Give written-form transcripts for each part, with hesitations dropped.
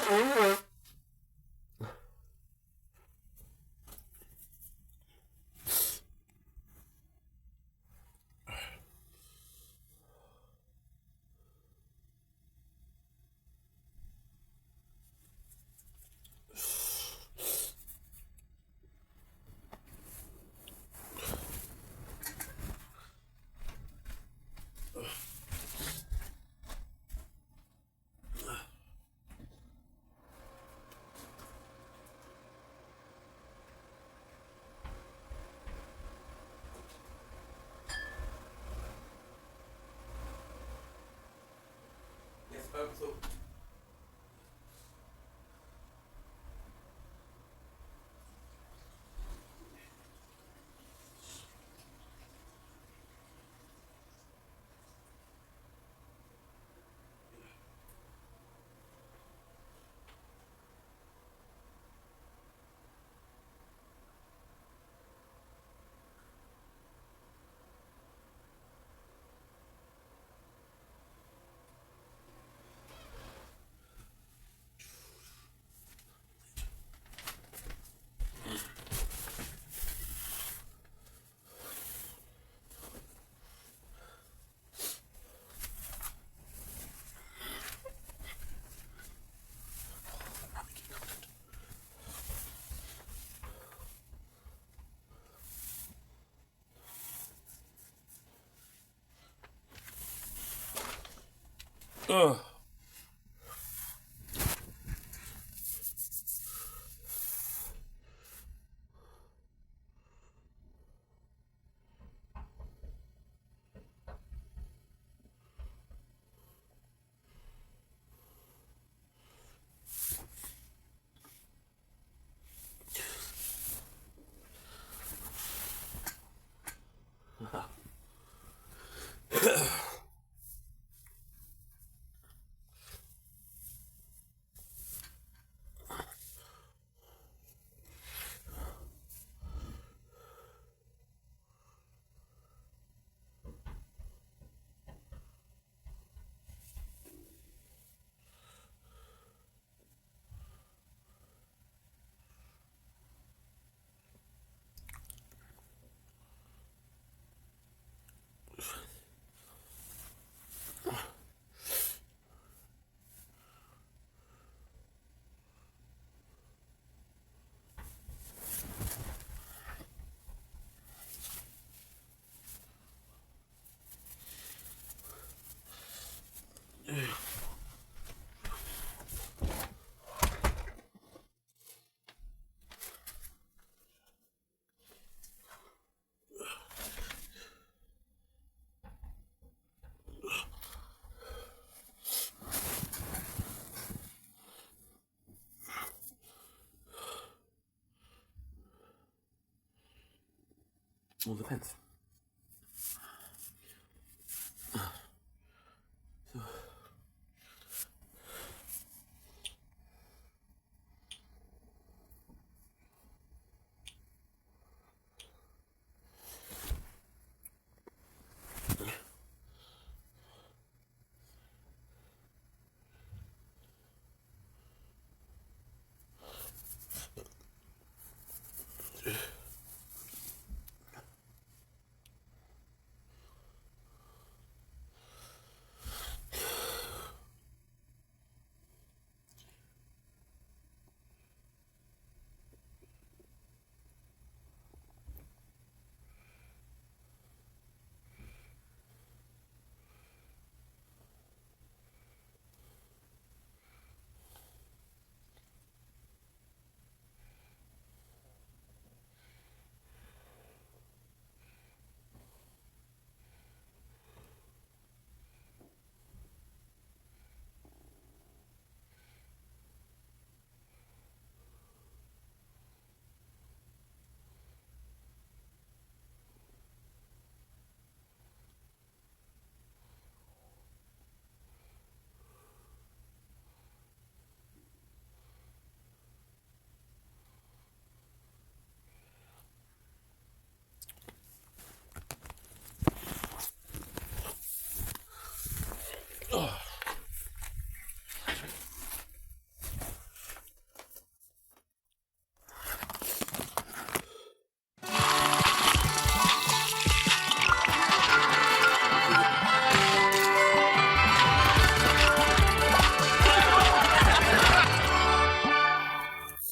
So Well, depends.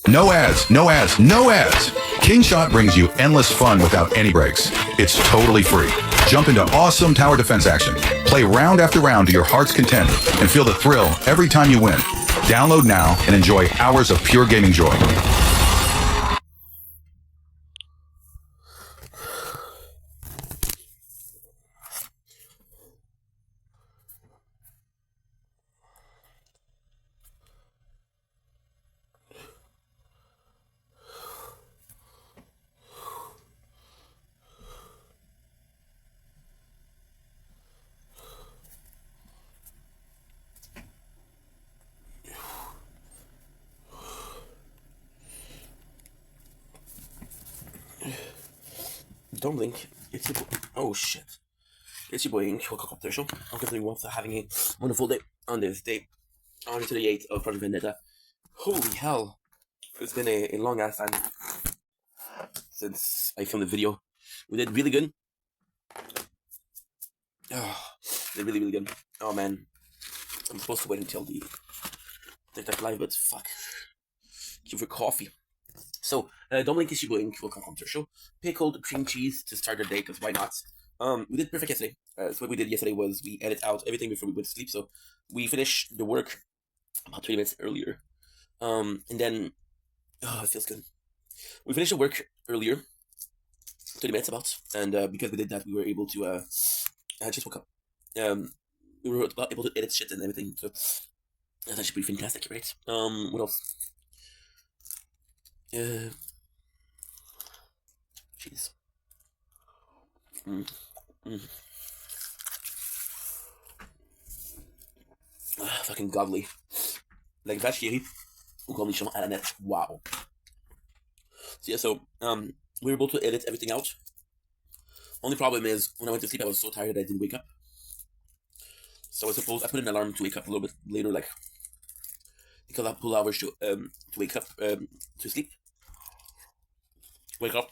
No ads, no ads, no ads. KingShot brings you endless fun without any breaks. It's totally free. Jump into awesome tower defense action. Play round after round to your heart's content and feel the thrill every time you win. Download now and enjoy hours of pure gaming joy. Don't blink. It's your boy. Oh shit. It's your boy Ink. Welcome to the show. I'm continuing also having a wonderful day on this day. On to the 8th of Project Vendetta. Holy hell. It's been a long ass time since I filmed the video. We did really good. Oh, did really good. Oh man. I'm supposed to wait until the TikTok live, but fuck. Queue for coffee. So, Dominic is your boy Ink. Welcome to the show. Pickled cream cheese to start the day, because why not? We did perfect yesterday. So what we did yesterday was we edit out everything before we went to sleep. So we finished the work about 20 minutes earlier. And then, it feels good. We finished the work earlier, 20 minutes about. And because we did that, we were able to, I just woke up. We were able to edit shit and everything. So that's actually pretty fantastic, right? What else? Cheese. Fucking godly. Like vache qui rit ou cornichon à la nette. Wow. So yeah, so we were able to edit everything out. Only problem is when I went to sleep I was so tired I didn't wake up. So I put an alarm to wake up a little bit later, like a couple hours to wake up to sleep. Wake up.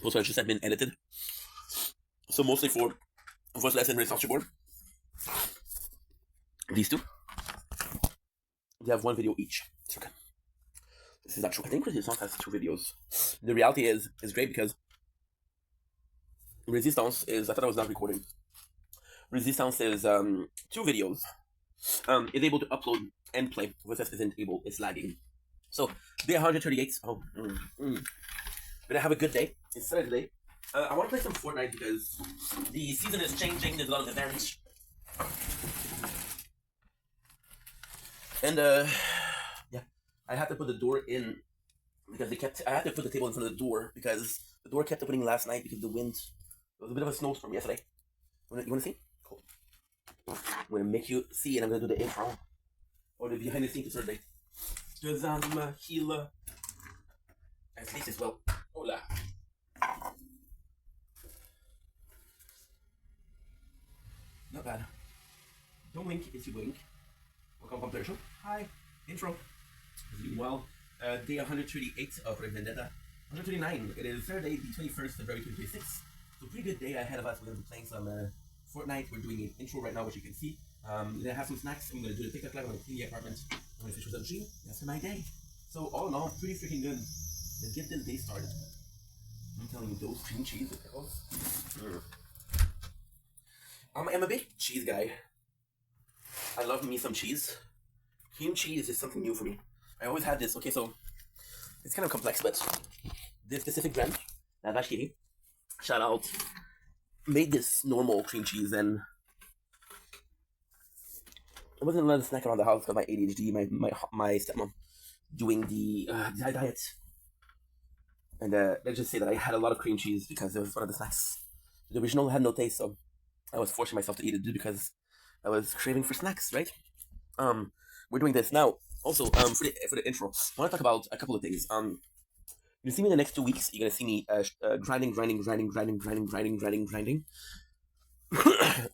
Most of just have been edited. So mostly for voice lesson research board. These two. They have one video each. It's okay. This is not true. I think Resistance has 2 videos. The reality is great because Resistance is, I thought I was not recording. Resistance is 2 videos. It's able to upload and play. Versus isn't able, it's lagging. So day 138. Oh, gonna have a good day. It's Saturday. I want to play some Fortnite because the season is changing. There's a lot of events. And yeah, I had to put the door in because I had to put the table in front of the door because the door kept opening last night because the wind. There was a bit of a snowstorm yesterday. You want to see? Cool. I'm gonna make you see, and I'm gonna do the intro or the behind the scenes to Thursday. Jazama Hila. At least as well. Hola. Not bad. Don't wink if you blink. Welcome to the show. Hi. Intro. Doing well. Day 138 of Project Vendetta. 139. It is Saturday, the 21st of February 2026. So pretty good day ahead of us. We're going to be playing some Fortnite. We're doing an intro right now, which you can see. We're going to have some snacks. I'm going to do the TikTok live. I'm going to clean the apartment. I'm going to finish with some gym. That's my day. So all in all, pretty freaking good. Let's get this day started. I'm telling you, those cream cheese with pickles. I'm a big cheese guy. I love me some cheese. Cream cheese is something new for me. I always had this. Okay, so it's kind of complex, but this specific brand, vache qui rit, shout out, made this normal cream cheese, and I wasn't allowed to snack around the house because my ADHD, my stepmom doing the diet. And let's just say that I had a lot of cream cheese because it was one of the snacks. The original had no taste, so I was forcing myself to eat it because I was craving for snacks, right? We're doing this now. Also, for the intro, I want to talk about a couple of things. You see me in the next 2 weeks. You're gonna see me grinding.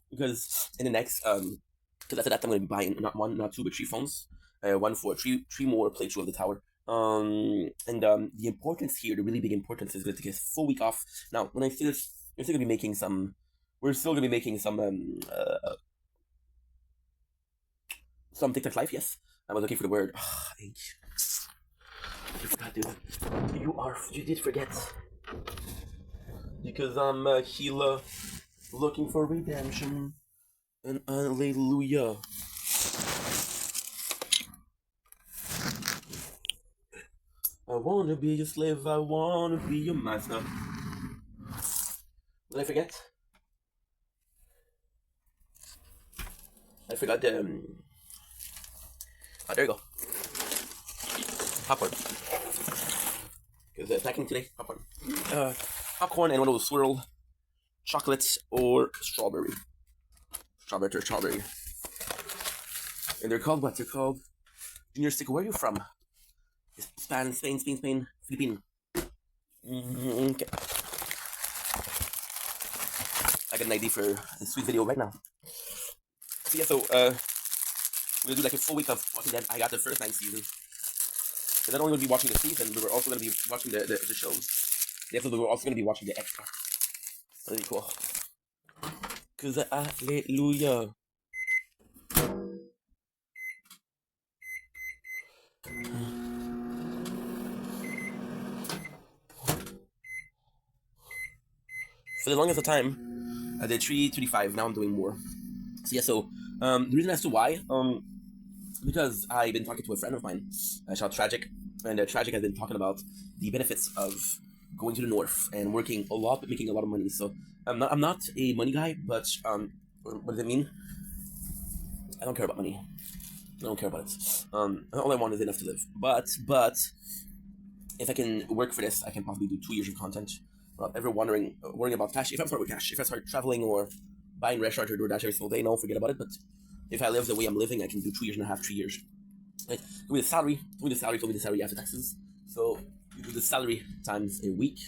Because in the next because after that I'm gonna be buying not 1, not 2, but 3 phones. One for three more playthrough of the tower. The importance here, the really big importance, is going to take a full week off. Now, when I say this, we're still gonna be making some some TikTok live, yes. I was looking for the word. Ink. You forgot, dude. You did forget. Because I'm a healer looking for redemption. And hallelujah. I wanna be your slave, I wanna be your master. Did I forget? I forgot the. Oh, there you go. Popcorn. Because packing today, popcorn. Popcorn and one of those swirl chocolates or strawberry. Strawberry. And they're called what? They're called Junior Stick. Where are you from? Spain, Philippines. Okay. I got an idea for a sweet video right now. So yeah, we're gonna do like a full week of Walking Dead. I got the first 9 seasons. So not only gonna be watching the season, we were also gonna be watching the shows. Therefore, we were also gonna be watching the extra. Really cool. Cause hallelujah. For the longest of time, I did 325. Now I'm doing more. So yeah, the reason as to why, because I've been talking to a friend of mine, shout Tragic, and Tragic has been talking about the benefits of going to the north and working a lot, but making a lot of money. So I'm not a money guy, but what does it mean? I don't care about money. I don't care about it. All I want is enough to live. But if I can work for this, I can possibly do 2 years of content without ever worrying about cash. If I start with cash, if I start traveling or buying restaurant or DoorDash every single day, no, forget about it. But if I live the way I'm living, I can do 3 years. Right? With the salary, after taxes. So you do the salary times a week.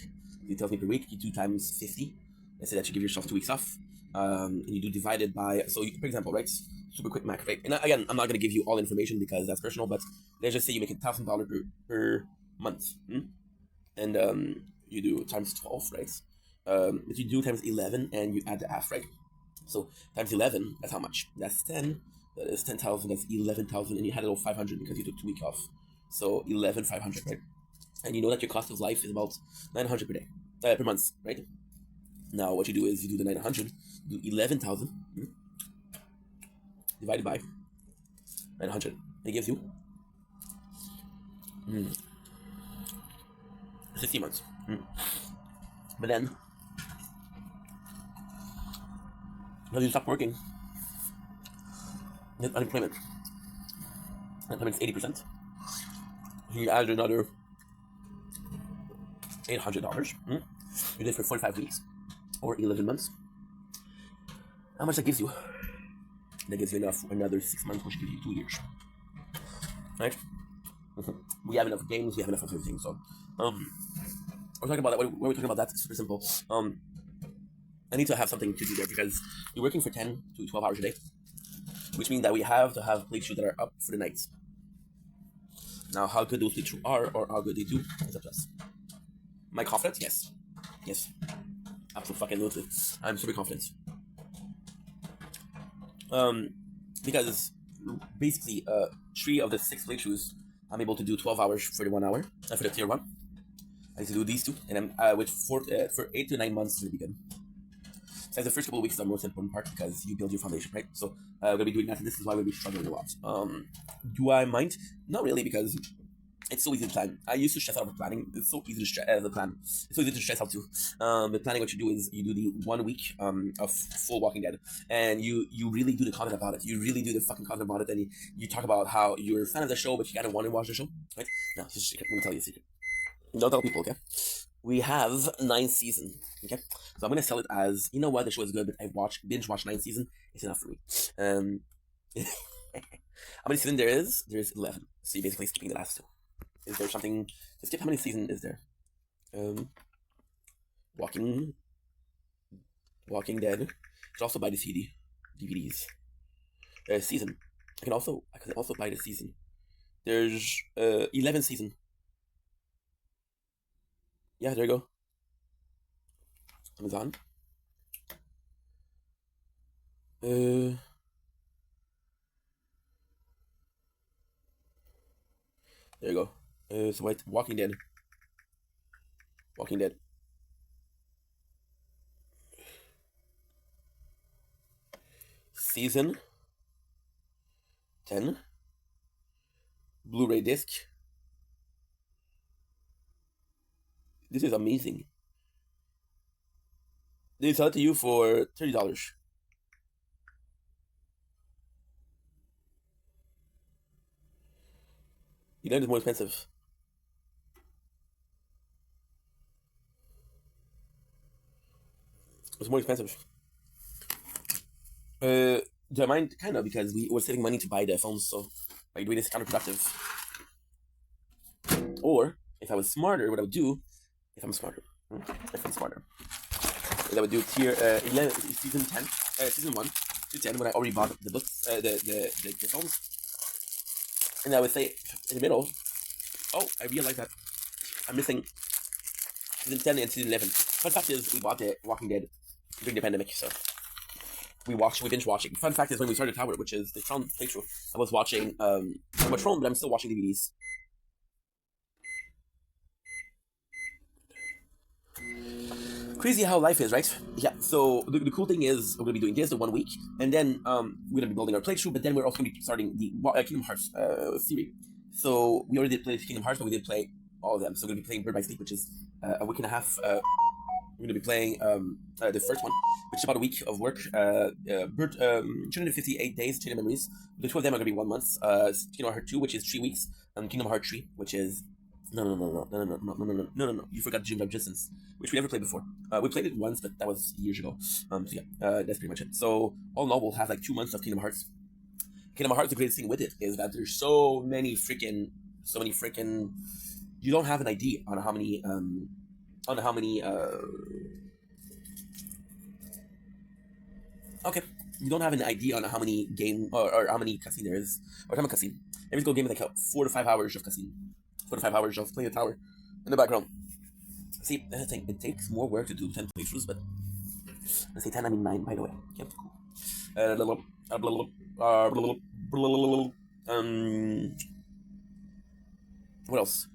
It tells me per week. You do times 50. Let's say that you give yourself 2 weeks off. And you do divided by. So for example, right? Super quick math, right? And again, I'm not gonna give you all information because that's personal. But let's just say you make $1,000 per month, and you do times 12, right? But you do times 11, and you add the half, right? So times 11, that's how much? That's 10. That is 10,000. That's 11,000, and you had it all 500 because you took 2 weeks off. So 11,500, right? And you know that your cost of life is about 900 per day, per month, right? Now what you do is you do the 900, you do 11,000 divided by 900. It gives you 60 months. But then, when you stop working, unemployment. Unemployment is 80%. You add another $800. You did for 45 weeks or 11 months. How much that gives you? That gives you enough for another 6 months, which gives you 2 years. Right? We have enough games, we have enough of everything. So, we're talking about that. When we're talking about that, it's super simple. I need to have something to do there because you're working for 10 to 12 hours a day, which means that we have to have playthroughs that are up for the night. Now, how good those playthroughs are or how good they do is up to us. Am I confident? Yes. Absolutely. I'm super confident. Because basically, 3 of the 6 playthroughs, I'm able to do 12 hours for the 1 hour, for the tier 1. I need to do these 2, and I'm for 8 to 9 months, it'll be good. So the first couple of weeks is the most important part because you build your foundation, right? So we're gonna be doing that, and this is why we'll be struggling a lot. Do I mind? Not really, because it's so easy to plan. I used to stress out with planning. It's so easy to stress the plan. It's so easy to stress out too. But planning, what you do is you do the 1 week of full Walking Dead, and you really do the content about it. You really do the fucking content about it, and you talk about how you're a fan of the show, but you gotta want to watch the show, right? No, it's just a secret. Let me tell you a secret. Don't tell people, okay? We have 9 seasons, okay? So I'm gonna sell it as, you know what, the show is good, but I've binge watched 9 seasons. It's enough for me. How many seasons there is? There's 11. So you're basically skipping the last 2. Is there something to skip? How many seasons is there? Walking Dead. It's also buy the DVDs. Season. I can also buy the season. There's 11 season. Yeah, there you go. Amazon. There you go. So wait, Walking Dead. Walking Dead. Season 10. Blu-ray disc. This is amazing. They sell it to you for $30. You know it's more expensive. It's more expensive. Do I mind? Kind of, because we were saving money to buy the phones, so by doing this counterproductive. Or if I was smarter, what I would do, if I'm smarter, is I would do tier 11, season 10, season 1 to 10 when I already bought the books, the phones, and I would say in the middle, oh, I realized that I'm missing season 10 and season 11. Fun fact is, we bought the Walking Dead during the pandemic, so we binge watching. Fun fact is, when we started Tower, which is the Tron playthrough, I was watching I'm a Tron, but I'm still watching DVDs. Crazy how life is, right? Yeah, so the cool thing is, we're going to be doing this the 1 week, and then we're going to be building our playthrough, but then we're also going to be starting the Kingdom Hearts series. So we already did play Kingdom Hearts, but we didn't play all of them. So we're going to be playing Bird by Sleep, which is a week and a half. We're going to be playing the first one, which is about a week of work. 258 days, Chain of Memories. The two of them are going to be 1 month. Kingdom Hearts 2, which is 3 weeks, and Kingdom Hearts 3, which is no. You forgot Dream of Distance, which we never played before. We played it once, but that was years ago. So yeah, that's pretty much it. So all in all, we'll have like 2 months of Kingdom Hearts. Kingdom Hearts, the greatest thing with it is that there's so many freaking. You don't have an idea on how many okay. You don't have an idea on how many game or how many cutscene there is, or how many cutscene. Every single game is like 4 to 5 hours of cutscene. 4 to 5 hours of playing the tower in the background. See, that's the thing. It takes more work to do 10 playthroughs, but let's say 10, I mean 9, by the way. Yep, cool. What else?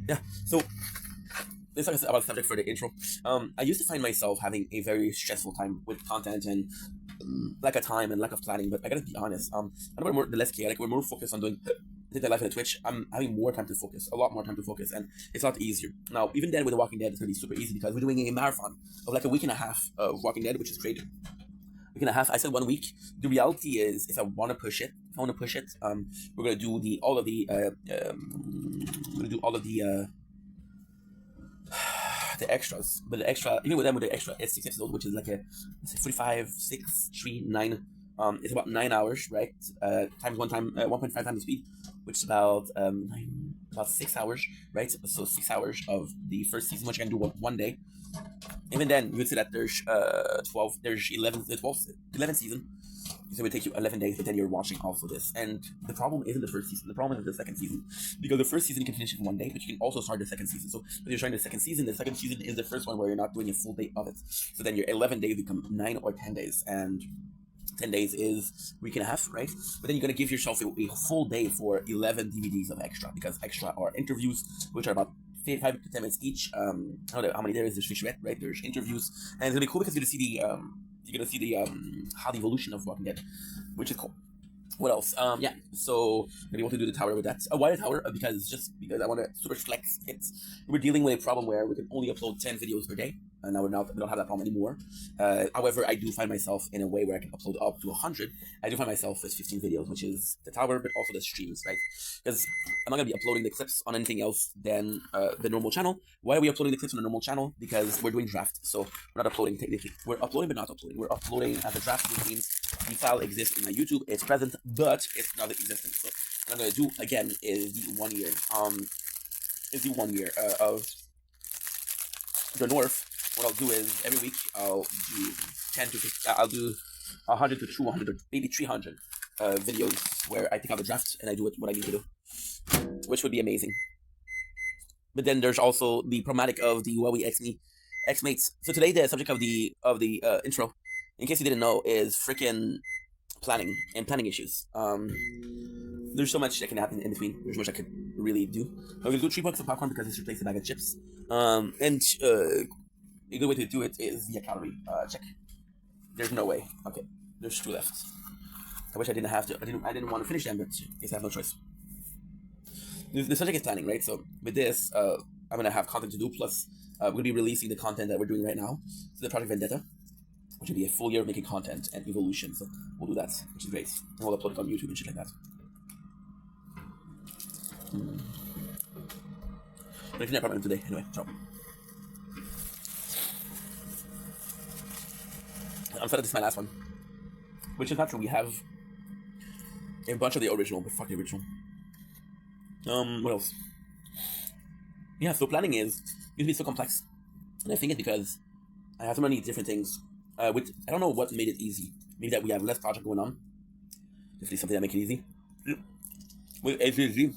Yeah, so this is about the subject for the intro. I used to find myself having a very stressful time with content and lack of time and lack of planning, but I gotta be honest. I know we're more the less chaotic, we're more focused on doing the life in the Twitch. I'm having more time to focus, a lot more time to focus, and it's a lot easier. Now, even then with The Walking Dead, it's gonna be super easy because we're doing a marathon of like a week and a half of Walking Dead, which is great. Week and a half. I said 1 week. The reality is, if I want to push it, we're gonna do all of the the extras. But the extra, even with the extra, it's 6 episodes, which is like a 45, 6, 3, 9. It's about 9 hours, right? Times 1.5 times the speed, which is about 6 hours, right? So 6 hours of the first season, which I can do 1 day. Even then, you would say that there's 11 season. So it would take you 11 days, but then you're watching also this. And the problem isn't the first season. The problem is the second season. Because the first season you can finish in 1 day, but you can also start the second season. So when you're starting the second season is the first one where you're not doing a full day of it. So then your 11 days become 9 or 10 days. And 10 days is a week and a half, right? But then you're going to give yourself a full day for 11 DVDs of extra, because extra are interviews, which are about 5 to 10 minutes each. I don't know how many there is. There's featurette, right? There's interviews, and it's gonna be cool because you're gonna see the how the evolution of Walking Dead, which is cool. What else? Yeah. So maybe I want to do the tower with that. Why the tower? Because I want to super flex it. We're dealing with a problem where we can only upload 10 videos per day, and now we don't have that problem anymore. However, I do find myself in a way where I can upload up to 100. I do find myself with 15 videos, which is the tower, but also the streams, right? Because I'm not gonna be uploading the clips on anything else than the normal channel. Why are we uploading the clips on the normal channel? Because we're doing draft, so we're not uploading technically. We're uploading, but not uploading. We're uploading as a draft, which means the file exists in my YouTube. It's present, but it's not existent. So what I'm gonna do again is the 1 year. Of the North. What I'll do is every week I'll do 10 to 50, I'll do 100 to 200, maybe 300 videos where I take out the draft and I do what I need to do, which would be amazing. But then there's also the problematic of the Huawei X-Mates. So today the subject of the intro, in case you didn't know, is freaking planning issues. there's so much that can happen in between. There's much I could really do. I'm gonna do 3 bucks of popcorn because this replaces a bag of chips. And a good way to do it is via calorie check. There's no way. Okay, there's 2 left. I wish I didn't have to. I didn't want to finish them, but I guess I have no choice. The subject is planning, right? So with this, I'm gonna have content to do. Plus, we're gonna be releasing the content that we're doing right now. So the Project Vendetta, which will be a full year of making content and evolution. So we'll do that, which is great. And we'll upload it on YouTube and shit like that. But I clean the apartment today anyway. So I'm fed up. This is my last one, which is not true. We have a bunch of the original, but fuck the original. What else? Yeah, so planning is usually so complex, and I think it's because I have so many different things. Which I don't know what made it easy. Maybe that we have less project going on. Definitely something that make it easy. With ADHD,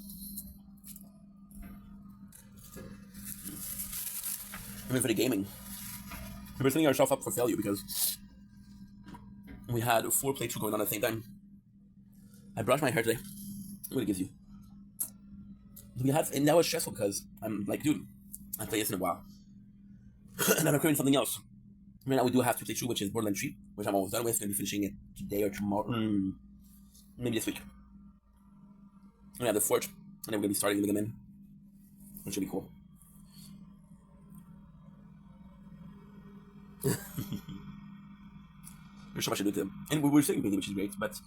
I mean for the gaming, we're setting ourselves up for failure because we had 4 playthroughs going on at the same time. I brushed my hair today. What it gives you. And that was stressful because I'm like, dude, I play this in a while. And I'm recording something else. Right now we do have to play through, which is Borderlands 3, which I'm almost done with. Gonna be finishing it today or tomorrow. Maybe this week. We have the Forge, and then we're gonna be starting the Mega Man, which should be cool. There's so much to do to them. And we're still busy, which is great. But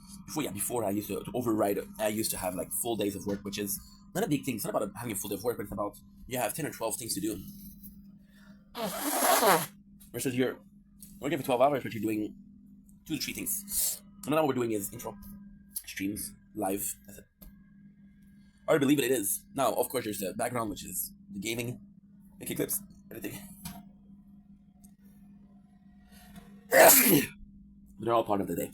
before I used to override. I used to have like full days of work, which is not a big thing. It's not about having a full day of work, but it's about you have 10 or 12 things to do. Versus you're working for 12 hours, but you're doing 2 to 3 things. And now what we're doing is intro, streams, live. That's it. I believe it is. Now, of course, there's the background, which is the gaming, making clips, editing. They're all part of the day.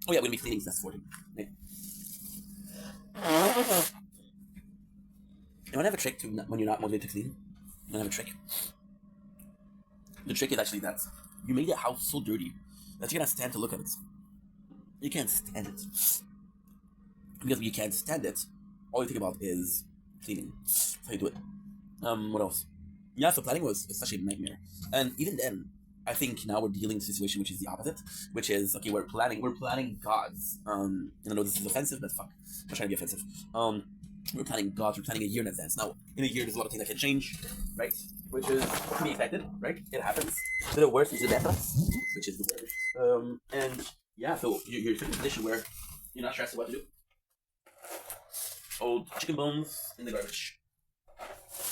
Oh yeah, we're gonna be cleaning. That's for him. Right. You want to have a trick to when you're not motivated to clean? You want to have a trick. The trick is actually that you made the house so dirty that you cannot stand to look at it. You can't stand it. Because when you can't stand it, all you think about is cleaning. That's how you do it. What else? Yeah, so planning was such a nightmare. And even then, I think now we're dealing with a situation which is the opposite, which is, okay, we're planning gods. And I know this is offensive, but fuck. I'm not trying to be offensive. We're planning gods, we're planning a year in advance. Now, in a year, there's a lot of things that can change, right? Which is to be expected, right? It happens. So the worst is the better, which is the worst. And yeah, so you're in a position where you're not stressed about what to do. Old chicken bones in the garbage.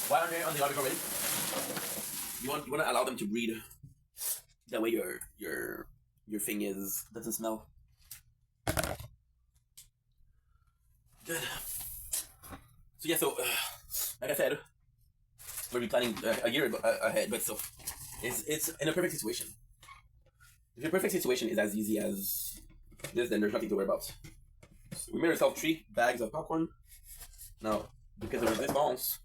Why aren't they on the garbage already? You want to allow them to breathe. That way your thing doesn't smell. Good. So yeah, like I said, we'll be planning a year ahead, but so it's in a perfect situation. If your perfect situation is as easy as this, then there's nothing to worry about. So we made ourselves 3 bags of popcorn. Now, because of this balance,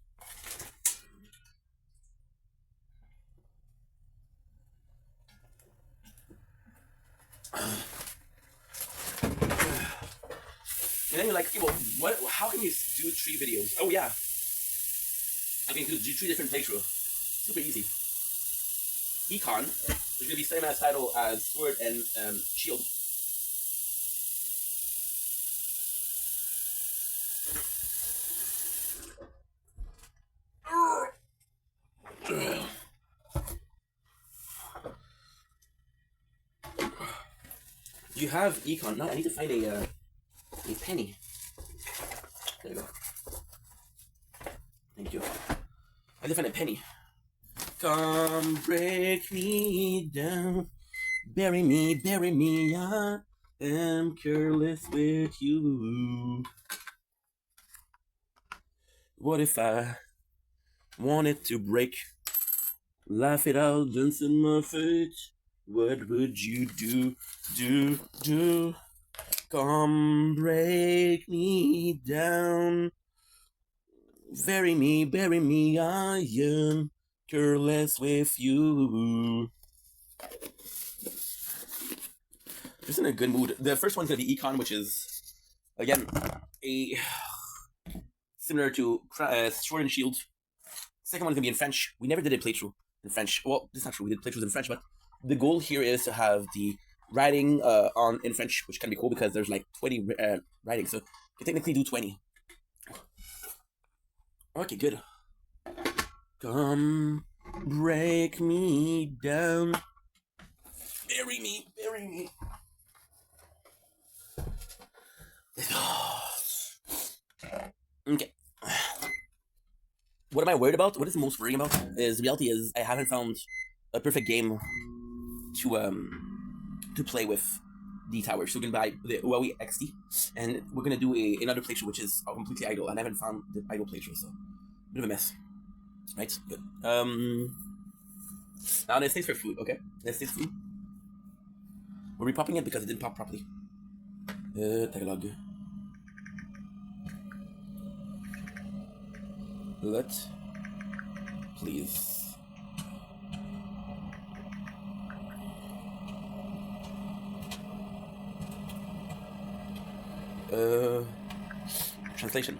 and then you're like, okay, well, how can you do 3 videos? Oh yeah, I can do 3 different playthroughs. Super easy. Econ is gonna be same as title as Sword and Shield. You have Econ. No, I need to find a penny. There you go. Thank you. I need to find a penny. Come break me down. Bury me, I am careless with you. What if I wanted to break? Laugh it out, dance in my face. What would you do? Come break me down. Bury me, I am careless with you. Just in a good mood. The first one's gonna be Econ, which is, again, a similar to Sword and Shield. Second one is gonna be in French. We never did a playthrough in French. Well, this is not true. We did playthroughs in French, but the goal here is to have the writing on in French, which can be cool because there's like 20 writing, so you can technically do 20. Okay, good. Come break me down. Bury me, bury me. Okay. What am I worried about? What is the most worrying about? Is the reality is I haven't found a perfect game to play with the tower. So we're gonna buy the Huawei XT, and we're gonna do another playthrough which is completely idle, and I haven't found the idle playthrough, so bit of a mess. Right? Good. Now let's taste for food, okay? Let's taste food. We're repopping it because it didn't pop properly. Tagalog. Please. Translation.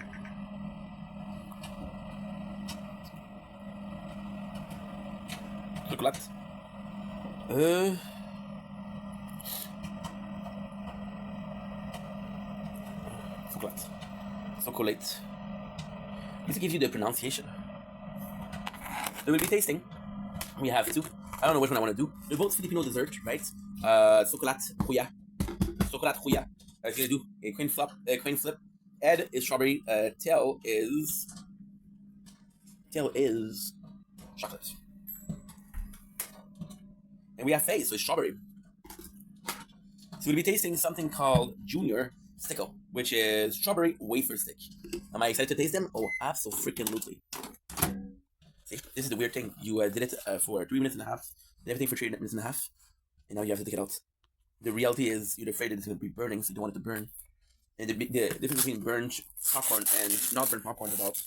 Chocolate. Chocolate. This gives you the pronunciation. We will be tasting. We have two. I don't know which one I want to do. They're both Filipino dessert, right? Chocolate huya. Chocolate huya. I'm gonna do a coin flip. Head is strawberry. Tail is chocolate. And we have face, so it's strawberry. So we'll be tasting something called Junior Stickle, which is strawberry wafer stick. Am I excited to taste them? Oh, absolutely. See, this is the weird thing. You did it for 3 minutes and a half, did everything for 3 minutes and a half, and now you have to take it out. The reality is you're afraid it's going to be burning, so you don't want it to burn. And the difference between burned popcorn and not burnt popcorn is about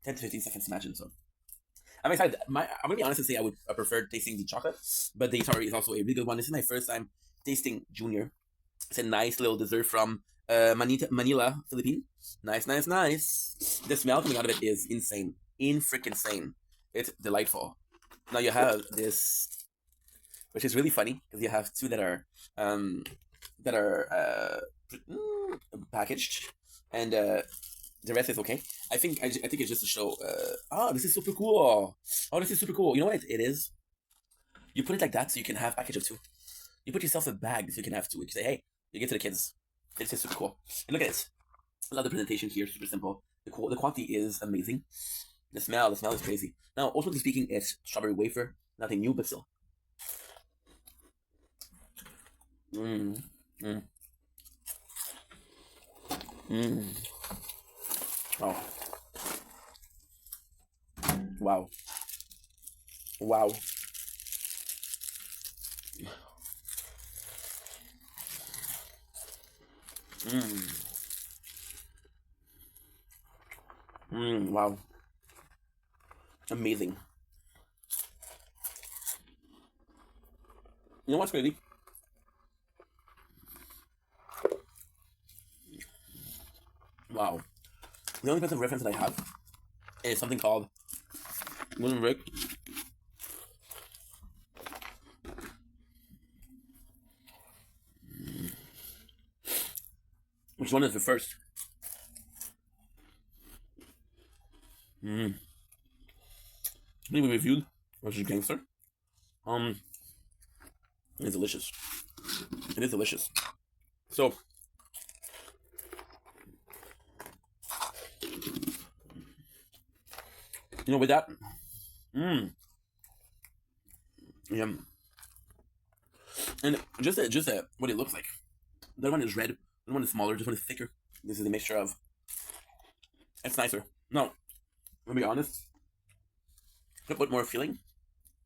10 to 15 seconds, imagine. So I'm excited. I'm going to be honest and say I prefer tasting the chocolate, but the Atari is also a really good one. This is my first time tasting Junior. It's a nice little dessert from Manila, Philippines. Nice. The smell coming out of it is insane. Insane. It's delightful. Now you have this, which is really funny because you have two that are packaged, and the rest is okay. I think it's just to show. This is super cool. Oh, this is super cool. You know what it is? You put it like that so you can have a package of two. You put yourself a bag so you can have two. You can say, hey, you get to the kids. It's just super cool. And look at this. I love the presentation here. Super simple. The quantity is amazing. The smell is crazy. Now, ultimately speaking, it's strawberry wafer. Nothing new, but still. Oh. Wow. Wow. Amazing. You know what's crazy? Wow. The only piece of reference that I have is something called Golden Brick. Which one is the first? I think we reviewed versus Gangster. It's delicious. It is delicious. So, you know, with that, yeah, and just what it looks like. The other one is red. The one is smaller. This one is thicker. This is a mixture of. It's nicer. No, to be honest, a bit more feeling,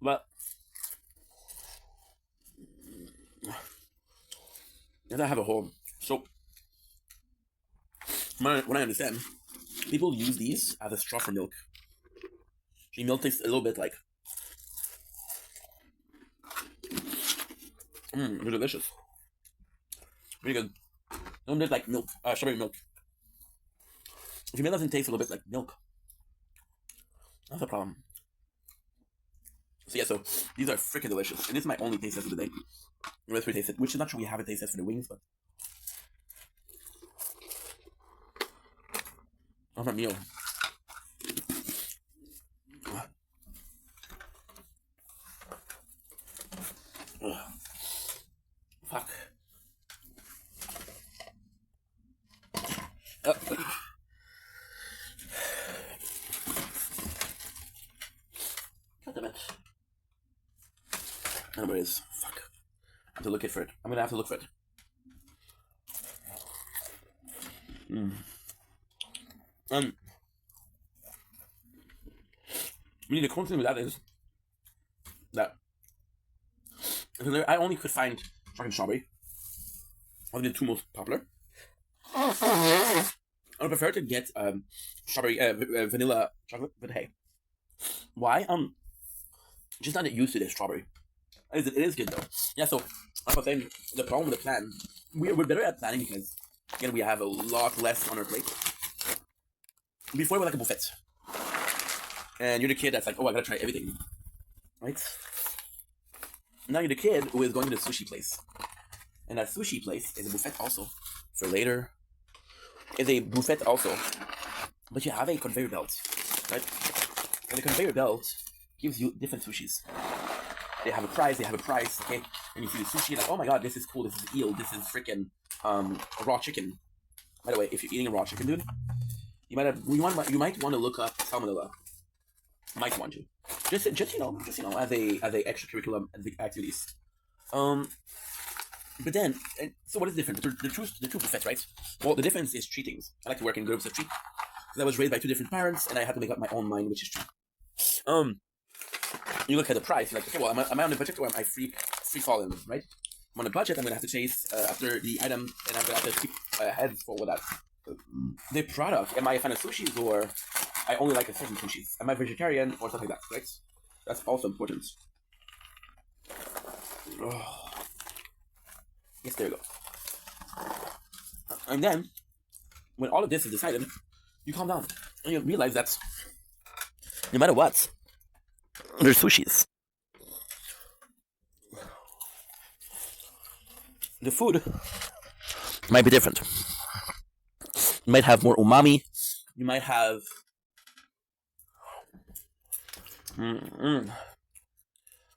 but and I have a hole. So, from what I understand, people use these as a straw for milk. So milk tastes a little bit like. They're delicious. Really good. There's like milk, strawberry milk. If your milk doesn't taste a little bit like milk, that's a problem. So yeah, so these are freaking delicious. And this is my only taste test of the day. The rest we tasted, which is not true. We have a taste test for the wings, but not my meal. Ugh. Fuck. God damn it. I don't know where it is. Fuck. I have to look for it. I'm gonna have to look for it. The cool thing with that is that I only could find fucking strawberry. One of the two most popular. I would prefer to get strawberry vanilla chocolate, but hey, why? Just not used to this strawberry. It is good though. Yeah. So like I was saying, the problem with the plan, we're better at planning because again we have a lot less on our plate. Before we're like a buffet, and you're the kid that's like, oh, I gotta try everything, right? Now you're the kid who is going to the sushi place, and that sushi place is a buffet also. For later, is a buffet also, but you have a conveyor belt, right? And the conveyor belt gives you different sushis. They have a price, okay? And you see the sushi, like, oh my god, this is cool, this is eel, this is freaking raw chicken. By the way, if you're eating a raw chicken, dude, you might want to look up salmonella. Might want to. Just you know, as a extracurricular activities. But then, so what is different? The two buffets, right? Well, the difference is three things. I like to work in groups of three because I was raised by two different parents, and I had to make up my own mind, which is true. You look at the price, you're like, okay, well, am I on a budget or am I free falling, right? I'm on a budget. I'm gonna have to chase after the item, and I'm gonna have to keep ahead for what that. The product. Am I a fan of sushis or I only like a certain sushis? Am I vegetarian or something like that, right? That's also important. Oh. Yes, there you go. And then, when all of this is decided, you calm down and you realize that no matter what, there's sushis. The food might be different. You might have more umami. You might have. What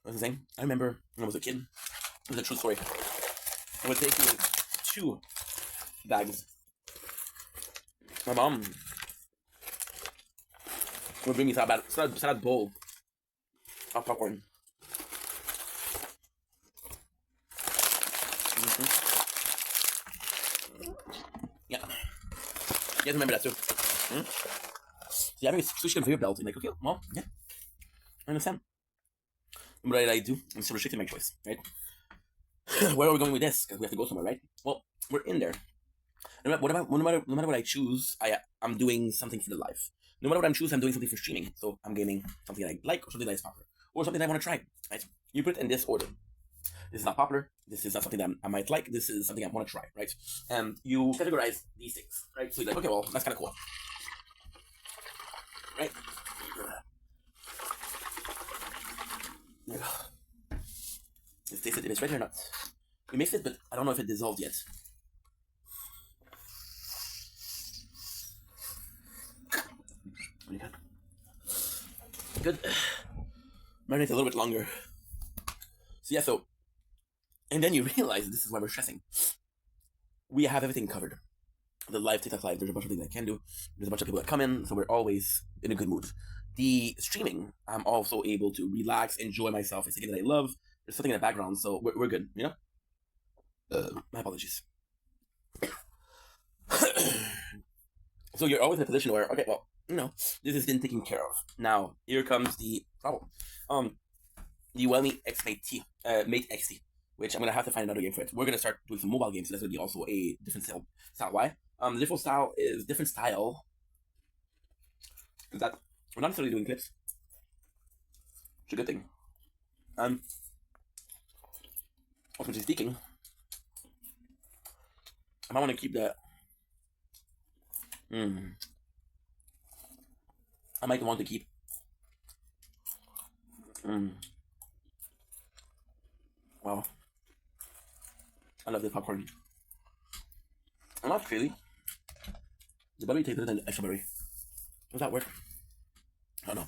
was I saying? I remember when I was a kid. It was a true story. I was taking 2 bags. My mom would bring me salad bowl of popcorn. Yeah. You guys remember that too? So you have a sushi conveyor belt, and like, okay, well, yeah, I understand. What did I do? I'm still restricting my choice, right? Where are we going with this? Because we have to go somewhere, right? Well, we're in there. No matter what I choose, I'm doing something for the life. No matter what I choose, I'm doing something for streaming. So I'm gaming something I like, or something that is popular, or something I want to try. Right? You put it in this order. This is not popular. This is not something that I might like. This is something I want to try. Right? And you categorize these things. Right? So you're like, okay, well, that's kind of cool. Right? Let's taste it if it's ready or not. We mixed it, but I don't know if it dissolved yet. Good. Marinate a little bit longer. So yeah, and then you realize this is why we're stressing. We have everything covered. The live TikTok live, there's a bunch of things I can do. There's a bunch of people that come in, so we're always in a good mood. The streaming, I'm also able to relax, enjoy myself. It's something that I love. There's something in the background, so we're good, you know? My apologies. So you're always in a position where, okay, well, you know, this has been taken care of. Now, here comes the problem. The Wellme Mate XT, which I'm gonna have to find another game for it. We're gonna start doing some mobile games, so that's gonna be also a different style. Why? The different style is that we're not necessarily doing clips. It's a good thing. Ultimately speaking, I might want to keep that. I might want to keep. Wow. I love this popcorn. I'm not crazy. The buttery tastes better than extra buttery. Does that work? I don't know.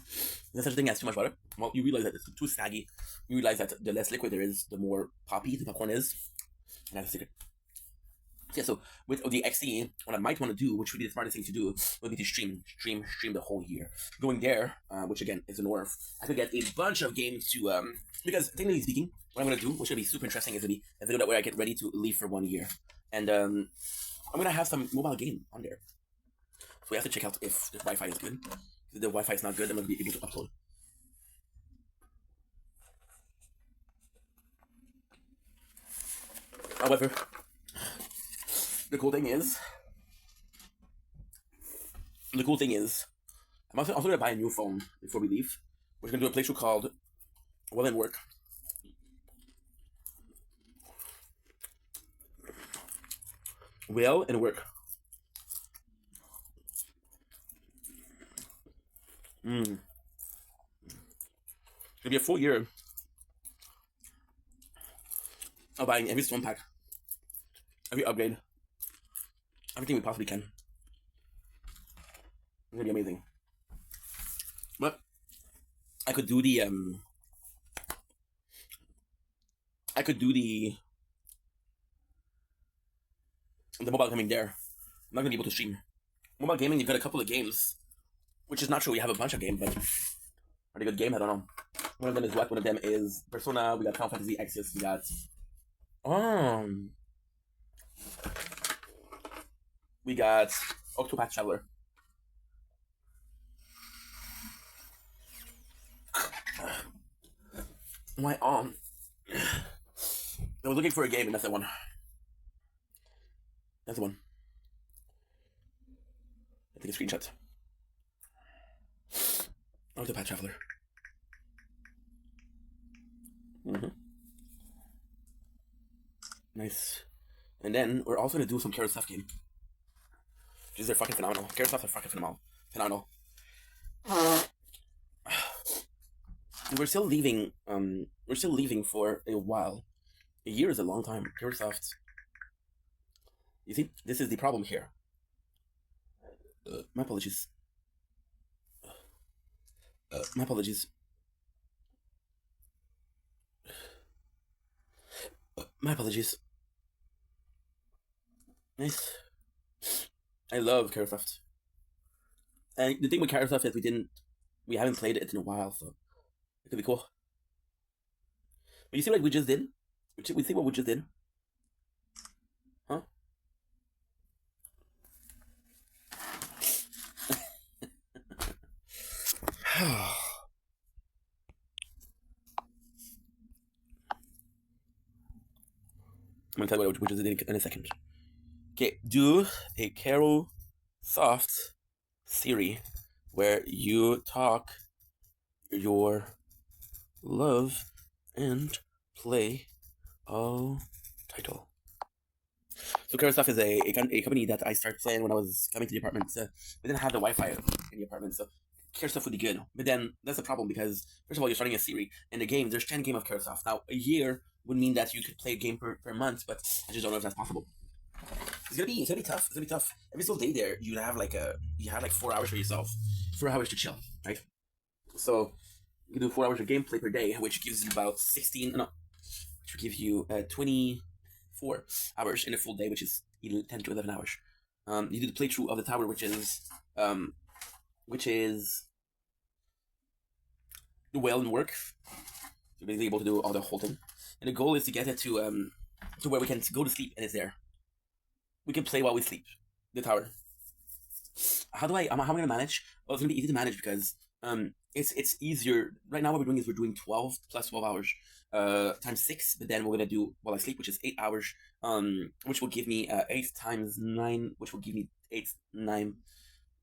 There's such a thing as too much butter. Well, you realize that it's too saggy. You realize that the less liquid there is, the more poppy the popcorn is. And that's a secret. Yeah, so with the XE, what I might want to do, which would be the smartest thing to do, would be to stream the whole year. Going there, which again is a North, I could get a bunch of games to, because technically speaking, what I'm going to do, which should be super interesting, is going to be a video where I get ready to leave for 1 year. And I'm going to have some mobile game on there. So we have to check out if the Wi-Fi is good. If the Wi-Fi is not good, I'm going to be able to upload. However, the cool thing is, I'm also going to buy a new phone before we leave. We're going to do a playthrough called Well and Work. Well and Work. It's gonna be a full year of buying every stone pack, every upgrade, everything we possibly can. It's gonna be amazing. But I could do the mobile gaming there. I'm not gonna be able to stream. Mobile gaming, you've got a couple of games, which is not true. We have a bunch of games, but are they good games? I don't know. One of them is what? One of them is Persona. We got Final Fantasy X's. We got Octopath Traveler. My I was looking for a game, and that's the one. That's the one. I take a screenshot. Octopath Traveler. Nice. And then we're also gonna do some Carrot Stuff game. These are fucking phenomenal. Carrot Stuff are fucking phenomenal. We're still leaving. We're still leaving for a while. A year is a long time. Carrot Stuff. You see, this is the problem here. My apologies. My apologies. My apologies. Nice. I love Carrot Stuff. And the thing with Carrot Stuff is we haven't played it in a while, so it could be cool. But you see what we just did? We see what we just did? Huh? I'm gonna tell you what we just did in a second. Okay, do a Carol Soft Siri where you talk your love and play all title. So Carol Soft is a company that I started playing when I was coming to the apartment. We didn't have the Wi-Fi in the apartment, so Carrot Stuff would be good. But then that's a problem because first of all, you're starting a series. In the game, there's 10 games of Carrot Stuff. Now a year would mean that you could play a game per month, but I just don't know if that's possible. It's gonna be tough. It's gonna be tough. Every single day there, you have like 4 hours for yourself, 4 hours to chill, right? So you can do 4 hours of gameplay per day, which gives you about 16. No, which will give you 24 hours in a full day, which is 10 to 11 hours. You do the playthrough of the tower, which is the well and work. You're basically able to do all the whole thing, and the goal is to get it to where we can go to sleep and it's there. We can play while we sleep. The tower. How am I gonna manage? Well, it's gonna be easy to manage because it's easier. Right now, what we're doing is we're doing 12 plus 12 hours times 6, but then we're gonna do while I sleep, which is 8 hours. Which will give me 8 times 9, which will give me 9.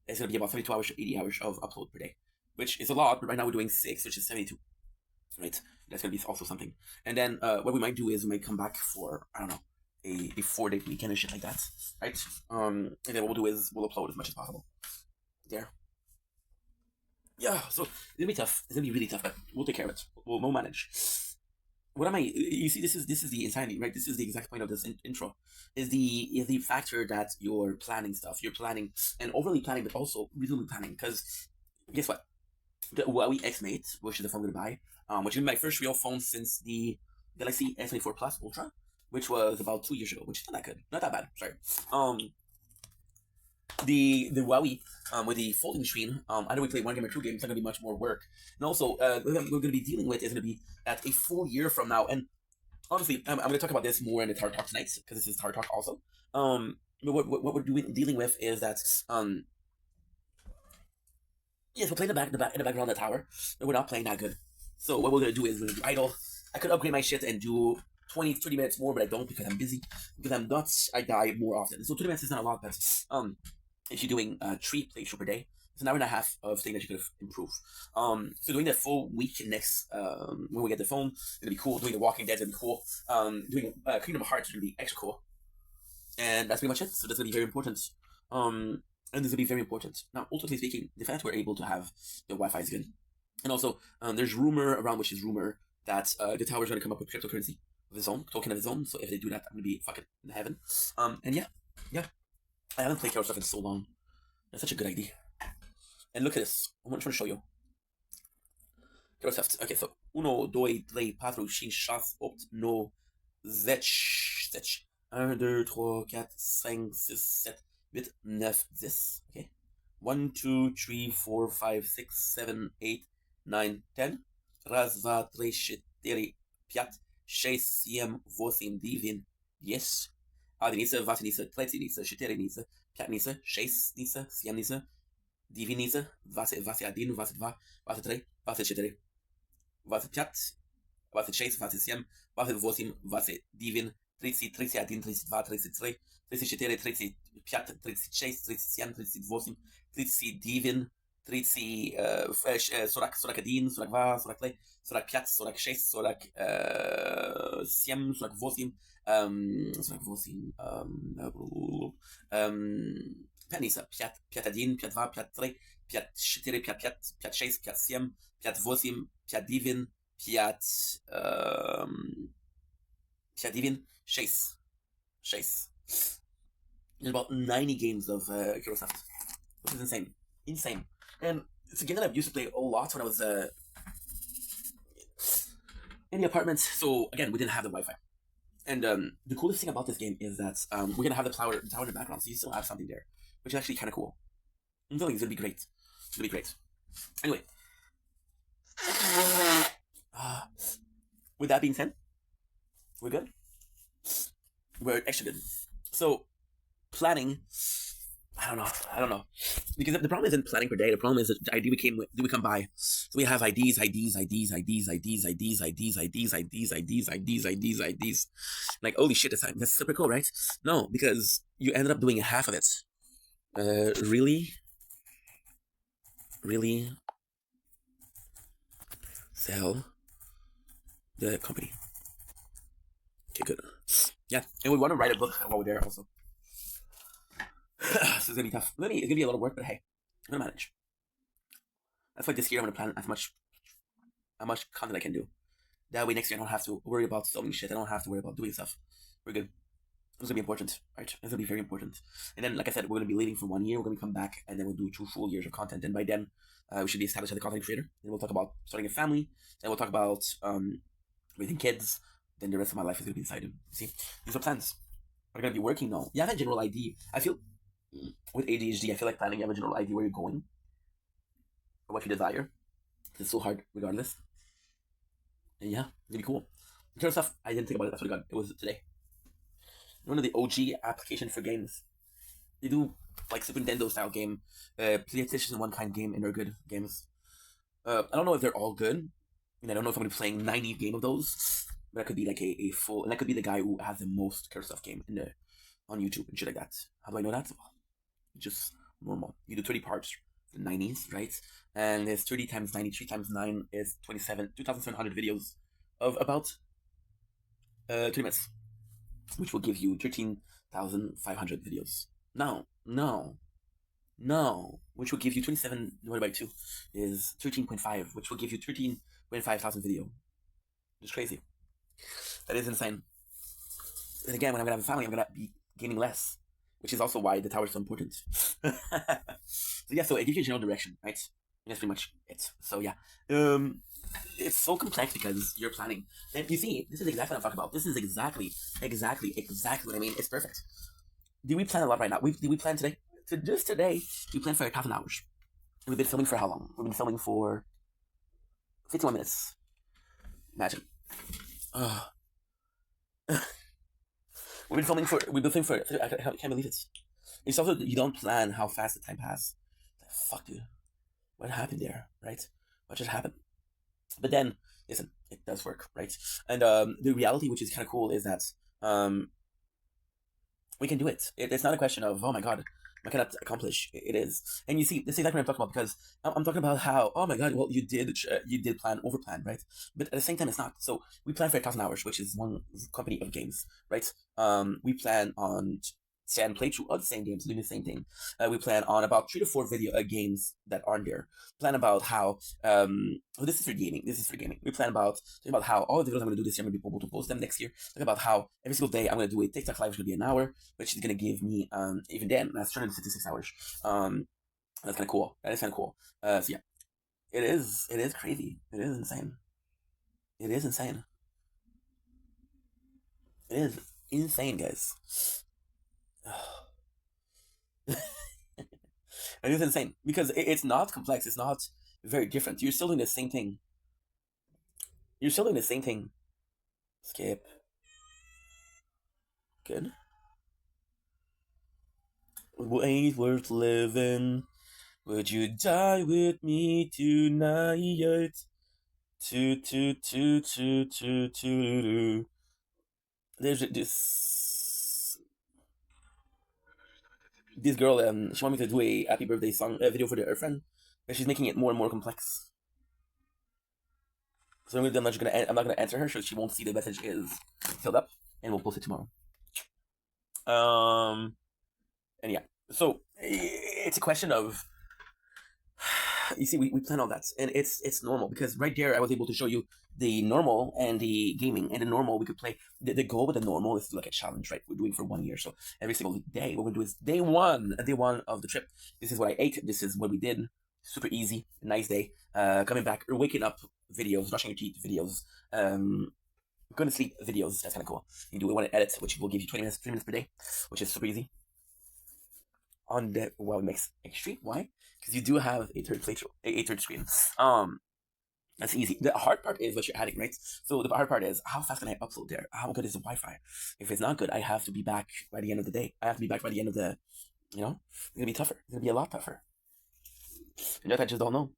It's gonna be about 72 hours to 80 hours of upload per day, which is a lot. But right now we're doing 6, which is 72. Right, that's gonna be also something. And then what we might do is we might come back for, I don't know, a 4-day weekend and shit like that, right? And then what we'll do is we'll upload as much as possible. There. yeah, so it's gonna be tough. It's gonna be really tough, but we'll take care of it. We'll manage. What am I? You see, this is the insanity, right? This is the exact point of this intro. Is the factor that you're planning stuff. You're planning and overly planning, but also reasonably planning. Because guess what? The Huawei X-Mate, which is the phone I'm gonna buy, which is my first real phone since the Galaxy S24 Plus Ultra, which was about 2 years ago, which is not that good, not that bad. Sorry. The Huawei with the folding screen, either we play one game or two games, it's not gonna be much more work. And also, what we're gonna be dealing with is gonna be at a full year from now. And honestly, I'm gonna talk about this more in the Tower Talk tonight because this is Tower Talk also. But what we're dealing with is that yes, we're playing in the background of the tower, but we're not playing that good. So what we're gonna do is we're gonna do idle. I could upgrade my shit and do 20, 30 minutes more, but I don't because I'm busy. Because I'm nuts, I die more often. So 30 minutes is not a lot, but if you're doing 3 playthroughs per day, it's an hour and a half of thing that you could improve. So doing the full week next when we get the phone, it's gonna be cool. Doing the Walking Dead is gonna be cool. Doing Kingdom Hearts is gonna be extra cool. And that's pretty much it. So that's gonna be very important. And this will be very important. Now, ultimately speaking, the fact we're able to have the Wi-Fi is good. And also, there's rumor around, which is rumor, that the tower is going to come up with cryptocurrency of its own, token of its own. So if they do that, I'm going to be fucking in heaven. And yeah. I haven't played Tower stuff in so long. That's such a good idea. And look at this. I'm just going to show you. Tower stuff. Okay, so 1, 2, 3, 4, 5, 6, 8, 9, 10, 1, 2, 3, 4, 5, 6, 7, 8, 9, 10. Okay. 1, 2, 3, 4, 5, 6, 7, 8, 9, 10. Raz, 2, 3, 4, 5, 6, 7, 8, 9, 10. Adi nice, 2 nice, 3 nice, 4 nice, 5 nice, 6 nice, 7 nice, 9 nice, 21, 21, 22, 23, 24, 25, 26, 27, 28, 29, 30, 31, 32, 33, 34, 35, 36, 37, 38, 39, 30, 41, 42, 43, 44, 45, 46, 47, 48, 5 nice, 5, 5, 1, 5, 2, 5, 3, 5, 4, 5, 5, 6, 5, 7, 5, 8, 5, 9, 6. There's about 90 games of Microsoft, which is insane. Insane. And it's a game that I've used to play a lot when I was in the apartment. So again, we didn't have the Wi-Fi. And the coolest thing about this game is that we're gonna have the tower in the background, so you still have something there, which is actually kind of cool. I'm feeling it's gonna be great. It's gonna be great. Anyway, with that being said, we're good. We're extra good. So planning, I don't know, because the problem isn't planning per day. The problem is that the idea do we come by? So we have IDs. Like, holy shit, that's super cool, right? No, because you ended up doing half of it. Really sell the company. Okay, good. Yeah, and we want to write a book while we're there also. So it's gonna be tough. It's gonna be a lot of work, but hey, I'm gonna manage. That's why this year I'm gonna plan as much content I can do. That way next year I don't have to worry about filming shit. I don't have to worry about doing stuff. We're good. It's gonna be important, right? It's gonna be very important. And then, like I said, we're gonna be leaving for 1 year. We're gonna come back, and then we'll do 2 full years of content. And by then, we should be established as a content creator. And we'll talk about starting a family. Then we'll talk about raising kids. Then the rest of my life is gonna be decided. See, these are plans. We're gonna be working now. You have a general idea. I feel with ADHD, I feel like planning. You have a general idea where you're going, or what you desire. It's so hard, regardless. And yeah, it's gonna be cool. In terms of stuff, I didn't think about it. That's what I got. It was today. One of the OG application for games. They do like Super Nintendo style game, PlayStation One kind game, and they're good games. I don't know if they're all good. I don't know if I'm gonna be playing 90 game of those. But that could be like a full, and that could be the guy who has the most Curse stuff game on YouTube and shit like that. How do I know that? Just normal. You do 30 parts, the 90s, right? And there's 30 times 93 times 9 is 2,700 videos of about 30 minutes, which will give you 13,500 videos. No, No, which will give you 27 divided by 2 is 13.5, which will give you 13.5 thousand video. It's crazy. That is insane. And again, when I'm gonna have a family, I'm gonna be gaming less, which is also why the tower is so important. So yeah, so it gives you a general direction, right? And that's pretty much it. So yeah, it's so complex because you're planning. And you see, this is exactly what I'm talking about. This is exactly what I mean. It's perfect. Did we plan a lot right now? Did we plan today? Just today, we planned for 1,000 hours. And we've been filming for how long? We've been filming for 51 minutes. Imagine. We've been filming for, I can't believe it. It's also, you don't plan how fast the time passes. Like, fuck, dude. What happened there, right? What just happened? But then, listen, it does work, right? And the reality, which is kind of cool, is that we can do it. It's not a question of, oh my god, I cannot accomplish. It is. And you see, this is exactly what I'm talking about, because I'm talking about how, oh my god, well, you did plan, overplan, right? But at the same time, it's not. So we plan for 1,000 hours, which is one company of games, right? We plan on 10 playthrough of the same games, doing the same thing. We plan on about 3 to 4 video games that aren't there. Plan about how this is for gaming. We plan about how all the videos I'm gonna do this year, I'm gonna be able to post them next year. Talk about how every single day I'm gonna do a TikTok live, which is gonna be an hour, which is gonna give me even then that's 366 hours. That's kind of cool. That is kind of cool. So yeah, it is crazy. It is insane. It is insane. It is insane, guys. It is insane because it's not complex. It's not very different. You're still doing the same thing. Skip. Good. Ain't worth living. Would you die with me tonight? There's this girl, she wanted me to do a happy birthday song video for her friend, and she's making it more and more complex. So I'm not gonna answer her, so she won't see the message is filled up, and we'll post it tomorrow. And yeah, so it's a question of, you see, we plan all that, and it's normal, because right there I was able to show you the normal and the gaming. And the normal, we could play, the goal with the normal is like a challenge, right? We're doing for 1 year, so every single day what we're gonna do is day one of the trip. This is what I ate, this is what we did. Super easy, nice day. Coming back, waking up videos, brushing your teeth videos, going to sleep videos. That's kind of cool. You do want to edit, which will give you 3 minutes per day, which is super easy. On the, well, it makes extreme. Why? Because you do have a third screen. That's easy. The hard part is what you're adding, right? So the hard part is, how fast can I upload there? How good is the Wi-Fi? If it's not good, I have to be back by the end of the day. I have to be back by the end of the, it's gonna be tougher. It's gonna be a lot tougher. And I just don't know.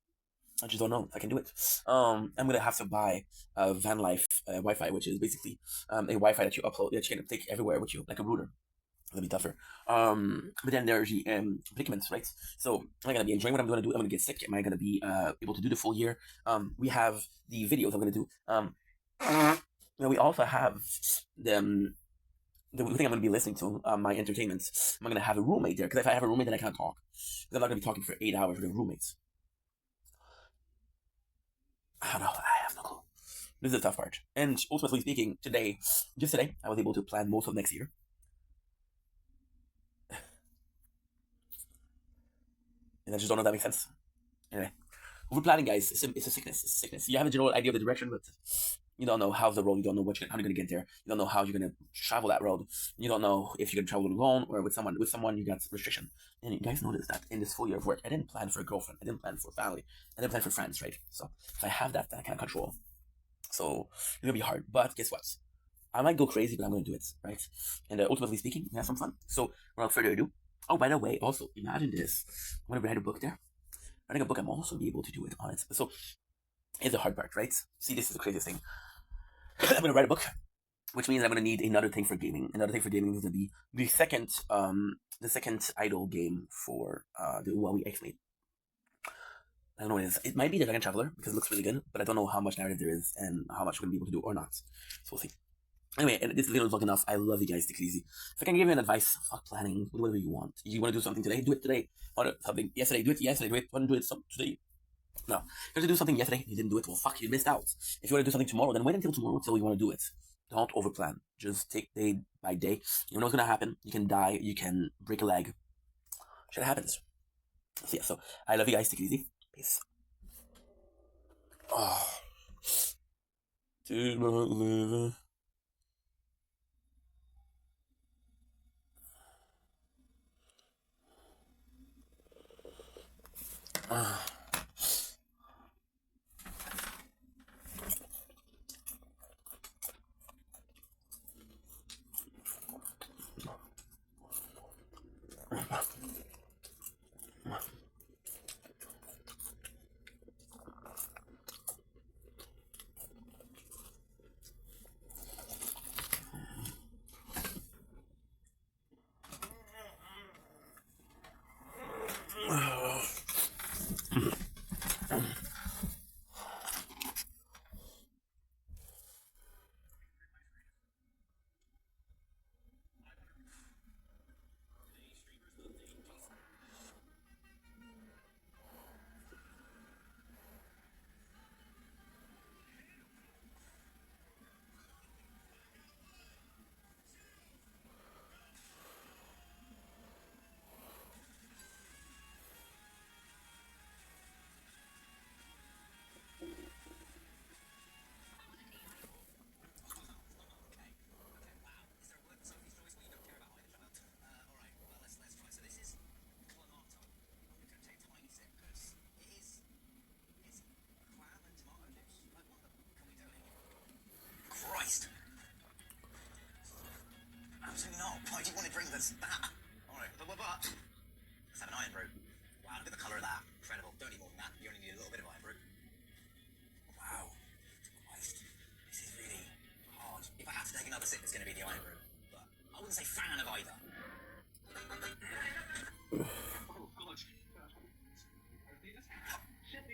If I can do it. I'm gonna have to buy a van life Wi-Fi, which is basically a Wi-Fi that you upload, that you can take everywhere with you, like a router. It'll be tougher. But then there's the predicaments, right? So am I gonna be enjoying what I'm gonna do? I'm gonna get sick. Am I gonna be able to do the full year? We have the videos I'm gonna do. We also have the thing I'm gonna be listening to, my entertainment. I'm gonna have a roommate there, because if I have a roommate, then I can't talk. Because I'm not gonna be talking for 8 hours with roommates. I don't know. I have no clue. This is the tough part. And ultimately speaking, just today, I was able to plan most of next year. And I just don't know if that makes sense. Anyway, over planning, guys, it's a sickness. You have a general idea of the direction, but you don't know how's the road. You don't know how you're gonna get there. You don't know how you're gonna travel that road. You don't know if you're gonna travel alone or with someone. With someone, you got restriction. And you guys notice that in this full year of work, I didn't plan for a girlfriend. I didn't plan for family. I didn't plan for friends, right? So if I have that, then I can't control. So it's gonna be hard. But guess what? I might go crazy, but I'm gonna do it, right? And ultimately speaking, we have some fun. So without further ado, oh, by the way, also imagine this. I'm gonna write a book there. Writing a book, I'm also be able to do it on it. So it's the hard part, right? See, this is the craziest thing. I'm gonna write a book, which means I'm gonna need another thing for gaming. Another thing for gaming is gonna be the second idle game for the Huawei X-Mate. I don't know what it is. It might be the Dragon Traveler, because it looks really good, but I don't know how much narrative there is and how much we're gonna be able to do or not. So we'll see. Anyway, and this video is long enough. I love you guys. Take it easy. If I can give you an advice, fuck planning. Do whatever you want. You want to do something today? Do it today. Want something yesterday? Do it yesterday. Do it. Want to do it today? No. If you want to do something yesterday and you didn't do it, well, fuck, you missed out. If you want to do something tomorrow, then wait until tomorrow until you want to do it. Don't overplan. Just take day by day. You know what's gonna happen. You can die. You can break a leg. Shit happens. So yeah. So I love you guys. Take it easy. Peace. Oh. Did not live. Christ! Absolutely not. Why do you want to drink this? Alright, but let's have an iron brew. Wow, look at the colour of that. Incredible. Don't need more than that. You only need a little bit of iron brew. Wow. Christ. This is really hard. If I had to take another sip, it's going to be the iron brew. But I wouldn't say fan of either. Oh, God. Shit, you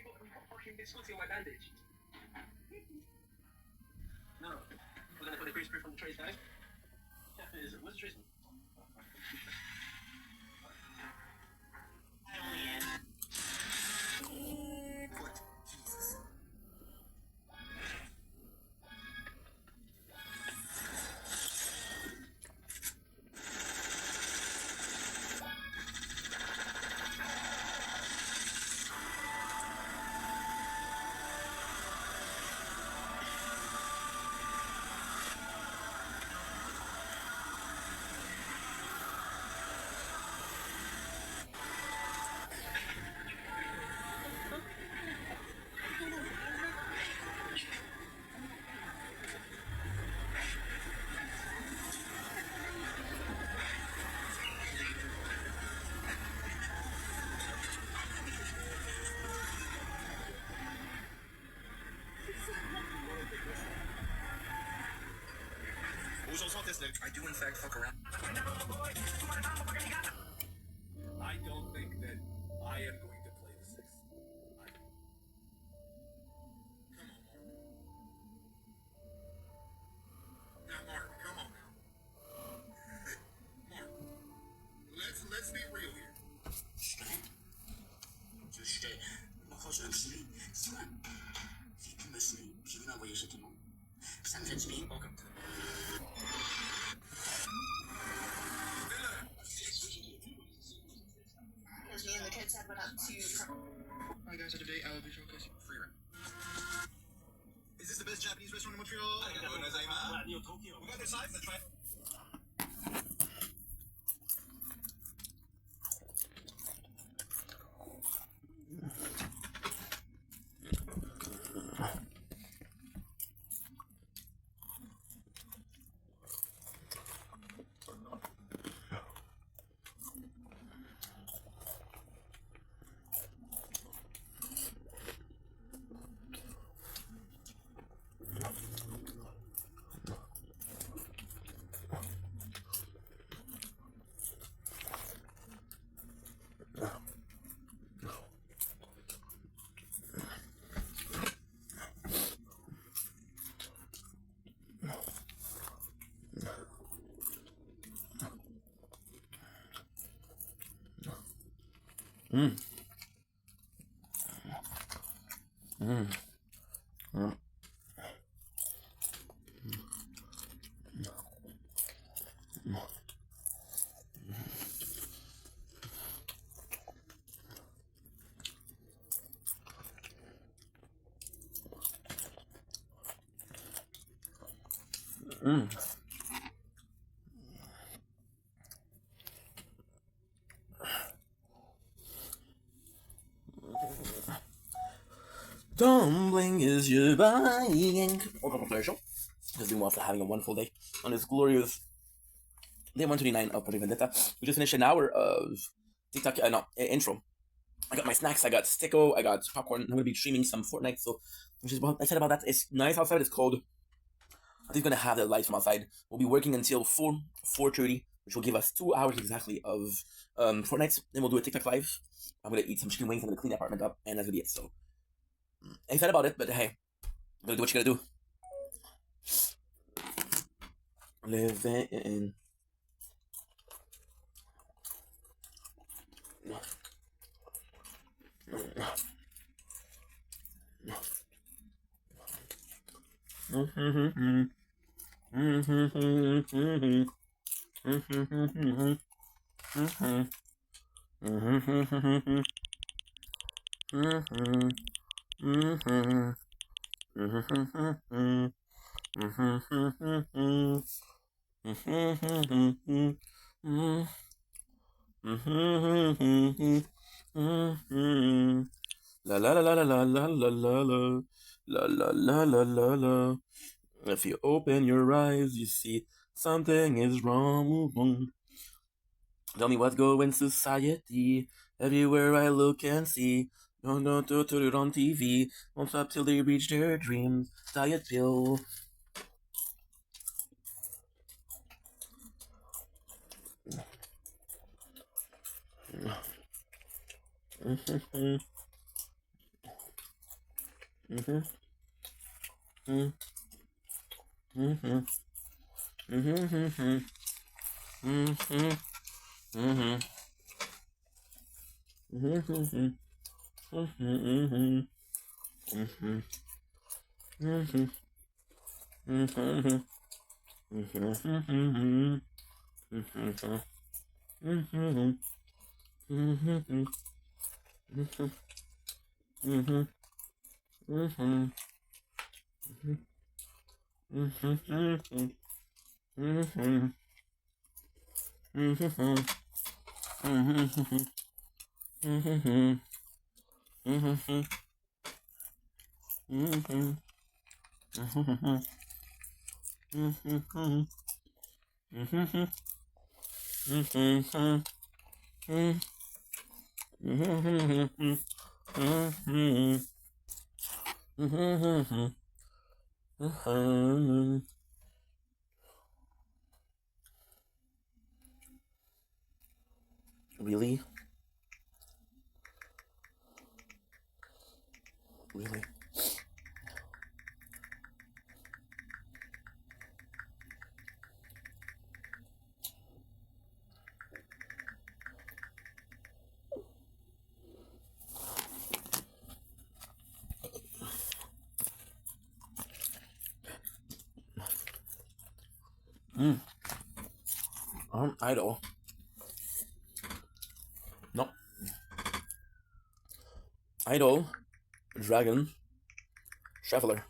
got fucking biscuits in my bandage. No. We're going to put the grease proof on the trays, guys. Where's the trays? I do in fact fuck around. I don't think that I am going to play the sixth. Come on, Mark. Now, Mark, come on now. Mark, let's be real here. Stay. Just stay. 我好想吃你，是吧？你根本是你，平常我也是这种。三分之一。Welcome to the. Me and the kids had went up to. Hi guys, today I will be showcasing free rent. Is this the best Japanese restaurant in Montreal? We got their sides. Let's try it. Mm. Mm. Mm. Mm. Dumpling is your buying. Welcome to our show. Just doing well after having a wonderful day on this glorious day 129 of Project Vendetta. We just finished an hour of TikTok, intro. I got my snacks, I got Sticko, I got popcorn. I'm gonna be streaming some Fortnite, so which is what I said about that. It's nice outside, it's cold. I think we're gonna have the lights from outside. We'll be working until 4:30, which will give us 2 hours exactly of Fortnite. Then we'll do a TikTok live. I'm gonna eat some chicken wings, I'm gonna clean the apartment up, and that's gonna be it. So I'm excited about it, but hey, you gotta do what you gotta do. Living. La la la la la la la la la la la la la la la. If you open your eyes, you see something is wrong. Tell me what's going in society. Everywhere I look and see. Don't do it on TV. Won't stop till they reach their dreams. Diet pill. Really? Really? Idol. No. Idol. Dragon. Traveler.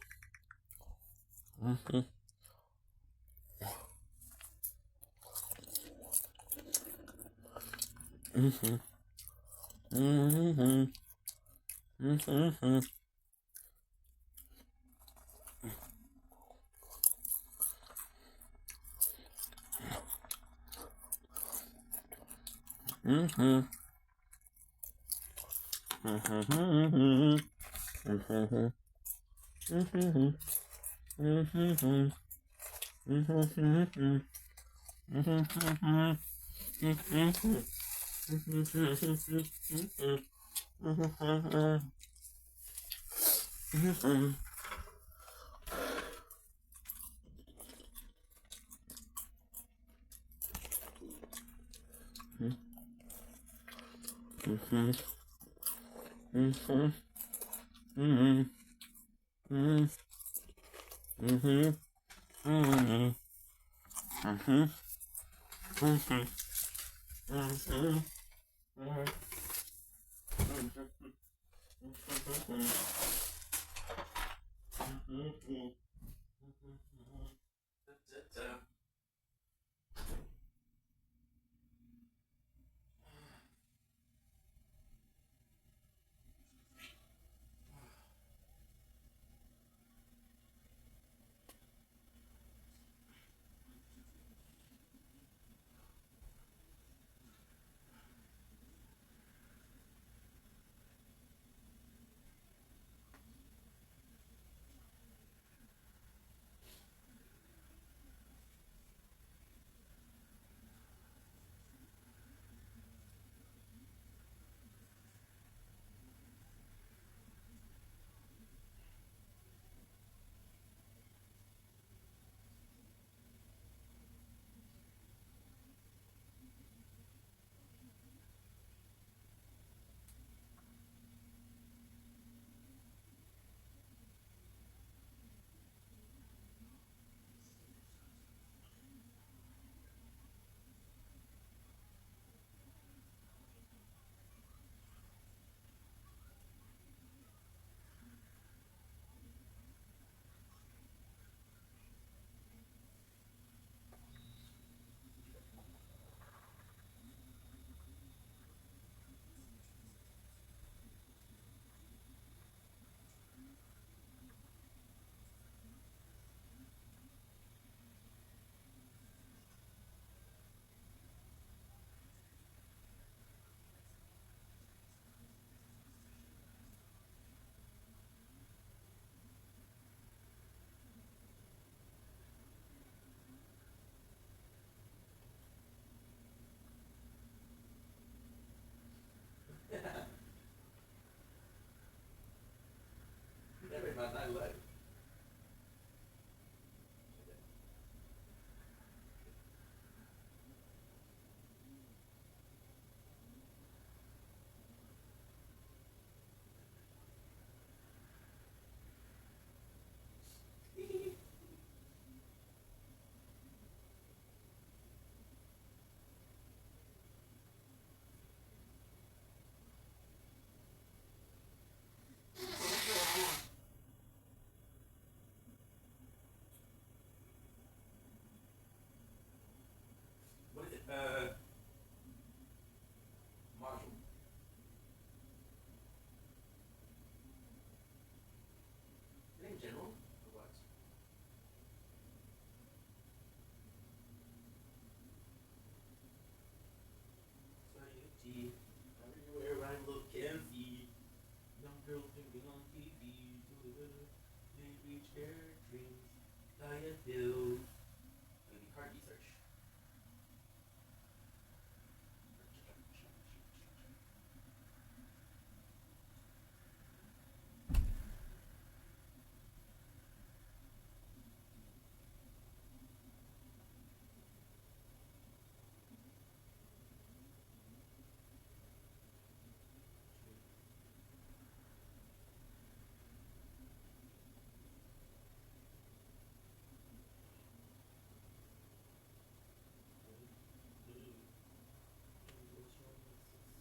Mm-hmm. Mm-hmm. Mm-hmm. Mm-hmm. Mm-hmm. Mm-hmm. Mm-hmm. Mm-hmm. Mm-hmm. What is it? Marshall. In general, or what? Society. Everywhere I look and see young girls drinking on TV. They reach their dreams. Diet pills. Maybe card research.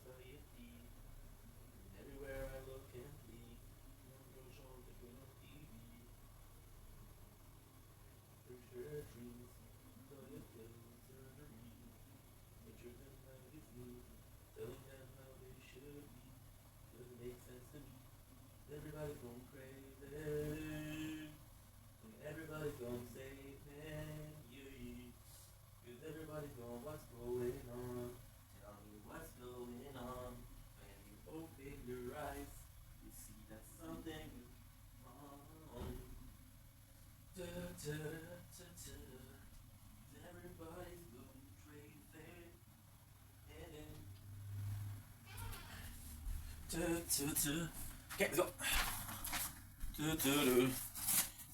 Society. Everywhere I look and see young girls showing drinking on TV. Reach their dreams. Diet pills. Surgery. Pictures in magazines. Telling them how they should be. Doesn't make sense to me. Everybody's going crazy. And everybody's going say, man, yeah. Cause everybody's going, what's going on? Tell me what's going on. When you open your eyes, you see that something is wrong. Da, da, da, da, da. Everybody's going crazy. And then okay, let's go.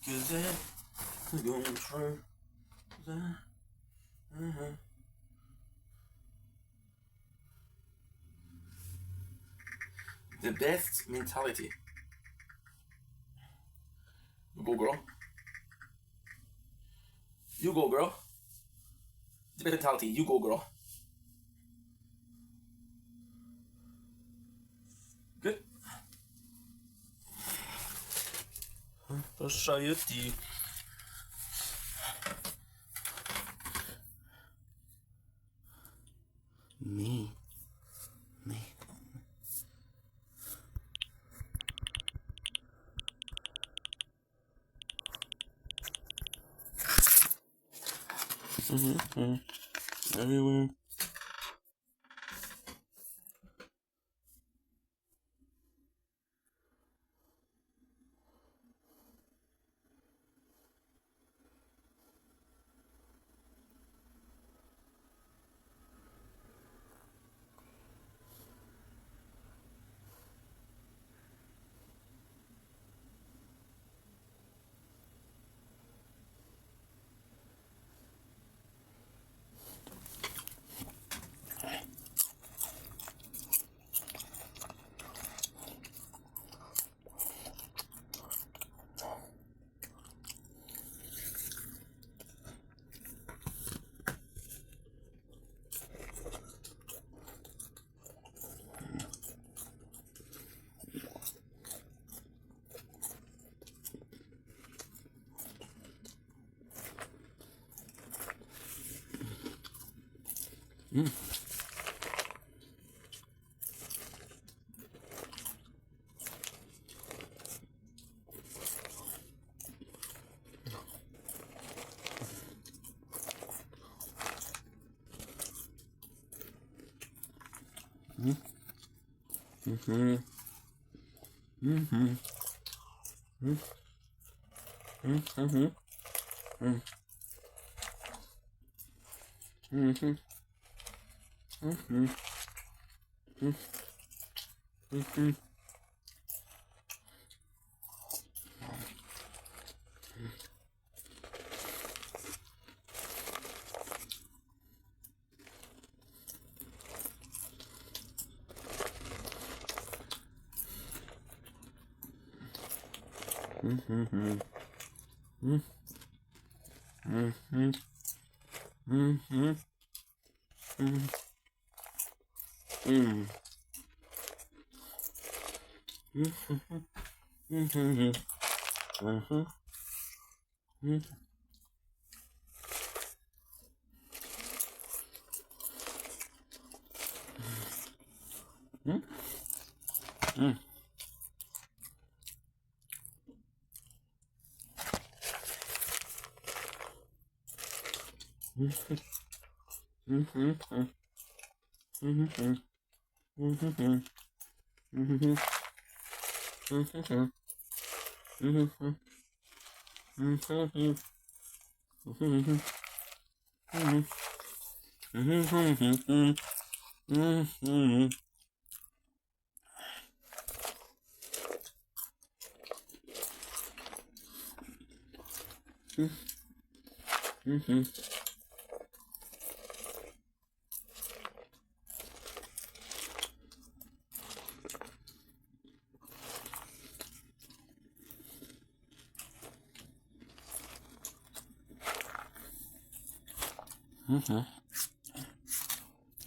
Cause I'm going through The best mentality. You go, girl. You go, girl. The best mentality. You go, girl. Good. Society. Me.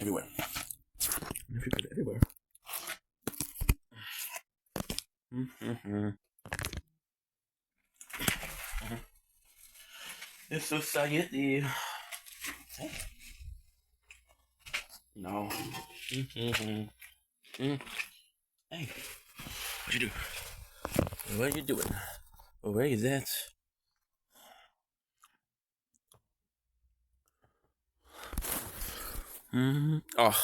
Everywhere. Everywhere. Everywhere. The society. No. Hey, what you do? What are you doing? Where is that? Oh.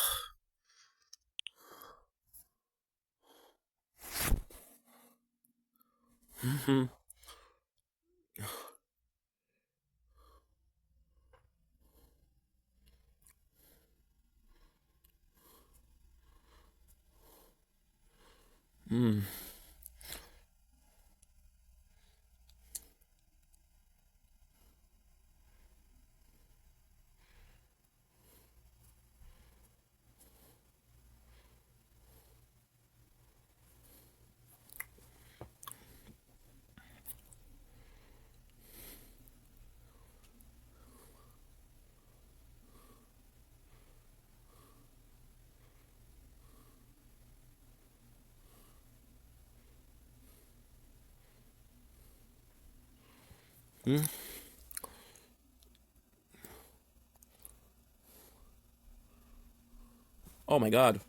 Oh my god.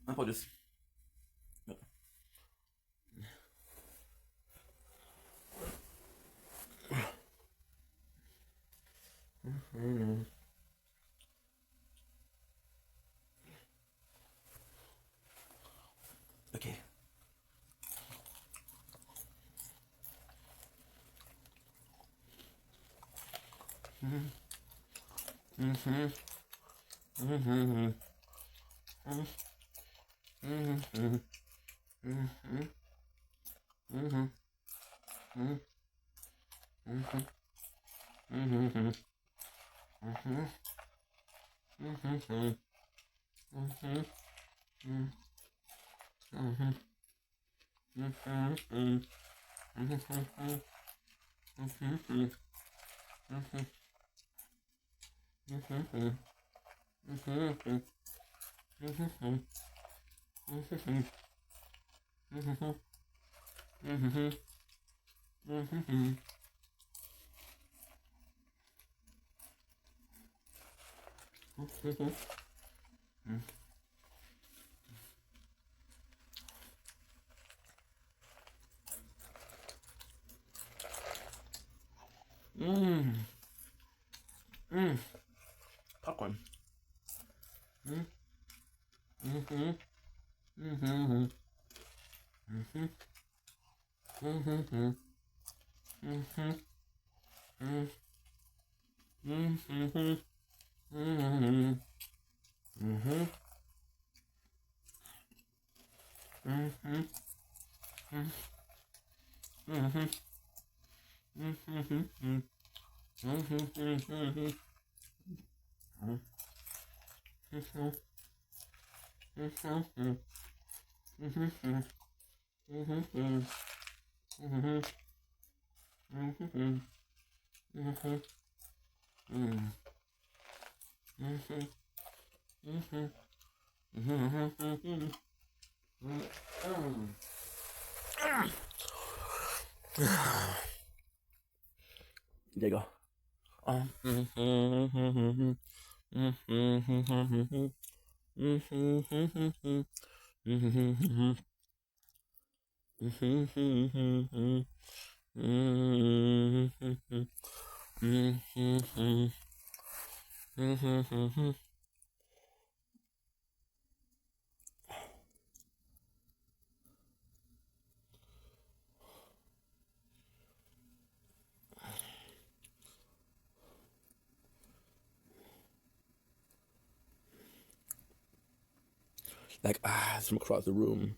Un po' just. Okay. Popcorn. There you go. Like, it's from across the room.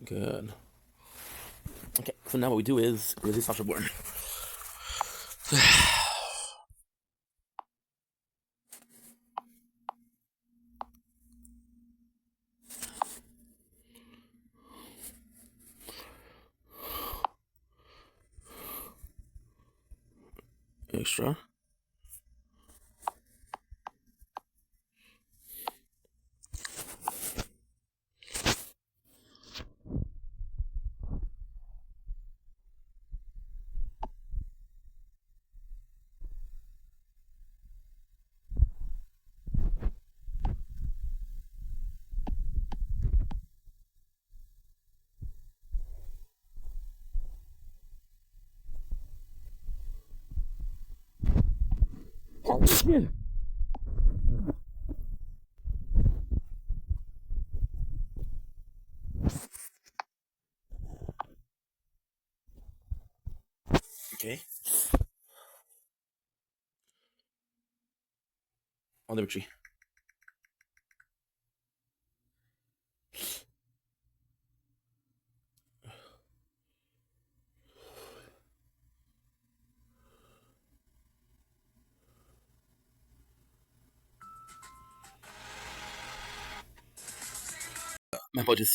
Good. Okay, so now what we do is release off reborn. Extra. Oh shit. Okay. On the tree. My apologies.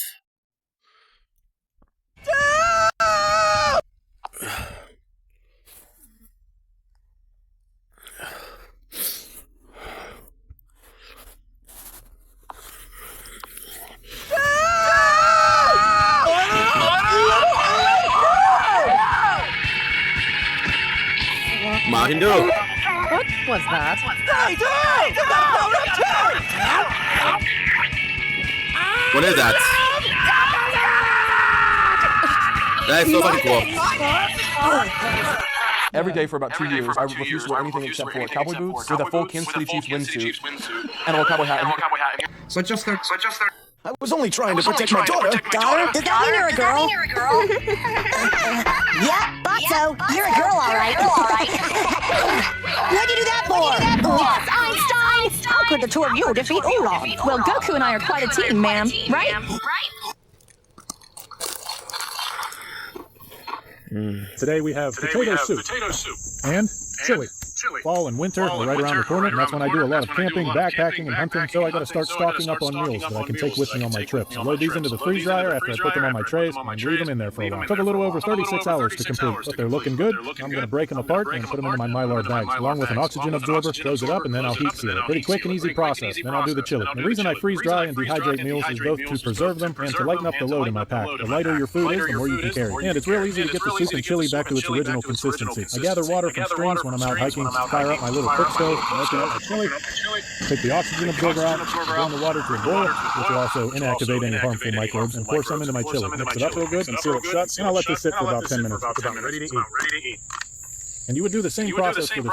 Martin, do. What was that? What is that? That's so fucking cool. Every day for about 2 years, I refused to wear anything except for cowboy boots with a full Kansas City Chiefs windsuit and a little cowboy hat. So just there. I was only trying to protect my daughter. Daughter? Does that mean you're a girl? Yeah, thought so. You're a girl, all right. What'd you do that for? Yes, Einstein. How could the two of you defeat Oolong? Well, Goku and I are quite a team, ma'am. Right? Today we have potato soup and chili. Fall and winter are right around the corner, and that's when I do a lot of camping, backpacking, and hunting, so I gotta start stocking up on meals that I can take with me on my trips. I load these into the freeze dryer after I put them on my trays, and leave them in there for a while. It took a little over 36 hours to complete, but they're looking good. I'm gonna break them apart and put them into my Mylar bags, along with an oxygen absorber, close it up, and then I'll heat seal it. Pretty quick and easy process. Then I'll do the chili. The reason I freeze dry and dehydrate meals is both to preserve them and to lighten up the load in my pack. The lighter your food is, the more you can carry. And it's real easy to get the soup and chili back to its original consistency. I gather water from streams when I'm out hiking, fire up my little cook stove, open up my chili, take the oxygen absorber out, burn the water to a boil, which will also inactivate any harmful microbes, and pour some into my chili. Mix it up real good and seal it shut, and I'll let this sit for about 10 minutes. It's about ready to eat. And you would do the same process for the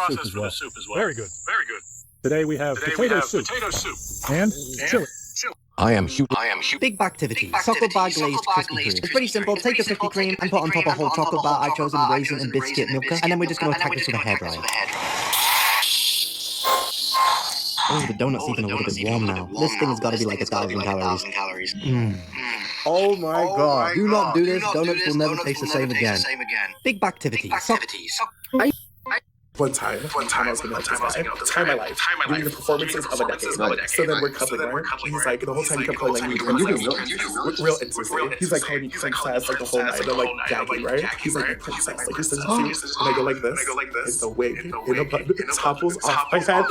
soup as well. Very good. Today we have potato soup and chili. I am huge. Big activity. Chocolate bar glazed Krispy Kreme. It's pretty simple. Take the Krispy Kreme and put on top a whole chocolate bar. I've chosen raisin and biscuit milker, and then we're just going to attack this with a hairdryer. Oh, the donut's even a little bit warm now. This thing has got to be like 1,000 calories. Oh my god. Do not do this. Donuts will never taste the same again. Big activity. One time I was going to time of my life, doing the performances of a decade. So then we're coupling, right? He's like, the whole time he kept calling me real intimacy. He's like calling me princess like the whole night. I'm like gagging, right? He's like, princess, like you're so cute. And I go like this, and the wig in a bun topples off my head.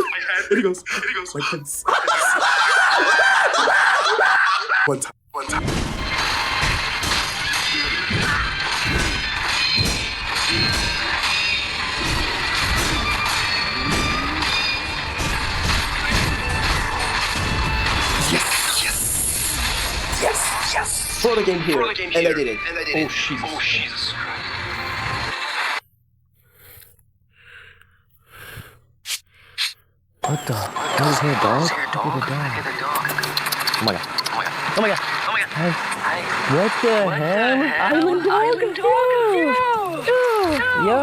And he goes, my prince. One time. Yes! Throw the game here. And I did it. Oh, Jesus. What the? What is here, dog? Look at the dog. Oh my god. Hi. What the hell? Island dog? Yo,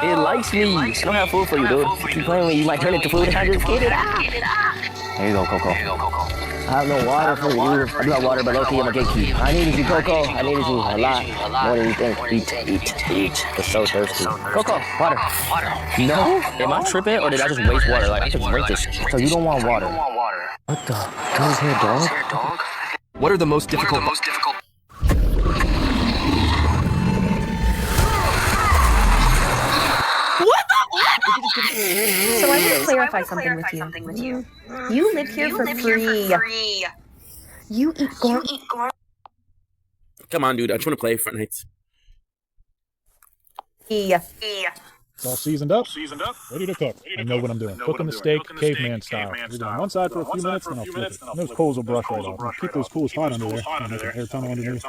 it likes me. I don't have food for you, dude. Keep playing with you, might turn into food. I just get it out. There you go, Coco. have no water for you. I'm not water, but low-key, I'm a gatekeep. I needed you, Coco. I needed you a lot. More than you think. Eat. We're so thirsty. Coco, water. No? Am I tripping, or did I just waste water? Like, I could drink this. So you don't want water. What the? His hair, dog? What are the most difficult... So I want to clarify something with you. You live here for free. You eat gourmet. Come on, dude. I just want to play Fortnite. It's all seasoned up, ready to cook. I know what I'm doing. Cooking the steak, caveman style. Leave it on one side for a few minutes, then I'll flip it. And those coals will brush right off. Keep those coals hot under there. I'll make an air tunnel underneath,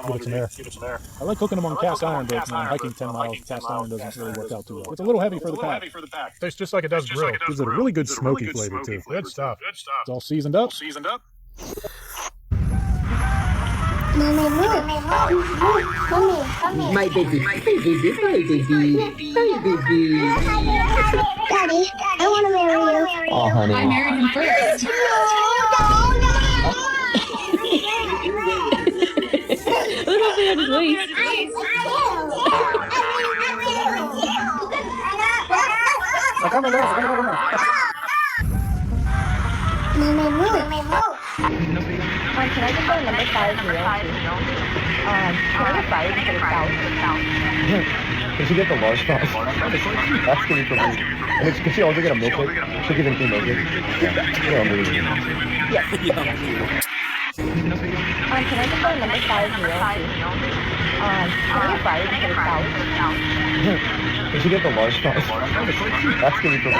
give it some air. I like cooking them on cast iron, but hiking 10 miles, cast iron doesn't really work out too well. It's a little heavy for the pack. Tastes just like it does grill. Gives it a really good smoky flavor too. Good stuff. It's all seasoned up. My baby. Daddy, I want to marry you. Oh, honey. I married him first. Look how big his waist. Can I get the number 5 meal? Can I get 5 instead of south? Can she get the large fries? That's gonna be for me. And can she also get a milkshake? She'll give him 2 milkshakes. Yeah, I'm really good. Yes. Can I get the number 5 meal? Can I get 5 instead of south? Can she get the large fries? That's gonna be for me.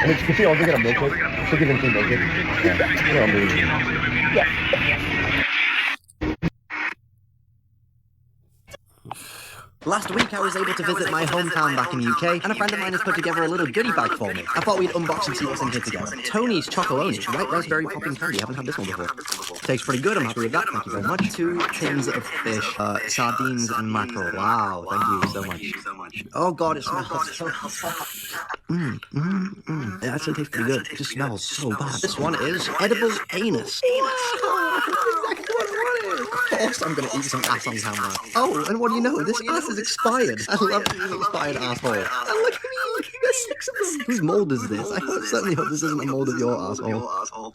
And can she also get a milkshake? She'll give him 2 milkshakes. Yeah, I'm really good. Yes. Last week I was able to visit my hometown back in the UK, and a friend of mine has put together a little goodie bag for me. I thought we'd unbox and see what's in here together. Tony's Chocolonely, white raspberry popping candy. I haven't had this one before. Tastes pretty good, I'm happy with that, thank you very much. 2 tins of fish, sardines and mackerel. Wow, thank you so much. Oh god, it smells so hot. It actually tastes pretty good. It just smells so bad. This one is edible anus. Of course I'm gonna eat some ass on camera. Oh, and what do you know? This ass is expired. I love eating expired asshole. And look at me, there's 6 of them. Whose mold is this? I certainly hope this isn't a mold of your asshole.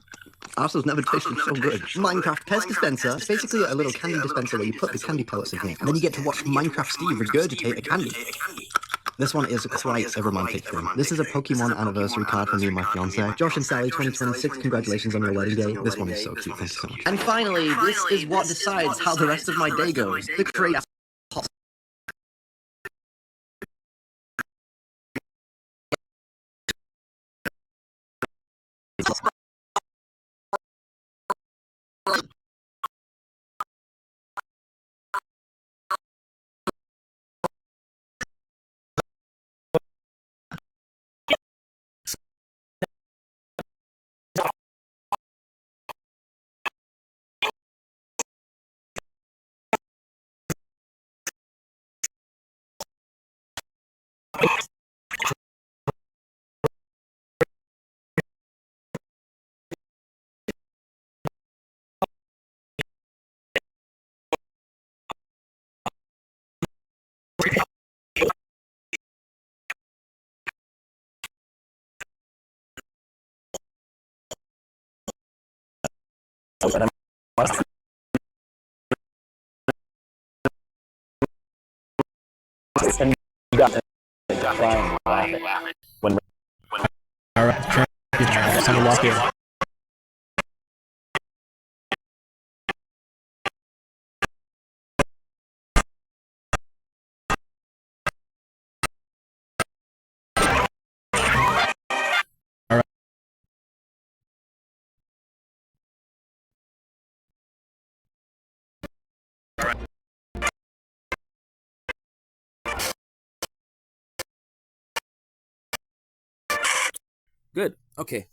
Assholes never tasted so good. Minecraft Pez Dispenser. It's basically a little candy dispenser where you put the candy pellets in here, and then you get to watch Minecraft Steve regurgitate a candy. This one is quite a romantic thing. This is a Pokemon anniversary card for me and my fiance. Josh and Sally 2026, congratulations on your wedding day. This one is so cute, thank you so much. And finally, this is what decides how the rest of my day goes. The crazy And you got crying, laughing. When alright, time to walk in. Good. Okay.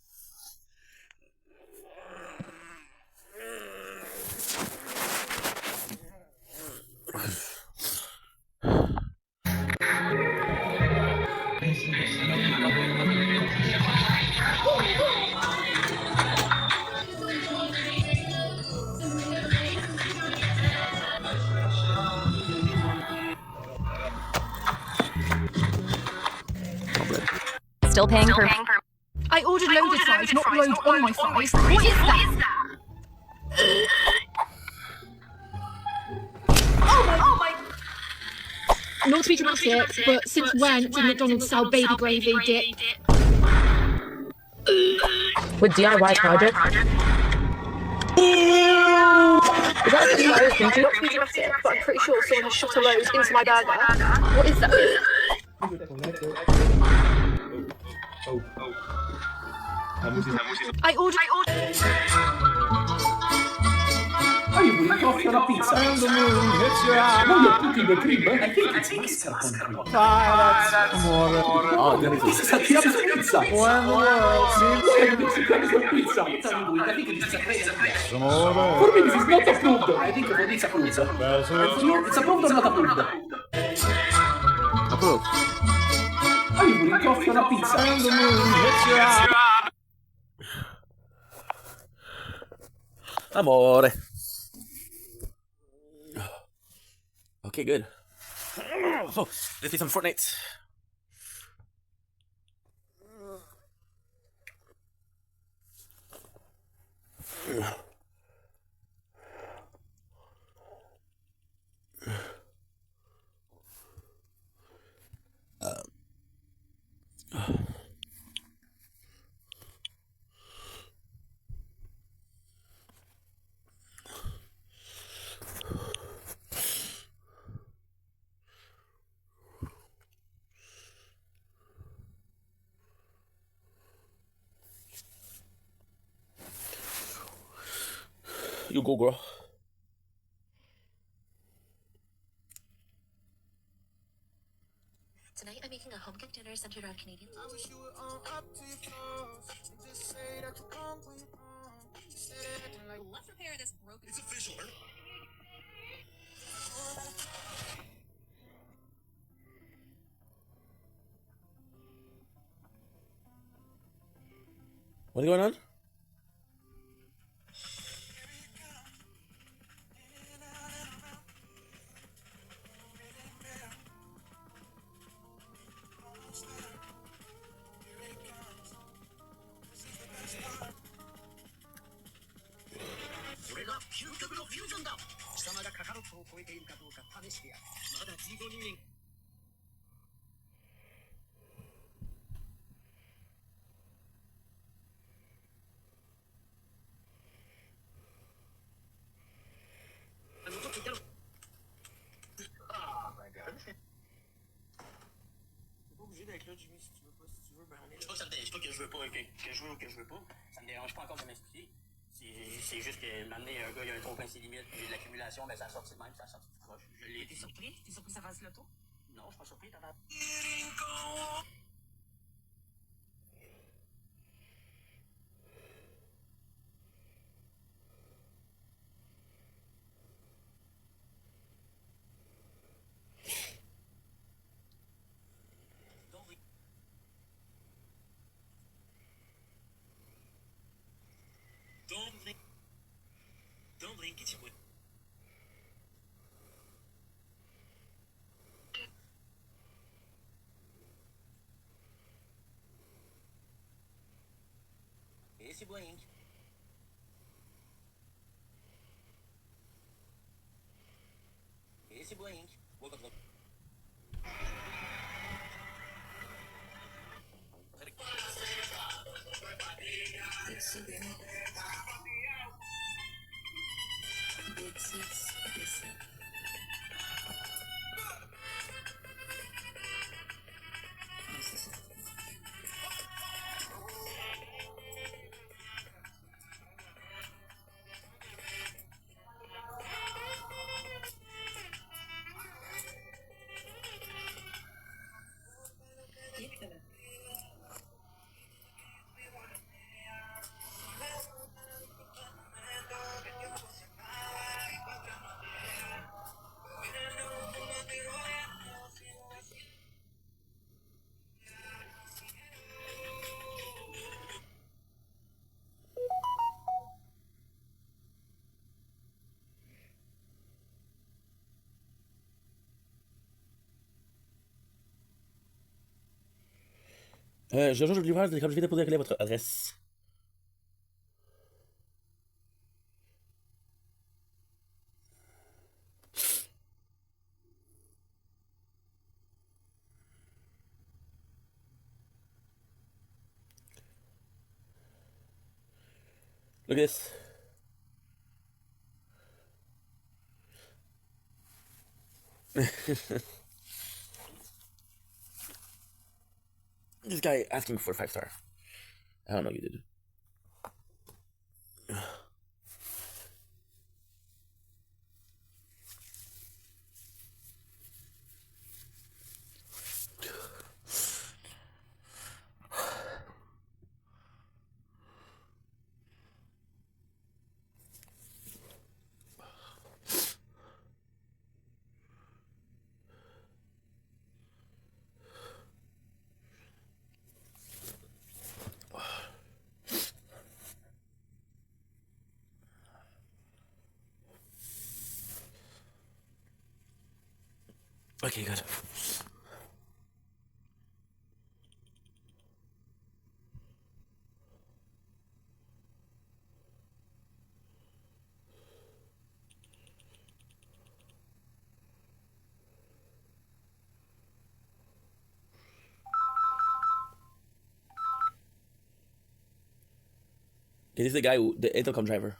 still paying per... I ordered loaded fries, not load on my fries. What is that? Oh my... Not to be dramatic, but since when did McDonald's sell baby gravy dip? With DIY project? Is that a virus into? Not to be dramatic, but I'm pretty sure someone has shot a load into my burger. What is that? I ordered... Are you really coffee on a pizza? And the moon hits your eye. No, you're cooking the cream. I think it's mascarpone. Oh, then it's a pizza. When the world seems like it's a pizza. I think it's a pizza. For me, this is not approved. I think for it's approved. And for you, it's approved or not approved? Approved. Are you really coffee on a pizza? And the moon hits your eye. Amore. Okay, good. Oh, let's play some Fortnite. You go, girl. Tonight I'm making a home-cooked dinner centered around Canadian. Let's repair this broken... It's official. What's going on? Ça me dérange pas encore de m'expliquer. C'est juste que m'amener un gars, il y a un trop plein ses limites, puis l'accumulation, ben ça a sorti de même, ça a sorti tout croche. Je l'ai. T'es surpris? T'es surpris que ça fasse le tour? Non, je suis pas surpris, t'as l'air. Don't blink, it's your... Esse blink. Esse blink. Look. Je rejoins le livreur comme je viens de déposer quelle est votre adresse. Look at this. This guy asking for 5-star. I don't know you did. Okay, good. This is the guy who, the intercom driver.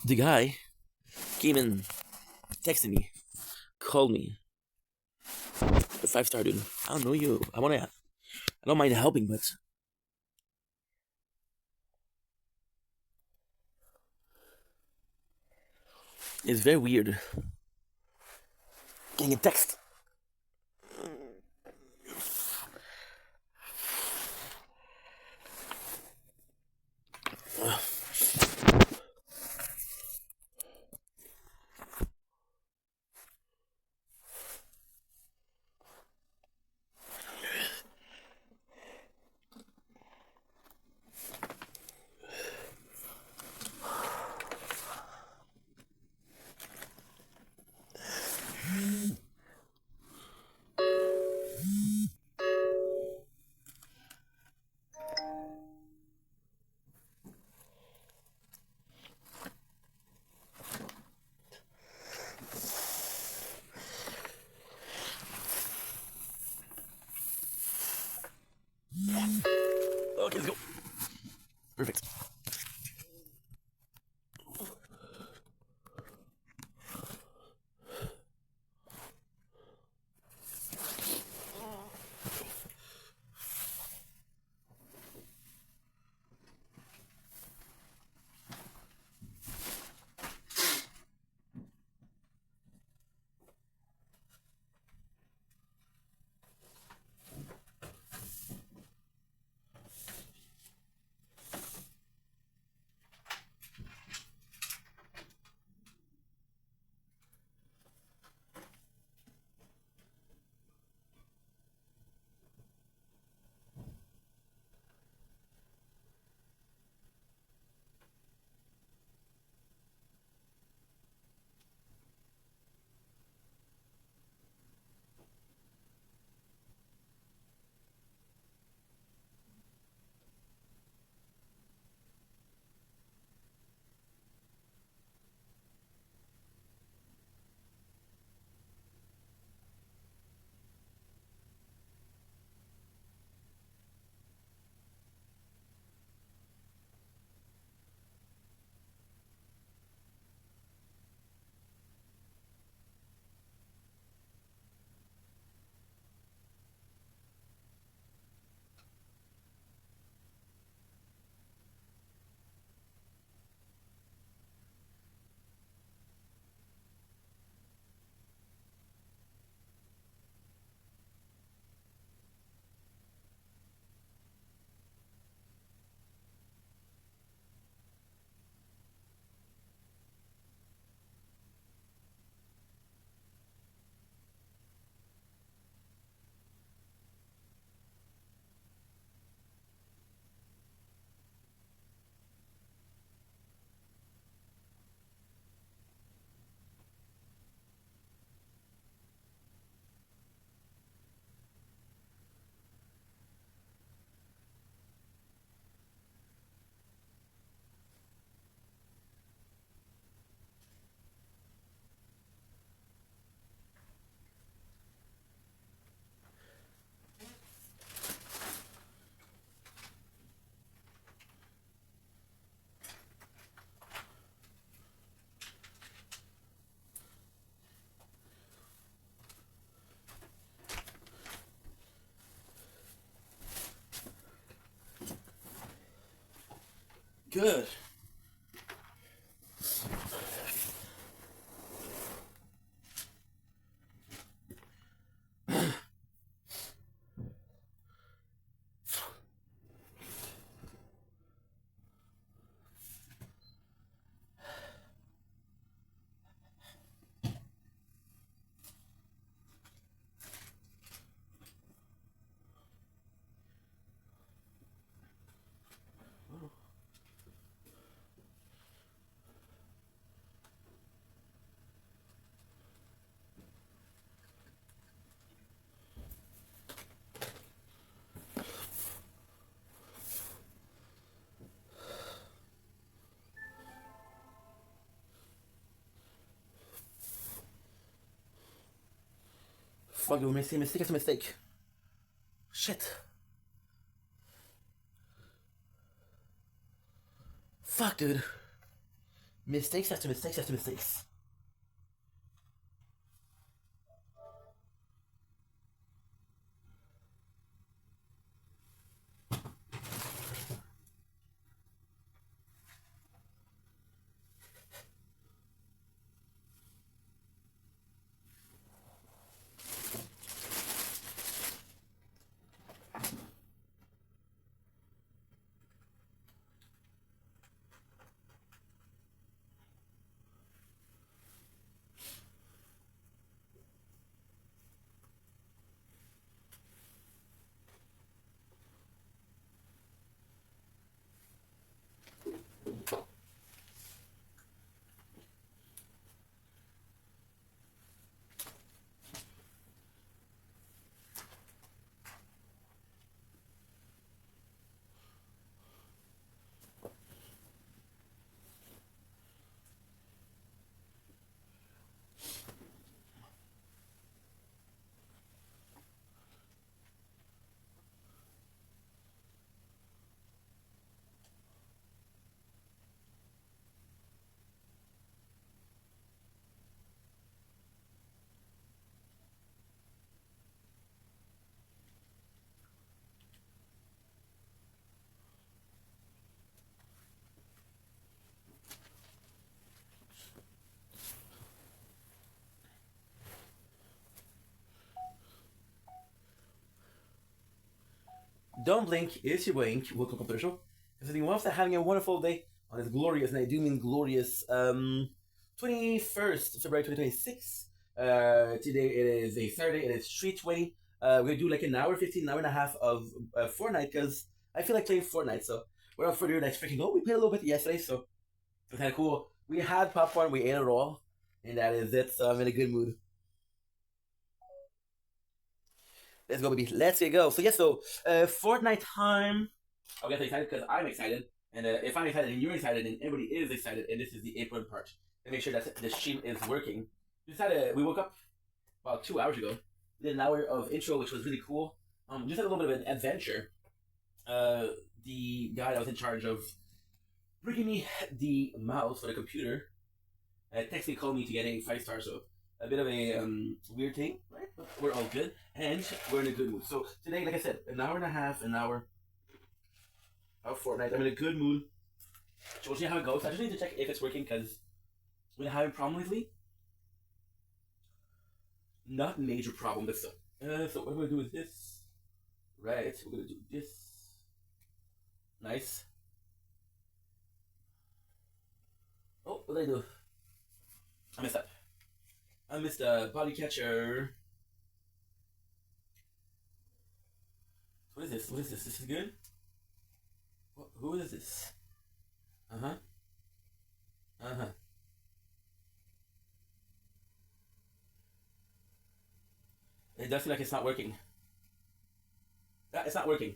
The guy came in, texted me, called me. The 5-star dude. I don't know you. I don't mind helping, but it's very weird getting a text. Okay, let's go. Perfect. Good. Fuck, dude, mistake after mistake. Shit. Fuck, dude. Mistakes after mistakes after mistakes. Don't blink, it's your blink. Welcome to the show. Everything well, having a wonderful day on this glorious, and I do mean glorious, 21st February 2026. Today it is a Saturday, it is 3:20. We're gonna do like an hour, 15, an hour and a half of Fortnite because I feel like playing Fortnite. So without further ado, let's freaking go. We played a little bit yesterday, so it's kind of cool. We had popcorn, we ate it all, and that is it. So I'm in a good mood. Let's go, baby. Let's go. So, yes, Fortnite time. I'll get excited because I'm excited. And if I'm excited and you're excited and everybody is excited, and this is the apron part, to make sure that the stream is working. We woke up about 2 hours ago. We did an hour of intro, which was really cool. Just had a little bit of an adventure. The guy that was in charge of bringing me the mouse for the computer texted me, called me to get a 5-star, so a bit of a weird thing, right? But we're all good, and we're in a good mood. So today, like I said, an hour and a half, an hour of Fortnite. I'm in a good mood. So we'll see how it goes. I just need to check if it's working because we're having a problem lately. Not major problem, but so what I'm gonna do is this. Right, we're gonna do this. Nice. Oh, what did I do? I messed up. I missed a body catcher. What is this? What is this? This is good? Who is this? Uh-huh. Uh-huh. It does feel like it's not working. It's not working.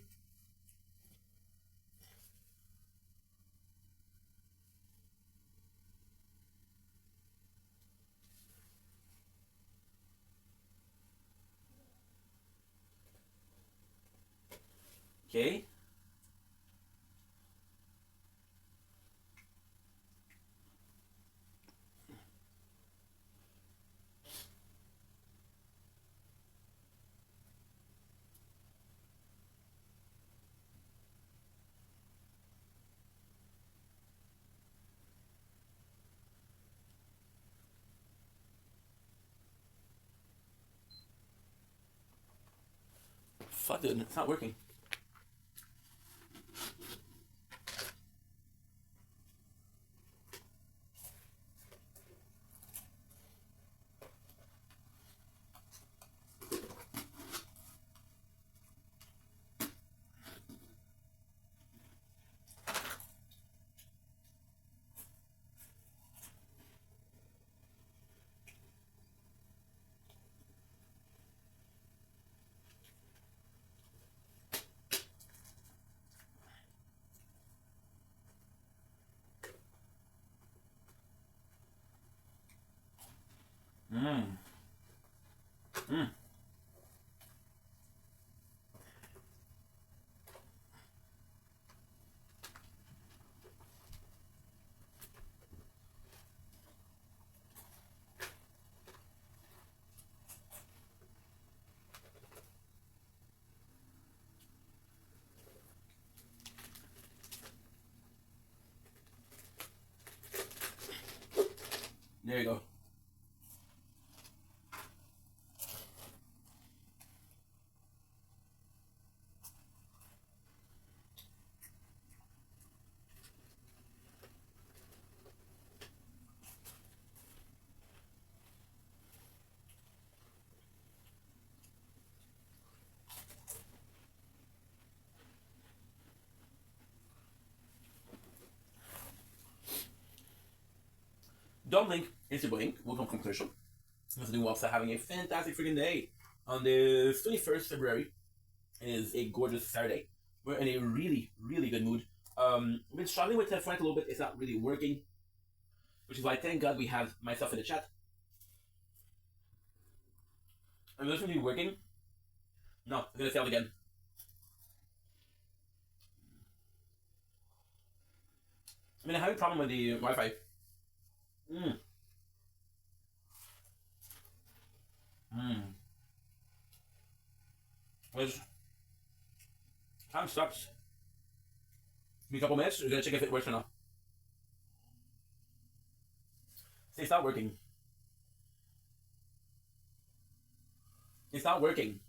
Okay. fuck, dude? It's not working. There you go. Dominic is your boy. Welcome from commercial. Listening whilst having a fantastic freaking day. On this 21st February, it is a gorgeous Saturday. We're in a really, really good mood. We've been struggling with Fortnite a little bit. It's not really working, which is why thank God we have myself in the chat. Is this going to be working? No, I'm going to fail again. I mean, I have a problem with the Wi-Fi. Which time stops. Give me a couple minutes. We're gonna check if it works or not. See, it's not working. It's not working.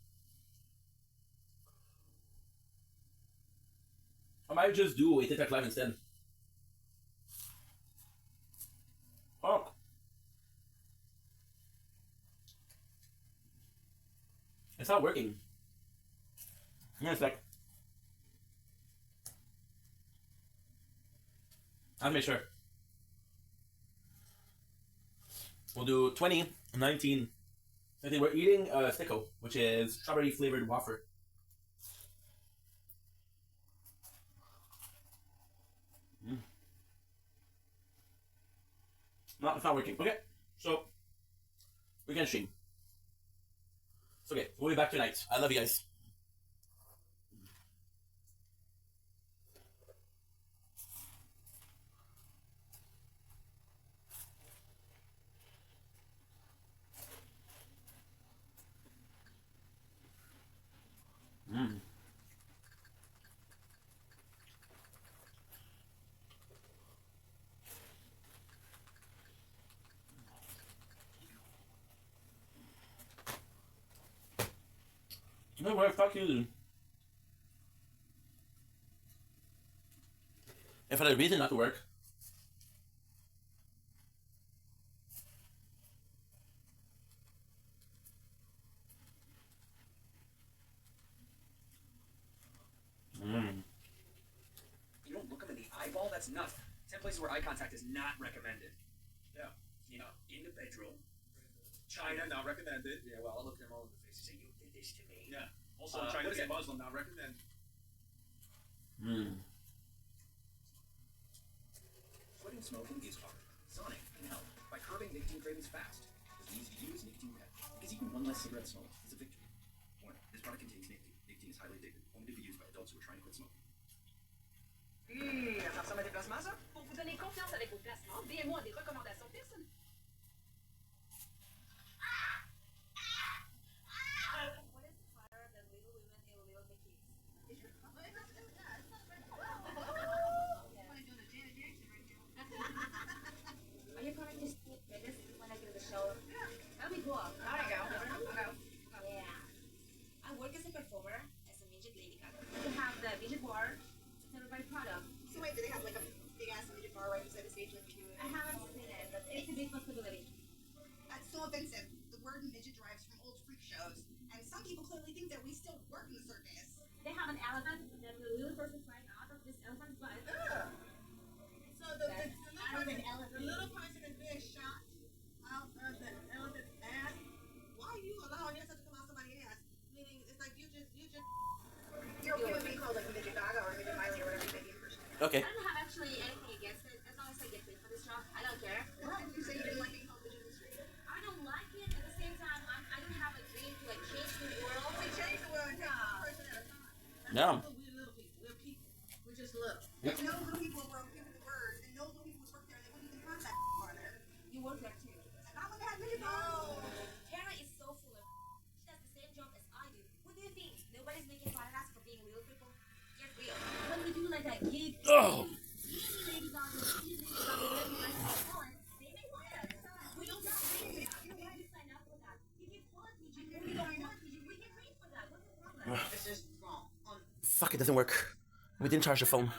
I might just do a TikTok live instead. Oh. It's not working. Give me a sec. I'll make sure. We'll do 20, 19. I think we're eating Sticko, which is strawberry flavored waffle. No, it's not working. Okay, so we can stream. So okay, we'll be back tonight. I love you guys. No, where the fuck you? And for the reason not to work. You don't look them in the eyeball? That's nuts. 10 places where eye contact is not recommended. Yeah. You know, in the bedroom. China, not recommended. Yeah, well, I'll look them all in the face and say, you did this to me. Yeah. Also, China's a Muslim, not recommended. Quitting smoking is hard. Sonic can help by curbing nicotine cravings fast. It's an easy-to-use nicotine patch. Because even one less cigarette smoke is a victory. Warning, this product contains nicotine. Nicotine is highly addictive, only to be used by adults who are trying to quit smoking. Ça ressemble à des placements, ça? Pour vous donner confiance avec vos placements, BMO a des recommandations personnelles. offensive. The word midget derives from old freak shows, and some people clearly think that we still work in the circus. They have an elephant, and then the little person flying out of this elephant's butt. So the little person is being shot out of the elephant's ass. Why are you allowing yourself to come out somebody's ass? Meaning, it's like you just. You're okay with being called like a midget gaga or a midget Miley or whatever you may be in person. Okay. I don't have actually anything against it, as long as I get paid for this job. I don't care. What? You say you didn't like being called midget in the street? I don't like it. At the same time, I don't have a dream to like change the world. We change the world and take one person at a time. Yeah. We're little people. We're people. We're just little. Yep. No little people were okay with the words, and no little people would work there. They wouldn't even have that part there. You work there too. Not when they had midget gaga. Tara is so full of. She does the same job as I do. What do you think? Nobody's making fun of us for being real people. Get real. When we do like a gig. Oh. It's just wrong. Fuck, it doesn't work. We didn't charge the phone.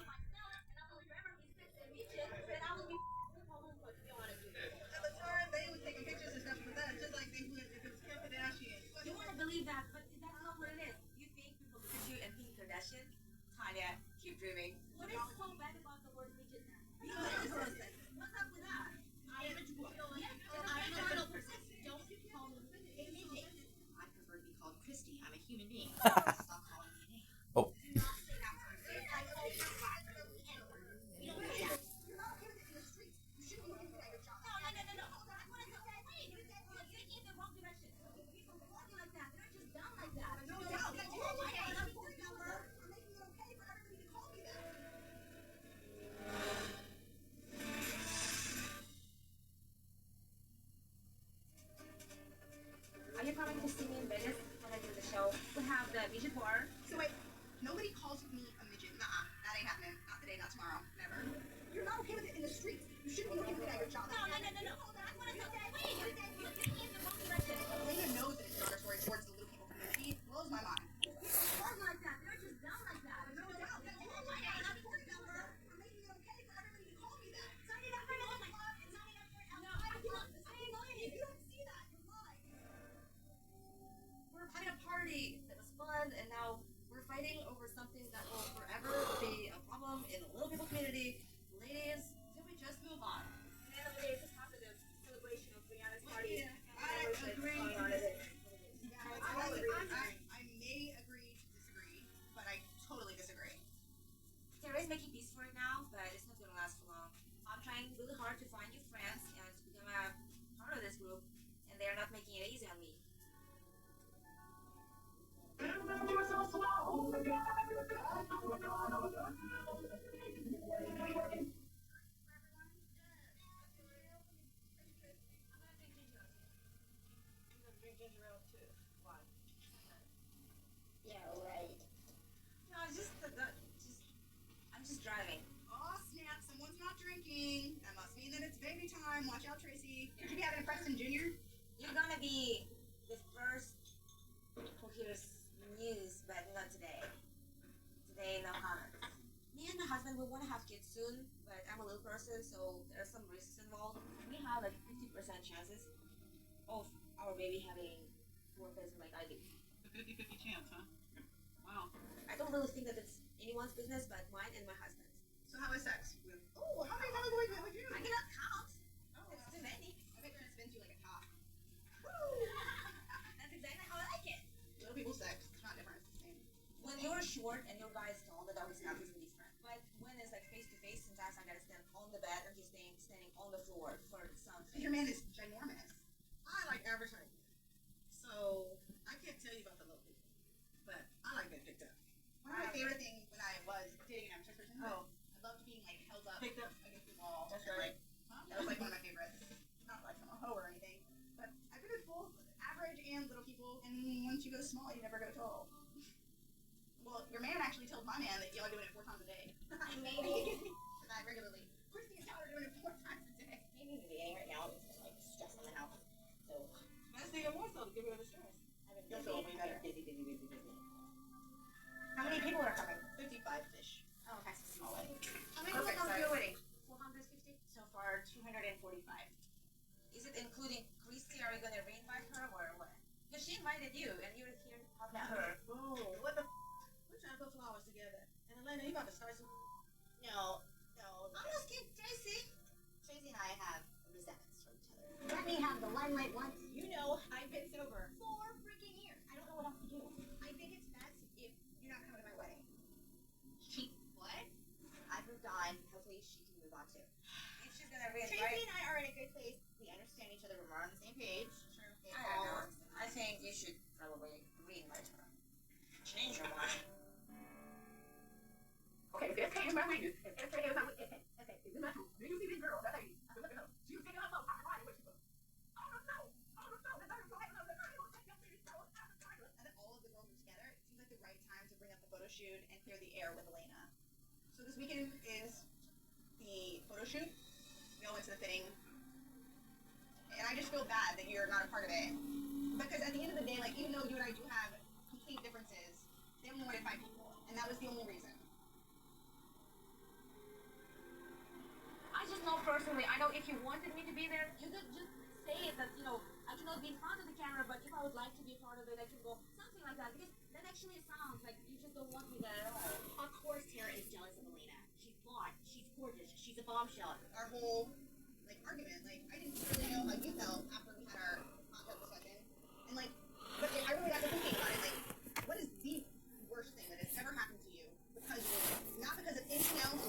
You want to believe that, but that's not what it is. You think people look at you and think Kardashian? Tanya, keep dreaming. What is so bad about the word midget? What's up with that? I am a little person. Don't call me a midget. I prefer to be called Christy. I'm a human being. Stop calling me a name. Oh. Are you coming to see me in Venice when I do the show? We have the midget bar. So wait, nobody calls me a midget. Nuh-uh. That ain't happening. Not today, not tomorrow. Never. You're not okay with it in the streets. You shouldn't be looking at your job. No. That's what I said. Wait, you're taking it in the wrong direction. Elena knows that it's derogatory towards the little people community. It blows my mind. People aren't like that. They're just dumb like that. No doubt. That's all I am. I'm a board member. I'm making it okay for everybody to call me that. Sign it up for your club. Sign it up for your No, I'm lying. If you don't see that, you're lying. We're having a party that was fun, and now we're fighting over something that will forever be a problem in the little people community. Ladies, can we just move on? At the end of the day, it's a positive celebration of Brianna's party. I agree. I may agree to disagree, but I totally disagree. Tara is making peace for it now, but it's not going to last for long. I'm trying really hard to find new friends and to become a part of this group, and they are not making it easy on me. Yeah, right. No, I'm just driving. Oh, snap. Someone's not drinking. That must mean that it's baby time. Watch out, Tracy. Did you be having a Preston Jr.? You're gonna be the first who hears news, but not today. Today, no comments. Me and my husband, we want to have kids soon, but I'm a little person, so there are some risks involved. We have like 50% chances of our baby having dwarfism like I do. A 50-50 chance, huh? Wow. I don't really think that it's anyone's business but mine and my husband's. So how is sex? Oh, how many times have we been with you? I cannot count. Oh, It's too many. I bet she spins you like a top. That's exactly how I like it. Little people sex. It's not different. It's the same. When you're short and your guy is tall, the dog is not easily different. But when it's like face to face, sometimes I gotta stand on the bed and he's standing on the floor for something. Your man is ginormous. I like average height. So I can't tell you about the little people, but I like being picked up. One of my favorite things when I was dating an actress person, I loved being like held up, picked up against the wall. That's right. That was like one of my favorites. Not like I'm a hoe or anything, but I've been with both average and little people. And once you go small, you never go tall. Well, your man actually told my man that y'all are doing it 4 times a day. Maybe. And I regularly. Christy and Tyler are doing it 4 times a day. Maybe in the beginning right now, it's just like stress on the house. So That's even more so to get rid of the stress. I've been You'll feel way better. busy. How many people are coming? 55-ish. Oh, okay. Small wedding. How many Perfect people are size. you wedding? 450? So far, 245. Is it including Christy? Are you gonna arrange got to. If she's gonna reinvite... Tracy and I are in a good place. We understand each other. We're on the same page. True. I don't know. I think you should probably reinvite her. Change your mind. Okay, if SK is my weakness, if SK is my weakness, SK is my truth. Do you see this girl? That lady. I said, look at her. She was taking her mouth. I'm crying when she was. Oh, no. Oh, no. The daughter's so happy. And then all of the girls are together. It seems like the right time to bring up the photo shoot and clear the air with Elena. So this weekend is the photo shoot. We all went to the fitting. And I just feel bad that you're not a part of it. Because at the end of the day, like, even though you and I do have complete differences, they only wanted 5 people. And that was the only reason. I just know personally, I know if you wanted me to be there, you could just say it that, you know, I cannot be in front of the camera, but if I would like to be a part of it, I can go, something like that. Because that actually sounds like you just don't want me there at all. Of course Tara is jealous of Elena. She's blonde, she's gorgeous, she's a bombshell. Our whole, like, argument, like, I didn't really know how you felt after we had our hot tub discussion. And, like, but I really got to thinking about it, like, what is the worst thing that has ever happened to you because you were little? Not because of anything else,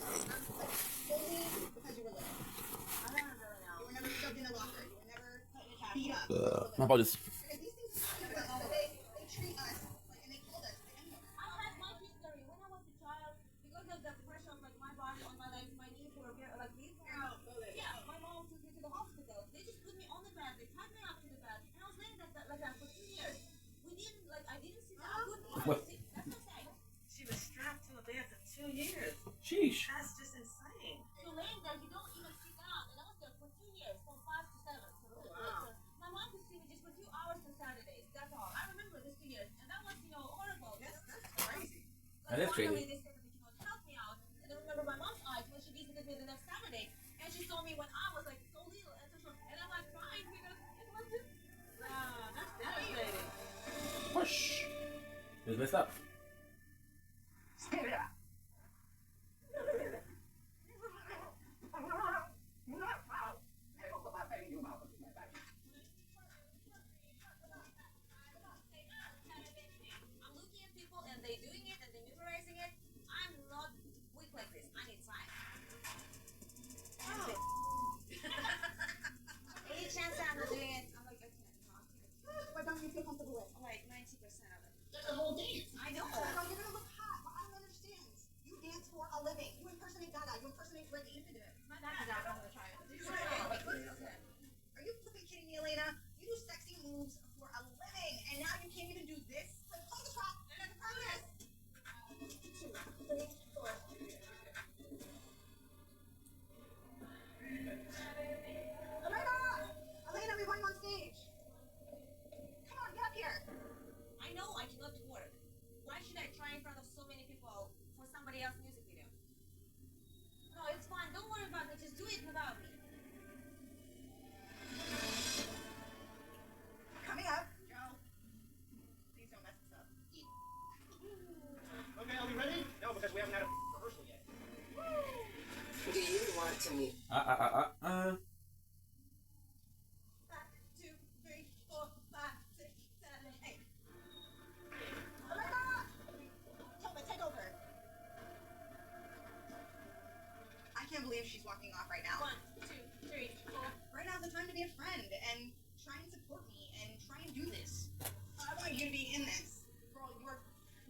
but solely because you were little. I don't really know. You were never shoved in a locker. You were never beat up. My apologies. Because these things happen all the day. They treat us, like, and they called us the N-word. I had my history when I was a child because of the pressure of like my body on my legs, my knees were like these. Yeah, my mom took me to the hospital. They just put me on the bed. They tied me up to the bed, and I was laying like that for 2 years. We didn't like I didn't sit down. I couldn't sit. That's what I'm saying. She was strapped to the bed for 2 years. Sheesh. That's just insane. You're laying there, you don't even sit down, and I was there for 2 years, from 5 to 7. Wow. My mom could see me just for 2 hours on Saturdays. That's all. I remember this 2 years, and that was, you know, horrible. That's crazy. That is crazy. They said that they cannot help me out, and I remember my mom's eyes when she visited me the next Saturday, and she saw me when I was like so little and so short, and I'm like crying because it was just. That's devastating. Push. Just messed up. Spit it out. I'm looking at people and they doing it and they memorizing it. I'm not weak like this. I need time. Any chance that I'm not doing it, I'm like, I can't. What don't you feel comfortable with? I'm like 90% of it. That's a whole dance. I know. Girl, you're gonna look hot. Well, I don't understand. You dance for a living. You impersonate Gaga. You impersonate Britney. You can do it. My back is out. I'm gonna try it. Okay. Are you flipping kidding me, Elena? You do sexy moves for a living, and now you can't even do this? Like, play the track and then practice. 2, 3, 4. Elena, we're going on stage. Come on, get up here. I know I cannot work. Why should I try in front of so many people for somebody else's music video? No, it's fine. Don't worry about it. Just do it without me. Coming up, Joe. Please don't mess this up. Okay, are we ready? No, because we haven't had a rehearsal yet. What do you want to me? 1, 2, 3, 4, 5, 6, 7, 8. Elena! Toba, take over. I can't believe she's walking off right now. 1, 2, 3, 4. Right now's the time to be a friend and try and support me and try and do this. I want you to be in this. Girl, you're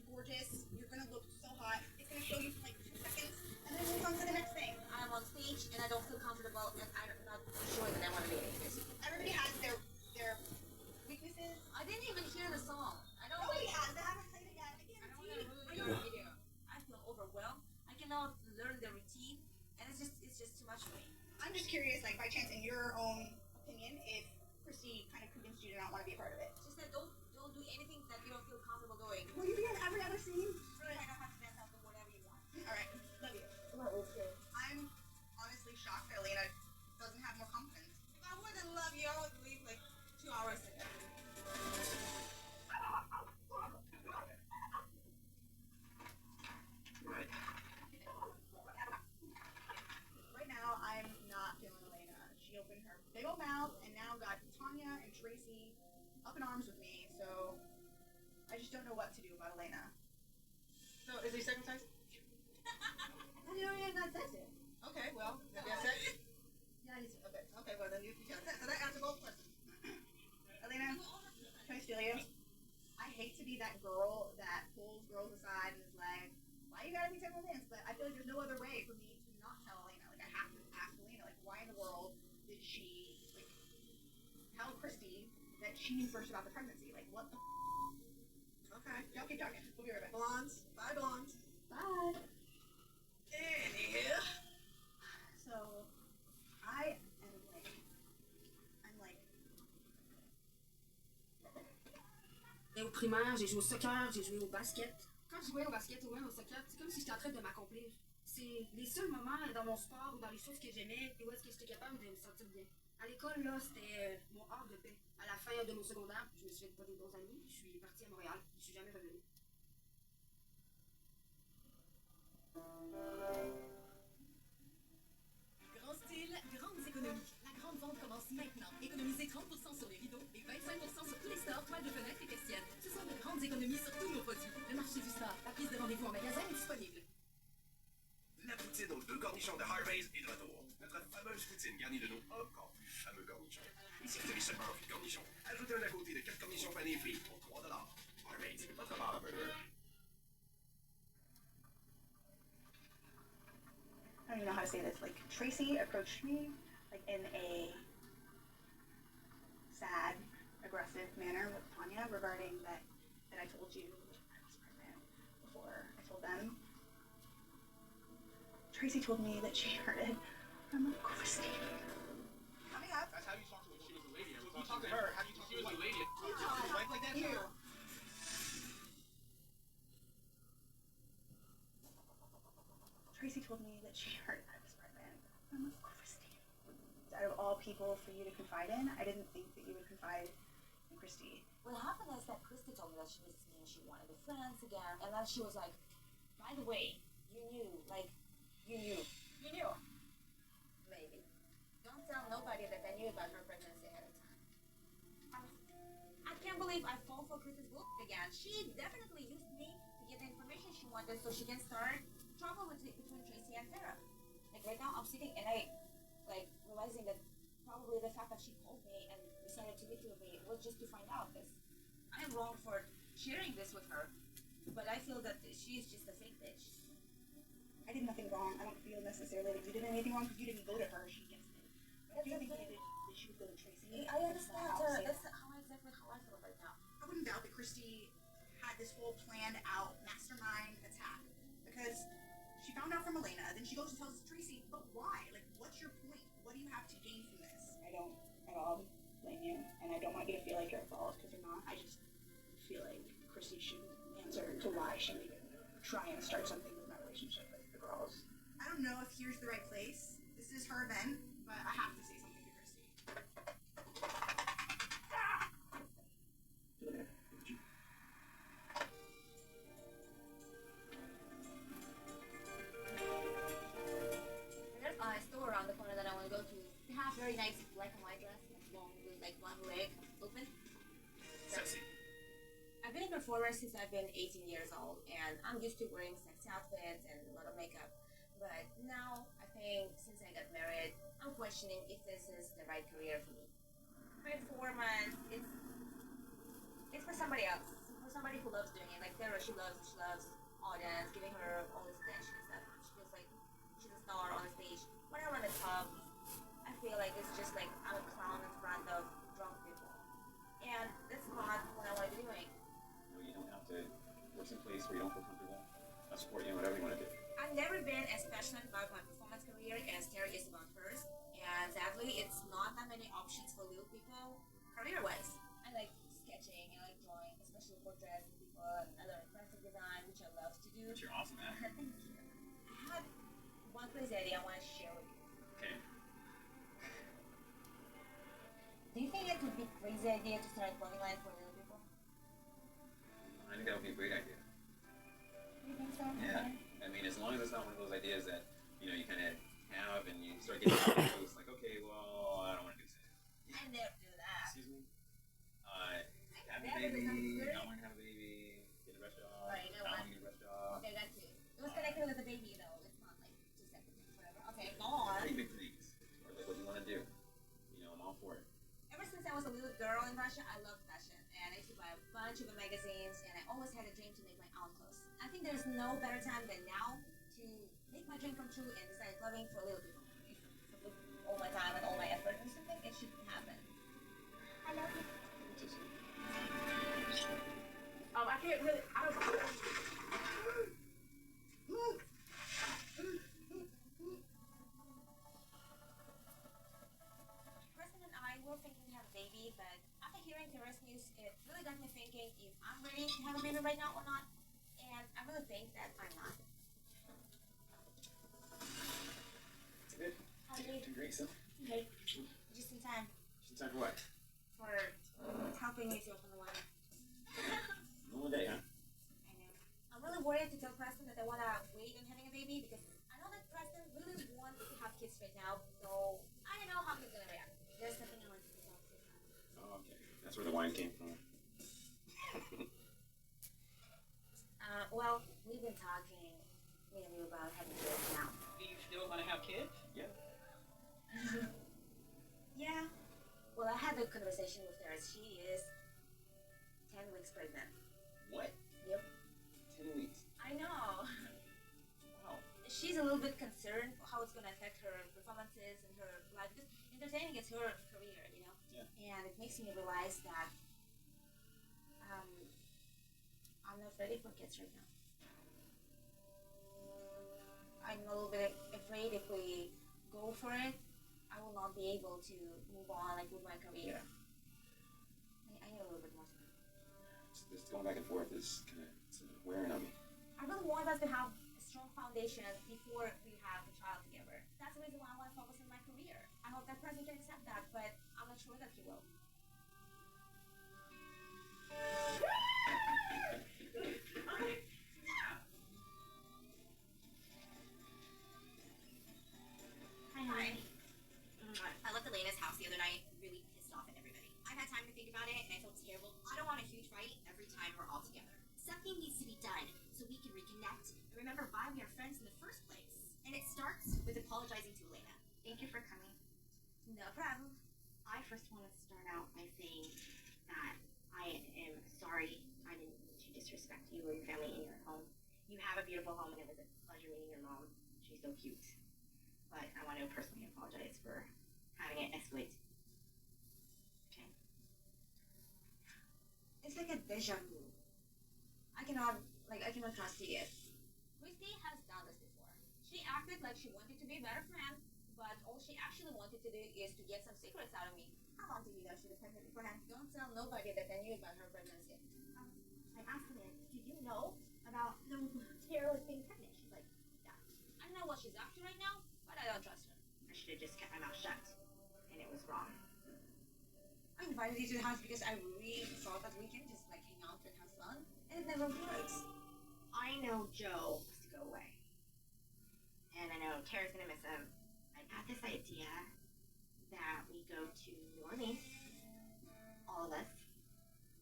gorgeous. You're gonna look so hot. It's gonna show you for like 2 seconds and then move on to the next thing. I'm on stage and I don't feel comfortable and I'm not sure that I want to be in this. Everybody has their weaknesses. I didn't even hear the song. I don't Nobody like, has. They haven't played it yet. I I don't guarantee. want to ruin your video. I feel overwhelmed. I cannot learn the routine and it's just too much for me. I'm just curious, like by chance, in your own opinion, if Christy kind of convinced you to not want to be a part of it. Just that don't do anything that you don't feel comfortable doing. Will you be in every other scene? Really, I don't have to dance out to whatever you want. All right, love you. I'm honestly shocked that Elena doesn't have more confidence. If I wouldn't love you, I would leave like 2 hours ago. Right now, I'm not feeling Elena. She opened her big old mouth and now got Tanya and Tracy up in arms with me, so I just don't know what to do about Elena. So, is he circumcised? I didn't know you had that said it. Okay, well, maybe rolls aside and is like, why you gotta be so convinced? But I feel like there's no other way for me to not tell Elena. Like, I have to ask Elena, like, why in the world did she, like, tell Christy that she knew first about the pregnancy? Like, what the Okay. Y'all keep talking. We'll be right back. Blondes. Bye, blondes. Bye. Anyhow. So, I am like, I'm like, Et au primaire, j'ai joué au soccer, j'ai joué au basket. Quand je jouais au basket ou même au soccer, c'est comme si j'étais en train de m'accomplir. C'est les seuls moments dans mon sport ou dans les choses que j'aimais et où est-ce que j'étais capable de me sentir bien. À l'école, là, c'était mon havre de paix. À la fin de mon secondaire, je me suis fait pas des bons amis, je suis partie à Montréal, je suis jamais revenue. Grand style, grandes économies. La grande vente commence maintenant. Économisez 30% sur les rideaux et 25% sur tous les stores, toiles de fenêtres et persiennes. Ce sont de grandes économies sur tous nos produits. Le marché du store, la prise de rendez-vous en magasin est disponible. La poutine aux 2 cornichons de Harvey's est de retour. Notre fameuse poutine garnie de nos encore plus fameux cornichons. Il circule seulement en 8 cornichons. Ajoutez un à côté de 4 cornichons panés frits pour 3 $. Harvey's, votre bar à burger. I don't even know how to say this. Like, Tracy approached me, like, in a sad, aggressive manner with Tanya regarding that I told you I was pregnant before I told them. Tracy told me that she heard it from Christy. Coming up. That's how you talk to her. She was a lady. If you talk to her, how do you talk to a lady? You talk to her like that? You. Tracy told me that she heard I was pregnant. I'm like, Christy. Out of all people for you to confide in, I didn't think that you would confide in Christy. What happened is that Christy told me that she misses me and she wanted to be friends again, and then she was like, by the way, you knew, like, you knew. You knew? Maybe. Don't tell nobody that I knew about her pregnancy ahead of time. I can't believe I fall for Christy's book again. She definitely used me to get the information she wanted so she can start trouble between Tracy and Sarah. Like right now I'm sitting and I like realizing that probably the fact that she called me and decided to meet with me was just to find out this. I am wrong for sharing this with her, but I feel that she is just a fake bitch. I did nothing wrong. I don't feel necessarily that you did anything wrong because you didn't go to her. She gets it. But I do think that she would go to Tracy. I understand her. That's exactly how I feel right now. I wouldn't doubt that Christy had this whole planned out mastermind attack because she found out from Elena, then she goes and tells Tracy, but why? Like, what's your point? What do you have to gain from this? I don't at all blame you, and I don't want you to feel like you're involved because you're not. I just feel like Christy should answer to why she would even try and start something with my relationship with the girls. I don't know if here's the right place. This is her event, but I have to say something to Christy. There's a store around the corner that I want to go to. They have very nice black and white dress, long with like one leg open. Sexy. I've been a performer since I've been 18 years old, and I'm used to wearing sexy outfits and a lot of makeup. But now, I think since I got married, I'm questioning if this is the right career for me. Performance, it's for somebody else, for somebody who loves doing it. Like Sarah, she loves audience, giving her all this attention and stuff. She feels like she's a star on the stage. When I'm on the top, I feel like it's just like I'm a clown in front of drunk people, and that's not what I want to be doing. No, you don't have to work someplace where you don't feel comfortable. I'll support you in whatever you want to do. I've never been as passionate about my performance career as Sarah is about hers, and sadly, it's not that many options for little people career-wise. I like sketching, I like drawing, especially portraits of people. I learned graphic design, which I love to do. But you're awesome, man. Thank you. I had one crazy idea I want to share with you. Okay. Do you think it would be a crazy idea to start a clothing line for little people? I think that would be a great idea. You think so? Yeah. I mean, as long as it's not one of those ideas that, you know, you kind of have and you start getting close, like, okay, well, I don't want to do this. I never do that. Excuse me? Have a baby, not want to have a baby, get a breast job, Right, you know not what? want to get a breast job. Okay, that's it. It was connected with the baby, though. It's not like two separate things, whatever. Okay, go on. Pretty big things, or like what you want to do. You know, I'm all for it. Ever since I was a little girl in Russia, I loved fashion. And I used to buy a bunch of magazines, and I always had a dream to make my own clothes. think there's no better time than now to make my dream come true and decide loving for a little bit longer. If with all my time and all my effort and something, it should happen. I love you. I can't really. I don't. Preston and I were thinking to have a baby, but after hearing Tara's news, it really got me thinking if I'm ready to have a baby right now or not. And I really think that I'm not. Good. Doing great, so. Okay. Just in time. Just in time for what? For helping me to open the line. Normal day, huh? I know. I'm really worried to tell Preston that I want to wait on having a baby because I know that Preston really wants to have kids right now, so I don't know how he's going to react. There's something I want to talk to him. Oh, okay. That's where the wine came from. Well, we've been talking, me and you, about having kids now. Do you still want to have kids? Yeah. Yeah. Well, I had a conversation with her. She is 10 weeks pregnant. What? Yep. 10 weeks. I know. Wow. She's a little bit concerned how it's going to affect her performances and her life because entertaining is her career, you know? Yeah. And it makes me realize that I'm not ready for kids right now. I'm a little bit afraid if we go for it, I will not be able to move on like with my career. I need a little bit more time. Just going back and forth is kind of wearing on me. I really want us to have a strong foundation before we have a child together. That's the reason why I want to focus on my career. I hope that person can accept that, but I'm not sure that he will. Hi. I left Elena's house the other night, really pissed off at everybody. I've had time to think about it, and I feel terrible. I don't want a huge fight every time we're all together. Something needs to be done so we can reconnect and remember why we are friends in the first place. And it starts with apologizing to Elena. Thank you for coming. No problem. I first want to start out by saying that I am sorry I didn't mean to disrespect you or your family in your home. You have a beautiful home, and it was a pleasure meeting your mom. She's so cute. But I want to personally apologize for having it escalate. Okay. It's like a deja vu. I cannot trust you yet. Christy has done this before. She acted like she wanted to be a better friend, but all she actually wanted to do is to get some secrets out of me. How long did you know she was pregnant beforehand? Don't tell nobody that I knew about her pregnancy. I asked Elena, did you know about Tara was being pregnant? She's like, yeah. I don't know what she's up to right now, but I don't trust her. I should have just kept my mouth shut, and it was wrong. I invited you to the house because I really thought that we can just like hang out and have fun, and it never works. I know Joe wants to go away, and I know Tara's gonna miss him. I got this idea that we go to New Orleans, all of us.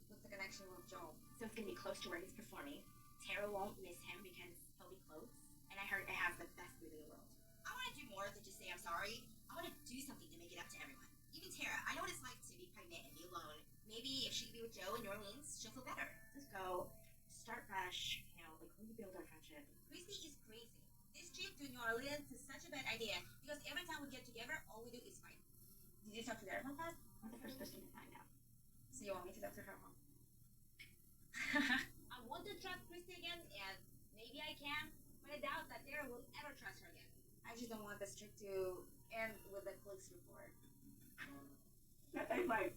What's the connection with Joe? So it's gonna be close to where he's performing. Tara won't miss him because he'll be close, and I heard it has the best food in the world. I want to do more than just say I'm sorry. I want to do something to make it up to everyone. Even Tara, I know what it's like to be pregnant and be alone. Maybe if she could be with Joe in New Orleans, she'll feel better. Let's go, start fresh, like rebuild our friendship. Christy is crazy. This trip to New Orleans is such a bad idea because every time we get together, all we do is fight. Did you talk to Derek about that? I'm the first person to find out. So you want me to talk to her mom? I want to trust Christy again, and maybe I can, but I doubt that Tara will ever trust her again. I just don't want this trip to end with a police report. That ain't like.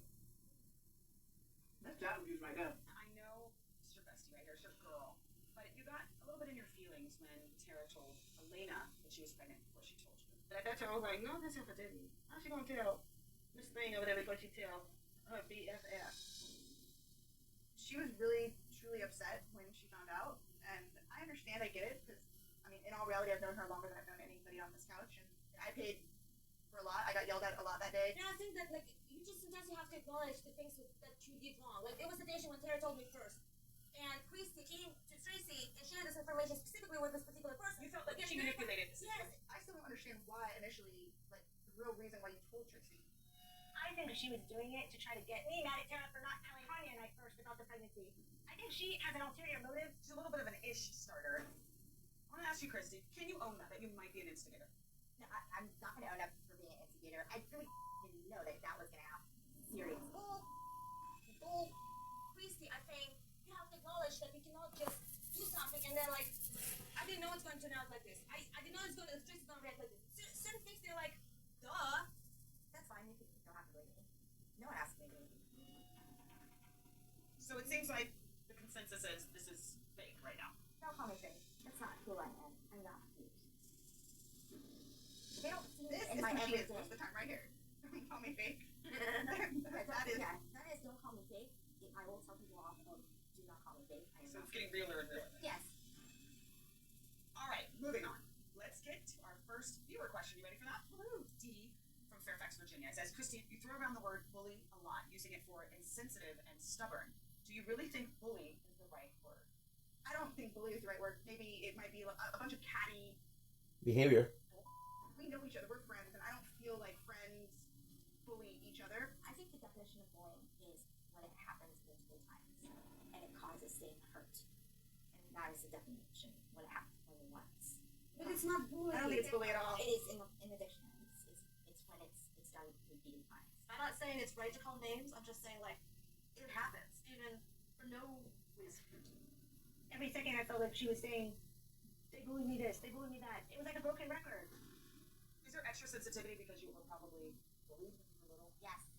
That's child abuse right now. I know it's your bestie right here, it's your girl. But you got a little bit in your feelings when Tara told Elena that she was pregnant before she told you. And at that time, I was like, no, that's not didn't. How's she gonna tell Miss Thing over there before she tell her BFF? She was really, truly upset when she found out. And I understand, I get it. Because, I mean, in all reality, I've known her longer than I've known anybody on this couch. And I paid for a lot. I got yelled at a lot that day. And I think that, like, sometimes you have to acknowledge the things that you did wrong. Like, there was a day when Tara told me first. And Christy came to Tracy and shared this information specifically with this particular person. You felt like she manipulated this. Yes. I still don't understand why initially, like, the real reason why you told Tracy. I I think she was doing it to try to get me mad at Tara for not telling Tanya and I first about the pregnancy. I think she has an ulterior motive. She's a little bit of an ish starter. I want to ask you, Christy, can you own that you might be an instigator? No, I'm not going to own up for being an instigator. I really didn't know that that was going to have serious. Bull. Christy, I think you have to acknowledge that we cannot just do something and then like, I didn't know it's going to turn out like this. I didn't know the streets is going to react like this. Certain things, they're like, duh. That's fine. You don't have to believe me. No one has to believe me. So it seems like the consensus is this is fake right now. Don't call me fake. That's not who I am. I'm not fake. They don't see me in my everyday. Most of the time right here. Don't call me fake. that is don't call me fake. I will tell people off of do not call me fake. So it's getting realer and realer. Yes. All right, moving on. Let's get to our first viewer question. You ready for that? Woo! D from Fairfax, Virginia. It says, Christine, you throw around the word bully a lot, using it for insensitive and stubborn. Do you really think bully is the right word? I don't think bully is the right word. Maybe it might be a bunch of catty behavior. We know each other. We're friends, and I don't feel like friends bully each other. I think the definition of bullying is when it happens multiple times and it causes saying hurt. And that is the definition when it happens only once. But it's not bullying. I don't think it's bully at all. It is in the dictionary. It's when it's done repeated times. I'm not saying it's right to call names. I'm just saying like it happens, even for no reason. Every second I felt like she was saying, "They bullied me this, they bullied me that." It was like a broken record. Is there extra sensitivity because you were probably bullied when you were little? Yes.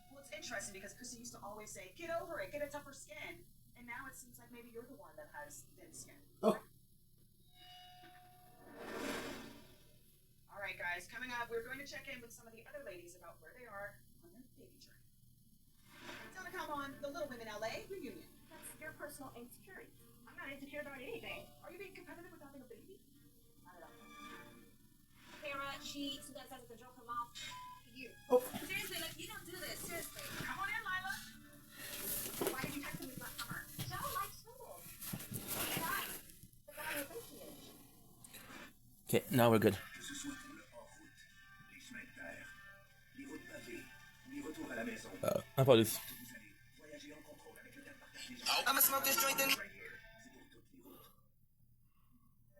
Well, it's interesting because Christy used to always say, "Get over it, get a tougher skin," and now it seems like maybe you're the one that has thin skin. Oh. All right, guys, coming up, we're going to check in with some of the other ladies about where they are on their baby journey. It's going to come on the Little Women LA reunion. That's your personal insecurity. I'm not insecure about anything. Are you being competitive with having a baby? Not at all. Sarah, she sometimes has to joke her mouth. You. Oh. Seriously, like, you don't do this. Seriously. Come on in, Lila. Why did you text me last summer? Joe likes symbols. The guy was thinking it. Okay, now we're good. Apologies.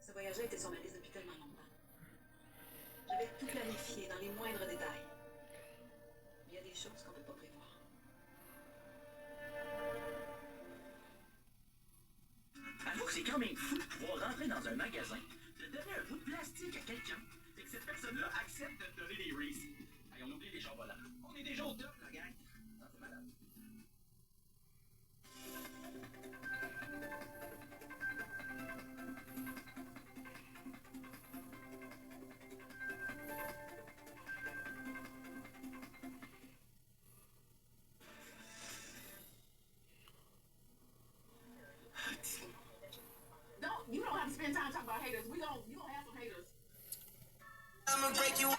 Ce voyage-là était sur ma liste depuis tellement longtemps. J'avais tout planifié dans les moindres détails. Mais il y a des choses qu'on ne peut pas prévoir. Avoue que c'est quand même fou de pouvoir rentrer dans un magasin, de donner un bout de plastique à quelqu'un, et que cette personne-là accepte de te donner des Reese. Hey, on oublie les chars volants. On est déjà au top, la gang. Non, c'est malade. You don't have to spend time talking about haters. You gonna have some haters. I'ma break you.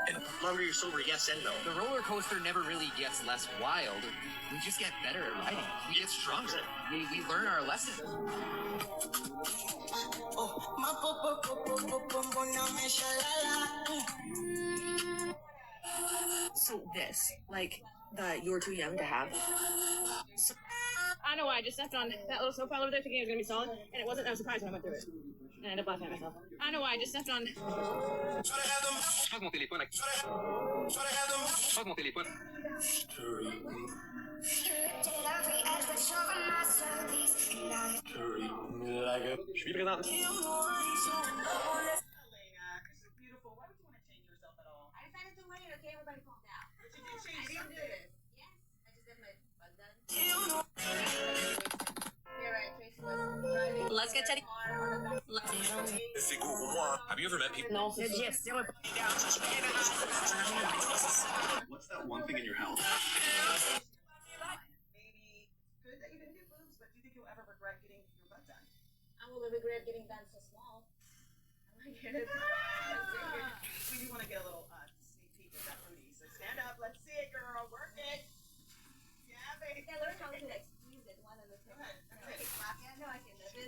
And the longer you're sober, yes and no. The roller coaster never really gets less wild. We just get better at riding. We get stronger. We learn our lessons. So this, like, the you're too young to have. So I know why I just stepped on that little snow pile over there thinking it was going to be solid, and it wasn't. I was surprised when I went through it. And I ended up laughing at myself. I know why I just stepped on. Je crois que mon téléphone. Je crois que mon téléphone. Je suis présente. Beautiful. Why would you want to change yourself at all? I decided to wait, okay? Everybody calm down. But you did I change didn't do something. this. Yes, I just got my butt done. Here, Tracy was driving. Let's get Teddy. Have you ever met people? No, yes. What's that one thing in your health? Maybe good that you didn't get boobs, but do you think you'll ever regret getting your butt done? I will regret getting done so small. I like it. We do want to get a little sneak peek at that booty. So stand up. Let's see it, girl. Work it. Yeah, baby. Yeah, learn how to like squeeze it one at a time. Go ahead. That's it. Yeah, no, I can live it.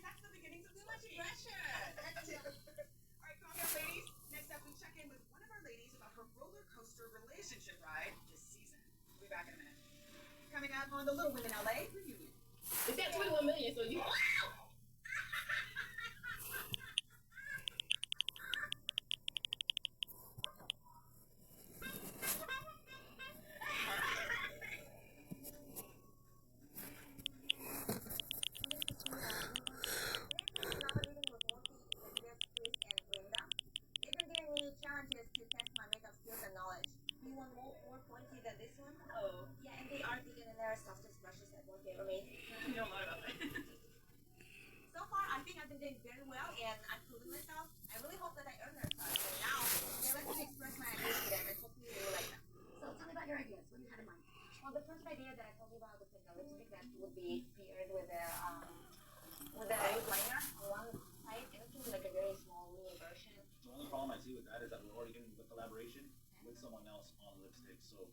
That's the beginning of too much pressure. All right, calm down, ladies. Next up, we check in with one of our ladies about roller coaster relationship ride this season. We'll be back in a minute. Coming up on the Little Women LA reunion. It's at 21 million, so you. Challenges to test my makeup skills and knowledge. Do you want more pointy than this one? Oh. Yeah, and they are vegan and they're softest brushes that won't ever made. You know a lot about that. So far, I think I've been doing very well and I've proven myself. I really hope that I earn their trust. And now, they let me express my ideas to them and hopefully they will like them. So tell me about your ideas. What do you have in mind? Well, the first idea that I told you about was like a lipstick that would be paired with a lip liner on one side, and it can be like a very small mini version. The only problem I see with that is that we're already getting the collaboration with someone else on lipstick. So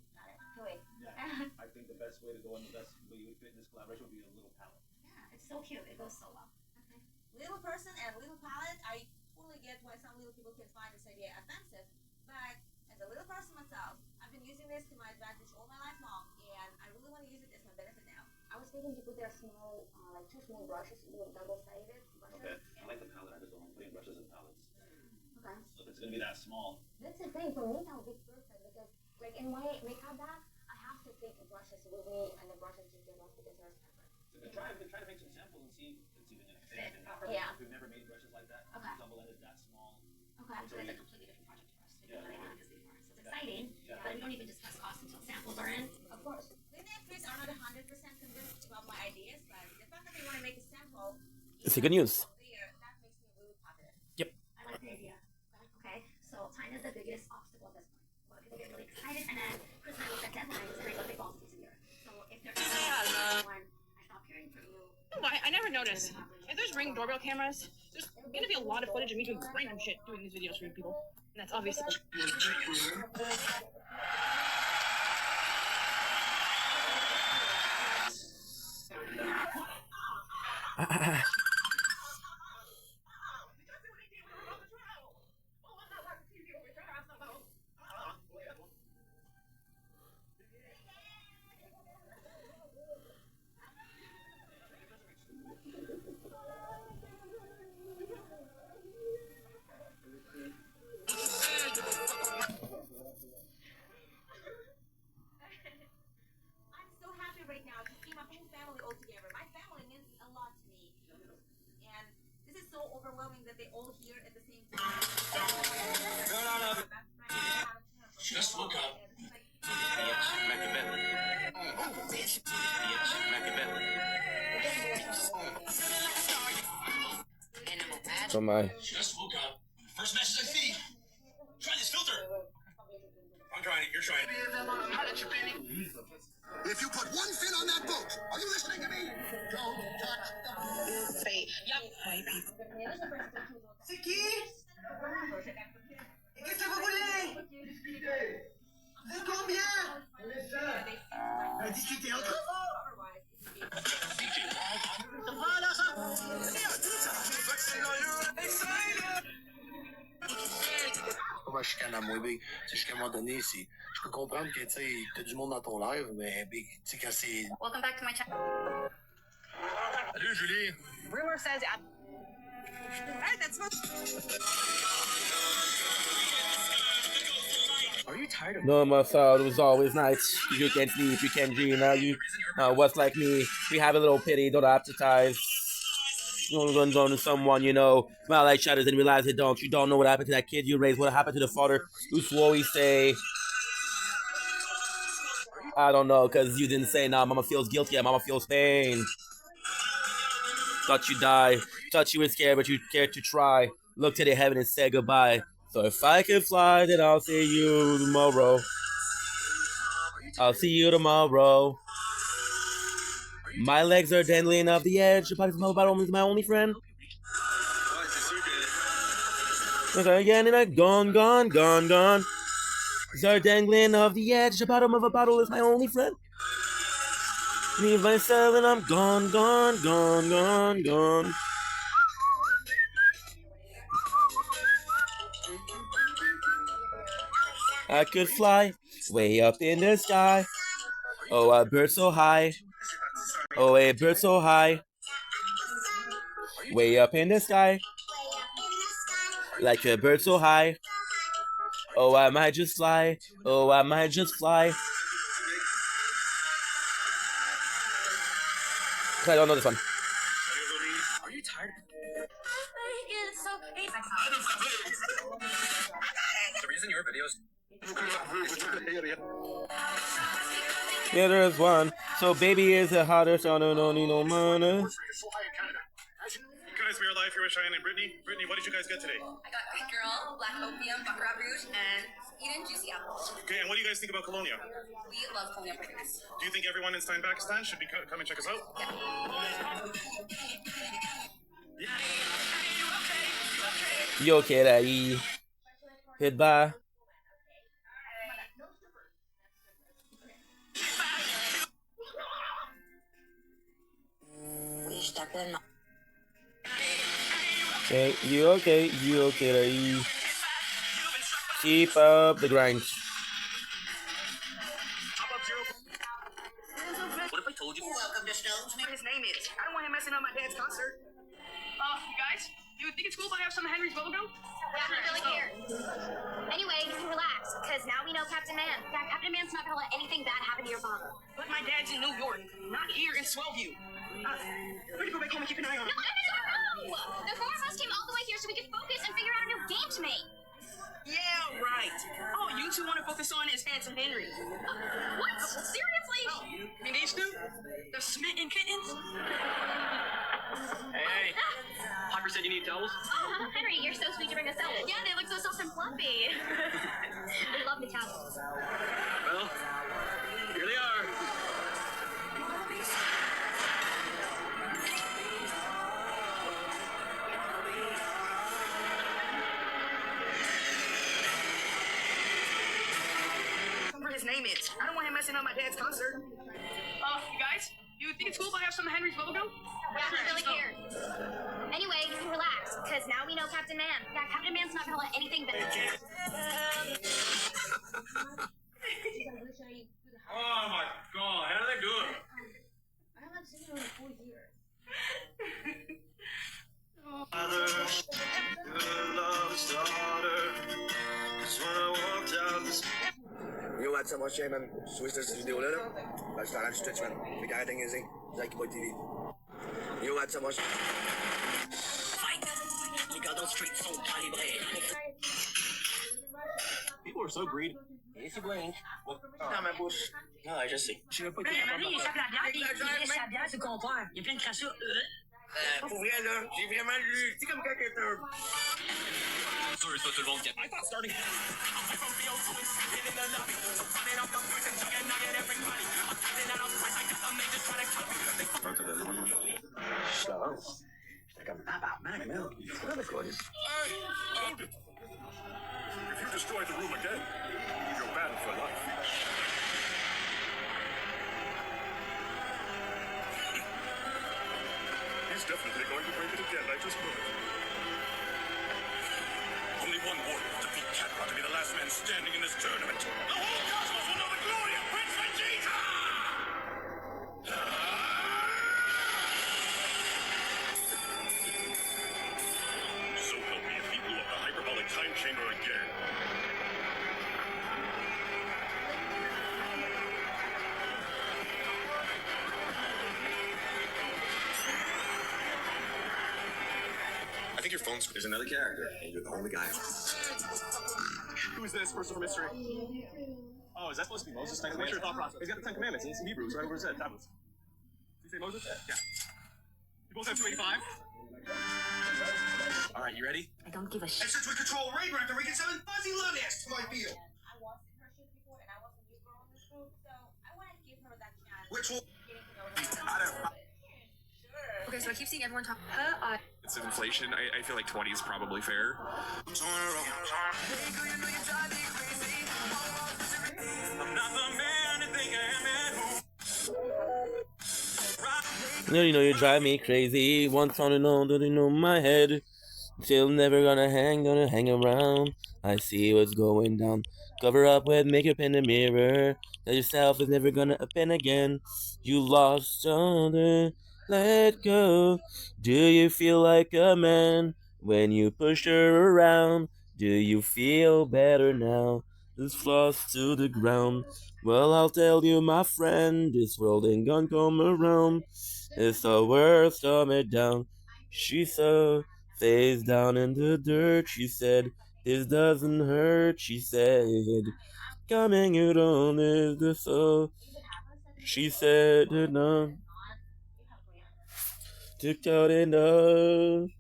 yeah, I think the best way to go and the best way you would fit in this collaboration would be a little palette. Yeah, it's so cute. It goes so well. Okay. Little person and little palette, I totally get why some little people can find this idea offensive, but as a little person myself, I've been using this to my advantage all my life long, and I really want to use it as my benefit now. I was thinking to put their small, like 2 small brushes, double-sided brushes. Okay, I like the palette. I just don't like putting brushes in palettes. Okay. So if it's gonna be that small. That's the thing, for me that would be perfect, because like in my makeup bag, I have to take the brushes with me, and the brushes just get lost because they're separate. So we can try to make some samples and see if it's even gonna fit. Yeah. We've never made brushes like that. Okay. Double-ended that small. Okay. So it's a completely different project for us. We've never done this before. So it's exciting, but we don't even discuss cost until samples are in. Of course. Lena and Chris are not 100% convinced about my ideas, but the fact that they want to make a sample, it's a good news. That makes me really positive. Yep. I like the idea. Okay, so time is the biggest obstacle at this point. A lot of people get really excited, and then Chris and I look at deadlines, and I go, they fall into the earth. So if there's one, I stop hearing from you. I never noticed. If there's Ring doorbell cameras, there's gonna be a lot of footage of me doing random shit doing these videos for you people. And that's obviously. Just woke up. So my. Just woke up. First message I see. Try this filter. I'm trying it. You're trying it. If you put one fin on that boat, are you listening to me? Don't touch the bait. Yep. C'est qui? Qu'est-ce que vous voulez? C'est combien? Discuter entre vous. Voilà ça. Moi, je chicane à moi, big. C'est jusqu'à un moment donné, c'est. Je peux comprendre que, tu sais, t'as du monde dans ton live, mais, big, tu sais, quand c'est. Welcome back to my channel. Salut, Julie. Rumor says. Alright, that's what. Are you tired of No, my soul, it was always nice. You can sleep, you can dream. Now you, what's like me? We have a little pity, don't appetize. You don't run on to someone, you know. Smile like shadows and realize they don't. You don't know what happened to that kid you raised. What happened to the father who swore he say. I don't know, because you didn't say, nah, mama feels guilty, yeah, mama feels pain. Thought you died. Thought you were scared, but you cared to try. Look to the heaven and say goodbye. So if I can fly, then I'll see you tomorrow. I'll see you tomorrow. My legs are dangling off the edge. Your body's my only friend. Okay, again, and I'm gone, gone, gone, gone. Legs are dangling off the edge. The bottom of a bottle is my only friend. Leave myself and I'm gone, gone, gone, gone, gone. I could fly way up in the sky. Oh, a bird so high. Oh, a bird so high. Way up in the sky. Like a bird so high. Oh, I might just fly. Oh, I might just fly. I don't know this one. Are you tired? The reason your videos. Yeah, there's one. So baby is a hotter, so I don't need no money. Guys, we are live here with Cheyenne and Brittany. Brittany, what did you guys get today? I got White Girl, Black Opium, Baccarat Rouge, and Eden Juicy Apple. Okay, and what do you guys think about Colonia? We love Colonia products. Do you think everyone in Steinbachstan should be come and check us out? You okay, Rai? Goodbye. Okay, you okay, Rai? Keep up the grind. What if I told you? Welcome to Snow's. His name is. I don't want him messing up my dad's concert. You guys, you think it's cool if I have some of Henry's bubblegum? Yeah, we really care. Anyway, you can relax, because now we know Captain Man. Yeah, Captain Man's not gonna let anything bad happen to your father. But my dad's in New York, not here in Swellview. We're gonna go back home and keep an eye on him. No! The four of us came all the way here so we could focus and figure out a new game to make. Yeah, right. All you two want to focus on is Handsome Henry. What? Seriously? Oh, you mean these two? The smitten kittens? Hey, Piper said you need towels? Oh, Henry, you're so sweet to bring us towels. Yeah, they look so soft and fluffy. We love the towels. Well, here they are. His name is. I don't want him messing up my dad's concert. You guys, you think it's cool if I have some of Henry's bubblegum? Yeah, we really care. Anyway, you can relax, because now we know Captain Man. Yeah, Captain Man's not gonna let anything bad happen. Oh my god, how did they do it? I haven't seen you in 4 years. Yo, what's up, moi, chien, man? Je suis sur cette vidéo-là, là. Ben, je t'arrange sur Twitch, man. Fait qu'arrête de niaiser. Zach qui va TV. Yo, what's up, moi, chien? People are so greedy. If you blink, Dans ma bouche. non, je sais. Je veux pas qu'il y ait un il échappe la bière, il laisse sa bière, c'est le comptoir. Il y a plein de crachats. Pour vrai, là, j'ai vraiment lu. Tu sais, comme quand t'es un... Sorry, c'est pas tout le monde qui a... I thought starting... Florence. J'étais comme tabarnak, man. C'est quoi le quoi? Hold it! If you destroy the room again, you're banned for life. He's definitely going to break it again, I just know it. Only one warrior to beat Catbot to be the last man standing in this tournament. The whole cosmos will know the glory of Prince Vegeta! So help me if he blew up the hyperbolic time chamber again. I think your phone's there's another character, and you're the only guy. Who's this person from history? Oh, is that supposed to be Moses? What's your thought process? He's got the Ten Commandments, and it's in Hebrews, right? Where's that? Tablets. Did you say Moses? Yeah. You both have 285? Alright, you ready? I don't give a shit. And since we control Raid Raptor, we can summon Fuzzy Lunest to my field. I was in her shoes before, and I was a new girl in this group, so I want to give her that chance. Which will... Okay, so I keep seeing everyone talk. It's inflation. I feel like 20 is probably fair. You know you drive me crazy. Once on and on, don't you know my head. Still never gonna hang around. I see what's going down. Cover up with makeup in the mirror. Tell yourself it's never gonna happen again. You lost all the let go. Do you feel like a man when you pushed her around? Do you feel better now? This floss to the ground. Well, I'll tell you, my friend, this world ain't gonna come around. It's the worst of it down. She saw face down in the dirt. She said, "This doesn't hurt." She said, "Coming you on is the soul." She said, "No." Took out enough.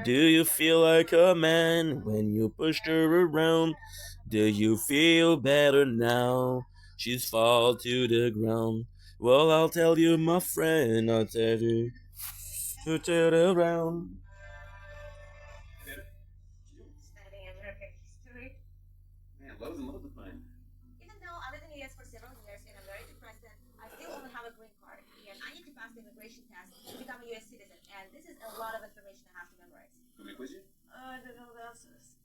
Do you feel like a man when you pushed her around? Do you feel better now? She's fall to the ground. Well, I'll tell you, my friend, I'll tell you to turn around. Studying American history. Man, loads and loads of fun. Even though I lived in the US for several years and I'm very depressed, I still only have a green card. And I need to pass the immigration test to become a US citizen. And this is a lot of information I have to memorize. Want me to quiz you? I don't know the answers.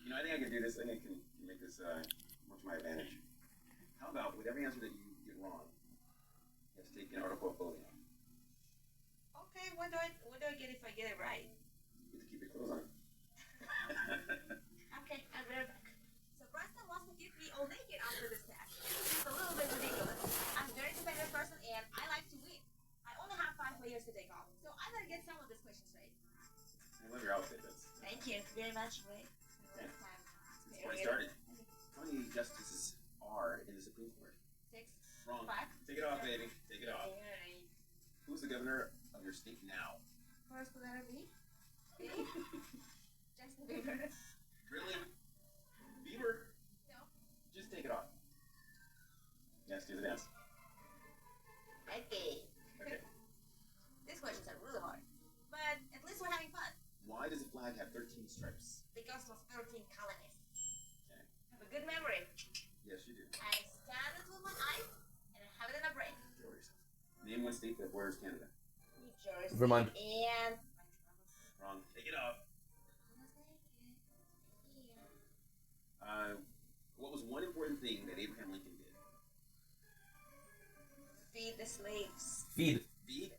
You know, I think I can do this. I think I can make this more to my advantage. How about with every answer that you get wrong, you have to take an article of clothing off. Okay, what do I get if I get it right? You get to keep your clothes on. Okay, I'll be right back. So Preston wants to keep me all naked after this test. This is a little bit ridiculous. I'm a very competitive person and I like to win. I only have 5 layers to take off, so I better get some of these questions right. I love your outfit. Thank you very much, Ray. Before I started, how many justices are in the Supreme Court? 6. Wrong. 5. Take it off, baby. Take it off. Right. Who's the governor of your state now? First letter B. B. Justin Bieber. Really? Bieber? No. Just take it off. Yes, do the dance. Okay. Okay. These questions are really hard, but at least we're having fun. Why does the flag have 13 stripes? Because it was 13 colonies. Okay. I have a good memory. Yes, you do. I stand it with my eyes, and I have it in my brain. Get over yourself. Name one state that borders Canada. New Jersey. Vermont. And Wrong. Take it off. What was one important thing that Abraham Lincoln did? Feed the slaves. Feed. Feed?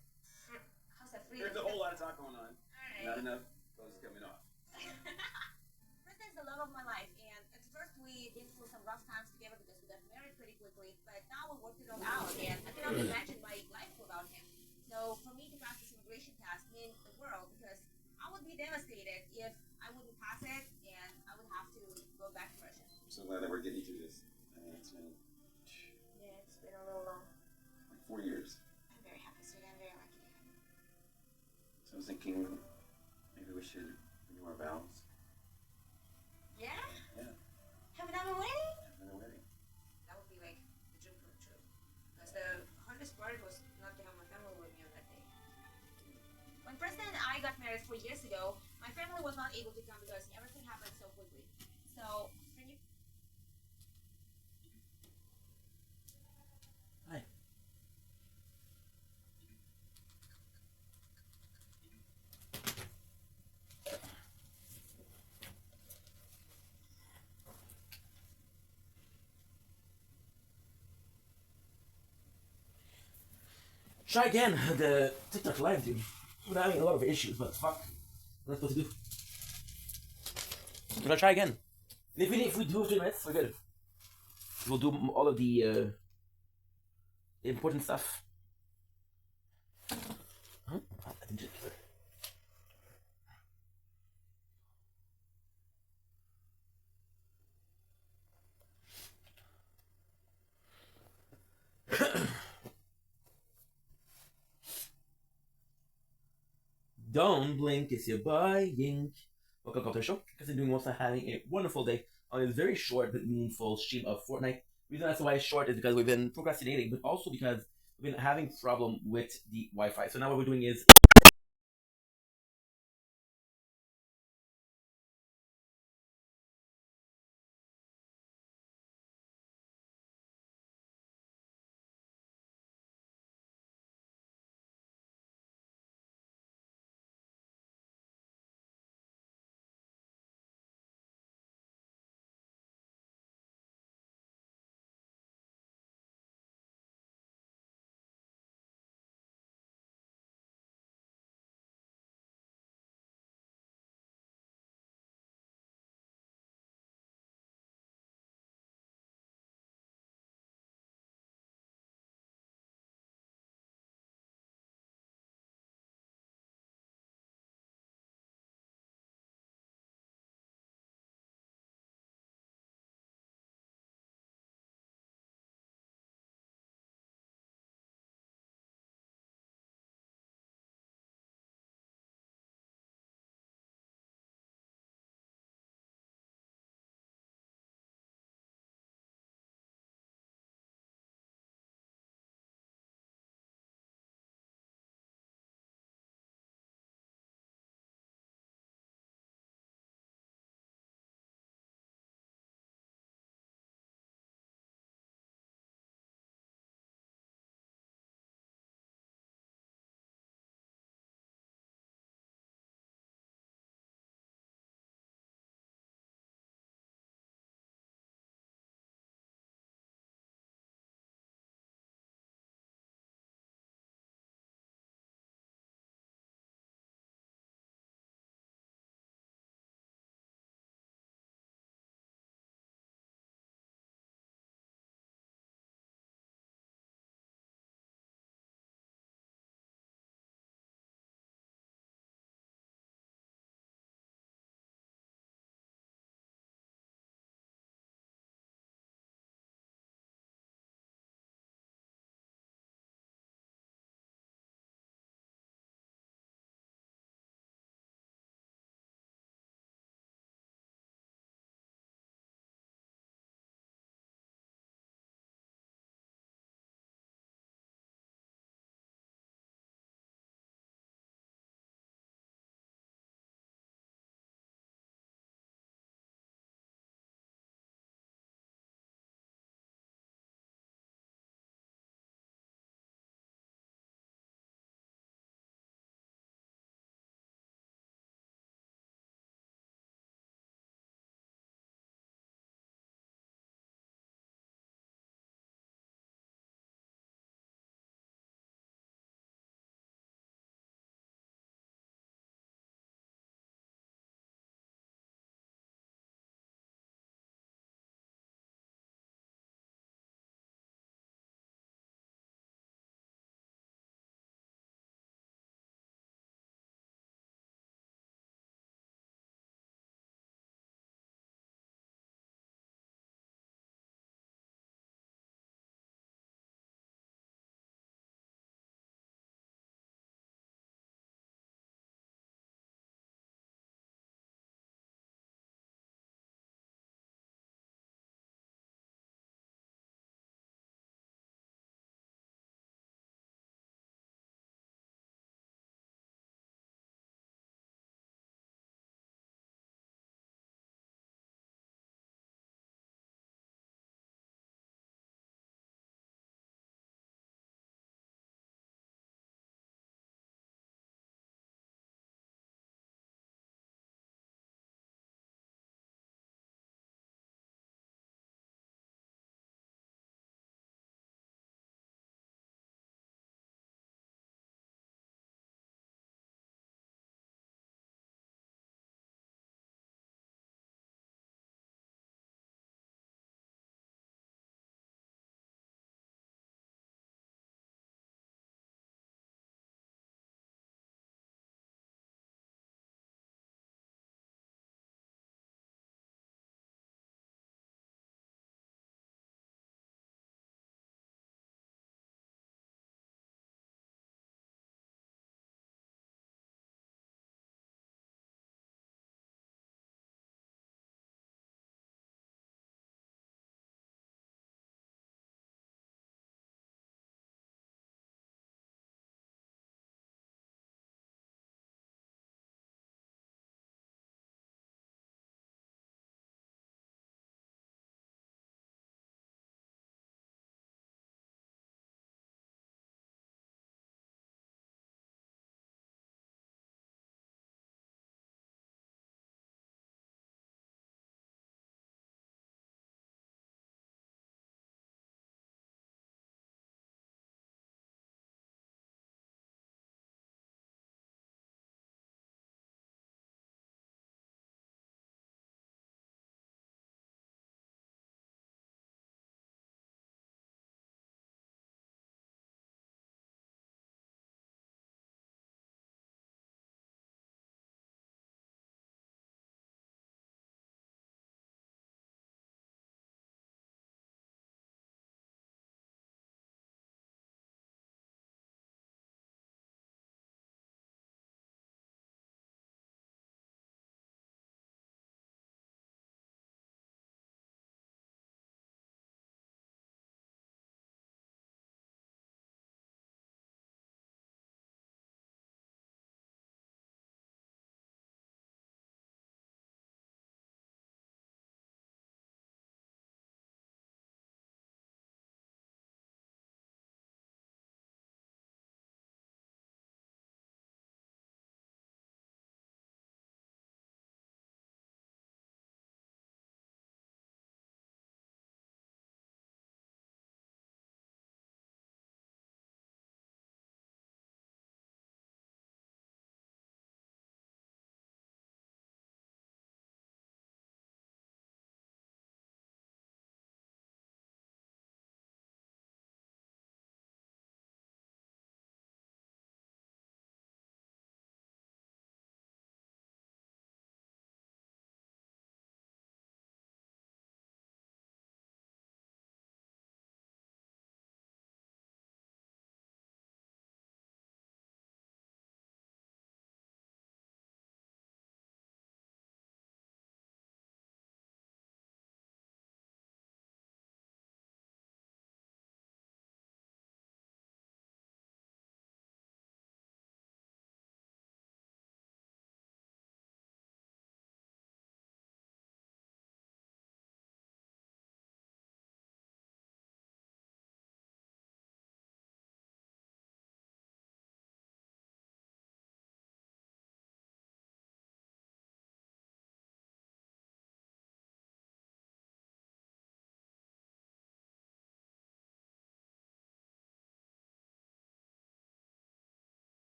How's that free? There's a whole lot of talk going on. Alright. Not enough clothes coming off. Preston is the love of my life, and at first we been through some rough times together because we got married pretty quickly, but now we worked it all out, and I cannot imagine my life without him. So for me to pass this immigration test means the world, because I would be devastated if I wouldn't pass it, and I would have to go back to Russia. I'm so glad that we're getting through this. It's been Yeah, it's been a little long. like 4 years. I'm very happy, sweetie. I'm very lucky. So I was thinking maybe we should renew our vows. Yeah? Yeah. Have another wedding? Another wedding. That would be like the dream come true. Because the hardest part was not to have my family with me on that day. When Preston and I got married 4 years ago, my family was not able to come because everything happened so quickly. So, can you... Hi. Try again the TikTok live, dude. We're having a lot of issues, but fuck. What am I supposed to do? We're gonna try again. And if we do 3 minutes, we're good. We'll do all of the important stuff. Huh? I didn't just... Don't blink, it's your buying. Welcome to the show. Because doing also having a wonderful day on this very short but meaningful stream of Fortnite. The reason that's why it's short is because we've been procrastinating, but also because we've been having problem with the Wi-Fi. So now what we're doing is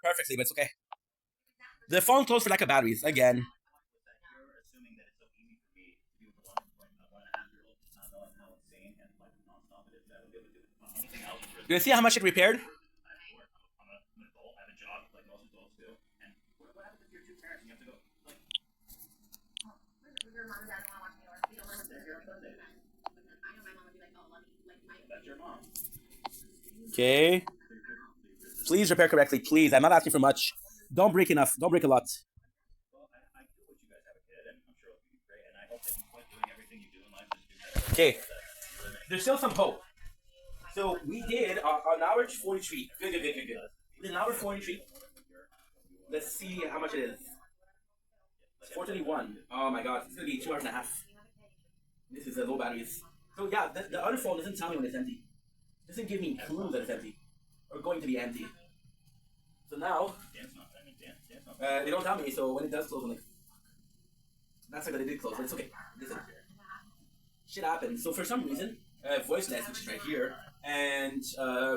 perfectly, but it's okay. The phone closed for lack of batteries again. You can see how much it repaired? Okay. Please repair correctly, please. I'm not asking for much. Don't break enough. Don't break a lot. Okay. There's still some hope. So we did an hour 43. Good. We did an hour 43. Let's see how much it is. It's 421. Oh my god, it's gonna be 2 hours and a half. This is a low batteries. So yeah, the other phone doesn't tell me when it's empty. It doesn't give me clues that it's empty. Or going to be empty. So now, they don't tell me, so when it does close, I'm like, that's like that it did close, but it's okay. Listen. Shit happens. So for some reason, voice nest, which is right here, and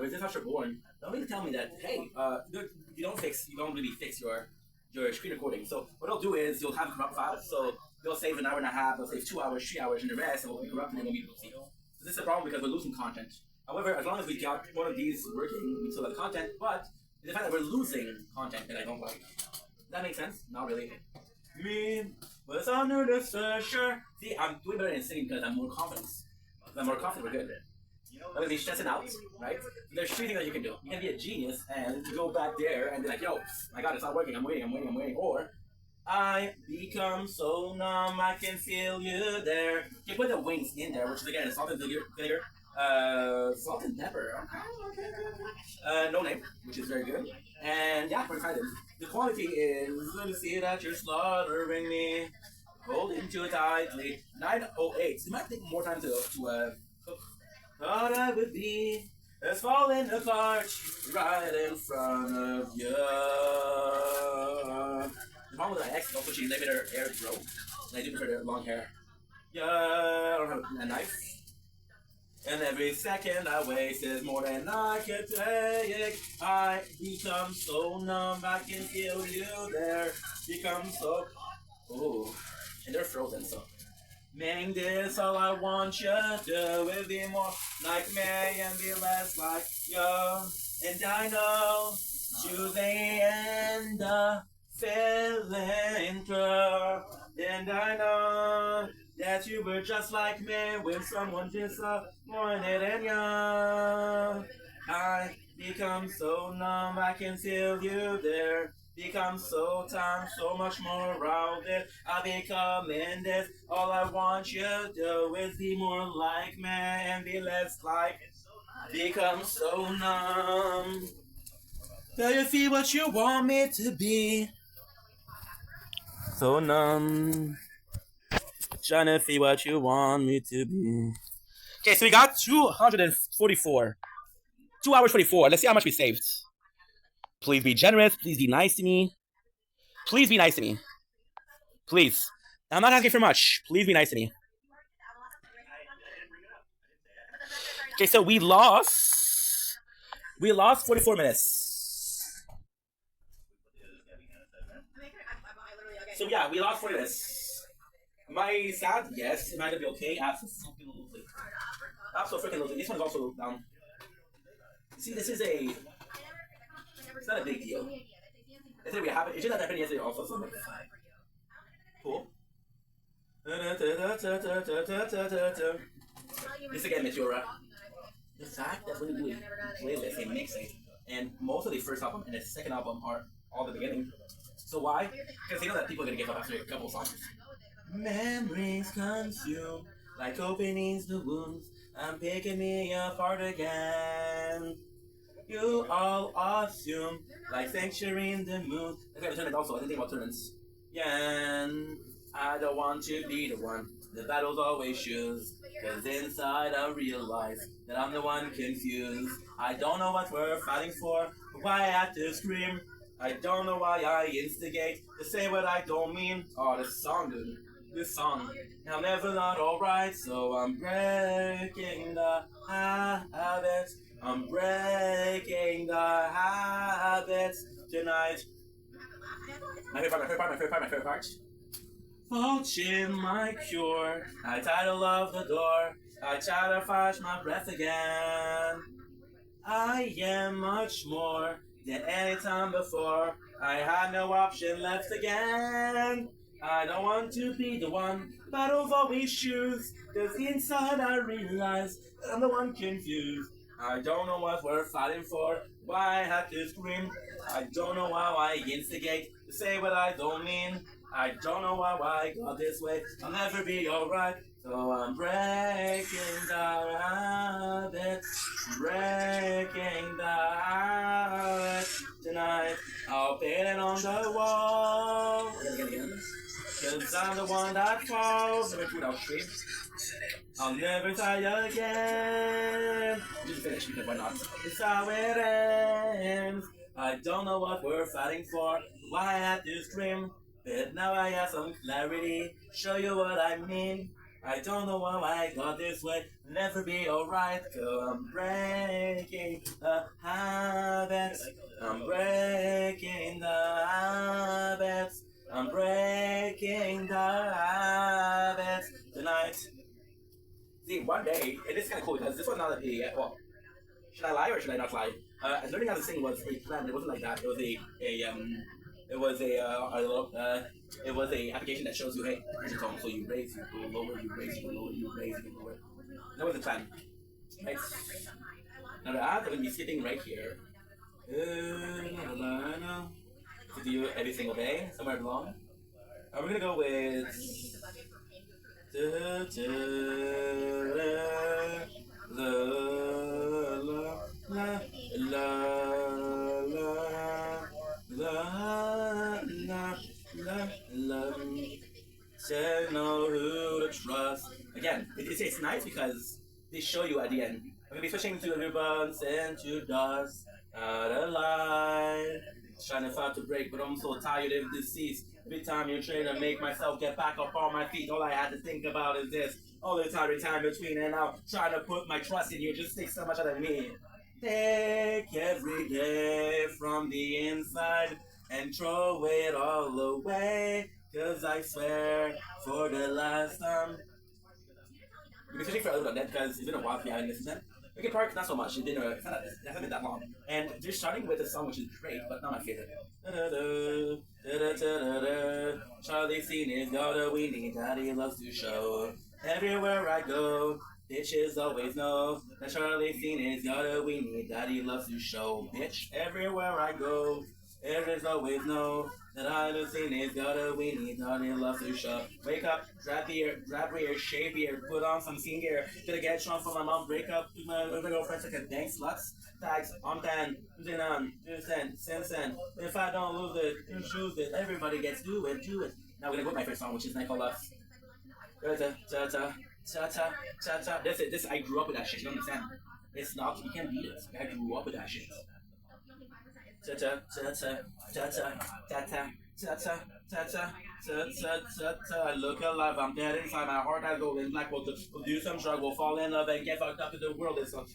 resist reborn, don't really tell me that, hey, you don't really fix your screen recording. So what they'll do is you'll have corrupt files, so they'll save an hour and a half, they'll save 2 hours, 3 hours, and the rest will be corrupted and won't be able to see. So this is a problem because we're losing content. However, as long as we got one of these working, we still have content, but the fact that we're losing content that I don't like. Does that make sense? Not really. Me was under the pressure. See, I'm doing better in singing because I'm more confident. If I'm more confident, we're good. I'm gonna be stressing out, right? There's 3 things that you can do. You can be a genius and go back there and be like, yo, my god, it's not working, I'm waiting. Or, I become so numb, I can feel you there. You put the wings in there, which is again, salt and vinegar. Salt and pepper. No name, which is very good. And yeah, we're excited. The quality is, let me see that you're slaughtering me. Holding too tightly. 908. You might take more time to cook. Thought I would be as falling apart right in front of you. The problem with my ex is also she let her hair grow. And I do prefer their long hair. Yeah, I don't have a knife. And every second I waste is more than I can take. I become so numb, I can feel you there. Become so... Ooh. And they're frozen, so... Make this all I want you to do. Will be more like me and be less like you. And I know to the end of feeling through. And I know that you were just like me when someone disappointed in you. I become so numb, I can feel you there. Become so time, so much more rounded. I become in this. All I want you to do is be more like me and be less like. Become so numb. Tell you feel what you want me to be. So numb. Trying to feel what you want me to be. Okay, so we got 244. 2 hours 44. Let's see how much we saved. Please be generous. Please be nice to me. Please be nice to me. Please. I'm not asking for much. Please be nice to me. Okay, so we lost 44 minutes. So yeah, we lost 40 minutes. Am I sad? Yes. Am I gonna be okay? Absolutely. Absolutely. This one's also down. See, this is a... It's not a big deal. It's gonna be happy. It should have happened yesterday also. So cool. This again, Meteora. The fact that when you do a playlist and mix it, and most of the first album and the second album are all the beginning. So why? Because they know that people are gonna give up after a couple of songs. Memories consume like openings the wounds. I'm picking me apart again. You all assume like sanctuary in the moon. I gotta turn it also. I didn't think about turns. Yeah, and I don't want to be the one the battles always choose. Cause inside I realize that I'm the one confused. I don't know what we're fighting for, but why I have to scream. I don't know why I instigate to say what I don't mean. Oh, this song, dude. This song. I'm never not alright, so I'm breaking the habits. I'm breaking the habits. tonight. My favorite part. Fortune, my cure. I title of the door. I try to catch my breath again. I am much more than any time before. I had no option left again. I don't want to be the one, but I don't always choose. Cause inside I realize that I'm the one confused. I don't know what we're fighting for, why I have to scream. I don't know how I instigate to say what I don't mean. I don't know how I got this way, I'll never be alright. So I'm breaking the habit, breaking the habit tonight. I'll paint it on the wall. Cause I'm the one that falls. I'll never try again. Just finish because why not? It's how it ends. I don't know what we're fighting for, why I have to scream. But now I have some clarity, show you what I mean. I don't know how I got this way, never be alright. So I'm breaking the habits, I'm breaking the habits, I'm breaking the habits tonight. See, one day, and it's kind of cool because this was not a, well, should I lie or should I not lie? Learning how to sing was a plan. It wasn't like that. It was it was a application that shows you, hey, here's your tone. So you raise, you go lower, you raise, you go lower, you raise, you go lower. That was the plan. Right? Now the odds are going to be skipping right here. To do every single day, somewhere along. We're going to go with... Don't know who to trust. Again, it's nice because they show you at the end. I'm gonna be switching to ribbons and to dust. Out of line. Trying to fight to break, but I'm so tired of deceit. Every time you're trying to make myself get back up on my feet, all I had to think about is this. All the time between and now, trying to put my trust in you just takes so much out of me. Take every day from the inside and throw it all away. Cause I swear, for the last time. We've been searching for a little bit because it's been a while behind this, isn't it? Wicked Park, not so much. It hasn't been that long. And they're starting with a song which is great, but not my favorite. Charlie seen his daughter, we need daddy loves to show. Everywhere I go, bitches always know that Charlie seen his daughter, we need daddy loves to show. Bitch, everywhere I go, there's always know that I have seen his daughter, we need daddy loves to show. Wake up, grab beer, shave beer, put on some scene gear. Gonna get strong for my mom, break up with my girlfriends like a dang sluts. Tags on 10, using on, cent. If I don't lose it, you choose it. Everybody gets do it. Now we're gonna go with my first song, which is Night Call Us. This I grew up with that shit, you don't understand? It's not, you can't beat it. I grew up with that shit. I look alive, I'm dead inside, my heart has golden black will do some drug, will fall in love and get fucked up in the world. It's so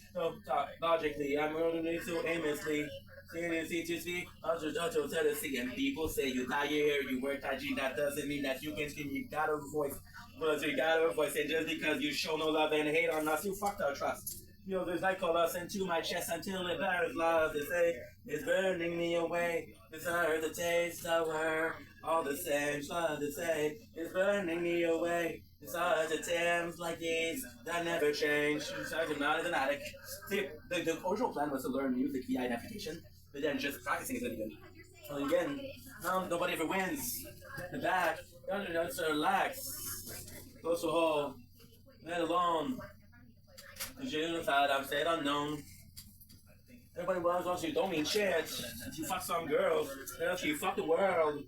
logically, I'm running so aimlessly. See, Tennessee, and people say you dye your hair, you wear taiji, that doesn't mean that you can scream, you got a voice. But you got a voice, and just because you show no love and hate on us, you fucked our trust. You know, there's like call us into my chest until it bears love to say, it's burning me away. Desire the taste of her, all the same, love to say, it's burning me away. It's hard to times like these that never change. I'm not as an addict. See, the original plan was to learn music via identification, but then just practicing is really good. And again, nobody ever wins. The back, just relax. Close to home, let alone. The genocide, I've said unknown. Everybody wants you, don't mean shit. You fuck some girls, you fuck the world.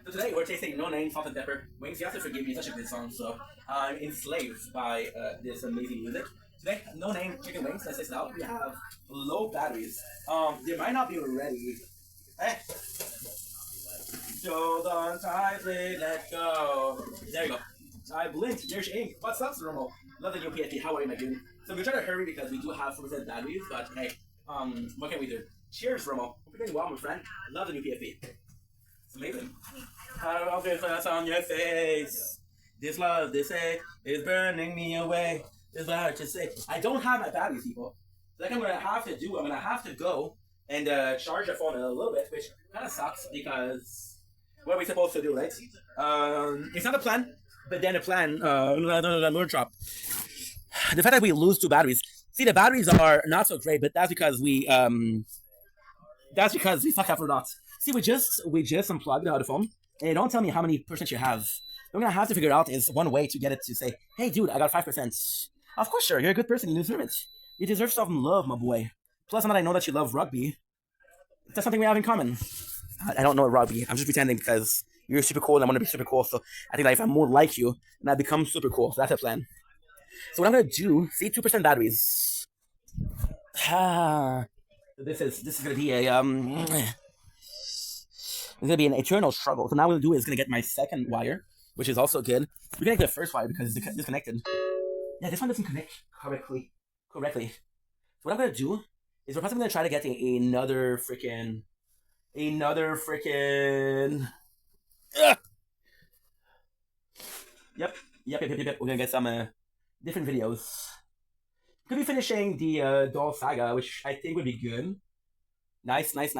So today we're tasting No Name, Salt and Pepper. Wings, you have to forgive me, it's such a good song, so I'm enslaved by this amazing music. Today, No Name Chicken Wings, let's taste it out. We have low batteries. They might not be ready. Hey! Hold on tightly, let go. There you go. I blinked, there's ink. What's up, Romo? Love the new PSP, how are you, my dude? So we're trying to hurry because we do have 4% batteries, but hey, What can we do? Cheers, Romo. Hope you're doing well, my friend. I love the new PFP. It's amazing. I'll get fast on your face. This love, this hate, is burning me away. This is what I have to say. I don't have my batteries, people. So like I'm gonna have to go and charge the phone a little bit, which kind of sucks because what are we supposed to do, right? It's not a plan, but then a plan. Drop. The fact that we lose 2 batteries. See, the batteries are not so great, but that's because we fuck up for dots. See, we just unplugged the phone, and don't tell me how many percent you have. What I'm gonna have to figure out is one way to get it to say, "Hey, dude, I got 5%." Of course, sure, you're a good person. You deserve it. You deserve some love, my boy. Plus, now that I know that you love rugby, that's something we have in common. I don't know rugby. I'm just pretending because you're super cool and I want to be super cool. So I think that if I'm more like you, and I become super cool. So that's a plan. So what I'm gonna do, see, 2% batteries. This is gonna be a it's gonna be an eternal struggle. So now what I'm gonna do is gonna get my second wire, which is also good. We're gonna get the first wire because it's disconnected. Yeah, this one doesn't connect correctly. So what I'm gonna do is we're probably gonna try to get another freaking. Yep. We're gonna get some different videos. Could be finishing the Doll Saga, which I think would be good. Nice. This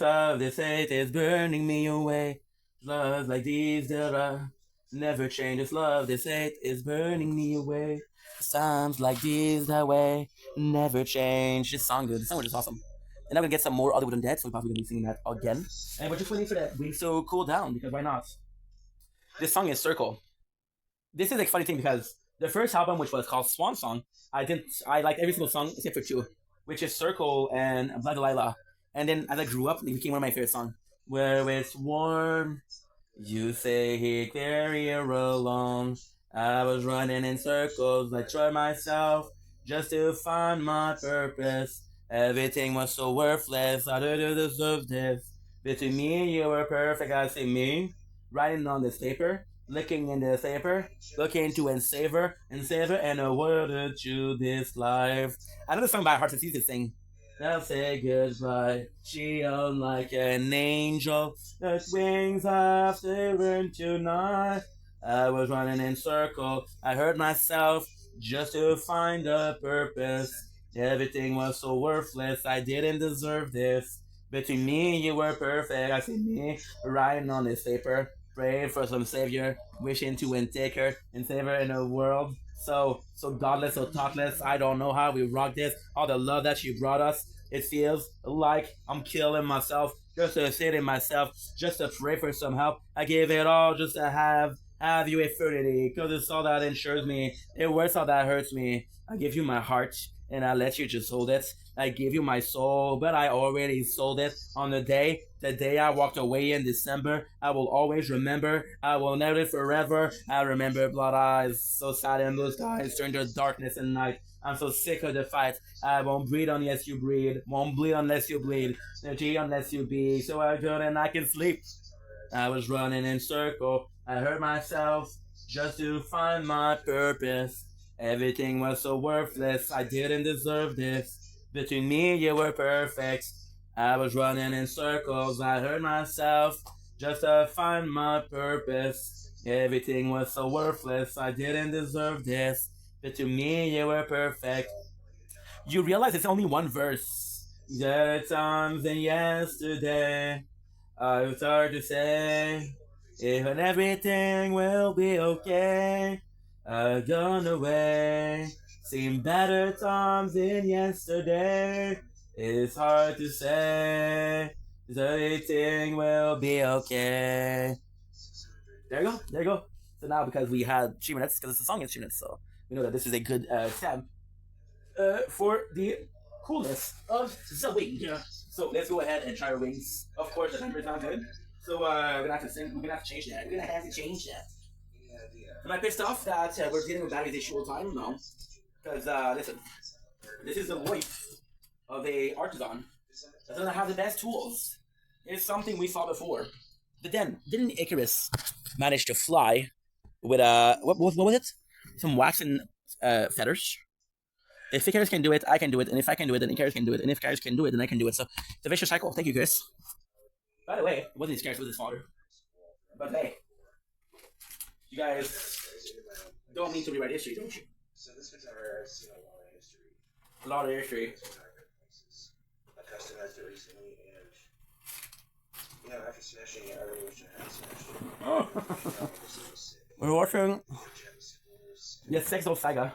love, this hate is burning me away. Love like these that I never change. This love, this hate is burning me away. Times like these that way never change. This song, dude. This song was just awesome. And I'm gonna get some more Other Than Dead, so we're probably gonna be singing that again. And we're just waiting for that week to cool down because why not? This song is Circle. This is a funny thing because the first album, which was called Swan Song, I liked every single song except for 2, which is Circle and Blood Delilah. And then as I grew up, it became one of my favorite songs. Where it's warm, you say he carry her along. I was running in circles, I tried myself just to find my purpose. Everything was so worthless, I didn't deserve this. But to me, you were perfect, I say me. Writing on this paper, looking in this paper, looking to and savor, and a word to this life. I know the song by heart, it's easy to sing. I'll say goodbye. She on like an angel. The wings have to learn tonight. I was running in circles. I hurt myself just to find a purpose. Everything was so worthless. I didn't deserve this. But to me, you were perfect. I see me writing on this paper, praying for some savior, wishing to intake her and save her in a world so godless, so thoughtless. I don't know how we rock this. All the love that you brought us. It feels like I'm killing myself just to sit in myself, just to pray for some help. I gave it all just to have you eternity, cause it's all that insures me. It works all that hurts me. I give you my heart and I let you just hold it. I give you my soul, but I already sold it on the day I walked away in December. I will always remember. I will never forever. I remember blood eyes, so sad and blue skies turn to darkness and night. I'm so sick of the fight. I won't breathe unless you breathe. Won't bleed unless you bleed. Energy unless you be. So I good and I can sleep. I was running in circle. I hurt myself just to find my purpose. Everything was so worthless. I didn't deserve this. Between me, you were perfect. I was running in circles. I hurt myself just to find my purpose. Everything was so worthless. I didn't deserve this. But to me, you were perfect. You realize it's only one verse. The times and yesterday. It's hard to say. Even everything will be okay. I've gone away. Seen better times than yesterday. It's hard to say. Everything will be okay. There you go. So now because we had 3 minutes, because the song is 3 minutes, so we know that this is a good tab for the coolness of the wing. Yeah. So let's go ahead and try our wings. Of course, the number is not good. So we're gonna have to change that. We're gonna have to change that. Am I pissed off that we're dealing with batteries a short time? No. Because listen, this is the life of a artisan that doesn't have the best tools. It's something we saw before. But then, didn't Icarus manage to fly with what was it? Some feathers. If Icarus can do it, I can do it, and if I can do it, then Icarus can do it, and if Icarus can do it, then I can do it. So it's a vicious cycle. Thank you, Chris. By the way, it wasn't Icarus, it was his father. But hey, you guys don't need to rewrite history, don't you? So this guitar has seen a lot of history. A lot of history. I customized it recently, and you know, after smashing it, I really wish I had smashed it. We're watching the Sexo Saga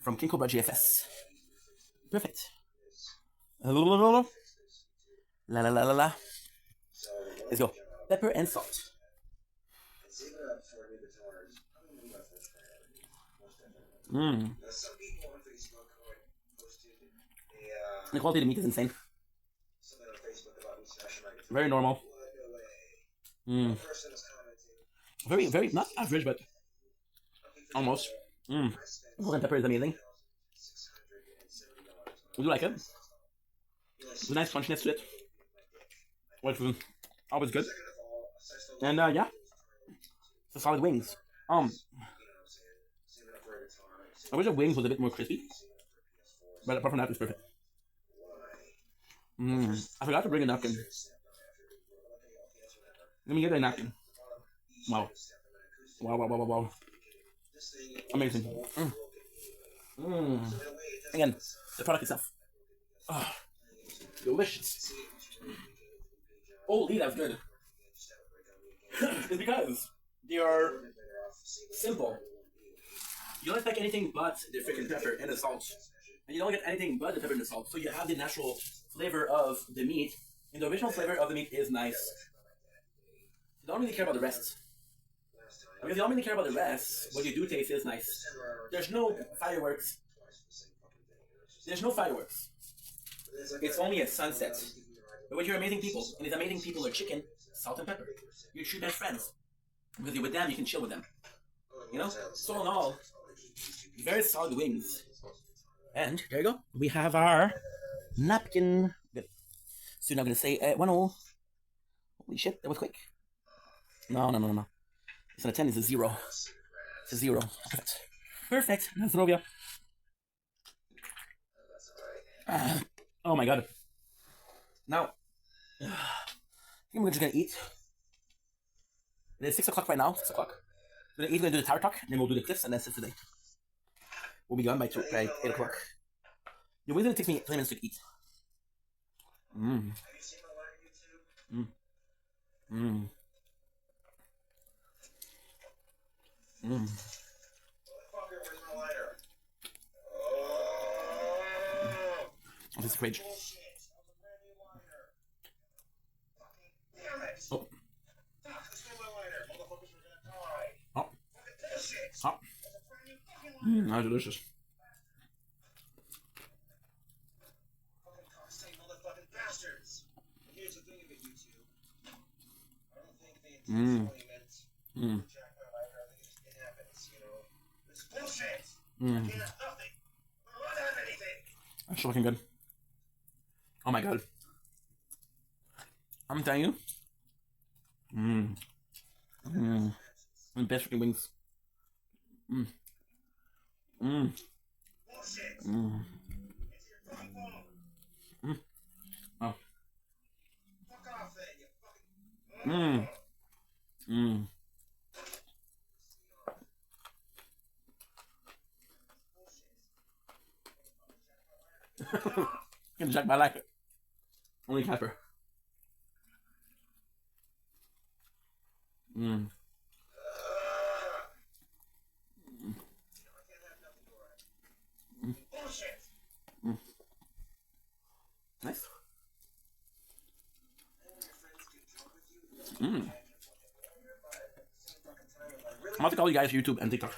from King Cobra GFS. Perfect. La la la la la la la la. Let's go. Pepper and salt. Mmm. The quality of the meat is insane. Very normal. Mmm. Very, very, not average, but almost. Mmm. Golden pepper is amazing. We do like it. There's a nice crunchiness to it. Which is always good. And yeah. It's a solid wings. I wish the wings was a bit more crispy. But apart from that, it's perfect. I forgot to bring a napkin. Let me get a napkin. Wow. Wow, wow, wow, wow, wow. Amazing. Again, the product itself. Oh, delicious. Holy, that's good. It's because they are simple. You don't expect anything but the freaking pepper and the salt. And you don't get anything but the pepper and the salt. So you have the natural flavor of the meat. And the original flavor of the meat is nice. You don't really care about the rest. Because you don't really care about the rest, what you do taste is nice. There's no fireworks. There's no fireworks. It's only a sunset. But when you're amazing people, and these amazing people are chicken, salt and pepper. You're true best friends. Because you're with them, you can chill with them. You know? So in all, very solid wings. And there you go. We have our napkin. Good. So now I'm going to say, holy shit, that was quick. No. It's not a 10, it's a 0. It's a 0. Perfect. Perfect. Zdrowia. Oh my god. Now, I think we're just gonna eat. It is 6 o'clock right now. 6 o'clock. We're gonna do the tower talk, then we'll do the cliffs, and that's it today. We'll be done by 8 o'clock. The way that it takes me 20 minutes to eat. Oh, this is rage. Oh. Oh. How delicious. That's looking good. Oh my god. I'm telling you. The best freaking wings. Oh. Can jack my life. Only Casper. Nice. I'm about to call you guys YouTube and TikTok.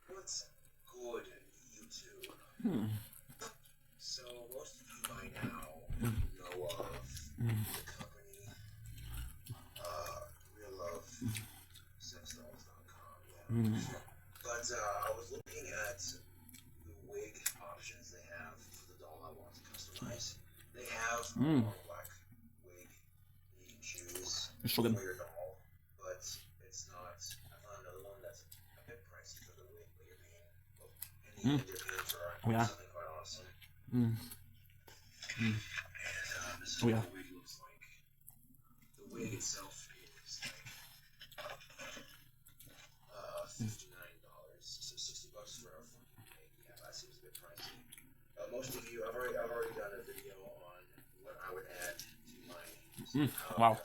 What's good, YouTube? So most of you by now know of the company Real Love Sexdolls.com. Yeah. But I was looking at They have Mm. black wig that you can choose It's so good. for your doll, but it's not. I found another one that's a bit pricey for the wig, but you're paying. Well, in the end, you're paying for Oh yeah. something quite awesome. Mm. Mm. And this is Oh what yeah. the wig looks like. The wig itself is like $59, so $60 for a fucking wig. Yeah, that seems a bit pricey. Most of you, I've already done a video on what I would add to my Wow.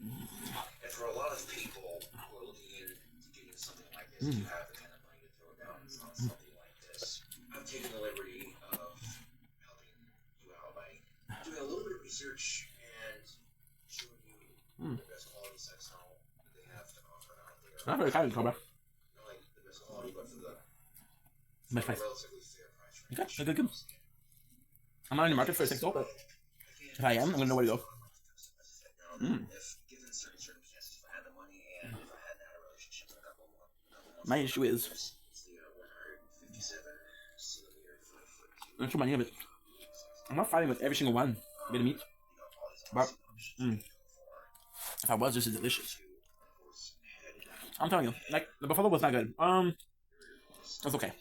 And for a lot of people who are looking into getting something like this, you have the kind of money to throw down on something like this. I've taken the liberty of helping you out by doing a little bit of research and showing you the best quality sex doll that they have to offer out there. Not very kind, Cobra. Not like the best quality, but for the Best price. relatively fair price range. Okay, good. I'm not in the market for a sex doll, but if I am, I'm gonna know where to go. If given certain circumstances, if I had the money and if I hadn't had a relationship in a couple months, My issue is it's the 157 centimeter 5'2". that's what my name is. I'm not fighting with every single one. Bit of meat. But if I was, this is delicious. I'm telling you, like the buffalo was not good. That's okay.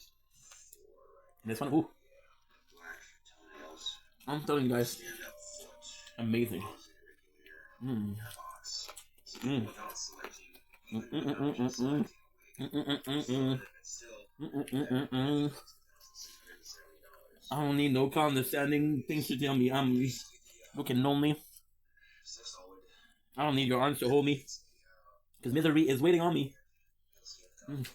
This one, ooh. I'm telling you guys, amazing. Mm. Mm. I don't need no condescending things to tell me I'm looking lonely. I don't need your arms to hold me, because misery is waiting on me. Mm.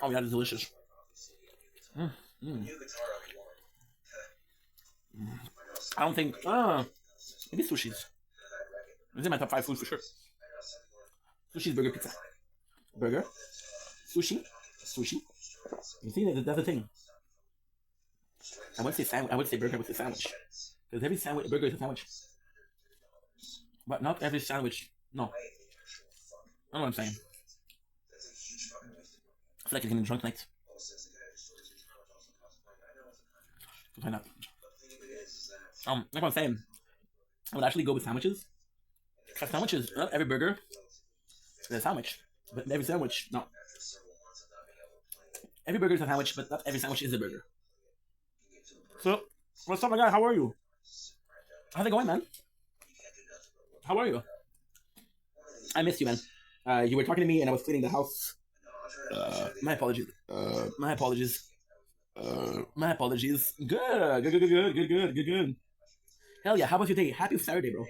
Oh yeah, that's delicious. I don't think. Maybe sushi's. It's in my top 5 food for sure. Sushi's burger pizza. Burger. Sushi. Sushi. You see, that's the thing. I would say sandwich. I would say burger. I would say sandwich. Because every sandwich, burger is a sandwich. But not every sandwich. No. I know what I'm saying. I feel like it's getting drunk tonight. Why not? Like I'm saying, I would actually go with sandwiches. Because sandwiches, not every burger is a sandwich. But every sandwich, no. Every burger is a sandwich, but not every sandwich is a burger. So, what's up, my guy? How are you? How's it going, man? How are you? I missed you, man. You were talking to me and I was cleaning the house. My apologies. My apologies. My apologies. Good. Hell yeah, how was your day? Happy Saturday, bro.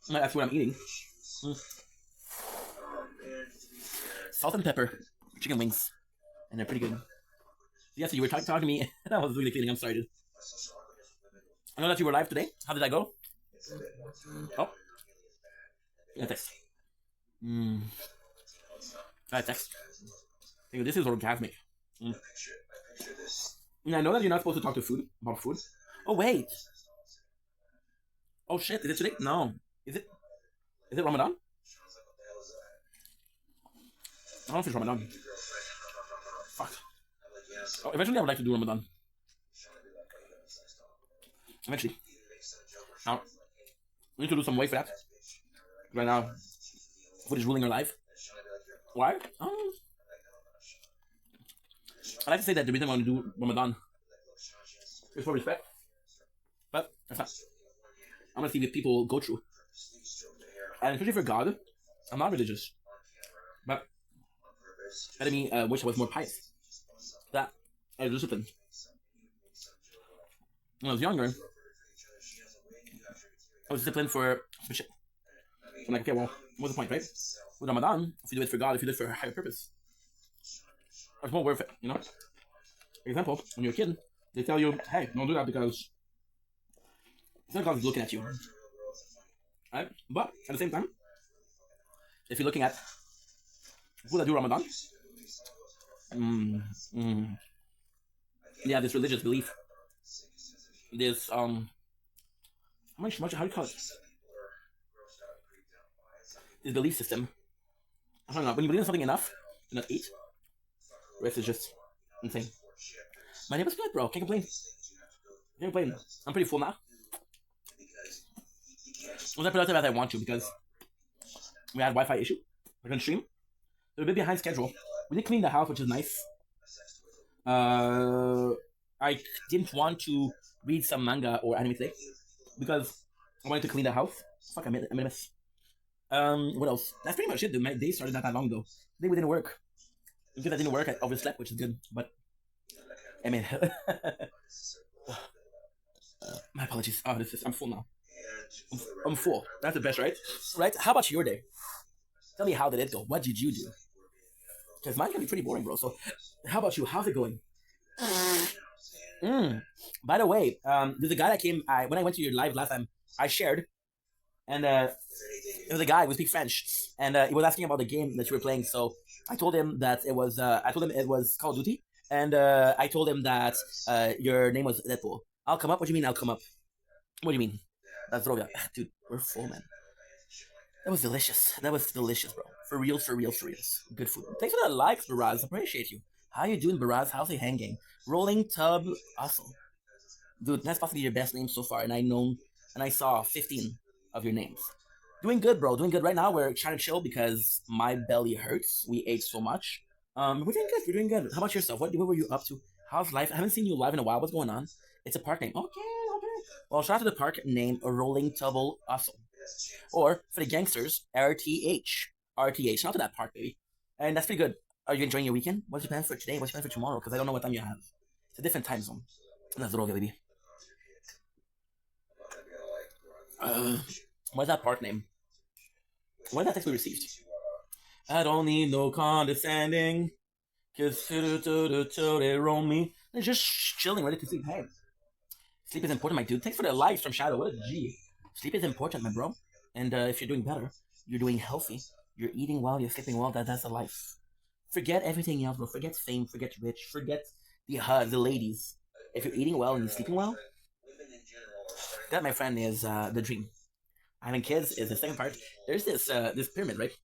That's what I'm eating. Salt and pepper. Chicken wings. And they're pretty good. Yeah, so you were talking to me and I was really feeling, I'm sorry, dude. I know that you were live today. How did that go? Oh. Yeah, text. Text. This is orgasmic. And I know that you're not supposed to talk to about food. Oh wait. Oh shit, is it today? No. Is it Ramadan? I don't know if it's Ramadan. Fuck. Oh, eventually I would like to do Ramadan. Eventually. Now, we need to do some way for that. Right now, food is ruling our life. Why? I like to say that the reason I want to do Ramadan is for respect. But that's not. I'm gonna see what people go through. And especially for God, I'm not religious. But that me wish I was more pious. That I was disciplined. When I was younger, I was disciplined for some shit. I'm like, okay, well, what's the point, right? With Ramadan, if you do it for God, if you do it for a higher purpose, it's more worth it, you know? For example, when you're a kid, they tell you, hey, don't do that because Santa Claus is looking at you. Right? But at the same time, if you're looking at people that do Ramadan, yeah, this religious belief, this how do you call it? his belief system. I don't know. When you believe in something enough, you not eat. The rest is just insane. My name is good, bro. Can't complain. Can't complain. I'm pretty full now. I was as productive as I want to because we had Wi-Fi issue. We're gonna stream. They're a bit behind schedule. We did clean the house, which is nice. I didn't want to read some manga or anime today because I wanted to clean the house. Fuck, I made a mess. What else? That's pretty much it, dude. My day started not that long ago. Today we didn't work. Because I didn't work, I overslept, which is good. But I mean, my apologies. Oh, I'm full now. I'm full. That's the best, right? Right? How about your day? Tell me, how did it go? What did you do? Because mine can be pretty boring, bro. So, how about you? How's it going? By the way, there's a guy that came. When I went to your live last time, I shared, and it was a guy who speaks French, and he was asking about the game that you were playing. So I told him that it was. I told him it was Call of Duty, and I told him that your name was Deadpool. I'll come up. What do you mean? I'll come up. What do you mean? That's Rovia. Dude, we're full, man. That was delicious. That was delicious, bro. For reals, for reals, for reals. Good food. Thanks for the likes, Baraz. Appreciate you. How you doing, Baraz? How's it hanging? Rolling Tub. Awesome. Dude, that's possibly your best name so far, and I saw 15 of your names. Doing good, bro. Doing good. Right now, we're trying to chill because my belly hurts. We ate so much. We're doing good. We're doing good. How about yourself? What were you up to? How's life? I haven't seen you live in a while. What's going on? It's a park name. Okay. Well, shout out to the park name, Rolling Tubble Awesome. Or, for the gangsters, RTH. RTH. Shout out to that park, baby. And that's pretty good. Are you enjoying your weekend? What's your plan for today? What's your plan for tomorrow? Because I don't know what time you have. It's a different time zone. That's Rovia, baby. What's that park name? What is that text we received? I don't need no condescending. Cause they roll me. They're just chilling, ready to sleep. Hey. Sleep is important, my dude. Thanks for the likes from Shadow. What a G. Sleep is important, my bro. And if you're doing better, you're doing healthy, you're eating well, you're sleeping well, that's a life. Forget everything else, bro. Forget fame, forget rich, forget the ladies. If you're eating well and you're sleeping well, that, my friend, is the dream. Having kids is the second part. There's this pyramid, right?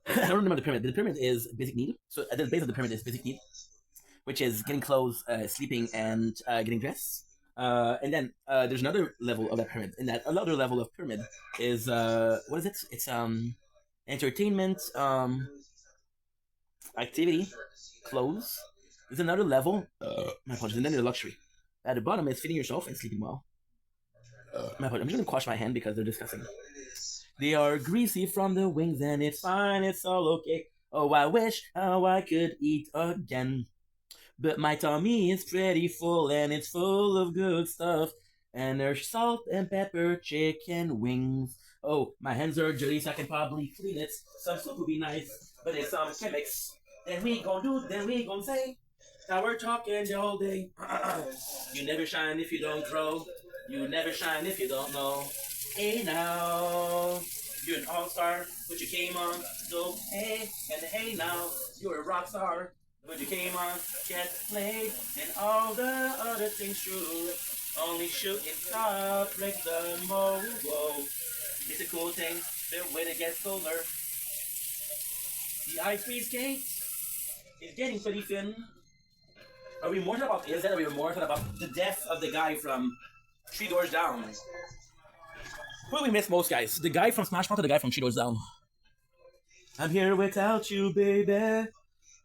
I don't remember the pyramid. The pyramid is basic need. So at the base of the pyramid is basic need, which is getting clothes, sleeping, and getting dressed. And then there's another level of that pyramid. And that another level of pyramid is what is it? It's entertainment, activity, clothes. There's another level. My apologies. And then there's luxury. At the bottom is feeding yourself and sleeping well. My apologies. I'm just gonna wash my hand because they're disgusting. They are greasy from the wings, and it's fine. It's all okay. Oh, I wish how I could eat again. But my tummy is pretty full, and it's full of good stuff. And there's salt and pepper chicken wings. Oh, my hands are dirty, so I can probably clean it. Some soup would be nice, but it's some chemics. Then we gon' say that we're talking the whole day. You never shine if you don't grow. You never shine if you don't know. Hey now, you're an all-star, but you came on. So hey, and hey now, you're a rock star. But you came on, get played, and all the other things true. Only shooting star breaks the mold. Whoa. It's a cool thing, the way it gets colder. The ice we skate is getting pretty thin. Are we more about is that? Or are we more about the death of the guy from 3 Doors Down? Who do we miss most, guys? The guy from Smash Mouth or the guy from 3 Doors Down? I'm here without you, baby.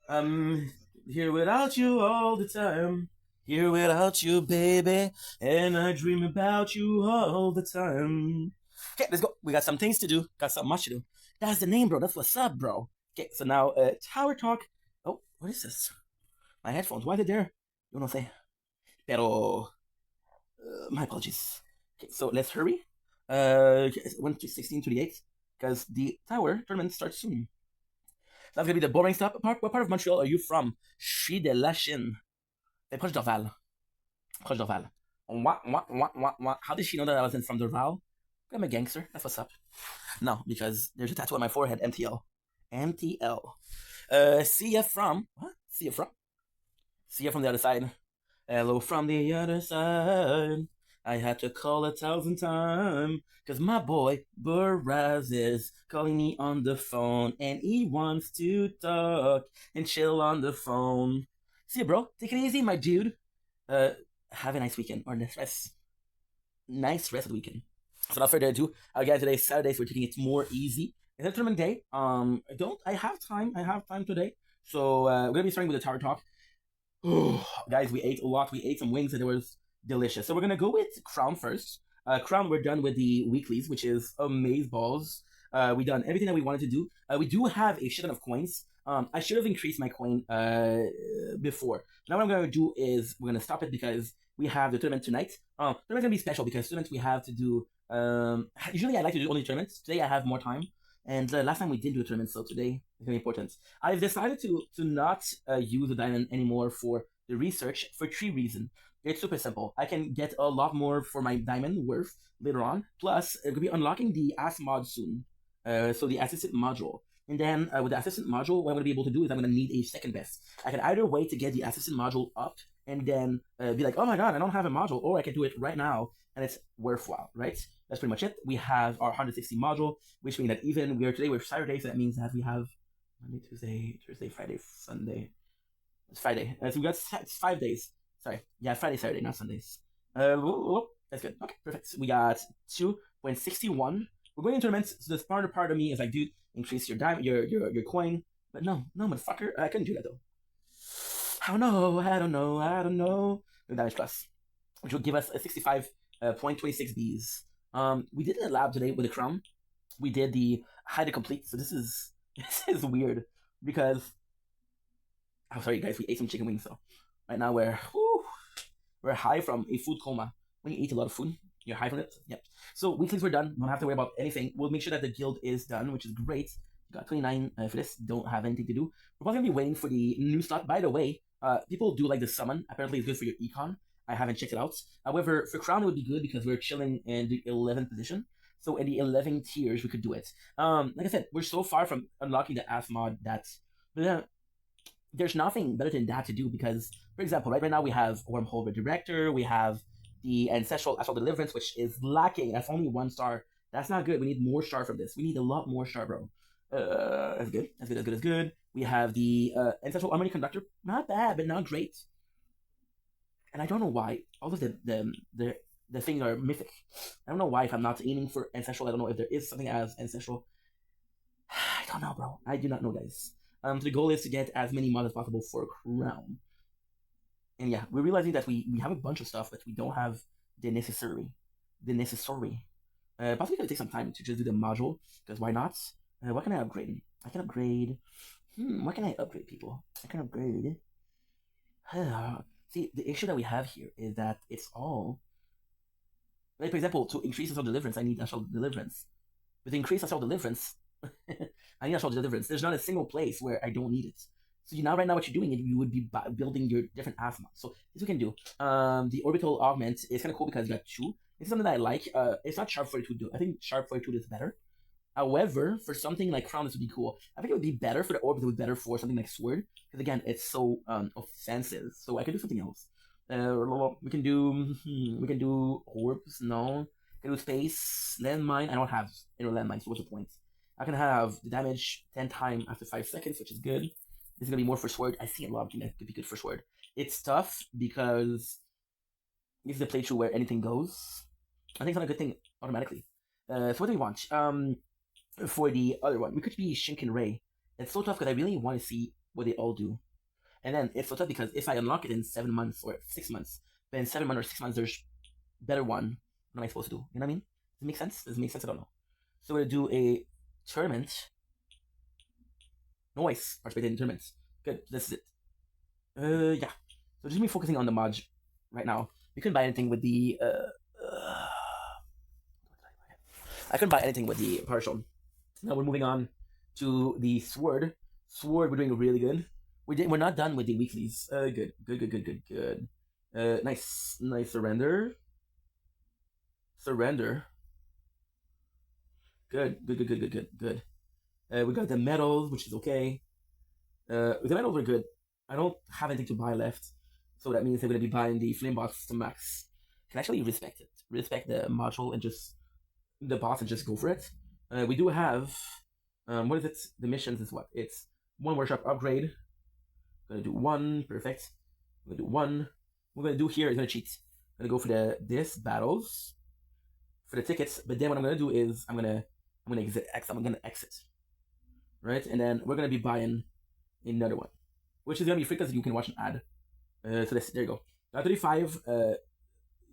I'm here without you all the time. Here without you, baby. And I dream about you all the time. Okay, let's go. We got some things to do. Got so much to do. That's the name, bro. That's what's up, bro. Okay, so now, Tower Talk. Oh, what is this? My headphones. Why are they there? You wanna say? Pero, my apologies. Okay, so let's hurry. 1 to 16 to the 8th. Because the Tower tournament starts soon. That's gonna be the boring stuff. What part of Montreal are you from? Je suis de la Chine. C'est proche d'Orval. Proche d'Orval. How did she know that I wasn't from Dorval? I'm a gangster. That's what's up. No, because there's a tattoo on my forehead. MTL. MTL. See ya from. What? See ya from? See ya from the other side. Hello from the other side. I had to call 1,000 times, cause my boy Baraz is calling me on the phone, and he wants to talk and chill on the phone. See ya, bro. Take it easy, my dude. Have a nice weekend, or nice rest of the weekend. So without further ado, again, today's Saturday, so we're taking it more easy. It's a tournament day. I have time. I have time today. So we're gonna be starting with the tower talk. Guys, we ate a lot. We ate some wings and it was delicious. So we're gonna go with Crown first. Crown, we're done with the weeklies, which is amaze balls. We done everything that we wanted to do. We do have a shit ton of coins. I should have increased my coin before. Now what I'm gonna do is we're gonna stop it because we have the tournament tonight. Tournament's gonna be special because tournaments we have to do. Usually I like to do only tournaments. Today I have more time. And last time we didn't do a tournament, so today is very important. I've decided to not use the diamond anymore for the research for 3 reasons. It's super simple. I can get a lot more for my diamond worth later on. Plus, it will be unlocking the AS mod soon. So the assistant module. And then with the assistant module, what I'm going to be able to do is I'm going to need a second best. I can either wait to get the assistant module up and then be like, oh my god, I don't have a module, or I can do it right now and it's worthwhile, right? That's pretty much it. We have our 160 module, which means that even today we're Saturday, so that means that we have Monday, Tuesday, Thursday, Friday, Sunday. It's Friday. So we got 5 days. Sorry. Yeah, Friday, Saturday, not Sundays. That's good. Okay, perfect. We got 2.61. We're going into tournaments, so the smarter part of me is like, dude, increase your your coin. But no, motherfucker, I couldn't do that though. I don't know. No damage plus, which will give us a 65.26 Bs. We did a lab today with the crown. We did the high to complete. So this is weird because I'm sorry guys, we ate some chicken wings. So right now we're high from a food coma. When you eat a lot of food, you're high from it. Yep. So weeklies were done. Don't have to worry about anything. We'll make sure that the guild is done, which is great. Got 29 for this. Don't have anything to do. We're probably gonna be waiting for the new slot. By the way, people do like the summon. Apparently, it's good for your econ. I haven't checked it out. However, for crown it would be good because we're chilling in the 11th position. So in the 11 tiers, we could do it. Like I said, we're so far from unlocking the AS mod that there's nothing better than that to do because, for example, right now we have Wormhole Redirector, we have the Ancestral Astral Deliverance, which is lacking. That's only 1 star. That's not good. We need more star from this. We need a lot more star, bro. That's good. That's good. We have the Ancestral Harmony Conductor. Not bad, but not great. And I don't know why. All of the things are mythic. I don't know why if I'm not aiming for Ancestral. I don't know if there is something as Ancestral. I don't know, bro. I do not know, guys. So the goal is to get as many mods as possible for Crown. And yeah, we're realizing that we have a bunch of stuff, but we don't have the necessary. Possibly gonna take some time to just do the module, because why not? What can I upgrade? I can upgrade. What can I upgrade, people? I can upgrade. See, the issue that we have here is that it's all. Like, for example, to increase Astral Deliverance, I need Astral Deliverance. With increased Astral Deliverance, I need Astral Deliverance. There's not a single place where I don't need it. So right now what you're doing is you would be building your different ASMA. So this we can do. The Orbital Augment is kind of cool because you got 2. It's something that I like. It's not Sharp 42. I think Sharp 42 is better. However, for something like Crown, this would be cool. I think it would be better for the Orbital, would be better for something like Sword. Because again, it's so offensive. So I can do something else. We can do Orbs, no. I can do Space, Landmine. I don't have inner Landmine, so what's the point? I can have the damage 10 times after 5 seconds, which is good. This is gonna be more for Sword. I see a lot of things that could be good for Sword. It's tough because this is a playthrough where anything goes. I think it's not a good thing automatically. So what do we want? For the other one, we could be Shinken Ray. It's so tough because I really want to see what they all do. And then it's so tough because if I unlock it in 7 months or 6 months, then in 7 months or 6 months there's better one. What am I supposed to do? You know what I mean? Does it make sense? Does it make sense? I don't know. So we're gonna do a tournament. Noise. Participate in tournaments. Good. This is it. Yeah. So just me focusing on the mod right now. We couldn't buy anything with the I couldn't buy anything with the partial. Now we're moving on to the Sword. Sword, we're doing really good. We're not done with the weeklies. Good. Nice surrender. Good. We got the medals, which is okay. The medals are good. I don't have anything to buy left, so that means I'm gonna be buying the flame box to max. can actually respect it. Respect the module and just the boss and just go for it. We do have what is it? The missions is what? It's 1 workshop upgrade. Gonna do 1, perfect. We're gonna do 1. What we're gonna do here is gonna cheat. I'm gonna go for this battles for the tickets, but then what I'm gonna do is I'm gonna exit. Right? And then we're gonna be buying another one. Which is gonna be free because you can watch an ad. So there you go. Got 35,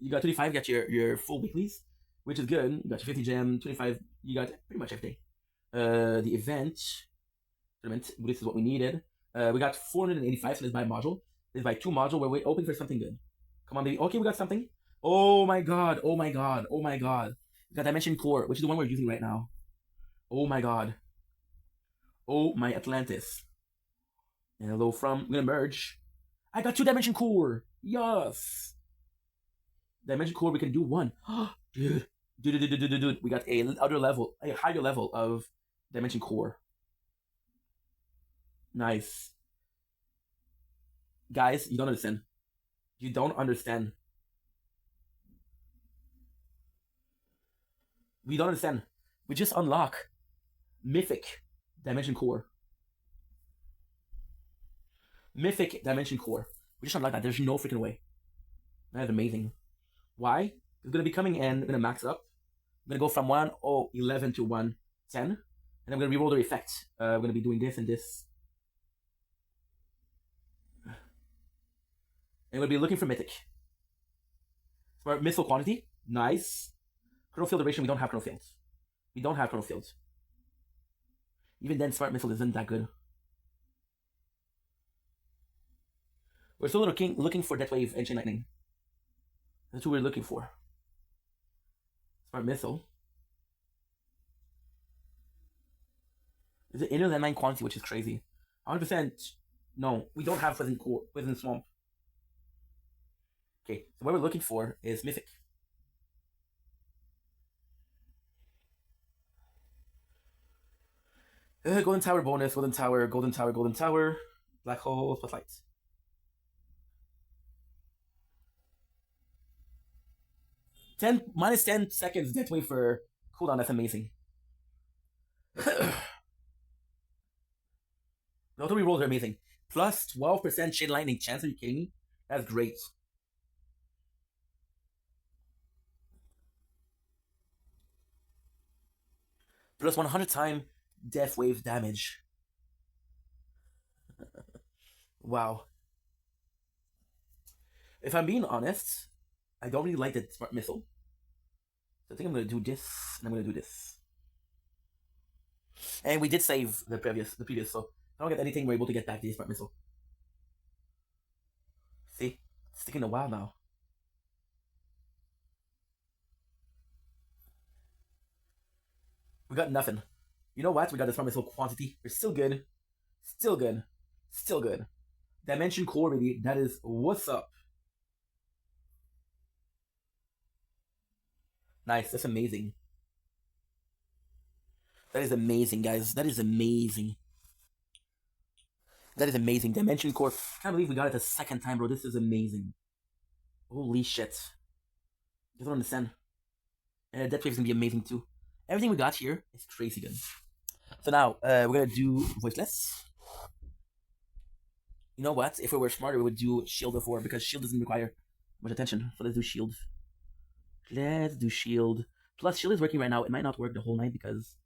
you got 35, you got your full weeklies, which is good. You got your 50 gem, 25, you got pretty much everything. The event, this is what we needed. We got 485, so let's buy a module. Let's buy 2 modules where we're open for something good. Come on, baby. Okay, we got something. Oh my god, oh my god, oh my god. We got Dimension Core, which is the one we're using right now. Oh my god. Oh my Atlantis. And hello from, we're gonna merge. I got 2 Dimension Core. Yes. Dimension Core, we can do 1. Dude. We got a higher level of Dimension Core. Nice. Guys, you don't understand. You don't understand. We don't understand. We just unlock Mythic Dimension Core. Mythic Dimension Core. We just unlocked that. There's no freaking way. That is amazing. Why? It's gonna be coming in. I'm gonna max it up. I'm gonna go from 111 to 110. And I'm gonna reroll the effect. I'm gonna be doing this and this. And we'll be looking for Mythic. Smart Missile Quantity. Nice. Chrono Field Duration. We don't have Chrono Fields. We don't have Chrono Fields. Even then, Smart Missile isn't that good. We're still looking for Death Wave and Chain Lightning. That's what we're looking for. Smart Missile. Is it inner landmine quantity, which is crazy. 100%. No, we don't have Poison Swamp. Okay, so what we're looking for is Mythic. Golden Tower bonus, Golden Tower, Golden Tower, Golden Tower, Black Hole, Spotlight. 10 seconds death wave for cooldown, that's amazing. The auto rerolls are amazing. Plus 12% Chain Lightning chance, are you kidding me? That's great. Plus 100 time death wave damage. Wow. If I'm being honest, I don't really like the Smart Missile. So I think I'm gonna do this, and I'm gonna do this. And we did save the previous, so if I don't get anything, we're able to get back the Smart Missile. See? It's taking a while now. We got nothing. You know what? We got the Smart Missile quantity. We're still good. Still good. Still good. Dimension Core, baby. That is what's up. Nice. That's amazing. That is amazing, guys. That is amazing. That is amazing. Dimension Core. I can't believe we got it the second time, bro. This is amazing. Holy shit. You don't understand. And Death Wave is gonna be amazing too. Everything we got here is crazy good. So now, we're gonna do Voiceless. You know what? If we were smarter, we would do Shield before, because Shield doesn't require much attention. So let's do Shield. Let's do Shield. Plus, Shield is working right now. It might not work the whole night because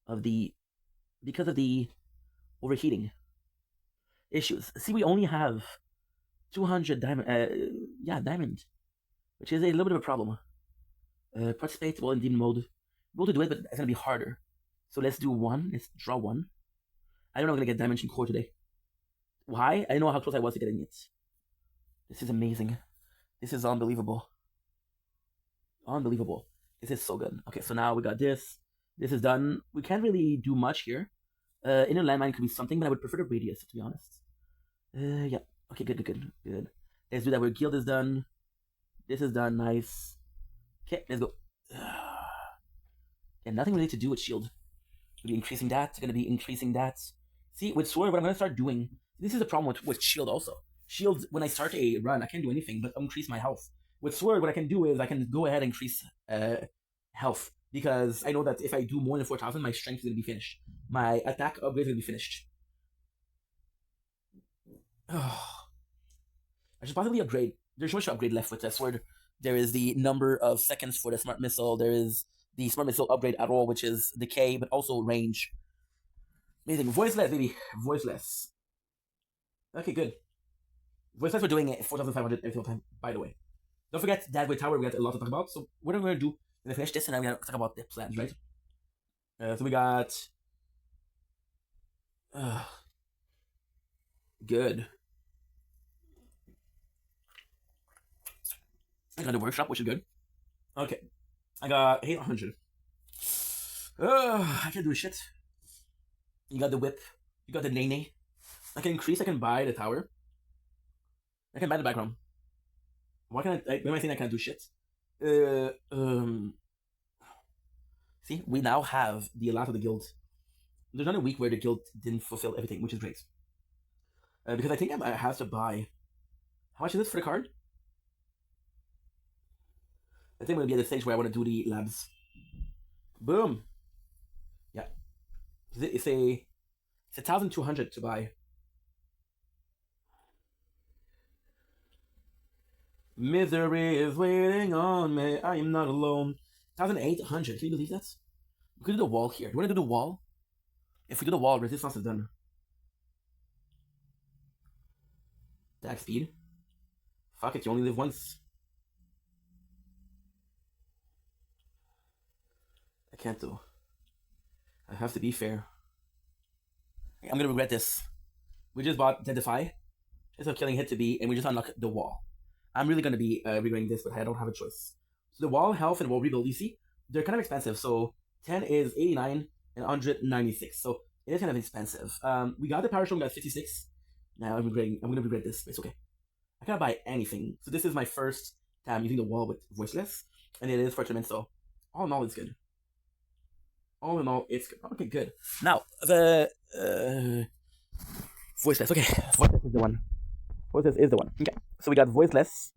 of the overheating issues. See, we only have 200 diamond. Diamond, which is a little bit of a problem. Participate while in demon mode. We'll able to do it, but it's gonna be harder. So let's do 1. Let's draw 1. I don't know if I'm gonna get Dimension Core today. Why? I know how close I was to getting it. This is amazing. This is unbelievable. Unbelievable. This is so good. Okay, so now we got this. This is done. We can't really do much here. Inner landmine could be something, but I would prefer the radius, to be honest. Yeah. Okay, good. Let's do that where Guild is done. This is done. Nice. Okay, let's go. Yeah, nothing really to do with Shield. We'll be increasing that. Gonna be increasing that. See, with Sword, what I'm gonna start doing. This is a problem with Shield also. Shield, when I start a run, I can't do anything but increase my health. with sword, what I can do is I can go ahead and increase health, because I know that if I do more than 4,000, my strength is going to be finished. My attack upgrade is going to be finished. Oh. I should possibly upgrade. There's so much to upgrade left with the sword. There is the number of seconds for the smart missile. There is the smart missile upgrade at all, which is decay, but also range. Amazing. Voiceless, baby. Voiceless. Okay, good. Voiceless, we're doing it 4,500 every single time, by the way. Don't forget that with Tower, we got a lot to talk about. So what I'm going to do, I'm going to finish this and I'm going to talk about the plans, right? So we got... good. I got the workshop, which is good. Okay. I got 800. I can't do shit. You got the whip. You got the nene. I can increase, I can buy the tower. I can buy the background. Why can't I am I saying I can't do shit? See, we now have the last of the guild. There's not a week where the guild didn't fulfill everything, which is great. Because I think I have to buy... How much is this for the card? I think I'm going to be at the stage where I want to do the labs. Boom! Yeah. It's 1,200 to buy. Misery is waiting on me. I am not alone. 1,800. Can you believe that? We could do the wall here. Do you want to do the wall? If we do the wall, resistance is done. Attack speed. Fuck it, you only live once. I can't do. I have to be fair. I'm gonna regret this. We just bought Deadify. It's a killing hit to be, and we just unlocked the wall. I'm really gonna be regretting this, but I don't have a choice. So the wall, health, and wall rebuild, you see, they're kind of expensive. So 10 is 89 and 196. So it is kind of expensive. We got the power stone, got 56. Now I'm gonna regret this, but it's okay. I cannot buy anything. So this is my first time using the wall with voiceless, and it is for tournament. So all in all, it's good. All in all, it's good. Okay, good. Now the voiceless. Okay, voiceless is the one. Voiceless is the one. Okay, so we got voiceless.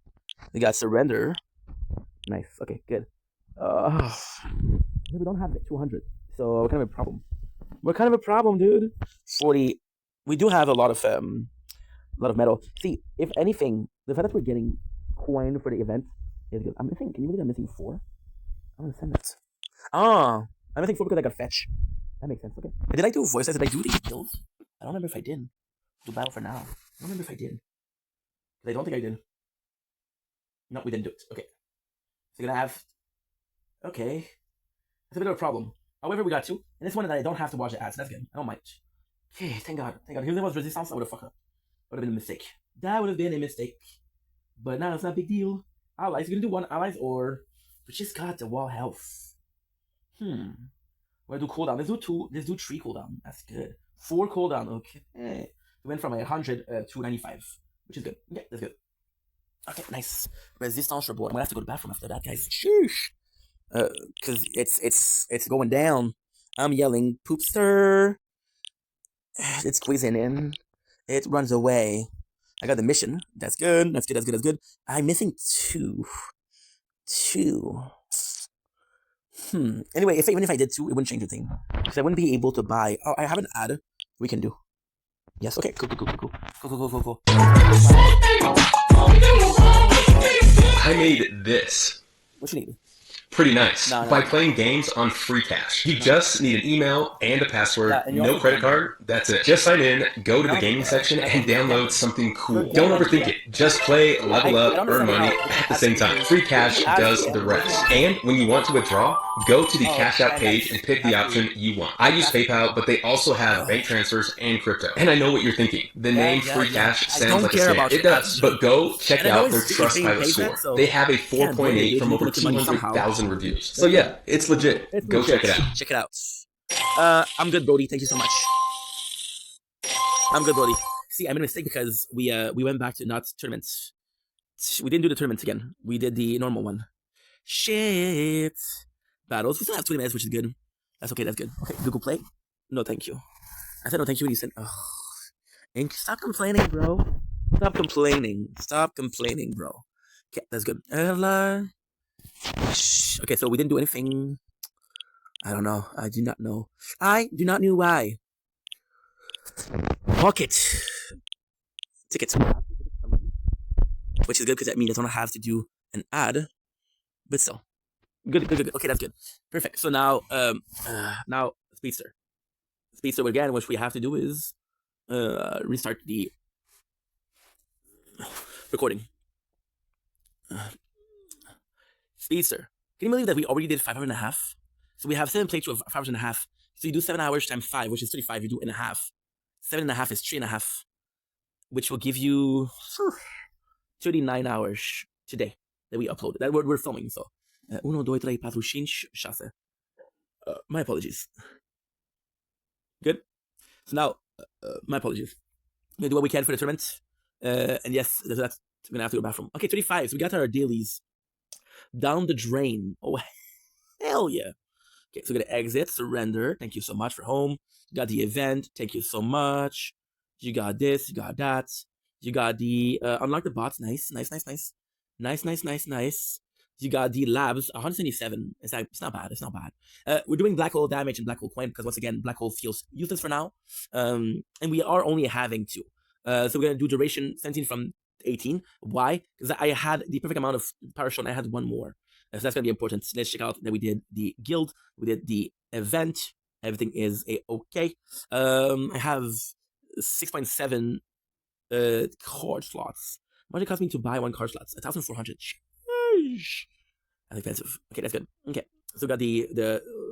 We got surrender. Nice. Okay, good. We don't have 200, so we're kind of a problem. We're kind of a problem, dude. 40. We do have a lot of metal. See, if anything, the fact that we're getting coin for the event is good. I'm missing. Can you believe I'm missing 4? I'm gonna send it. I'm missing 4 because I got fetch. That makes sense. Okay. Did I do voices? Did I do these kills? I don't remember if I did. Do battle for now. I don't remember if I did. I don't think I did. No, we didn't do it. Okay. So you're gonna have. Okay. That's a bit of a problem. However, we got 2. And this one that I don't have to watch the ads. That's good. I don't mind. Okay, thank God. Thank God. If there was resistance, I would have fucked up. Would have been a mistake. That would have been a mistake. But now it's not a big deal. Allies. You're gonna do 1 allies or we just got the wall health. We're gonna do cooldown. Let's do 2. Let's do 3 cooldown. That's good. 4 cooldown. Okay. We went from 100 to 95, which is good. Yeah, that's good. Okay, nice. Resistance for board. I'm gonna have to go to the bathroom after that, guys. Sheesh. Cause it's going down. I'm yelling, poopster. It's squeezing in. It runs away. I got the mission. That's good. That's good. That's good. That's good. I'm missing 2. 2. Anyway, even if I did 2, it wouldn't change a thing. Because I wouldn't be able to buy. Oh, I have an ad. We can do. Yes. Okay. Cool. Cool. I made this. What you need? Pretty nice. By playing games on free cash. You just need an email and a password, no credit card, that's it. Just sign in, go to the gaming section, and download something cool. Don't overthink it. Just play, level up, earn money at the same time. Free cash does the rest. And when you want to withdraw, go to the Cash App page and pick the option you want. I use PayPal, but they also have bank transfers and crypto. And I know what you're thinking. The name Free Cash sounds like a scam. It does, but go check out their Trustpilot score. They have a 4.8 from over 200,000 reviews. So yeah, it's legit. Go check it out. Check it out. I'm good, Brody. Thank you so much. I'm good, Brody. See, I made a mistake because we went back to not tournaments. We didn't do the tournaments again. We did the normal one. Shit. Battles. We still have 20 minutes, which is good. That's okay. That's good. Okay, Google Play. No, thank you. I said no, thank you, and you said, oh. Stop complaining, bro. Stop complaining, bro. Okay, that's good. Okay, so we didn't do anything. I don't know. I do not know. I do not know why. Pocket tickets, which is good because that means I don't have to do an ad. But still, good. Okay, that's good. Perfect. So now, now Speedster. Again, what we have to do is restart the recording. Speedster. Can you believe that we already did 5 hours and a half? So we have 7 playthroughs of 5 hours and a half. So you do 7 hours times 5, which is 35. You do in a half. 7.5 is 3.5, which will give you 39 hours today that we uploaded. That we're filming. So, 1, 2, 3, 4, 5, 6. My apologies. Good. So now, my apologies. We're gonna do what we can for the tournament. And yes, that's we're gonna have to go to the bathroom. Okay, 35. So we got our dailies down the drain. Oh, hell yeah. Okay, so we're gonna exit, surrender. Thank you so much for home. You got the event. Thank you so much. You got this. You got that. You got the unlock the bots. Nice. You got the labs. 177. It's not bad. It's not bad. We're doing black hole damage and black hole coin because once again, black hole feels useless for now. And we are only having 2. So we're gonna do duration 17 from 18. Why? Because I had the perfect amount of power shot and I had 1 more. So that's going to be important. Let's check out that we did the guild, we did the event, everything is okay. I have 6.7 card slots. How much it cost me to buy 1 card slots? 1,400. That's expensive. Okay, that's good. Okay, so we got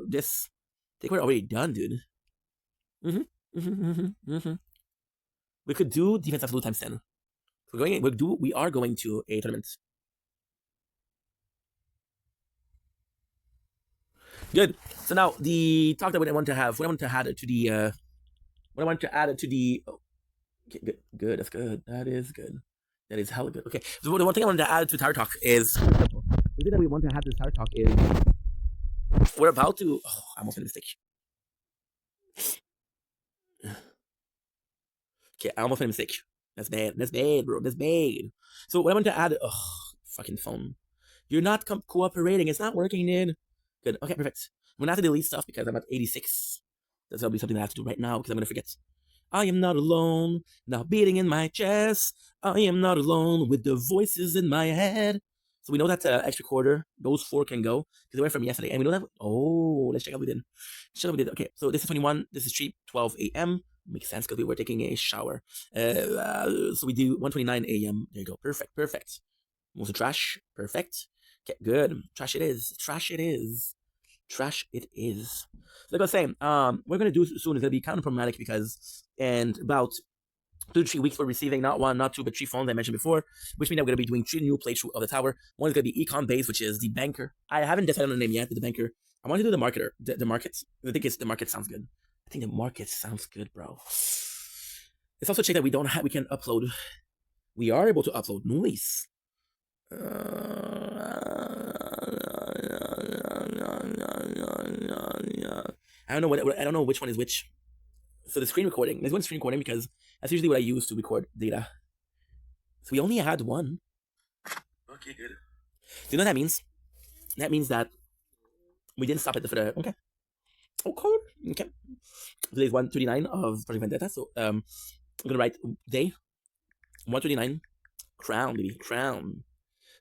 this. I think we're already done, dude. We could do defense absolute times 10. We are going to a tournament. Good. So now the talk that I want to have, what I want to add to the, oh, okay, good, that's good, that is good. That is hella good. Okay, so the one thing I wanted to add to Tower Talk is, the thing that we want to have to Tower Talk is, we're about to, oh, I almost made a mistake. Okay, I almost made a mistake. That's bad, bro, that's bad. So what I want to add, fucking phone. You're not cooperating, it's not working, dude. Good, okay, perfect. I'm gonna have to delete stuff because I'm at 86. That's gonna be something I have to do right now because I'm gonna forget. I am not alone, now beating in my chest. I am not alone with the voices in my head. So we know that extra quarter, those 4 can go because they went from yesterday. And we know that, oh, let's check out what we did. Okay, so this is 21, this is 3:12 a.m. Makes sense because we were taking a shower. So we do 1:29 a.m. There you go, perfect. Most trash, perfect. Okay, good. Trash it is. Like I was saying, we're gonna do soon is gonna be kind of problematic because in about 2 to 3 weeks we're receiving not 1, not 2, but 3 phones I mentioned before, which means that we're gonna be doing 3 new playthroughs of the tower. One is gonna be econ base, which is the banker. I haven't decided on the name yet, but the banker. I want to do the marketer, the markets. I think the market sounds good. I think the market sounds good, bro. Let's also check that we can upload. We are able to upload noise. I don't know which one is which. So the screen recording. There's one screen recording because that's usually what I use to record data. So we only had 1. Okay, good. Do you know what that means? That means that we didn't stop it for the okay. Today's 139 of Project Vendetta. So I'm gonna write day 139. Crown, baby, crown.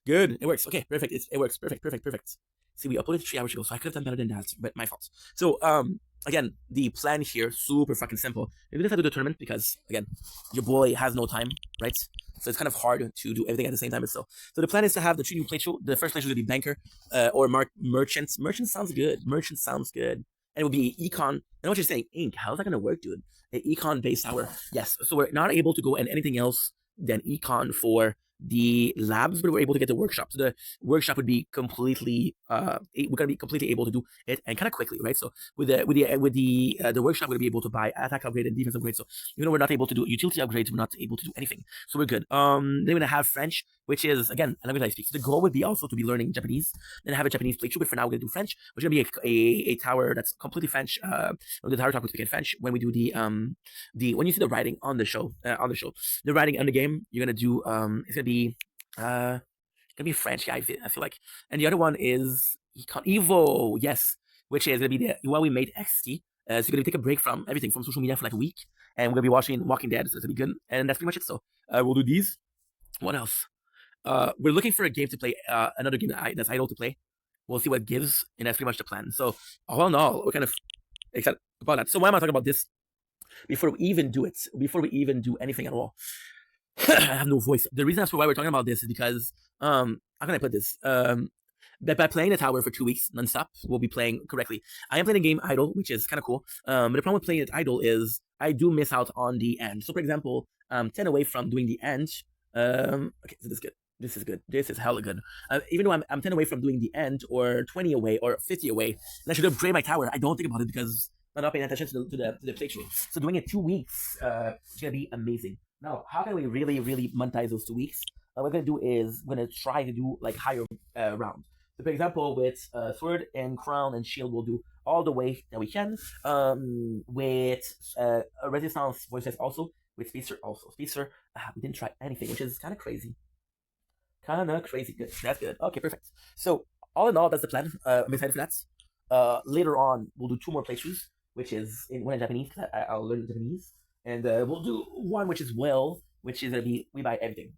Good. It works. Okay, perfect. It works. Perfect. See, we uploaded 3 hours ago, so I could have done better than that, but my fault. So, again, the plan here, super fucking simple. We just have to do the tournament because, again, your boy has no time, right? So it's kind of hard to do everything at the same time itself. So the plan is to have the 3 new playthrough. The first playthrough will be banker, or merchant. Merchant sounds good. And it will be econ. I know what you're saying, Ink. How's that gonna work, dude? An econ based tower. Yes. So we're not able to go in anything else than econ for the labs, but we're able to get the workshop. So the workshop would be completely we're gonna be completely able to do it and kind of quickly, right? So with the workshop, we're gonna be able to buy attack upgrade and defense upgrade. So even though we're not able to do utility upgrades, we're not able to do anything. So we're good. Then we're gonna have French, which is again a language I speak. So the goal would be also to be learning Japanese, then have a Japanese playthrough. But for now, we're gonna do French, which is gonna be a tower that's completely French. The tower talk will speak in French when we do when you see the writing on the show, the writing on the game, you're gonna do it's gonna be gonna be French. Yeah, I feel like. And the other one is Evo, yes, which is gonna be the Huawei Mate XT. So you're gonna take a break from everything from social media for like a week, and we're gonna be watching Walking Dead. So it's gonna be good, and that's pretty much it. So we'll do these. What else? We're looking for a game to play. Another game that's idle to play. We'll see what it gives, and that's pretty much the plan. So all in all, we're kind of excited about that. So why am I talking about this? Before we even do it, before we even do anything at all, I have no voice. The reason that's why we're talking about this is because how can I put this? By playing the tower for 2 weeks nonstop, we'll be playing correctly. I am playing a game idle, which is kind of cool. But the problem with playing it idle is I do miss out on the end. So for example, 10 away from doing the end. Okay, so this is good. This is good. This is hella good. Even though I'm 10 away from doing the end, or 20 away, or 50 away, and I should upgrade my tower, I don't think about it because I'm not paying attention to the playthrough. So doing it 2 weeks, it's gonna be amazing. Now, how can we really monetize those 2 weeks? What we're gonna do is we're gonna try to do like higher round. So for example, with sword and crown and shield, we'll do all the way that we can. With resistance voices also. With speedster also. Speedster, we didn't try anything, which is kind of crazy. Good. That's good. Okay, perfect. So all in all, that's the plan. I'm excited for that. Later on, we'll do 2 more playthroughs, which is one in Japanese because I'll learn Japanese, and we'll do one which is gonna be we buy everything.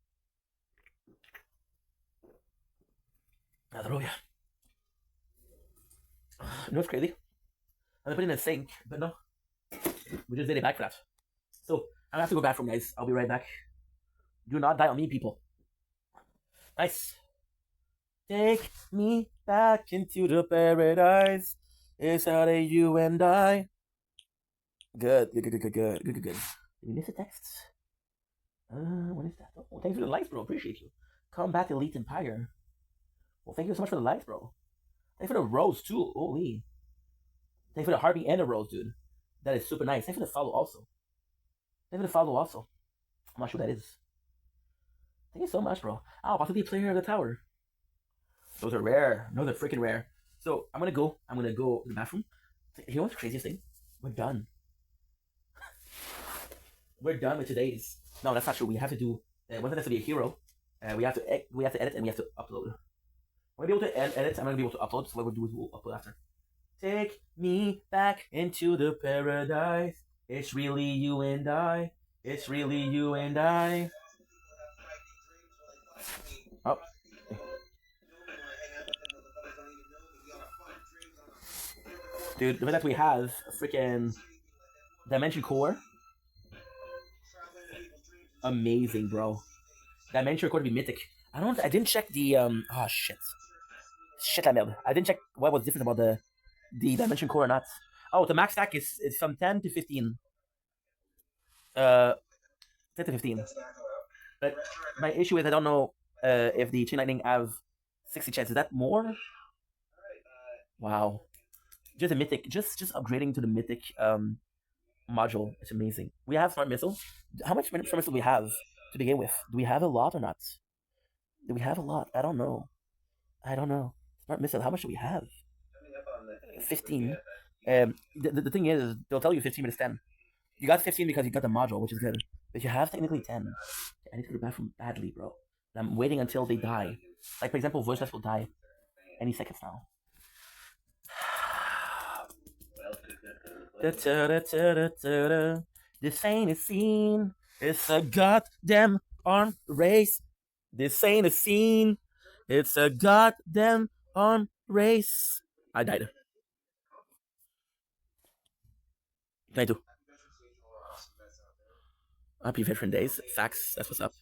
You know what's crazy? I'm gonna put it in a sink, but no, we just did it back for that. So I'm gonna have to go bathroom, guys. I'll be right back. Do not die on me, people. Nice. Take me back into the paradise. It's how they you and I. Good. Did we miss a text? What is that? Oh, thanks for the likes, bro. Appreciate you. Combat Elite Empire. Well, thank you so much for the likes, bro. Thanks for the rose, too. Holy. Thanks for the heartbeat and the rose, dude. That is super nice. Thanks for the follow, also. I'm not sure what that is. Thank you so much, bro. Oh, possibly player of the tower. Those are rare. Those are freaking rare. So I'm gonna go to the bathroom. You know what's the craziest thing? We're done. We're done with today's. No, that's not true. We have to do. One has to be a hero. We have to edit and we have to upload. We're gonna be able to edit. I'm gonna be able to upload. So what we'll do is we'll upload after. Take me back into the paradise. It's really you and I. It's really you and I. Oh. Dude, the fact that we have a freaking Dimension Core. Amazing, bro. Dimension Core to be mythic. I didn't check the oh shit. I didn't check what was different about the Dimension Core or not. Oh, the max stack is from 10 to 15. 10 to 15. But my issue is I don't know if the Chain Lightning have 60 chance. Is that more? Wow. Just a mythic. Just upgrading to the mythic module. It's amazing. We have Smart Missile. How much Smart Missile do we have to begin with? Do we have a lot or not? Do we have a lot? I don't know. Smart Missile. How much do we have? 15. The thing is, they'll tell you 15 minutes 10. You got 15 because you got the module, which is good. But you have technically 10. I need to go to the bathroom badly, bro. And I'm waiting until they die. Like, for example, Voiceless will die any seconds now. This ain't a scene. It's a goddamn arm race. This ain't a scene. It's a goddamn arm race. I died. 22. Happy Veteran Days. Facts. That's what's up.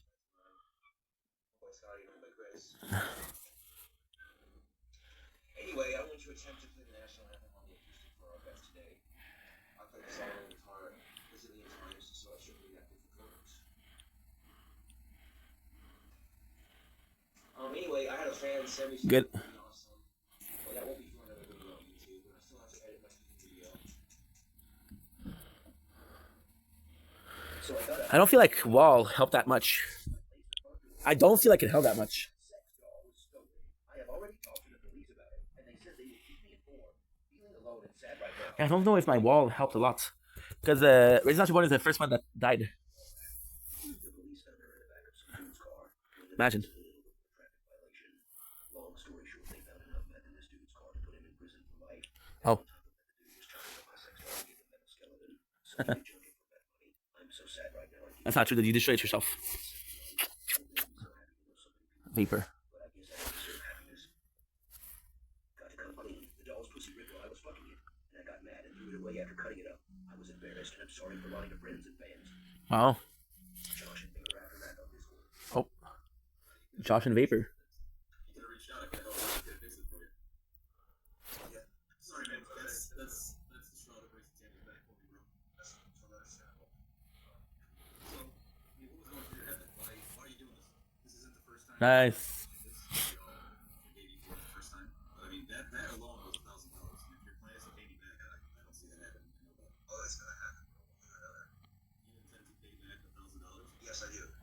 Anyway, I want to attempt to play the national anthem on the acoustic for our best today. I played the song on guitar a zillion times, so I shouldn't be that difficult. Anyway, I had a fan send me good. Awesome. Well, that won't be for another video on YouTube, but I still have to edit my video. I don't feel like Wall helped that much. I don't feel like it helped that much. I don't know if my wall helped a lot. Because Resident Evil 1 is the first one that died. Imagine. Oh. That's not true that you destroyed yourself. Vapor. Wow. Oh. Josh and Vapor. Nice.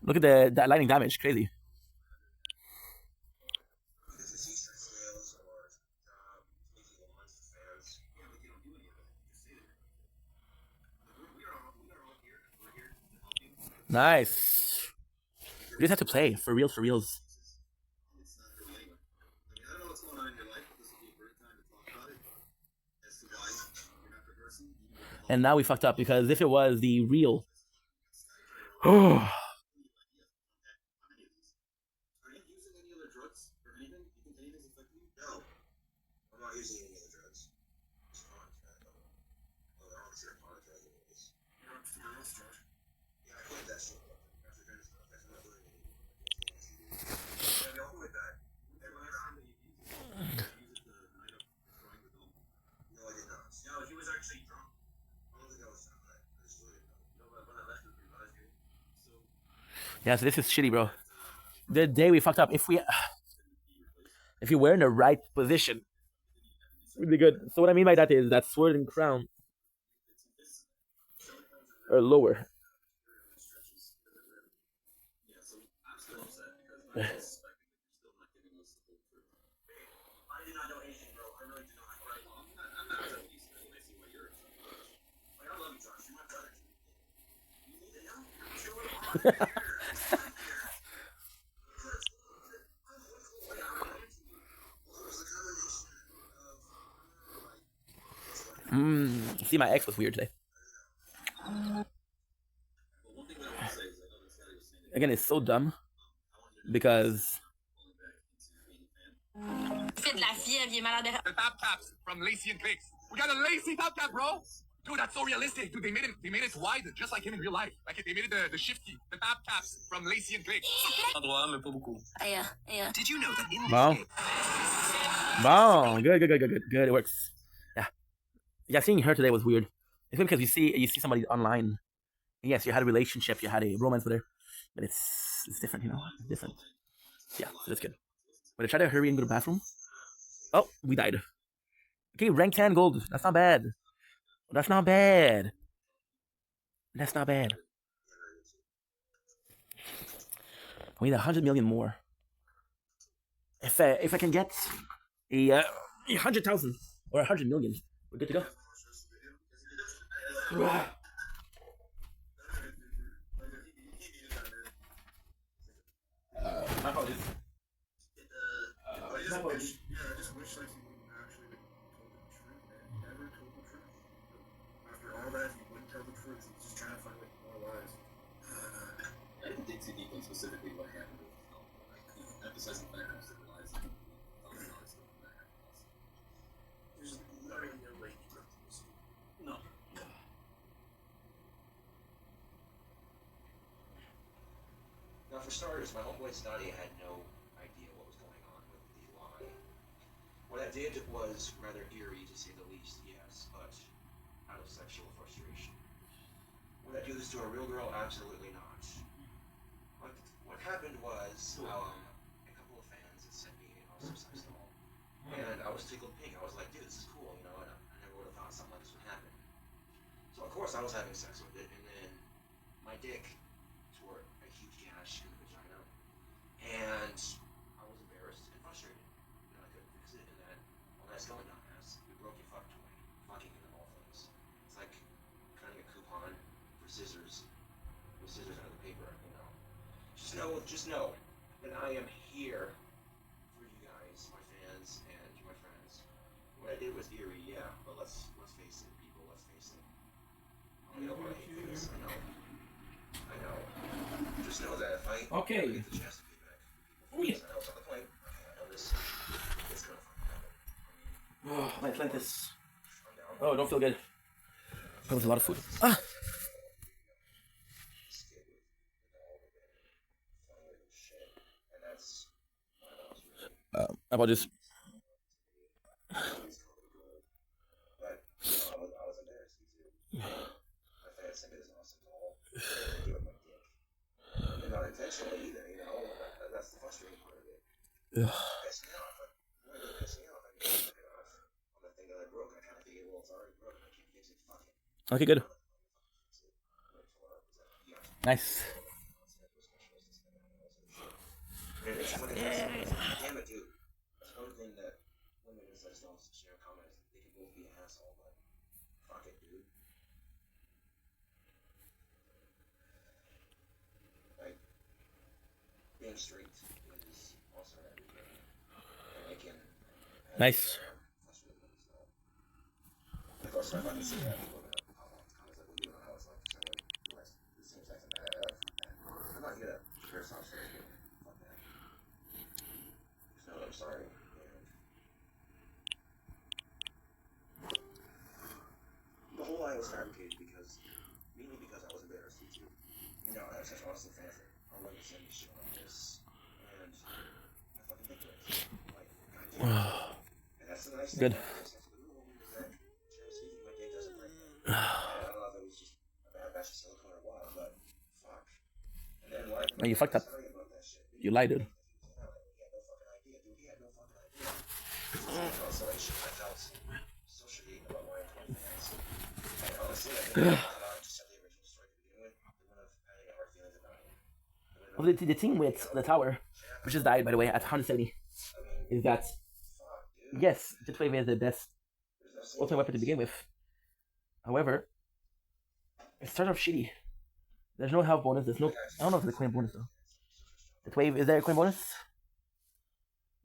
Look at that lightning damage, crazy. Nice. We just have to play for reals, for reals. And now we fucked up because if it was the real. Oh. Yeah, so this is shitty, bro. The day we fucked up, if we were in the right position, we'd be good. So what I mean by that is that sword and crown are lower. See, my ex was weird today. Again, it's so dumb because The top caps from Lacey and Clicks. We got a Lacey top cap, bro. Dude, that's so realistic. Dude, they made it wide, just like him in real life. Like they made it the shifty. The top caps from Lacey and Clicks. Did you know that in this game? Wow, good. It works. Yeah. Seeing her today was weird. It's because you see somebody online. And yes, you had a relationship, you had a romance with her, but it's different, you know. It's different. Yeah, so that's good. But I try to hurry and go to the bathroom. Oh, we died. Okay, rank 10 gold. That's not bad. That's not bad. We need 100 million more. If I can get a 100,000 or 100 million, we're good to go. My apologies. I just wish like he actually told the truth, man. He never told the truth. After all that, he wouldn't tell the truth. He's just trying to find like more lies. I didn't dig too deep on specifically what happened with the film, but like emphasizing the fact that he realized that There's not even a way he could have this. No. Now, for starters, my homeboy Stadia had no idea what was going on with the lie. What I did was rather eerie, to say the least, yes, but out of sexual frustration. Would I do this to a real girl? Absolutely not. What happened was, a couple of fans had sent me an awesome sex doll, and I was tickled pink. I was like, dude, this is cool, you know, and I never would have thought something like this would happen. So, of course, I was having sex with it, and then my dick tore a huge gash in the vagina, and I was embarrassed and frustrated. You know, I couldn't fix it, and that, well, that's going on, ass. We broke your fuck toy. Fucking in all things. It's like cutting a coupon for scissors, with scissors out of the paper, you know. Just know that I am here for you guys, my fans, and my friends. What I did was eerie, yeah, but Okay. Oh, yeah. Oh, my Atlantis. Oh, I don't feel good. That was a lot of food. Ah! Apologies. Not intentionally either, you know. That's the frustrating part of it. Yeah. Pissed me off. Why did it piss me off? I mean, took it off on the thing that I broke. I kind of figured, well, it's already broken. I can't fix it. Fuck it. Okay, good. Nice. It's fucking damn it, dude. That's one thing that women and such don't share in common is they can both be an asshole, but fuck it, dude. Like, being straight is also everything. And it can. Nice. Of course, if I can see that, people are gonna pop off the comments like, well, you don't know how it's like to somebody who has the same sex and I'm not here to share soft stories with you. Fuck that. Just know that I'm sorry. And the whole lie was fabricated mainly because I was embarrassed to, you know, I have such awesome fans that are willing to send me shit like this. And I fucking think of it. Like, goddamn. And that's the nice thing. Good. I don't know if it was just a bad batch of silicone or what, but fuck. And then like, Man, you fucked up. You lied, dude. He had no fucking idea. Consolation, I felt so shitty about lying to my fans. And honestly, I think if I just said the original story to begin with, they wouldn't have had any hard feelings about it. Well, the thing with the tower, which just died, by the way, at 170, is that, yes, Jetwave is the best ultimate weapon to begin with. However, it starts off shitty. There's no health bonus, there's no... I don't know if there's a coin bonus, though. Jetwave, is there a coin bonus?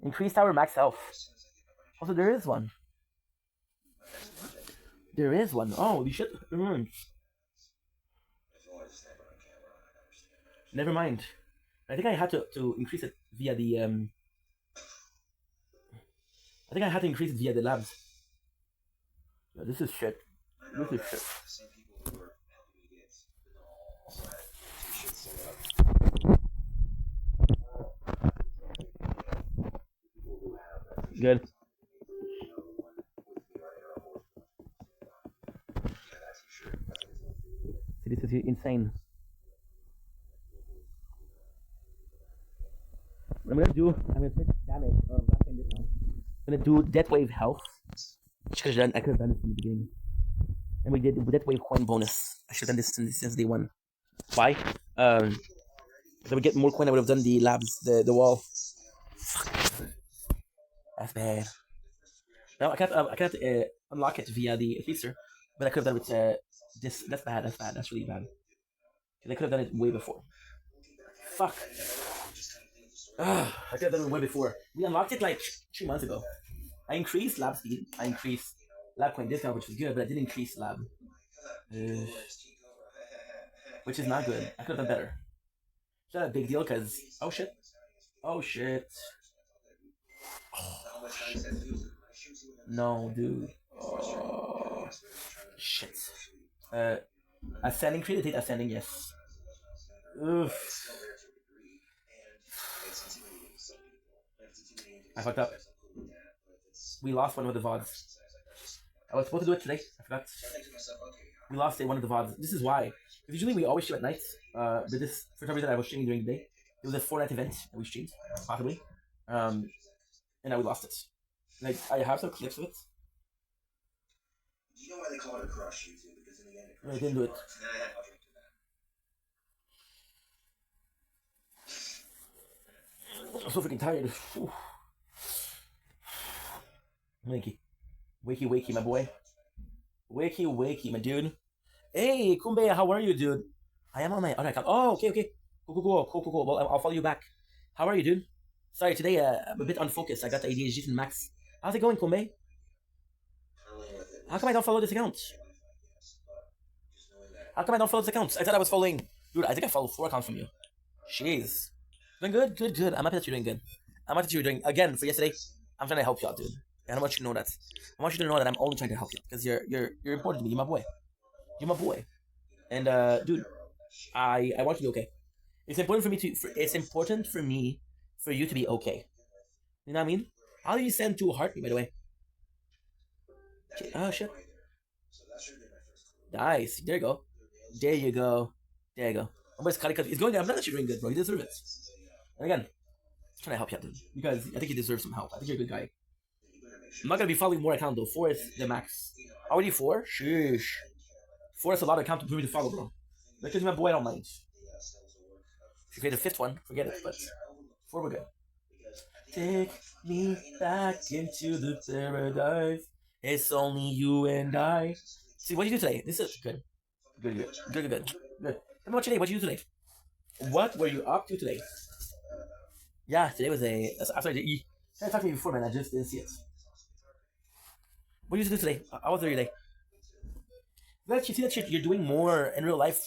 Increased tower max health. Also, there is one. There is one. Oh, holy shit. Never mind. I think I had to increase it via the... I think I had to increase it via the labs. Yeah, this is shit. This is shit. Good. This is insane. I'm gonna take damage of wrapping this now. I'm gonna do Death Wave health. I could have done it from the beginning. And we did Death Wave coin bonus. I should have done this since day one. Why? If I would get more coin, I would have done the labs, the wall. Fuck. That's bad. No, I can't unlock it via the feature, but I could have done it with this. That's bad. That's bad. That's really bad. Because I could have done it way before. Fuck. I could have done it way before. We unlocked it like 3 months ago. I increased lab speed. I increased lab coin discount, which was good, but I didn't increase lab. Which is not good. I could have done better. It's not a big deal because... Oh shit. Oh shit. Oh shit. No, dude. Oh. Shit. Ascending, create a date ascending, yes. Oof. I fucked up. We lost one of the VODs. I was supposed to do it today. I forgot. We lost one of the VODs. This is why. Because usually we always stream at night. But this, for some reason, I was streaming during the day. It was a 4-night event that we streamed, possibly. And now we lost it. Like, I have some clips of it. Do you know why they call it a crush, YouTube? Because in the end, I didn't do it. I'm so freaking tired. Whew. Wakey, my boy. Wakey, my dude. Hey, Kumbaya, how are you, dude? I am on my other account. Oh, okay. Cool. Well, I'll follow you back. How are you, dude? Sorry, today I'm a bit unfocused. I got the ADHD from Max. How's it going, Kumbaya? How come I don't follow this account? I thought I was following... Dude, I think I followed 4 accounts from you. Jeez. Doing good, good, good. I'm happy that you're doing good. I'm happy that you're doing again for yesterday. I'm trying to help you out, dude. And I want you to know that. I want you to know that I'm only trying to help you because you're important to me. You're my boy. You're my boy. And dude, I want you to be okay. It's important for me to. It's important for me for you to be okay. You know what I mean? How do you send to a heartbeat, by the way? Oh shit. Nice. There you go. There you go. There you go. He's going there. I'm not that you're doing good, bro. You deserve it. And again, I'm trying to help you out, dude. Because I think you deserve some help. I think you're a good guy. I'm not gonna be following more account though. 4 is the max. Already 4? Sheesh. 4 is a lot of account for me to follow, bro. Because my boy, I don't mind. If you create a 5th one, forget it. But 4 we're good. Take me back into the paradise. It's only you and I. See, what did you do today? This is good. Good, good, good, good, good. Good. Tell me what you did. What did you do today? What were you up to today? Yeah, today was a. After you talked to me before, man. I just didn't see it. What did you do today? How was your day? Glad you see that you're doing more in real life.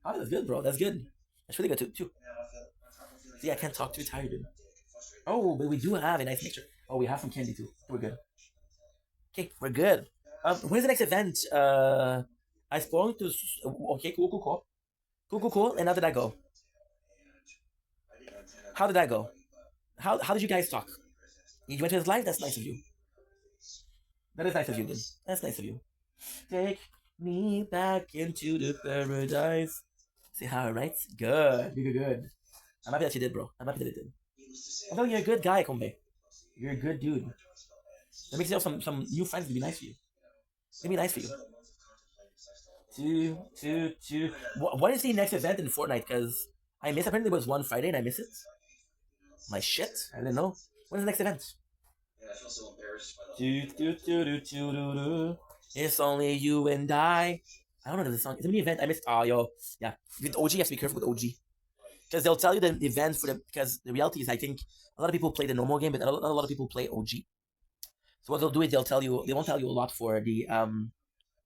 Oh, that's good, bro. That's good. That's really good too. See, I can't talk too tired, dude. Oh, but we do have a nice mixture. Oh, we have some candy too. We're good. Okay, we're good. When's the next event? I spawned to. Okay, cool. And how did that go? How did that go? How did you guys talk? You went to his live? That's nice of you. That is nice of you, dude. That's nice of you. Take me back into the paradise. See how it writes? Good. Good. I'm happy that you did, bro. I'm happy that you did. I know you're a good guy, Kombe. You're a good dude. That makes you have some new friends to be nice for you. It'd be nice for you. Two. What is the next event in Fortnite? Because I missed. Apparently, it was one Friday and I missed it. My shit. I didn't know. When is the next event? It's only you and I. I don't know this song. It's a mini event. I missed. Oh, yo. Yeah. With OG, you have to be careful with OG. Because they'll tell you the event for the. Because the reality is, I think a lot of people play the normal game, but not a lot of people play OG. So what they'll do is they'll tell you. They won't tell you a lot for the.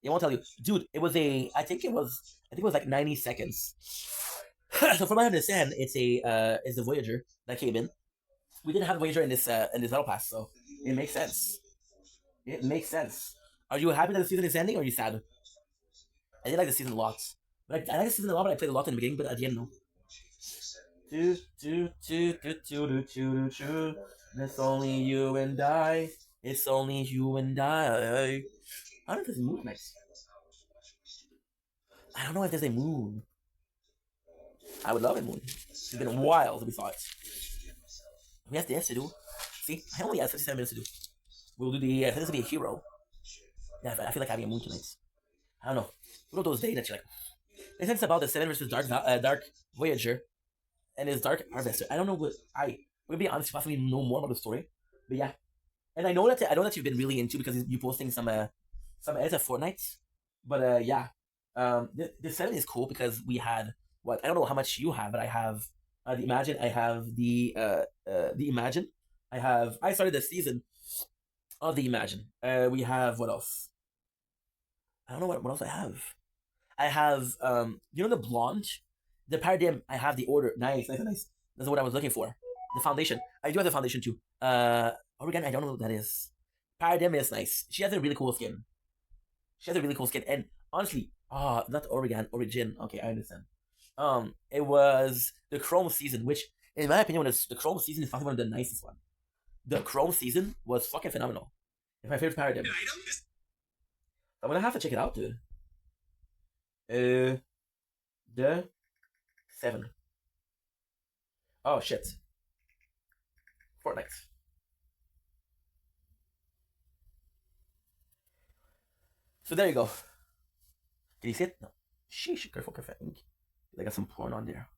They won't tell you. Dude, it was a. I think it was like 90 seconds. So from what I understand, it's the Voyager that came in. We didn't have Voyager in this battle pass, so it makes sense. It makes sense. Are you happy that the season is ending, or are you sad? I did like the season a lot. But I like the season a lot, but I played a lot in the beginning, but at the end, no. It's only you and I. It's only you and I. I don't know if there's a moon next. I don't know if there's a moon. I would love a moon. It's been a while since we saw it. We have dance to do. See, I only have 57 minutes to do. We'll do the. This will be a hero. Yeah, I feel like having a moon tonight. I don't know. One of those days that you're like. It's about the 7 versus Dark Voyager and his Dark Harvester. I don't know what I. We'll be honest, you possibly know more about the story, but yeah. And I know that you've been really into because you're posting some edits of Fortnite. But yeah, the 7 is cool because we had what I don't know how much you have, but I have the Imagine. I have the Imagine. I started the season of the Imagine. We have what else? I don't know what else I have. I have you know the blonde, the Paradigm. I have the Order. Nice. That's what I was looking for. The Foundation. I do have the Foundation too. Oregon. I don't know what that is. Paradigm is nice. She has a really cool skin. And honestly, not Origin. Okay, I understand. It was the Chrome season, which, in my opinion, the Chrome season is probably one of the nicest one. The Chrome season was fucking phenomenal. It's my favorite Paradigm. I'm gonna have to check it out, dude. The 7. Oh shit. Fortnite. So there you go. Can you see it? No. Sheesh, careful. I got some porn on there.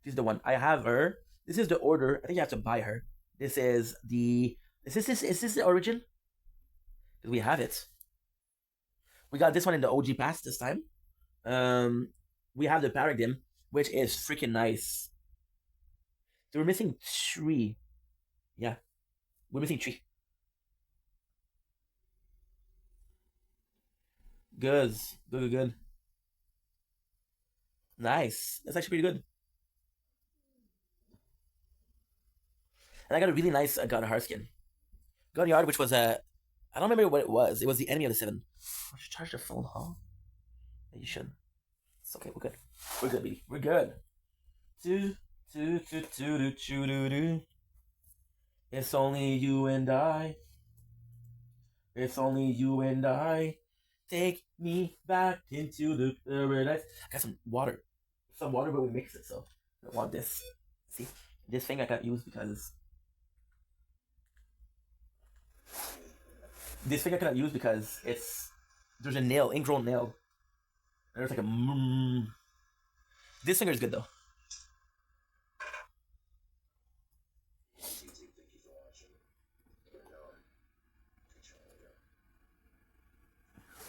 This is the one. I have her. This is the Order. I think you have to buy her. This is the. Is this the Origin? Because we have it. We got this one in the OG pass this time. We have the Paradigm, which is freaking nice. So we're missing 3. Yeah. We're missing 3. Good. Nice. That's actually pretty good. And I got a really nice God of Heart skin. God of Yard, which was a... I don't remember what it was. It was the enemy of the 7. I should charge the phone, huh? Yeah, you should. It's okay, we're good. We're good, baby. We're good. It's only you and I. It's only you and I. Take me back into the paradise. I got some water. Some water, but we mix it, so I don't want this. See? This thing I can't use because... This thing I cannot use because it's... There's a nail, ingrown nail. There's like a... This finger is good, though.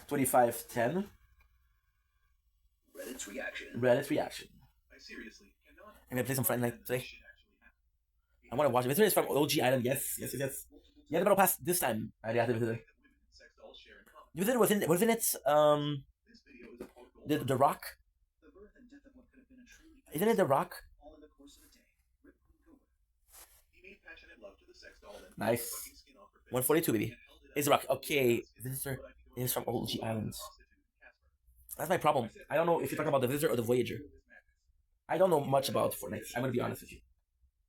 $25.10. Reddit's reaction. Reddit's reaction. I seriously cannot. I'm gonna play some Friday Night today. I want to watch it. Visitor is from OG Island. Yes. Yeah, the Battle Pass this time. I have the Visitor. Visitor wasn't it the Rock? Isn't it the Rock? Nice. 142, baby. It's the Rock. Okay, Visitor is from OG Islands. That's my problem. I don't know if you're talking about the Visitor or the Voyager. I don't know much about Fortnite. I'm gonna be honest with you.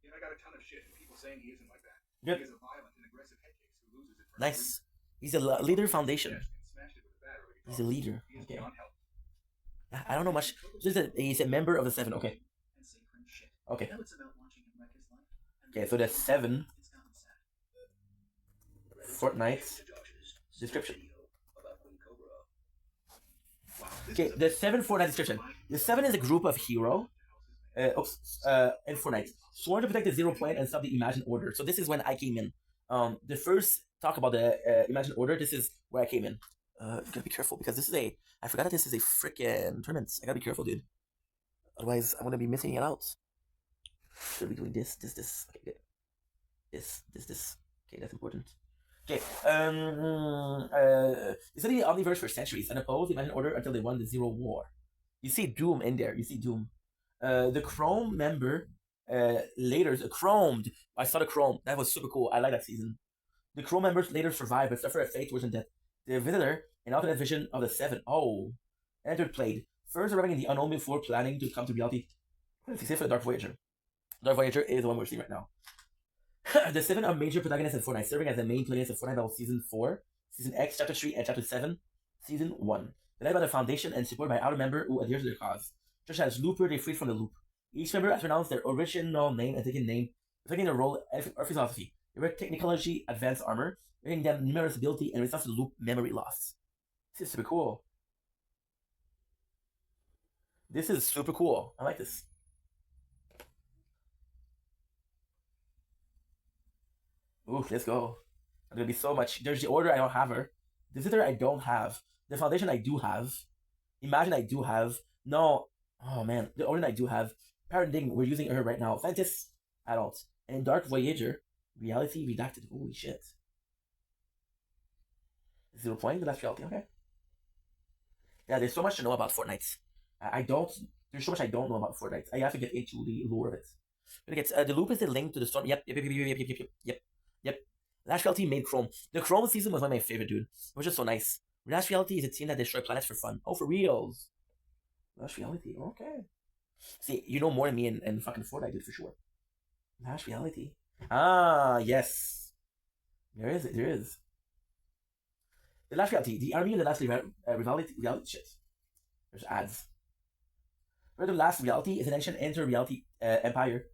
I got a ton of shit from people saying he isn't like that. Good. He is a violent and aggressive head case who loses it. Nice. He's a leader foundation. He's a leader. Okay. I don't know much. He's a member of the 7. Okay. Okay. Okay, so that's 7. Fortnite description. Okay, the 7 Fortnite description. The 7 is a group of hero. In Fortnite, sworn to protect the Zero Point and stop the Imagined Order. So this is when I came in. The first talk about the Imagined Order. This is where I came in. You gotta be careful because this is a... I forgot that this is a freaking tournament. I gotta be careful, dude. Otherwise, I'm gonna be missing it out. Should be doing this. Okay, good. This. Okay, that's important. Okay, they studied the Omniverse for centuries and opposed the Imagined Order until they won the Zero War. You see Doom in there. You see Doom. The Chrome member later chromed. I saw the Chrome. That was super cool. I like that season. The Chrome members later survived but suffered a fate worse than death. The Visitor, an alternate vision of the 7. Oh, entered played. First arriving in the unknown before planning to come to reality. What is it for the Dark Voyager? Dark Voyager is the one we're seeing right now. The 7 are major protagonists in Fortnite, serving as the main players of Fortnite Battle Season 4, Season X, Chapter 3, and Chapter 7, Season 1. They're led by the Foundation and supported by outer member who adheres to their cause. Just as Looper, they freed from the loop. Each member has pronounced their original name and taken name, reflecting their role or philosophy. They wear technology advanced armor, giving them numerous ability and response to loop memory loss. This is super cool. This is super cool. I like this. Ooh, let's go. There's gonna be so much. There's the Order, I don't have her. The Visitor, I don't have. The Foundation, I do have. Imagine, I do have. No. Oh, man. The Order, I do have. Paradigm, we're using her right now. Fantasy, I don't. And Dark Voyager, Reality Redacted. Holy shit. 0 Point, the last reality, okay. Yeah, there's so much to know about Fortnite. There's so much I don't know about Fortnite. I have to get into the lore of it. But it gets, the loop is the link to the storm. Yep. Last Reality made Chrome. The Chrome season was one of my favorite, dude. It was just so nice. Last Reality is a team that destroyed planets for fun. Oh, for reals. Last Reality, okay. See, you know more than me and fucking Fortnite, dude, for sure. Last Reality. Ah, yes. There is. The Last Reality. The army of the Last reality shit. There's ads. Where the Last Reality is an ancient inter-reality empire.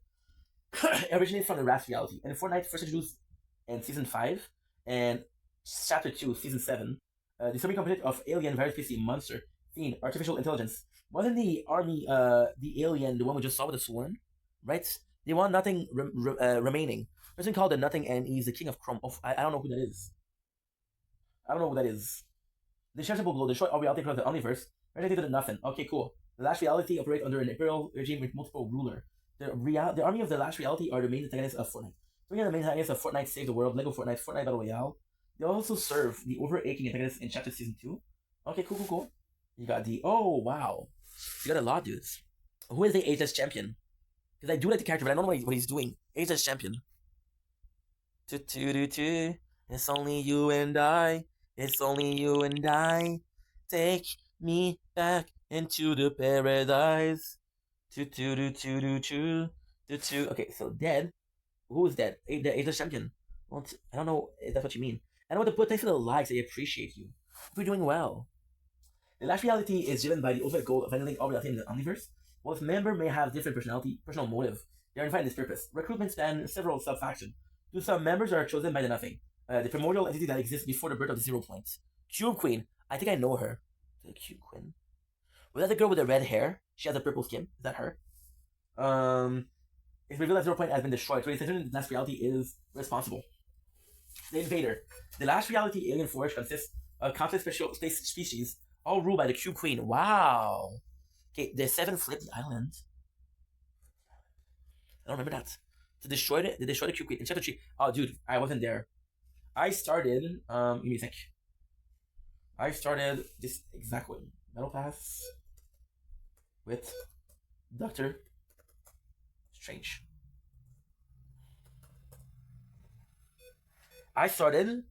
Originates from the Last Reality. And Fortnite first introduced in Season 5 and Chapter 2, Season 7. The summary component of alien various species monster theme, artificial intelligence. Wasn't the army, the alien, the one we just saw with the sworn? Right? They want nothing remaining. Person called the Nothing, and he's the king of Chrome. Oh, I don't know who that is. The Shattable Blow destroy all reality across the Omniverse. Related to the Nothing. Okay, cool. The Last Reality operates under an imperial regime with multiple ruler. The army of the Last Reality are the main antagonists of Fortnite. Bringing the main antagonists of Fortnite Save the World, Lego Fortnite, Fortnite Battle Royale. They also serve the overaching antagonists in Chapter Season 2. Okay, cool. You got the... Oh, wow. You got a lot, dudes. Who is the ageless champion? Because I do like the character, but I don't know what he's doing. Ageless champion. It's only you and I. It's only you and I. Take me back into the paradise. Okay, so dead. Who is dead? The ageless champion. Well, I don't know if that's what you mean. I don't want to put thanks for the likes. I appreciate you. We're doing well. The last reality is driven by the ultimate goal of ending all reality in the omniverse. While this member may have different personal motive, they are unified in this purpose. Recruitment span several sub-factions. Some members are chosen by the nothing, the primordial entity that exists before the birth of the 0 points. Cube Queen. I think I know her. The Cube Queen. Was that the girl with the red hair? She has a purple skin. Is that her? It's revealed that 0 point has been destroyed, so the last reality is responsible. The Invader. The last reality alien force consists of countless special space species, all ruled by the Cube Queen. Wow. Okay, the 7 flipped the island. I don't remember that. They destroyed the Cube Queen in chapter 3. Oh, dude, I wasn't there. I started, give me a sec. I started this exact way. Metal Pass with Doctor Strange. I started,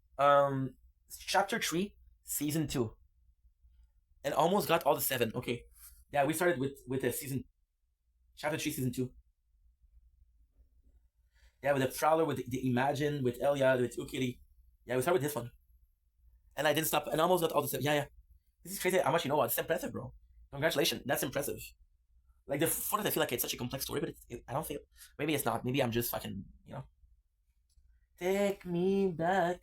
chapter 3, season 2. And almost got all the 7. Okay. Yeah, we started with the season, chapter 3, season 2. Yeah, with the Prowler, with the Imagine, with Elia, with Ukiri. Yeah, we started with this one. And I didn't stop, and almost got all the 7. Yeah. This is crazy how much you know about. It's impressive, bro. Congratulations. That's impressive. Like, the Fortnite, I feel like it's such a complex story, but I don't feel, maybe it's not. Maybe I'm just fucking, you know. Take me back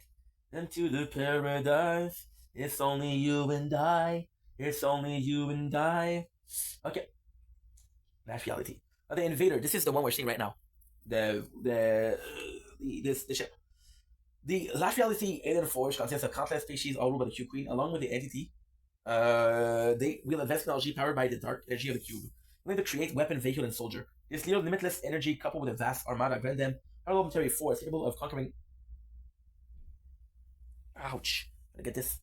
into the paradise. It's only you and I. It's only you and I. Okay. Last reality. The Invader. This is the one we're seeing right now. This ship. The last reality alien force consists of countless species all ruled by the Cube Queen, along with the entity. They wield advanced technology powered by the dark energy of the cube. They to create weapon, vehicle, and soldier. This little limitless energy, coupled with a vast armada, grant them a military force capable of conquering. Ouch! I get this.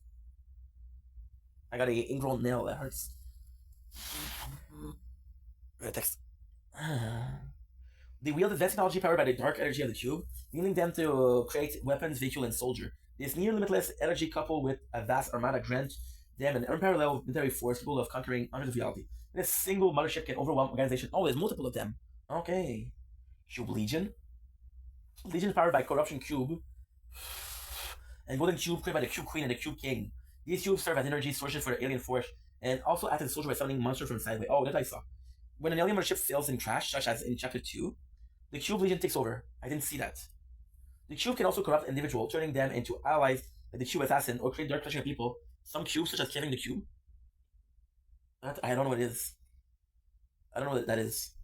I got a ingrown nail that hurts. Text. They wield advanced technology powered by the dark energy of the cube, enabling them to create weapons, vehicle, and soldier. This near limitless energy, coupled with a vast armada, grants them an unparalleled military force capable of conquering hundreds of reality. This single mothership can overwhelm organization. Oh, there's multiple of them. Okay. Cube Legion. Legion is powered by Corruption Cube. And Golden Cube created by the Cube Queen and the Cube King. These cubes serve as energy sources for the alien force and also act as a soldier by summoning monsters from sideway. Oh, that I saw. When an alien mothership fails in crash, such as in chapter 2, the Cube Legion takes over. I didn't see that. The Cube can also corrupt individuals, turning them into allies like the Cube Assassin or create dark clutching of people. Some cubes, such as killing the Cube. I don't know what it is. I don't know what that is.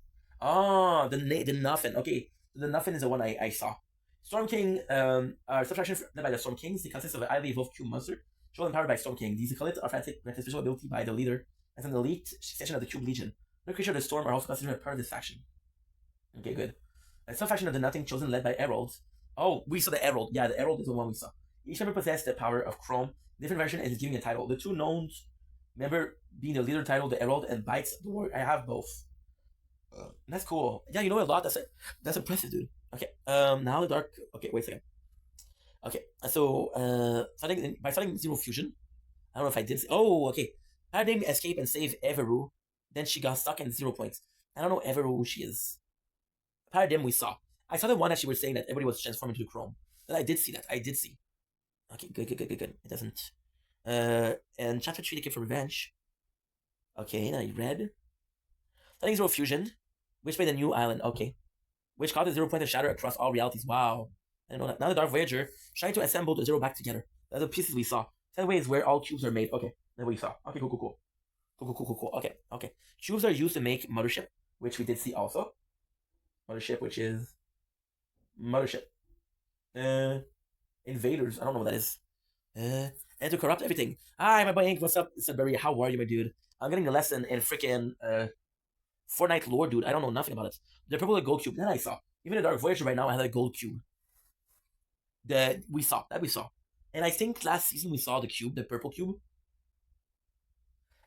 Oh, the Nuffin. Okay, the Nuffin is the one I saw. Storm King are subtraction led by the Storm Kings. They consist of an highly evolved cube monster, shown and powered by Storm King. These Acolytes are granted special ability by the leader as an elite section of the Cube Legion. No creature of the Storm are also considered a part of this faction. Okay, good. And some faction of the Nothing chosen led by Heralds. Oh, we saw the Herald. Yeah, the Herald is the one we saw. Each member possesses the power of Chrome. Different version is giving a title. The two known member being the leader title, the Herald, and Bites the Warrior. I have both. That's cool. Yeah, you know a lot. That's impressive, dude. Okay. Now the dark. Okay, wait a second. Okay, so by starting Zero Fusion, I don't know if I did. Oh, okay. Paradigm escape and save Everu. Then she got stuck in 0 points. I don't know Everu who she is. Paradigm we saw. I saw the one that she was saying that everybody was transformed into Chrome. But I did see that. I did see. Okay, good. It doesn't. And chapter 3 they came for revenge. Okay, I read. Starting Zero Fusion, which made a new island. Okay. Which caused a 0 point of shatter across all realities. Wow. I didn't know that. Now the Dark Voyager trying to assemble the 0 back together. That's the pieces we saw. That way is where all cubes are made. Okay, that's what we saw. Okay, cool. Cool. Okay. Cubes are used to make Mothership, which we did see also. Mothership, which is Mothership. Invaders. I don't know what that is. And to corrupt everything. Hi, my boy Ink. What's up, Sudbury? How are you, my dude? I'm getting a lesson in freaking Fortnite lore, dude. I don't know nothing about it. The purple and gold cube. That I saw. Even the Dark Voyager right now has a gold cube. That we saw. And I think last season we saw the cube, the purple cube.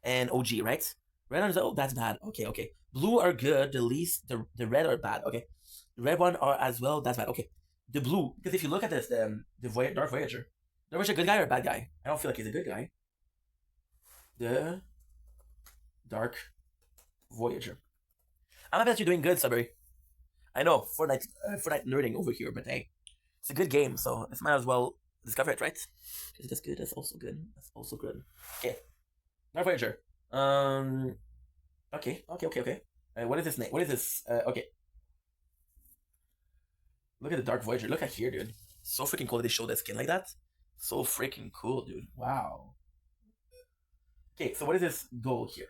And OG, right? Red ones, oh, that's bad. Okay, okay. Blue are good. The least, the red are bad. Okay. The red one are as well. That's bad. Okay. The blue, because if you look at this, Dark Voyager. Dark Voyager, a good guy or a bad guy? I don't feel like he's a good guy. The Dark Voyager. I'm happy that you're doing good, Sudbury. I know, Fortnite nerding over here, but hey, it's a good game, so let's might as well discover it, right? Because that's good. That's also good. That's also good. Okay. Dark Voyager. Okay. What is this name? What is this? Okay. Look at the Dark Voyager. Look at here, dude. So freaking cool that they show that skin like that. So freaking cool, dude. Wow. Okay, so what is this goal here?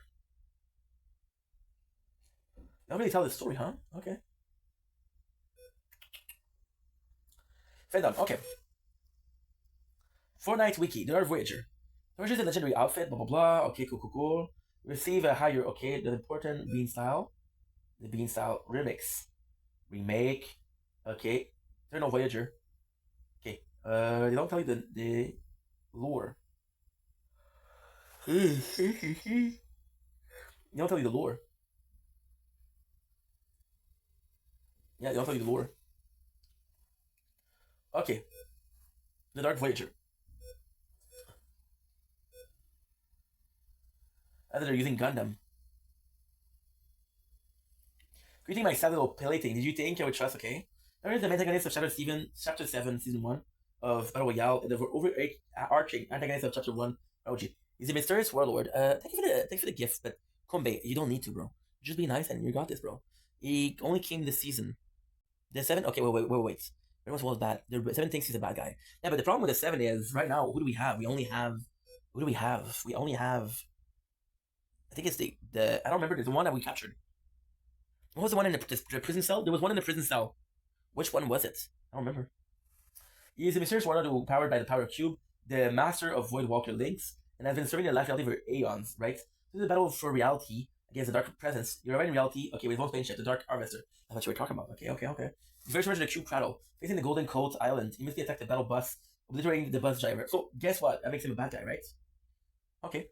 They don't really tell the story, huh? Okay. Fandom, okay. Fortnite Wiki, the Dark Voyager. Voyager's a legendary outfit, blah blah blah. Okay, cool. Receive a higher, okay, the important Bean Style. The Bean Style remix. Remake. Okay. Eternal Voyager. Okay. They don't tell you the lore. They don't tell you the lore. Yeah, they don't tell you the lore. Okay. The Dark Voyager. I thought they're using Gundam. Greeting my sad little plaything. Did you think I would trust? Okay. There is the antagonist of Chapter 7, Season 1 of Battle Royale, and the overarching antagonist of Chapter 1. OG. He's a mysterious warlord. Thank you for the gift, but Kombe, you don't need to, bro. Just be nice and you got this, bro. He only came this season. The 7? Okay, wait. Everyone was bad. The 7 thinks he's a bad guy. Yeah, but the problem with the 7 is, right now, who do we have? We only have... Who do we have? We only have... I think it's the I don't remember. There's the one that we captured. What was the one in the prison cell? There was one in the prison cell. Which one was it? I don't remember. He is a mysterious warlord who powered by the power cube, the master of Void Walker links, and has been serving the life reality for aeons, right? This is a battle for reality against the dark presence. You're in reality. Okay, with one spaceship, the Dark Harvester. That's what you were talking about. Okay. He's very similar to the Cube Cradle. Facing the Golden Coat Island, he must attack the battle bus, obliterating the bus driver. So, guess what? That makes him a bad guy, right? Okay.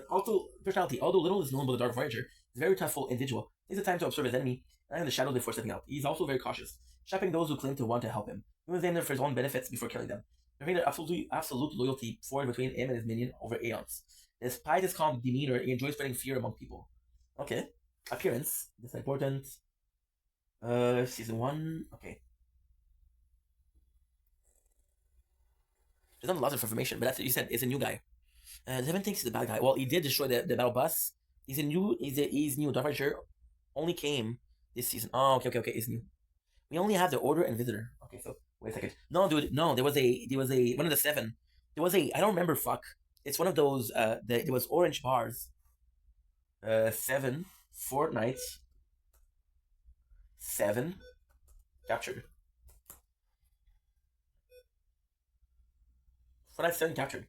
Also, personality. Although little is known about the Dark Voyager, he's a very toughful individual. He takes the time to observe his enemy and in the shadows before stepping out. He's also very cautious, shopping those who claim to want to help him. He was named them for his own benefits before killing them. Having their absolute loyalty forged between him and his minion over aeons. Despite his calm demeanor, he enjoys spreading fear among people. Okay. Appearance. This is important. Season 1. Okay. There's not a lot of information, but that's what you said. It's a new guy. Devin thinks he's a bad guy. Well, he did destroy the battle bus. He's new. Dark Voyager only came this season. Oh, okay. He's new. We only have the Order and Visitor. Okay, so wait a second. No, dude. No, there was a one of the 7. There was a I don't remember. Fuck. It's one of those. There was orange bars. 7 Fortnite. 7 captured. Fortnite 7 captured.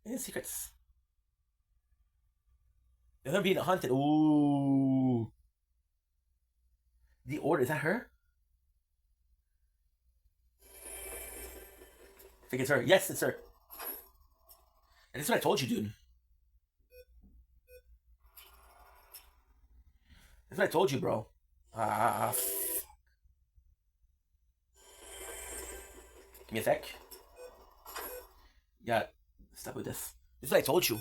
Hidden secrets. They're gonna be hunted. Ooh. The Order, is that her? I think it's her. Yes, it's her. And this is what I told you, dude. That's what I told you, bro. Fuck. Give me a sec. Yeah, stop with this. This is what I told you.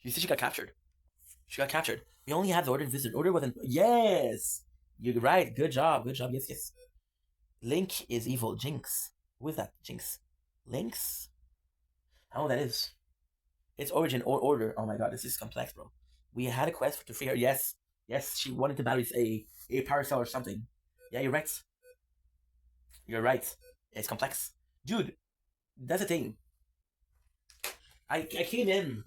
You said she got captured. We only have the Order and Visitor. Order wasn't. Yes! You're right. Good job. Yes. Link is evil. Jinx. Who is that? Jinx. Lynx? I don't know what that is. It's origin or order. Oh my god, this is complex, bro. We had a quest to free her. Yes, she wanted to battle a power cell or something. Yeah, you're right. It's complex. Dude, that's the thing. I came in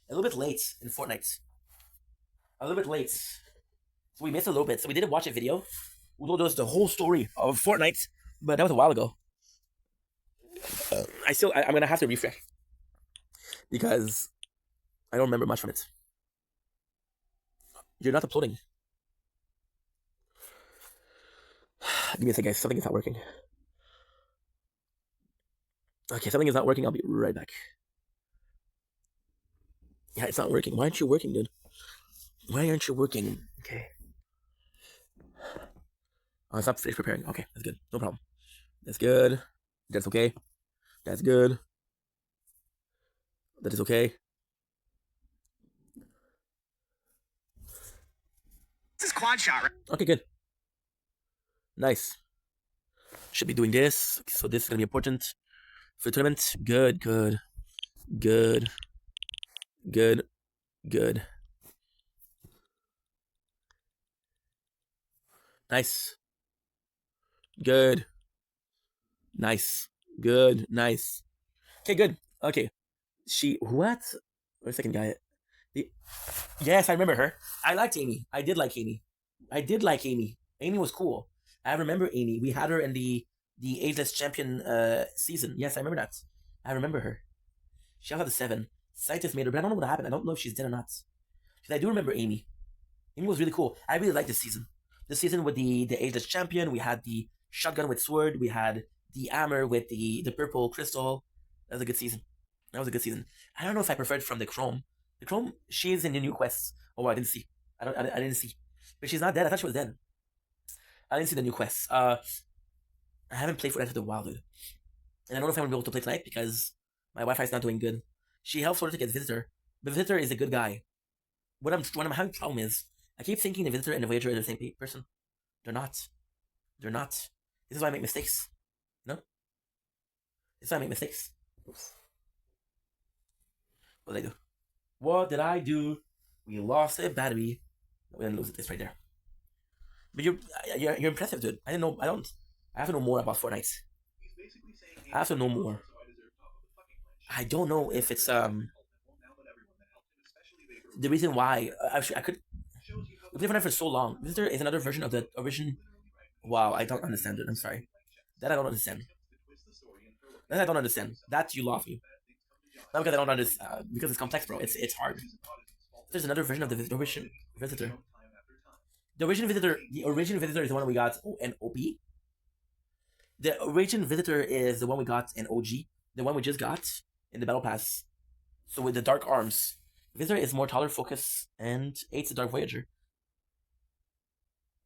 a little bit late in Fortnite. So we missed a little bit. So we didn't watch a video. We told us the whole story of Fortnite, but that was a while ago. I'm gonna have to refresh because I don't remember much from it. You're not uploading. Give me a second, guys. Something is not working. Okay, something is not working. I'll be right back. Yeah, it's not working. Why aren't you working, dude? Why aren't you working? Okay. Oh, stop finish preparing. Okay, that's good. No problem. That's good. That's okay. That's good. That is okay. This is quad shot, right? Okay, good. Nice. Should be doing this. So this is gonna be important for the tournament. Good, good, good, good, good. Nice. Good. Nice. Good. Nice. Okay, good. Okay. What? Wait a second, guy. Yes, I remember her. I liked Amy. I did like Amy. I did like Amy. Amy was cool. I remember Amy. We had her in the Ageless Champion season. Yes, I remember that. I remember her. She also had the 7. Scientist made her, but I don't know what happened. I don't know if she's dead or not. Because I do remember Amy. Amy was really cool. I really liked this season. This season with the Ageless Champion, we had the shotgun with sword, we had the hammer with the purple crystal. That was a good season. That was a good season. I don't know if I preferred from the Chrome. The Chrome, she's in the new quests. Oh, I didn't see. I didn't see. But she's not dead. I thought she was dead. I didn't see the new quests. I haven't played for Enter the Wild, dude. And I don't know if I'm gonna be able to play tonight because my Wi-Fi is not doing good. She helps Florida to get Visitor. But Visitor is a good guy. What I'm having a problem is I keep thinking the Visitor and the Voyager are the same person. They're not. They're not. This is why I make mistakes. No? This is why I make mistakes. Oops. What did I do? What did I do? We lost a battery. We didn't lose it. It's right there. But you're impressive, dude. I didn't know. I have to know more about Fortnite. I have to know more. I don't know if it's the reason why. Actually, I could. We played Fortnite for so long. Visitor is another version of the original. Wow, I don't understand it. I'm sorry. That I don't understand. That I don't understand. That you lost me. Not because I don't understand. Because it's complex, bro. It's hard. There's another version of the original Visitor. The original Visitor is the one we got in OP. The original Visitor is the one we got in OG. The one we just got in the Battle Pass. So with the Dark Arms. Visitor is more taller focus and 8's the Dark Voyager.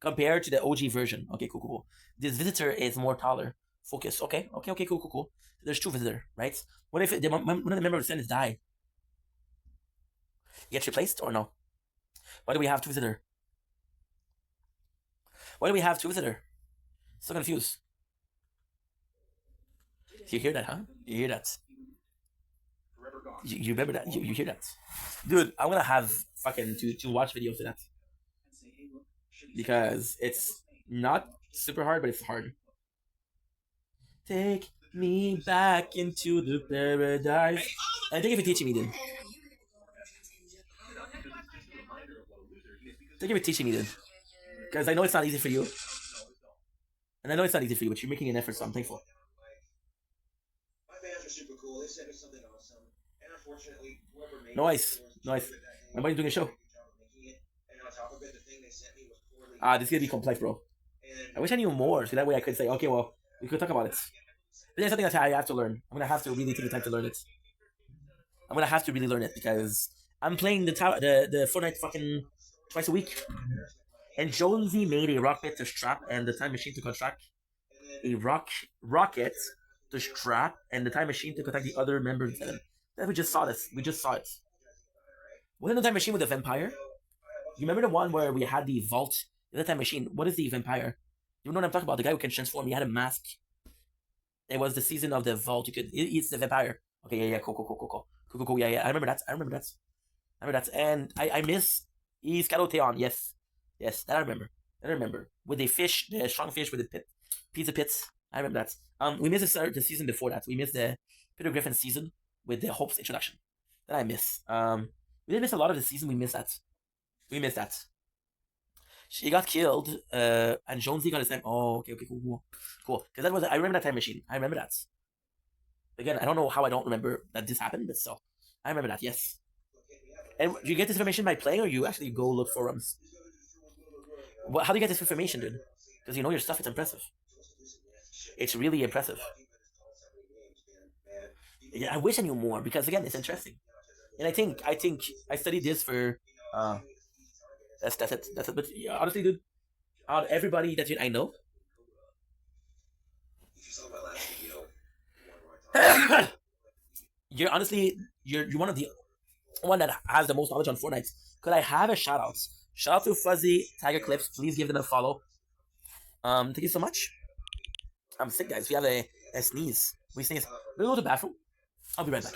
Compared to the OG version. Okay, cool. This Visitor is more taller focus. Okay, cool. There's 2 Visitor, right? What if one of the members of the Senate die? He gets replaced or no? Why do we have 2 Visitor? Why do we have 2 Visitor? So confused. You hear that, huh? You hear that? You remember that? You hear that? Dude, I'm gonna have fucking to watch videos of that. Because it's not super hard, but it's hard. Take me back into the paradise. And thank you for teaching me, dude. Thank you for teaching me, dude. Because I know it's not easy for you. And I know it's not easy for you, but you're making an effort, so I'm thankful. My fans are super cool. They sent me something awesome. And unfortunately, whoever made Nice. My buddy's doing a show. And on top of it, the thing they sent me was poorly. This is gonna be complex, bro. I wish I knew more, so that way I could say, okay, well, we could talk about it. But there's something that I have to learn. I'm gonna have to really take the time to learn it. I'm gonna have to really learn it because I'm playing the Fortnite fucking twice a week. And Jonesy made a rocket to strap and the time machine to construct a rocket to strap and the time machine to contact the other members. Then we just saw this. We just saw it. Wasn't the time machine with the vampire? You remember the one where we had the vault? The time machine. What is the vampire? You know what I'm talking about? The guy who can transform. He had a mask. It was the season of the vault. It's the vampire. Okay, yeah, cool. Yeah. I remember that. And I miss Iscaloteon. Yes, that I remember. With the fish, the strong fish with the pizza pits. I remember that. We missed the season before that. We missed the Peter Griffin season with the Hope's introduction. That I miss. We didn't miss a lot of the season. We missed that. She got killed, and Jonesy got his time. Oh, okay, cool. Because that was I remember that time machine. I remember that. Again, I don't know how I don't remember that this happened, but still, I remember that. Yes. And you get this information by playing, or you actually go look forums? How do you get this information, dude? Because you know your stuff. It's impressive. It's really impressive. Yeah, I wish I knew more because again, it's interesting. And I think I studied this for that's it. But yeah, honestly, dude, out of everybody that I know, you're honestly you're one of the one that has the most knowledge on Fortnite. Could I have a shout out? Shout out to Fuzzy Tiger Clips. Please give them a follow. Thank you so much. I'm sick, guys. We have a sneeze. We sneeze. We'll go to the bathroom. I'll be right back.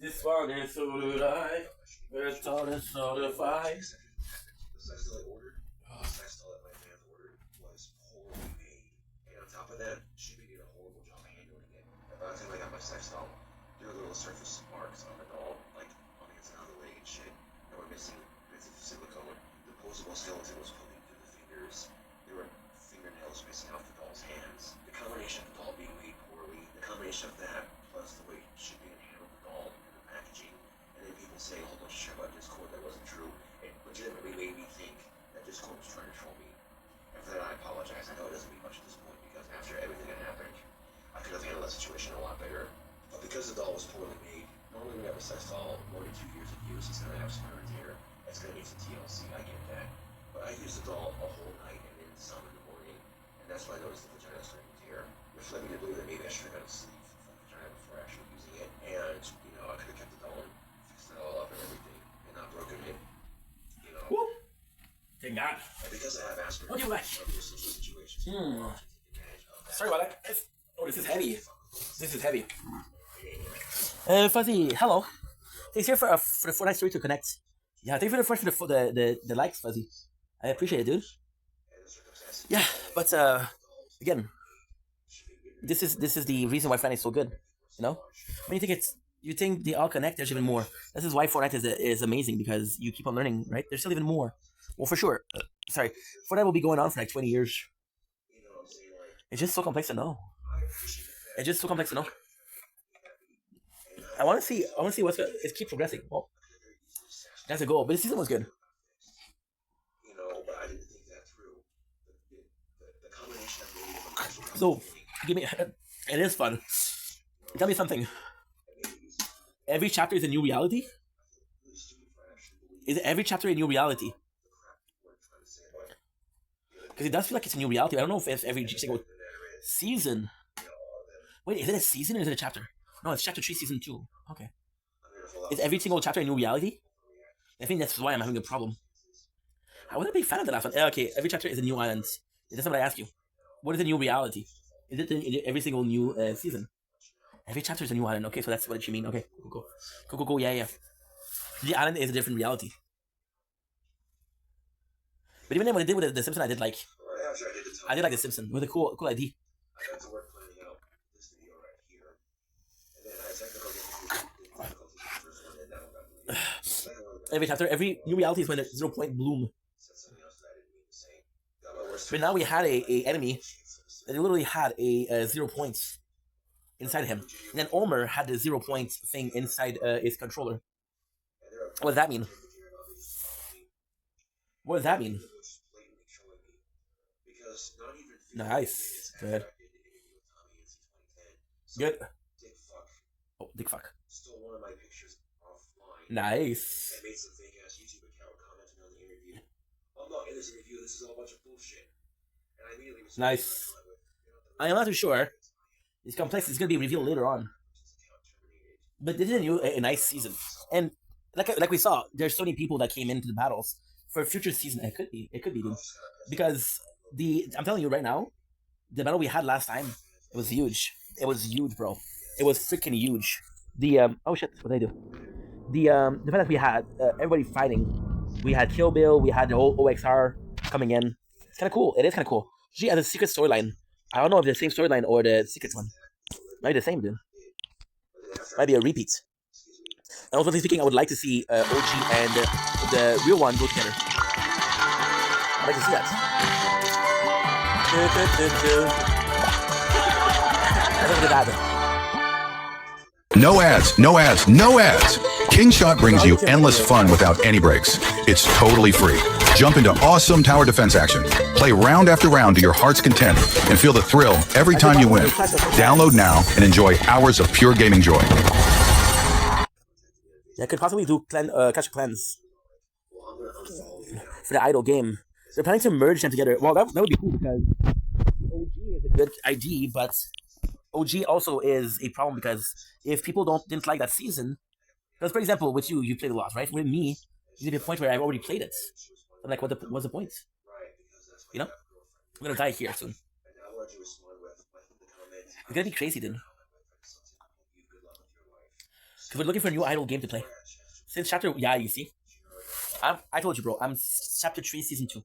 This one is so do I. It's all the certified. The sex doll I ordered, the sex doll that my fan ordered was poorly made. And on top of that, she did a horrible job handling it. And by the time I got my sex doll, there were little surface marks on the doll, like on the inside of the leg and shit. That were missing bits of silicone. The posable skeleton was poking through the fingers. There were fingernails missing off the doll's hands. The combination of the doll being made poorly, the combination of that, plus the way shipping and handling the doll and the packaging, and then people say a whole bunch of shit about Discord that wasn't true. It legitimately made me think that Discord was trying to troll me. And for that, I apologize. I know it doesn't mean much at this point because after everything that happened, I could have handled that situation a lot better. But because the doll was poorly made, normally when you have a sex doll, 1 to 2 years of use, it's going to have some wear and tear. It's going to need some TLC. I get that. But I used the doll a whole night and then some in the morning, and that's why I noticed the vagina starting to tear, which led me to believe that maybe I should have got a sleeve for the vagina before actually using it. And I could have kept the doll and fixed it all up and everything, and not broken it. Woo! Thank God. And because I have Asperger's, What do you like? situations. Sorry about that. Oh, this is heavy. This is heavy. Fuzzy, hello. Thanks here for the Fortnite story to connect. Yeah, thank you for the likes, Fuzzy. I appreciate it, dude. Yeah, but again, this is the reason why Fortnite is so good. When you think they all connect, there's even more. This is why Fortnite is amazing, because you keep on learning, right? There's still even more. Well, for sure. Sorry, Fortnite will be going on for like 20 years. It's just so complex to know. It's just so complex to know. I want to see what's gonna. It keeps progressing. Well, that's a goal. But the season was good. But I didn't think that through. The combination of So, give me. It is fun. Tell me something. Every chapter is a new reality? Is every chapter a new reality? Because it does feel like it's a new reality. I don't know if it's every single season. Wait, is it a season or is it a chapter? No, it's chapter 3, season 2. Okay. Is every single chapter a new reality? I think that's why I'm having a problem. I wasn't a big fan of the last one. Okay, every chapter is a new island. That's what I ask you. What is a new reality? Is it every single new season? Every chapter is a new island. Okay, so that's what you mean. Okay, go. Yeah. The island is a different reality. But even then, when I did with the Simpson, I did like the Simpson with a cool ID. I got to work planning out this video right here, and then I every chapter, every new reality is when a 0 point bloom. But now we had a enemy that literally had a 0 points inside him, and then Omer had the 0 points thing inside his controller. What does that mean? What does that mean? Nice. Good. Good. Oh, dick fuck. Stole one of my pictures offline. Nice. I made some fake ass YouTube account commenting on the interview. I'm not in this interview, this is all a bunch of bullshit. And I immediately was nice. I am not too sure. It's complex, it's gonna be revealed later on. But this is a nice season. And like we saw, there's so many people that came into the battles. For a future season, it could be, dude. Because I'm telling you right now, the battle we had last time, it was huge. It was huge, bro. It was freaking huge. Oh shit, what did I do? The fact that we had everybody fighting. We had Kill Bill, we had the whole OXR coming in. It's kind of cool. It is kind of cool. She has a secret storyline. I don't know if it's the same storyline or the secret one. Might be the same, dude. Might be a repeat. And also speaking, I would like to see OG and the real one go together. I'd like to see that. No ads, no ads, no ads. KingShot brings you endless fun without any breaks. It's totally free. Jump into awesome tower defense action. Play round after round to your heart's content and feel the thrill every time you win. Download now and enjoy hours of pure gaming joy. Yeah, I could possibly do Clash of Clans for the idle game. They're planning to merge them together. Well, that would be cool because OG is a good ID, but OG also is a problem because if people didn't like that season, because for example, with you played a lot, right? With me, you get to a point where I've already played it. I'm like, what's the point? You know, I'm gonna die here soon. It's gonna be crazy, dude. Because we're looking for a new idle game to play. Since chapter, yeah, you see, I told you, bro. I'm chapter 3, season 2,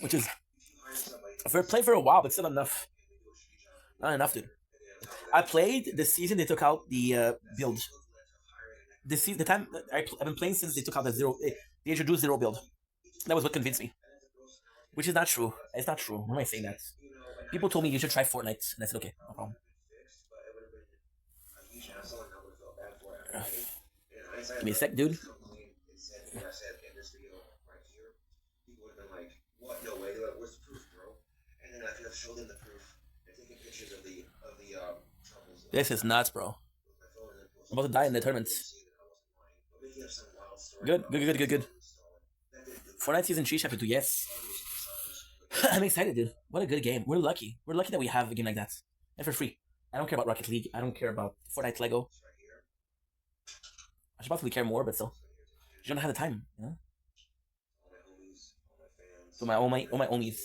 which is for play for a while, but still enough. Not enough, dude. I played the season they took out the build. The time I've been playing since they took out the zero. They introduced zero build. That was what convinced me. Which is not true. It's not true. Why am I saying that? People told me you should try Fortnite, and I said okay, no problem. Give me a sec, dude. This is nuts, bro. I'm about to die in the tournament. Good. Fortnite Season 3, Chapter 2, yes. I'm excited, dude. What a good game. We're lucky. We're lucky that we have a game like that. And for free. I don't care about Rocket League. I don't care about Fortnite Lego. I should possibly care more, but still. You don't have the time, you know? So all my homies.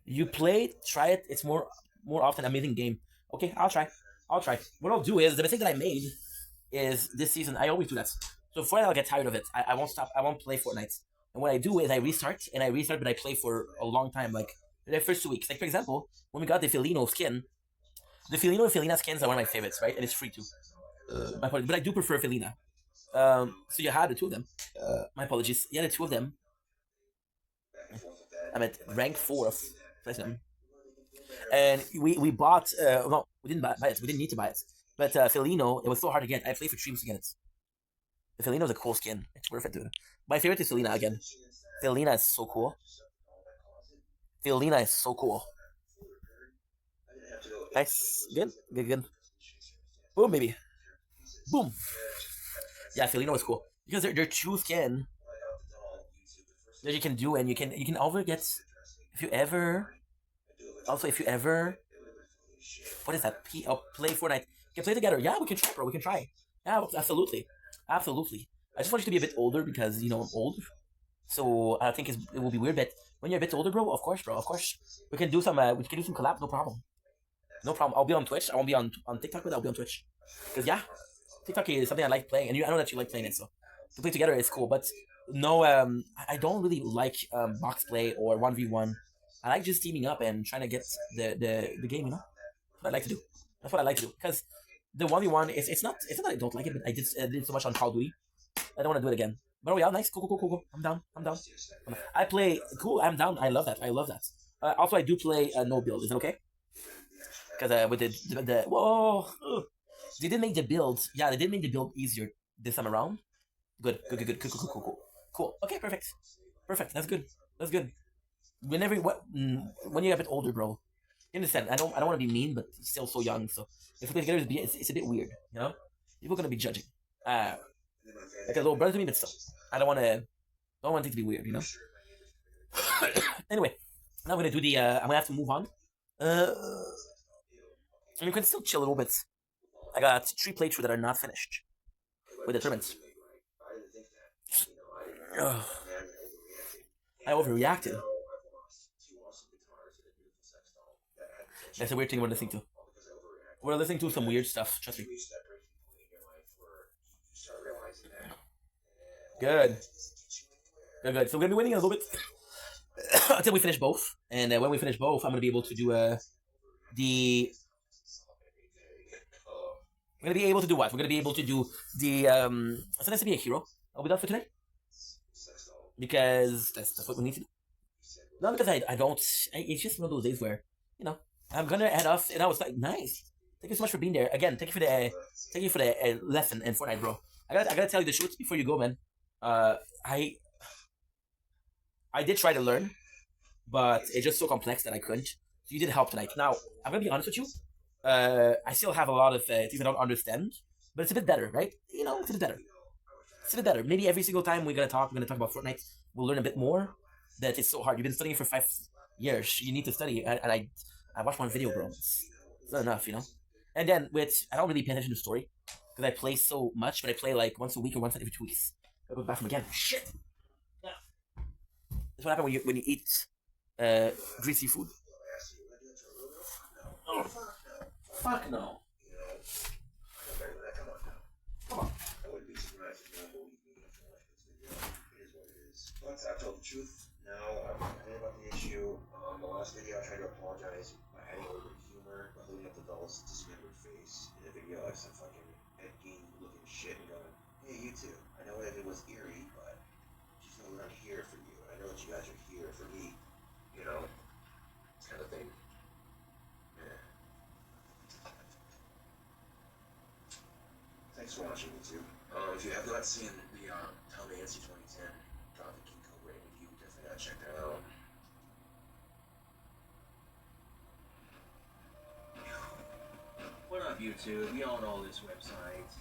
You play, try it. It's more often amazing game. Okay, I'll try. What I'll do is the mistake that I made is this season. I always do that. So Fortnite, I'll get tired of it. I won't stop. I won't play Fortnite. And what I do is I restart, but I play for a long time, like the first 2 weeks. Like for example, when we got the Felino skin, the Felino and Felina skins are one of my favorites, right? And it's free too. My apologies, but I do prefer Felina. So you had the 2 of them. My apologies. You had the 2 of them. I'm at rank 4 of Platinum. And we bought, no, we didn't buy it. We didn't need to buy it. But Felino, it was so hard to get. I played for 3 weeks to get it. The Felino's a cool skin. It's worth it, dude. My favorite is Felina again. Felina is so cool. Nice. Good. Boom, baby. Boom. Yeah, Felino is cool. Because they're 2 skin that you can do, and you can over get if you ever what is that? Play Fortnite. You can play together. Yeah, we can try, bro. We can try. Yeah, absolutely. I just want you to be a bit older because I'm old. So I think it will be weird, but when you're a bit older, bro, of course, we can do some collabs, no problem. I'll be on Twitch. I won't be on TikTok, but I'll be on Twitch. Because yeah, TikTok is something I like playing, and I know that you like playing it, so to play together is cool. But no, I don't really like box play or 1v1. I like just teaming up and trying to get the game. That's what I like to do. Because the 1v1 it's not that I don't like it, but I did so much on Call of Duty. I don't want to do it again. But oh yeah, nice, cool. I'm down. I play cool. I'm down. I love that. Also, I do play no build. Is it okay? Because with the whoa, they did make the build. Yeah, they did make the build easier this time around. Good. Cool. Okay, perfect. That's good. When you're a bit older, bro, you understand. I don't want to be mean, but still so young. So if we play together, it's a bit weird, you know. People are gonna be judging. Like a little brother to me, but still, I don't want it to be weird, you know. Anyway, now I'm gonna do the. I'm gonna have to move on. And you can still chill a little bit. I got 3 playthroughs that are not finished with the tournaments. I overreacted. That's a weird thing we're listening to. We're listening to some weird stuff, trust me. Good. So we're gonna be waiting a little bit until we finish both. And when we finish both, I'm gonna be able to do We're gonna be able to do what? We're gonna be able to do the so that's to be a hero. Are we done for today? Because that's what we need to do. Not because I don't. It's just one of those days where I'm gonna head off, and I was like, nice. Thank you so much for being there. Again, thank you for the lesson in Fortnite, bro. I gotta tell you the truth before you go, man. I did try to learn, but it's just so complex that I couldn't. So you did help tonight. Now, I'm gonna be honest with you. I still have a lot of things I don't understand, but it's a bit better, right? You know, it's a bit better. It's a bit better. Maybe every single time we're gonna talk about Fortnite, we'll learn a bit more. That it's so hard. You've been studying for 5 years. You need to study, and I watched one video, bro. It's not enough, you know. And then I don't really pay attention to the story because I play so much, but I play like once a week or once every 2 weeks. I go to the bathroom again. Shit. Yeah. That's what happens when you eat greasy food. Oh. Fuck no. Come on. But I told the truth. Now I'm complaining about the issue. The last video I tried to apologize by adding a little bit of humor, by holding up the doll's dismembered face. In the video I said fucking Ed Gein looking shit and going, hey you two, I know that it was eerie, but just know that I'm here for you. I know that you guys are here for me. You know? Kind of thing. Yeah. Thanks for watching YouTube. If you have not seen the Tom Nancy 2010 Drop the King Cobra review, definitely gotta check that out. What up, YouTube? We all know this website.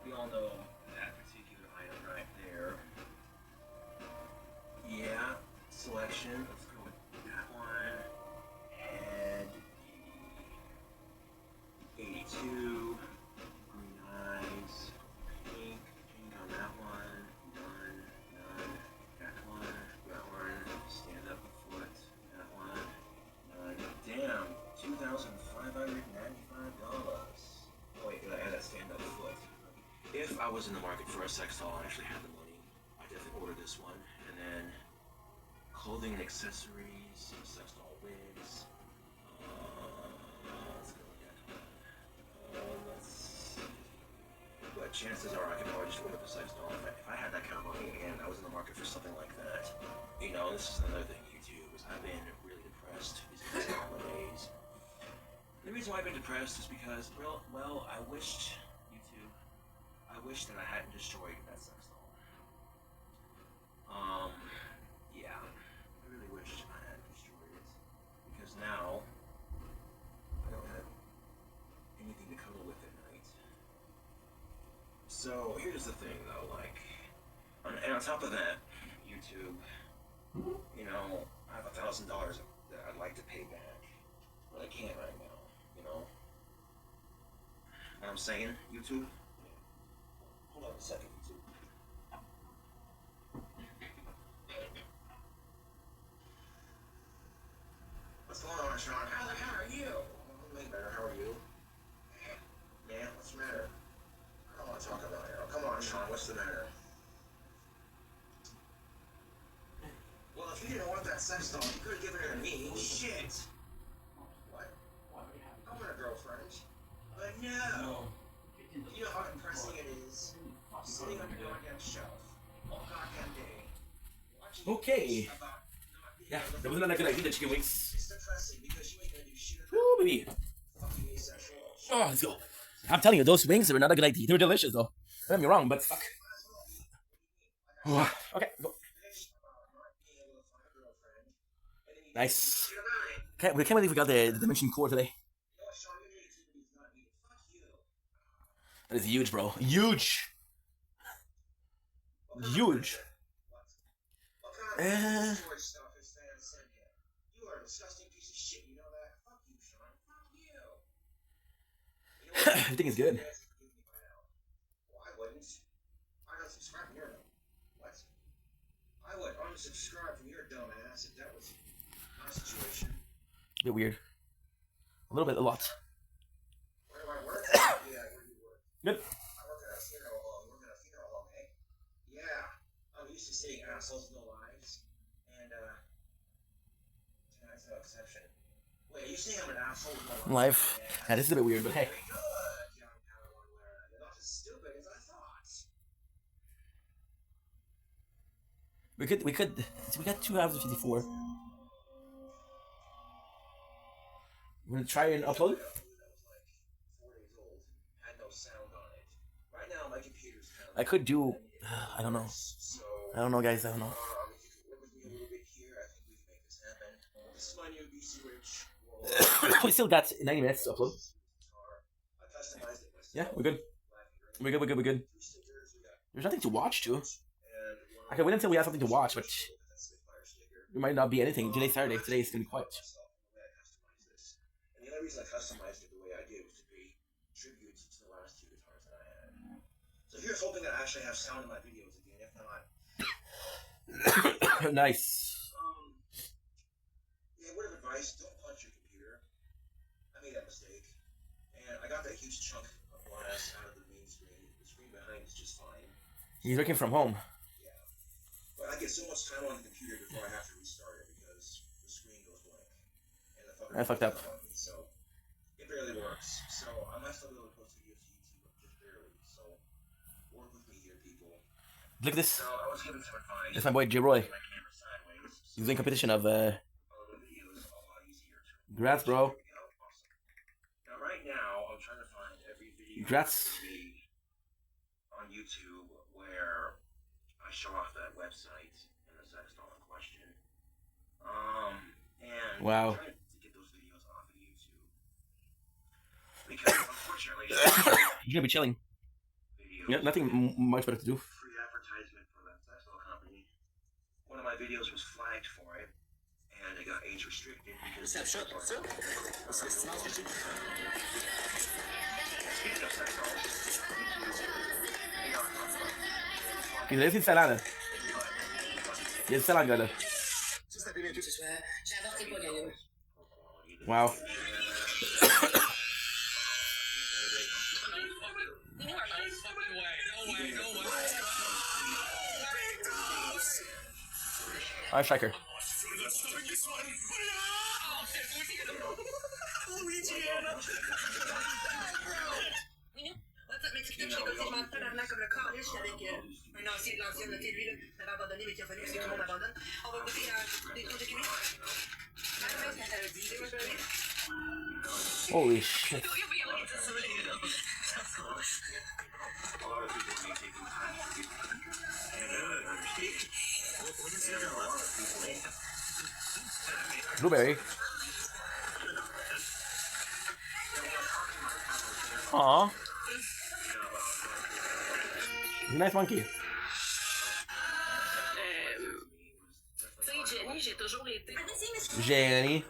We all know that particular item right there. Yeah, selection. Let's go with that one. And the 82. Green eyes. Pink. Pink on that one. None. None. That one. That one. Stand up foot. That one. None. Damn. $2,595. Wait, did I add that stand up foot? If I was in the market for a sex doll and actually had the money, I definitely order this one. And then clothing and accessories, sex doll wigs. Let's go with that. Let's see. But chances are I could probably just order the sex doll if I had that kind of money and I was in the market for something like that. You know, this is another thing, YouTube, is I've been really depressed these holidays. The reason why I've been depressed is because, well, I wished that I hadn't destroyed that sex doll. Yeah, I really wished I hadn't destroyed it, because now I don't have anything to cuddle with at night. So here's the thing, though, like, and on top of that, YouTube, you know, I have $1,000 that I'd like to pay back, but I can't right now, you know? What I'm saying, YouTube? Hold on a second, YouTube. What's going on, Sean? How are you? I'm way better. How are you? Man, what's the matter? I don't want to talk about it. Oh, come on, Sean. What's the matter? Well, if you didn't want that sex doll, you could have given it to me. Shit. What? I want a girlfriend. But no. You know how depressing it is sitting on your goddamn shelf all goddamn day. Okay. Yeah, that wasn't that good idea, the chicken wings. It's depressing because you ain't gonna do shit. Woo, baby. Fucking asexual. Oh, let's go. I'm telling you, those wings were not a good idea. They were delicious, though. Don't get me wrong, but fuck. Oh, okay, go. Nice. We can't believe we got the Dimension Core today. That is huge, bro. Huge. Huge. You are a disgusting piece of shit, you know that? Fuck you, Sean. Fuck you. Everything is good. Well, I wouldn't. I don't subscribe from your what? I would unsubscribe from your dumb ass if that was my situation. A bit weird. A little bit, a lot. Where do I work? Yeah, where do you work? Good. I work at a funeral home. You work at a funeral home, eh? Yeah. I'm used to seeing assholes with no lives. And, tonight's no exception. Wait, are you saying I'm an asshole with no lives? Life. Yeah, this is a bit weird, but hey. Very good, young Padawan. You're not as stupid as I thought. We got 2 hours and 54. We're gonna try and upload it. I could do. I don't know. I don't know, guys. I don't know. This is my new BC Ridge. We still got 90 minutes to upload. I customized it myself. Yeah, we're good. We're good, we're good, we're good. There's nothing to watch, too. I can wait until we have something to watch, but there might not be anything. Today's Saturday. Today is going to be quiet. And the only reason I customized it the way I did was to pay tribute to the last 2 guitars that I had. So here's hoping that I actually have sound in my videos again. If not, Nice. yeah, word of advice: don't punch your computer. I made that mistake, and I got that huge chunk of glass out of the main screen. The screen behind is just fine. He's working from home. Yeah, but I get so much time on the computer before I have to restart it because the screen goes blank, and the fucker I fucked up. So it barely works. So I might still be able to post videos to YouTube, but just barely. So work with me here, people. Look at this. So I was given some advice. That's my boy J-Roy. My camera sideways. He's in competition of Congrats, bro. Now, right now, I'm trying to find every video Congrats. on YouTube where I show off that website and the sex doll in question. And Wow. I'm trying to get those videos off of YouTube because unfortunately, You're gonna be chilling. Yeah, nothing much better to do. free advertisement for that sex doll company. One of my videos was flagged for it. And it got age restricted because Speaking of sex dolls, Il reste une salade. Il y a une salade, là. Wow. Alright, Striker. Holy shit. Blueberry. Aww. Nice monkey. Jenny.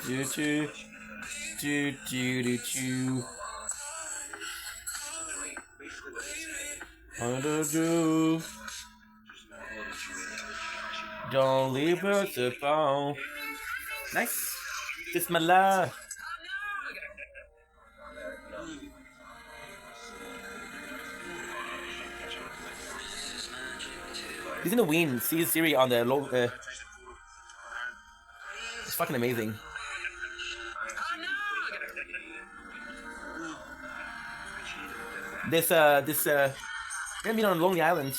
Do do do do do do. Do. Don't leave her alone. Nice. This is my love. He's gonna win. See Siri on the low. It's fucking amazing. This gonna be on Lonely Island.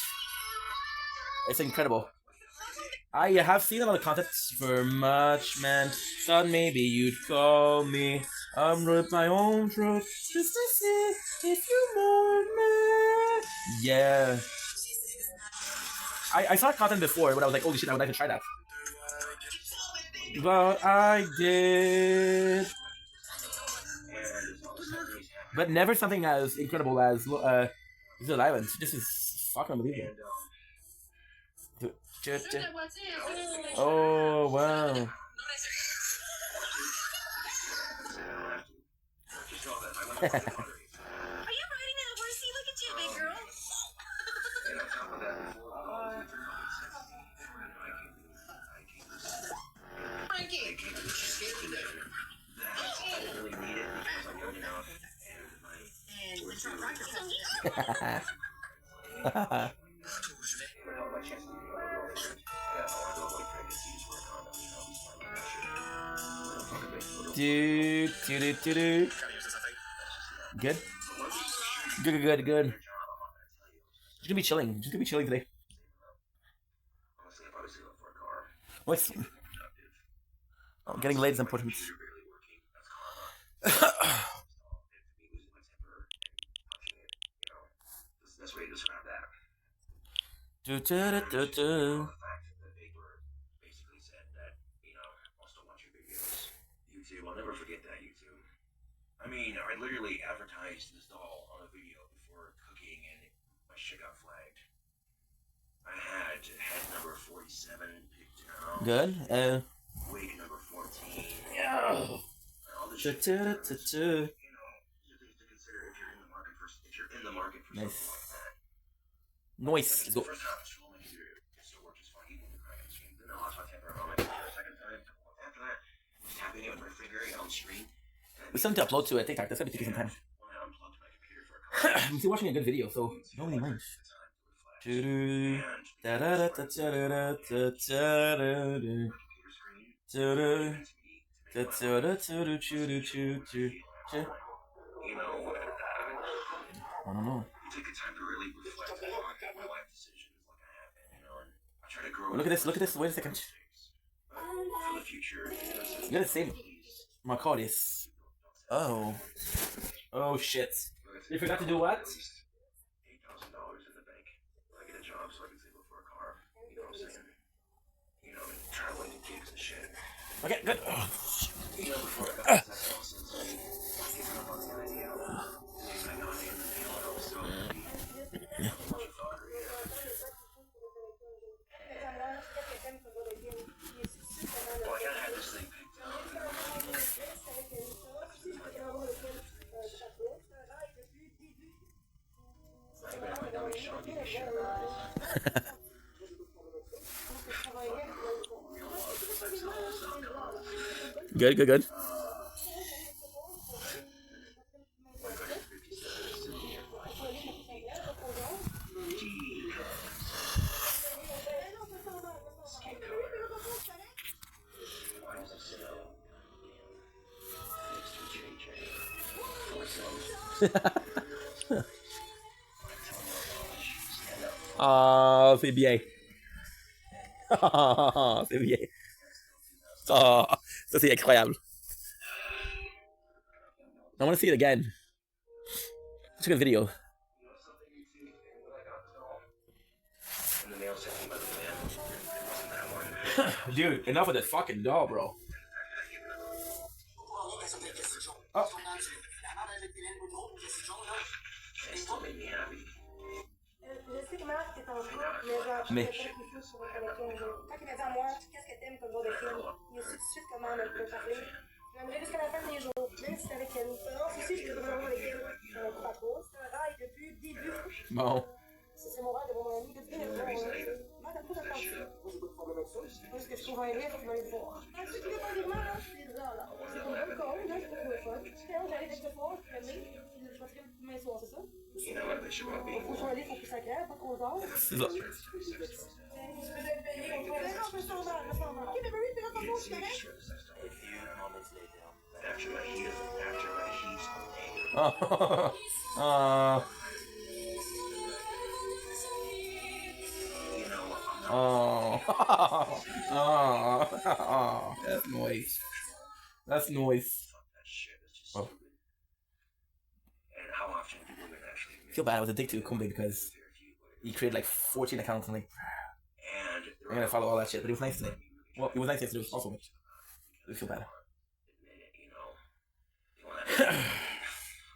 It's incredible. I have seen a lot of content for much, man. Thought maybe you'd call me. I'm with my own throat just to see if you mourn me. Yeah. I saw content before, but I was like, holy shit, I would like to try that. But I did. But never something as incredible as Little Island. This is fucking unbelievable. Oh, wow. Are you riding a horsey? Look at you, big girl. Frankie. Do. Good? Good. Just gonna be chilling. Just gonna be chilling today. What's... Oh, getting late is important. Do. I mean, I literally advertised this doll on a video before cooking, and my shit got flagged. I had head number 47 picked out. Good. Wig number 14. Yeah. All the shit. You know, to consider if you're in the market for something like that. Nice. Let's go. The first time I was scrolling through it, still worked just fine, even with the cracked screen. Then I lost my temper on my computer a second time. After that, just tapping it with my finger on the screen. We still need to upload to TikTok. That's gonna be taking some time. I'm still watching a good video, so nobody minds. I don't know. Take the time to really reflect on my life decisions like I have been, you know, and I try to grow. Look at this, look at this, wait a second. For the future, you gotta save Marcodius. Oh. Oh shit. You forgot to do what? $8,000 in the bank. When I get a job so I can save up for a car. You know what I'm saying? You know, and traveling to gigs and shit. Okay, good. You know, before I got this house, I gave up on the idea of maybe not in the deal, and I was so well, I gotta have this thing picked up. Good, good, good. Oh, c'est bien. Oh, c'est bien. Oh, ça c'est incroyable. I want to see it again. It's a good video. Dude, enough of this fucking doll, bro. Oh. Mais. J'aimerais jusqu'à la fin des jours, même si c'est avec elle. Non, si, je peux vraiment avec elle. Pas trop. C'est un rêve depuis le début. Bon. C'est mon rêve de mon ami depuis le début. Moi, t'as tout attendu. Parce que je trouve un livre, je vais le voir. Si tu veux pas lire, là, c'est là, là. C'est comme un con, là, je trouve le fun. J'arrive avec le soir, je vais lire. Je pense que demain soir, c'est ça? Faut que je sois lire, faut que ça crève, pas trop tard. C'est ça. Oh. Oh. Oh. That's noise. That's noise. Oh. I feel bad. I was addicted to Kumbe because he created like 14 accounts and like I'm gonna follow all that shit. But it was nice today. Well, it was nice yesterday. It was also much. I feel bad.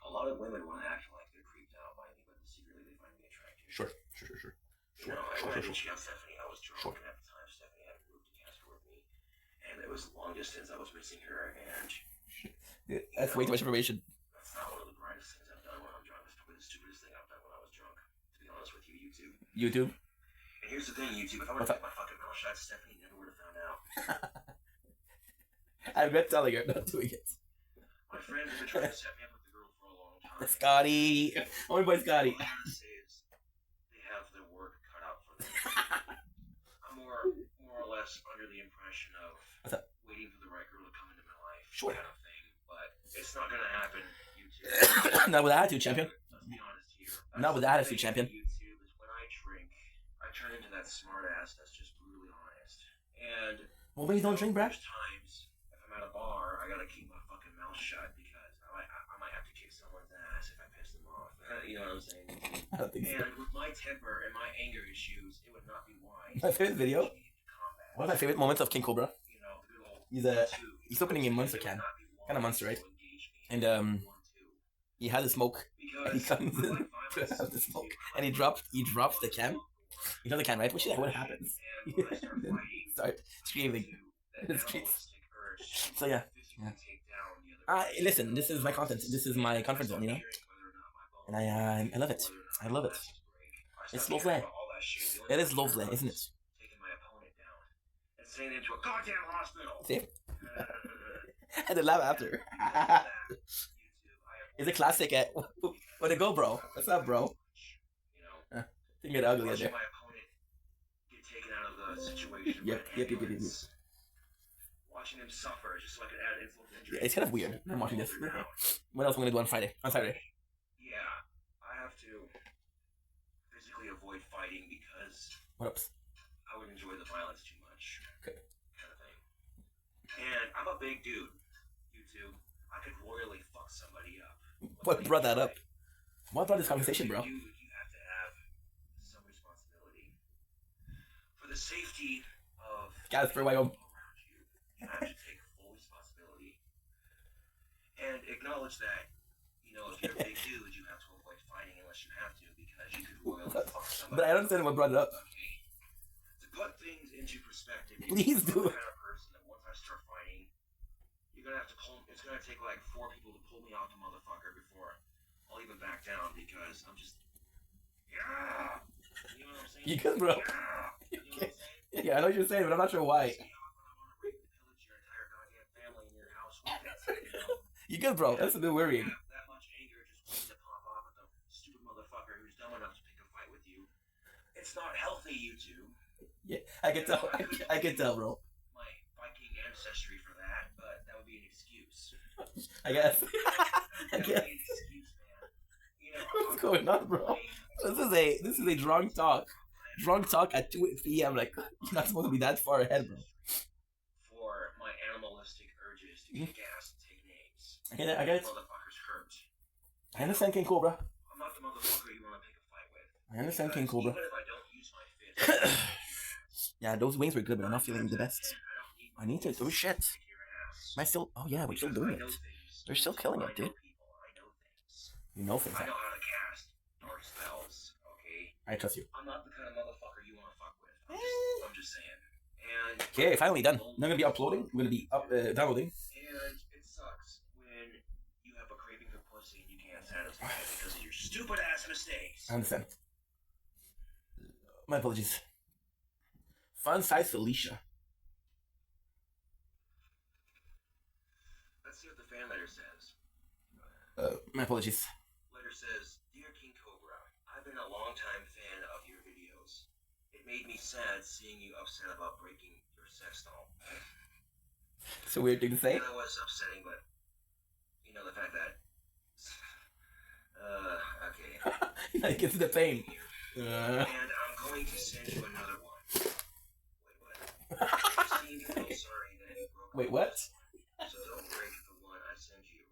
A lot of women want to act like they're creeped out by me, but secretly they find me attractive. Sure. You know, I went and checked on Stephanie. I was drunk, and at the time Stephanie had moved to cast toward me, and it was long distance. I was missing her, and that's way too much information. That's not one of the brightest things I've done when I'm drunk. It's probably the stupidest thing I've done when I was drunk. To be honest with you, YouTube. YouTube. And here's the thing, YouTube. If I would have kept my fucking mouth shut, Stephanie never would have found out. I regret telling her not doing it. My friend has been trying to set me up with the girl for a long time. Scotty. Only boy Scotty. All I have to say is they have their work cut out for them. I'm more or less under the impression of waiting for the right girl to come into my life, sure, kind of thing. But it's not gonna happen. YouTube. Not with attitude, champion. Let's be honest here. Not with attitude, champion. YouTube is when I drink, I turn into that smart ass that's just brutally honest. And well, when you don't drink, Brad. Times if I'm at a bar, I gotta keep my fucking mouth shut because I might have to kick someone's ass if I piss them off. You know what I'm saying? I don't think so. And with my temper and my anger issues, it would not be wise. My favorite video. One of my favorite moments of King Cobra. He's opening a monster can, kind of monster, right? And he had the smoke, and he comes in to have the smoke, and he drops the cam. You know the cam, right? What happens? Then start screaming in the streets. So yeah. Listen, this is my content. This is my comfort zone, you know. And I love it. I love it. It's lovely. It is lovely, isn't it? See? And the laugh after. It's a classic. Where'd it go, bro? What's up, bro? Think it ugly in there. Yep. Watching him suffer just so I could add insult to injury. Yeah, it's kind of weird. I'm watching this. What else am I gonna do on Saturday? Yeah, I have to physically avoid fighting because what else? I would enjoy the violence too much. Okay. Kind of thing. And I'm a big dude. You two. I could royally fuck somebody up. What brought that up? What brought this conversation, bro? You have to have some responsibility for the safety of. Guys, for my own. You have to take full responsibility and acknowledge that, you know, if you're a big dude, you have to avoid fighting unless you have to because you could royally fuck somebody. But I don't understand what brought it up. Okay. To put things into perspective, please do. I'm the kind of person that once I start fighting, you're gonna have to pull. It's gonna take like 4 people to pull me off the motherfucker before I'll even back down because I'm just. Yeah. You know what I'm saying? You good, bro? Yeah. You know what I'm saying? Yeah, I know what you're saying, but I'm not sure why. You good, bro? That's a bit worrying. That much anger just waiting to pop off at the stupid motherfucker who's dumb enough to pick a fight with you. It's not healthy, you two. Yeah, I can tell. I can tell, bro. My Viking ancestry for that, but that would be an excuse. I guess. That would be an excuse, man. You know, what's going on, bro? This is a drunk talk. Drunk talk at 2 p.m. Like you're not supposed to be that far ahead, bro. For my animalistic urges to kick ass. I get it. Motherfuckers hurt. I understand King Cobra. I'm not the motherfucker you want to pick a fight with. I understand King Cobra. Even if I don't use my fist. Yeah, those wings were good, but I'm not feeling the best. I need to. Oh shit. Am I still? Oh yeah, we're still doing it. They're still killing it, dude. You know things. I know how to cast dark spells. Okay. I trust you. I'm not the kind of motherfucker you want to fuck with. I'm just saying. And okay, finally done. I'm gonna be uploading. I'm gonna be downloading. And it sucks when you have a craving for pussy and you can't satisfy it because of your stupid ass mistakes. I understand. My apologies. Fun size Felicia. Let's see what the fan letter says. My apologies. Letter says, Dear King Cobra, I've been a long-time fan of your videos. It made me sad seeing you upset about breaking your sex doll. It's a weird thing to say. That was upsetting, but you know the fact that. Okay. I get to the pain. And I'm going to send you another one. Wait, what? You seem a little sorry that you broke. Wait, what? So don't break the one I send you.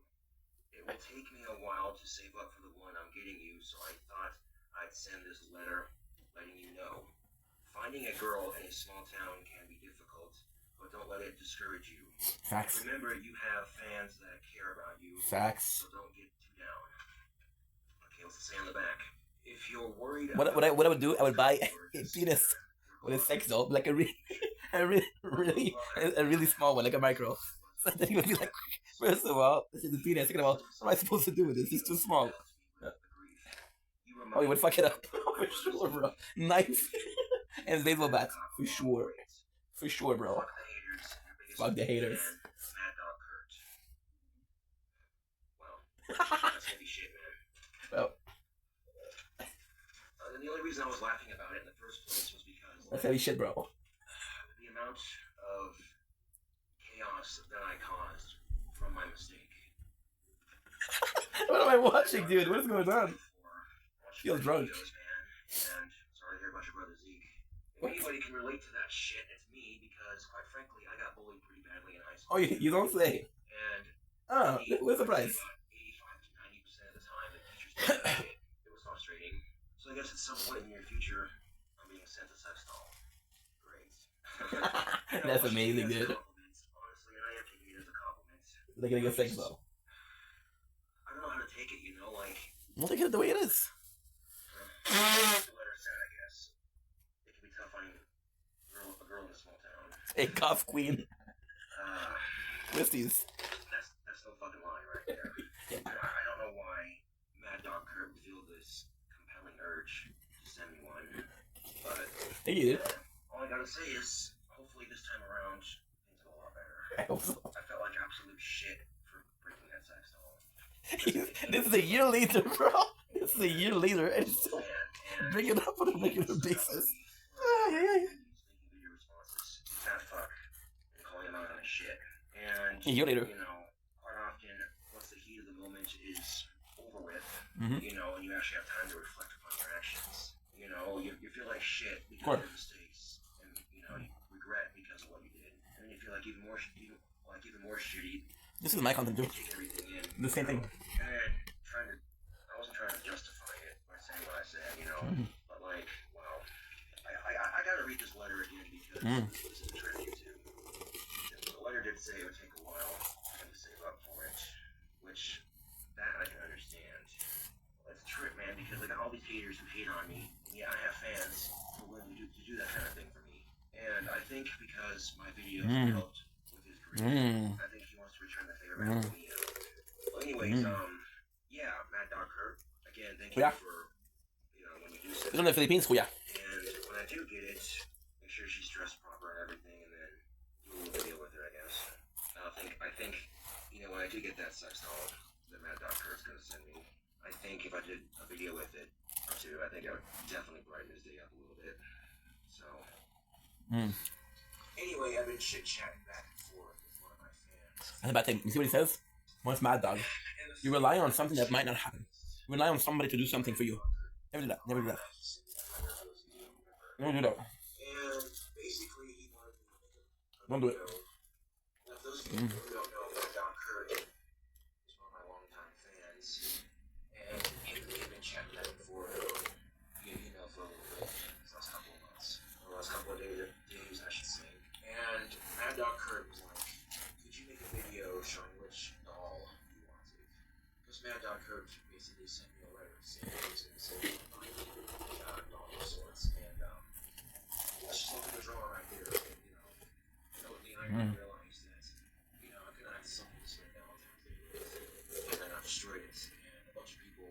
It will take me a while to save up for the one I'm getting you, so I thought I'd send this letter letting you know. Finding a girl in a small town can be difficult, but don't let it discourage you. Facts. Remember, you have fans that care about you. Facts. So don't get too down. Okay, what's it say on the back? If you're worried what I would do, I would buy a penis with a sex doll, like a really small one, like a micro. So then he would be like, first of all, this is a penis. Second of all, what am I supposed to do with this? It's too small. Yeah. Oh, you would fuck it up. For sure, bro. Knife and baseball bat. For sure. For sure, bro. Fuck the haters. Well, that's heavy shit, man. Well. And the only reason I was laughing about it in the first place was because that's heavy shit, bro. The amount of chaos that I caused from my mistake. What am I watching, dude? What is going on? Feels drunk. And sorry to hear about your brother Zeke. If anybody can relate to that shit, it's me because, quite frankly, I got bullied pretty badly in high school. Oh, you don't say. And what's the price? 85 to 90% of the time, the teachers did that shit. It was frustrating. So I guess at some point in the near future, I'm being sent a sex doll. Great. That's amazing, dude. Honestly, and I am taking it as a compliment. They're getting a sex doll. I don't know how to take it, you know. We'll take it the way it is. The letter said, I guess. It can be tough finding a girl in a small town. A cough queen. Twisties. That's no fucking lie right there. Yeah. I don't know why Mad Dog Kurt would feel this compelling urge to send me one, but Hey, you did. All I gotta say is, hopefully this time around, things go a lot better. I hope so. I felt like absolute shit for breaking that sex doll. This is a year later, bro. This is a year later, and still bring it up on a regular basis. Fat fuck, and calling him out on his shit. And, a year later. You know, quite often, once the heat of the moment is over with, Mhm. you know, and you actually have time to reflect upon your actions, you know, you feel like shit because of your mistakes, and, you know, you regret because of what you did, and then you feel like even more shitty. This is my content too. Take everything in. The same thing. And I wasn't trying to justify it by saying what I said, you know, but like, wow. I gotta read this letter again because this is a tribute to. The letter did say it would take a while for him to save up for it, which that I can understand. That's a trip, man, because I got all these haters who hate on me, and yet I have fans who are willing to do that kind of thing for me. And I think because my videos helped with his career, I think he wants to return the favor back to me. Well, anyways, yeah, Mad Dog Kurt, again, thank you for, you know, when you do It's on the Philippines, kuya. And when I do get it, make sure she's dressed proper and everything, and then do a little video with her, I guess. I think, you know, when I do get that sex doll that Mad Dog Kurt's gonna send me, I think if I did a video with it, or two, I think I would definitely brighten his day up a little bit. So, anyway, I've been chit-chatting back and forth with one of my fans. That's a bad thing. You see what he says? Once Mad Dog. You rely on something that might not happen. You rely on somebody to do something for you. Never do that. Never do that. Never do that. And basically, he wanted me to make a Don't do it. Now, for those of you who don't know, Mad Dog Kurt is one of my longtime fans, and we've been chatting back and forth via email for a little bit, these last couple of months, or last couple of days, I should say. And Mad Dog Kurt was like, could you make a video showing which doll you wanted? Because Mad Dog Kurt basically sent me a letter saying he was going to send me a doll of sorts, and let's just look at the drawing right here, and, you know, I realized that, you know, I could have something to spend Valentine's Day with, and then I destroyed it, and a bunch of people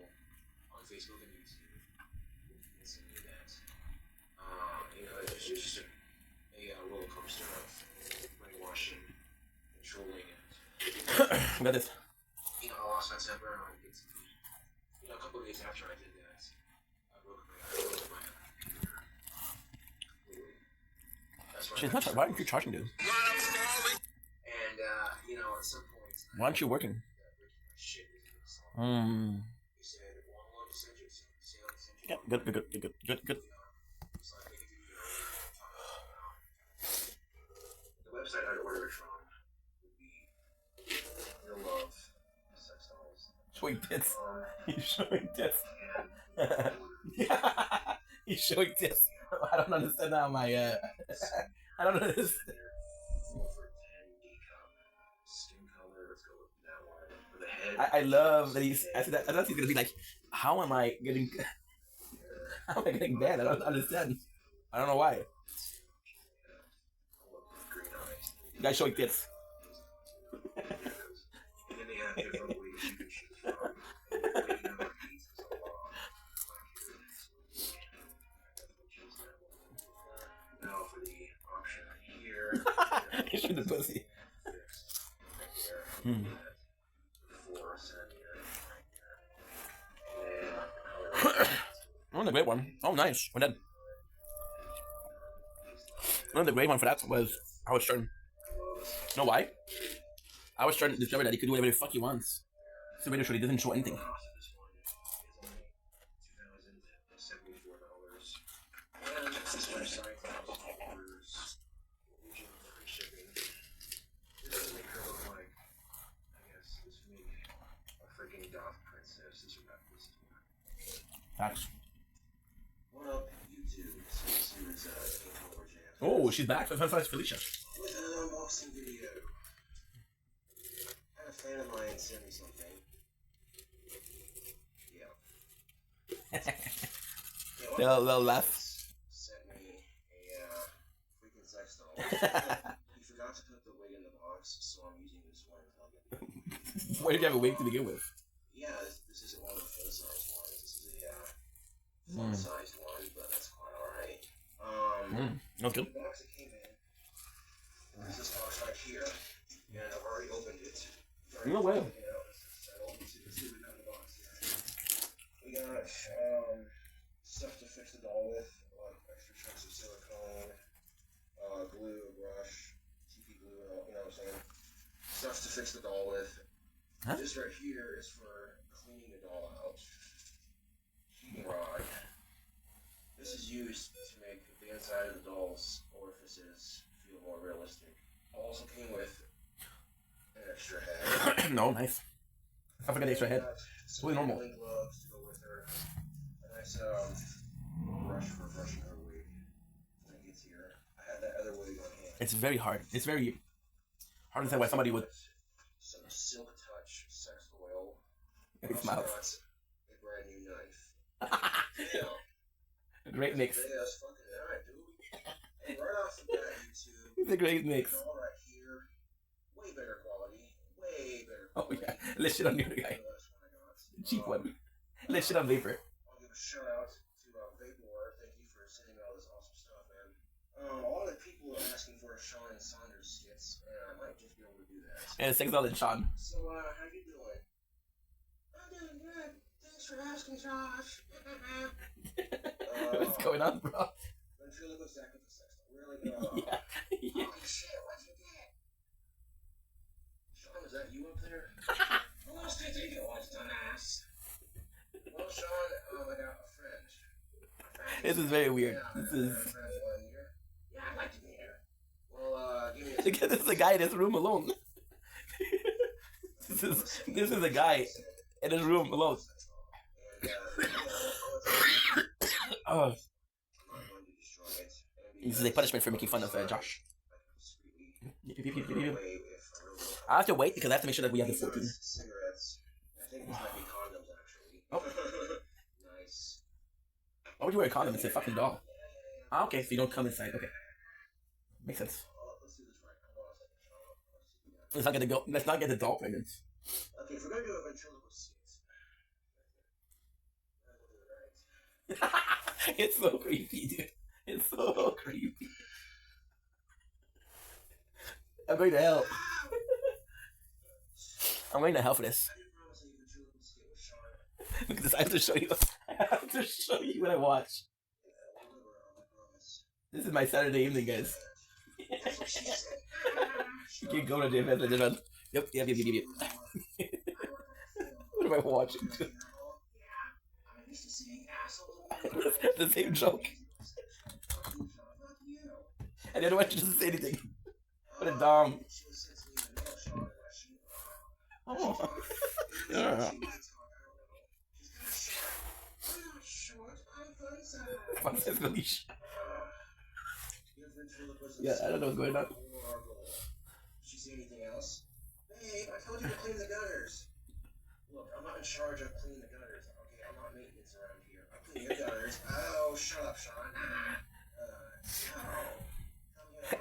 on Facebook and YouTube were convincing me that, you know, it's just a roller coaster of brainwashing, controlling, and Got it. you know, I lost my temper, and you know, a couple of days after I did that, I broke my computer. She's not. Why aren't you charging, dude? And, you know, at some point, Why aren't you working? Yeah, good. the website I'd order it from would be Real Love Sex Dolls. Showing tits. He's showing tits. He's showing tits. I don't understand how my I don't understand. I love that he's. I thought he's gonna be like, how am I getting banned? I don't understand. I don't know why. You guys showing tits. Now for the option here. He's showing the pussy. Oh, the great one. Oh, nice. We're done. The great one for that was Howard Stern. You know why? Howard Stern discovered that he could do whatever the fuck he wants. It's a radio show. He doesn't show anything. Facts. What up, YouTube? This is Oh, she's back. That's Felicia. With an unboxing video. I had a fan of mine send me something. Yeah. They'll laugh. Sent me a freaking sex doll. He forgot to put the wig in the box, so I'm using this one until I get the Why did you have a wig to begin with? Yeah, this isn't one of the full-size ones. This is a fun-sized one, but that's quite alright. Okay. The box it came in. There's this box right here, and I've already opened it. No way. Let's see what we got in the box here. We got stuff to fix the doll with, like extra chunks of silicone, glue, brush, TP glue, you know what I'm saying? Stuff to fix the doll with. Huh? This right here is for cleaning the doll out. Heating rod. This is used to make the inside of the doll's orifices feel more realistic. Also came with an extra head. No, nice. I forgot the extra head. It's really normal. Gloves to go with her. A nice brush for brushing her wig when it gets here. I had that other wig on hand. It's very hard. It's very hard to say why somebody would. Some Silk Touch sex oil. In his mouth. A brand new knife. A great mix. Big ass fucking knife, dude. And right off the bat, YouTube. It's a great mix. All right here, way better quality. Way better Oh quality. yeah. Let's shit on the other guy. Cheap one. Let's shit on Vapor. I'll give a shout out to Vapor. Thank you for sending me all this awesome stuff, man. A lot of people are asking for a Sean and Saunders skits, and I might just be able to do that. And $6 Sean. So, how you doing? I'm doing good. Thanks for asking, Josh. What's going on, bro? Ventriloquist act with the sex doll. Really? Yeah. Holy shit, what you did? Sean, is that you up there? Who else did you do? What's dumbass? Well, Sean, I got a friend. This is very weird. Yeah, This is. Yeah, I'd like to meet her. Well, give me a Look at this is a guy in his room alone. This is a guy in his room alone. Oh. This is a punishment for making fun of Josh. I have to wait because I have to make sure that we have the 14. Cigarettes. I think these might be condoms, actually. Oh. Nice. Why would you wear a condom? It's a fucking doll. Ah, okay, so you don't come inside. Okay. Makes sense. Let's not get the let's not get the doll pregnant. Okay, if we're gonna do a ventriloquist skit, It's so creepy, dude. It's so creepy. I'm going to hell. I'm going to hell for this. Look at this. I have to show you. I have to show you what I watch. This is my Saturday evening, guys. You can go to JFS and just run. Yep. What am I watching? The same joke. I didn't want you to say anything. What a dom. Oh. Yeah. Yeah, I don't know what's going on. She see anything else? Babe, I told you to clean the gutters. Look, I'm not in charge of cleaning the gutters. Okay, I'm not maintenance around here. I clean your gutters. Oh, shut up, Sean. No.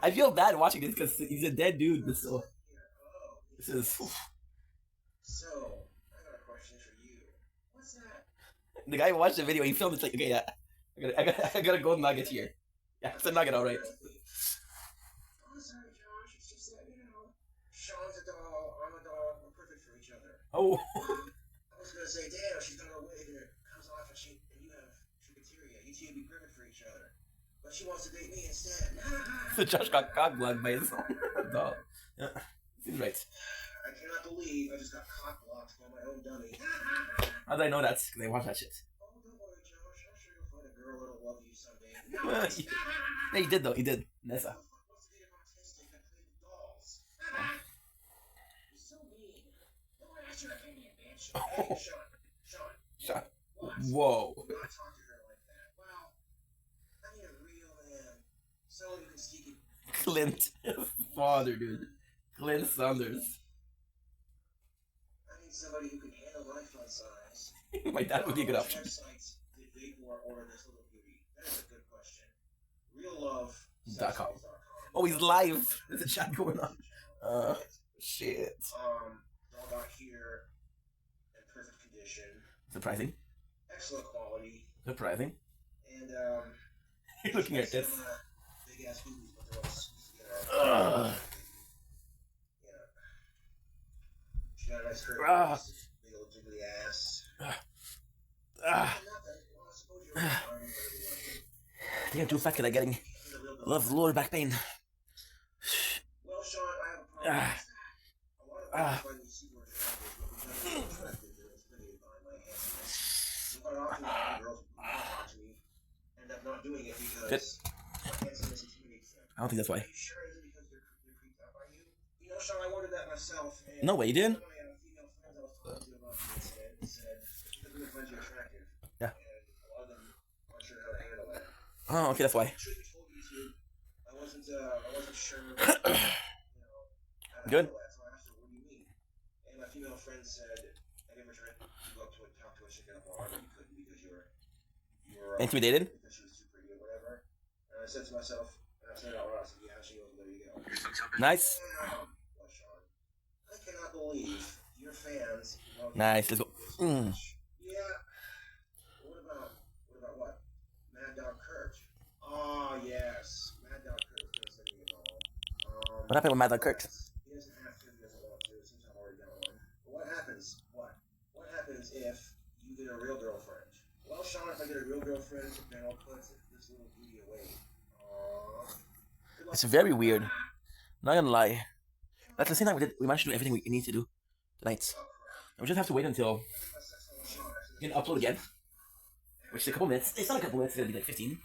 I feel bad watching this because he's a dead dude. But still, this is. So, I got a question for you. What's that? The guy who watched the video, he filmed it like, okay, yeah, I got a gold nugget here. Yeah, it's a nugget, all right. Oh, sorry, Josh. It's just that, Sean's a doll, I'm a doll, we're perfect for each other. Oh. I was gonna say, damn, she's got her wig and it comes off and you have trichoteria. You two would be perfect for each other. But she wants to date me instead. So Josh got cock-blocked by his own doll. Yeah, seems right. I cannot believe I just got cock-blocked by my own dummy. How did I know that? Because I watched that shit. Oh, don't worry, Josh. I'm sure you'll find a girl that'll love you someday. Yeah, he did though. He did. Nessa. You're so mean. Don't ask your opinion, bitch. Hey, Sean. Whoa. Do not talk to her like that. Well, I need a real man. Someone who can speak it. Clint. Father, dude. Clint Saunders. I need somebody who can handle my fun size. My dad would be a good option. Websites that wait or order this little beauty? That is a good question. Real love. .com. Oh, he's live. There's a chat going on. Shit. Dog out here in perfect condition. Surprising. Excellent quality. Surprising. And You're looking at this. Big ass boobies, but they're all squeezed together. Yeah. She got a nice curve. Big old jiggly ass. I think I'm too fat because I'm getting a lot of lower back pain. Well, Sean, I have a problem. A lot of when you see more attractive, but it's intimidated by my handsomeness. Quite often, girls talk to me end up not doing it because my handsomeness intimidates them. I don't think that's why. Are you sure it isn't because they're creeped out by you? You know, Sean, I wondered that myself. And no way, you did? I had a female friend I was talking to about the incident and said, because we find you attractive. Yeah. And a lot of them aren't sure how to handle it. Oh, okay, that's why. Truth be told, YouTube, I wasn't sure. Good. So I asked her, what do you mean? And my female friend said, I never tried to go up to a talk to a chick in a bar, but you couldn't because you were intimidated? Because she was too pretty or whatever. And I said to myself, and I said it out loud, I said, yeah, she goes, there you go. Nice. Well, Sean, I cannot believe your fans love Nice, let's go. Yeah. What about what? Mad Dog Kurt. Oh, yes. Mad Dog Kurt was going to send me a ball. What happened with Mad Dog Kurt? He doesn't have to, he doesn't want to. It seems I've already got one. But what happens? What happens if you get a real girlfriend? Well, Sean, if I get a real girlfriend, then I'll put this little beauty away. It's very weird. Not gonna lie. At the same time, we managed to do everything we need to do tonight. And we just have to wait until you can upload again. Which is a couple minutes. It's not a couple minutes, it's gonna be like 15.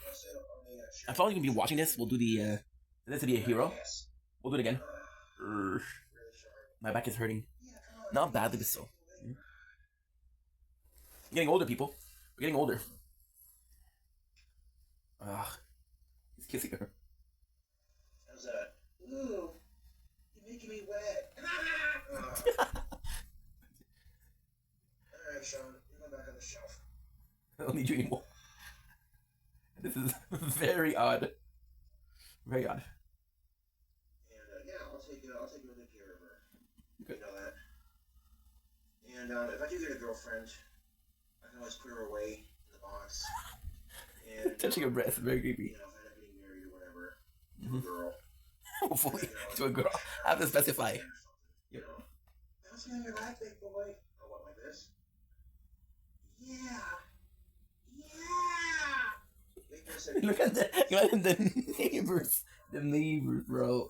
I'm probably gonna be watching this. We'll do the this to be a hero. We'll do it again. My back is hurting. Not badly, but still. We're getting older, people. We're getting older. He's kissing her. How's that? Ooh, you're making me wet. Alright, Sean, you're going back on the shelf. I don't need you anymore. This is very odd. Very odd. And yeah, I'll take really good care of her. You know that. And if I do get a girlfriend, I can always put her away in the box. And touching her breast, very creepy. You know, if I end up getting married or whatever, to a girl. Hopefully, to a girl. I have to specify. Yep. Bounce me on your lap, big boy. Oh, what, like this? Yeah. Look at the neighbors. The neighbors, bro.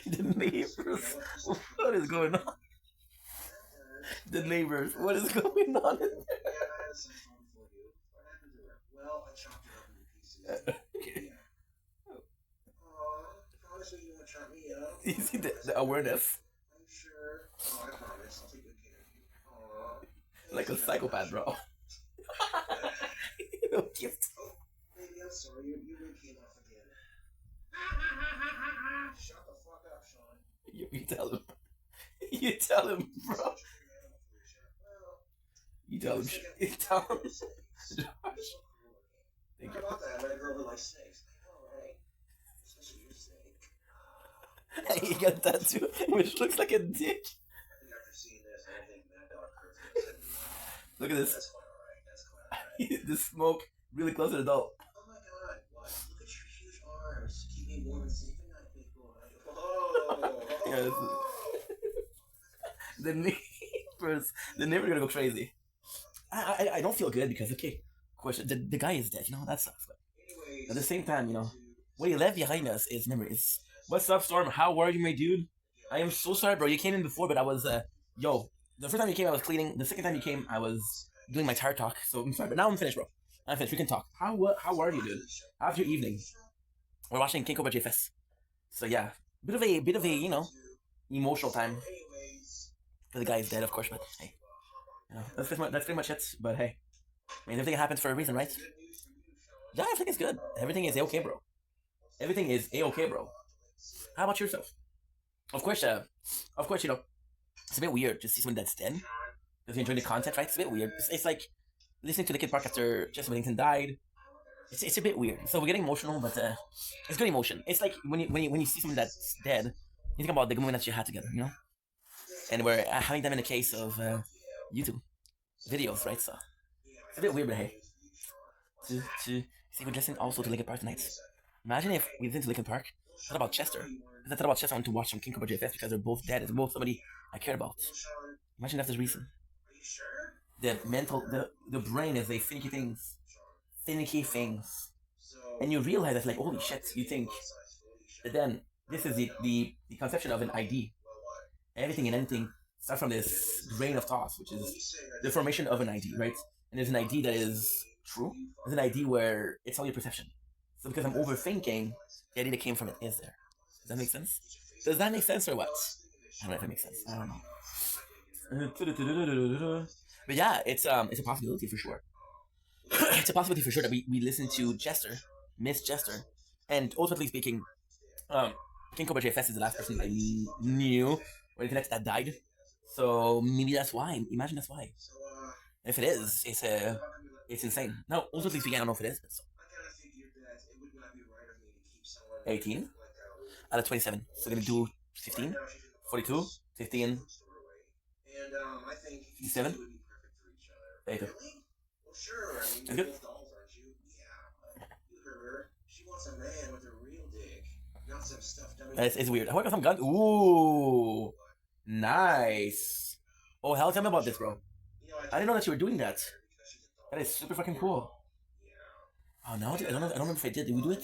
The neighbors. What is going on? The neighbors. What is going on in there? Well, I chopped it up into pieces. Yeah. Honestly, you want to chop me up? You see the awareness. I'm sure. Oh, I promise. I'll take good care of you. Like a psychopath, bro. No gift. Oh, baby, I'm sorry. Your wig came off again. Shut the fuck up, Sean. You tell him. You tell him, bro. You tell him. You tell him. Josh. Thank you. How about that? I met a girl who likes snakes. I know, right? Especially your snake. He got that too, which looks like a dick. I think after seeing this, I think Mad Dog Kurt's. Look at this. That's quite alright. That's quite alright. The smoke really close to the adult. Oh my god, what? Look at your huge arms. Keep me warm and safe at night, big boy. Whoa! The neighbors are gonna go crazy. I don't feel good because, okay, of course, the guy is dead, you know, that sucks. But at the same time, you know, what you left behind us is memories. What's up, Storm? How are you, my dude? I am so sorry, bro. You came in before, but I was, yo, the first time you came, I was cleaning. The second time you came, I was doing my tire talk. So I'm sorry, but now I'm finished, bro. I'm finished. We can talk. How are you, dude? How's your evening? We're watching King Cobra JFS. So yeah, bit of a, you know, emotional time. The guy is dead, of course, but hey, you know, that's pretty much it. But hey, I mean, everything happens for a reason, right? Yeah, everything is good. Everything is a-okay, bro. Everything is a-okay, bro. How about yourself? Of course, you know, it's a bit weird to see someone that's dead because you enjoy the content, right? It's a bit weird. It's like listening to Linkin Park after Chester Bennington died. It's a bit weird. So we're getting emotional, but it's good emotion. It's like when you see someone that's dead, you think about the moment that you had together, you know. And we're having them in the case of YouTube videos, right? So it's a bit weird, but hey. See, we listened also to Linkin Park tonight. Imagine if we listened to Linkin Park. What about Chester? If I thought about Chester, I want to watch some King Cobra JFS because they're both dead. It's both somebody I care about. Imagine that's the reason. The mental, the brain is a finicky things, and you realize that like holy shit, you think. But then this is the conception of an ID. Everything and anything starts from this grain of thought, which is the formation of an ID, right? And there's an ID that is true. There's an ID where it's all your perception. So because I'm overthinking, the idea that came from it is there. Does that make sense? Does that make sense or what? I don't know if it makes sense. I don't know. But yeah, it's a possibility for sure. It's a possibility for sure that we listen to Chester, Miss Chester, and ultimately speaking, King Cobra JFS is the last person I knew when Connect that died. So maybe that's why. Imagine that's why. If it is, it's insane. No, ultimately speaking, I don't know if it is, but so. 18 out of 27. So we're gonna do 15, 42, 15, 57. 82. That's good. It's weird. I got some guns. Ooh, nice. Oh hell, tell me about this, bro. I didn't know that you were doing that. That is super fucking cool. Oh no, I don't remember if I did. Did we do it?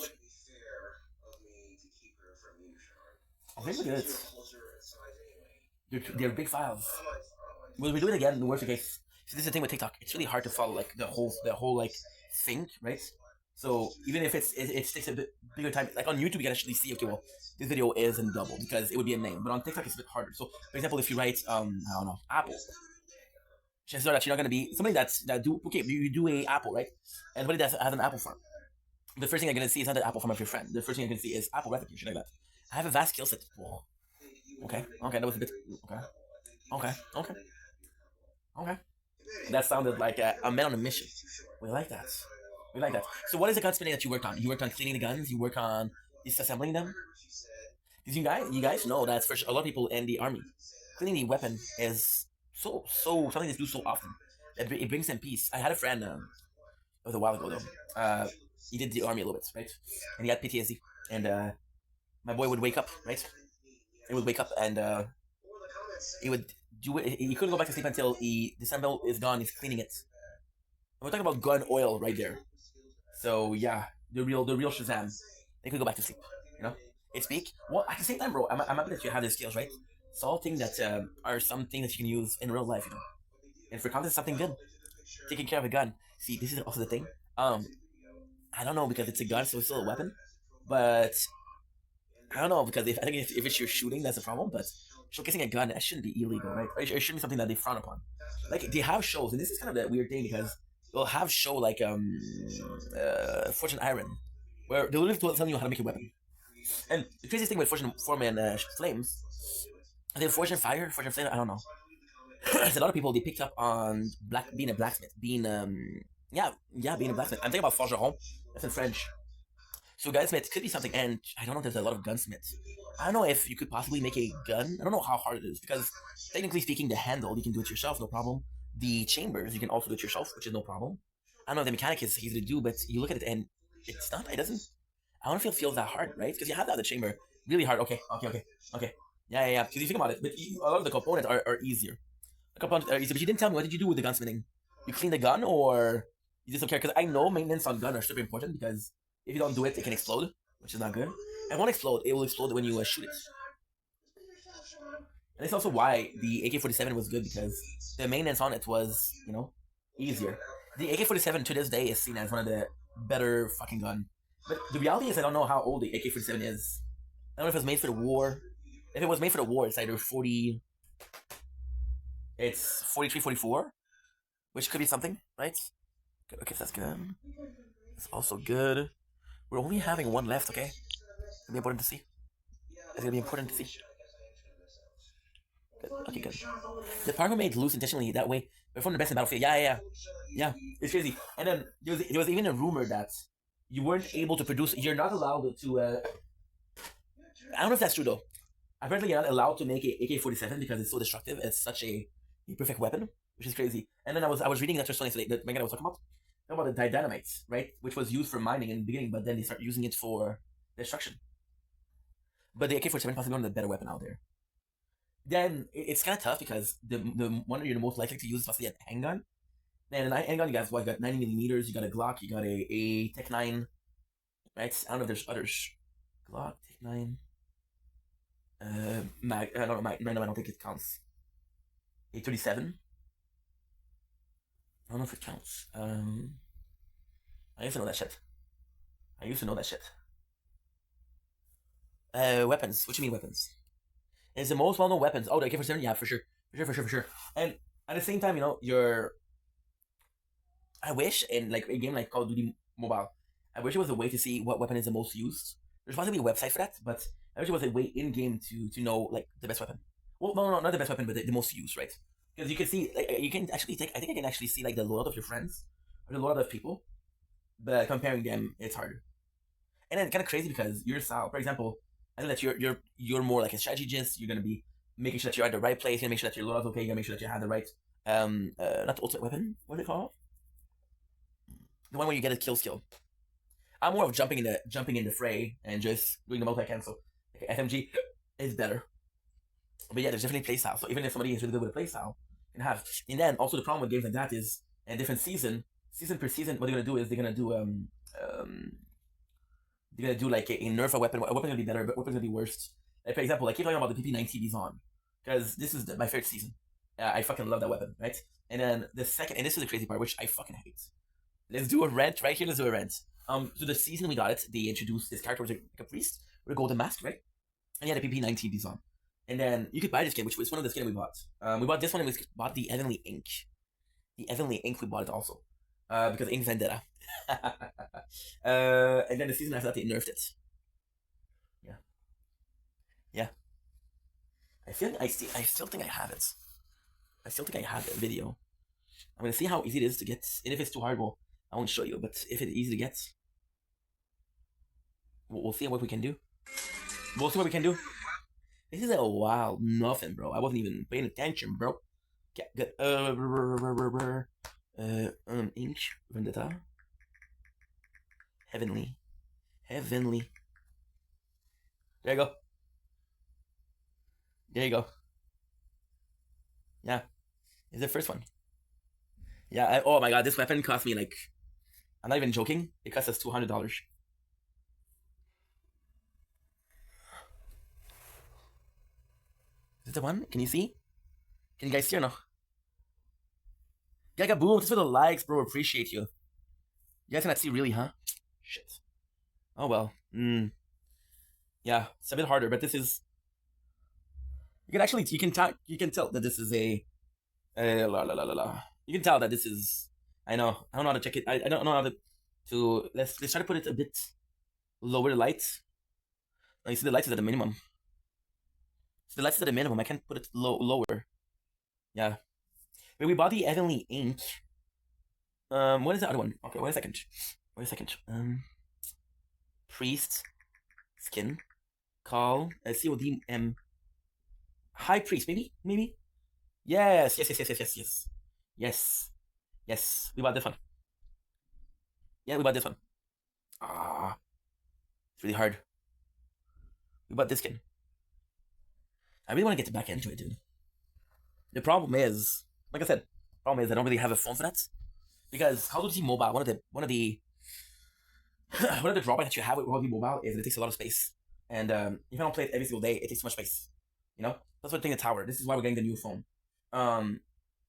I think we did it. They're big files. Will we do it again? The worst case. See, this is the thing with TikTok. It's really hard to follow like the whole like thing, right? So even if it takes a bit bigger time, like on YouTube, you can actually see, okay, well, this video is in double because it would be a name. But on TikTok, it's a bit harder. So, for example, if you write, I don't know, Apple, chances are that you're not gonna be somebody you do a Apple, right? And somebody that has an Apple farm. The first thing I'm gonna see is not the Apple farm of your friend. The first thing I'm gonna see is Apple recipe, shit like that. I have a vast skill set. Whoa. Okay, that was a bit. Okay. That sounded like a man on a mission. We like that. So what is the gun spinning that you worked on? You worked on cleaning the guns? You work on disassembling them? Because you guys know that for a lot of people in the army, cleaning the weapon is so something they do so often. It brings them peace. I had a friend, it was a while ago though. He did the army a little bit, right? And he had PTSD. And my boy would wake up, right? He would wake up and he would do it. He couldn't go back to sleep until the disassemble is gone. He's cleaning it. And we're talking about gun oil right there. So yeah, the real Shazam. They could go back to sleep. You know, it's big. Well, at the same time, bro, I'm happy that you have these skills, right? It's all things that are something that you can use in real life, you know. And for content, something good. Taking care of a gun. See, this is also the thing. I don't know because it's a gun, so it's still a weapon. But I don't know because I think if it's your shooting, that's a problem. But showcasing a gun, that shouldn't be illegal, right? It shouldn't be something that they frown upon. Like they have shows, and this is kind of that weird thing because they'll have show like Fortune Iron, where they'll literally tell you how to make a weapon. And the craziest thing with Fortune Flames, I think Fortune Fire, Fortune Flame, I don't know. There's a lot of people they picked up on being a blacksmith, being a blacksmith. I'm thinking about forgeron. That's in French. So gunsmith could be something, and I don't know. There's a lot of gunsmiths. I don't know if you could possibly make a gun. I don't know how hard it is because technically speaking, the handle you can do it yourself, no problem. The chambers you can also do it yourself, which is no problem. I don't know if the mechanic is easy to do, but you look at it and it's not. It doesn't. I don't feel it feels that hard, right? Because you have to have the chamber really hard. Okay. Yeah. Because you think about it, but a lot of the components are easier. The components are easier, but you didn't tell me what did you do with the gunsmithing? You clean the gun or you just don't care? Because I know maintenance on gun are super important because if you don't do it, it can explode, which is not good. And it won't explode. It will explode when you shoot it. And it's also why the AK-47 was good because the maintenance on it was, easier. The AK-47 to this day is seen as one of the better fucking gun. But the reality is I don't know how old the AK-47 is. I don't know if it was made for the war. If it was made for the war, it's either 40... It's 43, 44, which could be something, right? Okay, so that's good. It's also good. We're only having one left, okay? It's gonna be important to see. Good. Okay, good. The power made loose intentionally that way They're from the best in Battlefield. Yeah. It's crazy. And then there was even a rumor that you weren't able to produce. You're not allowed to. I don't know if that's true though. Apparently, you're not allowed to make a AK-47 because it's so destructive. It's such a perfect weapon, which is crazy. And then I was reading that today, that Megan was talking about the dynamite, right, which was used for mining in the beginning, but then they start using it for destruction. But the AK-47 possibly one of the better weapon out there. Then it's kind of tough because the one you're the most likely to use is possibly a handgun. And a handgun, you got what? You got 90 millimeters. You got a Glock. You got a Tech 9. Right? I don't know if there's others. Glock, Tech 9. Mag. I don't know. No, I don't think it counts. A37. I don't know if it counts. I used to know that shit. Weapons. What do you mean weapons? It's the most well-known weapons. Oh, the AK-47? Yeah, for sure. And at the same time, I wish in like a game like Call of Duty Mobile, I wish there was a way to see what weapon is the most used. There's possibly a website for that, but I wish there was a way in game to know like the best weapon. Well, no, not the best weapon, but the most used, right? Because you can see, like, you can actually take. I think I can actually see like the loadout of your friends or the loadout of people, but comparing them, it's harder. And then kind of crazy because your style, for example, I know that you're more like a strategist. You're gonna be making sure that you're at the right place. You're gonna make sure that your loadout's okay. You're gonna make sure that you have the right not the ultimate weapon. What is it called? The one where you get a kill skill. I'm more of jumping in the fray and just doing the multi-cancel. Okay, FMG is better. But yeah, there's definitely playstyle. So even if somebody is really good with a playstyle, you can have. And then also the problem with games like that is a different season per season, what they're gonna do is they're gonna do like a nerf a weapon. A weapon's gonna be better, but weapon's gonna be worse. Like, for example, I keep talking about the PP90 Bison because this is my favorite season. I fucking love that weapon, right? And then the second, and this is the crazy part, which I fucking hate. Let's do a rant right here. Let's do a rant. So the season we got it, they introduced this character was like a priest with a golden mask, right? And he had a PP90 Bison. And then you could buy this skin, which was one of the skins we bought. We bought this one and we bought the Heavenly Ink. The Heavenly Ink, we bought it also. Because Ink Vendetta. And then the season after that, they nerfed it. Yeah. I still think I have it. I still think I have the video. I'm gonna see how easy it is to get. And if it's too hard, well, I won't show you. But if it's easy to get, we'll see what we can do. This is a wild nothing, bro. I wasn't even paying attention, bro. Get Ink Vendetta. Heavenly. There you go. Yeah, it's the first one. Yeah. Oh my god, this weapon cost me like. I'm not even joking. It cost us $200. Is it the one? Can you see? Can you guys see or no? Gaga boom! Thanks for the likes, bro. Appreciate you. You guys cannot see really, huh? Shit. Oh well. Yeah, it's a bit harder, but this is. You can tell that this is a. You can tell that this is. I know. I don't know how to check it. I don't know how to. Let's try to put it a bit lower the light. Oh, you see the lights is at the minimum. So the lights is at the minimum. I can't put it lower. Yeah. But we bought the Heavenly Ink. What is the other one? Okay, wait a second. Priest skin. Call COD High Priest, maybe? Yes. We bought this one. Yeah, we bought this one. It's really hard. We bought this skin. I really want to get back into it, dude. The problem is, like I said, I don't really have a phone for that. Because Call of Duty Mobile, one of the one of the drawbacks that you have with Call of Duty Mobile is that it takes a lot of space. And if you don't play it every single day, it takes too much space. You know? That's what thing the tower. This is why we're getting the new phone.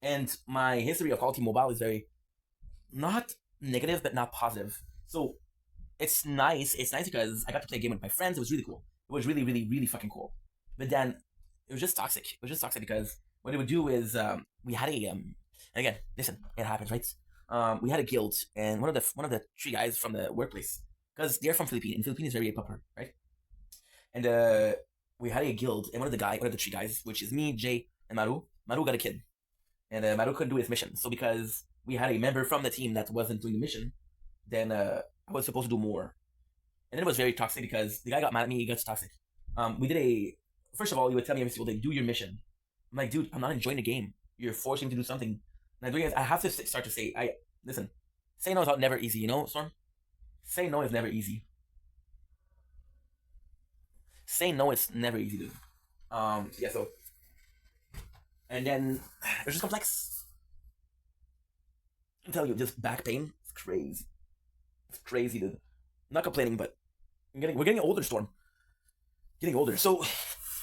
And my history of Call of Duty Mobile is very not negative, but not positive. So it's nice. It's nice because I got to play a game with my friends. It was really cool. It was really, really, really fucking cool. But then it was just toxic. Because what they would do is we had a and again, listen, it happens, right? We had a guild, and one of the three guys from the workplace, because they're from Philippines, and Philippines is very popular, right? And we had a guild, and one of the three guys, which is me, Jay, and Maru got a kid. and Maru couldn't do his mission. So because we had a member from the team that wasn't doing the mission, then I was supposed to do more. And then it was very toxic because the guy got mad at me. He got toxic. We did a. First of all, he would tell me every single day, "Do your mission." I'm like, dude, I'm not enjoying the game. You're forcing me to do something. And I'm doing it. I have to start to say, listen. Say no is never easy, you know, Storm. Say no is never easy. Say no is never easy, dude. Yeah. So. And then it's just complex. I'm telling you, just back pain. It's crazy. It's crazy, dude. I'm not complaining, but we're getting older, Storm. Getting older. So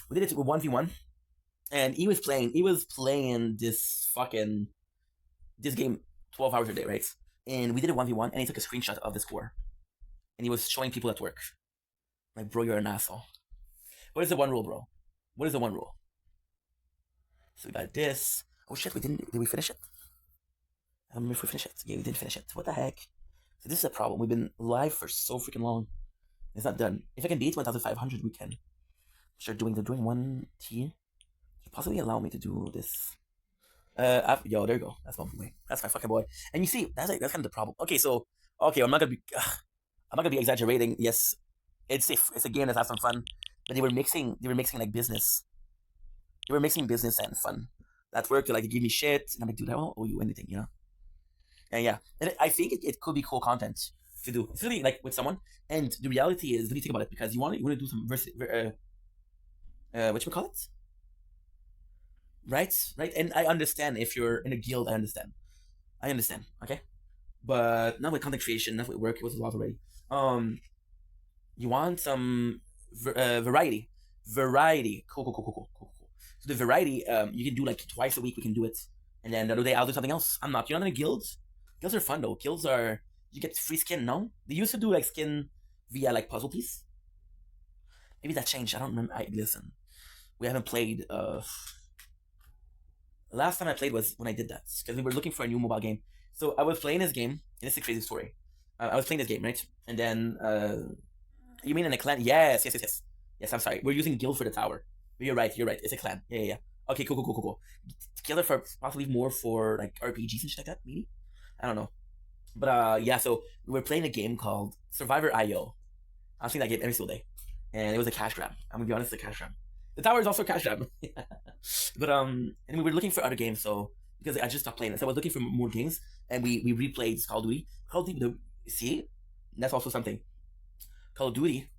we did it with 1v1. And he was playing this game 12 hours a day, right? And we did a 1v1 and he took a screenshot of the score. And he was showing people at work. Like, bro, you're an asshole. What is the one rule, bro? What is the one rule? So we got this. Oh shit, did we finish it? I don't remember if we finished it. Yeah, we didn't finish it. What the heck? So this is a problem. We've been live for so freaking long. It's not done. If I can beat 1,500, we can. Start doing 1 tier. Possibly allow me to do this. Yo, there you go. That's my boy. That's my fucking boy. And you see, that's kind of the problem. Okay, I'm not gonna be exaggerating. Yes, it's a game that has some fun, but they were mixing like business. They were mixing business and fun. That worked. Like, they give me shit, and I'm like, dude, I don't owe you anything, you know. And yeah, and I think it could be cool content to do. It's really like with someone. And the reality is, let me think about it, because you want to do some what you call it? Right? And I understand if you're in a guild. I understand. Okay, but not with content creation, not with work. It was a lot already. You want some variety. Cool. So the variety, you can do like twice a week. We can do it, and then the other day I'll do something else. You're not in a guild. Guilds are fun though. Guilds are, you get free skin. No, they used to do like skin via like puzzle piece. Maybe that changed. I don't remember. Listen, we haven't played. Last time I played was when I did that, because we were looking for a new mobile game. So I was playing this game, and it's a crazy story. I was playing this game, right? And then, you mean in a clan? Yes. I'm sorry. We're using guild for the tower. You're right. It's a clan. Yeah. Okay, cool. Guild for possibly more for like RPGs and shit like that, maybe? I don't know. But yeah, so we were playing a game called Survivor IO. I was playing that game every single day. And it was a cash grab. I'm gonna be honest, it's a cash grab. The tower is also a cash grab. But and we were looking for other games, so because I just stopped playing it. So I was looking for more games, and we replayed Call of Duty. See? That's also something. Call of Duty,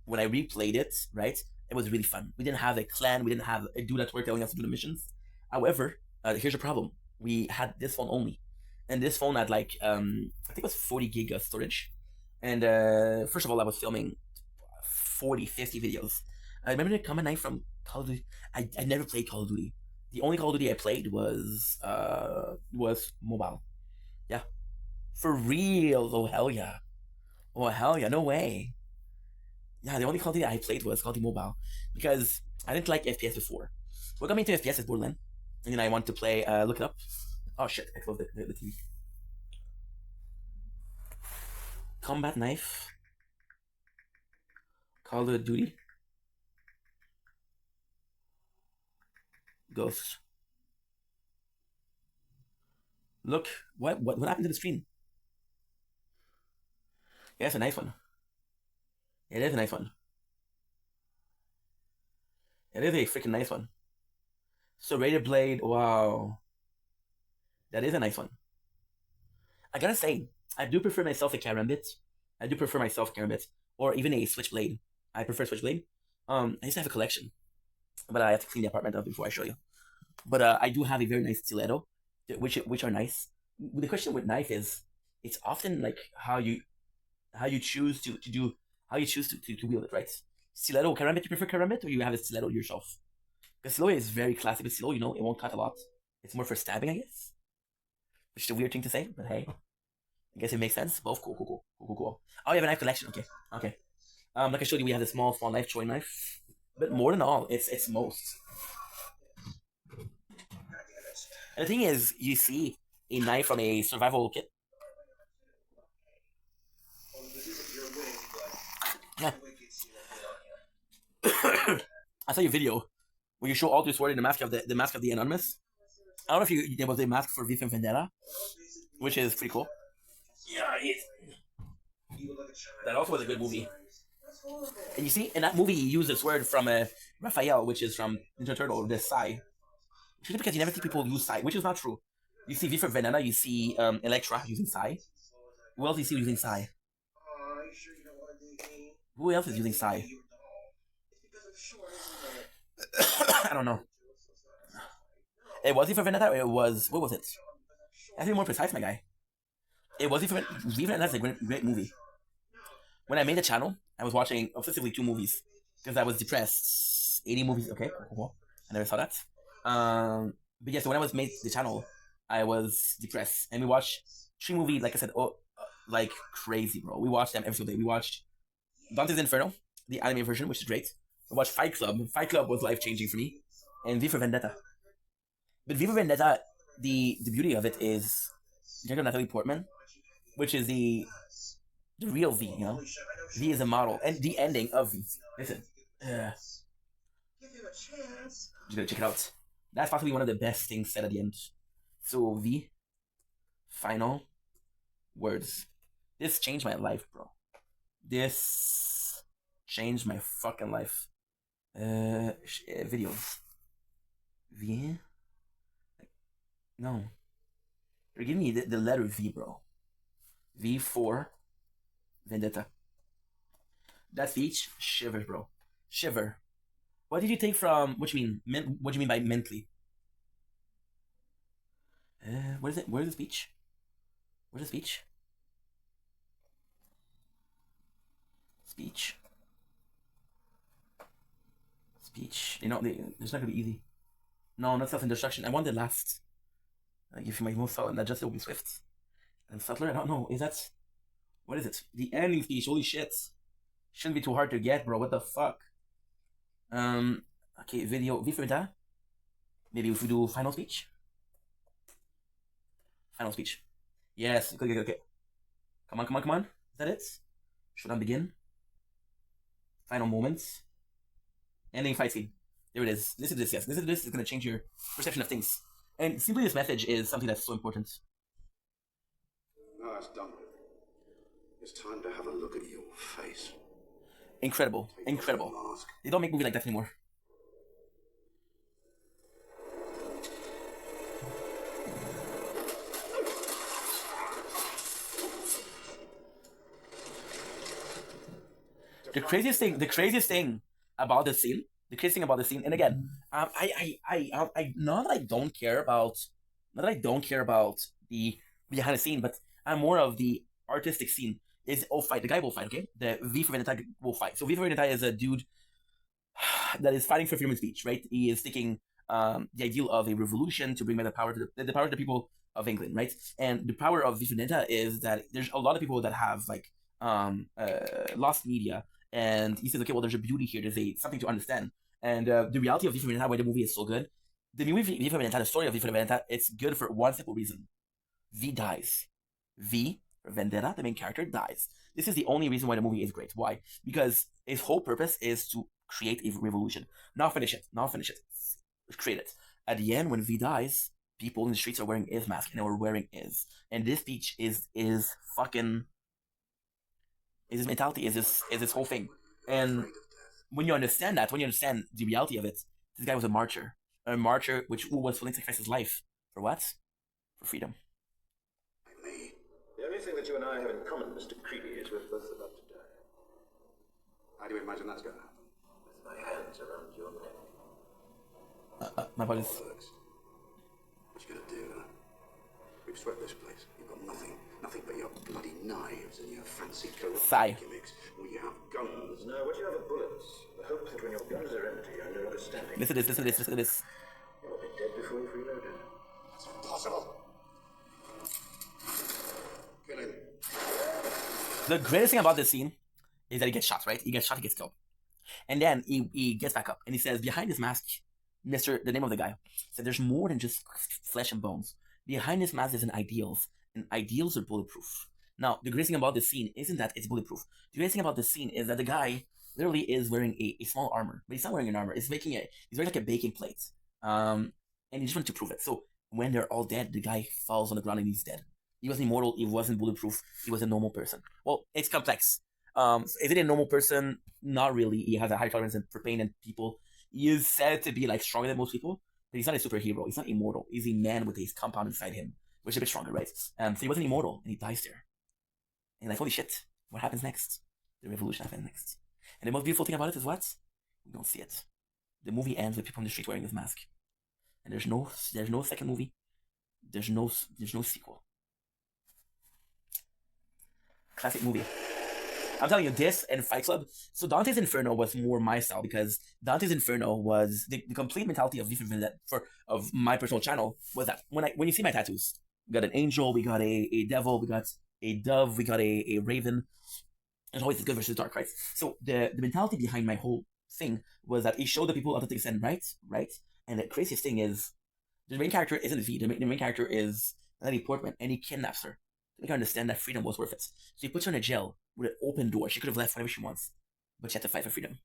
when I replayed it, right, it was really fun. We didn't have a clan, we didn't have a dude at work telling us to do the missions. However, here's the problem. We had this phone only. And this phone had like, I think it was 40 gig of storage. And first of all, I was filming 40, 50 videos. I remember the comment night from Call of Duty. I never played Call of Duty. The only Call of Duty I played was mobile. Yeah. For real. Oh, hell yeah. No way. Yeah, the only Call of Duty I played was Call of Duty Mobile. Because I didn't like FPS before. What got me into FPS is Borderlands. And then I want to play, look it up. Oh shit, I closed the TV. Combat Knife. Call of Duty. Ghost. Look, what happened to the screen? Yeah, it's a nice one. It is a nice one. It is a freaking nice one. Serrated blade, wow. That is a nice one. I gotta say, I do prefer myself a karambit. Or even a switchblade. I prefer switchblade. I used to have a collection, but I have to clean the apartment up before I show you. But I do have a very nice stiletto, which are nice. The question with knife is, it's often like how you choose to wield it, right? Stiletto, karambit. You prefer karambit, or you have a stiletto yourself? The stiletto is very classic. The stiletto, it won't cut a lot. It's more for stabbing, I guess. Which is a weird thing to say, but hey, I guess it makes sense. Both cool. Oh, you have a knife collection. Okay. Like I showed you, we have the small knife, choy knife. But more than all, it's most. And the thing is, you see a knife from a survival kit. Yeah. I saw your video where you show all your sword in the mask of the Anonymous. I don't know if there was a mask for V for Vendetta, which is pretty cool. Yeah, that also was a good movie. And you see, in that movie, he used this word from Raphael, which is from Ninja Turtle, the Psy. Just because you never see people use Psy, which is not true. You see V for Vendetta, you see Electra using Psy. Who else do you see using Psy? Who else is using Psy? I don't know. It was V for Vendetta, or it was... What was it? I have to be more precise, my guy. It was V for Vendetta. That's a great movie. When I made the channel, I was watching obsessively 2 movies. Because I was depressed. 80 movies. Okay, cool. I never saw that. But yeah, so when I was made the channel, I was depressed. And we watched 3 movies, like I said, like crazy, bro. We watched them every single day. We watched Dante's Inferno, the anime version, which is great. We watched Fight Club. Fight Club was life-changing for me. And V for Vendetta. But V for Vendetta, the beauty of it is the character of Natalie Portman, which is the real V, you know? V is a model. And the ending of V. Listen. You gotta check it out. That's possibly one of the best things said at the end. So V, final words. This changed my life, bro. This changed my fucking life. Videos. V? No. You're giving me the letter V, bro. V for Vendetta. That speech, shivers, bro. Shiver. What did you take from? What do you mean? What do you mean by mentally? What is it? Where's the speech? Where's the speech? Speech. Speech. You know, it's not gonna be easy. No, not self-destruction. I want the last. If my most solid, that just will be swift. And subtler, I don't know. Is that? What is it? The ending speech. Holy shit! Shouldn't be too hard to get, bro. What the fuck? Okay, video. V for Vendetta. Maybe if we do final speech. Final speech. Yes. Okay. Come on. Is that it? Should I begin? Final moments. Ending fight scene. There it is. Listen to this, yes. Listen to this. It's gonna change your perception of things. And simply this message is something that's so important. No, it's done. It's time to have a look at your face. Incredible. They don't make movies like that anymore. The craziest thing about the scene, and again, I not that I don't care about the behind the scene, but I'm more of the artistic scene. Is the guy will fight, okay? The V for Vendetta will fight. So V for Vendetta is a dude that is fighting for freedom of speech, right? He is taking the ideal of a revolution to bring back the power to the people of England, right? And the power of V for Vendetta is that there's a lot of people that have like lost media, and he says, okay, well, there's a beauty here. There's something to understand. And the reality of V for Vendetta, why the movie is so good, the movie V for Vendetta, the story of V for Vendetta, it's good for one simple reason: V dies. V for Vendetta, the main character, dies. This is the only reason why the movie is great. Why? Because its whole purpose is to create a revolution. Not finish it. Create it. At the end, when V dies, people in the streets are wearing his mask, and they were wearing his. And this speech is fucking. Is his mentality? Is this whole thing? And when you understand that, when you understand the reality of it, this guy was a martyr, who was willing to sacrifice his life for what? For freedom. The only thing that you and I have in common, Mr. Creedy, is we're both about to die. How do you imagine that's going to happen? With my hands around your neck. My apologies. What you gonna do? We've swept this place. You've got nothing but your bloody knives and your fancy Sigh. gimmicks. Well, you have guns. No, what do you have are bullets. The hope that when your guns are empty and you're not standing. Listen to this. You'll be dead before you've reloaded. That's impossible. Kill him. The greatest thing about this scene is that he gets shot, right? He gets killed. And then he gets back up and he says, behind his mask, the name of the guy, said there's more than just flesh and bones. Behind this mask is an ideals, and ideals are bulletproof. Now, the greatest thing about this scene isn't that it's bulletproof. The greatest thing about this scene is that the guy literally is wearing a small armor, but he's not wearing an armor. He's wearing like a baking plate. And he just wanted to prove it. So when they're all dead, the guy falls on the ground and he's dead. He wasn't immortal. He wasn't bulletproof. He was a normal person. Well, it's complex. Is it a normal person? Not really. He has a high tolerance for pain and people. He is said to be like stronger than most people, but he's not a superhero. He's not immortal. He's a man with his compound inside him, which is a bit stronger, right? So he wasn't immortal, and he dies there. And like, holy shit, what happens next? The revolution happens next. And the most beautiful thing about it is what? We don't see it. The movie ends with people on the street wearing this mask, and there's no second movie. There's no sequel. Classic movie. I'm telling you, this and Fight Club. So Dante's Inferno was more my style because Dante's Inferno was the complete mentality of of my personal channel was that when you see my tattoos, we got an angel, we got a devil, we got a dove, we got a raven. There's always good versus dark, right? So the mentality behind my whole thing was that it showed the people other things and right. And the craziest thing is the main character isn't V. The main character is Natalie Portman, and he kidnaps her to make her understand that freedom was worth it. So he puts her in a jail with an open door. She could have left whenever she wants, but she had to fight for freedom.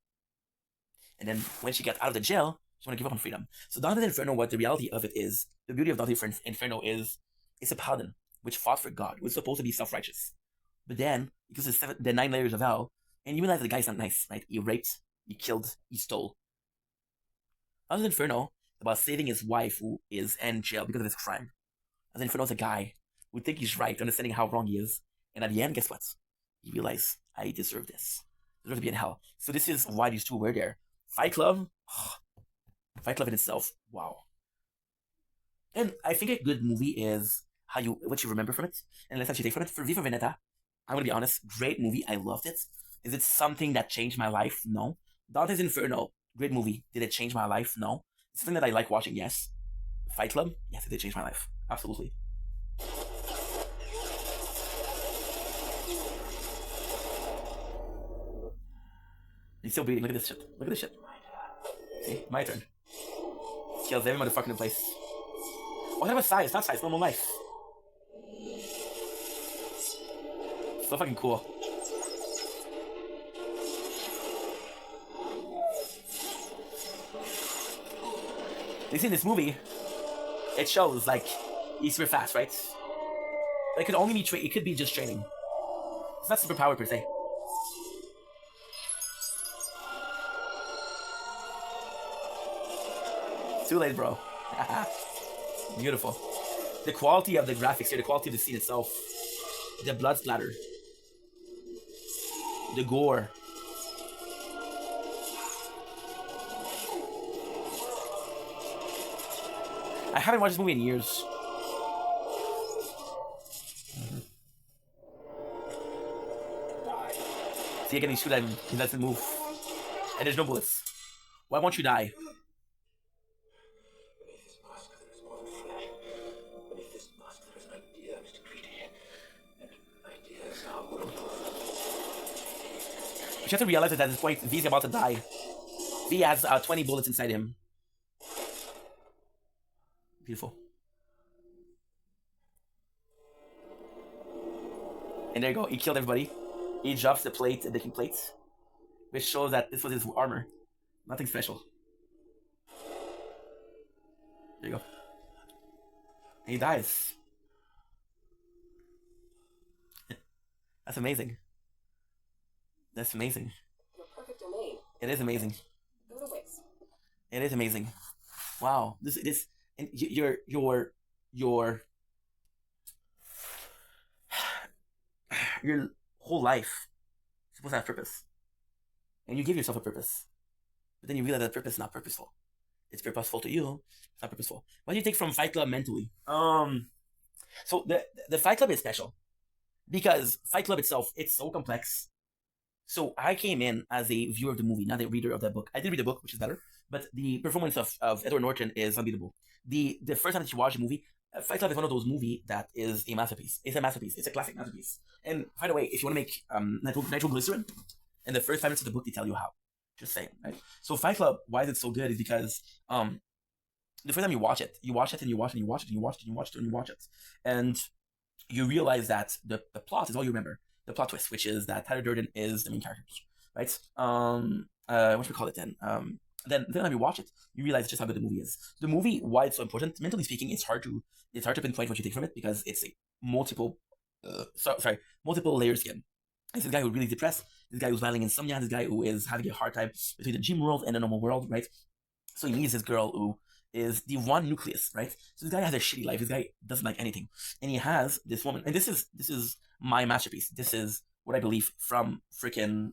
And then when she got out of the jail, she wanted to give up on freedom. So Dante's Inferno, what the reality of it is, the beauty of Dante's Inferno is, it's a paladin which fought for God, who was supposed to be self-righteous. But then, because of the 9 layers of hell, and you realize the guy's not nice, right? He raped, he killed, he stole. Dante's Inferno is about saving his wife who is in jail because of his crime. Dante's Inferno is a guy who thinks he's right, understanding how wrong he is. And at the end, guess what? He realized, I deserve this. I deserve to be in hell. So this is why these two were there. Fight Club, Fight Club in itself, wow. And I think a good movie is what you remember from it, and less what you take from it. For V for Vendetta, I'm gonna be honest, great movie, I loved it. Is it something that changed my life? No. Dante's Inferno, great movie. Did it change my life? No. It's something that I like watching, yes. Fight Club, yes, it did change my life. Absolutely. He's still bleeding. Look at this shit. Look at this shit. See? My turn. Kills every motherfucker in place. What type of size? It's not size, normal life. So fucking cool. You see in this movie, it shows like he's super fast, right? It could only be it could be just training. It's not superpower per se. Too late, bro. Beautiful. The quality of the graphics here, the quality of the scene itself, the blood splatter, the gore. I haven't watched this movie in years. See, again, he shoot at him. He doesn't move. And there's no bullets. Why won't you die? But you have to realize that at this point, V's about to die. V has 20 bullets inside him. Beautiful. And there you go. He killed everybody. He drops the plate, the king plates, which shows that this was his armor. Nothing special. There you go. And he dies. That's amazing. That's amazing. Your perfect domain. It is amazing. Go to Wix. It is amazing. Wow. This and your whole life is supposed to have purpose. And you give yourself a purpose. But then you realize that purpose is not purposeful. It's purposeful to you. It's not purposeful. What do you take from Fight Club mentally? So the Fight Club is special. Because Fight Club itself, it's so complex. So I came in as a viewer of the movie, not a reader of the book. I did read the book, which is better. But the performance of Edward Norton is unbeatable. The first time that you watch the movie, Fight Club is one of those movies that is a masterpiece. It's a masterpiece. It's a classic masterpiece. And by the way, if you want to make nitroglycerin, in the first 5 minutes of the book, they tell you how. Just saying, right? So Fight Club, why is it so good? Is because the first time you watch it and you watch it and you watch it and you watch it and you watch it and you watch it and you watch it, and you realize that the plot is all you remember. The plot twist, which is that Tyler Durden is the main character, right? What should we call it then? then when you watch it, you realize just how good the movie is. The movie, why it's so important, mentally speaking, it's hard to pinpoint what you take from it because it's a multiple layers again. It's this guy who's really depressed, this guy who's battling insomnia, this guy who is having a hard time between the gym world and the normal world, right? So he meets this girl who is the one nucleus, right? So this guy has a shitty life. This guy doesn't like anything, and he has this woman. And this is my masterpiece. This is what I believe from freaking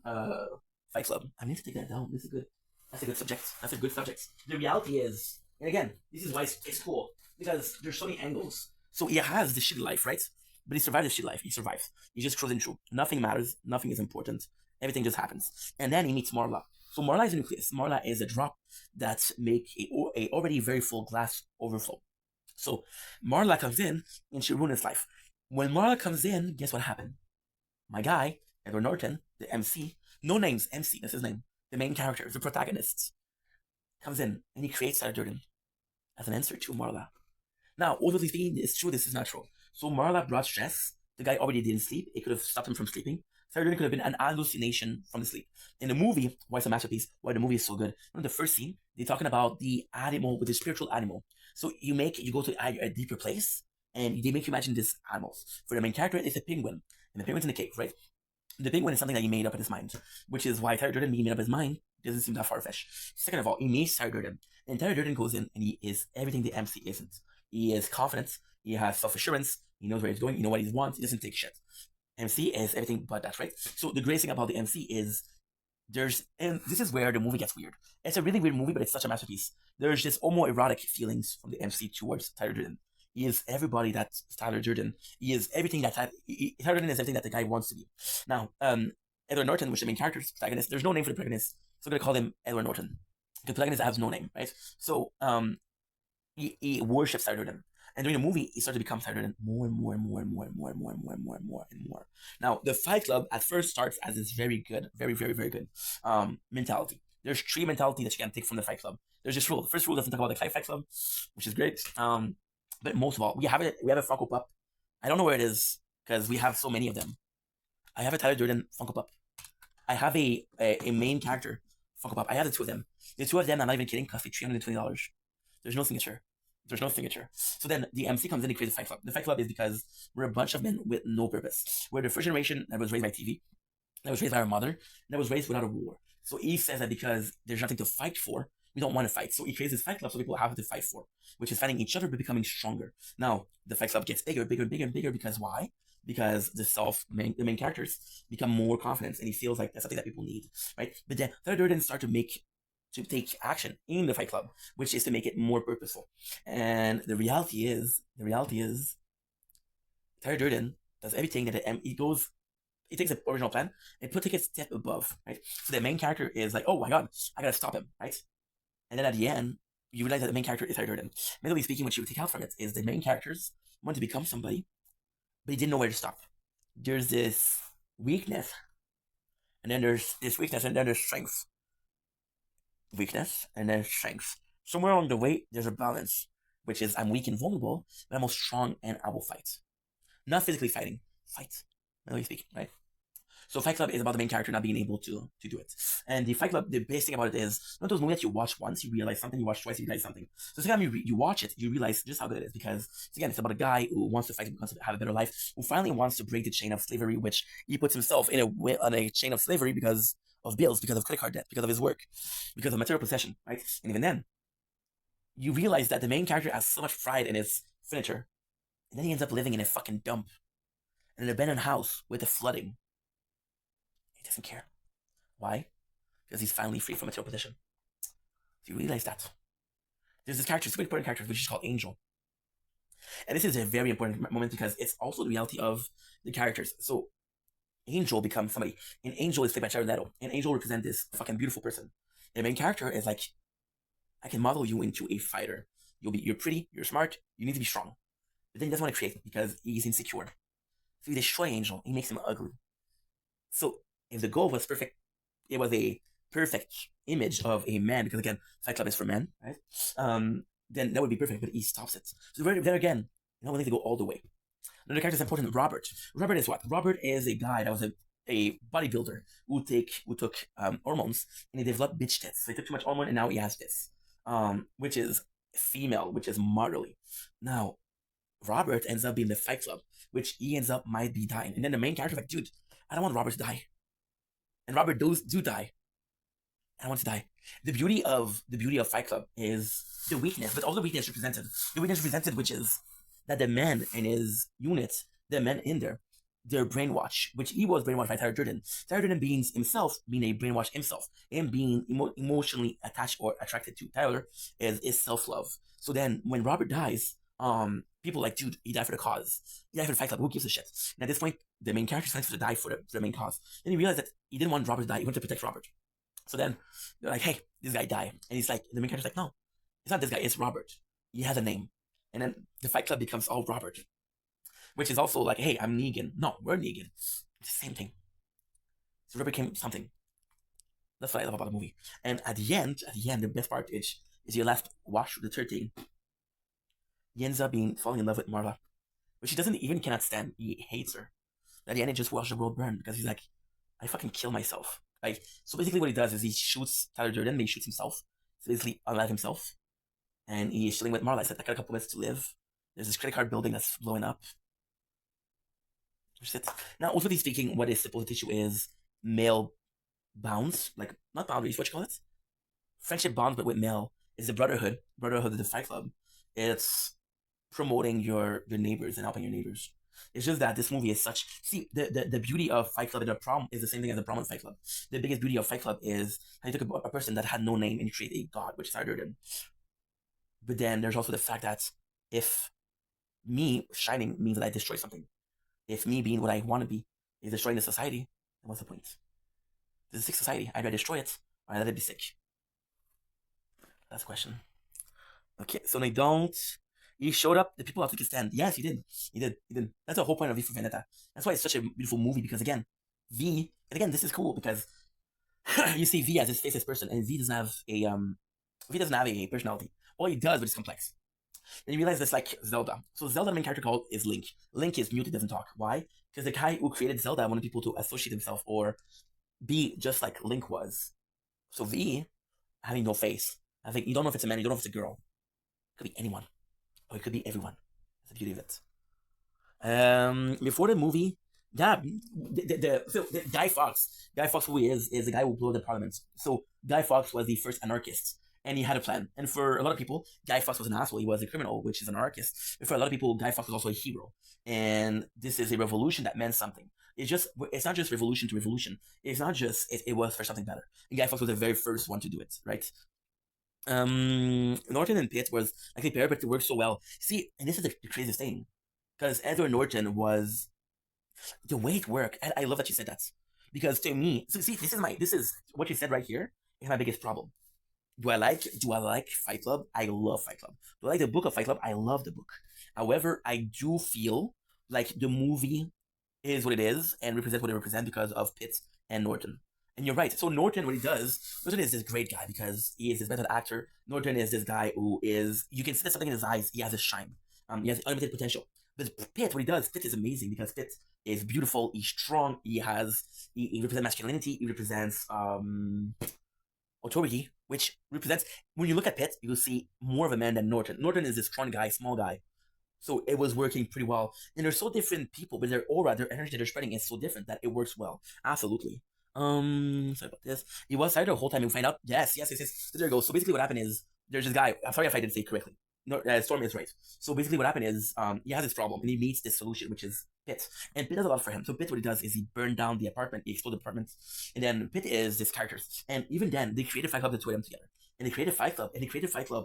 Fight Club. I need to take that down. This is good. That's a good subject. That's a good subject. The reality is, and again, this is why it's cool because there's so many angles. So he has the shitty life, right? But he survived the shitty life. He survives. He just cruising through. Nothing matters. Nothing is important. Everything just happens. And then he meets Marla. So Marla is a nucleus. Marla is a drop that make a already very full glass overflow. So Marla comes in and she ruins his life. When Marla comes in, guess what happened? My guy, Edward Norton, the MC, no names, MC, that's his name, the main character, the protagonist, comes in and he creates Tyler Durden as an answer to Marla. Now, although this being is true, this is natural. So Marla brought stress. The guy already didn't sleep. It could have stopped him from sleeping. Tyler Durden could have been an hallucination from the sleep. In the movie, why it's a masterpiece, why the movie is so good. In the first scene, they're talking about the animal with the spiritual animal. So you go to a deeper place, and they make you imagine this animal. For the main character, it's a penguin, and the penguin's in the cave, right? The penguin is something that he made up in his mind, which is why Tyler Durden being made up his mind doesn't seem that far-fetched. Second of all, he meets Tyler Durden, and Tyler Durden goes in, and he is everything the MC isn't. He is confident, he has self-assurance, he knows where he's going, he knows what he wants, he doesn't take shit. MC is everything but that, right? So the great thing about the MC is and this is where the movie gets weird. It's a really weird movie, but it's such a masterpiece. There's just homoerotic feelings from the MC towards Tyler Durden. He is everybody that's Tyler Durden. He is everything that Tyler Durden is everything that the guy wants to be. Now, Edward Norton, which is the main character's protagonist, there's no name for the protagonist, so I'm gonna call him Edward Norton. The protagonist has no name, right? So he worships Tyler Durden. And during the movie, he started to become Tyler Durden more and more and more and more and more and more and more and more and more and more. Now, the Fight Club at first starts as this very good, very, very, very good mentality. There's 3 mentality that you can take from the Fight Club. There's this rule. The first rule doesn't talk about the Fight Club, which is great. But most of all, we have a Funko Pop. I don't know where it is because we have so many of them. I have a Tyler Durden Funko Pop. I have a main character Funko Pop. I have the 2 of them. The 2 of them, I'm not even kidding, cost me $320. There's no signature. So then the MC comes in and creates a Fight Club. The Fight Club is because we're a bunch of men with no purpose. We're the first generation that was raised by TV, that was raised by our mother, that was raised without a war. So he says that because there's nothing to fight for, we don't want to fight. So he creates this Fight Club so people have to fight for, which is fighting each other but becoming stronger. Now, the Fight Club gets bigger and bigger because why? Because the main characters become more confident and he feels like that's something that people need, right? But then Tyler Durden start to take action in the Fight Club, which is to make it more purposeful. And the reality is, Tyler Durden does everything that he takes the original plan and take it a step above, right? So the main character is like, oh my god, I gotta stop him, right? And then at the end, you realize that the main character is Tyler Durden. Mentally speaking, what you would take out from it is the main characters want to become somebody, but he didn't know where to stop. There's this weakness, and then there's strength. Weakness and then strength. Somewhere along the way, there's a balance, which is I'm weak and vulnerable, but I'm also strong and I will fight. Not physically fighting, fight, mentally speaking, right? So Fight Club is about the main character not being able to do it. And the Fight Club, the best thing about it is, not those movies that you watch once, you realize something, you watch twice, you realize something. So the time you watch it, you realize just how good it is, because again, it's about a guy who wants to fight, who wants to have a better life, who finally wants to break the chain of slavery, which he puts himself on a chain of slavery because of bills, because of credit card debt, because of his work, because of material possession, right? And even then, you realize that the main character has so much pride in his furniture, and then he ends up living in a fucking dump, in an abandoned house with the flooding. He doesn't care. Why? Because he's finally free from material possession. So you realize that. There's this character, super important character, which is called Angel. And this is a very important moment because it's also the reality of the characters. So Angel becomes somebody. And Angel is played by Jared Leto. And Angel represents this fucking beautiful person. And the main character is like, I can model you into a fighter. You're pretty, you're smart, you need to be strong. But then he doesn't want to create because he's insecure. So he destroys Angel. He makes him ugly. So if the goal was perfect, it was a perfect image of a man, because again, Fight Club is for men, right? Then that would be perfect, but he stops it. So there again, you don't need to go all the way. Another character is important, Robert. Robert is what? Robert is a guy that was a a bodybuilder who took hormones, and he developed bitch tits. So he took too much hormone, and now he has this, which is female, which is motherly. Now, Robert ends up being the Fight Club, which he ends up might be dying, and then the main character's like, dude, I don't want Robert to die, and Robert does die. I don't want to die. The beauty of Fight Club is the weakness, but all the weakness represented. The weakness represented, which is that the men in his unit, the men in there, they're brainwashed, which he was brainwashed by Tyler Durden. Tyler Durden being himself, being a brainwashed himself, and being emotionally attached or attracted to Tyler is self-love. So then when Robert dies, people are like, dude, he died for the cause. He died for the Fight Club. Who gives a shit? And at this point, the main character is trying to die for the main cause. Then he realized that he didn't want Robert to die. He wanted to protect Robert. So then they're like, hey, this guy died. And he's like, the main character's like, no, it's not this guy, it's Robert. He has a name. And then the Fight Club becomes all Robert. Which is also like, hey, I'm Negan. No, we're Negan. It's the same thing. So Robert became something. That's what I love about the movie. And at the end, the best part is your last watch the third thing. He ends up falling in love with Marla, which he doesn't even cannot stand. He hates her. At the end, he just watched the world burn because he's like, I fucking kill myself. Like, so basically what he does is he shoots Tyler Durden, but he shoots himself. So basically unalive himself. And he is chilling with Marla. He's like, I got a couple minutes to live. There's this credit card building that's blowing up. Now, ultimately speaking, what is supposed to teach you is male bounds, like, not boundaries, what you call it? Friendship bonds, but with male, is the brotherhood of the Fight Club. It's promoting your neighbors and helping your neighbors. It's just that this movie is such... See, the beauty of Fight Club and the problem is the same thing as the problem with Fight Club. The biggest beauty of Fight Club is how you took a person that had no name and you created a god, which is Tyler Durden. But then there's also the fact that if me shining means that I destroy something, if me being what I want to be is destroying the society, then what's the point? This is a sick society. Either I destroy it or I let it be sick. That's the question. Okay, so they don't... He showed up, the people have to take a stand. Yes, he did. He did. That's the whole point of V for Vendetta. That's why it's such a beautiful movie, because again, V, and again, this is cool because you see V as his faceless person, and V doesn't have a personality. All he does, but it's complex. Then you realize it's like Zelda. So Zelda, the main character called is Link. Link is mute, he doesn't talk. Why? Because the guy who created Zelda wanted people to associate himself or be just like Link was. So V, having no face. I think you don't know if it's a man, you don't know if it's a girl. It could be anyone. Or it could be everyone. That's the beauty of it. Before the movie, Guy Fawkes, who he is the guy who blew the parliament. So Guy Fawkes was the first anarchist, and he had a plan. And for a lot of people, Guy Fawkes was an asshole. He was a criminal, which is an anarchist. But for a lot of people, Guy Fawkes was also a hero. And this is a revolution that meant something. It's not just revolution to revolution. It's not just it was for something better. And Guy Fawkes was the very first one to do it, right? Norton and Pitt was like a pair, but it worked so well. See, and this is the craziest thing, because Edward Norton was the way it worked. And I love that you said that, because to me, so see, this is what you said right here is my biggest problem. Do I like Fight Club? I love Fight Club. Do I like the book of Fight Club? I love the book. However, I do feel like the movie is what it is and represents what it represents because of Pitt and Norton. And you're right. So Norton, what he does, Norton is this great guy because he is this method actor. Norton is this guy who is, you can see there's something in his eyes. He has a shine. He has unlimited potential. But Pitt, what he does, Pitt is amazing because Pitt is beautiful. He's strong. He represents masculinity. He represents authority, which represents, when you look at Pitt, you'll see more of a man than Norton. Norton is this strong guy, small guy. So it was working pretty well. And they're so different people, but their aura, their energy that they're spreading is so different that it works well. Absolutely. Sorry about this. He was tired the whole time. We find out. Yes. So there you go. So basically what happened is, there's this guy, I'm sorry if I didn't say it correctly. No, Storm is right. So basically what happened is, he has this problem, and he meets this solution, which is Pitt. And Pitt does a lot for him. So Pitt, what he does is he burned down the apartment, he exploded the apartment, and then Pitt is this character. And even then, they created Fight Club to two of them together. And they created Fight Club,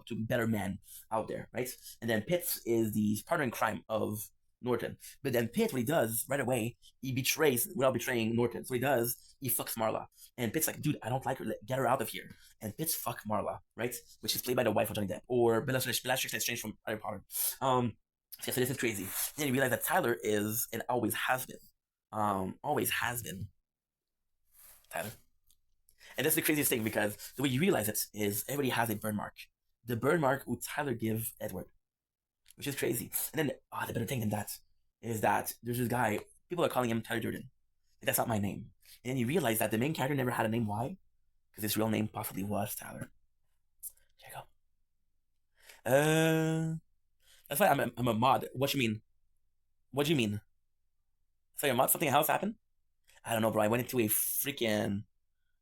to better men out there, right? And then Pitt is the partner in crime of Norton. But then Pitt, what he does right away, he betrays without betraying Norton. So what he does, he fucks Marla. And Pitt's like, dude, I don't like her, get her out of here. And Pitt's fuck Marla, right? Which is played by the wife of Johnny Depp, or Bellatrix Lestrange from Harry Potter. So this is crazy. And then you realize that Tyler is, and always has been Tyler. And that's the craziest thing, because the way you realize it is everybody has a burn mark. The burn mark would Tyler give Edward, which is crazy. And then the better thing than that is that there's this guy, people are calling him Tyler Durden. That's not my name. And then you realize that the main character never had a name. Why? Because his real name possibly was Tyler. Check out. That's why I'm a mod. What you mean? What do you mean? So you're a mod? Something else happened? I don't know, bro. I went into a freaking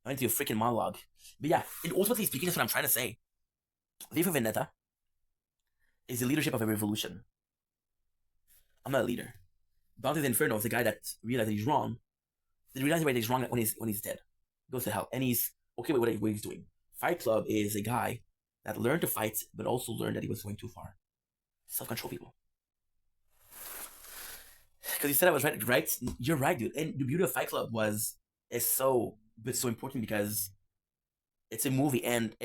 monologue. But yeah, and ultimately speaking, that's what I'm trying to say. V for Vendetta is the leadership of a revolution. I'm not a leader. Dante's Inferno is the guy that realized that he's wrong. He realizes that he's wrong when he's dead. He goes to hell. And he's okay with what he's doing. Fight Club is a guy that learned to fight, but also learned that he was going too far. Self-control, people. Because you said I was right. Right? You're right, dude. And the beauty of Fight Club is so important because it's a movie, and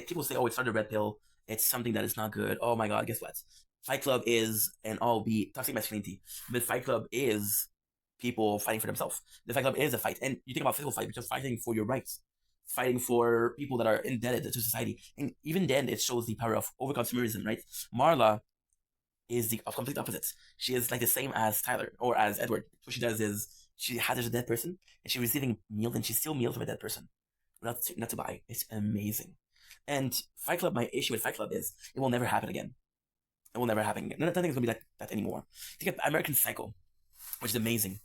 people say, oh, it's not a red pill. It's something that is not good. Oh my god, guess what? Fight Club is an all-be toxic masculinity. But Fight Club is people fighting for themselves. The Fight Club is a fight. And you think about physical fight, you're fighting for your rights. Fighting for people that are indebted to society. And even then, it shows the power of over-consumerism, right? Marla is the complete opposite. She is like the same as Tyler or as Edward. What she does is she has a dead person and she's receiving meals and she steals meals from a dead person. Not to buy. It's amazing. And Fight Club, my issue with Fight Club is it will never happen again. It will never happen again. Nothing's gonna be like that anymore. Think of American Psycho, which is amazing.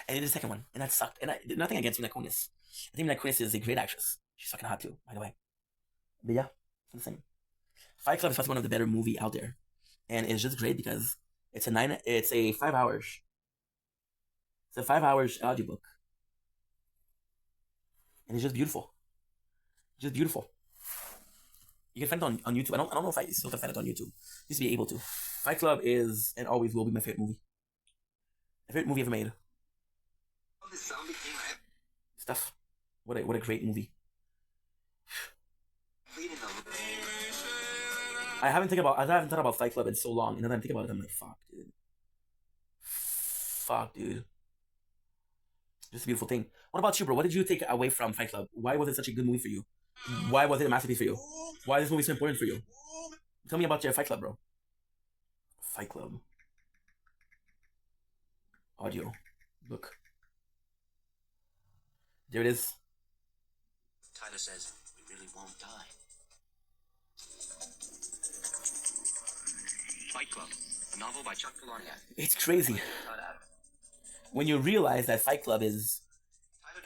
And it is the second one, and that sucked. And nothing against Mila Kunis. I think Mila Kunis is a great actress. She's fucking hot too, by the way. But yeah, it's the same. Fight Club is probably one of the better movie out there, and it's just great because it's a 5 hours. It's a 5 hours audiobook, and it's just beautiful. Just beautiful. You can find it on YouTube. I don't know if I still can find it on YouTube. Just to be able to. Fight Club is and always will be my favorite movie. My favorite movie ever made. Stuff. What a great movie. I haven't thought about Fight Club in so long, and then I'm thinking about it, I'm like, fuck, dude. Fuck, dude. Just a beautiful thing. What about you, bro? What did you take away from Fight Club? Why was it such a good movie for you? Why was it a masterpiece for you? Why is this movie so important for you? Tell me about your Fight Club, bro. Fight Club. Audio. Look. There it is. Tyler says we really won't die. Fight Club, a novel by Chuck Palahniuk. It's crazy. When you realize that Fight Club is...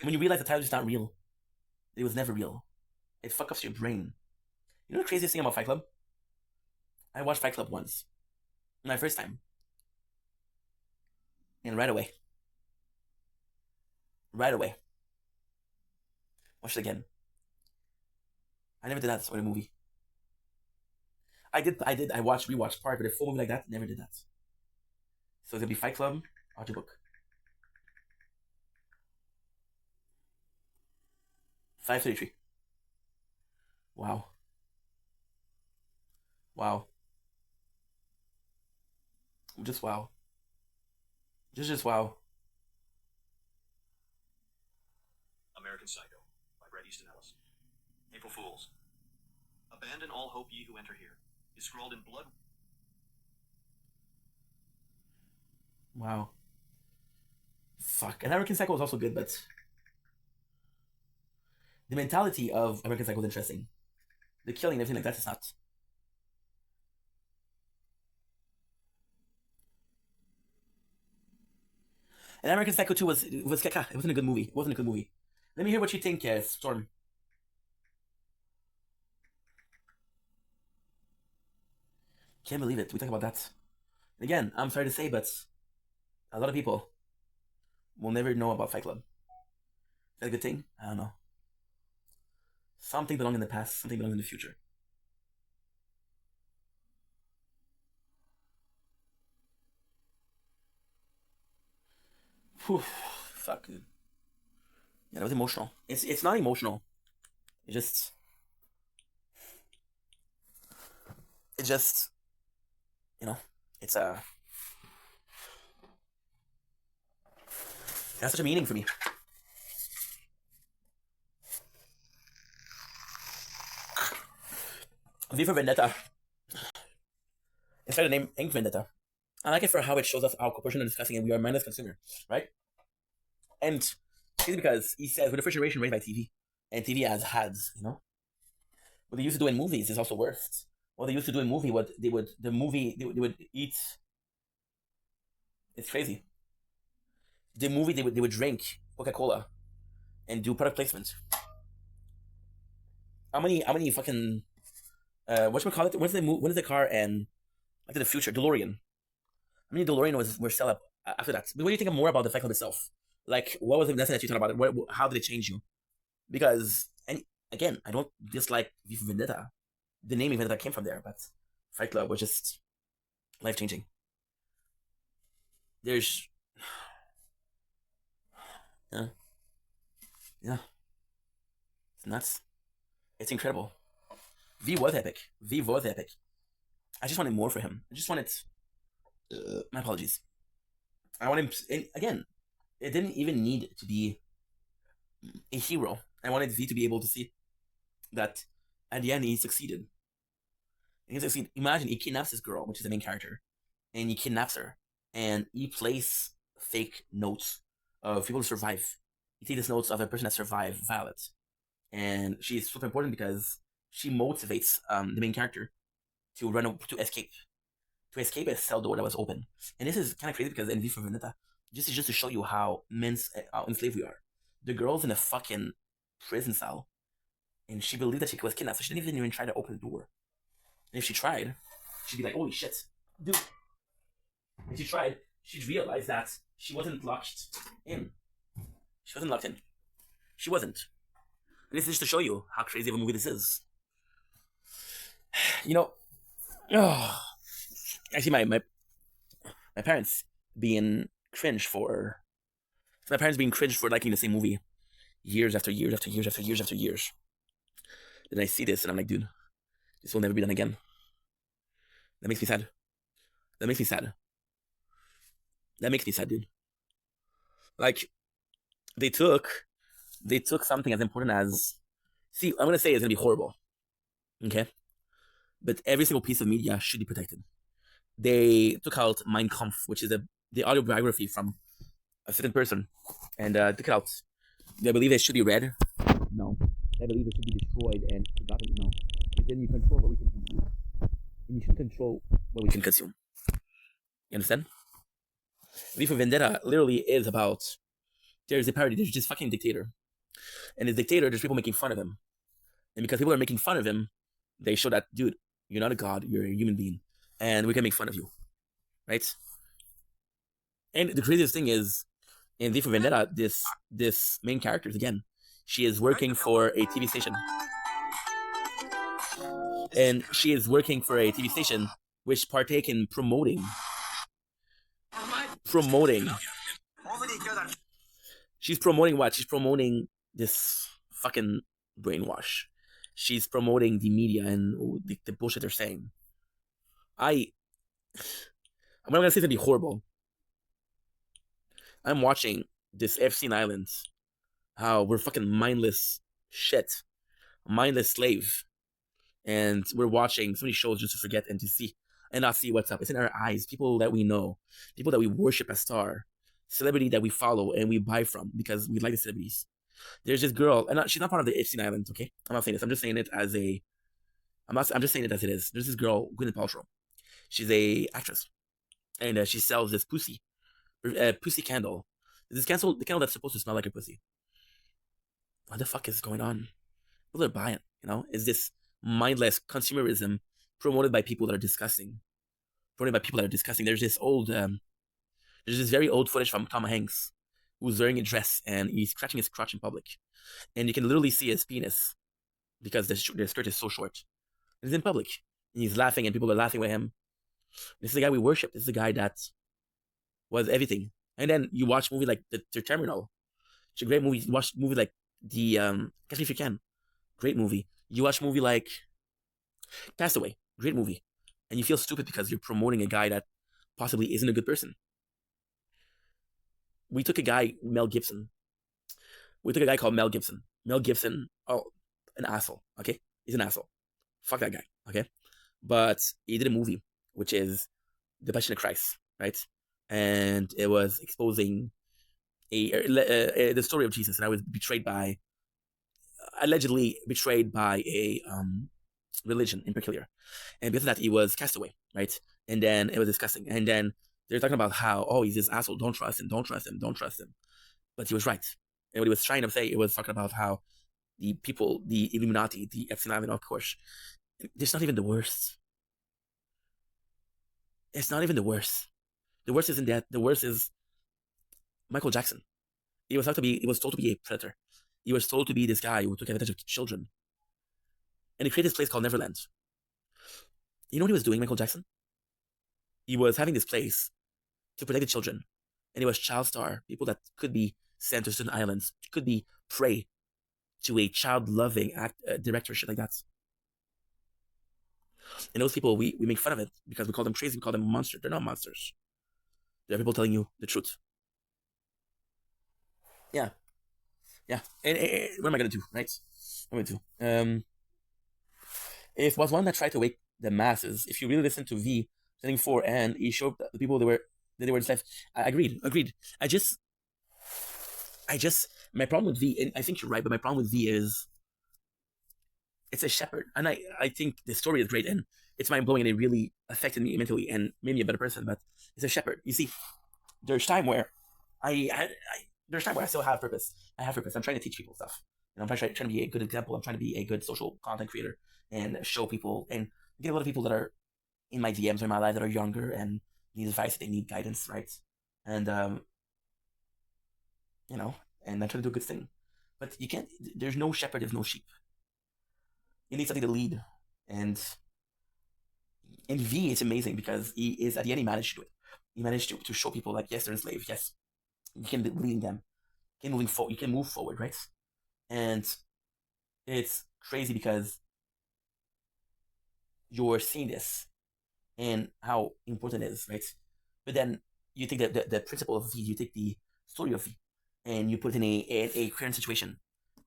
When you realize that Tyler's not real. It was never real. It fucks up your brain. You know the craziest thing about Fight Club? I watched Fight Club once. My first time. And right away. Watch it again. I never did that with a movie. I rewatched part, but a full movie like that, never did that. So it's gonna be Fight Club, audiobook. 5:33. Wow. Wow. Just wow. Just wow. American Psycho by Bret Easton Ellis. April Fools. Abandon all hope ye who enter here. Is scrawled in blood. Wow. Fuck. And American Psycho was also good, but the mentality of American Psycho was interesting. The killing and everything like that is not. And American Psycho 2 was caca. It wasn't a good movie. It wasn't a good movie. Let me hear what you think, Storm. Can't believe it. We talk about that. Again, I'm sorry to say, but a lot of people will never know about Fight Club. Is that a good thing? I don't know. Something belongs in the past, something belongs in the future. Whew, fuck, dude. Yeah, that was emotional. It's not emotional. It just, you know, it has such a meaning for me. V for Vendetta. Instead of the name Ink Vendetta. I like it for how it shows us our corporation are discussing and we are mindless consumer, right? And it's because he says, we're the first generation raised by TV. And TV has ads, you know? What they used to do in movies is also worse. What they used to do in movie, they would eat. It's crazy. The movie, they would drink Coca-Cola and do product placement. How many fucking whatchamacallit, when is the car and Back to the Future, DeLorean? How many DeLorean were set up after that? But what do you think more about the Fight Club itself? Like, what was the lesson that you thought about it? How did it change you? Because, and again, I don't dislike V for Vendetta. The name Vendetta came from there, but Fight Club was just life changing. There's, yeah, it's nuts. It's incredible. V was epic. V was epic. I just wanted more for him. I just wanted. My apologies. I want him. And again, it didn't even need to be a hero. I wanted V to be able to see that at the end he succeeded. Imagine he kidnaps this girl, which is the main character, and he kidnaps her, and he plays fake notes of people to survive. He takes these notes of a person that survived Violet, and she's super important because she motivates the main character to escape a cell door that was open. And this is kind of crazy because in V for Vendetta, this is just to show you how enslaved we are. The girl's in a fucking prison cell, and she believed that she was kidnapped, so she didn't even try to open the door. And if she tried, she'd be like, holy shit, dude. If she tried, she'd realize that she wasn't locked in. She wasn't. And this is just to show you how crazy of a movie this is. You know, I see my parents being cringe for... My parents being cringe for liking the same movie years after years after years after years after years. Then I see this and I'm like, dude, this will never be done again. That makes me sad. That makes me sad, dude. Like, they took something as important as... See, I'm gonna say it's gonna be horrible. Okay? But every single piece of media should be protected. They took out Mein Kampf, which is the autobiography from a certain person, and took it out. Do I believe it should be read? No. I believe it should be destroyed and forgotten? No. But then you control what we can consume. And you should control what we can consume. You understand? V for Vendetta literally is about... There's a parody, there's just fucking dictator. And this dictator, there's people making fun of him. And because people are making fun of him, they show that, dude, you're not a god, you're a human being. And we can make fun of you. Right? And the craziest thing is, in V for Vendetta, this main character, again, she is working for a TV station. And she is working for a TV station which partake in promoting. She's promoting what? She's promoting this fucking brainwash. She's promoting the media and the bullshit they're saying. I'm not gonna say it's gonna be horrible. I'm watching this Epstein Islands, how we're fucking mindless shit, mindless slave, and we're watching so many shows just to forget and to see and not see what's up. It's in our eyes. People that we know, people that we worship as star, celebrity that we follow and we buy from because we like the celebrities. There's this girl, and she's not part of the Epstein Islands. Okay, I'm not saying this. I'm just saying it as a. I'm just saying it as it is. There's this girl, Gwyneth Paltrow. She's a actress, and she sells this pussy candle. This candle, the candle that's supposed to smell like a pussy. What the fuck is going on? People are buying. You know, is this mindless consumerism promoted by people that are disgusting? There's this very old footage from Tom Hanks, who's wearing a dress and he's scratching his crotch in public, and you can literally see his penis because the skirt is so short. And he's in public and he's laughing, and people are laughing with him. This is the guy we worship. This is the guy that was everything. And then you watch movie like the Terminal. It's a great movie. You watch movie like the Catch Me If You Can. Great movie. You watch movie like Castaway. Great movie. And you feel stupid because you're promoting a guy that possibly isn't a good person. We took a guy, Mel Gibson. We took a guy called Mel Gibson. Mel Gibson, an asshole, okay? He's an asshole. Fuck that guy, okay? But he did a movie, which is The Passion of Christ, right? And it was exposing the story of Jesus, and I was allegedly betrayed by a religion in particular, and because of that, he was cast away, right? And then it was disgusting, and then they're talking about how, oh, he's this asshole, don't trust him, don't trust him, don't trust him. But he was right, and what he was trying to say, it was talking about how the people, the Illuminati, the Epstein Island, of course, it's not even the worst. It's not even the worst. The worst isn't that. The worst is Michael Jackson. He was told to be a predator. He was told to be this guy who took advantage of children. And he created this place called Neverland. You know what he was doing, Michael Jackson? He was having this place to protect the children. And he was child star, people that could be sent to certain islands, could be prey to a child-loving director, shit like that. And those people, we make fun of it because we call them crazy, we call them monsters. They're not monsters. They're people telling you the truth. Yeah. Yeah. And what am I going to do, right? What am I going to do? If was one that tried to wake the masses, if you really listen to V, setting 4, and he showed the people they were enslaved, I agreed. I just, my problem with V, and I think you're right, but my problem with V is, it's a shepherd. And I think the story is great, and it's mind-blowing, and it really affected me mentally and made me a better person, but it's a shepherd. You see, there's time where there's time where I still have purpose. I have purpose. I'm trying to teach people stuff. And I'm trying to be a good example. I'm trying to be a good social content creator and show people and get a lot of people that are in my DMs or in my life that are younger and need advice, they need guidance, right? And you know, and I'm trying to do a good thing. But you can't. There's no shepherd. There's no sheep. You need something to lead. And V is amazing because he is at the end he managed to do it. He managed to show people like, yes, they're enslaved. Yes, you can be leading them. You can move forward, right? And it's crazy because you're seeing this and how important it is, right? But then you take the principle of V, you take the story of V, and you put it in a current situation.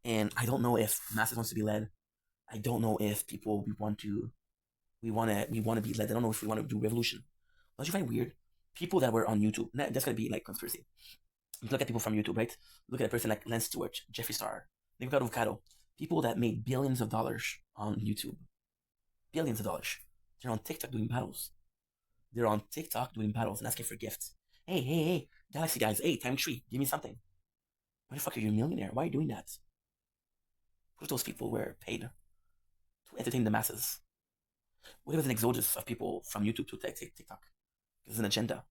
And I don't know if masses wants to be led. I don't know if people want to be led. I don't know if we want to do revolution. Don't you find weird? People that were on YouTube, that's gonna be like conspiracy. You look at people from YouTube, right? Look at a person like Lance Stewart, Jeffree Star, Nico Avocado, people that made billions of dollars on YouTube. Billions of dollars. They're on TikTok doing battles. They're on TikTok doing battles and asking for gifts. Hey, Galaxy guys, hey, Time Tree, give me something. Why the fuck are you a millionaire? Why are you doing that? What if those people were paid to entertain the masses? What if it's an exodus of people from YouTube to TikTok? There's an agenda.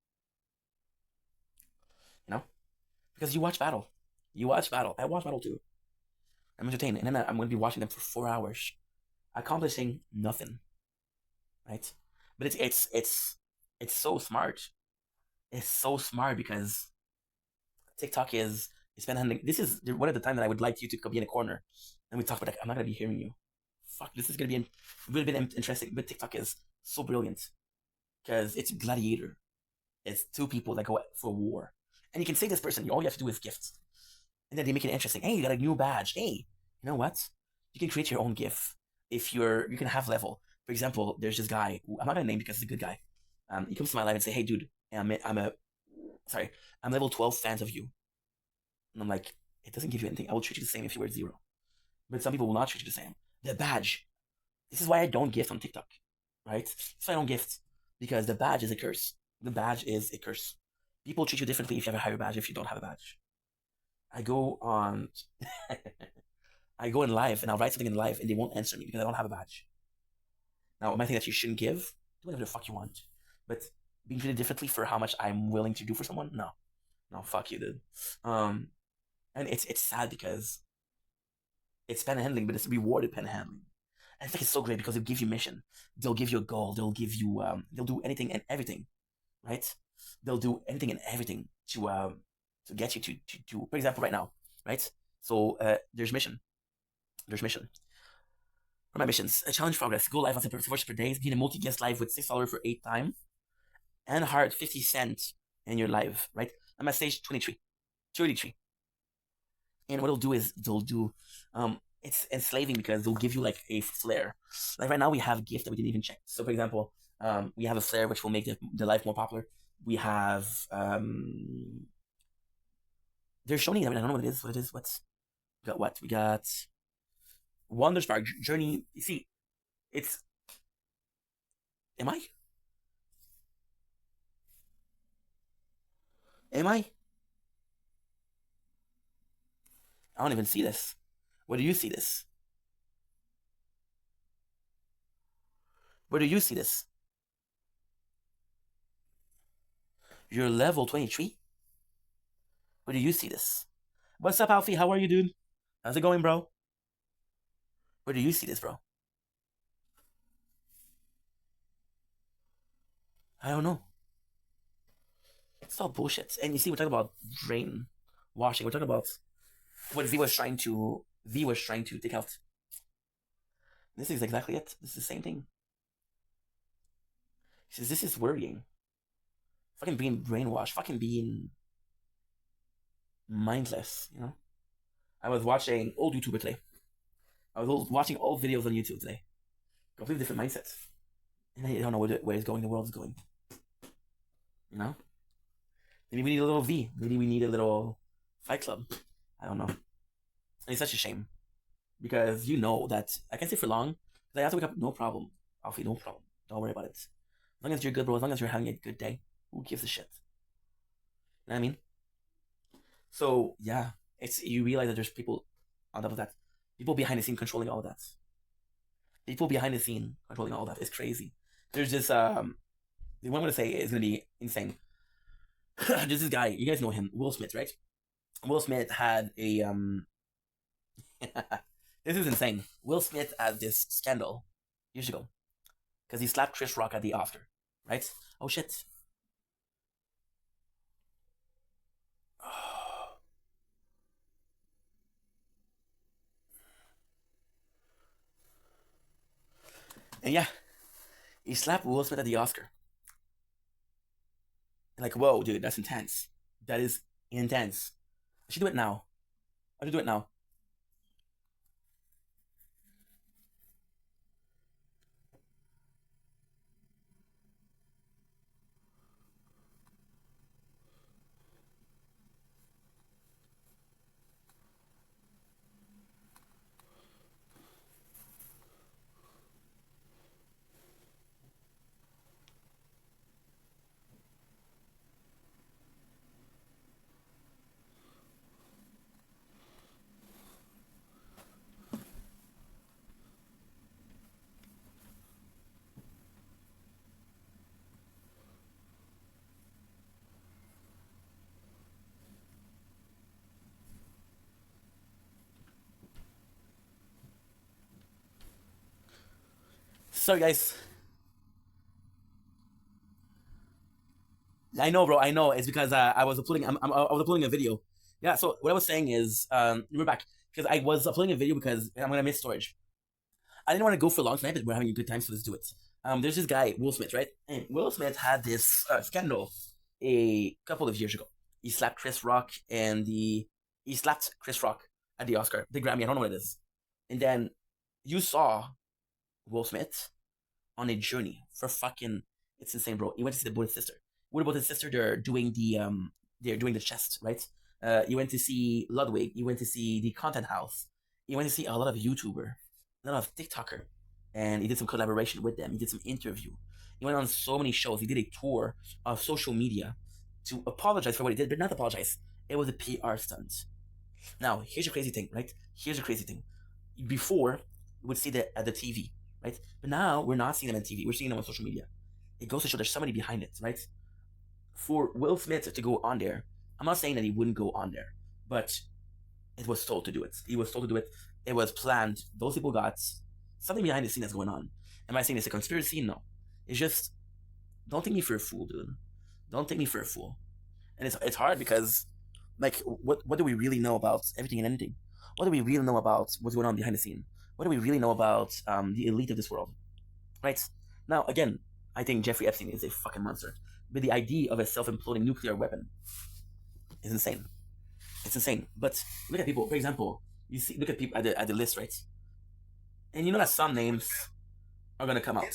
You know? Because you watch battle. I watch battle too. I'm entertained, and then I'm going to be watching them for 4 hours, accomplishing nothing. Right? But it's so smart. It's so smart because TikTok is handling. This is one of the time that I would like you to be in a corner and we talk, but I'm not going to be hearing you. Fuck, this is going to be really been interesting. But TikTok is so brilliant because it's gladiator. It's two people that go for war, and you can say this person. All you have to do is gifts, and then they make it interesting. Hey, you got a new badge. Hey, you know what? You can create your own GIF. If you can have level. For example, there's this guy who I'm not gonna name because he's a good guy. He comes to my live and say, "Hey, dude, I'm level 12 fans of you," and I'm like, it doesn't give you anything. I will treat you the same if you were 0, but some people will not treat you the same. The badge. This is why I don't gift on TikTok, right? That's why I don't gift because the badge is a curse. The badge is a curse. People treat you differently if you have a higher badge, if you don't have a badge. I go in live and I'll write something in live and they won't answer me because I don't have a badge. Now, am I saying that you shouldn't give? Do whatever the fuck you want. But being treated differently for how much I'm willing to do for someone? No, fuck you, dude. And it's sad because it's pen handling, but it's rewarded pen handling. And I think it's so great because they'll give you mission. They'll give you a goal. They'll give you they'll do anything and everything, right? They'll do anything and everything to get you to for example, right now, right? So there's mission. What are my missions? A challenge progress. Go live on Subversion for days. Be in a multi-guest live with $6 for 8 time. And hard 50 cents in your live, right? I'm at stage 23. And what they'll do is it's enslaving because they'll give you like a flare. Like right now we have a gift that we didn't even check. So for example, we have a flare which will make the life more popular. We have They're showing. I mean, I don't know what it is. What it is? What's we got? What we got? Wonderspark Journey. You see, it's. Am I? Am I? I don't even see this. Where do you see this? Where do you see this? You're level 23? Where do you see this? What's up, Alfie? How are you, dude? How's it going, bro? Where do you see this, bro? I don't know. It's all bullshit. And you see, we're talking about drain washing. We're talking about what V was trying to take out. This is exactly it. This is the same thing. He says, this is worrying. Fucking being brainwashed. Fucking being mindless, you know? I was watching old YouTuber today. I was watching old videos on YouTube today. Completely different mindset. And I don't know where it's going, the world is going. You know? Maybe we need a little V. Maybe we need a little Fight Club. I don't know. And it's such a shame. Because you know that I can't stay for long. Because I have to wake up, no problem. Alfie, no problem. Don't worry about it. As long as you're good, bro, as long as you're having a good day, who gives a shit? You know what I mean? So, yeah. You realize that there's people on top of that. People behind the scene controlling all of that. People behind the scene controlling all of that. It's crazy. There's this, the one I'm going to say is going to be insane. There's this guy, you guys know him, Will Smith, right? Will Smith had a, this is insane. Will Smith had this scandal years ago. Because he slapped Chris Rock at the Oscar, right? Oh, shit. And yeah, he slapped Will Smith at the Oscar. Like, whoa, dude, that's intense. That is intense. I should do it now. I should do it now. Sorry, guys. I know, bro. I know. It's because I was uploading. I was uploading a video. Yeah. So what I was saying is, we're back because I was uploading a video because I'm gonna miss storage. I didn't want to go for long tonight, but we're having a good time, so let's do it. There's this guy, Will Smith, right? And Will Smith had this scandal a couple of years ago. He slapped Chris Rock he slapped Chris Rock at the Oscar, the Grammy. I don't know what it is. And then you saw Will Smith on a journey for fucking. It's insane, bro. He went to see the brother sister. What about his sister? They're doing the chest, right? You went to see Ludwig. You went to see the Content House. You went to see a lot of YouTuber, a lot of TikToker, and he did some collaboration with them. He did some interview. He went on so many shows. He did a tour of social media to apologize for what he did, but not apologize. It was a PR stunt. Now, here's a crazy thing, right? Here's a crazy thing. Before, we would see that at the TV, right? But now, we're not seeing them on TV. We're seeing them on social media. It goes to show there's somebody behind it, right? For Will Smith to go on there, I'm not saying that he wouldn't go on there, but it was told to do it. He was told to do it. It was planned. Those people got something behind the scene that's going on. Am I saying it's a conspiracy? No. It's just, don't take me for a fool, dude. Don't take me for a fool. And it's hard because, like, what do we really know about everything and anything? What do we really know about what's going on behind the scene? What do we really know about the elite of this world? Right? Now, again, I think Jeffrey Epstein is a fucking monster. But the idea of a self-imploding nuclear weapon is insane. It's insane. But look at people. For example, you see, look at people at the list, right? And you know that some names are gonna come out.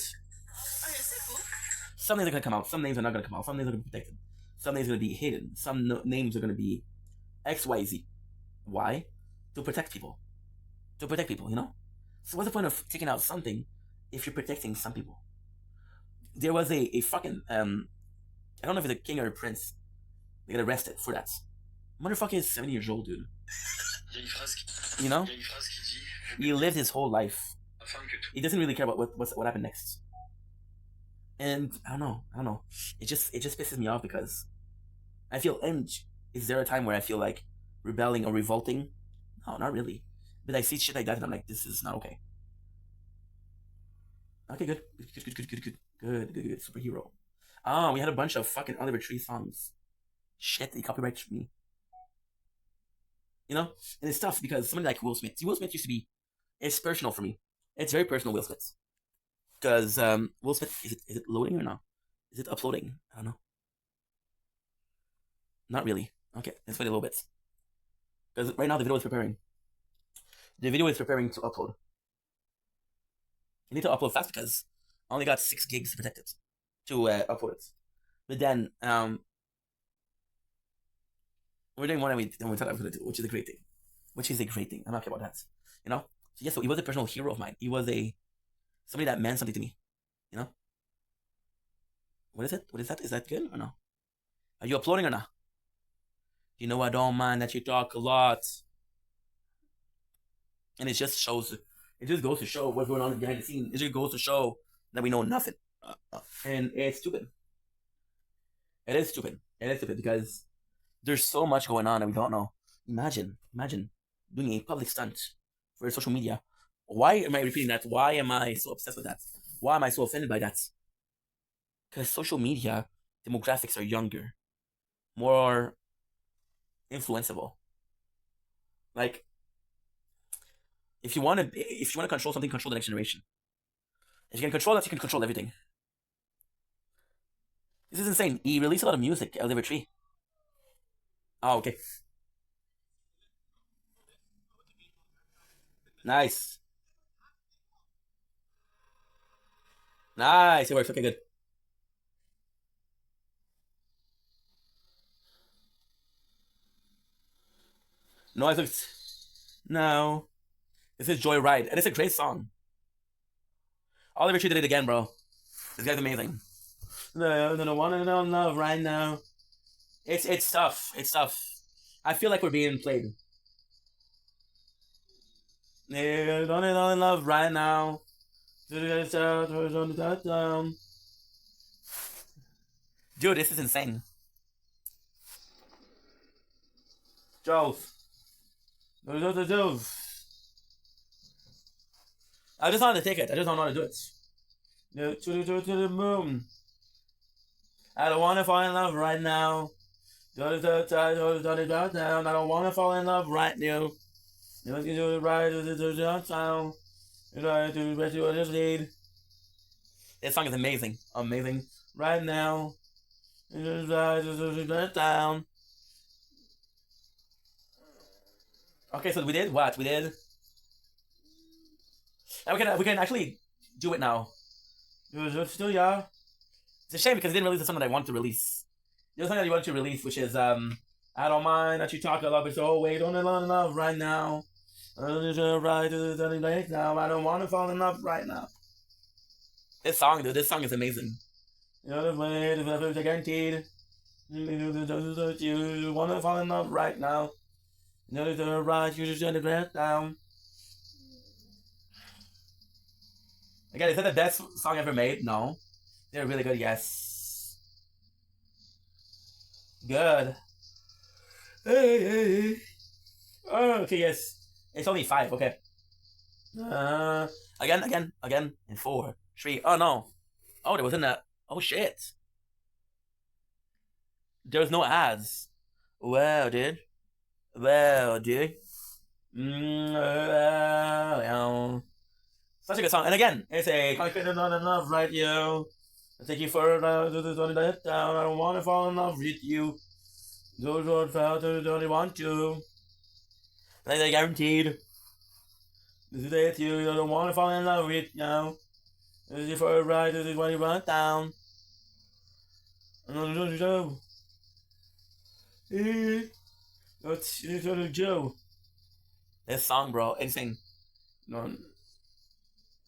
Some names are gonna come out. Some names are not gonna come out. Some names are gonna be protected. Some names are gonna be hidden. Some names are gonna be XYZ. Why? To protect people. To protect people, you know? So what's the point of taking out something if you're protecting some people? There was a fucking I don't know if it's a king or a prince. They got arrested for that. Motherfucker is 70 years old, dude. You know? He lived his whole life. He doesn't really care about what happened next. And I don't know. It just pisses me off because I feel, and is there a time where I feel like rebelling or revolting? No, not really. But I see shit like that and I'm like, this is not okay. Okay, good. Good. Superhero. Oh, we had a bunch of fucking Oliver Tree songs. Shit, they copyrighted me. You know? And it's tough because somebody like Will Smith. Will Smith used to be, it's personal for me. It's very personal, Will Smith. Because Will Smith, is it loading or not? Is it uploading? I don't know. Not really. Okay, let's wait a little bit. Because right now the video is preparing. The video is preparing to upload. You need to upload fast because I only got 6 gigs protected to upload it. But then we're doing more than we thought I was gonna do, which is a great thing. I'm happy about that. You know? So yes, so he was a personal hero of mine. He was somebody that meant something to me. You know? What is it? What is that? Is that good or no? Are you uploading or not? You know, I don't mind that you talk a lot. And it just shows, it just goes to show what's going on behind the scenes. It just goes to show that we know nothing. And it's stupid. It is stupid because there's so much going on that we don't know. Imagine doing a public stunt for social media. Why am I repeating that? Why am I so obsessed with that? Why am I so offended by that? Because social media demographics are younger, more influenceable. Like, if you want to control something, control the next generation. If you can control that, you can control everything. This is insane. He released a lot of music, Oliver Tree. Oh, okay. Nice. It works. Okay, good. No, I think no. This is Joyride, and it's a great song. Oliver Tree did it again, bro. This guy's amazing. No, wanna know love right now. It's tough. It's tough. I feel like we're being played. Yeah, don't know love right now. Dude, this is insane. Jove. I just wanted to take it. I just don't know how to do it. To the moon. I don't want to fall in love right now. I don't want to fall in love right now. You can do it right to the downtown. You know, to what you just need. This song is amazing. Amazing. Right now. You just ride to the down. Okay, so we did what? We did. And we can actually do it now. Still, yeah. It's a shame because it didn't release the song that I wanted to release. The other song that you wanted to release, which is I don't mind that you talk a lot, but so wait on love right now. Right to the place now. I don't want to fall in love right now. This song, dude, this song is amazing. You know the way the love is guaranteed. You want to fall in love right now. You know the right, you just turn the glass down. Again, is that the best song ever made? No. They're really good, yes. Good. Hey. Oh, okay, yes. It's only 5, okay. Again, in 4, 3. Oh, no. Oh, there wasn't that. Oh, shit. There was no ads. Wow, dude. Such a good song. And again, it's a confident on love, right, yo? I take you further to the down. I don't want to fall in love with you. Those words felt to the only want to. Like they guaranteed. This is it, you don't want to fall in love with now. This is for a ride, this is when you run down. What's gonna do? This song, bro, insane. No.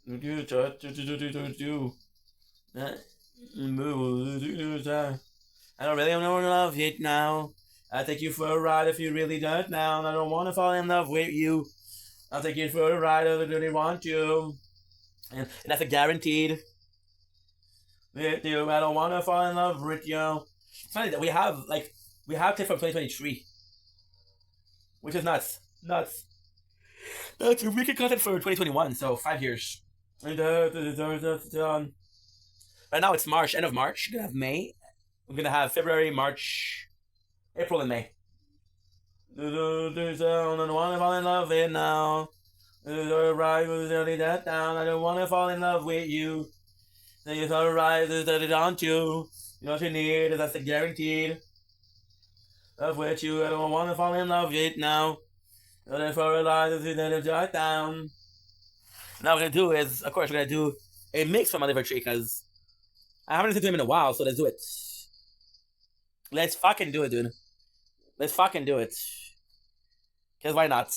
I don't really want to love you now. I'll take you for a ride if you really don't now. I don't want to fall in love with you. I'll take you for a ride if I really want you. And that's a guaranteed. With you, I don't want to fall in love with you. It's funny that we have clip from 2023, which is nuts. That's wicked content for 2021. So 5 years. Right now it's March, end of March. We're gonna have May. We're gonna have February, March, April, and May. I don't want to fall in love with now. Right, that down. I don't want to fall in love with you. Then you thought right, don't you? You know what you need, that's a guaranteed. Love with you, I don't want to fall in love with now. For a lie, jot down. Now what we're gonna do is, of course, we're gonna do a mix from Oliver Tree because I haven't listened to him in a while, so let's do it. Let's fucking do it, dude. Let's fucking do it. Because why not?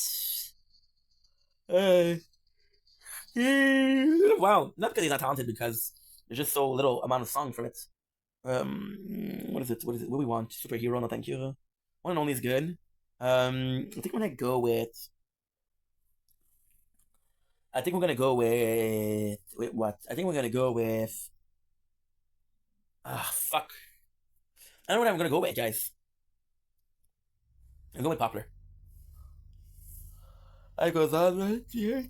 Wow, not because he's not talented, because there's just so little amount of song from it. What is it? What do we want? Superhero? No, thank you. One and only is good. I think we're gonna go with. I think we're gonna go with. Wait, what? I think we're gonna go with. Ah, fuck. I don't know what I'm gonna go with, guys. I'm going with popular. I goes on right here.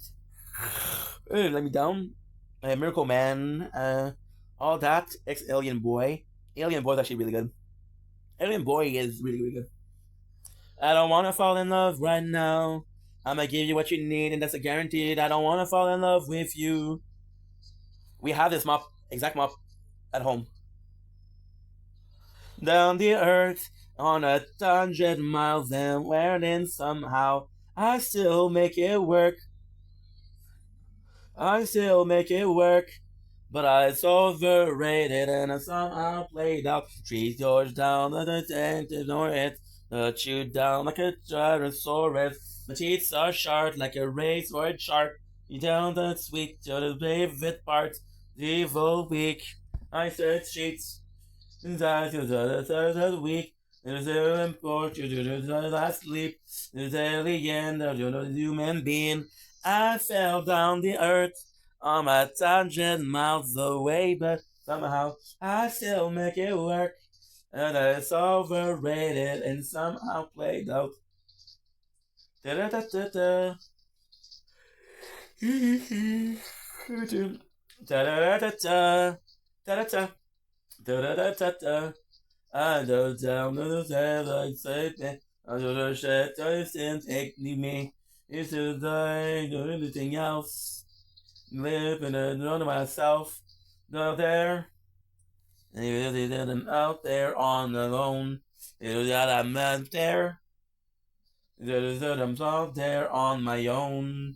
Let me down. Miracle Man. All that. Ex Alien Boy. Alien Boy is actually really good. Alien Boy is really, really good. I don't wanna fall in love right now. I'ma give you what you need, and that's a guaranteed. I don't wanna fall in love with you. We have this exact mop at home. Down the earth on 100 miles and wherein somehow I still make it work. I still make it work. But it's overrated and I somehow played out. Trees George down the tank, ignore it. Chew down like a Tyrannosaurus. My teeth are sharp like a razor shark. You down the sweet to the favorite part. Evil week. I search streets. Inside to the week. There's a import you do the last sleep. There's alien of the human being. I fell down the earth. I'm 100 miles away, but somehow I still make it work. And it's overrated and somehow played out. Da da da da da. Da da da da da da da da da da da. I go down to the sand like Satan. I do the shit to stand take me. It's to die, do anything else. Living alone myself. Go there. And you really did I'm out there on alone. You that I'm out there. You that I'm out there on my own.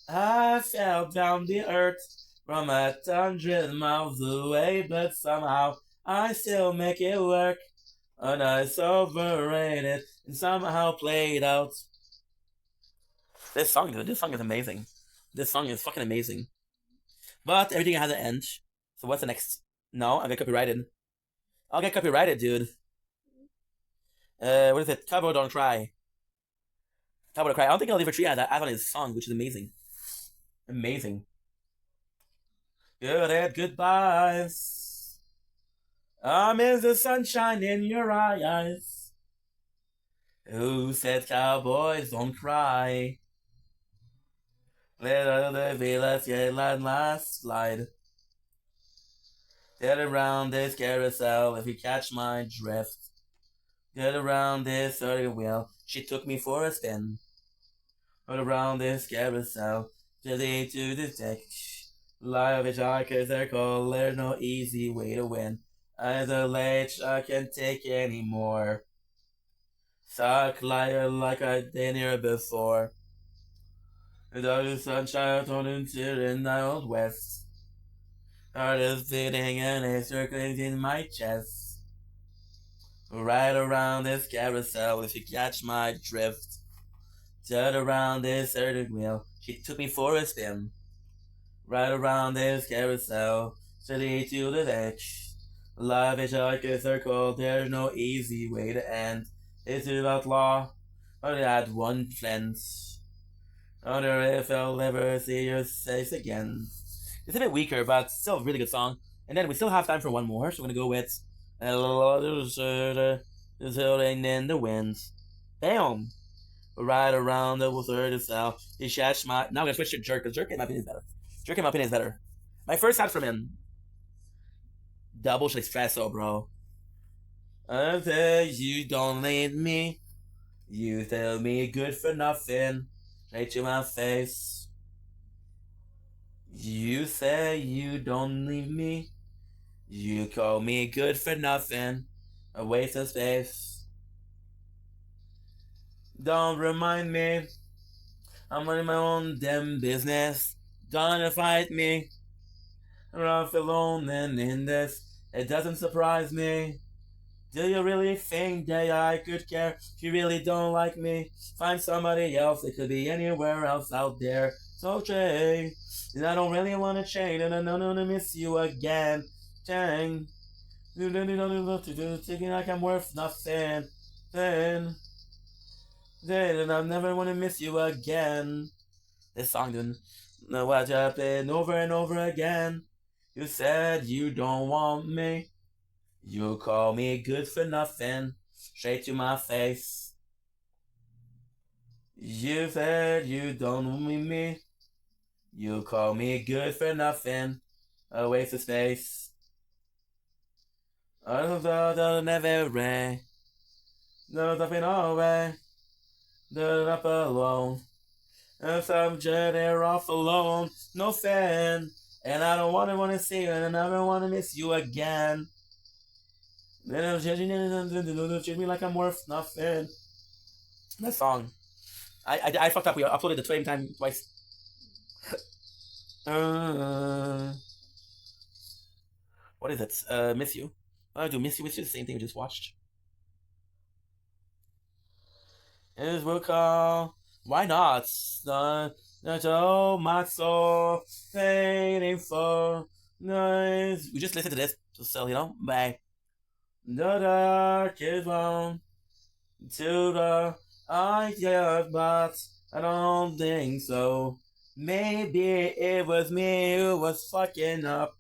I fell down the earth from 100 miles away, but somehow I still make it work. And it's overrated and somehow played out. This song is amazing. This song is fucking amazing. But everything has an end. So what's the next? No, I'll get copyrighted. I'll get copyrighted, dude. What is it? Cowboy Don't Cry. Cowboy Don't Cry. I don't think I'll leave a tree out on his song, which is amazing. Amazing. Good and goodbyes. I miss the sunshine in your eyes. Who said cowboys don't cry? Let's get last slide. Get around this carousel if you catch my drift. Get around this steering wheel. She took me for a spin. Get around this carousel. Just to the deck. Live hitchhikers are called. There's no easy way to win. As a late, I can't take anymore. Suck liar like I did here before. The sunshine turned into the Wild West. Heart is beating and it's circling in my chest. Right around this carousel, if you catch my drift. Turn around this steering wheel, she took me for a spin. Right around this carousel, steady to the edge. Life is like a circle, there's no easy way to end. It's about law, but I had one fence. I wonder if I'll ever see your face again. It's a bit weaker, but still a really good song. And then we still have time for one more, so we're gonna go with Holding in the Wind. Bam! Right around the third cell. He shashed my. Now I'm gonna switch to Jerk, because Jerk in my opinion is better. Jerk in my opinion is better. My first hat from him. Double espresso, bro. I say you don't need me. You tell me good for nothing. Straight to my face. You say you don't need me. You call me good for nothing. A waste of space. Don't remind me. I'm running my own damn business. Don't fight me. I feel alone and in this. It doesn't surprise me. Do you really think that I could care if you really don't like me? Find somebody else, it could be anywhere else out there. So Jay, I don't really want to change and I don't want to miss you again. Dang. Thinking like I'm worth nothing. Then I never want to miss you again. This song didn't know what happened over and over again. You said you don't want me. You call me good for nothing, straight to my face. You said you don't want me. You call me good for nothing, a waste of space. I don't know never rain. No nothing away. The up alone. If I'm jetting off alone, no fan. And I don't want to see you, and I don't want to miss you again. Then I'm judging treat me like I'm worth nothing. That song. I fucked up. We uploaded the same time twice. What is it? Miss You. I do Miss You. It's just the same thing we just watched. Is will call. Why not? Oh, my soul. Waiting for. Nice. We just listened to this. So, you know, bye. The dark is on to the idea, but I don't think so. Maybe it was me who was fucking up.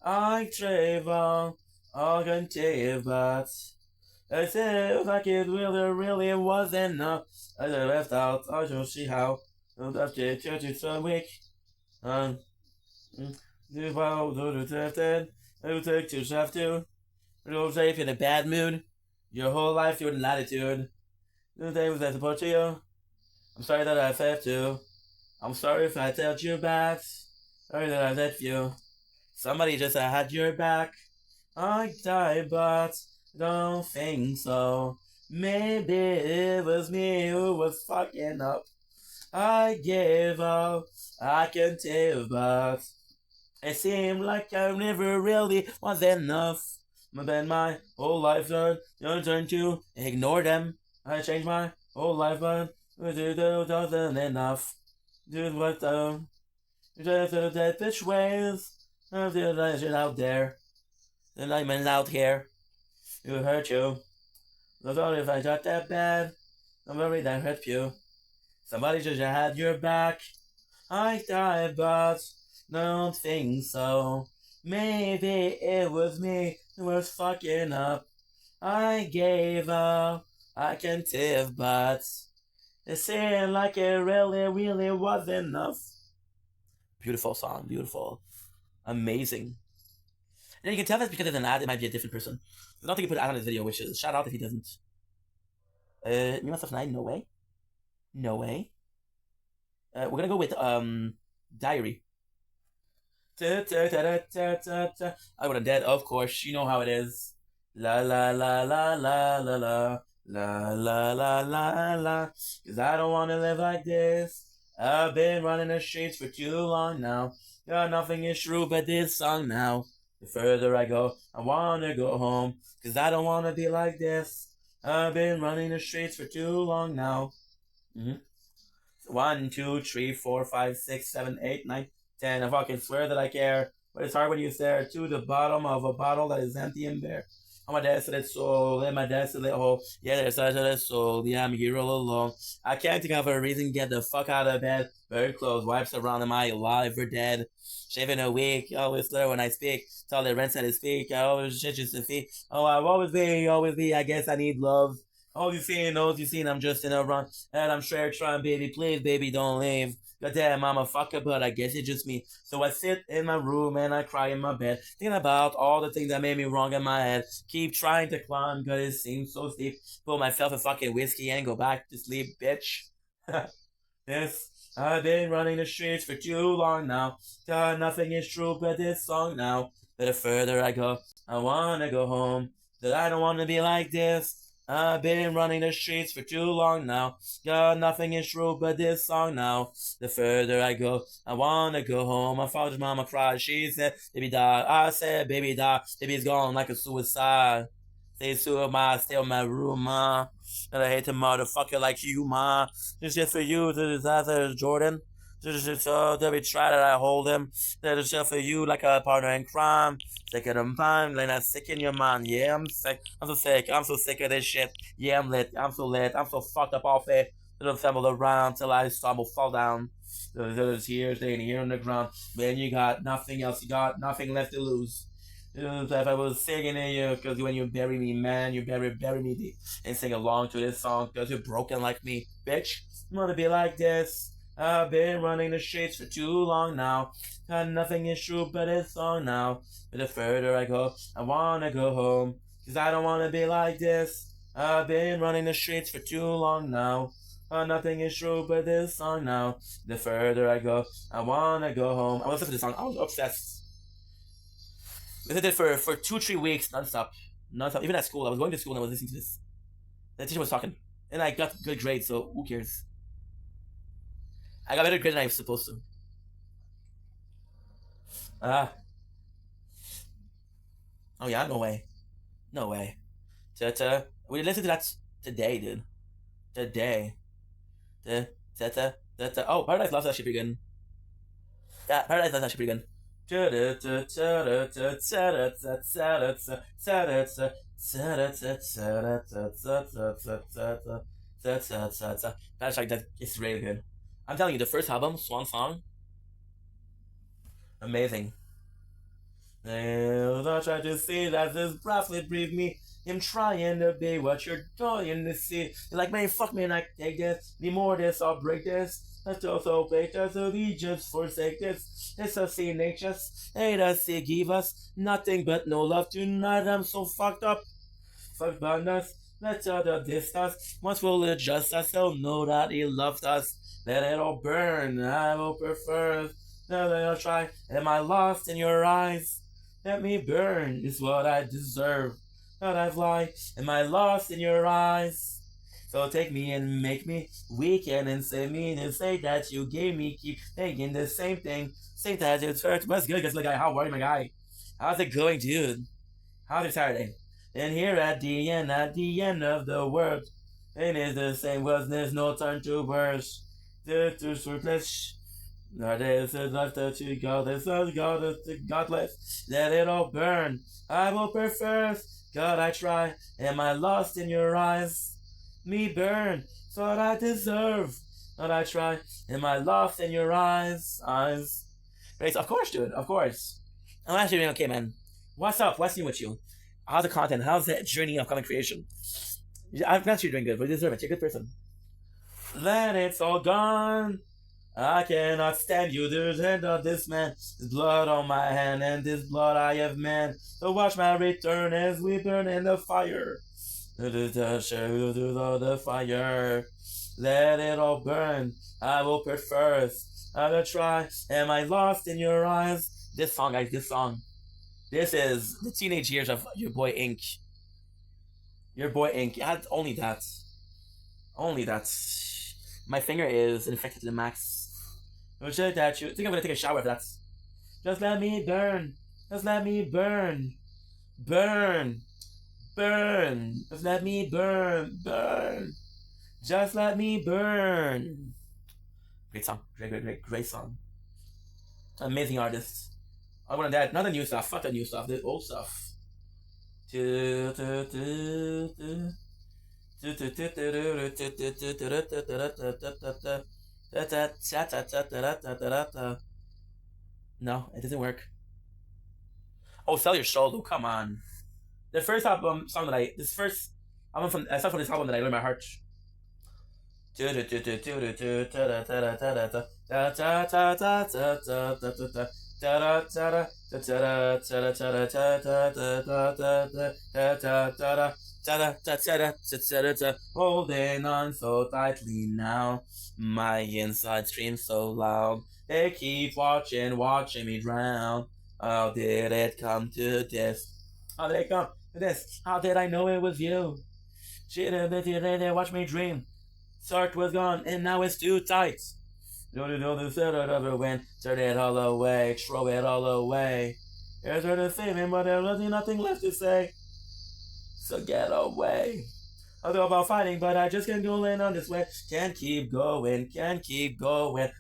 I travel alternative, but I said like it really wasn't enough. I left out. I don't see how. After church is so weak. Do I take to have to. Real safe in a bad mood. Your whole life you're in latitude. The day was I support you. I'm sorry that I failed to. I'm sorry if I told you back. Sorry that I left you. Somebody just had your back. I died, but don't think so. Maybe it was me who was fucking up. I gave up. I can tell, but it seemed like I never really was enough. But my whole life turned to ignore them. I changed my whole life, but it wasn't enough. Do what just that bitch ways. The legend out there. The nightmares out here. Who hurt you? I'm sorry if I got that bad. I'm worried that hurt you. Somebody just had your back. I died, but don't think so. Maybe it was me who was fucking up. I gave up. I can tell, but it seemed like it really was enough. Beautiful song, beautiful, amazing. And you can tell that's because of an ad. It might be a different person. I don't think he put an ad on his video, which is shout out if he doesn't. Me myself 9, no way, no way. We're gonna go with Diary. I would have dead, of course. You know how it is. La la la la la la la la la la la la. Cause I don't wanna live like this. I've been running the streets for too long now. Got nothing is true but this song now. The further I go, I wanna go home. Cause I don't wanna be like this. I've been running the streets for too long now. 1, 2, 3, 4, 5, 6, 7, 8, 9, 10. I fucking swear that I care. But it's hard when you stare to the bottom of a bottle that is empty and bare. I'm a desolate soul, in my desolate hole. Yeah, there's such a soul. Yeah, I'm here all alone. I can't think of a reason to get the fuck out of bed. Very close, wipes around. Am I alive or dead? Shaving a week, always slur when I speak. Tell the rents at his feet. I always shit just to feet. Oh, I'll always be. I guess I need love. All you seen, knows you seen. I'm just in a run, and I'm straight trying, baby. Please, baby, don't leave. Goddamn, I'm a fucker, but I guess it's just me. So I sit in my room and I cry in my bed, thinking about all the things that made me wrong in my head. Keep trying to climb, cause it seems so steep. Pull myself a fucking whiskey and go back to sleep, bitch. Yes, I've been running the streets for too long now. God, nothing is true but this song now. But the further I go, I wanna go home. That I don't wanna be like this. I've been running the streets for too long now. God, nothing is true but this song now. The further I go, I wanna go home. My father's mama cried. She said, baby die. I said, baby die. Baby's gone like a suicide. Say suicide, stay in my room, ma. And I hate a motherfucker like you, ma. It's just for you, the disaster, Jordan. Just so to be try that I hold him. That is just for you like a partner in crime. Sick of them time, like not sick in your mind. Yeah, I'm sick. I'm so sick. I'm so sick of this shit. Yeah, I'm lit. I'm so lit. I'm so fucked up off it. It'll stumble around till I stumble, fall down. There's here, staying here on the ground. When you got nothing else, you got nothing left to lose. If I was singing to you, because when you bury me, man, you bury me deep. And sing along to this song, because you're broken like me, bitch. I'm gonna be like this. I've been running the streets for too long now. And nothing is true but this song now. But the further I go, I wanna go home. Cause I don't wanna be like this. I've been running the streets for too long now. Nothing is true but this song now. The further I go, I wanna go home. I was listening to this song, I was obsessed. I did it for 2-3 weeks non-stop. Even at school, I was going to school and I was listening to this. The teacher was talking. And I got good grades, so who cares? I got better grades than I was supposed to. Oh yeah, no way. No way. We listened to that today, dude. Today. Oh, Paradise Lost is actually pretty good. Yeah, Paradise Lost is actually pretty good. That's like that. It's really good. I'm telling you, the first album, Swan Song, amazing. I try to see that this breath will breathe me. I'm trying to be what you're trying to see. You're like, man, fuck me, and I take this. The more this, I'll break this. Let's also break this, so we just forsake this. It's a sin natures. Hate us, they give us nothing but no love tonight. I'm so fucked up. Fuck about us. Let's other distance. Once we'll adjust us, they'll know that he loved us. Let it all burn. I will prefer. Now that I'll try. Am I lost in your eyes? Let me burn is what I deserve. Not I've lied. Am I lost in your eyes? So take me and make me weaken and save me and say that you gave me. Keep thinking the same thing. Same that it's hurt. What's good? Guess, like, how are you, my guy? How's it going, dude? How's your Saturday? And here at the end of the world, it is the same. Was there's no turn to worse. The surplus. Now there's a life that you got. There's a godless. Let it all burn. I will prefer. God, I try. Am I lost in your eyes? Me burn. It's what I deserve. God, I try. Am I lost in your eyes? Eyes. Right, of course, dude. Of course. I'm actually doing okay, man. What's up? What's new with you? How's the content? How's the journey of content creation? I'm glad you're doing good, but you deserve it. You're a good person. Then it's all gone. I cannot stand you, there's hand of this man. There's blood on my hand, and this blood I have man. So watch my return as we burn in the fire. The fire. Let it all burn. I will put first. I will try. Am I lost in your eyes? This song, guys, this song. This is the teenage years of your boy Ink. Your boy Ink. Had only that. Only that. My finger is infected to the max. I think I'm gonna take a shower if that's. Just let me burn. Just let me burn. Burn. Burn. Just let me burn. Burn. Just let me burn. Great song. Great song. Amazing artist. I want that. Not the new stuff. Fuck the new stuff. The old stuff. No, it doesn't work. Oh, Sell Your Soul, come on. The first album song that this first album from this album that I learned by heart. Holding on so tightly now, my inside screams so loud. They keep watching me drown. How did it come to this? How did it come to this? How did I know it was you? Shit, they watch me dream. Start was gone, and now it's too tight. Turn it all away, throw it all away. There's her to save him, but there was nothing left to say. So get away. I thought about fighting, but I just can't go in on this way. Can't keep going.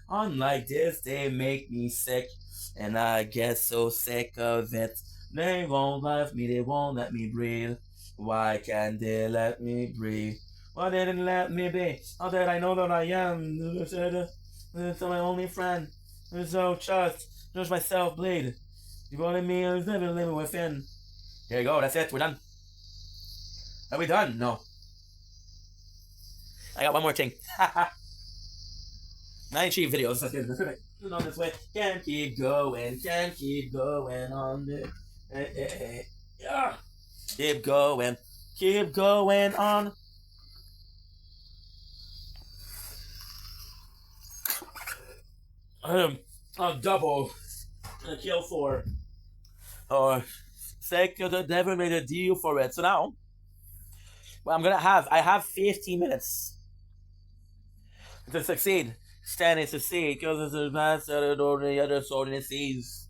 On like this, they make me sick. And I get so sick of it. They won't love me, they won't let me breathe. Why can't they let me breathe? Why didn't they let me be? How did I know that I am? So my only friend. So just myself bleed. You wanted me, I was never living within. There you go, that's it, we're done. Are we done? No. I got one more thing. 9 videos. That's good. On this way. Can't keep going on this. Yeah. Keep going on. A double. A kill for. Or sake of the devil made a deal for it. So now, well, I have 15 minutes to succeed. Standing to succeed because it's a master or the other sword in the seas.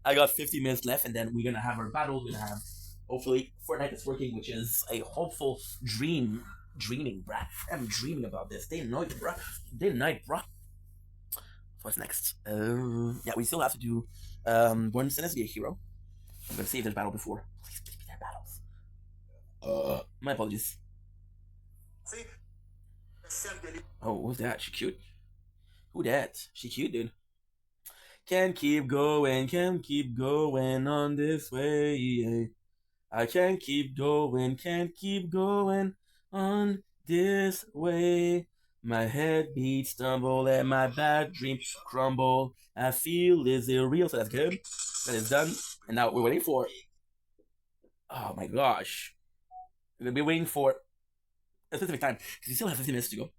I got 50 minutes left, and then we're gonna have our battle. We're gonna have hopefully Fortnite is working, which is a hopeful dreaming, bruh. I'm dreaming about this day and night, bruh. What's next? Yeah, we still have to do Born Sin as be a hero. I'm gonna save this battle before. Please be their battles. My apologies. Oh, who's that? She cute? Who that? She cute, dude. Can't keep going on this way. I can't keep going on this way. My head beats stumble and my bad dreams crumble. I feel is it real? So that's good. That is done. And now we're waiting for. Oh my gosh. We're gonna be waiting for a specific time because we still have 15 minutes to go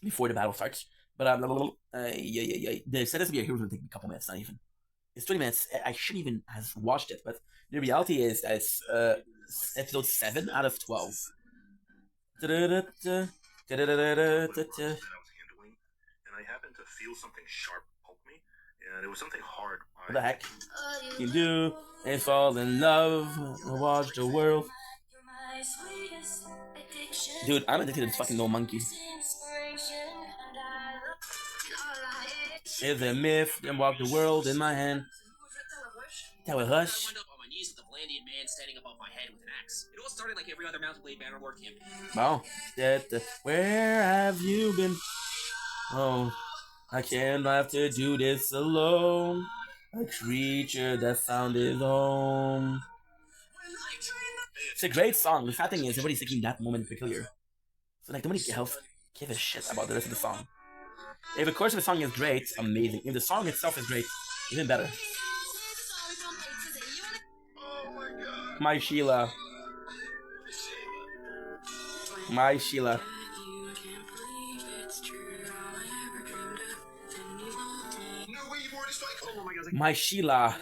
before the battle starts. But yeah. The set us to be a hero will take a couple minutes, not even. It's 20 minutes. I shouldn't even have watched it, but the reality is that it's episode 7 out of 12. That I was handling, and I happened to feel something sharp poke me, and it was something hard. What the heck? You do is fall in love, watch the world. Dude, I'm addicted to this fucking No Monkey. It's a myth, then walk the world in my hand. That was Hush. I wound up on my knees with the Vlandian man standing above my head with an axe. It all started like every other Mountain Blade Bannerlord campaign. Wow. Where have you been? Oh, I can't have to do this alone. A creature that found his home. It's a great song. The sad thing is, everybody's taking that moment peculiar. So like, nobody else give a shit about the rest of the song. If the chorus of the song is great, amazing. If the song itself is great, even better. My Sheila. My Sheila. My Sheila.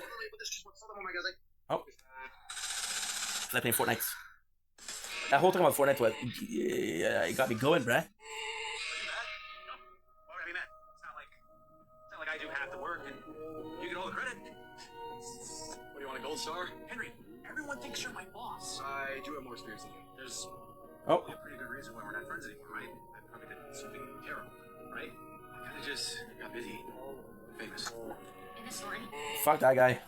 Oh. I playing Fortnite. That whole thing about Fortnite was, yeah, it got me going, bruh. I do half the work and you get all the credit. Gold star? Henry, everyone thinks you're my boss. I do have more experience than you. There's Oh. a pretty good reason why we're not friends anymore, right? I probably did something terrible, right? I kind of just got busy, famous. In the story. Fuck that guy.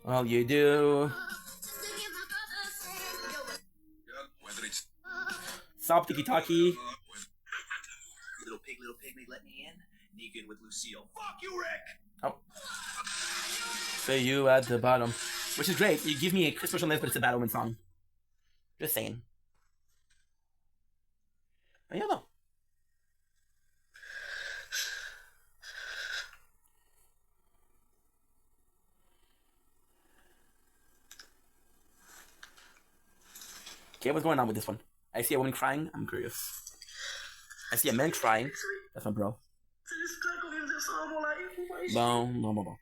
Well, you do. Whether it's Stop tiki-taki. Little pygmy let me in. Naked with Lucille. Fuck you, Rick! Oh. Say you at the bottom. Which is great. You give me a Chris Bush on this, but it's a Batwoman song. Just saying. I don't know. Okay, what's going on with this one? I see a woman crying. I'm curious. I see a man crying. That's my bro. Bon. Non,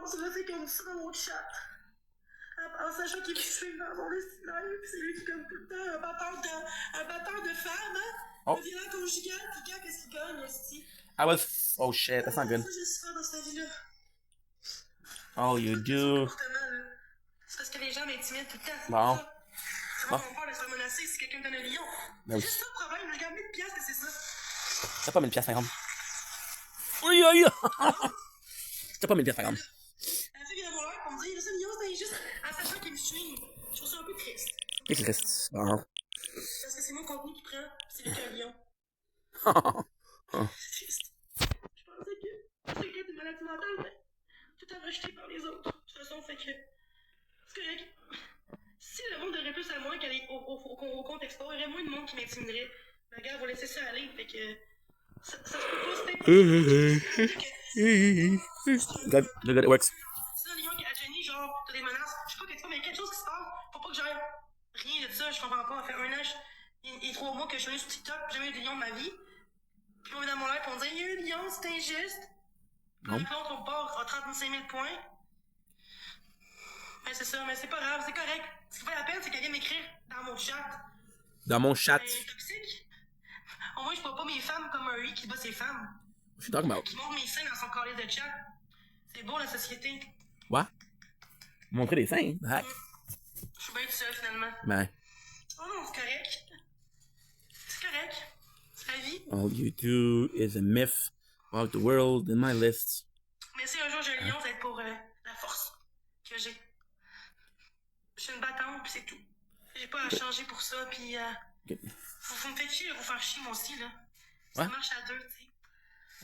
c'est le fait qu'on me dit ça dans mon chat. En sachant qu'il me suit dans mon live, puis c'est lui qui comme tout le temps un batteur de femmes, hein? Oh. Le violent conjugal, puis quand qu'est-ce qu'il gagne, esti? I was... Oh shit, that's not good. Ça, j'ai souffert dans cette vie-là. All you do... C'est parce que les gens m'intimident tout le temps. Bon. Comment on peur de se faire menacer si quelqu'un me donne un lion? Ben oui. C'est juste ça le problème, je gagne 1000 piastres que c'est ça. T'as pas 1000 piastres, par exemple. Oui, oui. T'as pas 1000 piastres, par exemple. La fille vient voir pour me dire, c'est mignon, c'est injuste. En sachant qu'il me suit, je trouve ça un peu triste. Qu'est-ce qu'il reste? Bon. Parce que c'est mon contenu qui prend, c'est lui qui a un lion. C'est triste. Je pensais que c'était une maladie mentale, mais tout est rejeté par les autres. De toute façon, fait que. C'est correct. Si le monde aurait plus à moi qu'aller au compte expo, il y aurait moins de monde qui m'intimiderait. Mais gars, vous laissez ça aller, fait que. Ça se peut pas, c'était Good, it works. Si un lion qui a Jenny, genre, t'as des menaces, je sais pas quelque chose, mais il y a quelque chose qui se passe. Faut pas que j'aille rien de ça, je comprends pas. Ça fait un an, et 3 mois que je suis allé sur TikTok, j'ai jamais eu de lion de ma vie. Puis on est dans mon live, on me dit, il y a eu un lion, c'est injuste. Non. Puis l'autre, on part à 35 000 points. Mais c'est ça, mais c'est pas grave, c'est correct. Ce qui fait la peine, c'est qu'elle vient m'écrire dans mon chat. Dans mon chat. C'est toxique. Au moins, je vois pas mes femmes comme Murray qui bat ses femmes. What you talking about? Qui montre mes seins dans son calice de chat. C'est beau la société. What? Montrer des seins? The heck? Je suis bien tout seul finalement. Ben. Oh non, c'est correct. C'est correct. C'est la vie. All you do is a myth about the world in my list. Mais si un jour j'ai un lion, ça va être pour la force que j'ai. Je suis une battante, pis c'est tout. J'ai pas à changer pour ça, pis vous me faites chier, vous faire chier moi aussi, là. Ça marche à deux, tu sais.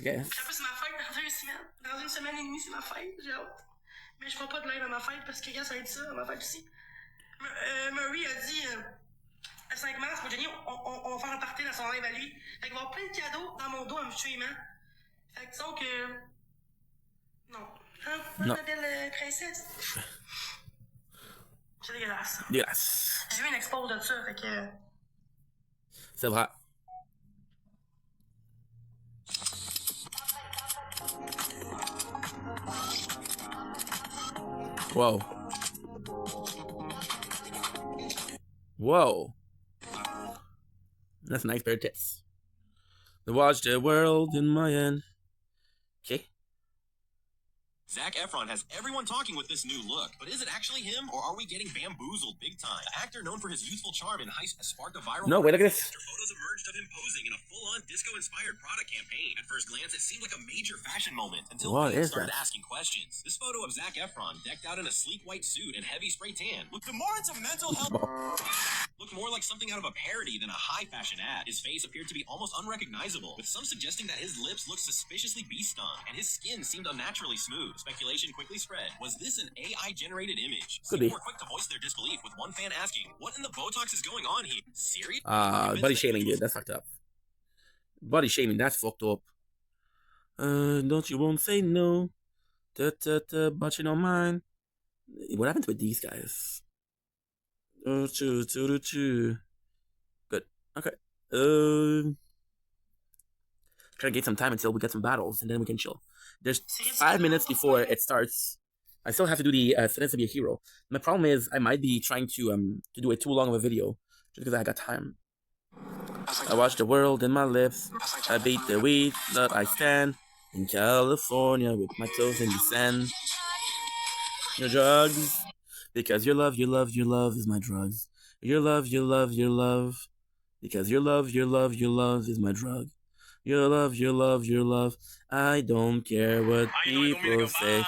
Okay. Puis après, c'est ma fête dans 2 semaines. Dans 1 semaine et demie, c'est ma fête, j'ai hâte. Mais je ferai pas de live à ma fête parce que, regarde, ça va être ça, à ma fête aussi. Murray a dit, le 5 mars, pour Jenny, on va faire un party dans son live à lui. Fait qu'il va y avoir plein de cadeaux dans mon dos à me tuer, man. Fait que disons que. Non. Hein? Non. Ma belle princesse. C'est dégueulasse. Dégueulasse. J'ai eu une expose de ça, fait que. C'est vrai. Whoa. Whoa. That's a nice pair of tits. To watch the world in my end. Okay. Zac Efron has everyone talking with this new look, but is it actually him, or are we getting bamboozled big time? The actor known for his youthful charm in Heist has sparked a viral... No, wait, look at this. After photos emerged of him posing in a full-on disco-inspired product campaign. At first glance, it seemed like a major fashion moment, until What fans is started that? asking questions. This photo of Zac Efron, decked out in a sleek white suit and heavy spray tan, looked more into mental health... looked more like something out of a parody than a high-fashion ad. His face appeared to be almost unrecognizable, with some suggesting that his lips looked suspiciously bee-stung, and his skin seemed unnaturally smooth. Speculation quickly spread. Was this an AI-generated image? Could People be. were quick to voice their disbelief, with one fan asking, "What in the Botox is going on here? Serious?" Body shaming, dude. That's fucked up. Body shaming, that's fucked up. Don't you won't say no. But you don't mind. What happens with these guys? Good. Okay. Try to get some time until we get some battles, and then we can chill. There's 5 minutes before it starts. I still have to do the sentence to be a hero. My problem is I might be trying to do it too long of a video just because I got time. I watch the world in my lips. I beat the weed that I stand in California with my toes in the sand. Your drugs. Because your love is my drugs. Your love. Because your love is my drug. Your love. I don't care what people say.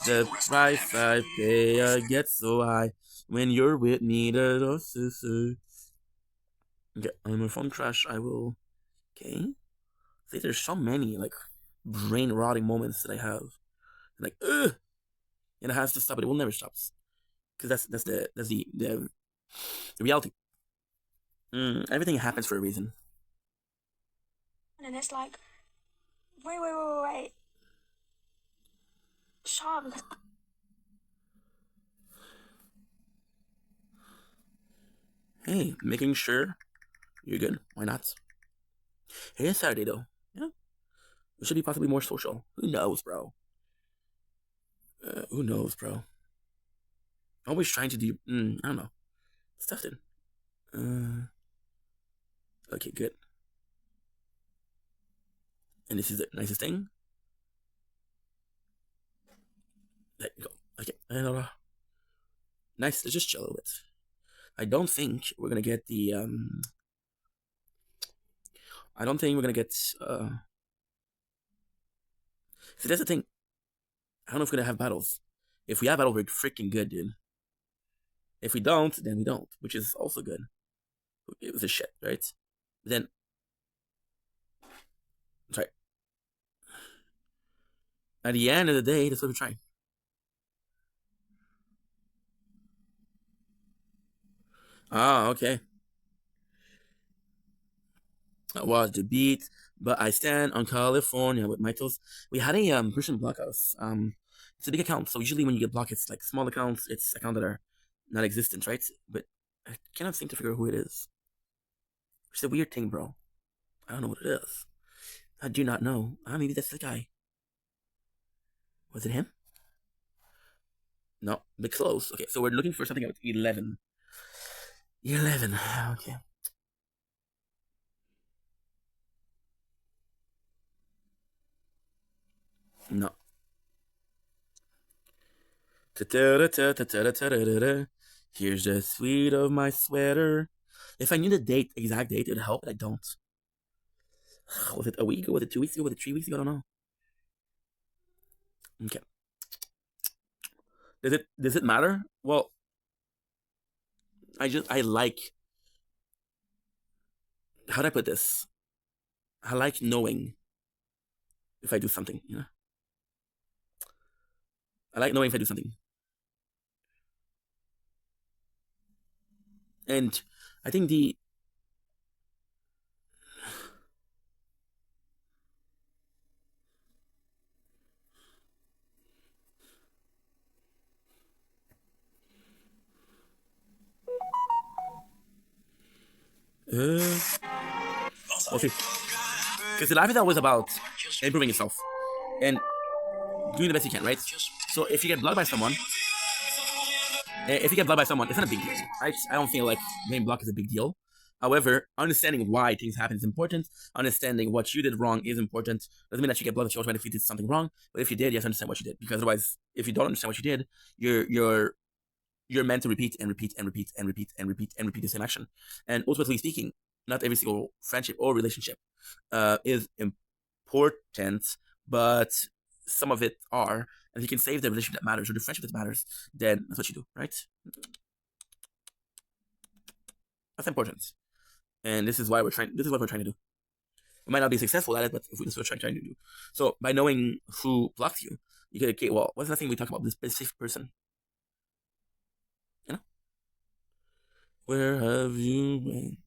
The price I pay, I get so high when you're with me. Okay, on my phone crash, I will. Okay. See, there's so many like brain rotting moments that I have. Like, ugh, and it has to stop, but it will never stop. Because that's the reality. Everything happens for a reason. And it's like, wait. Sean. Hey, making sure you're good. Why not? It is Saturday though. Yeah. We should be possibly more social. Who knows, bro? Who knows, bro? Always trying to do. I don't know. Stuff then. Okay, good. And this is the nicest thing. There you go. Okay. Nice. Let's just chill a little bit. I don't think we're gonna get the I don't think we're gonna get See, that's the thing. I don't know if we're gonna have battles. If we have battles, we're freaking good, dude. If we don't, then we don't, which is also good. It was a shit, right? But then, sorry. At the end of the day, that's what we're trying. Ah, okay. I was the beat, but I stand on California with my toes. We had a person block us. It's a big account, so usually when you get blocked, it's like small accounts. It's accounts that are not existent, right? But I cannot seem to figure out who it is. It's a weird thing, bro. I don't know what it is. I do not know. Maybe that's the guy. Was it him? No, but close. Okay, so we're looking for something about 11. 11. Okay. No. Here's the sweet of my sweater. If I knew the date, exact date, it would help, but I don't. Was it a week ago? Was it 2 weeks ago? Was it 3 weeks ago? I don't know. Okay. Does it matter? Well, I like, how do I put this? I like knowing if I do something, you know? I like knowing if I do something. And I think the we'll see. Because the life is always about improving yourself and doing the best you can, right? So if you get blocked by someone, it's not a big deal, right? I don't feel like getting blocked is a big deal. However, understanding why things happen is important. Understanding what you did wrong is important. Doesn't mean that you get blocked if you did something wrong, but if you did, you have to understand what you did. Because otherwise, if you don't understand what you did, you're meant to repeat the same action. And ultimately speaking, not every single friendship or relationship is important, but some of it are. And if you can save the relationship that matters or the friendship that matters, then that's what you do, right? That's important. And this is what we're trying to do. We might not be successful at it, but this is what we're trying to do. So by knowing who blocks you, you get, okay, well, what's the thing we talk about? This specific person. You know? Where have you been?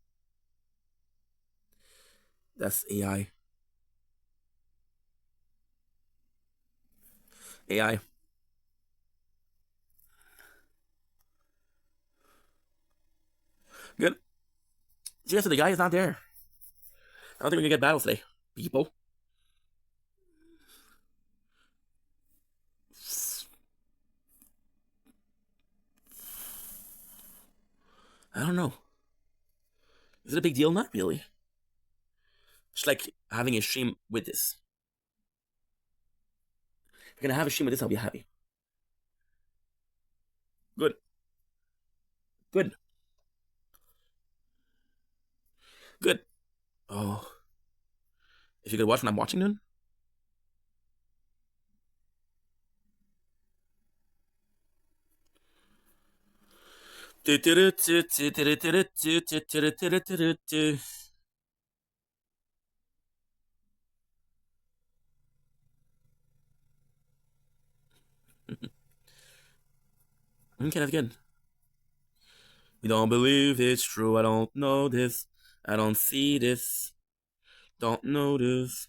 That's AI. AI. Good. Yeah, so the guy is not there. I don't think we're gonna get battles today, people. I don't know. Is it a big deal? Not really. It's like having a stream with this. If you're gonna have a stream with this, I'll be happy. Good. Good. Good. Oh. If you could watch what I'm watching, then. Okay, that's good. You don't believe it's true. I don't know this. I don't see this. Don't know this.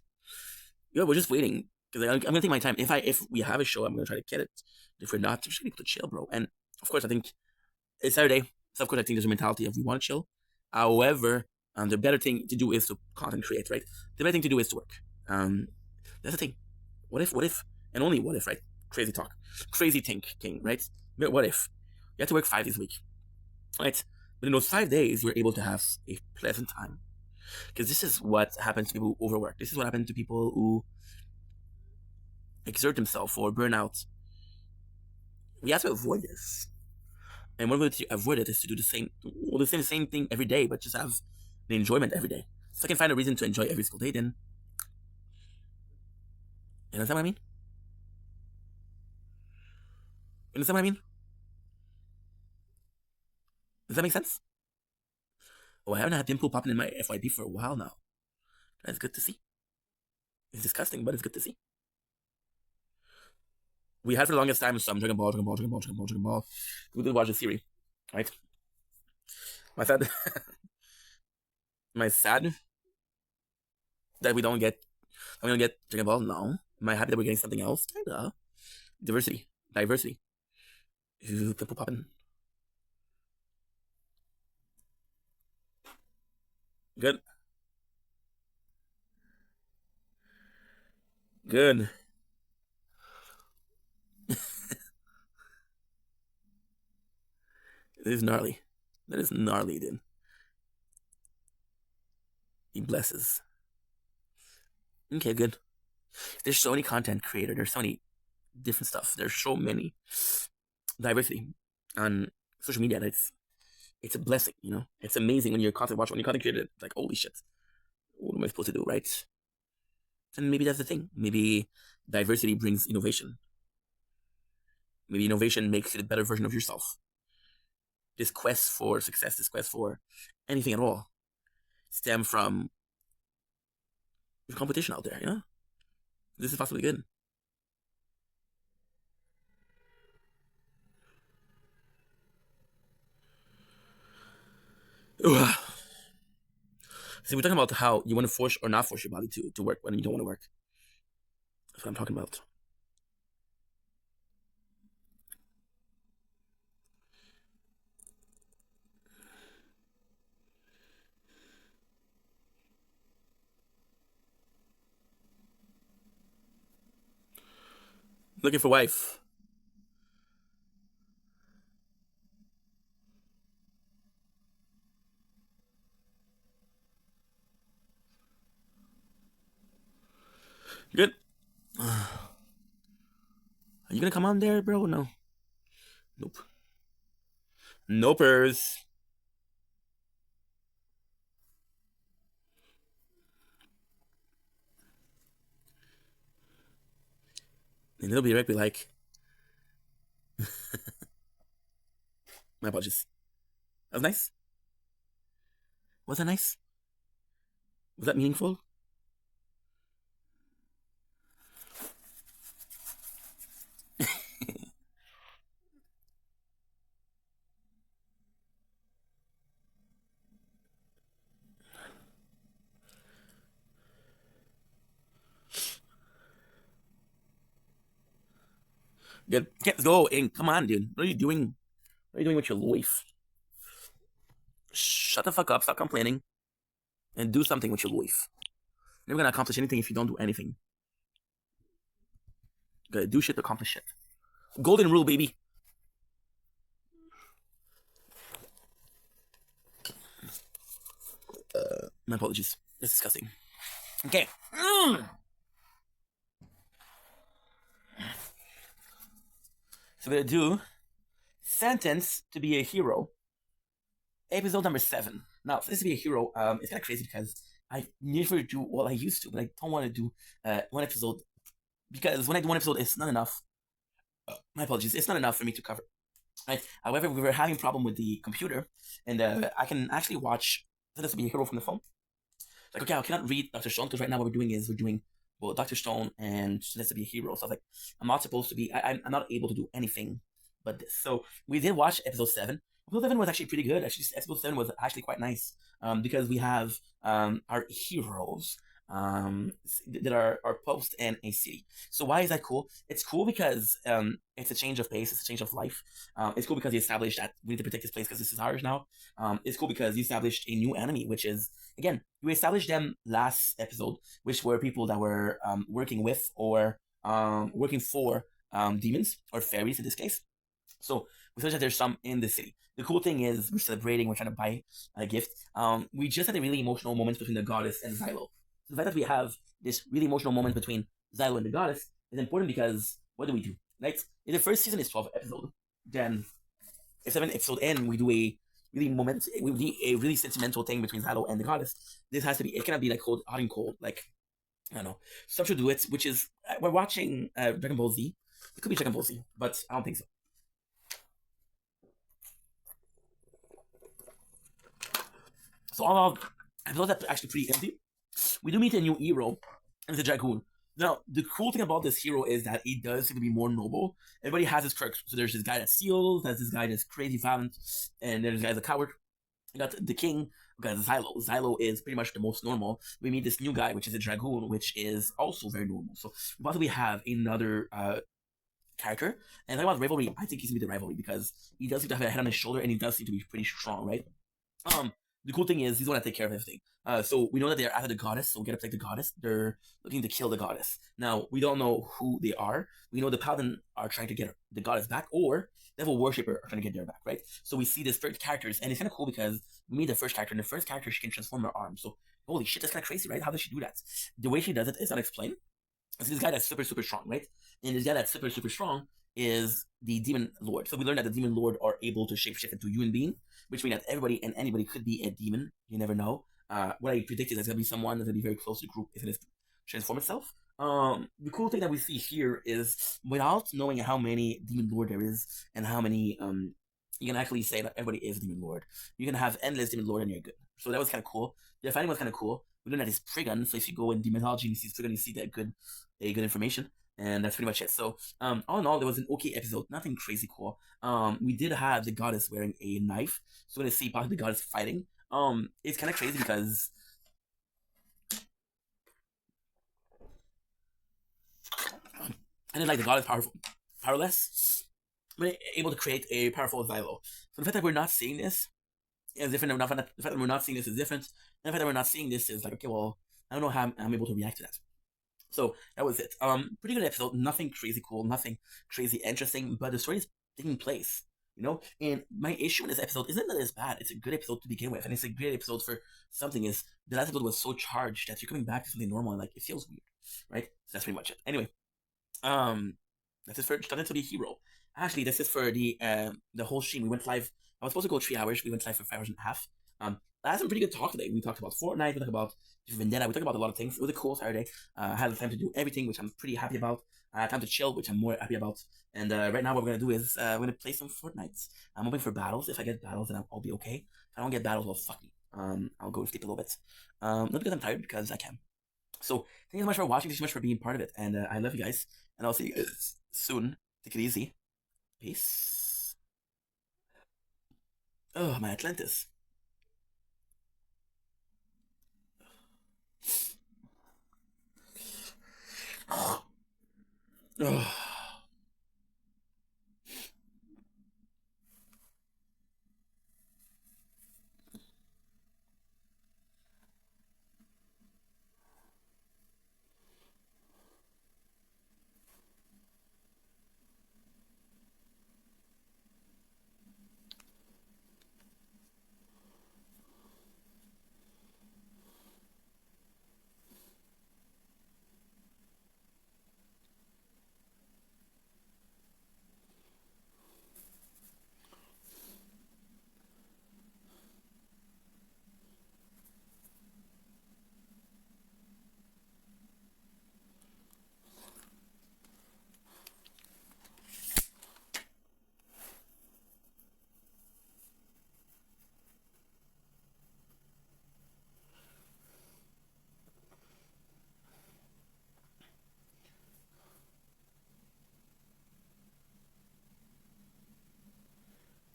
Yeah, we're just waiting because I'm gonna take my time. If we have a show, I'm gonna try to get it. If we're not, I'm just gonna be able to chill, bro. And of course, I think it's Saturday, so of course I think there's a mentality of we want to chill. However, the better thing to do is to content create, right? The better thing to do is to work. That's the thing. What if, and only what if, right? Crazy talk, crazy thinking, right? But what if you have to work 5 days a week, right? But in those 5 days, you're able to have a pleasant time. Because this is what happens to people who overwork. This is what happens to people who exert themselves or burn out. We have to avoid this. And one way to avoid it is to do the same thing every day, but just have the enjoyment every day. If I can find a reason to enjoy every single day, then you understand what I mean? You understand what I mean? Does that make sense? Oh, I haven't had pimple popping in my FYP for a while now. That's good to see. It's disgusting, but it's good to see. We had for the longest time some Dragon Ball. We did watch the series, right? My sad that we don't get Dragon Ball now. Am I happy that we're getting something else? Kinda. Diversity. Ooh, pimple popping. Good. Good. It is gnarly. That is gnarly, dude. He blesses. Okay, good. There's so many content creators. There's so many different stuff. There's so many diversity on social media. It's a blessing, you know. It's amazing when you're content watcher, when you're content creator. It's like, holy shit, what am I supposed to do, right? And maybe that's the thing. Maybe diversity brings innovation. Maybe innovation makes you a better version of yourself. This quest for success, this quest for anything at all, stem from the competition out there, you know? This is possibly good. See, we're talking about how you want to force or not force your body to work when you don't want to work. That's what I'm talking about. Looking for wife. Good. Are you gonna come on there, bro? No. Nope. Nopers. And it'll be right be like. My apologies. That was nice. Was that nice? Was that meaningful? Good. Let's go. And come on, dude. What are you doing? What are you doing with your life? Shut the fuck up. Stop complaining. And do something with your life. You're never gonna accomplish anything if you don't do anything. You gotta do shit to accomplish shit. Golden rule, baby. My apologies. It's disgusting. Okay. So we're gonna do sentenced to be a hero. Episode number 7. Now, for this to be a hero, it's kind of crazy because I never do what I used to, but I don't want to do one episode because when I do one episode, it's not enough. My apologies, it's not enough for me to cover. Right. However, we were having a problem with the computer, and I can actually watch this to be a hero from the phone. Like, okay, I cannot read Dr. Stone because right now what we're doing well, Dr. Stone and Let's Be a Hero. So I was like, I'm not supposed to be, I'm not able to do anything but this. So we did watch episode 7. Episode 7 was actually pretty good. Actually, episode 7 was actually quite nice because we have our heroes that are post in a city. So why is that cool? It's cool because it's a change of pace, it's a change of life. It's cool because he established that we need to protect this place because this is ours now. It's cool because he established a new enemy, which is, again, we established them last episode, which were people that were working with or working for demons or fairies in this case. So we saw that there's some in the city. The cool thing is we're celebrating, we're trying to buy a gift. We just had a really emotional moment between the goddess and Xylo. So the fact that we have this really emotional moment between Xylo and the goddess is important because what do we do? Right? In the first season is 12 episodes. Then if 7 episode end, we do a really sentimental thing between Xylo and the goddess. This has to be, it cannot be like cold, hot and cold, like I don't know. Some should do it, which is we're watching Dragon Ball Z. It could be Dragon Ball Z, but I don't think so. So all I thought that actually pretty empty. We do meet a new hero, and it's a Dragoon. Now, the cool thing about this hero is that he does seem to be more noble. Everybody has his quirks. So there's this guy that steals, there's this guy that's crazy violent, and there's this guy that's a coward. We got the king, we got Xylo. Xylo is pretty much the most normal. We meet this new guy, which is a Dragoon, which is also very normal. So we possibly have another character. And talking about rivalry, I think he's gonna be the rivalry because he does seem to have a head on his shoulder and he does seem to be pretty strong, right? The cool thing is he's the one that take care of everything. So we know that they're after the goddess, so we gotta protect the goddess. They're looking to kill the goddess. Now we don't know who they are. We know the paladin are trying to get the goddess back, or devil worshipper are trying to get their back, right? So we see these first characters, and it's kind of cool because we meet the first character, and the first character she can transform her arm. So holy shit, that's kind of crazy, right? How does she do that? The way she does it is unexplained. So this guy that's super strong, right? And this guy that's super strong is the demon lord. So we learned that the demon lord are able to shapeshift into human being, which means that everybody and anybody could be a demon. You never know. What I predicted is gonna be someone that's gonna be very close to the group is gonna transform itself. The cool thing that we see here is without knowing how many demon lord there is and how many you can actually say that everybody is a demon lord. You can have endless demon lord and you're good. So that was kind of cool. The fighting was kind of cool. We learned that it's Prigon, so if you go in demonology and you see Prigon, you see that good information. And that's pretty much it. So, all in all, there was an okay episode. Nothing crazy cool. We did have the goddess wearing a knife. So we're gonna see possibly the goddess fighting. It's kind of crazy because I didn't like the goddess powerless, but able to create a powerful Xylo. So the fact that we're not seeing this is different. The fact that we're not seeing this is different. And the fact that we're not seeing this is like, okay, well, I don't know how I'm able to react to that. So that was it. Pretty good episode. Nothing crazy cool, nothing crazy interesting, but the story is taking place, you know. And my issue in this episode isn't that it's bad. It's a good episode to begin with, and it's a great episode for something. Is the last episode was so charged that you're coming back to something normal, and like it feels weird, right? So that's pretty much it. Anyway, that's it for starting to be a hero. Actually, this is for the whole stream. We went live. I was supposed to go 3 hours. We went live for 5 hours and a half. I had some pretty good talk today. We talked about Fortnite. We talked about Vendetta. We talked about a lot of things. It was a cool Saturday. I had the time to do everything, which I'm pretty happy about. I had time to chill, which I'm more happy about. And right now, what we're gonna do is we're gonna play some Fortnite. I'm hoping for battles. If I get battles, then I'll be okay. If I don't get battles, well, fuck me. I'll go to sleep a little bit. Not because I'm tired, because I can. So thank you so much for watching. Thank you so much for being part of it. And I love you guys. And I'll see you guys soon. Take it easy. Peace. Oh, my Atlantis. Oh.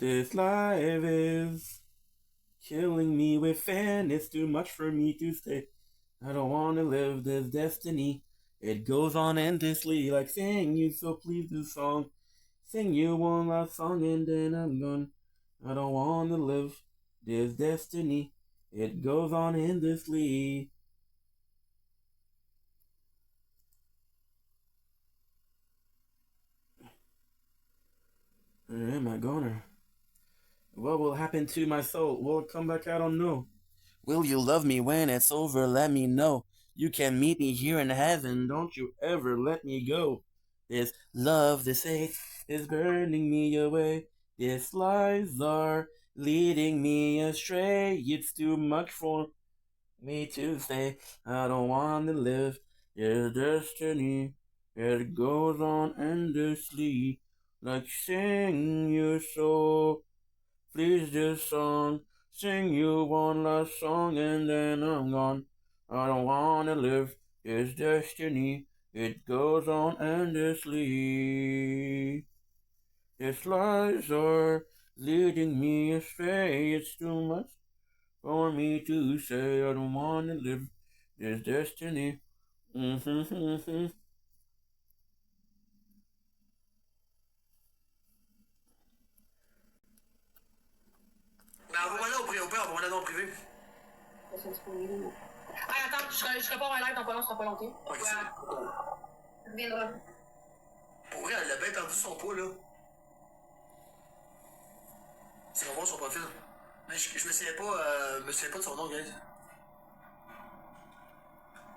This life is killing me within. It's too much for me to stay. I don't want to live this destiny. It goes on endlessly, like sing you, so please do song. Sing you one last song and then I'm gone. I don't want to live this destiny. It goes on endlessly. Where am I going? What will happen to my soul? Will it come back? I don't know. Will you love me when it's over? Let me know. You can meet me here in heaven. Don't you ever let me go. This love, this hate is burning me away. These lies are leading me astray. It's too much for me to say. I don't want to live your destiny. It goes on endlessly. Like sing your soul. Please this song. Sing you one last song and then I'm gone. I don't wanna live his destiny. It goes on endlessly. His lies are leading me astray. It's too much for me to say. I don't wanna live this destiny. Ben, envoie-moi-la au privé, envoie-moi-la dans le privé. Hey, attends, je serai pas en live dans pas long, ce sera pas longtemps. Ok, c'est Je viendrai. Pour vrai, elle a bien perdu son poids, là. C'est vraiment son profil. Mais je me souviens pas de son nom, guys.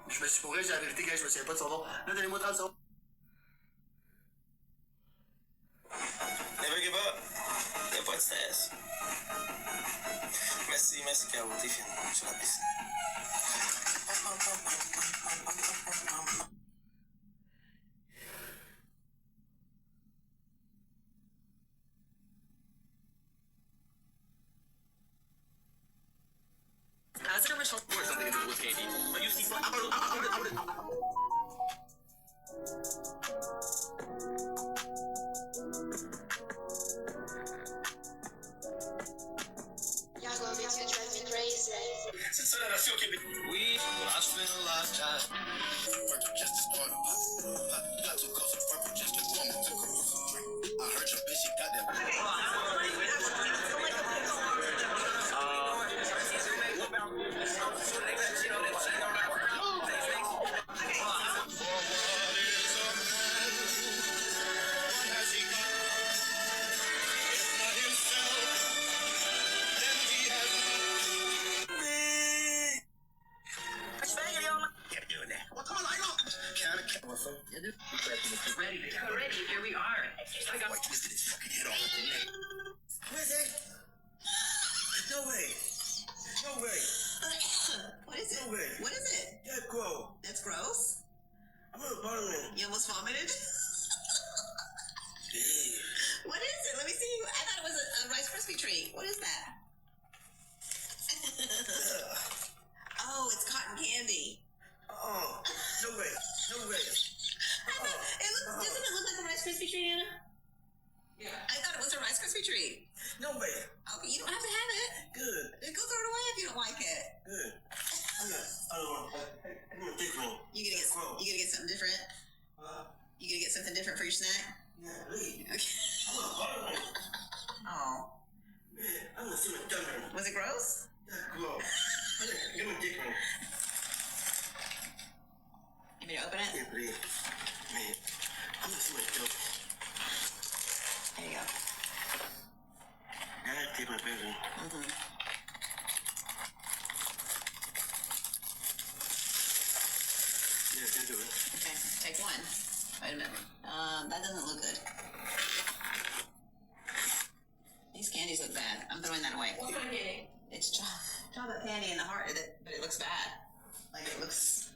Je me suis pour vrai, j'ai la vérité, guys, je me souviens pas de son nom. Là, donnez-moi 30 secondes. Never give up. Y'a pas de stress. Merci, Caro, t'es fine sur la piscine. As an original. Or something to do with candy. But you see, c'est ça la version Québec. Oui, well, I spent a lot of time. Just to start got too close to purple just to woman to cruise. I heard your bitch, she got that. Ready, here we are. I got twisted his fucking head off at the neck. Where's that? No way. No way. What is it? No way. What is it? That's gross. That's gross? I'm gonna bottom it. You almost vomited? What is it? Let me see. I thought it was a Rice Krispie treat. What is that? Oh, it's cotton candy. Oh, no way. No way. Doesn't it look like a Rice Krispie treat, Anna? Yeah. I thought it was a Rice Krispie treat. No way. Okay, you don't have to have it. Good. Then go throw it away if you don't like it. Good. I'm gonna take one. You gonna get something different? You gonna get something different for your snack? Yeah, please. Okay. Oh. Man, I'm gonna see my tongue. Was it gross? That's gross. Give me a dick one. You mean to open it? Yeah, please. Man, I'm gonna see my tongue. There you go. Now I take my bedroom. Yeah, can do it. Okay, take one. Wait a minute. That doesn't look good. These candies look bad. I'm throwing that away. What kind of candy? It's chocolate candy in the heart of it, but it looks bad. Like it looks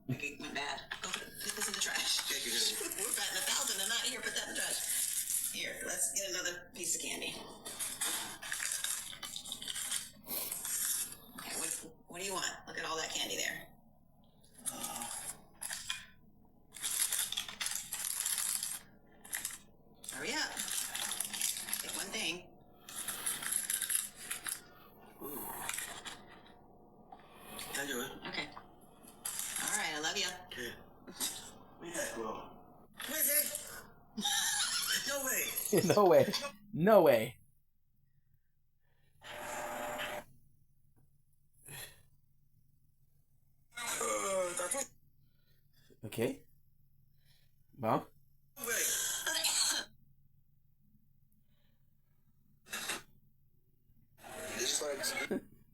like it went bad. Go put this in the trash. We're batting 1,000 and not here. Put that in the trash. Here, let's get another piece of candy. Okay, what do you want? Look at all that candy there. Hurry up. Pick one thing. No way. No way. Ok. Bon.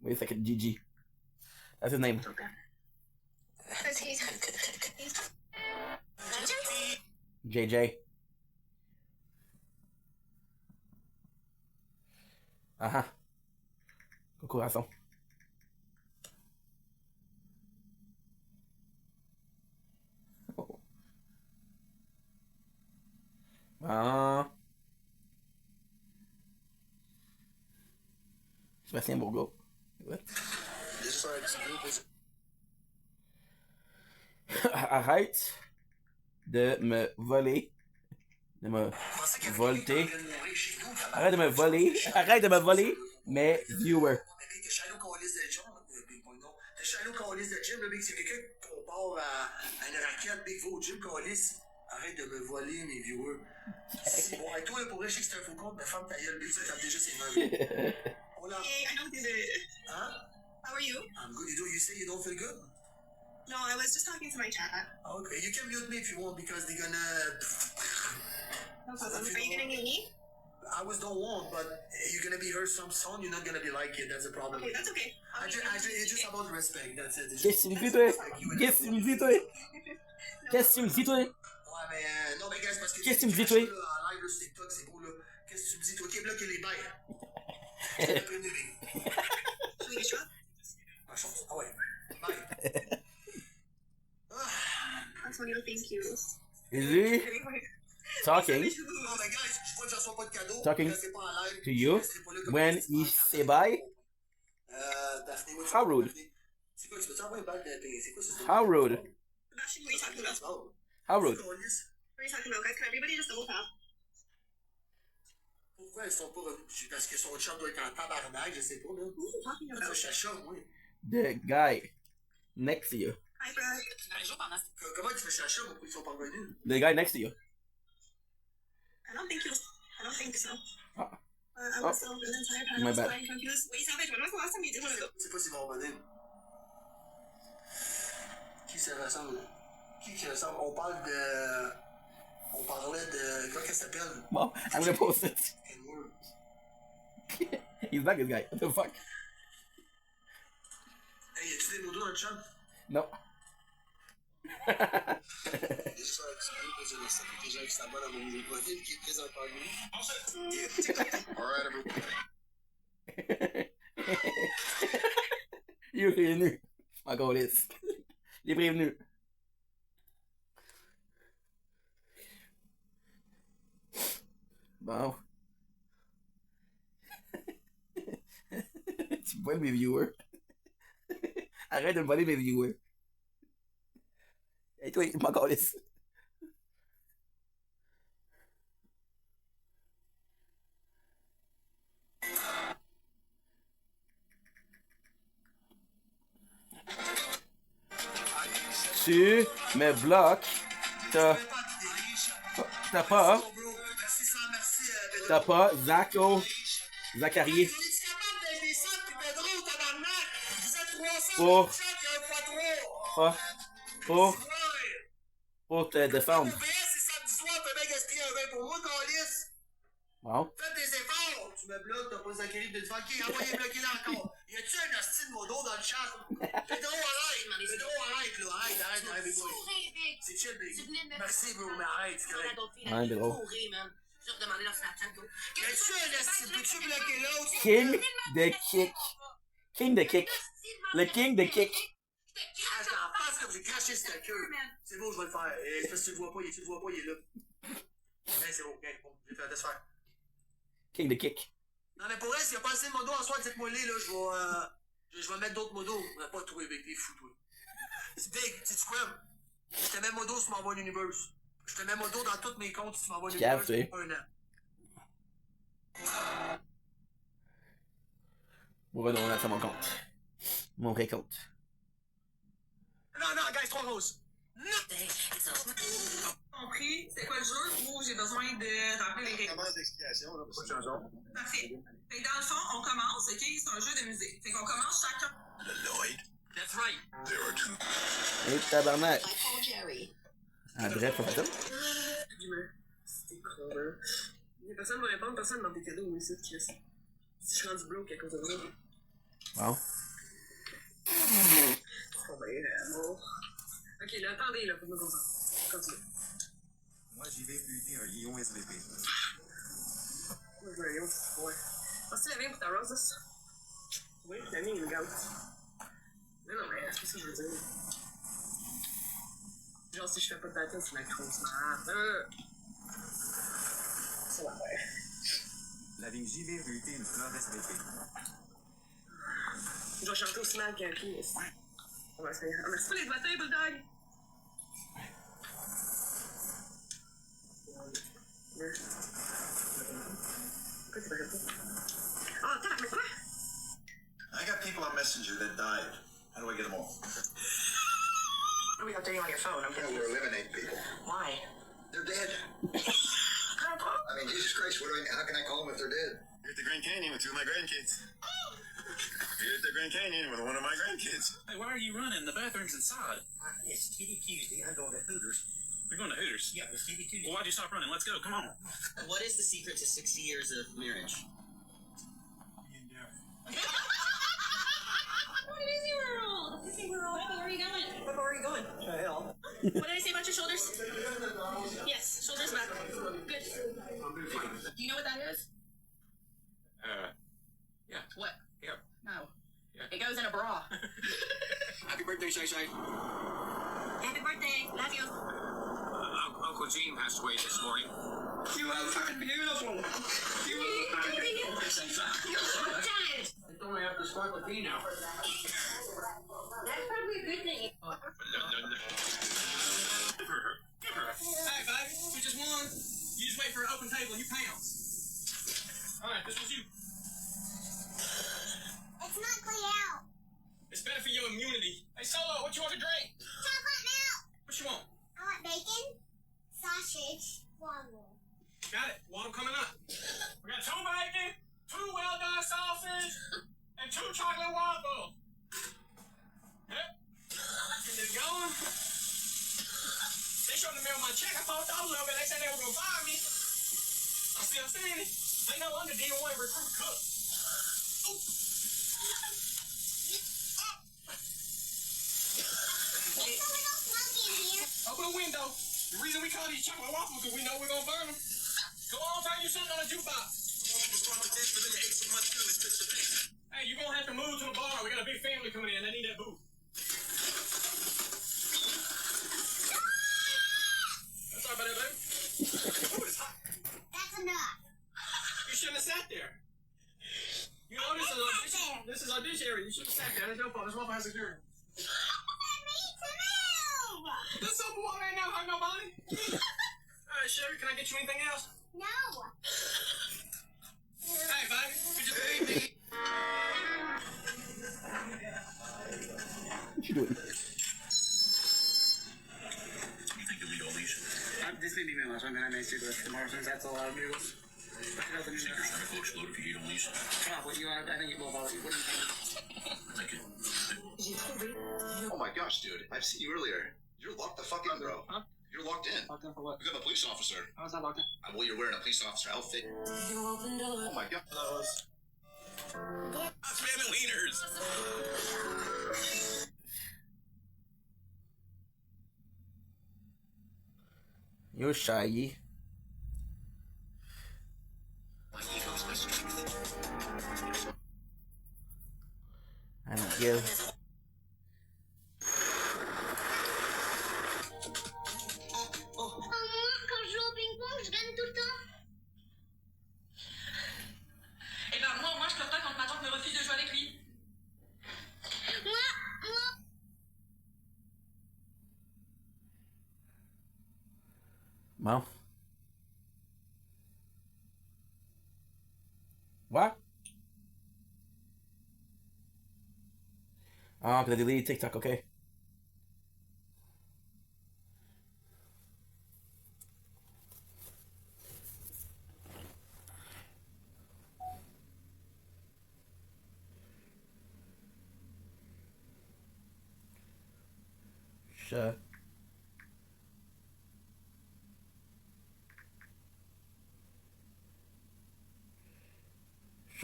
Wait a second, GG. That's his name. JJ. Ajá. Con corazón. Ah. Sébastien Bourgault. Arrête de me voler. De me volter. Arrête de me voler. Arrête de me voler mes viewers. T'es chalou qu'on liste de gym, T'es chalou qu'on liste de gym, le big, c'est quelqu'un qui compare à une raquette, big, va au gym qu'on liste. Arrête de me voler mes viewers. C'est bon, et toi, pour vrai, je sais que c'est un faux compte, mais ferme ta gueule, big, ça tape déjà ses mains. Hola. Hey, I don't get it. Huh? How are you? I'm good. You say you don't feel good? No, I was just talking to my chat. Okay, you can mute me if you want because they're gonna. No problem. Are you gonna mute me? I don't want, but you're gonna be heard some sound, you're not gonna be like it, that's a problem. Okay, that's okay. It's just about respect, that's it. Qu'est-ce que tu me dis, toi? Qu'est-ce que tu me dis, toi? Qu'est-ce que tu me dis, toi? Ouais, mais non, mais gars, c'est parce que. Qu'est-ce que tu me dis, toi? En live, sur TikTok, c'est beau, là. Qu'est-ce que tu me dis, toi? Ok, bloquez les bails. Je t'ai prévenu, big. Should we get shot? Ma chance. Ah ouais. Bye. Antonio, thank you. Is he talking? Non, mais guys, je vois que j'en reçois pas de cadeau. Talking C'est pas en live. to you when he say bye? How rude. C'est quoi, tu peux t'envoyer une balle de. C'est quoi ça? How rude. Sebastian, what are you talking about? How rude. What are you talking about, guys? Can everybody just double tap? Pourquoi ils sont pas revenus? Parce que son chat doit être en tabarnak, je sais pas, là. What are you talking about? Ça, chacha, oui. The guy next to you. Hi, Brad. Comment tu fais chacha, pourquoi ils sont pas revenus? The guy next to you. I don't think so. Ah. I was so the entire time. My I was bad. flying confused. Wait, Savage, when was the last time you did one of those? C'est pas s'ils vont revenir. Qui se ressemble? Qui ressemble? On parle de. On parlait de. Comment qu'elle s'appelle? Bon, I'm gonna post it. He's back, this guy. What the fuck? Hey, y a-tu des modos dans le chat? No. Il est prévenu. Encore lisse. Il est prévenu. Bon. Tu voles mes viewers. Arrête de me voler mes viewers. Et toi, il m'encore lisse. Tu me bloques. T'as pas Zachary pour te défendre. Bon. Faites des efforts! Tu me bloques, t'as pas Zachary de te faire. Ok, envoyez bloquer là encore. Y a-tu un hostie de modo dans le chat? Pedro, arrête! Pedro, arrête, là! Arrête, big boy. C'est chill, big. Merci, bro, mais arrête, c'est correct. Ouais, Pedro. Je redemandais leur Snapchat, go. Y a-tu un hostie? Peux-tu bloquer l'autre? King de kick. King de kick. Le king de kick. Crache dans la face comme j'ai craché ce queue. C'est bon, je vais le faire. C'est parce que tu le vois pas, il est là. C'est bon, bon, j'ai fait, laisse faire. King de kick. Non, mais pour vrai, s'il y a pas assez de modos en soi, dites-moi-les, là, je vais mettre d'autres modos. On va pas trouver avec des fous, toi. C'est big, sais-tu quoi? Je te mets modo si tu m'envoies l'universe. Je te mets modo dans tous mes comptes si tu m'envoies l'universe pour un an. On va donner ça mon compte. Mon vrai compte. Non, guys, 3 roses. Compris, c'est quoi le jeu ou j'ai besoin de rappeler les règles? Commence l'explication, là, parce que c'est un genre. Parfait. Fait que dans le fond, on commence, ok? C'est un jeu de musique. Fait qu'on commence chacun. That's right. There are two. Et tabarnak. André, faut faire ça? C'était con, là. Personne ne va répondre, personne ne demande des cadeaux, mais c'est Chris. Si je suis rendu broke à cause de ça. Bon. Oh, ben, bon. Ok, là, attendez, là, pour me concentrer. Continue. Moi, j'y vais buter un lion SVP. Moi, je veux un lion, ouais. Penses-tu la veille pour ta roses? Oui, la mienne, regarde. Non, non, mais c'est pas ça que je veux dire. Genre, si je fais pas de baptême, c'est ma grosse merde. C'est la vraie. La ligne j'y vais buter une fleur SVP. Je vais chanter aussi mal qu'un pied. On va essayer. Merci pour les batailles, Bulldog! Pourquoi tu m'as répondu? Oh, attends, mais quoi? I got people on Messenger that died. How do I get them all? What are we updating on your phone? I'm getting We're eliminating people. Why? They're dead. I mean, Jesus Christ, how can I call them if they're dead? You're at the Grand Canyon with two of my grandkids. You're at the Grand Canyon with one of my grandkids. Hey, why are you running? The bathroom's inside. It's Kitty Tuesday. I'm going to Hooters. You're going to Hooters? Yeah, it's Kitty Tuesday. Well, why'd you stop running? Let's go. Come on. What is the secret to 60 years of marriage? Disney World! Disney World. Papa, where are you going? Papa, where are you going? To hell. What did I say about your shoulders? Yes, shoulders back. Good. Do you know what that is? Yeah. What? Yeah. No. Yeah. It goes in a bra. Happy birthday, Shay Shay. Happy birthday. Love you. Uncle Gene passed away this morning. You are fucking beautiful. You are fucking beautiful. It's only have to start the P now. That's probably a good thing. No. Give her. Hey, baby, we just won. You just wait for an open table and you pounce. All right, this was you. It's not clear out. It's better for your immunity. Hey, Solo, what you want to drink? Chocolate milk. What you want? I want bacon, sausage, waffle. Got it. Water coming up. We got 2 bacon, 2 well-done sausage, and 2 chocolate waffles. Yep. And they're going. They showed the mail my check. I thought I was over. They said they were going to fire me. I'm still standing. They no longer didn't want to recruit cook. Ooh. It's a little smoky in here. Open the window. The reason we call these chocolate waffles is we know we're going to burn them. Go on, turn your something on the jukebox. Hey, you're going to have to move to the bar. We got a big family coming in. They need that booth. Sorry about that, baby. Ooh, it's hot. That's enough. You shouldn't have sat there. You know, this is our dish area. You shouldn't have sat there. That's your fault. This waffle has a jury. This soap water ain't never hurt nobody. Alright, Sherry, can I get you anything else? No. Hey, baby, could you believe me? What you doing? You think you'll be all these? This may be my last one, and I may stick with tomorrow since that's a lot of noodles. Your stomach will explode if you eat all these. What do you want? I think it will bother you. What do you think? Thank you. Oh my gosh, dude. I've seen you earlier. You're locked the fuck in, bro. Huh? You're locked in. Locked in for what? You're the police officer. How is that locked in? Well, you're wearing a police officer outfit. Oh my god. That's family wieners. You're shy. My ego's my strength. And give. Quand je joue au ping-pong, je gagne tout le temps. Eh ben, moi, je pleure pas quand ma tante me refuse de jouer avec lui. Moi. Well. What? Oh, because I deleted TikTok, okay. show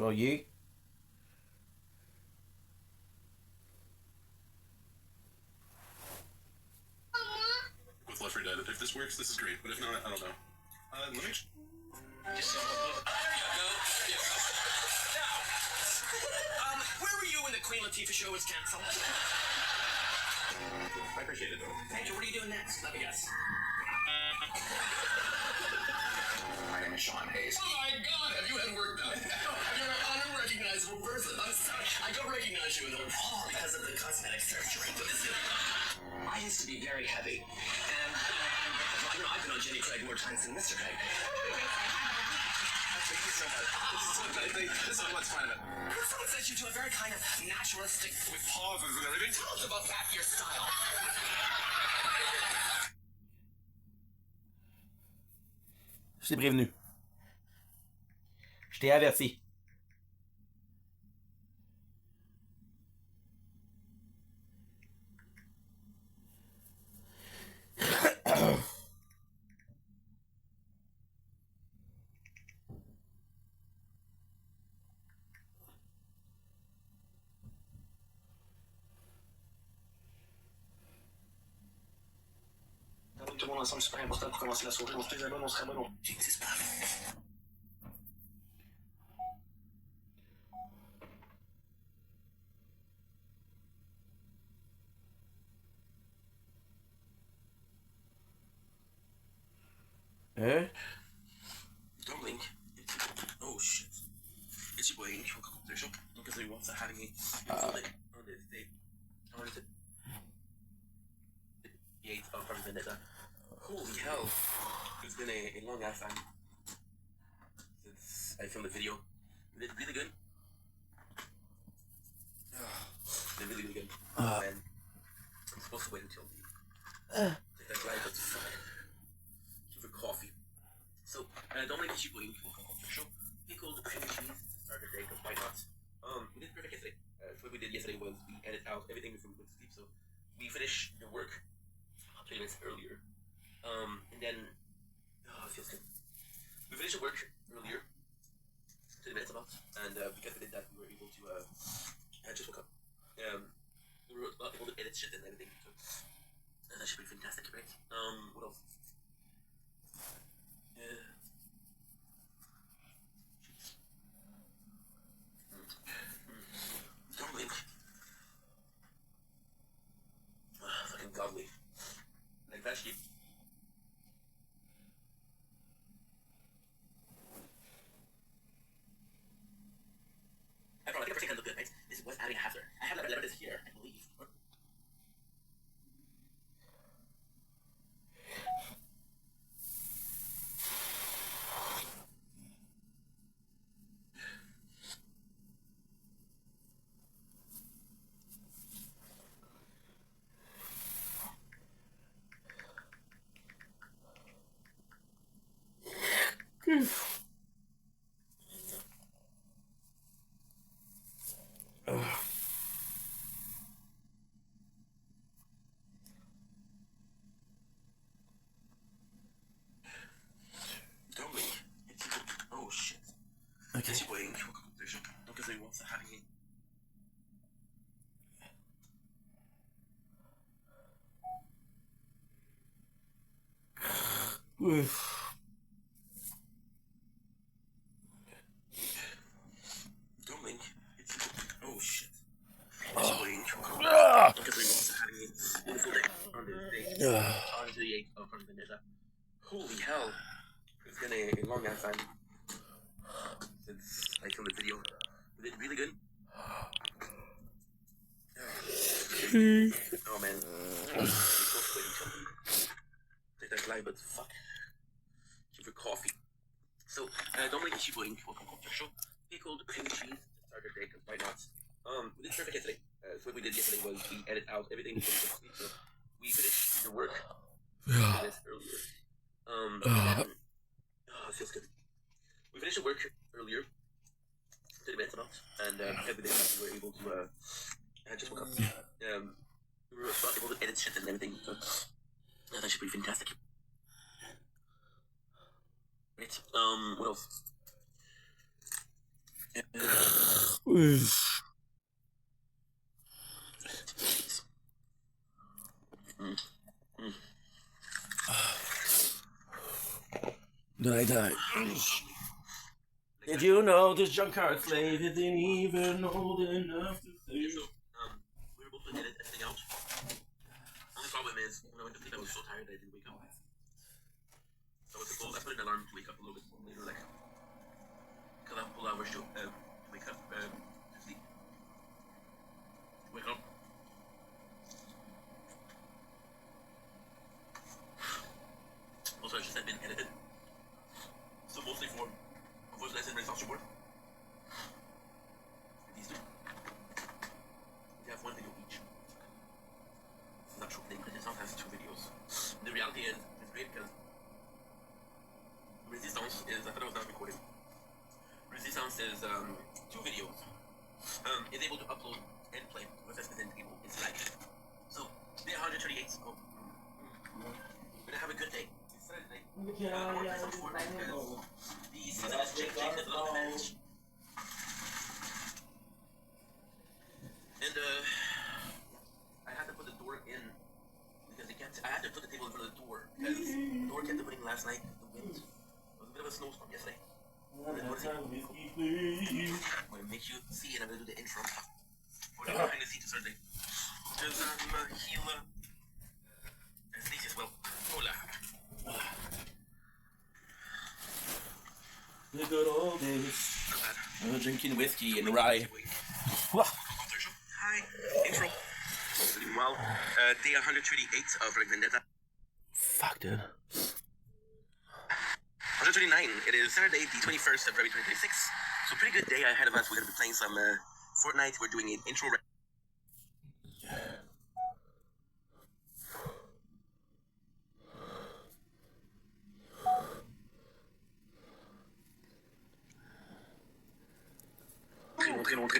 you. With Left 4 Dead, if this works, this is great. But if not, I don't know. Let me. Where were you when the Queen Latifah show was canceled? I appreciate it though. Thank you. What are you doing next? Let me guess. My name is Sean Hayes. Oh my God! Have you had work done? You're an unrecognizable person. I'm sorry. I don't recognize you in the hall because of the cosmetic surgery. I used to be very heavy, and I've been on Jenny Craig more times than Mr. Craig. Thank you so much. This is what's fun of it. Someone sent you to a very kind of naturalistic with pauses and everything. Tell us about that, your style. Je t'ai prévenu. Je t'ai averti. Tout le monde ensemble, c'est super important pour commencer la soirée. On se fait on serait bon. Jesus, Don't blink. Oh shit. It's your boy Ink from Competition. Donc, as wants to having me on this day. On the 8th of Project Vendetta. Holy hell. It's been a long ass time since I filmed the video. It did really good. It did really, really good. And I'm supposed to wait until the live, but fuck. For coffee. So, don't make cheap wing for the show. Pickled cream cheese to start the day, because why not? We did perfect yesterday. What we did yesterday was we edit out everything before we went to sleep, so we finished the work 20 minutes earlier. And then, it feels good. We finished the work earlier, 20 minutes about, and because we did that, we were able to, I just woke up. We were able to edit shit and everything, so that should be fantastic, right? What else? Don't blink. Fucking godly. Like that shit. I think everything can look good, right? This was adding after. I have letter this here, I believe. Don't blink. Oh shit. Okay. It's your boy Ink from Competition. Donc, as wants to having me. Don't blink. Oh shit. It's your boy Ink from Competition. Donc, as wants to having me. Beautiful day on this day. On the 8th of Project Vendetta. Holy hell. It's been a long ass time since I filmed the video. We did really good. Oh man. I'm supposed to wait until take that live, but fuck. Keep for coffee. So, don't make a cheap wing. Welcome home to the show. Pickled cream cheese to start the day, because why not? We did perfect yesterday. So what we did yesterday was we edit out everything before we went to sleep, so we finished the work this earlier. And then, it feels good. We finished the work earlier, 30 minutes about, and because we did that, we were able to, I just woke up. We we were able to edit shit and everything. So that's actually pretty fantastic. Right. What else? Did I die? Did you know this junkyard slave isn't even old enough to say? So, we were able to edit everything out. Only problem is, when I went to sleep, I was so tired that I didn't wake up. So I put an alarm to wake up a little bit later, like a couple hours to wake up, to sleep. Wake up. Also, I just had been edited. So mostly for voice lesson and sound support. These two. We have one video each. This is not true thing, because it has 2 videos. The reality is, it's great because Resistance is, I thought I was not recording. Resistance is 2 videos. It's able to upload and play with us within people. It's like, so, they're 138. Oh. We're gonna have a good day. It's Saturday. I want to play some Fortnite because the season is changing a little bit. And I had to put the door in because I had to put the table in front of the door because the door kept opening last night. The wind. It was a bit of a snowstorm yesterday. I'm gonna make you see and I'm gonna do the intro. We're not behind the scenes Saturday. There's Mahila and Stacey as well. Hola. The good old days. Drinking whiskey and rye. Hi. Intro. Doing well. Day 138 of Project Vendetta. Fuck, dude. 139. It is Saturday, the 21st of February 2026. So pretty good day ahead of us. We're gonna be playing some Fortnite. We're doing an intro.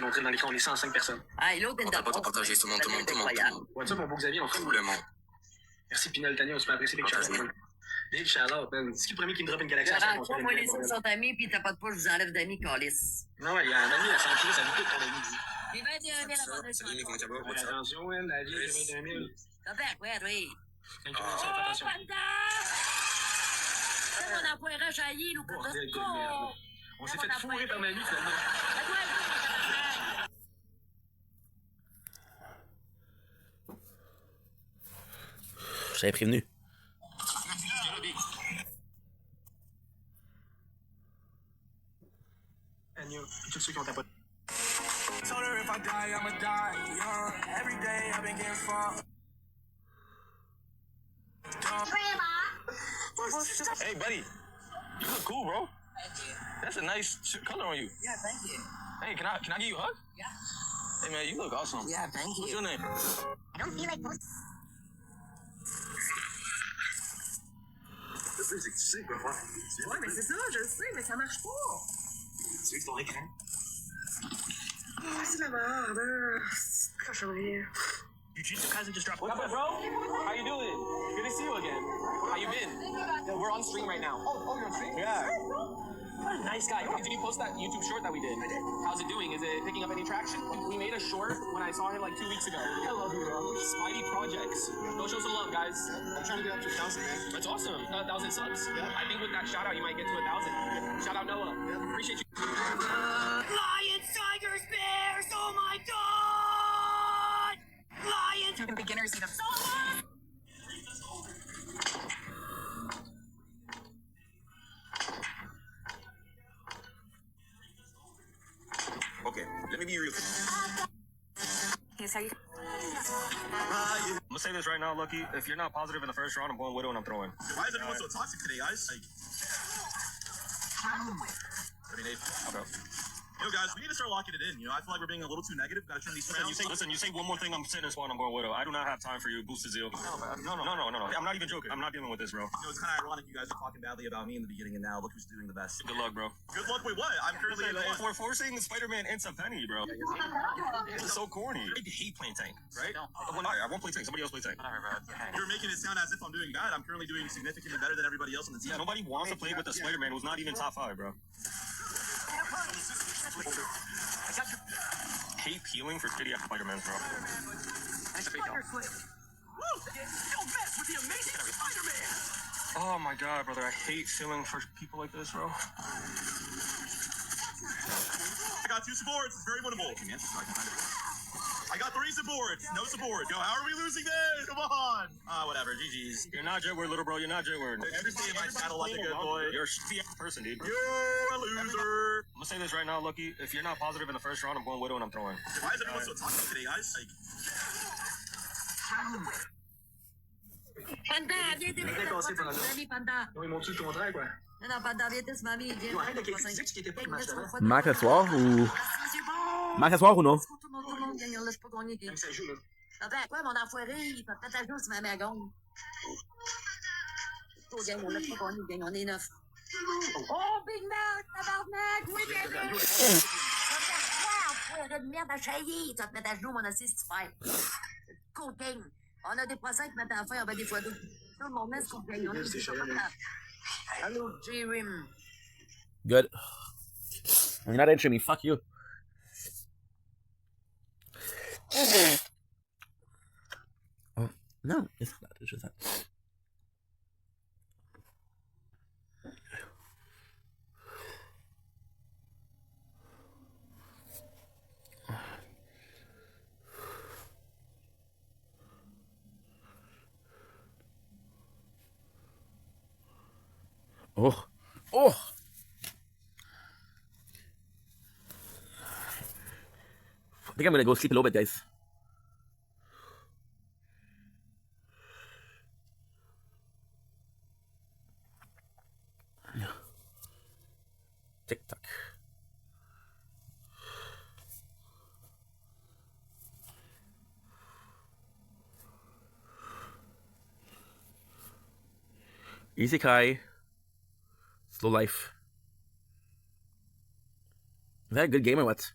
Montrer dans l'écran, on est 105 personnes. Ah, et l'autre, on va pas tout partager, tout le monde. What's up, mon beau Xavier, on fait tout le monde. Merci Pinel, Tania, on se fait apprécier Big Shout-out. Big Shout-out, man. C'est qui le premier qui me drop une galaxie? Toi, moi, les autres sont amis, pis t'as pas de poche, je vous enlève d'amis, calice. Non, ouais, il y a un ami à s'enculer, ça nous coûte ton ami. Les 21 000 avant de Salut, comment ça va? Attention, ouais, la vie, c'est 21 000. T'as fait, ouais, oui. Thank you, man, attention. C'est mon emploi jailli, nous, pour de con. On s'est fait fourrer par ma vie, finalement. Je t'avais prévenu. Tous ceux qui ont ta pote. Hey, buddy. You look cool, bro. Thank you. That's a nice color on you. Yeah, thank you. Hey, can I give you a hug? Yeah. Hey, man, you look awesome. Yeah, thank you. What's your name? I don't feel like most. This music is sick, bro. Ouais, mais c'est ça, je le sais, mais ça marche pas. Tu veux que ton écran? Ah, c'est la merde. Cochonnerie. Jiu-Jitsu Kaisen just dropped. What's up, bro? How you doing? Good to see you again. How you been? Yeah, we're on stream right now. Oh, you're on stream? Yeah. What a nice guy. Did you post that YouTube short that we did? I did. How's it doing? Is it picking up any traction? We made a short when I saw him like 2 weeks ago. I love you, bro. Spidey Projects. Go show some love, guys. I'm trying to get up to 1,000, man. That's awesome. 1,000 subs. Yeah. I think with that shout out, you might get to 1,000. Yeah. Shout out Noah. Yeah. Appreciate you. Lions, tigers, bears, oh my god! Lions! Even beginners eat them. Okay, let me be real. Here's how you. I'm gonna say this right now, Lucky. If you're not positive in the first round, I'm going Widow and I'm throwing. Why is everyone so toxic today, guys? Like, I mean, okay. Yo, guys, we need to start locking it in. You know, I feel like we're being a little too negative. Gotta turn these around. Listen, you say one more thing, I'm sitting in spawn, I'm going widow. I do not have time for you, boosted zeal. No. I'm not even joking. I'm not dealing with this, bro. You know, it's kind of ironic you guys are talking badly about me in the beginning, and now look who's doing the best. Good luck, bro. Good luck with what? I'm currently in We're forcing Spider-Man into Penny, bro. This is so corny. I hate playing tank, right? I won't play tank. Somebody else play tank. You're making it sound as if I'm doing bad. I'm currently doing significantly better than everybody else on the team. Yeah, nobody wants to play with the Spider-Man who's not even top 5, bro. Hate healing for shitty Spider-Man, bro. Oh my god, brother, I hate feeling for people like this, bro. I got 2 supports. It's very winnable. I got 3 supports. No support. Yo, how are we losing this? Come on. Whatever. GG's. You're not Jetward, little bro. You're not Jetward. Every day in my channel like a good boy. You're a shitty person, dude. You're a loser. I'm gonna say this right now, Lucky. If you're not positive in the first round, I'm going widow and I'm throwing. Why is everyone so toxic today, guys? Like... Panda, viens t'aider. Panda. Ils m'ont tué le contraire, quoi. Non, Panda, viens t'aider, mamie. Ils arrête de critiquer ce qui était pas le match d'avant. Mercredi soir ou. Mercredi soir ou non? Tout le monde gagne, on laisse pas gagner. Même ça joue, là. Attends, quoi, mon enfoiré, il peut peut-être à jour si ma mère gagne. On gagne, on laisse pas gagner, gagne, on est 9. Oh, Big Mac, tabarnak, oui, bébé! Enfoiré de merde à chailler, tu vas te mettre à genoux, mon assis, si tu fais. Cocaine. On a des procès qui mettent à faire, ben des fois deux. Tout le monde met ce qu'on gagne, on est pas capable. Allô, J-Rim. Good. You're not entering me, fuck you. Oh, no, it's not. It's just that. Oh. Oh. I think I'm gonna go sleep a little bit, guys. Tick tock. Isekai. Slow life. Is that a good game or what?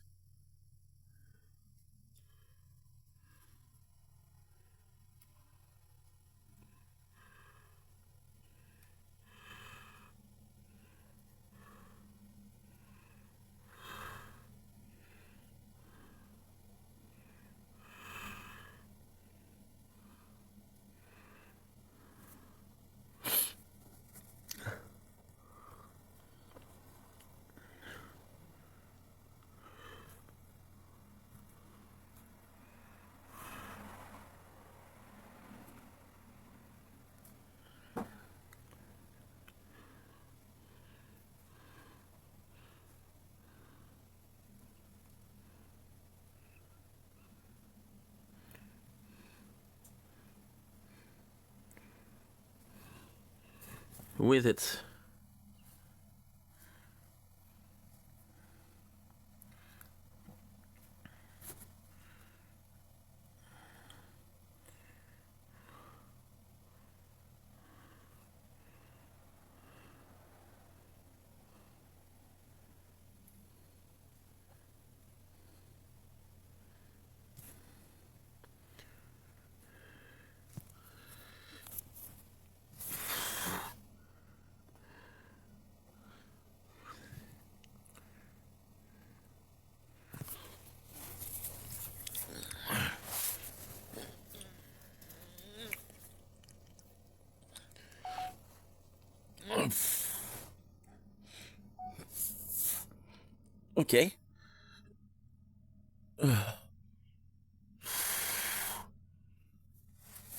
Who is it? Okay.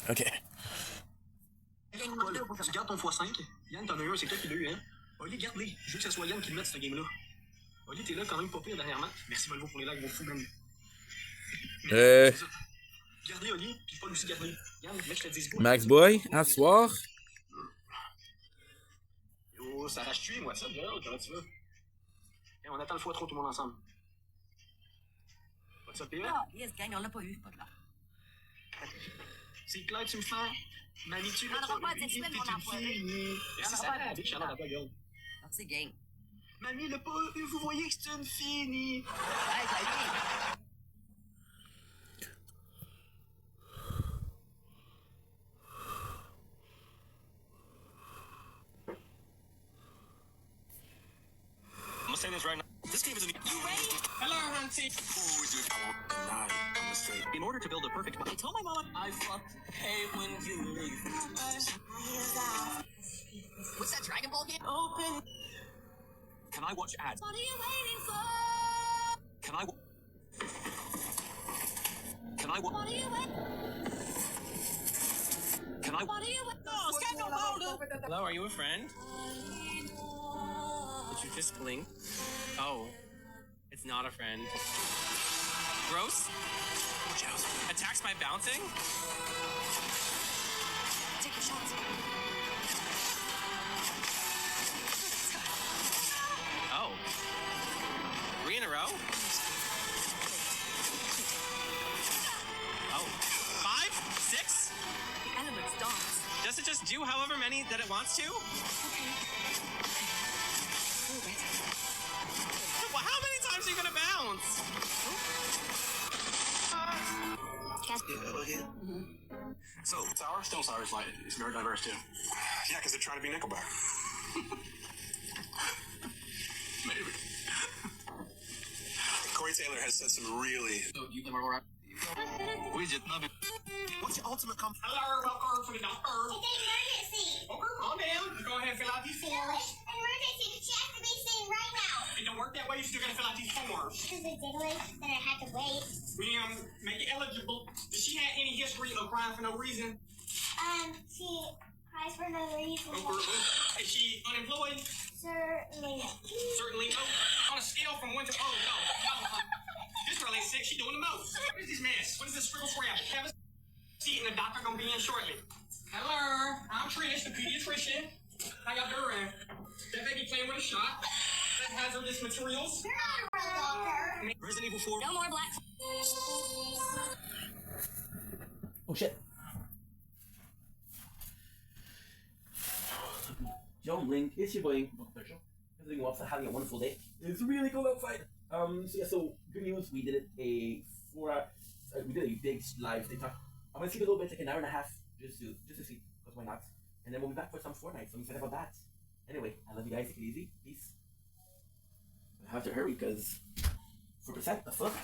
Okay. Tu gardes ton x5. Yann, t'en as eu un, c'est toi qui l'as eu, hein? Oli, garde-les. Je veux que ce soit Yann qui le mette, ce game-là. Oli, t'es là quand même pas pire dernièrement. Merci, Volvo, pour les likes, vos fous, même. Gardez Oli, puis Paul aussi, gardez. Yann, mec, je te dis. Max Boy, à ce soir. Yo, ça arrache-tu, moi, ça, là? Comment tu vas? On attend le x3 tout le monde ensemble. Ça pire? Ah, yes, gang, on l'a pas eu, pas de là. C'est clair, tu me fais. Mamie, tu On n'aura pas de sexuel, mon enfoiré. C'est ça, la bitch, alors dans ta gueule. Merci, gang. Mamie, le pas eu, vous voyez que c'est une fille. Hey, salut. I'm gonna say this right now. This game is a... You ready? Hello, Hunty. In order to build a perfect... I told my mom I fucked hate when you leave. What's that Dragon Ball game? Open. Can I watch ads? What are you waiting for? Can I... Can I... What are you waiting? Can I... What are you waiting? No, Scandal Boulder! Hello, are you a friend? Did you just blink? Oh, it's not a friend. Gross? Watch out. Attacks by bouncing? Take your shots. Oh. 3 in a row? Oh. 5? 6? The element stops. Does it just do however many that it wants to? Well, how many times are you gonna bounce? So, sour? Still sour is light. It's very diverse, too. Yeah, because they're trying to be Nickelback. Maybe. Corey Taylor has said some really... What's your ultimate comfort? Hello, welcome to the doctor. It's an emergency. Okay, calm down. Just go ahead and fill out these forms. An emergency. The check to be seen right now. It don't work that way. You still gotta fill out these forms. Because it did wait, then I had to wait. We make it eligible. Does she have any history of crying for no reason? She cries for no reason. Is she unemployed? Certainly no. Certainly no. On a scale from 1 to... Oh, no. This girl ain't sick. She doing the most. What is this mess? What is this scribble scrabble? Have a seat and the doctor gonna be in shortly. Hello. I'm Trish, the pediatrician. How y'all doing? That baby playing with a shot. That hazardous materials. You're not a real doctor. Resident Evil 4. No more black. Oh shit. John Link, it's your boy. Everything was having a wonderful day. It's really cold outside. So good news. We did it we did a big live TikTok. I'm gonna see a little bit, like an hour and a half, just to see, because why not? And then we'll be back for some Fortnite. So I'm excited about that. Anyway, I love you guys. Take it easy. Peace. I have to hurry because 4%. The fuck.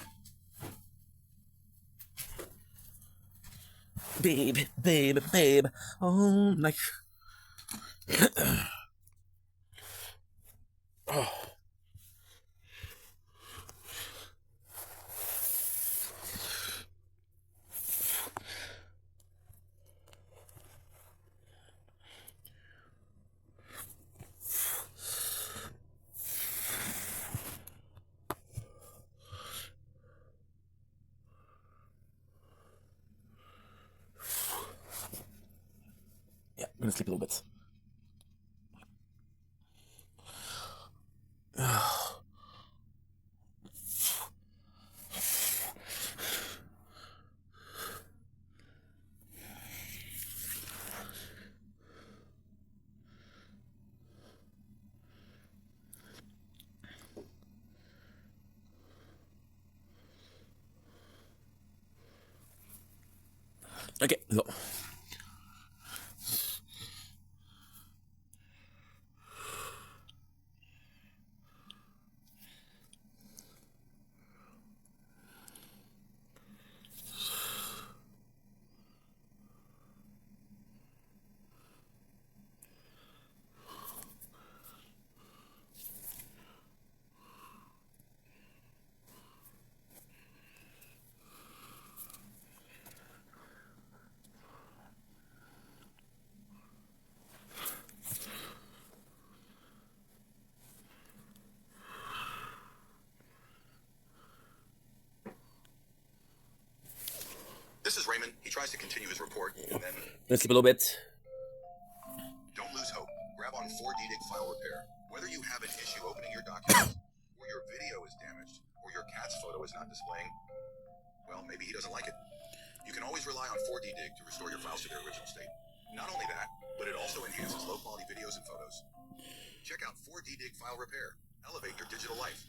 Babe. Oh, like. Oh. Yeah, I'm gonna sleep a little bit. Okay, so. This is Raymond. He tries to continue his report, and then... Let's sleep a little bit. Don't lose hope. Grab on 4DDIG file repair. Whether you have an issue opening your documents, or your video is damaged, or your cat's photo is not displaying, well, maybe he doesn't like it. You can always rely on 4D Dig to restore your files to their original state. Not only that, but it also enhances low-quality videos and photos. Check out 4D Dig File Repair. Elevate your digital life.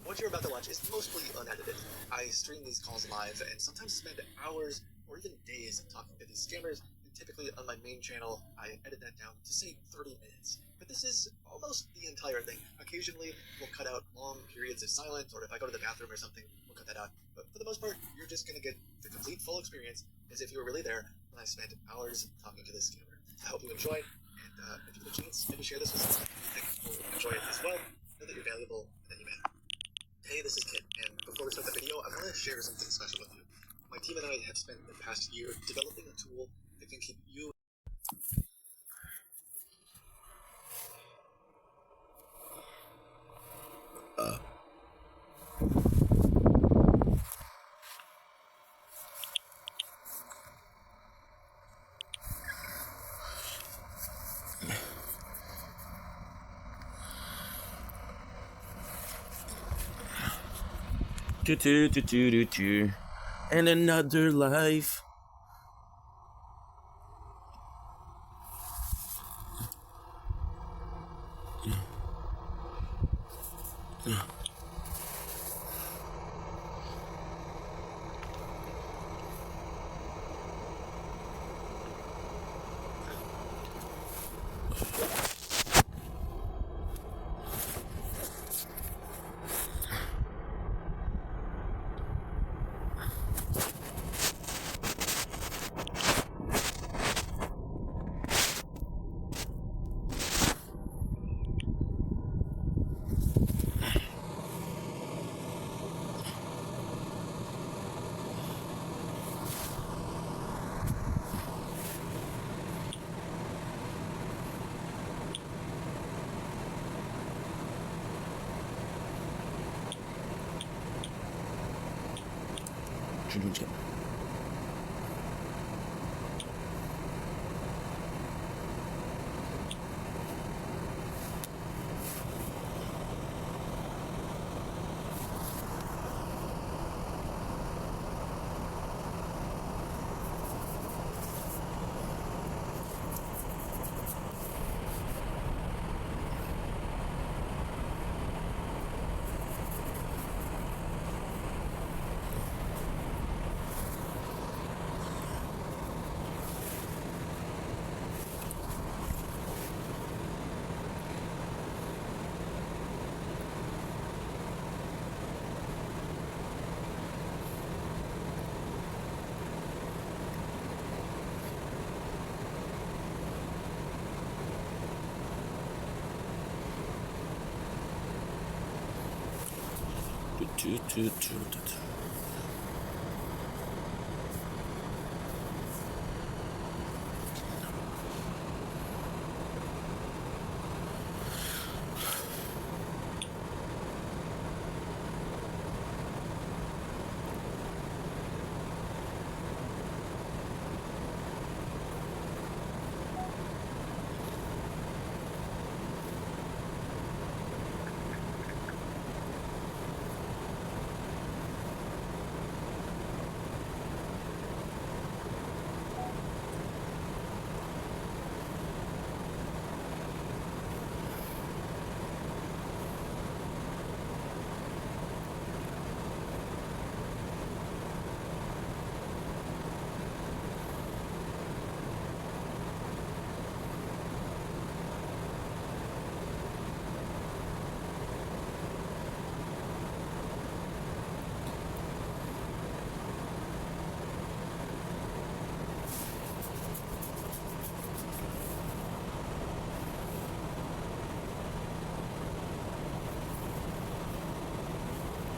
What you're about to watch is mostly unedited. I stream these calls live and sometimes spend hours or even days talking to these scammers, and typically on my main channel I edit that down to say 30 minutes. But this is almost the entire thing. Occasionally we'll cut out long periods of silence, or if I go to the bathroom or something, we'll cut that out. But for the most part, you're just gonna get the complete full experience as if you were really there when I spent hours talking to this scammer. I hope you enjoy, and if you get a chance, maybe share this with someone you think will enjoy it as well. Know that you're valuable and that you matter. Hey, this is Kit, and before we start the video, I want to share something special with you. My team and I have spent the past year developing a tool that can keep you And another life.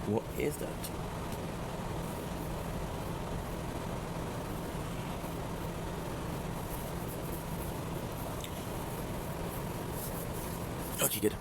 What is that? Okay, good.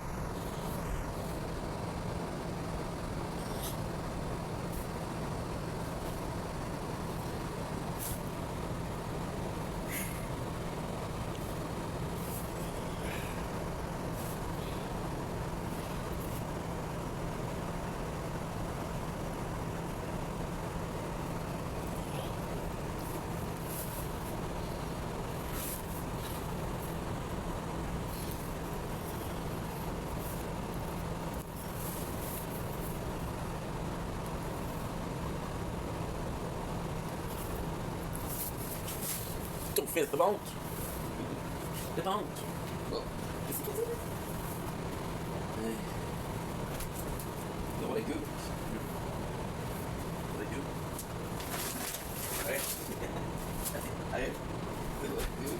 fist, the bones. The bones. Look. You know what I do? What I do? Alright? Alright? Look what I do.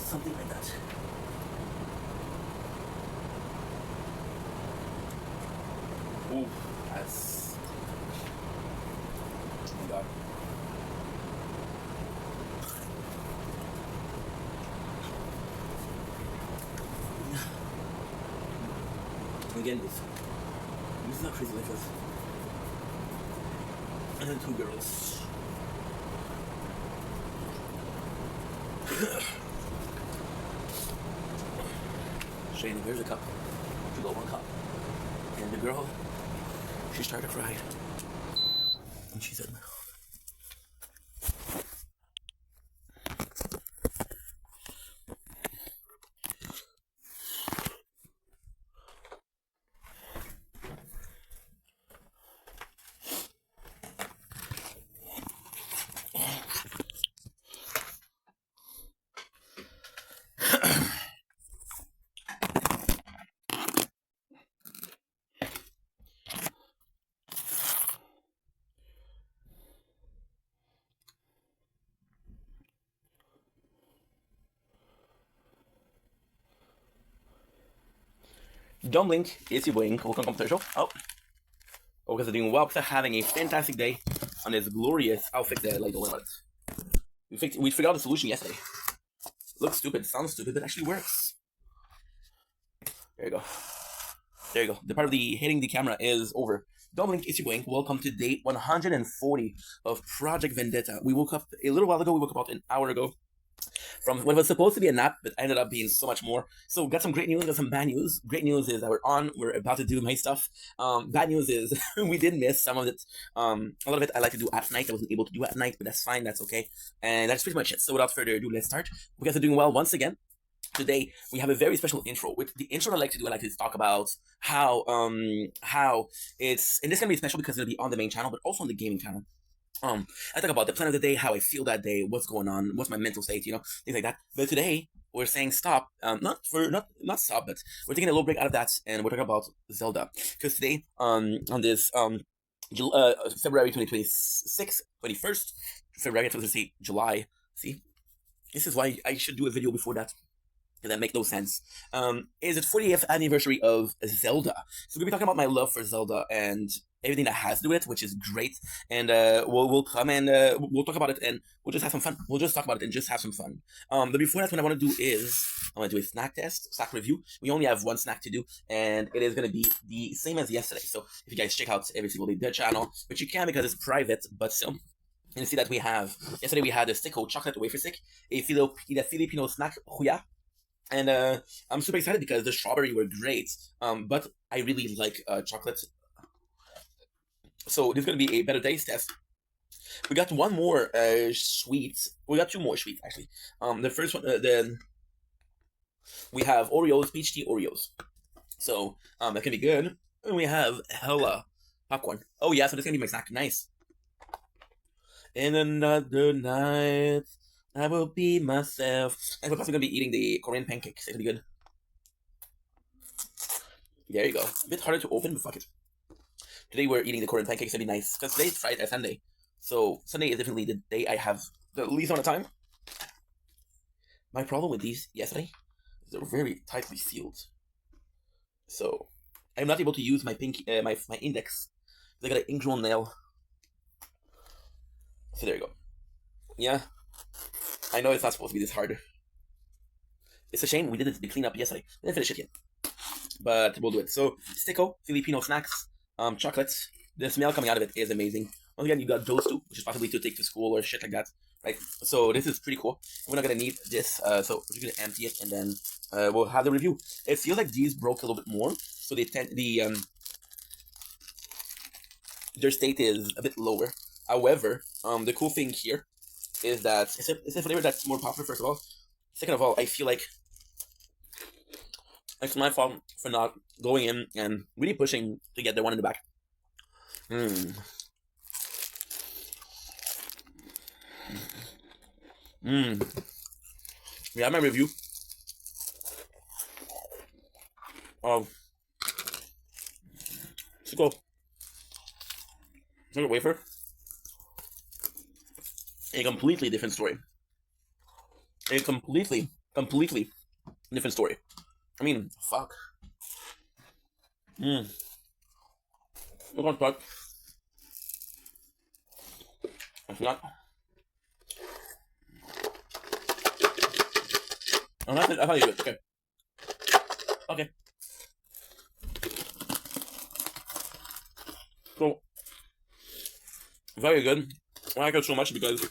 Something like that. Ooh, that's... Oh my god. Again, this is not crazy like this. And then 2 girls. Shane, here's a cup. You got 1 cup. And the girl, she started to cry. And she said, Dumbling, it's your boy, welcome to the show. Oh, you guys are doing well. Because having a fantastic day on this glorious outfit that I like the way about it. We figured out the solution yesterday. Looks stupid, sounds stupid, but actually works. There you go. There you go. The part of the hitting the camera is over. Dumbling, it's your boy. Welcome to day 140 of Project Vendetta. We woke up a little while ago. We woke up about an hour ago from what was supposed to be a nap, but ended up being so much more. So got some great news, got some bad news. Great news is that we're about to do my stuff. Bad news is we did miss some of it. A lot of it I like to do at night. I wasn't able to do at night, but that's fine, that's okay. And that's pretty much it. So without further ado, let's start. You guys are doing well once again. Today we have a very special intro. With the intro I like to do, I like to talk about how it's, and this is gonna be special because it'll be on the main channel, but also on the gaming channel. I talk about the plan of the day, how I feel that day, what's going on, what's my mental state, you know, things like that. But today we're saying stop, not stop, but we're taking a little break out of that, and we're talking about Zelda. Because today, on this February 2026, 21st February, I was to say July. See, this is why I should do a video before that. that make no sense. Is it 40th anniversary of Zelda? So we'll be talking about my love for Zelda and everything that has to do with it, which is great. And we'll come and we'll talk about it and we'll just have some fun. We'll just talk about it and just have some fun. But before that, what I want to do is I'm gonna do a snack test, snack review. We only have one snack to do, and it is gonna be the same as yesterday. So if you guys check out every single day the channel, which you can because it's private, but still. And you see that we have yesterday we had a Sticko chocolate wafer stick, a Filipino snack Huya. And I'm super excited because the strawberry were great, but I really like chocolate. So this is going to be a better taste test. We got one more sweet. We got two more sweets, actually. The first one, then we have Oreos, peach tea Oreos. So that can be good. And we have hella popcorn. Oh yeah, so this is going to be my snack. Nice. In another night, I will be myself. And we're probably going to be eating the Korean pancakes. It'll be good. There you go. A bit harder to open, but fuck it. Today we're eating the Korean pancakes. It'll be nice. Because today's Friday, Sunday. So Sunday is definitely the day I have the least amount of time. My problem with these yesterday is they're very tightly sealed. So I'm not able to use my pinky, my index. I got an ingrown nail. So there you go. Yeah. I know it's not supposed to be this hard. It's a shame we did the cleanup yesterday. We didn't finish it yet. But we'll do it. So, Sticko, Filipino snacks, chocolates. The smell coming out of it is amazing. Once again, you got those two, which is possibly to take to school or shit like that. Right? So this is pretty cool. We're not going to need this, so we're just going to empty it and then we'll have the review. It feels like these broke a little bit more. So they tend, their state is a bit lower. However, the cool thing here is that it's a flavor that's more popular, first of all. Second of all, I feel like it's my fault for not going in and really pushing to get the one in the back. We have my review of Sticko chocolate wafer. A completely different story. A completely different story. I mean, fuck. We're gonna start. If not, I thought you did. Okay. Okay. So, very good. I like it so much because,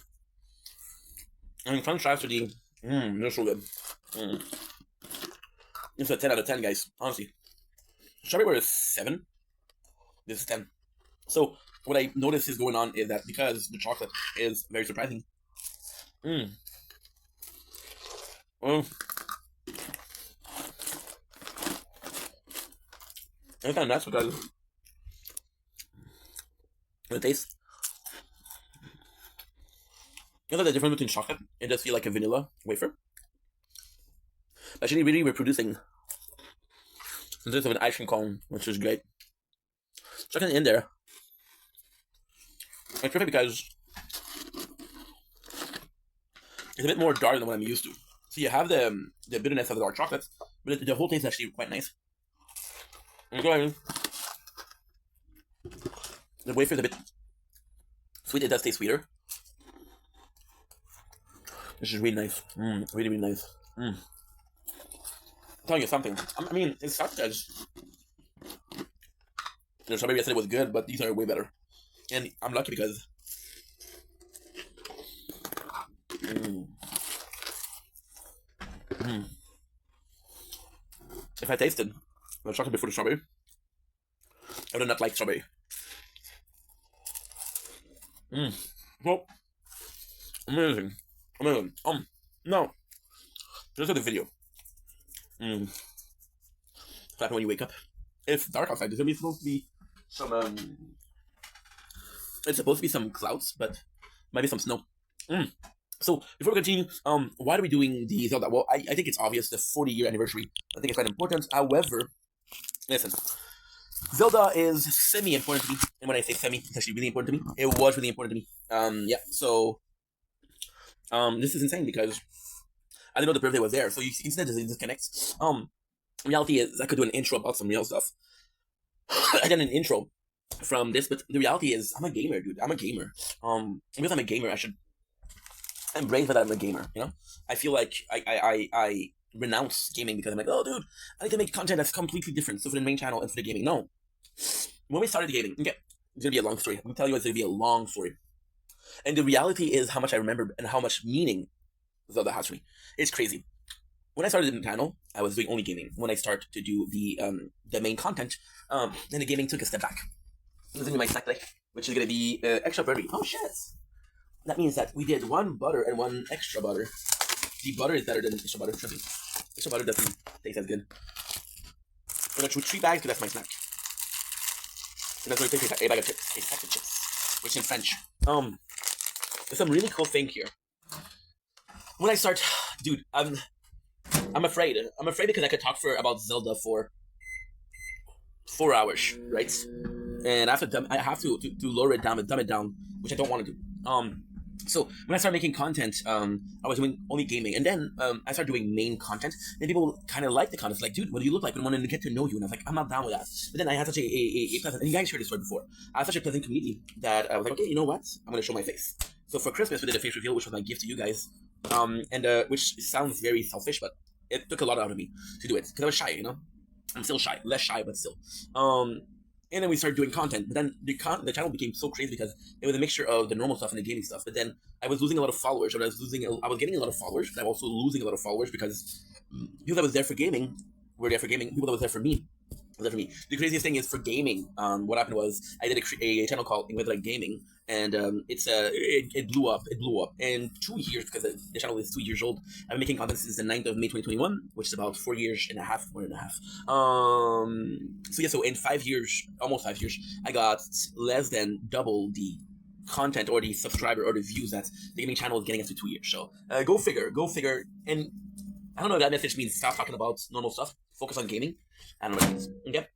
in contrast to the, they're so good. It's a 10 out of 10, guys. Honestly. Strawberry is 7. This is 10. So, what I noticed is going on is that because the chocolate is very surprising. It's kind of nuts because the taste. You know the difference between chocolate? It does feel like a vanilla wafer. Actually, really reproducing this of an ice cream cone, which is great. Chocolate in there. It's perfect because it's a bit more dark than what I'm used to. So you have the bitterness of the dark chocolate, but the whole taste is actually quite nice. And go ahead. The wafer is a bit sweet. It does taste sweeter. This is really nice. Really, really nice. I'm telling you something. I mean, it's not because the strawberry yesterday was good, but these are way better. And I'm lucky because if I tasted the chocolate before the strawberry, I would not like strawberry. Well, amazing. Amazing. No. Just at the video. What happens when you wake up? It's dark outside. There's supposed to be some, it's supposed to be some clouds, but maybe some snow. So, before we continue, why are we doing the Zelda? Well, I think it's obvious, the 40-year anniversary. I think it's quite important. However, listen. Zelda is semi-important to me. And when I say semi, it's actually really important to me. It was really important to me. Yeah, so this is insane because I didn't know the birthday was there, so you can see that it disconnects. Reality is I could do an intro about some real stuff. I did an intro from this, but the reality is I'm a gamer, dude. I'm a gamer. Because I'm a gamer, I should embrace that I'm a gamer, you know? I feel like I renounce gaming because I'm like, oh, dude, I need to make content that's completely different. So for the main channel and for the gaming, no. When we started gaming, okay, it's gonna be a long story. I'm gonna tell you it's gonna be a long story. And the reality is how much I remember and how much meaning Zelda has for me. It's crazy. When I started the channel, I was doing only gaming. When I started to do the main content, then the gaming took a step back. This is gonna be my snack today, which is gonna be extra buttery. Oh shit! That means that we did one butter and one extra butter. The butter is better than extra butter. Trust me. Extra butter doesn't taste as good. I'm gonna chew 3 bags because that's my snack. And that's gonna take a bag of chips, a sack of chips, which in French. There's some really cool thing here. When I start, dude, I'm afraid. I'm afraid because I could talk about Zelda for 4 hours, right? And I have to lower it down and dumb it down, which I don't want to do. So when I started making content, I was doing only gaming, and then I started doing main content. And people kind of liked the content, like, dude, what do you look like? And wanted to get to know you, and I was like, I'm not down with that. But then I had such a pleasant, and you guys heard this story before. I had such a pleasant community that I was like, okay, you know what? I'm gonna show my face. So for Christmas, we did a face reveal, which was my gift to you guys, which sounds very selfish, but it took a lot out of me to do it because I was shy, you know. I'm still shy, less shy, but still. And then we started doing content, but then the channel became so crazy because it was a mixture of the normal stuff and the gaming stuff. But then I was losing a lot of followers. I was getting a lot of followers, but I was also losing a lot of followers because people that was there for gaming were there for gaming. People that was there for me were there for me. The craziest thing is for gaming. What happened was I did a channel called Gaming, and it blew up. It blew up in 2 years because the channel is 2 years old. I've been making content since the 9th of May 2021, which is about 4 years and a half, 4.5. So yeah, so in 5 years, almost 5 years, I got less than double the content or the subscriber or the views that the gaming channel is getting after 2 years. So go figure. And I don't know if that message means stop talking about normal stuff, focus on gaming. I don't know what it means. Okay.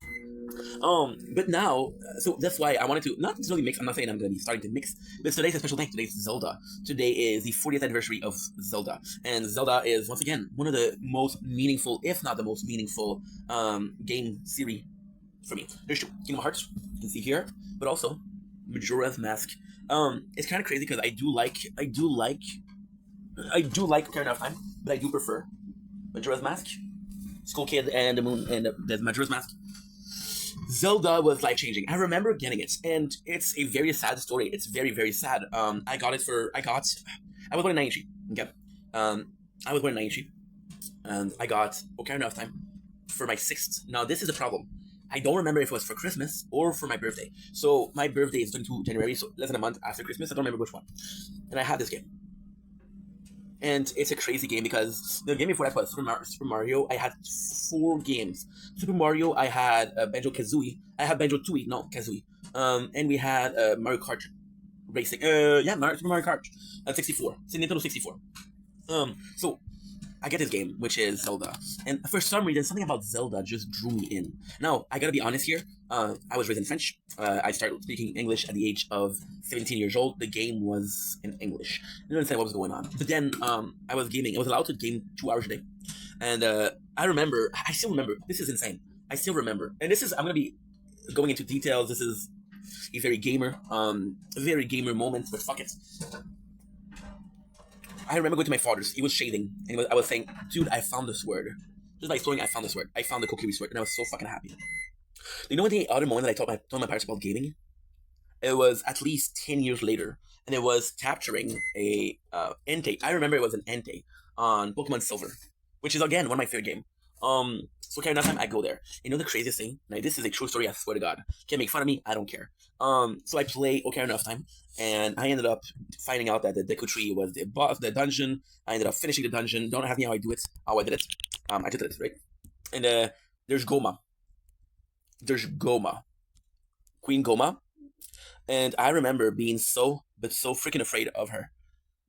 But now, so that's why I wanted to not really mix. I'm not saying I'm going to be starting to mix, but today's a special day. Today's Zelda. Today is the 40th anniversary of Zelda, and Zelda is once again one of the most meaningful, if not the most meaningful, game series for me. There's 2: Kingdom Hearts, you can see here, but also Majora's Mask. It's kind of crazy because I do like Ocarina of Time, but I do prefer Majora's Mask, Skull Kid, and the Moon, and the Majora's Mask. Zelda was life-changing. I remember getting it, and it's a very sad story. It's very, very sad. I was born in 93, okay? I was born in 93, and I got Ocarina of Time for my 6th. Now, this is a problem. I don't remember if it was for Christmas or for my birthday. So, my birthday is 22 January, so less than a month after Christmas. I don't remember which one. And I had this game. And it's a crazy game because the game before that was Super Mario. I had 4 games. Super Mario, I had Banjo-Kazooie. I had Banjo-Tooie, no, Kazooie. And we had Mario Kart Racing. Super Mario Kart 64. It's a Nintendo 64. So I get this game, which is Zelda. And for some reason, something about Zelda just drew me in. Now, I gotta be honest here. I was raised in French. I started speaking English at the age of 17 years old. The game was in English. I didn't understand what was going on. But then I was gaming. I was allowed to game 2 hours a day. And I still remember. This is insane. I still remember. And I'm gonna be going into details. This is a very gamer moment, but fuck it. I remember going to my father's. He was shaving, and I was saying, dude, I found this word. Just by throwing, I found this word. I found the Kokiri word, and I was so fucking happy. You know what the other moment that I told my parents about gaming? It was at least 10 years later, and it was capturing a Entei. I remember it was an Entei on Pokemon Silver, which is, again, one of my favorite games. So okay, next time I go there. You know the craziest thing? Like, this is a true story, I swear to God. Can't make fun of me, I don't care. So I play Ocarina of Time, and I ended up finding out that the Deku Tree was the boss, the dungeon. I ended up finishing the dungeon. Don't ask me how I do it. How I did it. I did it, right? And there's Goma. There's Goma. Queen Goma. And I remember being so freaking afraid of her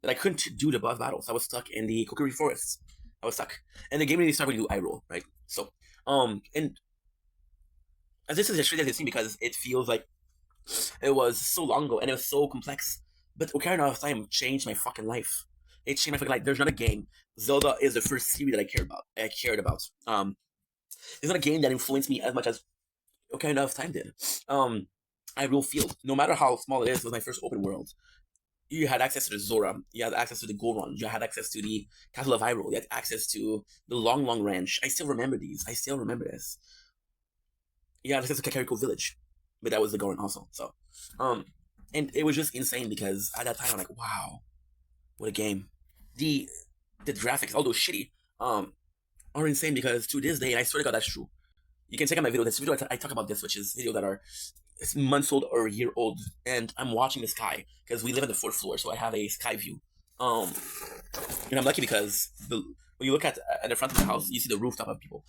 that I couldn't do the boss battles. I was stuck in the Kokiri Forest. I was stuck. And the game really started when you do eye roll, right? So, and this is a shitty thing because it feels like it was so long ago and it was so complex. But Ocarina of Time changed my fucking life. It changed my fucking life. There's not a game. Zelda is the first series that I cared about. There's not a game that influenced me as much as Ocarina of Time did. Hyrule Field, no matter how small it is, was my first open world. You had access to the Zora, you had access to the Goron, you had access to the Castle of Hyrule, you had access to the Long Long Ranch. I still remember these. I still remember this. You had access to Kakariko Village, but that was the Goron also. So, and it was just insane because at that time I'm like, wow, what a game. The graphics, although shitty, are insane because to this day, and I swear to God that's true. You can check out my video. This video I talk about this, which is video that are months old or a year old, and I'm watching the sky because we live on the 4th floor, so I have a sky view. And I'm lucky because when you look at the front of the house, you see the rooftop of people.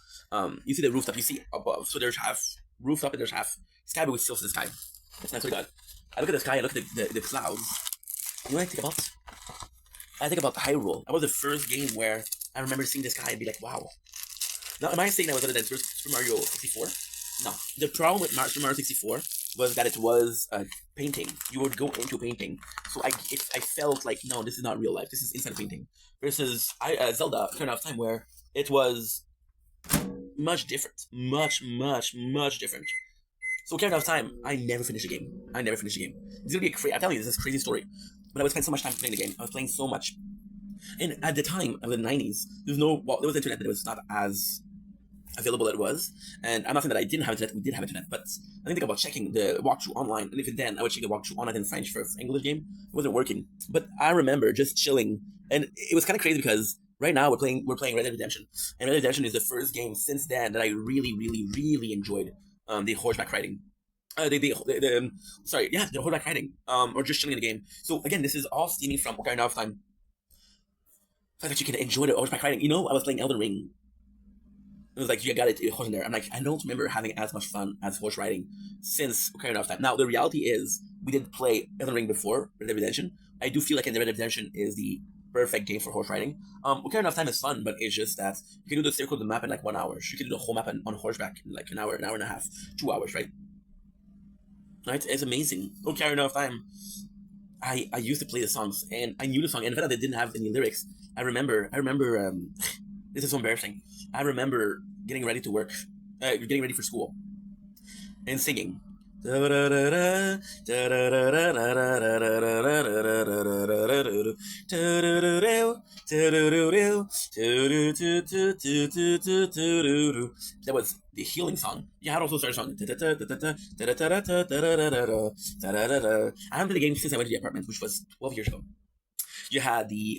You see the rooftop, you see above. So there's half rooftop and there's half sky, but we still see the sky. That's nice. God. I look at the sky, I look at the clouds. You know what I think about? I think about Hyrule. That was the first game where I remember seeing the sky and be like, wow. Now, am I saying that was better than Super Mario 64? No. The problem with Super Mario 64 was that it was painting. You would go into painting. So I felt like, no, this is not real life. This is inside painting. Versus Zelda, Ocarina of Time, where it was much different. Much different. So Ocarina of Time, I never finished the game. It's gonna be a crazy, I'm telling you, this is a crazy story. But I would spend so much time playing the game. I was playing so much. And at the time, of the 90s, there was internet, but it was not as available as it was. And I'm not saying that I didn't have internet, we did have internet, but I didn't think about checking the walkthrough online. And even then, I would check the walkthrough online in French for English game. It wasn't working. But I remember just chilling. And it was kind of crazy because right now we're playing Red Dead Redemption. And Red Dead Redemption is the first game since then that I really enjoyed the horseback riding. The horseback riding. Or just chilling in the game. So again, this is all stemming from Ocarina of Time. The fact that you can enjoy the horseback riding. You know, I was playing Elden Ring. It was like, you got it, horse in there. I'm like, I don't remember having as much fun as horse riding since Ocarina of Time. Now, the reality is, we did play Elden Ring before Red Dead Redemption. I do feel like Red Dead Redemption is the perfect game for horse riding. Ocarina of Time is fun, but it's just that you can do the circle of the map in like 1 hour. You can do the whole map on horseback in like an hour and a half, 2 hours, right? Right? It's amazing. Ocarina of Time. I used to play the songs, and I knew the song, and the fact that they didn't have any lyrics, I remember, this is so embarrassing. I remember getting ready to work, getting ready for school, and singing. That was the healing song. You had also started song. I haven't played the game since I went to the apartment, which was 12 years ago. You had the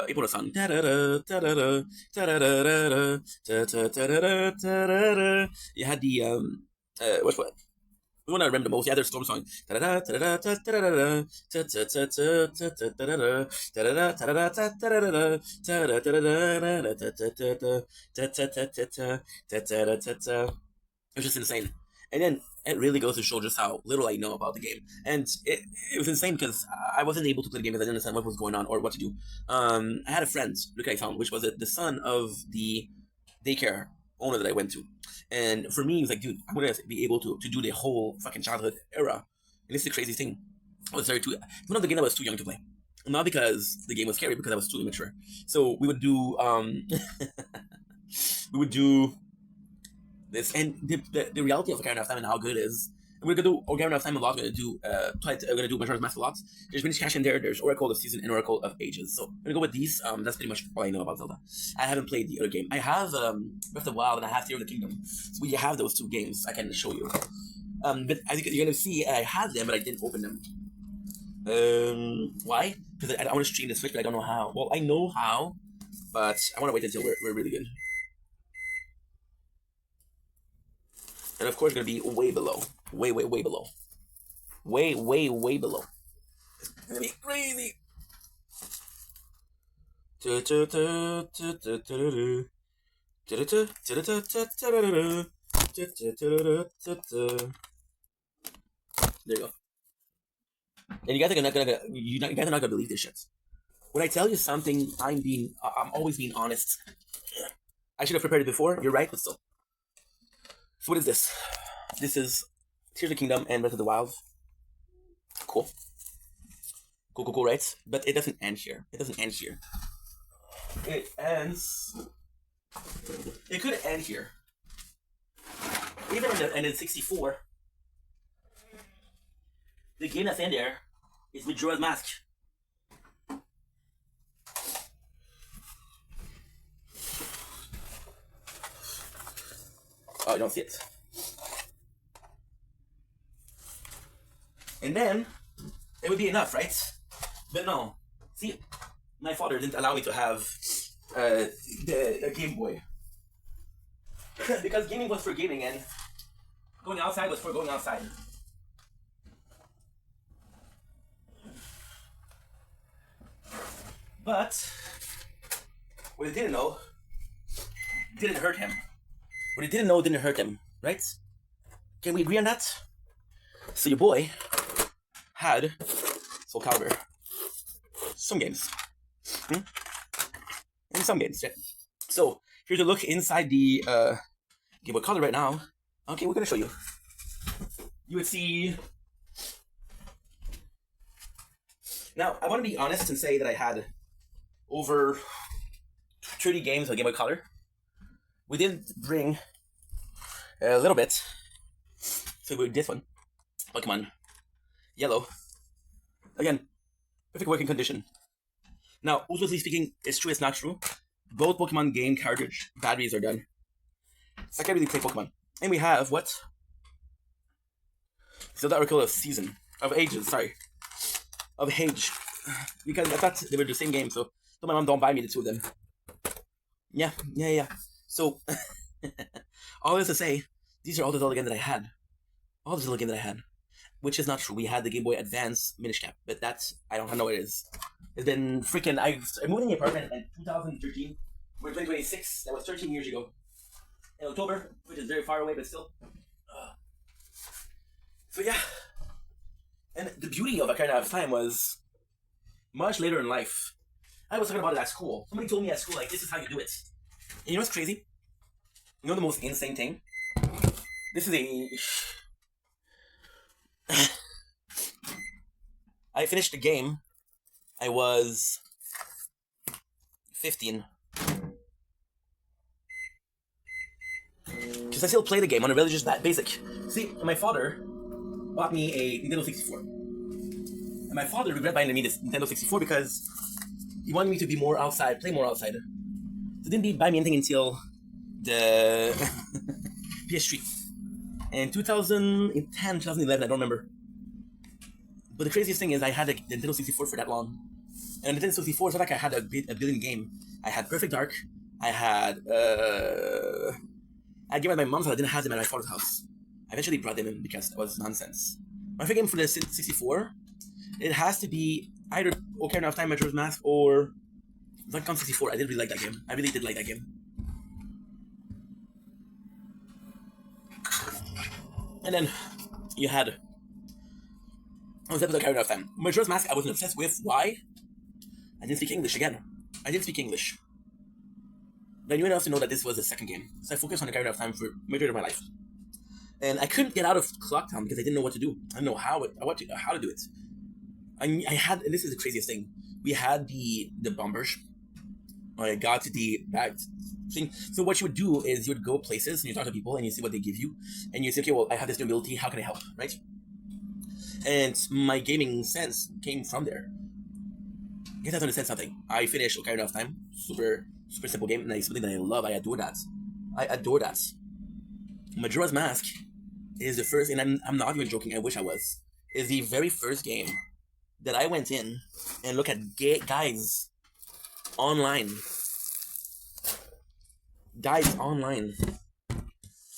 Ebola song. You had the what's what? The one I remember the most, yeah, there's Storm song. It was just insane. And then it really goes to show just how little I know about the game. And it was insane because I wasn't able to play the game because I didn't understand what was going on or what to do. I had a friend, Luke, I found, which was the son of the daycare owner that I went to. And for me, it was like, dude, I'm going to be able to do the whole fucking childhood era. And this is the crazy thing. I was one of the game I was too young to play. Not because the game was scary, because I was too immature. So we would do, this, and the reality of Ocarina of Time and how good it is. And we're gonna do Ocarina of Time a lot. We're gonna do Majora's Mask a lot. There's Vintage Cash in there. There's Oracle of Season and Oracle of Ages. So I'm gonna go with these. That's pretty much all I know about Zelda. I haven't played the other game. I have Breath of the Wild and I have Tears of the Kingdom. So we have those 2 games. I can show you. But as you're gonna see, I had them, but I didn't open them. Why? Because I want to stream the Switch, but I don't know how. Well, I know how, but I want to wait until we're really good. And of course, it's going to be way below. Way below. Way below. It's going to be crazy. There you go. And you guys are not gonna believe this shit. When I tell you something, I'm always being honest. I should have prepared it before. You're right, but still. So what is this? This is Tears of the Kingdom and Breath of the Wild. Cool. Cool, right? But it doesn't end here. It doesn't end here. It ends. It could end here. Even in the 64, the game that's in there is Majora's Mask. Oh, you don't see it. And then it would be enough, right? But no. See, my father didn't allow me to have the Game Boy. Because gaming was for gaming and going outside was for going outside. But what he didn't know didn't hurt him. What he didn't know didn't hurt him, right? Can we agree on that? So your boy had Soul Calibur. Some games. In some games, yeah. So here's a look inside the Game Boy Color right now. Okay, we're gonna show you. You would see. Now, I want to be honest and say that I had over 30 games on Game Boy Color. We did bring a little bit. So we did this one, Pokemon Yellow. Again, perfect working condition. Now, ultimately speaking, it's true, it's not true. Both Pokemon game cartridge batteries are done. So I can't really play Pokemon. And we have what? So that article of season. Of ages, sorry. Of age. Because I thought they were the same game, so my mom don't buy me the two of them. Yeah. So, all this to say, these are all the Zelda games that I had. All the Zelda games that I had. Which is not true. We had the Game Boy Advance Minish Cap, but that's, I don't know what it is. It's been freaking, I moved in the apartment in 2013. We're 2026, that was 13 years ago. In October, which is very far away, but still. So yeah. And the beauty of Ocarina of Time was much later in life. I was talking about it at school. Somebody told me at school, like, this is how you do it. And you know what's crazy? You know the most insane thing? This is a... I finished the game. I was 15. Because I still play the game on a really just that basic. See, my father bought me a Nintendo 64. And my father regret buying me this Nintendo 64 because he wanted me to be more outside, play more outside. So he didn't buy me anything until the PS3. In 2010, 2011, I don't remember. But the craziest thing is I had a Nintendo 64 for that long. And Nintendo 64, it's not like I had a billion game. I had Perfect Dark. I had I gave it my mom's house. I didn't have them at my father's house. I eventually brought them in because that was nonsense. My favorite game for the 64, it has to be either Ocarina of Time, Majora's Mask, or Donkey Kong 64. I did really like that game. I really did like that game. And then you had Ocarina of Time. Majora's Mask I wasn't obsessed with. Why? I didn't speak English again. I didn't speak English. But I knew enough to know that this was the second game. So I focused on Ocarina of Time for majority of my life. And I couldn't get out of Clock Town because I didn't know what to do. I didn't know how to do it. I had, and this is the craziest thing. We had the bombers. I got to the back thing. So what you would do is you would go places and you talk to people and you see what they give you. And you say, okay, well, I have this new ability. How can I help? Right? And my gaming sense came from there. You guys understand something. I finished Ocarina of Time. Super simple game. And it's something that I love. I adore that. Majora's Mask is the first, and I'm not even joking, I wish I was, is the very first game that I went in and looked at guides online.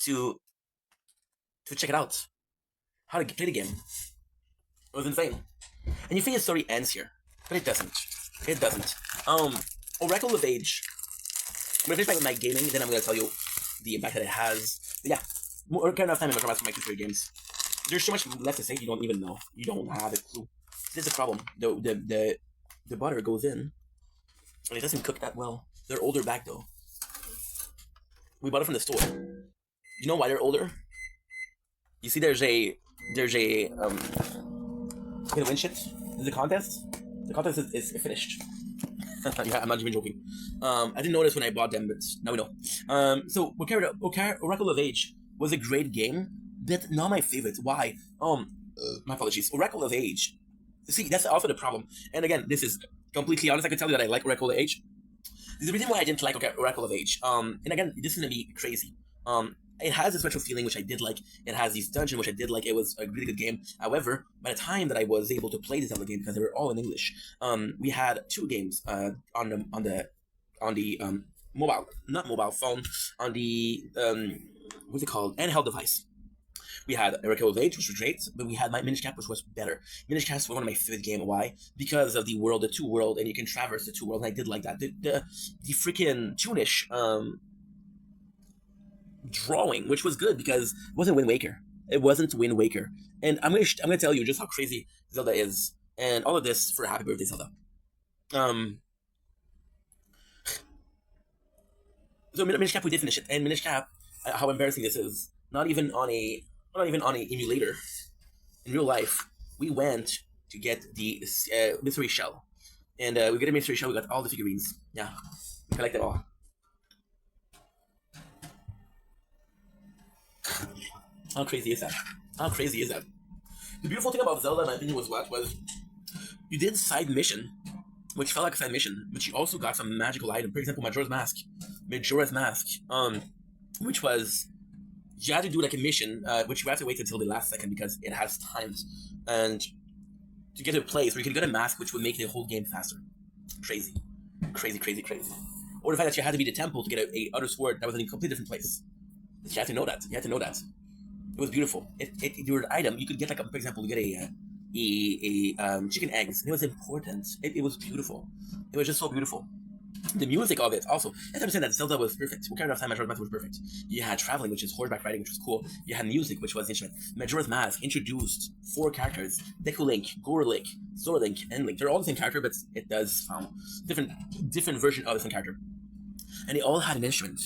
To check it out. How to play the game. It was insane. And you think the story ends here, but it doesn't. It doesn't. Oracle of Age. I'm gonna finish my gaming, then I'm gonna tell you the impact that it has. But yeah, Ocarina of Time and Majora's Mask are my two favorite games. There's so much left to say you don't even know. You don't have a clue. This is the problem. The butter goes in, and it doesn't cook that well. They're older back though. We bought it from the store. You know why they're older? You see, there's a you gonna win shit? Is it a contest? The content is finished. Yeah, I'm not even joking. I didn't notice when I bought them, but now we know. So Oracle of Age was a great game, but not my favorite. Why? My apologies. Oracle of Age. See, that's also the problem. And again, this is completely honest. I can tell you that I like Oracle of Age. There's a reason why I didn't like Oracle of Age. And again, this is gonna be crazy. It has a special feeling which I did like. It has these dungeons which I did like. It was a really good game. However, by the time that I was able to play this other game, because they were all in English, we had 2 games on the mobile phone, on the what's it called, handheld device. We had Oracle of Age, which was great, but we had Minish Cap, which was better. Minish Cap was one of my favorite games. Why? Because of the world, the 2 world, and you can traverse the 2 world, and I did like that. The freaking Tunish drawing, which was good because it wasn't Wind Waker. It wasn't Wind Waker. And I'm gonna tell you just how crazy Zelda is, and all of this for Happy Birthday, Zelda. So Minish Cap, we did finish it, and Minish Cap, how embarrassing this is. Not even on a emulator. In real life, we went to get the mystery shell, and we get a mystery shell. We got all the figurines. Yeah, we collect them all. How crazy is that? How crazy is that? The beautiful thing about Zelda, in my opinion, was you did side mission, which felt like a side mission, but you also got some magical item. For example, Majora's Mask, which was, you had to do like a mission, which you have to wait until the last second because it has times, and to get to a place where you could get a mask, which would make the whole game faster. Crazy. Or the fact that you had to be the temple to get a other sword that was in a completely different place. You had to know that. It was beautiful. Your item, you could get like, for example, you get a chicken eggs. And it was important. It was beautiful. It was just so beautiful. The music of it also. I understand that Zelda was perfect. Ocarina of Time, Majora's Mask was perfect. You had traveling, which is horseback riding, which was cool. You had music, which was instrument. Majora's Mask introduced 4 characters: Deku Link, Gore Link, Zora Link, and Link. They're all the same character, but it does different version of the same character. And they all had an instrument.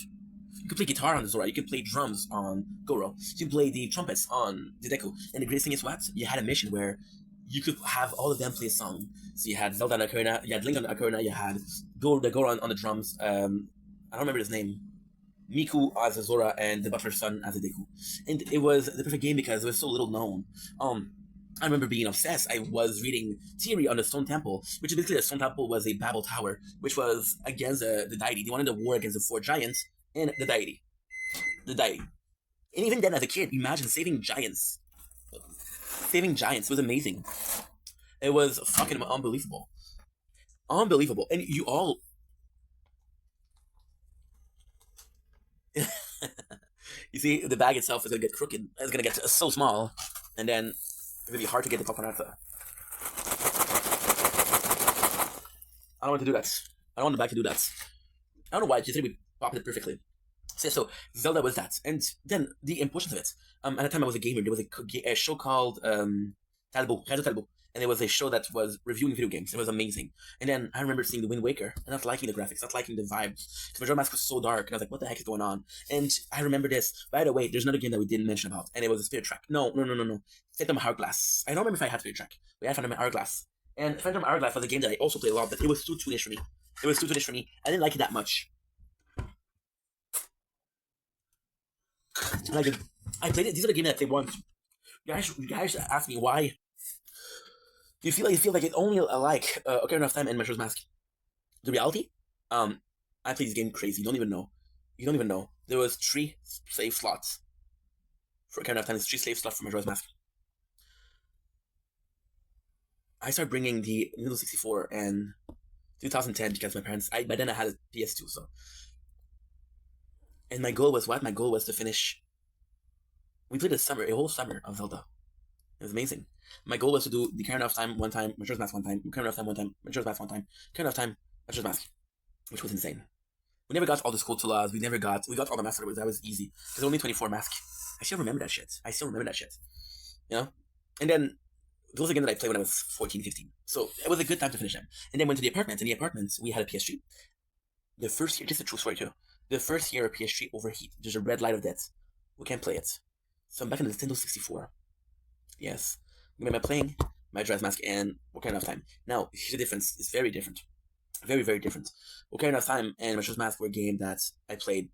You could play guitar on Zora, you could play drums on Goro, you could play the trumpets on the Deku. And the greatest thing is what? You had a mission where you could have all of them play a song. So you had Zelda on Ocarina, you had Link on Ocarina, you had Goro on the drums, I don't remember his name, Miku as a Zora, and the Butler's son as a Deku. And it was the perfect game because it was so little known. I remember being obsessed. I was reading theory on the Stone Temple, which is basically the Stone Temple was a Babel Tower, which was against the deity. They wanted a war against the 4 giants and the deity. And even then, as a kid, imagine saving giants. Saving giants was amazing. It was fucking unbelievable. And you all... You see, the bag itself is going to get crooked. It's going to get so small. And then it's going to be hard to get the popcorn out. I don't want to do that. I don't want the bag to do that. I don't know why. Just we popped it perfectly. So Zelda was that, and then the importance of it. At the time I was a gamer. There was a show called Radio Talbot, and it was a show that was reviewing video games. It was amazing. And then I remember seeing the Wind Waker and not liking the graphics, not liking the vibes. Because Majora's Mask was so dark, and I was like, "What the heck is going on?" And I remember this. By the way, there's another game that we didn't mention about, and it was a Spirit Track. No. Phantom Hourglass. I don't remember if I had Spirit Track. We had Phantom Hourglass, and Phantom Hourglass was a game that I also played a lot, but it was too tunish for me. I didn't like it that much. I played it. These are the games that I played once. You guys asked me why. Do you feel like it only like Ocarina of Time and Majora's Mask? The reality, I played this game crazy. You don't even know. There was 3 save slots for Ocarina of Time. There's 3 save slots for Majora's Mask. I started bringing the Nintendo 64 in 2010 because my parents. By then I had a PS2, so. And my goal was what? My goal was to finish. We played a whole summer of Zelda. It was amazing. My goal was to do the Ocarina of Time one time, Majora's Mask one time, Ocarina of Time one time, Majora's Mask one time, Ocarina of Time, Majora's Mask, which was insane. We never got all the Skulltulas. We got all the masks. That was easy. There's only 24 masks. I still remember that shit. You know? And then, those are games that I played when I was 14, 15. So, it was a good time to finish them. And then went to the apartment. In the apartment, we had a PS3. The first year, just a true story too. The first year, a PS3 overheat. There's a red light of death. We can't play it. So I'm back in the Nintendo 64. Yes. I remember playing. Majora's Mask and Ocarina of Time. Now, here's the difference. It's very different. Very, very different. Ocarina of Time and Majora's Mask were a game that I played.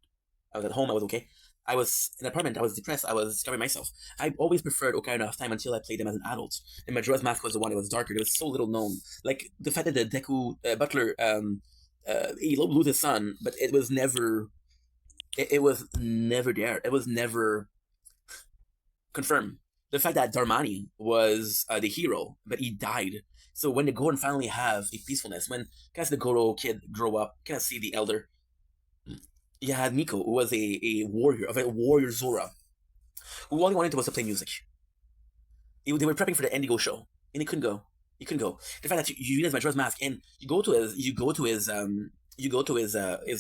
I was at home, I was okay. I was in an apartment, I was depressed, I was discovering myself. I always preferred Ocarina of Time until I played them as an adult. And Majora's Mask was the one that was darker, it was so little known. Like, the fact that the Deku Butler, he loses his son, but it was never... It was never there. It was never confirmed. The fact that Darmani was the hero, but he died. So when the Goron finally have a peacefulness, when kind of the Goro kid grow up, kind of see the elder, you had Miko, who was a warrior, of a warrior Zora, who all he wanted was to play music. They were prepping for the Indigo show, and he couldn't go. He couldn't go. The fact that you use Majora's Mask, and you go to his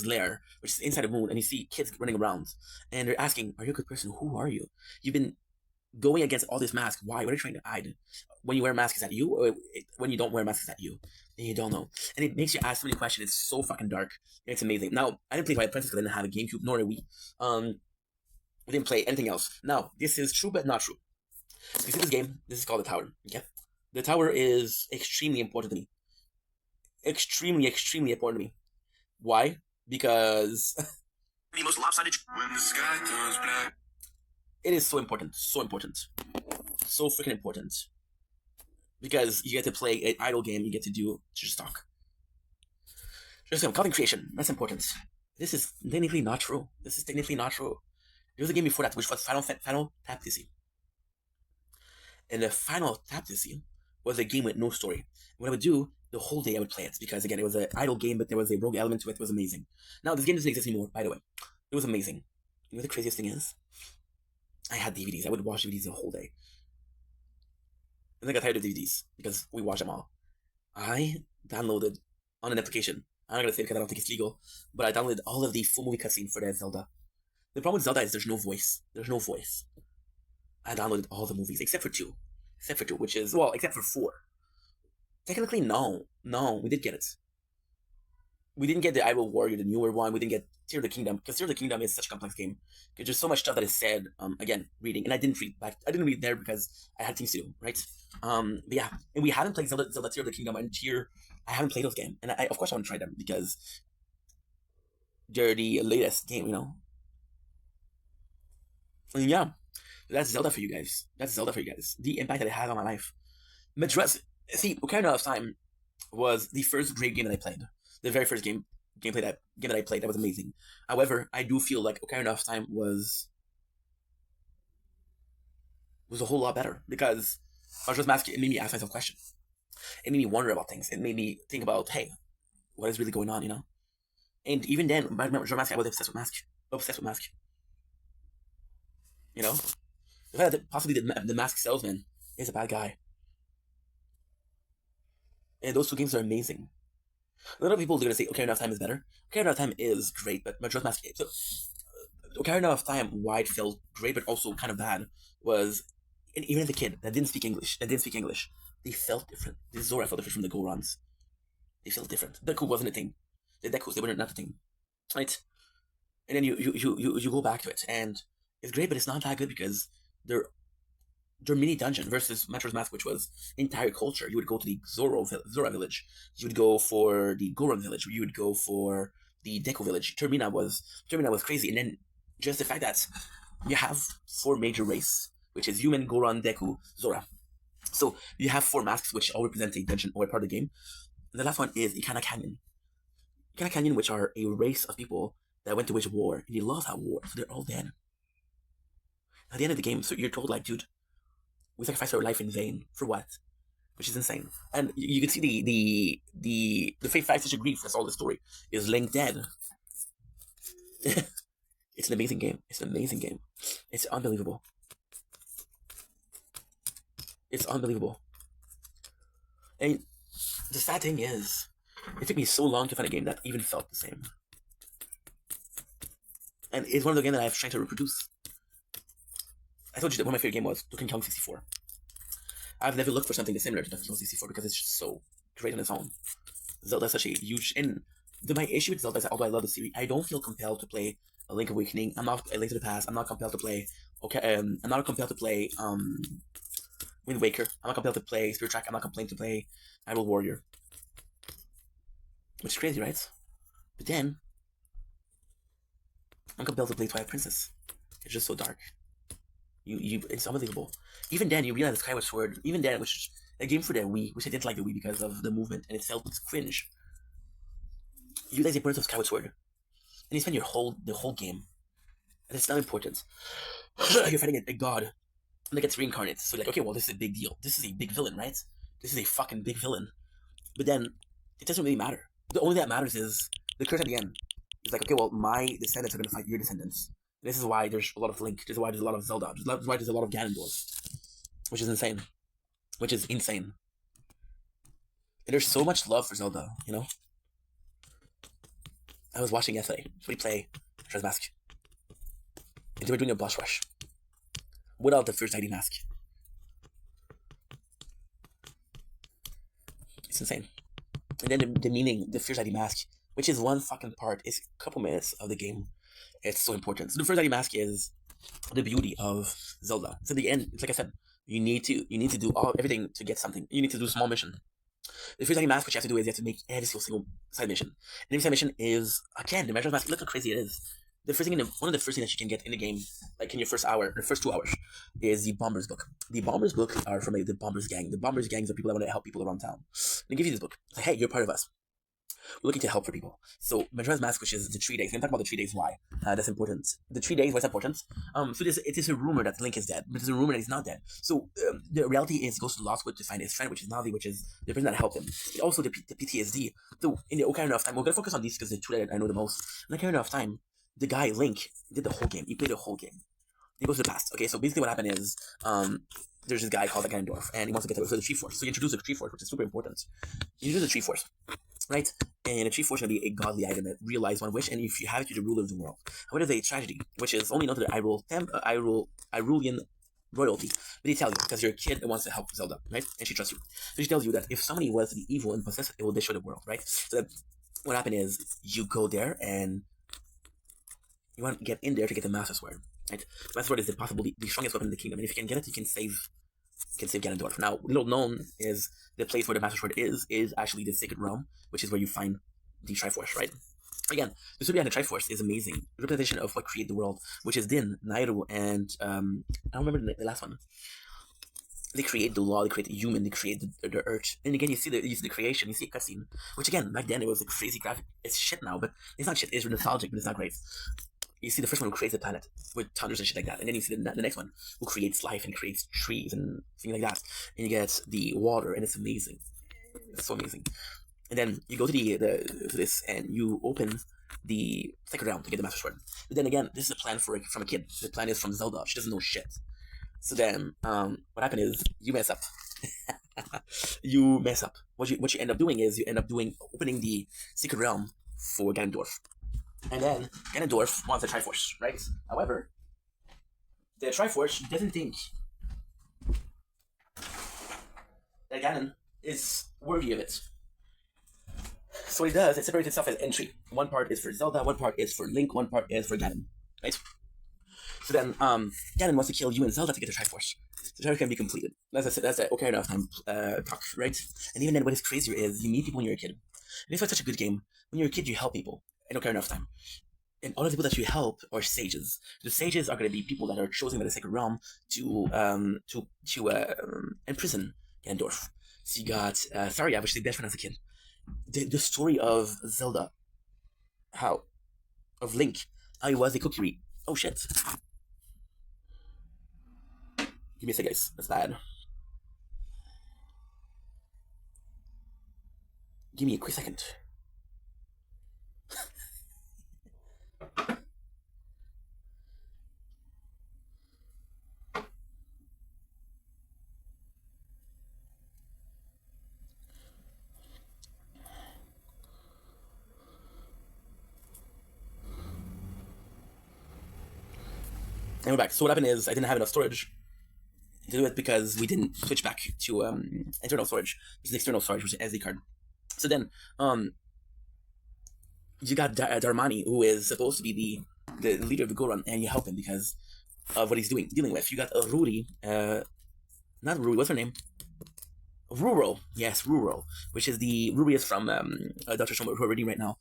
lair, which is inside the moon, and you see kids running around, and they're asking, "Are you a good person? Who are you? You've been going against all this mask. Why? What are you trying to hide? When you wear a mask, is that you? Or when you don't wear a mask, is that you?" And you don't know. And it makes you ask so many questions. It's so fucking dark. And it's amazing. Now, I didn't play Twilight Princess because I didn't have a GameCube, nor a Wii. We didn't play anything else. Now, this is true but not true. You see this game? This is called The Tower. Okay? The Tower is extremely important to me. Extremely, extremely important to me. Why? Because... the most lopsided... When the sky turns black. It is so important. So important. So freaking important. Because you get to play an idle game, you get to do just talk. Just content creation, that's important. This is technically not true. This is technically not true. There was a game before that, which was Final Fantasy. And the Final Fantasy was a game with no story. What I would do, the whole day I would play it, because again, it was an idle game, but there was a rogue element to it. It was amazing. Now, this game doesn't exist anymore, by the way. It was amazing. You know what the craziest thing is? I had DVDs. I would watch DVDs the whole day. And I got tired of DVDs because we watched them all. I downloaded on an application. I'm not gonna say because I don't think it's legal, but I downloaded all of the full movie cutscene for that Zelda. The problem with Zelda is there's no voice. There's no voice. I downloaded all the movies except for two. Except for two, which is, well, except for 4. Technically, no. No, we did get it. We didn't get the Hyrule Warrior, the newer one. We didn't get Tear of the Kingdom, because Tear of the Kingdom is such a complex game. There's just so much stuff that is said, again, reading. And I didn't read back. I didn't read there because I had things to do, right? But yeah, and we haven't played Zelda Tear of the Kingdom and Tear. I haven't played those games. And of course I want to try them because they're the latest game, you know? And yeah, that's Zelda for you guys. That's Zelda for you guys. The impact that it had on my life. See, Ocarina of Time was the first great game that I played. The very first game that I played, that was amazing. However, I do feel like Ocarina of Time was a whole lot better because Majora's Mask, it made me ask myself questions. It made me wonder about things. It made me think about, hey, what is really going on, you know? And even then, Majora's Mask, I was obsessed with Mask. Obsessed with Mask. You know? The fact that possibly the Mask salesman is a bad guy. And those two games are amazing. A lot of people are going to say Ocarina of Time is better. Ocarina of Time is great, but Majora's Mask... So, Ocarina of Time, why it felt great but also kind of bad, was... And even the kid that didn't speak English, they felt different. The Zora felt different from the Gorons. They felt different. Deku wasn't a thing. The Dekus, they were not a thing. Right? And then you go back to it, and it's great, but it's not that good because they're mini dungeon versus Majora's Mask, which was entire culture. You would go to the Zora village. You would go for the Goron village. You would go for the Deku village. Termina was crazy. And then just the fact that you have 4 major races, which is human, Goron, Deku, Zora. So you have 4 masks, which all represent a dungeon or a part of the game. And the last one is Ikana Canyon. Ikana Canyon, which are a race of people that went to wage war, and they lost that war, so they're all dead. At the end of the game, so you're told, like, dude, we sacrificed our life in vain for what? Which is insane. And you can see the Fate 5 such a grief. That's all the story. Is Link dead? It's an amazing game. It's an amazing game. It's unbelievable. It's unbelievable. And the sad thing is, it took me so long to find a game that even felt the same. And it's one of the games that I've tried to reproduce. I told you that one of my favorite games was Donkey Kong 64. I've never looked for something similar to Donkey Kong 64 because it's just so great on its own. Zelda's such a huge... And my issue with Zelda is that although I love the series, I don't feel compelled to play A Link Awakening. I'm not A Link to the Past. I'm not compelled to play... I'm not compelled to play Wind Waker. I'm not compelled to play Spirit Track. I'm not compelled to play Hyrule Warrior. Which is crazy, right? But then, I'm compelled to play Twilight Princess. It's just so dark. It's unbelievable. Even then, you realize Skyward Sword, even then, which is a game for the Wii, which I didn't like the Wii because of the movement, and it felt cringe. You realize the importance of Skyward Sword. And you spend the whole game, and it's not important. You're fighting a god, and it gets reincarnated. So you're like, okay, well, this is a big deal. This is a big villain, right? This is a fucking big villain. But then, it doesn't really matter. The only thing that matters is the curse at the end. It's like, okay, well, my descendants are going to fight your descendants. This is why there's a lot of Link. This is why there's a lot of Zelda. This is why there's a lot of Ganondorf. Which is insane. And there's so much love for Zelda, you know? I was watching yesterday. Somebody play Majora's Mask. And they were doing a boss rush. Without the first ID mask. It's insane. And then the meaning, the first ID mask, which is one fucking part, is a couple minutes of the game. It's so important. So the first ID mask is the beauty of Zelda. So in the end, it's like I said, you need to do everything to get something. You need to do a small mission. The first ID mask, what you have to do is you have to make every single side mission. And every side mission is, again, the Majora's Mask. Look how crazy it is. The first thing, one of the first things that you can get in the game, like in your first hour, or first 2 hours, is the Bomber's Book. The Bomber's Book are from the Bomber's Gang. The Bomber's Gangs are people that want to help people around town. They give you this book. It's like, hey, you're part of us. We're looking to help for people. So Majora's Mask, which is the 3 days. We're going to talk about the 3 days, why. That's important. The 3 days, why it's important? So it is a rumor that Link is dead, but there's a rumor that he's not dead. So the reality is he goes to Lost Wood to find his friend, which is Navi, which is the person that helped him. But also the PTSD. So in the Ocarina of Time, we're going to focus on these because they're 2 that I know the most. In the Ocarina of Time, the guy, Link, did the whole game. He played the whole game. He goes to the past. Okay, so basically what happened is, there's this guy called the Ganondorf, and he wants to get the Tree Force. So you introduce the Tree Force, which is super important. You introduce the Tree Force, right? And the Tree Force is going to be a godly item that realizes one wish, and if you have it, you're the ruler of the world. However, there's a tragedy, which is only known to the Hyrulean royalty. But they tell you, because you're a kid that wants to help Zelda, right? And she trusts you. So she tells you that if somebody was to be evil and possess it, it will destroy the world, right? So that what happened is, you go there, and you want to get in there to get the Master Sword, right? The Master Sword is possibly the strongest weapon in the kingdom, and if you can get it, you can save Ganondorf. Now, little known is the place where the Master Sword is actually the Sacred Realm, which is where you find the Triforce, right? Again, the story behind the Triforce is amazing. The representation of what created the world, which is Din, Nairu, and I don't remember the last one. They create the law, they create the human, they create the earth. And again, you see the creation, you see a cutscene, which again, back then it was a crazy graphic. It's shit now, but it's not shit, it's nostalgic, but it's not great. You see the first one who creates the planet with thunders and shit like that, and then you see the next one who creates life and creates trees and things like that, and you get the water, and it's amazing. It's so amazing. And then you go to this, and you open the Sacred Realm to get the Master Sword. But then again, this is a plan from a kid. The plan is from Zelda. She doesn't know shit. So then, what happened is you mess up. You mess up. What you end up doing is you end up opening the Sacred Realm for Ganondorf. And then Ganondorf wants the Triforce, right? However, the Triforce doesn't think that Ganon is worthy of it. So what he does, it separates itself as entry. One part is for Zelda, one part is for Link, one part is for Ganon, right? So then, Ganon wants to kill you and Zelda to get the Triforce. The Triforce can be completed. That's the Ocarina of Time talk, right? And even then, what is crazier is you meet people when you're a kid. And this was such a good game. When you're a kid, you help people. In Ocarina of Time. And all the people that you help are sages. The sages are going to be people that are chosen by the Sacred Realm to imprison Ganondorf. So you got Saria, which is the best friend as a kid. The story of Zelda. How? Of Link. How he was a cookie. Oh shit. Give me a second, guys. That's bad. Give me a quick second. And we're back. So what happened is I didn't have enough storage to do it because we didn't switch back to internal storage. This is external storage, which is SD card. So then you got Darmani, who is supposed to be the leader of the Goron, and you help him because of what he's dealing with. You got Ruri, not Rui, what's her name? Ruro, yes, Ruro, which is the Ruri is from Dr. Shomo, who we're reading right now.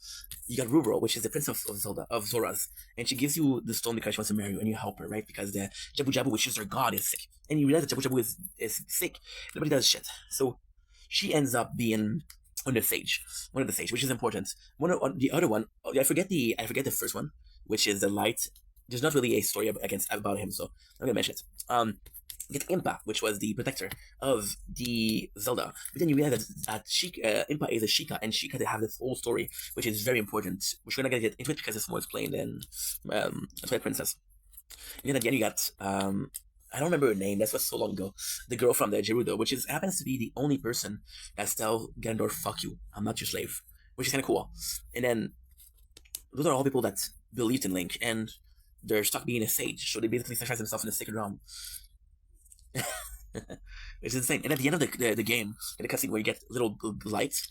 You got Ruro, which is the prince of Zora's, and she gives you the stone because she wants to marry you, and you help her, right? Because the Jabu Jabu, which is her god, is sick, and you realize that Jabu Jabu is sick. Nobody does shit, so she ends up being one of the sage, which is important. The other one, I forget the first one, which is the light. There's not really a story about him, so I'm gonna mention it. Get Impa, which was the protector of the Zelda. But then you realize that Impa is a Sheikah, and Sheikah, they have this whole story, which is very important, which we're not going to get into it because it's more explained in Twilight Princess. And then again, you got, I don't remember her name, that was so long ago, the girl from the Gerudo, which happens to be the only person that tells Ganondorf, fuck you, I'm not your slave, which is kind of cool. And then, those are all people that believed in Link, and they're stuck being a sage, so they basically sacrifice themselves in the sacred realm. It's insane. And at the end of the game, in the cutscene where you get little lights,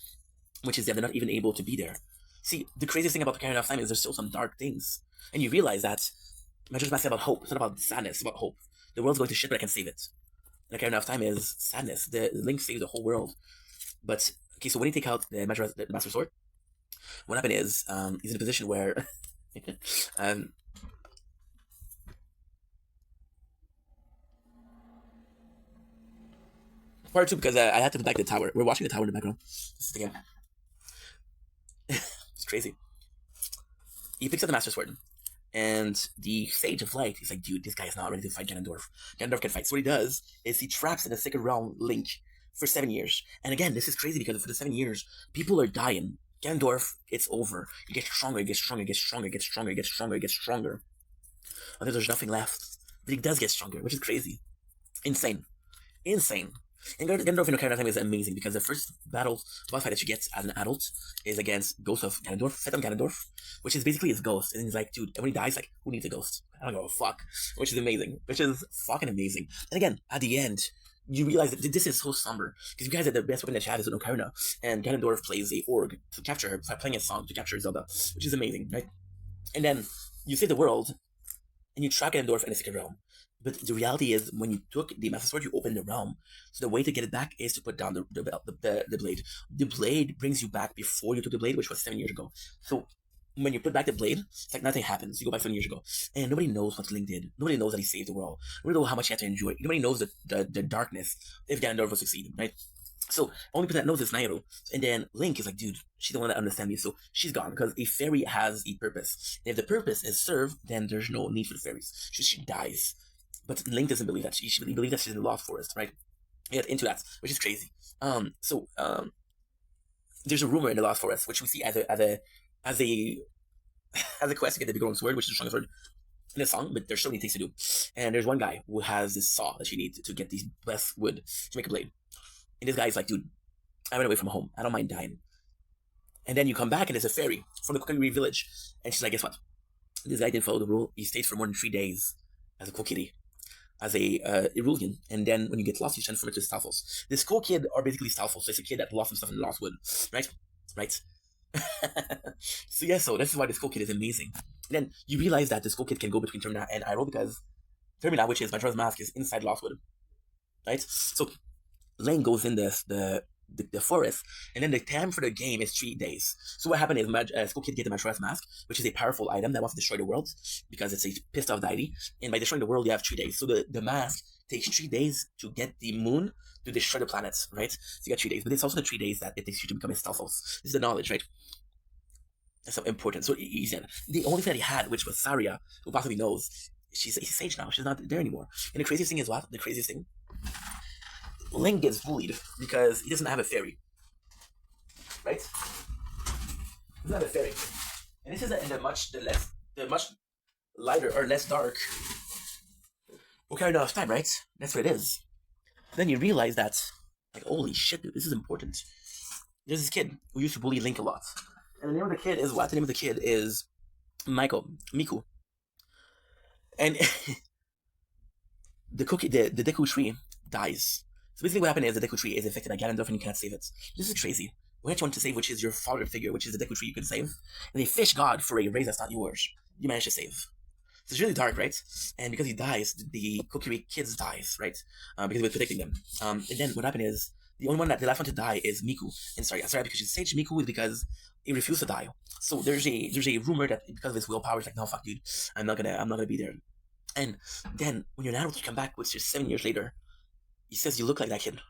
which is that they're not even able to be there. See, the craziest thing about Ocarina of Time is there's still some dark things, and you realize that Majora's Mask is about hope. It's not about sadness. It's about hope. The world's going to shit, but I can save it. And Ocarina of Time is sadness. The Link saves the whole world. But okay, so when you take out the Master Sword, what happened is he's in a position where part 2, because I had to back the tower. We're watching the tower in the background. This is the game. It's crazy. He picks up the Master Sword, and the Sage of Light is like, dude, this guy is not ready to fight Ganondorf. Ganondorf can fight. So what he does is he traps in the Sacred Realm Link for 7 years. And again, this is crazy because for the 7 years, people are dying. Ganondorf, it's over. He gets stronger, he gets stronger, he gets stronger, he gets stronger, he gets stronger, he gets stronger. Until there's nothing left. But he does get stronger, which is crazy. Insane. Insane. And Ganondorf in Ocarina of Time is amazing because the first boss fight that you get as an adult is against Ghost of Ganondorf, Phantom Ganondorf, which is basically his ghost. And he's like, dude, when he dies, like, who needs a ghost? I don't give a fuck. Which is amazing. Which is fucking amazing. And again, at the end, you realize that this is so somber because you guys are the best weapon that you have is an Ocarina, and Ganondorf plays a org to capture her, playing a song to capture Zelda, which is amazing, right? And then you save the world, and you track Ganondorf in the Secret Realm. But the reality is, when you took the Master Sword, you opened the realm. So the way to get it back is to put down the blade. The blade brings you back before you took the blade, which was 7 years ago. So when you put back the blade, it's like nothing happens. You go back 7 years ago. And nobody knows what Link did. Nobody knows that he saved the world. Nobody knows how much he had to enjoy. Nobody knows the darkness if Ganondorf will succeed, right? So only person that knows is Nairo. And then Link is like, dude, she's the one that understands me. So she's gone because a fairy has a purpose. And if the purpose is served, then there's no need for the fairies. She dies. But Link doesn't believe that. She believes that she's in the Lost Forest, right? Get into that, which is crazy. There's a rumor in the Lost Forest, which we see as a quest to get the big sword, which is the strongest sword in the song, but there's so many things to do. And there's one guy who has this saw that you need to get these best wood to make a blade. And this guy is like, dude, I went away from home. I don't mind dying. And then you come back and there's a fairy from the Kokiri village. And she's like, guess what? This guy didn't follow the rule. He stayed for more than 3 days as a Kokiri, as a Irulian. And then when you get lost, you transform it to Stalfos. The Skull Kid are basically Stalfos. So it's a kid that lost himself in the Lost Wood. Right? So this is why the Skull Kid is amazing. And then you realize that the Skull Kid can go between Termina and Hyrule because Termina, which is Majora's Mask, is inside Lost Wood. Right? So Lane goes in the forest, and then the time for the game is 3 days. So what happened is Skull Kid gets the Majora's Mask, which is a powerful item that wants to destroy the world because it's a pissed off deity, and by destroying the world you have 3 days. So the mask takes 3 days to get the moon to destroy the planets, right? So you got 3 days, but it's also the 3 days that it takes you to become a Stalfos. This is the knowledge, right? That's so important. So he said the only thing that he had, which was Saria, who possibly knows, he's a sage now. She's not there anymore. And the craziest thing is what? The craziest thing? Link gets bullied because he doesn't have a fairy. Right? He doesn't have a fairy. And this is in the much lighter or less dark Ocarina of Time, right? That's what it is. Then you realize that, like, holy shit, dude, this is important. There's this kid who used to bully Link a lot. And the name of the kid is what? The name of the kid is Miku. And the Deku tree dies. So basically what happened is the Deku tree is infected by Ganondorf and you cannot save it. This is crazy. What you want to save, which is your father figure, which is the Deku tree you can save. And they fish God for a race that's not yours. You managed to save. So it's really dark, right? And because he dies, the Kokiri kids dies, right? Because he was protecting them. And then what happened is the last one to die is Miku. And sorry, because you say Miku is because he refused to die. So there's a rumor that because of his willpower, it's like, no, fuck, dude, I'm not gonna be there. And then when you're an adult, you come back, which is 7 years later. He says, "You look like that kid.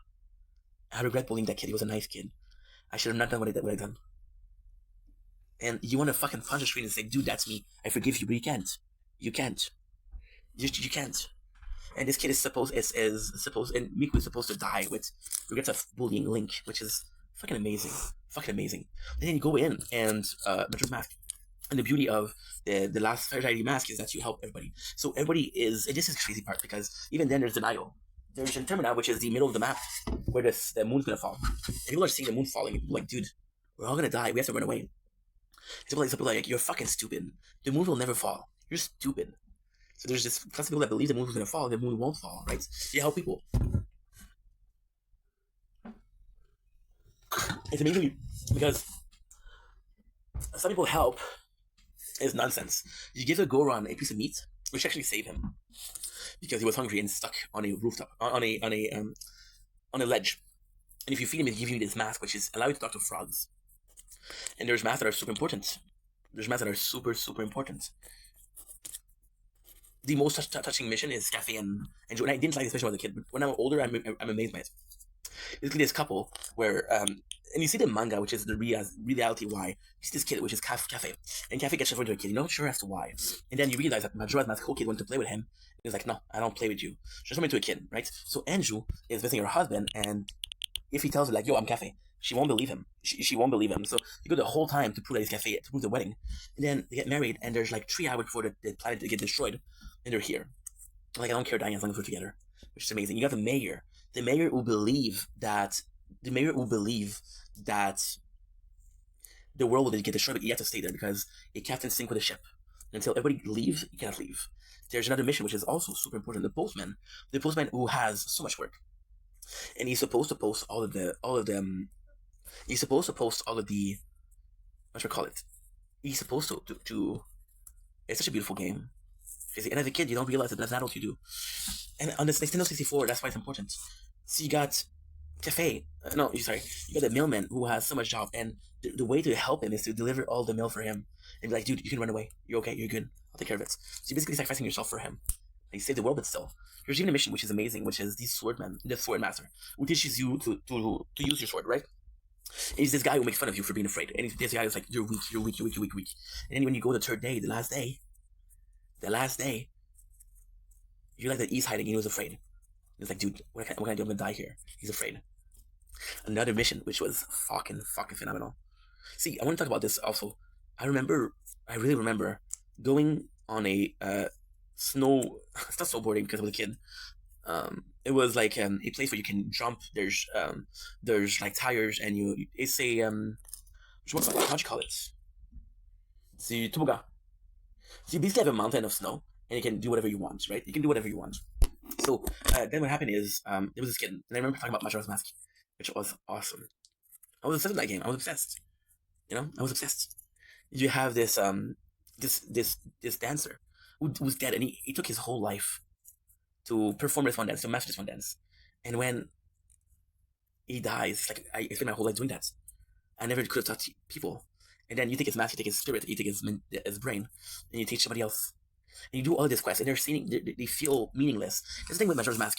I regret bullying that kid. He was a nice kid. I should have not done what I done." And you want to fucking punch the screen and say, "Dude, that's me. I forgive you," but you can't. You can't. You can't. And this kid is supposed, and Miku is supposed to die with regrets of bullying Link, which is fucking amazing. Fucking amazing. And then you go in and Majora's Mask. And the beauty of the last Fairy Mask is that you help everybody. So everybody is, and this is the crazy part, because even then there's denial. There's Intermina, which is the middle of the map, where the moon's gonna fall. And people are seeing the moon falling, and people are like, dude, we're all gonna die, we have to run away. People like, you're fucking stupid. The moon will never fall. You're stupid. So there's this class of people that believe the moon is gonna fall, the moon won't fall, right? You help people. It's amazing because some people help is nonsense. You give a Goron a piece of meat, which actually saved him because he was hungry and stuck on a rooftop, on a ledge. And if you feed him, he'll give you this mask, which is allow you to talk to frogs. And there's masks that are super important. There's masks that are super, super important. The most touching mission is Cafe and Joe. And I didn't like this mission when I was a kid, but when I'm older, I'm amazed by it. Basically, this couple where and you see the manga, which is the reality why. You see this kid, which is Cafe. And Cafe gets transformed into a kid. You're not sure as to why. And then you realize that Majora's Mask whole kid wanted to play with him. And he's like, no, I don't play with you. Transform into a kid, right? So Anju is visiting her husband, and if he tells her, like, yo, I'm Cafe, she won't believe him. She won't believe him. So you go the whole time to prove that he's Cafe, to prove the wedding. And then they get married, and there's like 3 hours before the planet to get destroyed. And they're here. Like, I don't care dying as long as we're together. Which is amazing. You got the mayor. The mayor will believe that the world will get destroyed, but you have to stay there because it can't sync with the ship. Until everybody leaves, you cannot leave. There's another mission which is also super important. The postman who has so much work, and he's supposed to post all of the He's supposed to post all of the what should I call it? He's supposed to. It's such a beautiful game. And as a kid, you don't realize that as an adult you do. And on this Nintendo 64, that's why it's important. So you got Cafe. You got the mailman who has so much job, and the way to help him is to deliver all the mail for him. And be like, dude, you can run away. You're okay. You're good. I'll take care of it. So you're basically sacrificing yourself for him. Like, you save the world, but still. There's even a mission which is amazing, which is the sword master, who teaches you to use your sword, right? And he's this guy who makes fun of you for being afraid. And this guy who's like, you're weak. And then when you go the third day, the last day, you like that he's hiding and he was afraid. He's like, dude, what can I do? I'm gonna die here. He's afraid. Another mission, which was fucking phenomenal. See, I want to talk about this also. I really remember going on a it's not snowboarding because I was a kid. It was like a place where you can jump. There's like tires, and it's a how do you call it? See, toboggan. So you basically have a mountain of snow, and you can do whatever you want, right? You can do whatever you want. So then what happened is there was this kid, and I remember talking about Majora's Mask, which was awesome. I was obsessed with that game. I was obsessed. I was obsessed. You have this this dancer who's dead, and he took his whole life to perform this one dance, to master this one dance. And when he dies, like, I spent my whole life doing that. I never could have taught people. And then you take his mask, you take his spirit, you take his brain, and you teach somebody else. And you do all of this quest, and they feel meaningless. That's the thing with Majora's Mask.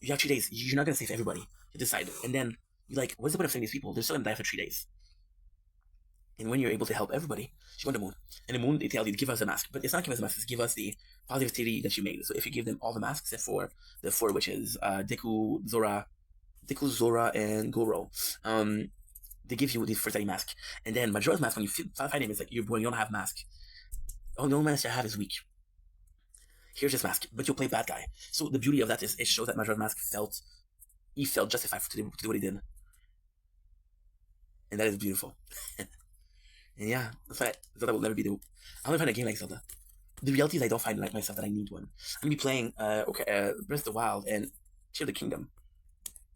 You have 3 days. You're not gonna save everybody. You decide, and then you're like, what's the point of saving these people? They're still gonna die for 3 days. And when you're able to help everybody, you want the moon. And the moon, they tell you to give us a mask. But it's not give us a mask, it's give us the positivity that you made. So if you give them all the masks except for the 4, which is Deku, Zora, and Goro, they give you the first mask. And then Majora's Mask, when you find him, it's like, you don't have mask. Oh, the only mask you have is weak. Here's this mask, but you'll play bad guy. So the beauty of that is it shows that Majora's Mask felt justified to do what he did. And that is beautiful. And yeah, Zelda will never be I'll never find a game like Zelda. The reality is I don't find like myself that I need one. I'm gonna be playing Breath of the Wild and Tears of the Kingdom.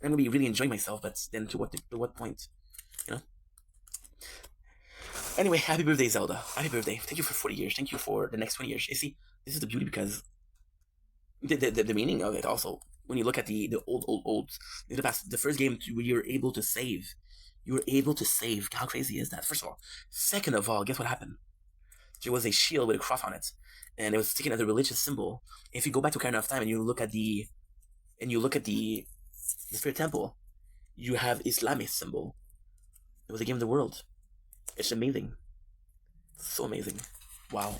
And I'm gonna be really enjoying myself, but then to what point? Anyway, happy birthday, Zelda. Happy birthday. Thank you for 40 years. Thank you for the next 20 years. You see, this is the beauty because the meaning of it also, when you look at the old, in the past, the first game where you were able to save. You were able to save. How crazy is that? First of all. Second of all, guess what happened? There was a shield with a cross on it. And it was taken as a religious symbol. If you go back to Ocarina of Time and you look at the Spirit Temple, you have Islamic symbol. It was a game of the world. It's amazing. So amazing. Wow.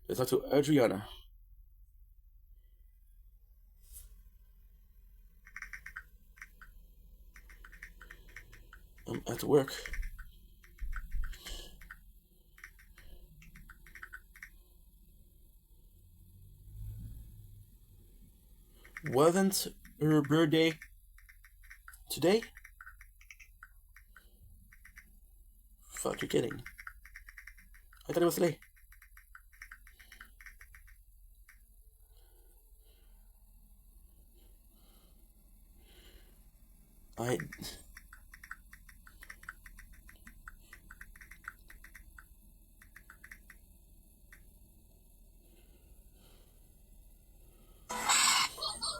Let's talk to Adriana. I'm at work. Wasn't her birthday today? Fuck, you're kidding. I thought it was today.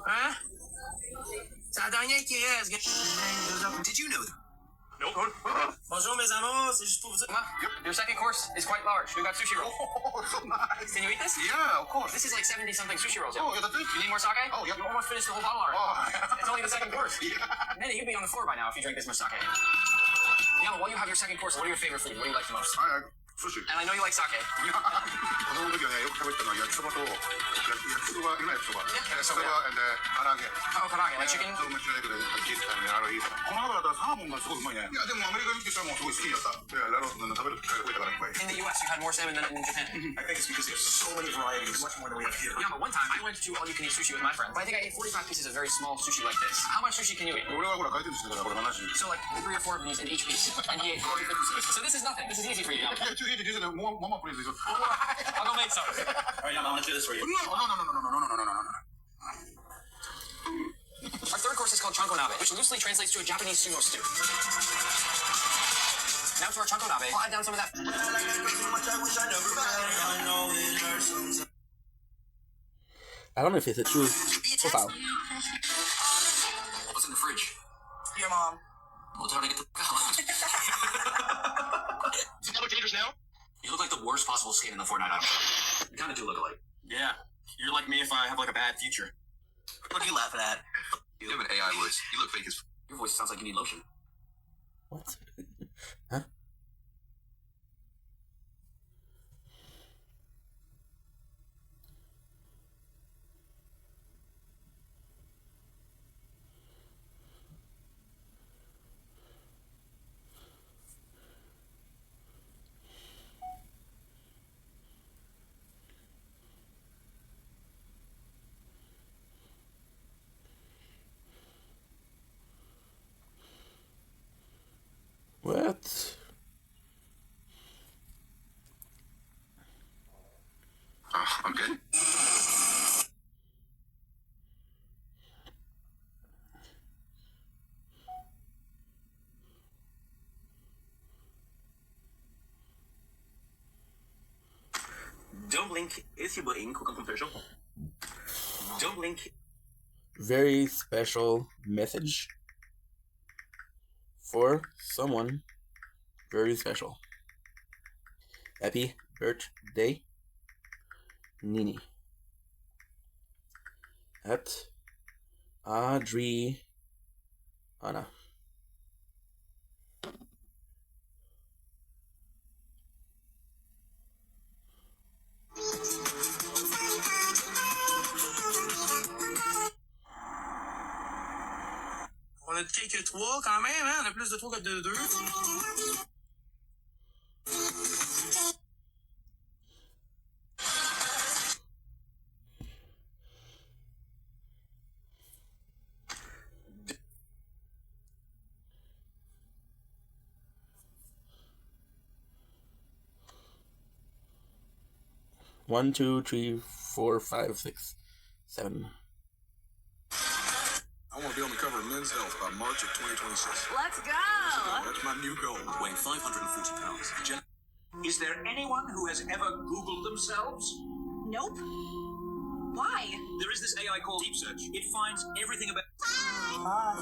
Hein? C'est la dernière qui reste. Did you know that? Nope. Bonjour mes amours, c'est juste pour vous dire. Your second course is quite large. We got sushi rolls. Oh, so nice. Can you eat this? Yeah, of course. This is like 70 something sushi rolls. Oh, yeah, that's it. You need more sake? Oh, yeah. You almost finished the whole bottle already. Oh, It's only the second course. Yeah. Manny, you'd be on the floor by now if you drink this much sake. Yeah, but while you have your second course, what are your favorite foods? What do you like the most? Sushi. And I know you like sake. 子供の時はね、よく食べてたのは焼きそばと焼きそば、今焼きそば。焼きそば and 唐揚げ。Oh, karage, like chicken? そう、もちろんだけど、チーズからね、あれいい。この後だったらサーモンがすごいうまいね。いや、でもアメリカに来てサーモンすごい好きだった。で、ラロスの食べる機会が増えたからいっぱい。 In the US, you had more salmon than in Japan. I think it's because there's so many varieties, much more than we have here. Yeah, but one time I went to all-you-can-eat sushi with my friend. But I think I ate 45 pieces of very small sushi like this. How much sushi can you eat? 俺はほら回転寿司だからこれ70。 So like 3 or 4 of these in each piece. And he ate 40 pieces. So this is nothing. This is easy for you. Yeah, too easy. More, please. I'll go make some. Alright, I'm gonna do this for you. No. Our third course is called Chanko Nabe, which loosely translates to a Japanese sumo stew. Now to our Chanko Nabe, I'll add down some of that. I don't know if it's a true profile. What's in the fridge? Your mom. Well, it's hard to get the Does it look dangerous now? You look like the worst possible skin in the Fortnite item. You kind of do look alike. Yeah, you're like me if I have like a bad future. What are you laughing at? You have an AI voice. You look fake as. Your voice sounds like you need lotion. What? Huh? What? I'm good. Don't blink. Is he blinking? Quick commercial. Don't blink. Very special message for someone very special. Happy birthday, Nini. At Adriana. On a dit que 3 quand même, hein? On a plus de 3 que de 2. One, 2, 3, 4, 5, 6, 7. I want to be on the cover of Men's Health by March of 2026. Let's go! That's my new goal. Weighing 540 pounds. Is there anyone who has ever Googled themselves? Nope. Why? There is this AI called Deep Search. It finds everything about. Hi.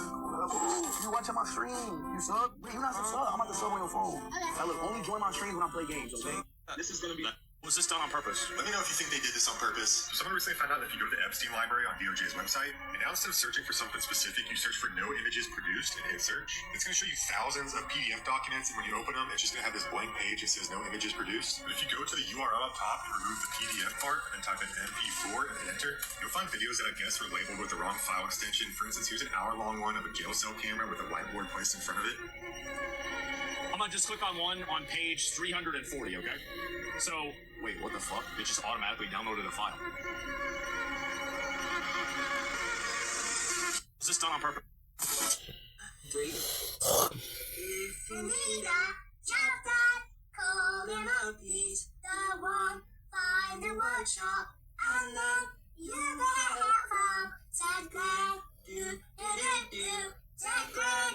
You watching my stream? You sub? You not sub? I'm about to sub on your phone. I look, only join my streams when I play games, okay? This is gonna be. Was this done on purpose? Let me know if you think they did this on purpose. Someone recently found out that if you go to the Epstein library on DOJ's website, and now instead of searching for something specific, you search for no images produced and hit search. It's going to show you thousands of PDF documents, and when you open them, it's just going to have this blank page that says no images produced. But if you go to the URL up top and remove the PDF part, and type in MP4 and enter, you'll find videos that I guess were labeled with the wrong file extension. For instance, here's an hour-long one of a jail cell camera with a whiteboard placed in front of it. I'm gonna just click on one on page 340, okay? So, wait, what the fuck? It just automatically downloaded a file. Is this done on purpose? If you need a job done, call him up, he's the one. Find the workshop, and then you better help him. 10 grand, do, 10 grand,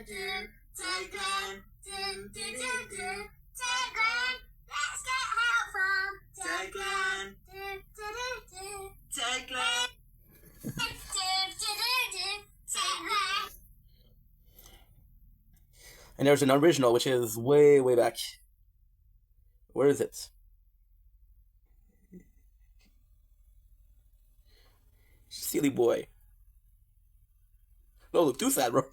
do. 10 grand, do. 10 grand, let's get help from 10 grand, do. 10 grand. And there's an original, which is way, way back. Where is it? Silly boy. Don't look too sad, bro.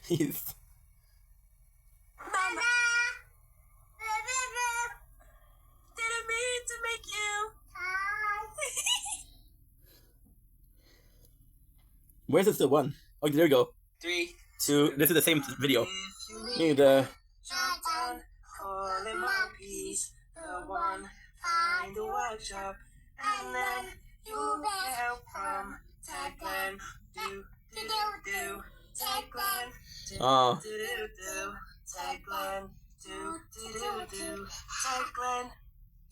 He's... Didn't mean to make you. Where's it still one? Oh, there you go. 3, 2. This is the same video. Need call him my piece, the one, find the workshop, and then you'll get help from Tagline, Tagline, Tagline, Tagline,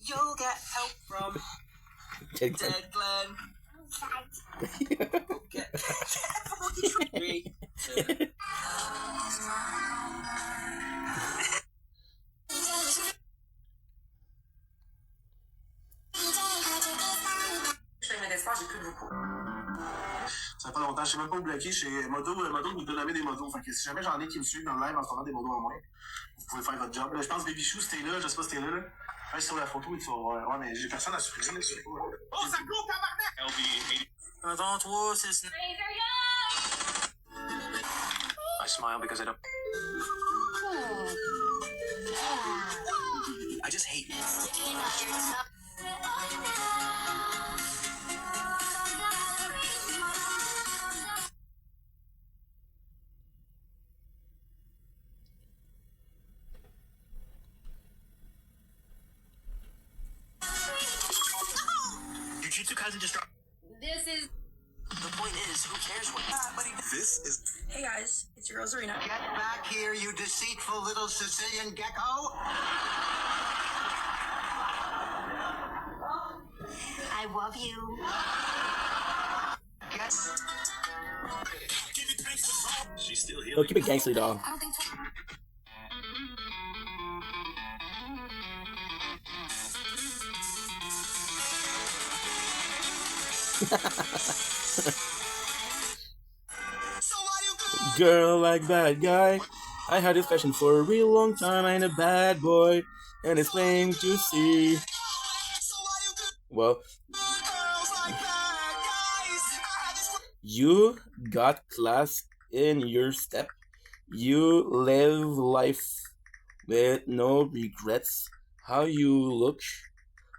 you'll get help from Tagline. Okay. 3, 2. Ça fait pas longtemps, je sais même pas où bloquer chez Moto nous donne des motos. Fait que si jamais j'en ai qui me suivent dans le live en se rendant des motos en moins, vous pouvez faire votre job. Là, je pense que Baby Chou c'était là, je sais pas si c'était là. Reste sur la photo et tu vas voir. Ouais, mais j'ai personne à supprimer. Oh, ça court, tabarnak! LB 1, 3, 6, 9. I smile because I don't. I just hate it. This is. The point is, who cares what? This is. Hey guys, it's your girl Zarina. Get back here, you deceitful little Sicilian gecko! I love you. She's still here. Oh, keep it gangster, dog. I don't think so. Girl like bad guy. I had this question for a real long time. I ain't a bad boy, and it's plain to see. Well, you got class in your step. You live life with no regrets. How you look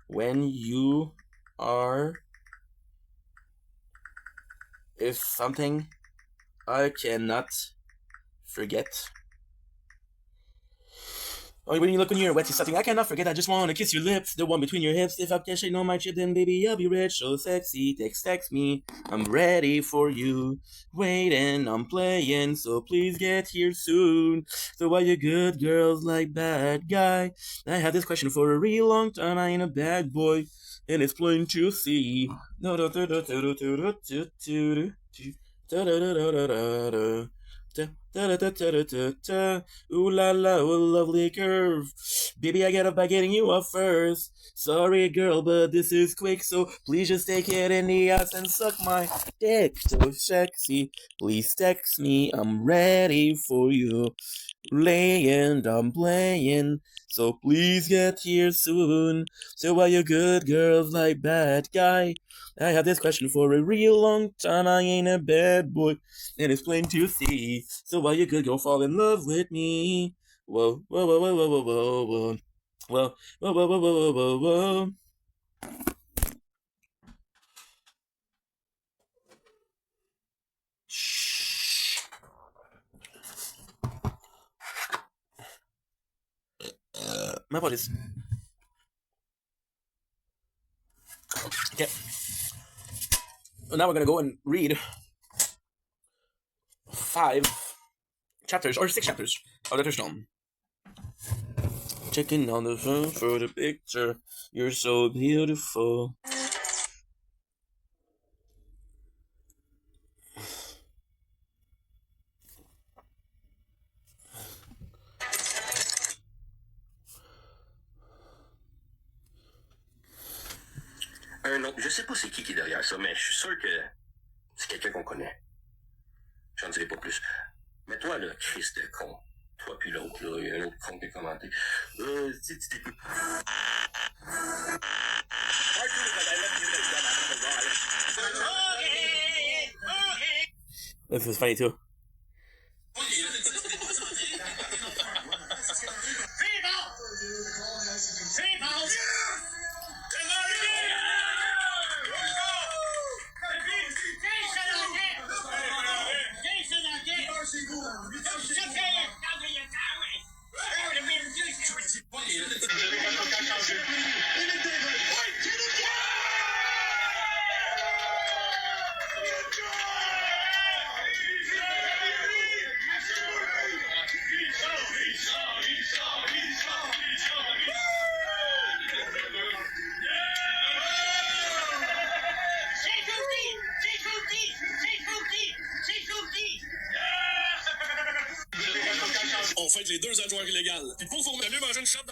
when you are is something I cannot forget. Oh, when you look when you're wet, it's something I cannot forget. I just want to kiss your lips, the one between your hips. If I can shake on my chip, then baby, I'll be rich. So sexy, text me. I'm ready for you. Waiting, I'm playing, so please get here soon. So why you good girls like bad guy? I had this question for a real long time. I ain't a bad boy, and it's plain to see. No, no, no, no, no, no, no, no, no. Ooh la la, ooh, lovely curve. Baby, I get up by getting you up first. Sorry, girl, but this is quick, so please just take it in the ass and suck my dick. So sexy, please text me. I'm ready for you. Laying, I'm playing, so please get here soon. So why you good girls like bad guy? I had this question for a real long time. I ain't a bad boy, and it's plain to see. So why you good girl fall in love with me? Whoa, whoa, whoa, whoa, whoa, whoa, whoa, whoa, whoa, whoa, whoa, whoa, whoa, whoa. My apologies. Okay. Well, now we're gonna go and read 5 chapters or 6 chapters of the Stone. Checking on the phone for the picture. You're so beautiful. Un nom, je sais pas c'est qui est derrière ça, mais je suis sûr que c'est quelqu'un qu'on connaît. J'en dirai pas plus. Mais toi, là, Chris de con. Toi puis l'autre, là, il y a un autre con qui a commenté. Tu t'es... This is funny too. On fête les 2 adjoints illégales. Puis pour vous remettre, manger une shot de...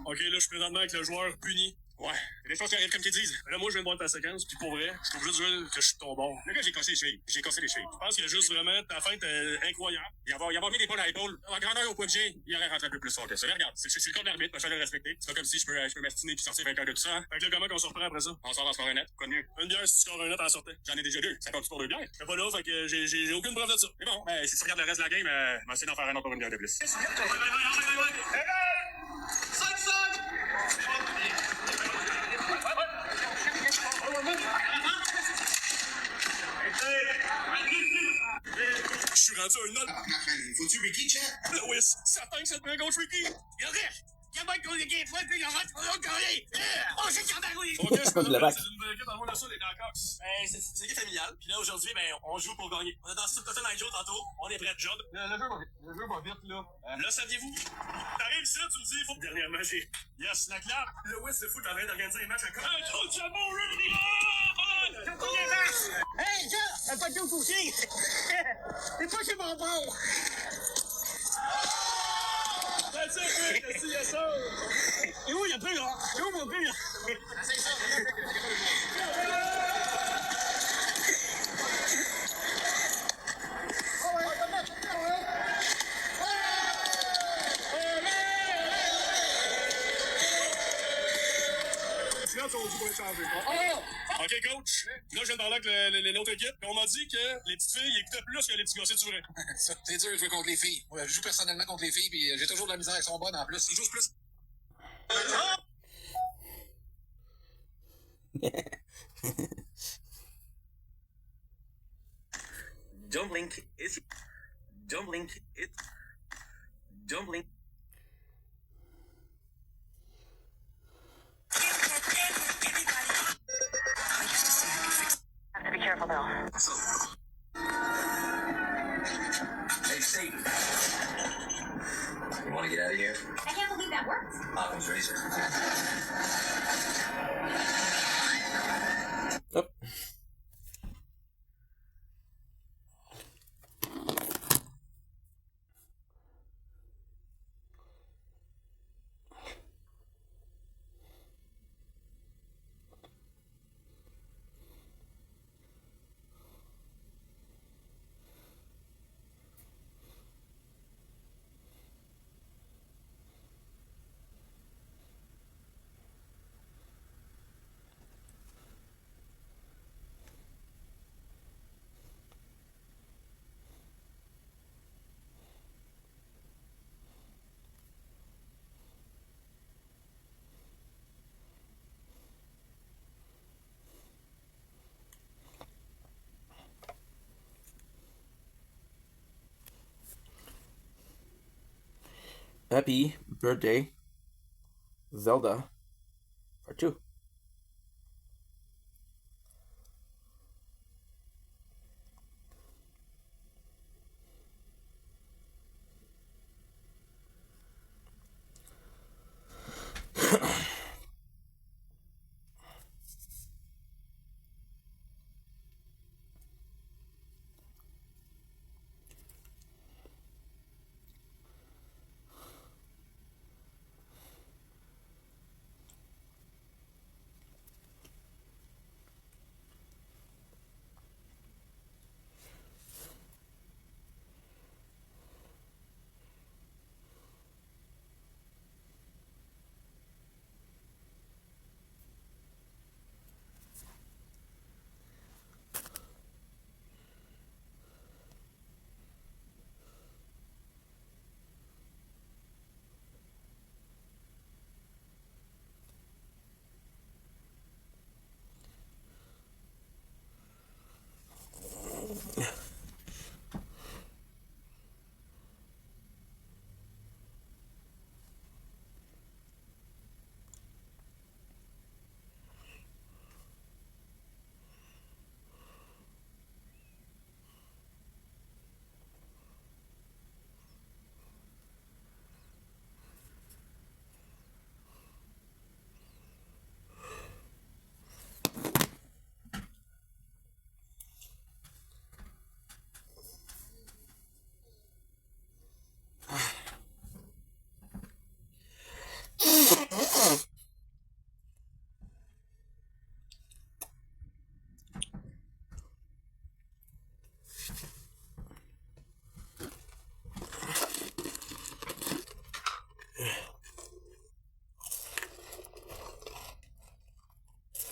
Ok, là, je suis présentement avec le joueur puni. Ouais, c'est des choses qui arrivent comme qu'ils disent. Mais là, moi, je viens de voir ta séquence, puis pour vrai, je trouve juste que je suis de ton bord. Le gars, j'ai cassé les chevilles. Je pense qu'il y a juste vraiment ta feinte incroyable. Il avoir mis des balles à l'épaule. En grandeur au point de G, il aurait rentré un peu plus fort que ça. Mais regarde, c'est le corps de l'arbitre, je vais le respecter. C'est pas comme si je peux m'astiner puis sortir vainqueur de tout ça. Hein. Fait que là, comment qu'on se reprend après ça? On sort en score un net. Quoi de mieux? Une bière si tu scores un net en sortant. J'en ai déjà 2. Ça compte pour 2 bières. Je suis pas là, fait que j'ai aucune preuve de ça. Mais bon, si tu regardes le reste de la game, on va essayer d'en faire un encore une bière de plus. 5-5! Je suis rendu à une autre. Faut-tu Ricky, chat? Lewis, certain que ça te prend un gauche Ricky. Ok, je peux Le bac. c'est une équipe dans le monde de ça, les Blackhawks. C'est une équipe familiale. Puis là, aujourd'hui, on joue pour gagner. On a dansé sur le côté Nigel tantôt. On est prêt de job. Le jeu va vite, là. Là, saviez-vous? T'arrives ici, tu me dis, il faut dernièrement, j'ai... Yes, la clap. Lewis, c'est fou, t'arrêtes d'organiser un match à quoi? Un gros jabon, Ricky! Hey, ça! Pas de doute aussi! C'est pas chez mon bord! That's it, Rick! That's it, yes, sir! Et où il y a plus, là? Et où mon but, là? C'est ça, Ok, coach. Là, je viens de parler avec l'autre équipe. Et on m'a dit que les petites filles écoutaient plus que les petits gars. C'est vrai? C'est dur de jouer contre les filles. Moi, je joue personnellement contre les filles, puis j'ai toujours de la misère. Elles sont bonnes en plus. Ils jouent plus. Don't blink. It's... Don't blink. It... Don't blink. Have to be careful though. Hey, Steve. You want to get out of here? I can't believe that worked. Occam's razor. Happy birthday, Zelda, Part 2.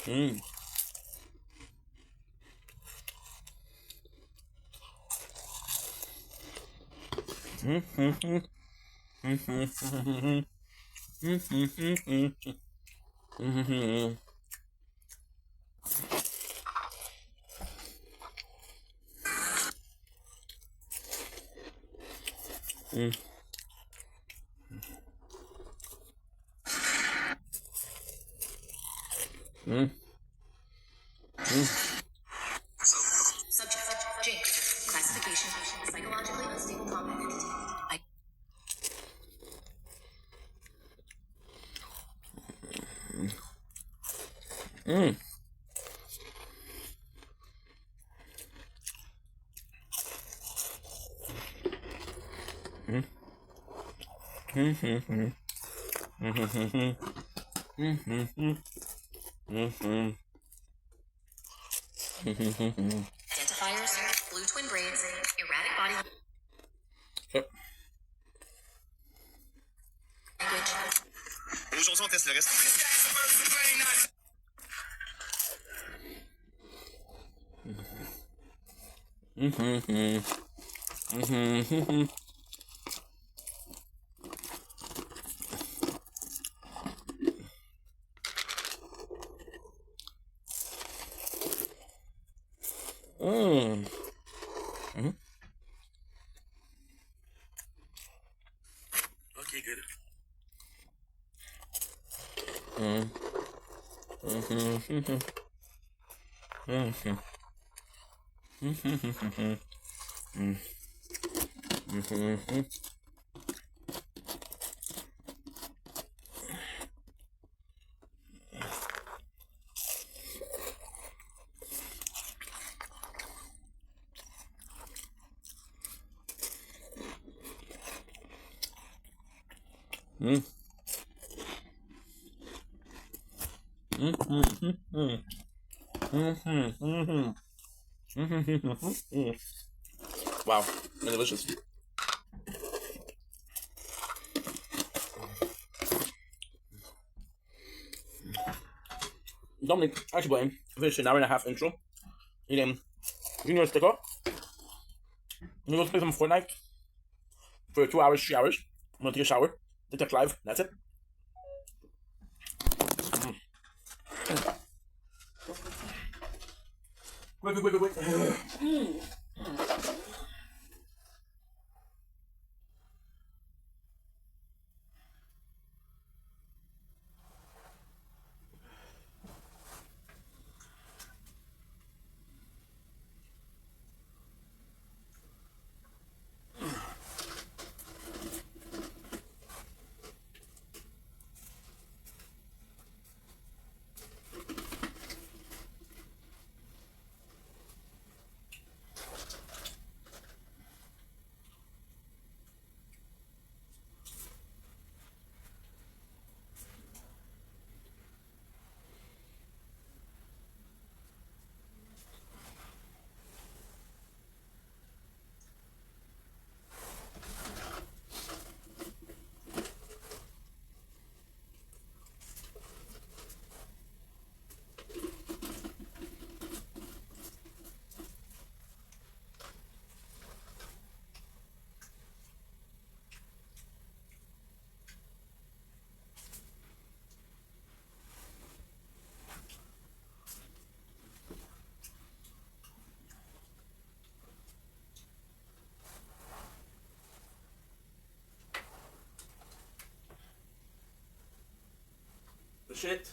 Mm. Subject, Jinx. Classification, psychologically unstable combat entity. Identifiers, blue twin braids, erratic body Yep. language. Aujourd'hui, on teste le reste. Okay, good. Wow, they're delicious. Dominic, actually, boy, I finished an hour and a half intro. Eating junior sticker. I'm gonna go play some Fortnite for 2 hours, 3 hours. I'm gonna take a shower, TikTok live. That's it. Wait. The shit.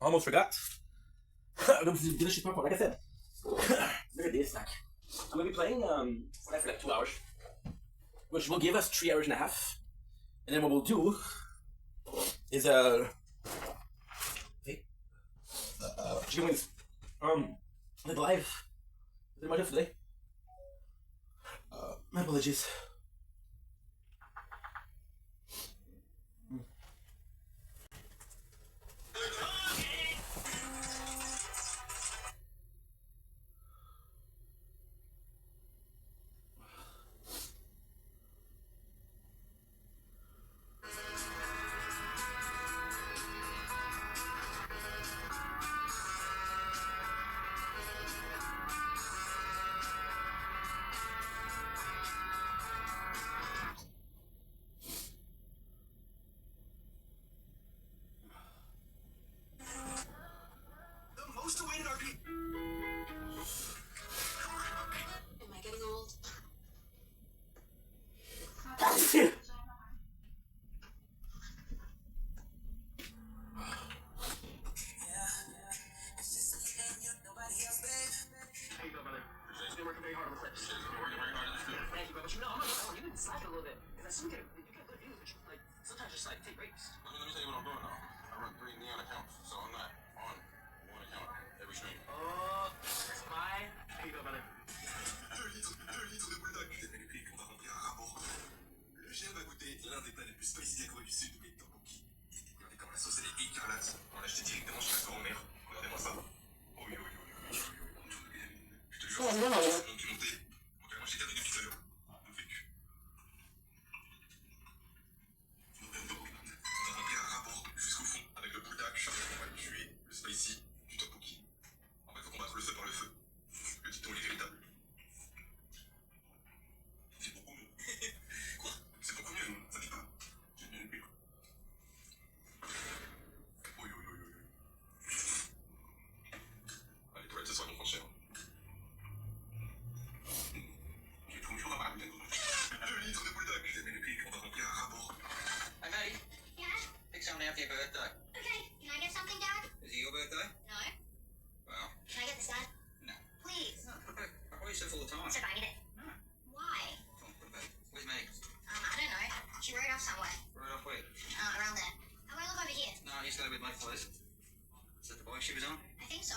Almost forgot. I'm gonna do delicious popcorn, like I said. Look at this snack. I'm gonna be playing for like 2 hours, which will give us 3 hours and a half. And then what we'll do is chicken wings. Live live. Is it my job today? My apologies. The most awaited RPG. Am I getting old? How you feel, brother? You're working very hard on the clips. Thank you, brother. But you know, you need to slack a little bit. Because you get good views, but you, like, sometimes just, like, take breaks. Let me tell you what I'm doing now. I run 3 neon accounts, so I'm not on one account every stream. Oh, that's my... How you feel, brother? 2 litres de bulldog. Des magnifiques, on va remplir un rapport. Le gel va goûter l'un des plats les plus spicy agro du sud du tteokbokki. Regardez comment la sauce elle est écarlate. On l'a acheté directement chez la grand-mère. Regardez-moi ça. Oh yo yo yo yo yo. Je te jure, c'est mon pimenté. Ok, moi j'ai terminé tout à l'heure. On fait que. On va remplir un rapport jusqu'au fond avec le bulldog. On va tuer le spicy du tteokbokki. En fait, il faut combattre le feu par le feu. Le dicton il est véritable. C'est beaucoup mieux. Quoi? C'est beaucoup mieux, ça dit pas. J'ai bien aimé. Oh yo yo yo yo. Ah, les toilettes ce soir vont prendre cher. J'ai trop chaud à ma 2 litres de bulldog. Des magnifiques, on va remplir un rapport. Hey, mate. Yeah? Pick something out for your birthday. Okay. Can I get something, Dad? Is it your birthday? No. Well, Can I get this, Dad? no. Please. No, put it back. I probably said all the time. So I get it. No. Why? Come on, put it back. Where's Meg? I don't know. She rode off somewhere. Right off where? Around there. Oh, I look over here. No, you stay with Mike, please. Is that the bike she was on? I think so.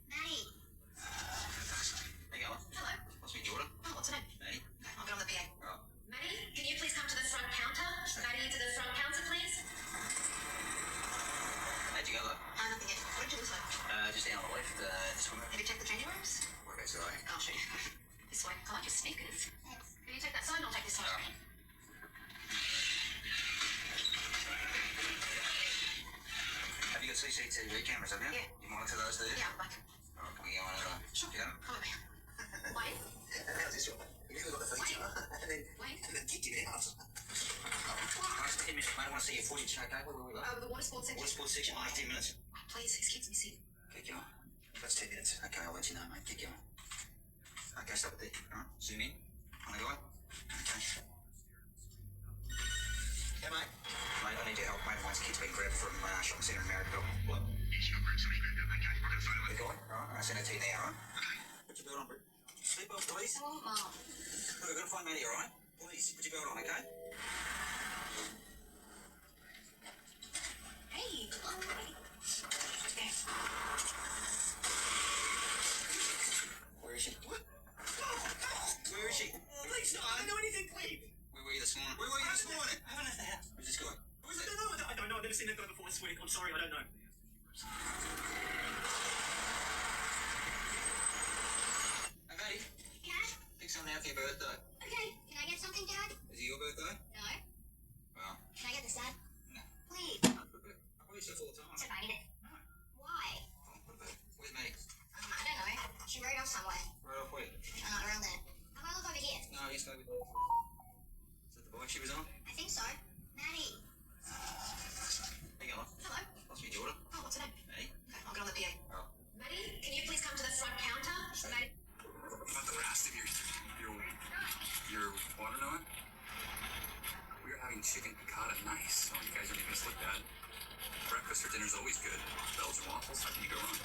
Maddie. Hey, Ella. Hello. What's my daughter? Oh, what's her name? Maddie. I'll get on the PA. Right. Maddie, can you please come to the front counter? Maddie, to the front counter, please. How'd you go, though? Nothing yet. Where'd you this way? Just down on the left, this one. Have you checked the changing rooms? Where goes the right? I'll show you. This way. I like your sneakers. Thanks. Can you take that side and I'll take this side? Have you got CCTV cameras, have you? Yeah. You monitor those, do you? Yeah, back. Alright, can we go on over? Sure. Yeah? Follow me. Wait. How's this your? You've got the feature, and then kick it out. Last 10 minutes, mate. I want to see your footage, okay? Wait. The water sports section. Water sports section, last 10 minutes. Please, these kids missing. Keep going. That's 10 minutes. Okay, I'll let you know, mate. Keep going. Okay, stop it there. Alright, zoom in. On the guy. Okay. Hey, mate. Mate, I need your help, mate. Once kids been grabbed from shopping centre in Marrickville. What? He's not great, somebody grabbed him. Okay, we're gonna find him. The guy? Alright, I'll send it to you now, alright? Okay. Put your belt on, Britt. Seatbelt, please. Oh, Mom. Look, we're gonna find Maddie, alright? Please, put your belt on, okay? Hey. Okay. Where is she? What? Where is she? Please, no, I don't know anything, please. Where were you this morning? Where were you this morning? I haven't left the house. Who's this guy? Who is it? I don't know. I've never seen that guy before. I swear. I'm sorry, I don't know. Hey, Maddie. Yeah? Pick something out for your birthday. Okay. Can I get something, Dad? Is it your birthday? No. Well, Can I get this, Dad? no. Please. No, put it back. I probably said all the time. So I get it. Why? Come on, put it back. Where's Maddie? I don't know. She rode off somewhere. Right off where? Around there. Oh, I look over here. No, you stay with me. Is that the bike she was on? I think so. Maddie. Hey, Ella. Hello. What's my daughter? Oh, what's her name? Maddie. Okay, I'll get on the PA. Oh. Maddie, can you please come to the front counter? Maddie. About the rest of your watermelon? We're having chicken piccata. ricotta, nice. Oh, you guys are making us look bad. Breakfast or dinner's always good. Belgian waffles, how can you go wrong?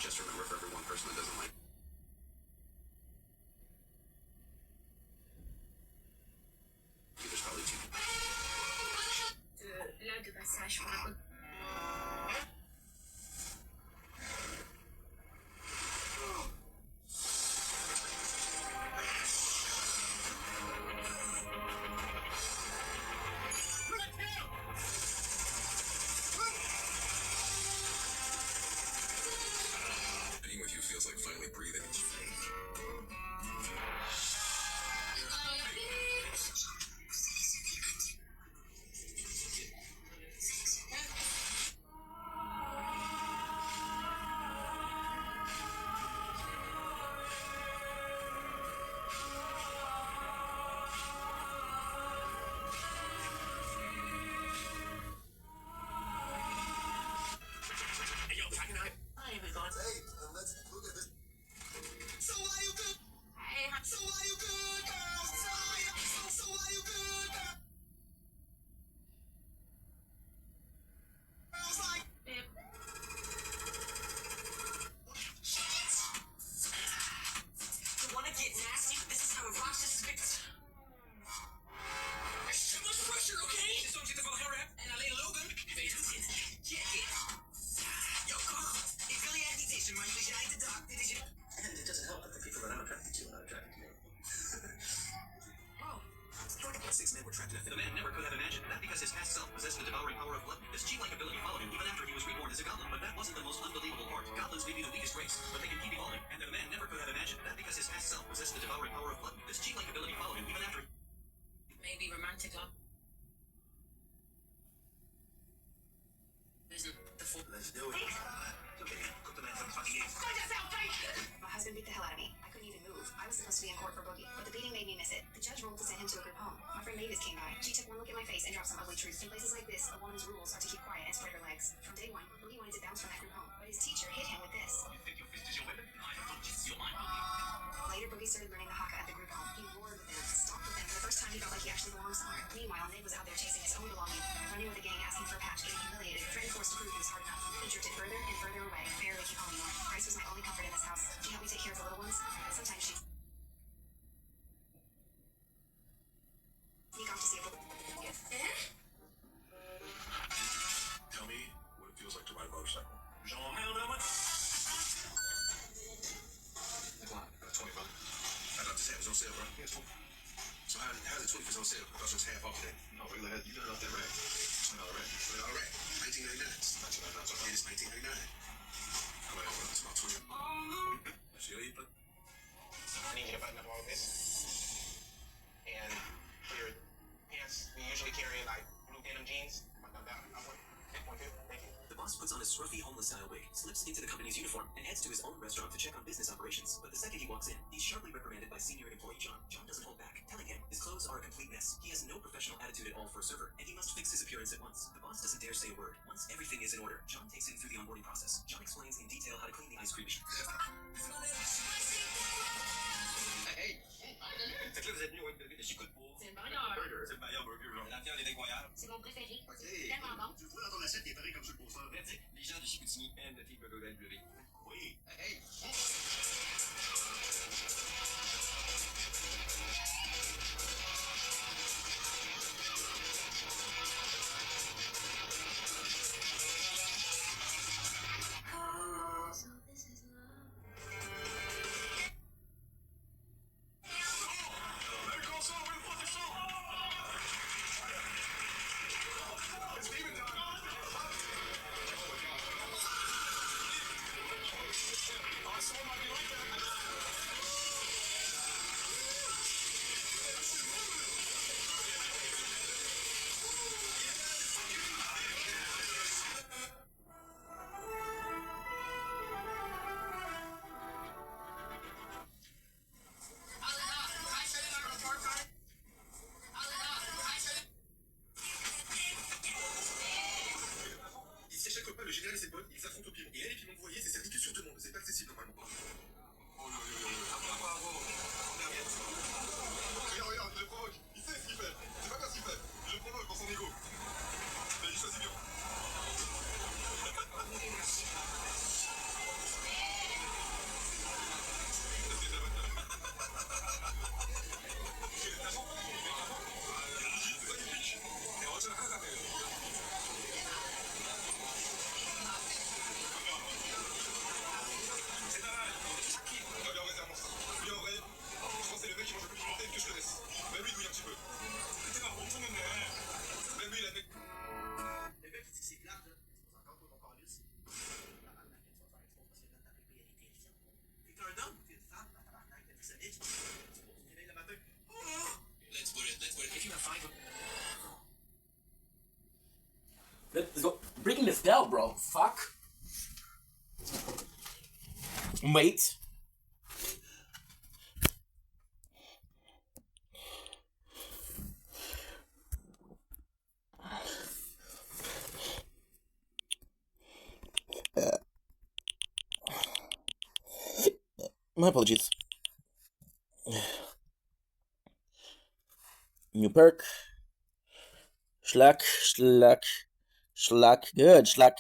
Just remember, for every one person that doesn't like you, there's probably two. Là, de passage pour la Being with you feels like finally breathing. Hey, yo, Jack and I ain't been gone. Hey, let's look at this. So are you good? Hey, so are you good, girl? So are you good, girl? Girls like, shit. You wanna get nasty, but this is how it rocks. This is big. There's too much pressure, okay? This don't get the full hair wrap, and I lay Logan. Check it. Yo, come on. It really had hesitation, man. You should hide the dog. Did you? And it doesn't help that the people that I'm attracted to are not attracted to me. Oh. 6 men were trapped in a... The man never could have imagined that because his past self possessed the devouring power of blood. This G-like ability followed him even after he was reborn as a goblin. But that wasn't the most unbelievable part. Goblins may be the weakest race, but they can keep evolving. And the man never could have imagined that because his past self possessed the devouring power of blood. This G-like ability followed him even after... maybe romantic love. Let's do it. Okay, cook the man some fucking eggs. My husband beat the hell out of me. I couldn't even move. I was supposed to be in court for boogie, but the beating made me miss it. The judge ruled to send him to a group home. My friend Mavis came by. She took one look at my face and dropped some ugly truths. In places like this, a woman's rules are to keep quiet and spread her legs. From day one, Boogie wanted to bounce from that group home, but his teacher hit him with this. You think your fist is your weapon? I thought you steal mine. Later, Boogie started learning the haka at the group home. He roared with them, stalked with them. For the first time, he felt like he actually belonged somewhere. Meanwhile, Nate was out there chasing his own belonging, running with the gang, asking for a patch, getting humiliated, threatened forced to prove he was hard enough. He drifted further and further away. Barely came home anymore. Grace was my only comfort in this house. She helped me take care of the little ones. Sometimes she'd sneak off to see a book. Tell me what it feels like to ride a motorcycle. Jean, how much? Come on, 20, bro. I thought this hat was on sale, bro. Yeah, it's 20. So how's it 20 if it's on sale? I thought it was half off today. No, regular head. You got it off that rack. $20 rack. $20 rack. $19.99. $19.99. It is $19.99. Come on, it's about 20. Let's see how you put. I need you to button up all of this. And for your pants, we usually carry like blue denim jeans. Button them down. Thank you. The boss puts on a scruffy homeless-style wig, slips into the company's uniform, and heads to his own restaurant to check on business operations. But the second he walks in, he's sharply reprimanded by senior employee John. John doesn't hold back, telling him his clothes are a complete mess. He has no professional attitude at all for a server, and he must fix his appearance at once. The boss doesn't dare say a word. Once everything is in order, John takes him through the onboarding process. John explains in detail how to clean the ice cream machine. Hey! Fait que là, vous êtes venu avec le chicoute pour... C'est le meilleur. Burger. C'est le meilleur burger, genre. La viande est incroyable. C'est mon préféré. Ok. Tellement bon. Tu le vois dans ton assiette, il est pareil comme sur le poster. Verdict, les gens du Chicoutimi aiment le Big Burger d'NW. Oui. Hey! Ils s'échappent pas, le général et ses potes, ils s'affrontent au piment. Et elle, les piments que vous voyez, c'est servi que sur demande, c'est pas accessible normalement. spell, bro. Fuck. Wait. My apologies. New perk. Schlack. Good. Schlack.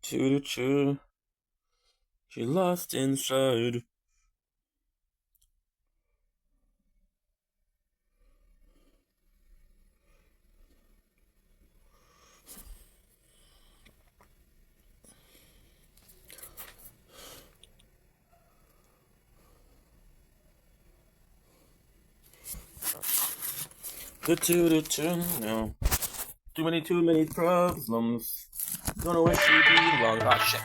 Choo-choo. She lost inside. No. Too many problems. Don't know where she belongs. Ah, shit.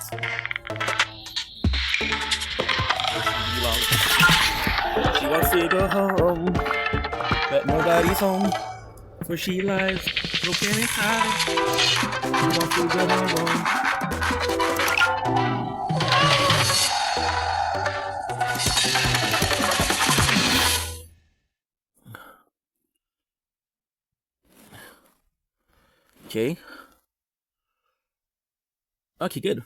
She wants to go home, but nobody's home. Where she lies, broken inside. She wants to go home. Okay. Okay, good.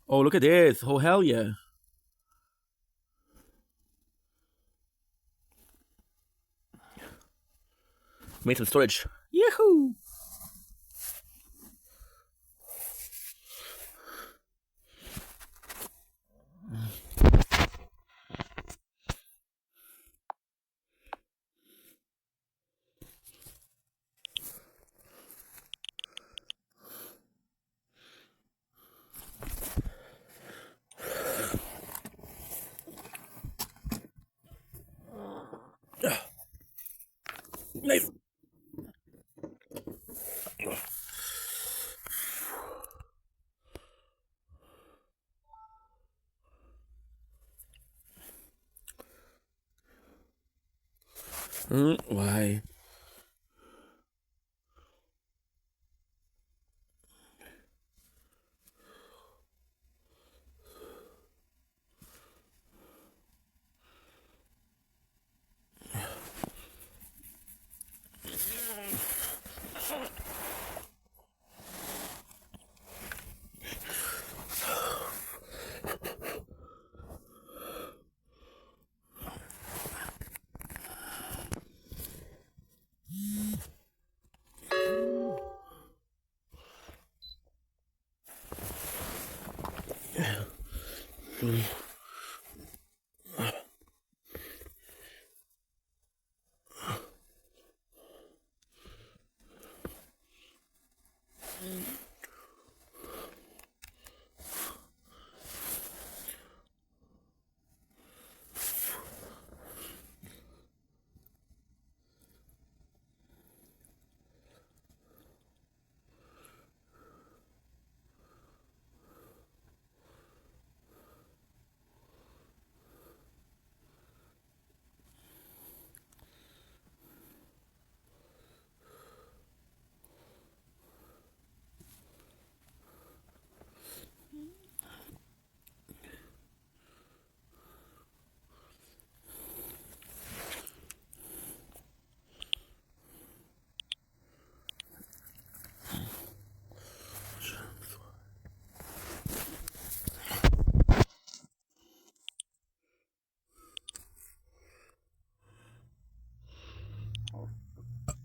Oh, look at this. Oh, hell yeah. Made some storage. Yahoo! Nice. Why?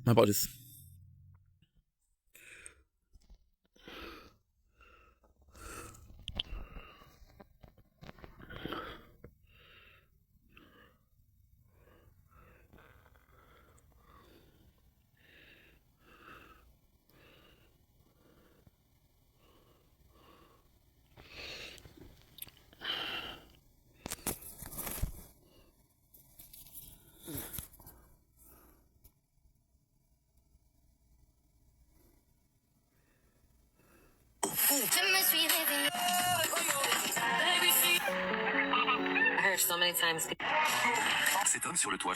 Apologies. I heard so many times. Cet homme sur le toit.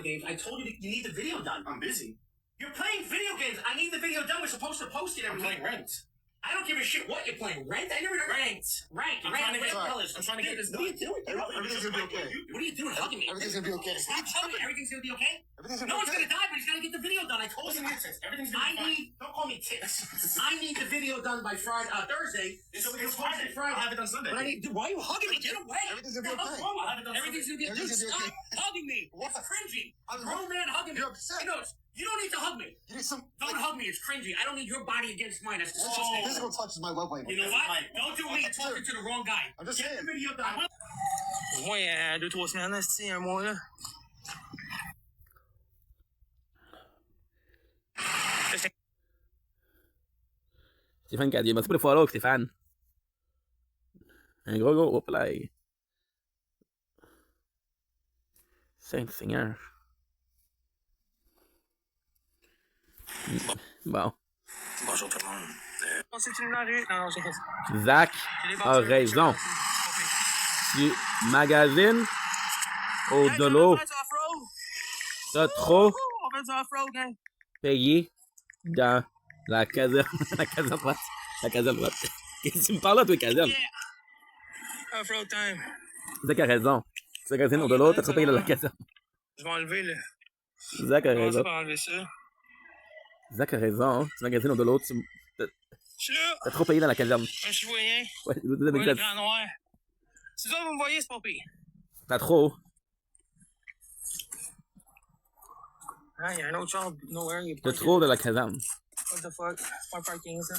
Games. I told you you need the video done. I'm busy. You're playing video games. I need the video done. We're supposed to post it every week. Ranked. I don't give a shit what you're playing. Ranked? I never ranked. Ranked. I'm trying to get colors. I'm trying to get this What are done. you doing? Everything's gonna be okay. What are you doing? Hugging me. Everything's gonna be okay. Stop hugging me. Everything's gonna be okay? Everything's No gonna be one's okay. gonna die, but he's gotta get the video done. I told you. Everything's gonna be fine. Don't call me tits. I need the video done by Thursday. It's Friday. Friday. I'll have it done Sunday. But why are you hugging me? Get away. Everything's gonna be okay. I'll have it done Everything's gonna be okay. Everything's gonna be Stop hugging me. What? It's cringy. I'm Grown man hugging me. You're upset. You don't need to hug me. You need some. Don't hug me. It's cringy. I don't need your body against mine. That's disgusting. Physical touch is my love language. You know what? Don't do me talking to the wrong guy. I'm just Get saying. the video done. Au moins, il y a 2-3 semaines, c'est un mois, là. Stéphane Cadier, merci pour le follow, Stéphane. Un gros, hop là. Saint-Seigneur. Bon. Bonjour tout le monde. C'est une rue. Non, j'ai fait ça. Zach a raison. Tu magasines au dolo. T'as trop On fait du off-road, gang. payé dans la caserne. La caserne droite. La caserne droite. Qu'est-ce que tu me parles là, toi, caserne? Yeah. Off-road time. Zach a raison. Tu magasines au dolo, t'as trop payé dans la caserne. Je vais enlever, là. Zach a Comment raison. ça pour enlever ça? Zach a raison. Tu magasines au dolo, Je suis là. t'as trop payé dans la caserne. Un citoyen. Ouais, Ouais, le grand noir. Si ça, vous me voyez, c'est pas pire. t'as trop. Ah, il y a un autre char, nowhere. T'as trop de la caserne. What the fuck? C'est pas un parking, ça.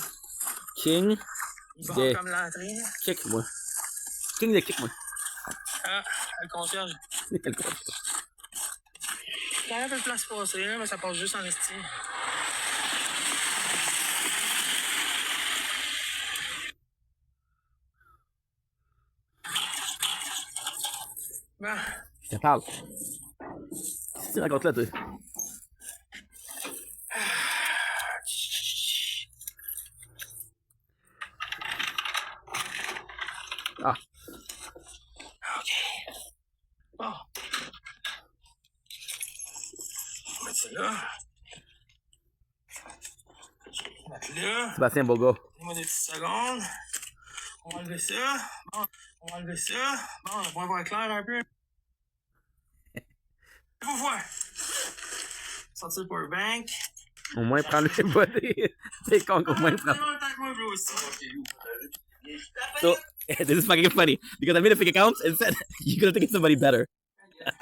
King Il de barre comme l'entrée, là. kick-moi. King de kick-moi. Ah, le concierge. Il y a un peu de place pour passer, là, mais ça passe juste en estime. Bon. Je te parle. Qu'est-ce que tu racontes là, toi? Ah. OK. Bon. On va mettre ça là. On va mettre là. Sébastien Boga. Donne-moi des petites secondes. On va enlever ça. Bon, on va enlever ça. Bon, on va voir clair un peu. Faut voir. Sortir le powerbank. Au moins, prends le bas des cons, au moins, prends. So, this is fucking funny because I made a fake account and said you could have taken somebody better. You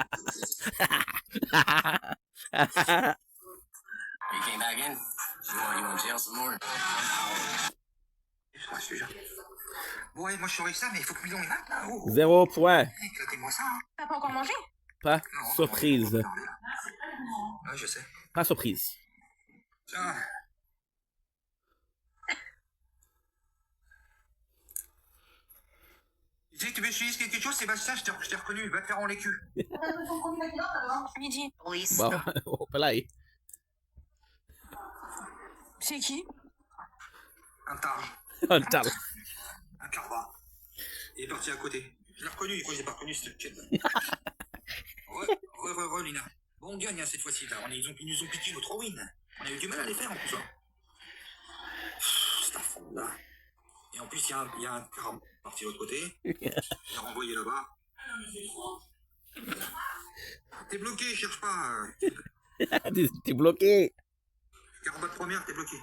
came back in? You want to jail some more? Ouais, moi je suis avec ça, mais il faut que Million il mate là. Oh. 0 point. Éclatez-moi ça. Hein. T'as pas encore mangé? Pas surprise. Ouais, je sais. Pas surprise. Tiens. Tu sais que tu veux que je te dise quelque chose, Sébastien, je t'ai reconnu, va te faire en l'écu. Midi. Police. Bon, hop là. C'est qui? Un tarn. Un tarn. Un carva. Il est parti à côté. Je l'ai reconnu, quoi, j'ai pas reconnu cette kid. Re, Lina. Bon, on gagne hein, cette fois-ci, là. Ils nous ont piqué nos 3 wins. On a eu du mal à les faire en plus. Hein. C'est un fond, là. Et en plus, il y a un car parti de l'autre côté. Il l'a renvoyé là-bas. T'es bloqué, cherche pas. T'es bloqué. Car en bas de première, t'es bloqué.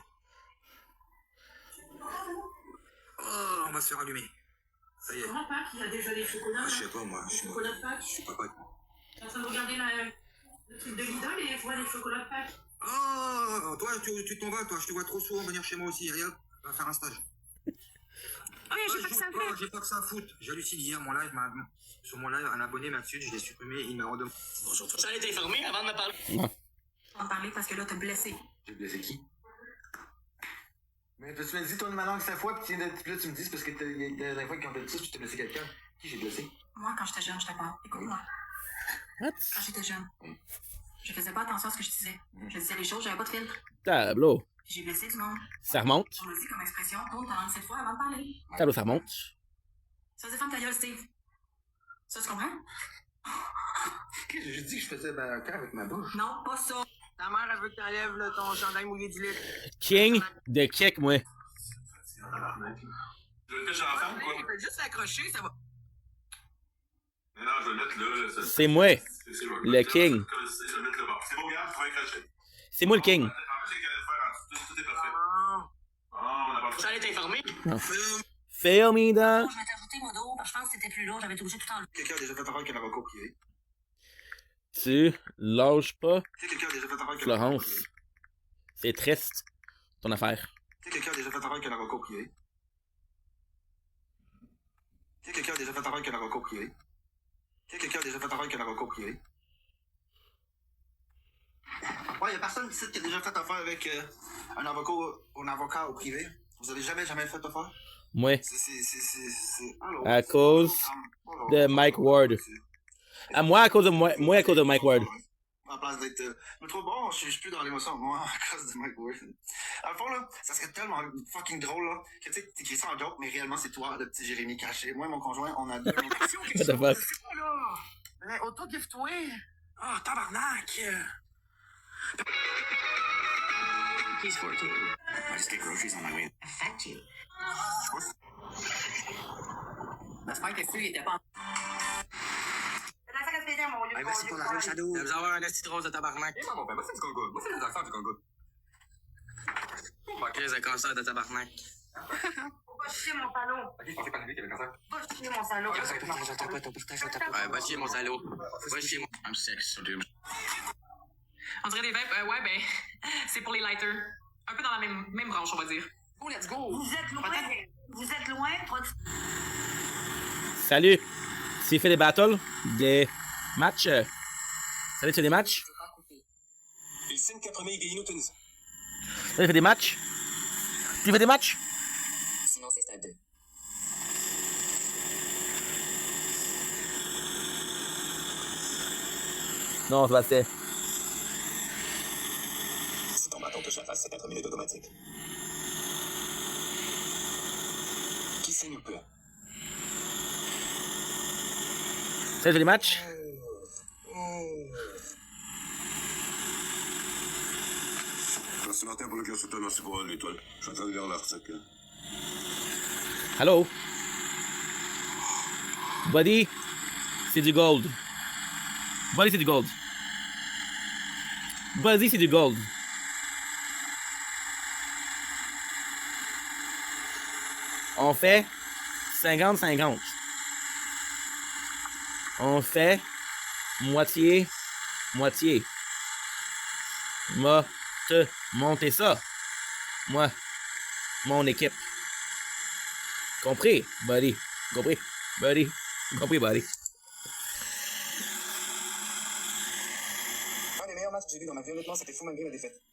Oh, on va se faire allumer. Ça y est. Comment Pâques, il a déjà des chocolats? Ah, je sais pas, moi. Je suis pas Pâques. T'es en train de regarder le truc le chocolat pâte. Oh, toi, tu t'en vas, toi. Je te vois trop souvent venir chez moi aussi. Regarde, on va faire un stage. Oui, j'ai pas que ça à faire. J'ai pas que ça à foutre. J'hallucine hier, sur mon live, un abonné m'a dessus, je l'ai supprimé, il m'a redemandé. Bonjour, tu allais t'informer avant de me parler. En parler parce que là, t'as blessé. J'ai blessé qui? Mais tu m'as dit ton ma langue 5 fois, puis là, tu me dis, c'est parce que la dernière fois qu'ils ont fait ça, tu t'es blessé quelqu'un. Qui j'ai blessé? Moi, quand j'étais jeune, je t'ai pas. Écoute-moi. What? Quand j'étais jeune, je faisais pas attention à ce que je disais. Je disais les choses, j'avais pas de filtre. Tableau. J'ai blessé du monde. Ça remonte. On me dit comme expression, tourne ta langue 7 fois avant de parler. Tableau, ça remonte. Ça faisait femme ta gueule, Steve. Ça, tu comprends? Qu'est-ce que j'ai dit que je faisais un cœur avec ma bouche? Non, pas ça. Ta mère, elle veut que t'enlèves là, ton chandail mouillé du lit. King de kick, moi. Je vais le mettre en femme, quoi. Tu peux juste l'accrocher, ça va. Mais non, je vais le mettre là. C'est moi, le king. Je vais le mettre là-bas. C'est beau, gars, tu vas accrocher. C'est moi le king. En plus, j'ai qu'à le faire. Tout est parfait. On n'a pas le choix. Tu allais t'informer. Non. Feel me down. Je m'étais ajouté mon dos, parce que je pense que c'était plus lourd, j'avais été obligé tout en. Quelqu'un a déjà fait affaire avec un avocat privé. Tu lâches pas, Quelqu'un a déjà fait affaire avec un Florence. C'est triste, ton affaire. Quelqu'un a déjà fait affaire avec un avocat privé. Quelqu'un a déjà fait affaire avec un avocat privé. Quelqu'un a déjà fait affaire avec un avocat privé. Ouais, y'a personne ici qui a déjà fait affaire avec un avocat au privé. Vous avez jamais fait affaire? Moi. Alors, À cause de Mike Ward. À moi, à cause de moi à cause de Mike Ward. À place d'être. Mais trop bon, je suis plus dans l'émotion, moi, à cause de Mike Ward. À le fond, là, ça serait tellement fucking drôle, là, que tu sais, t'écris ça en joke, mais réellement, c'est toi, le petit Jérémy caché. Moi et mon conjoint, on a deux. What the fuck? C'est quoi, là? Mais auto-gift-toi! Ah, tabarnak! He's 14. I just get groceries on my way. Affect you. J'espère que celui était pas. Hey, vas-y pour la rue, Shadow. Vous avoir un esti de rose de tabarnak. Eh, mon père, moi, c'est du Congo. Moi, c'est les affaires du Congo. Pas crise de cancer de tabarnak. Faut pas chier mon salaud. Ok, je pensais pas lui qui avait le cancer. Pas chier mon salaud. Ouais, va chier mon salaud. Va chier mon. I'm sick, so dude. On dirait des vapes. Ouais, ben, c'est pour les lighters. Un peu dans la même branche, on va dire. Oh, let's go. Vous êtes loin, Salut. Tu fais des battles, des matchs. Salut, tu fais des matchs? Il signe 4 premiers gagnés au tennis. Tu fais des matchs? Tu fais des matchs? Sinon, c'est stade 2. Non, Sébastien. Si ton bâton touche la face, c'est 4 minutes automatique. Qui signe ou peu? Salut, tu fais des matchs? Merci Martin pour le cœur sur toi, merci pour l'étoile. Je suis en train de lire l'article. Allô? Buddy, c'est du gold. Buddy, c'est du gold. Buddy, c'est du gold. On fait 50-50. On fait moitié-moitié. M'a te monter ça. Moi, mon équipe. Compris, buddy. Compris, buddy. Compris, buddy. Un des meilleurs matchs que j'ai vu dans ma vie, honnêtement, c'était fou malgré la défaite.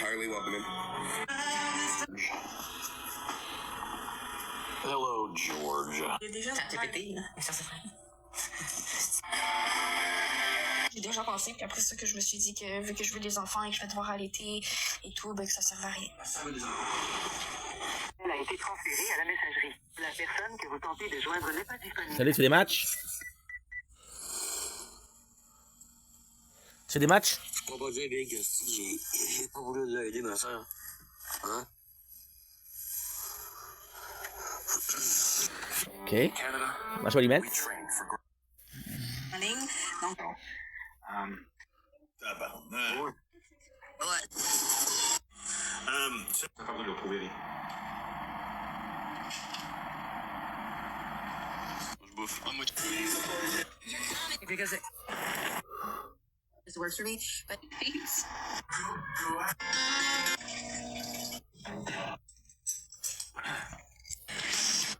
Highly welcome in. Hello, George. J'ai déjà pété, là. Ça, c'est vrai. J'ai déjà pensé, puis après ça que je me suis dit que vu que je veux des enfants et que je vais devoir allaiter et tout, ben que ça sert à rien. Elle a été transférée à la messagerie. La personne que vous tentez de joindre n'est pas disponible. Salut, tu fais des matchs? Tu fais des matchs? Je comprends pas dire, Big, j'ai pas voulu l'aider, ma soeur. Hein? Ok. Match pour les Mets. Donc, Tabarnak. Ouais. T'as pas besoin de le prouver, move. I'm with Because this works for me, but thanks.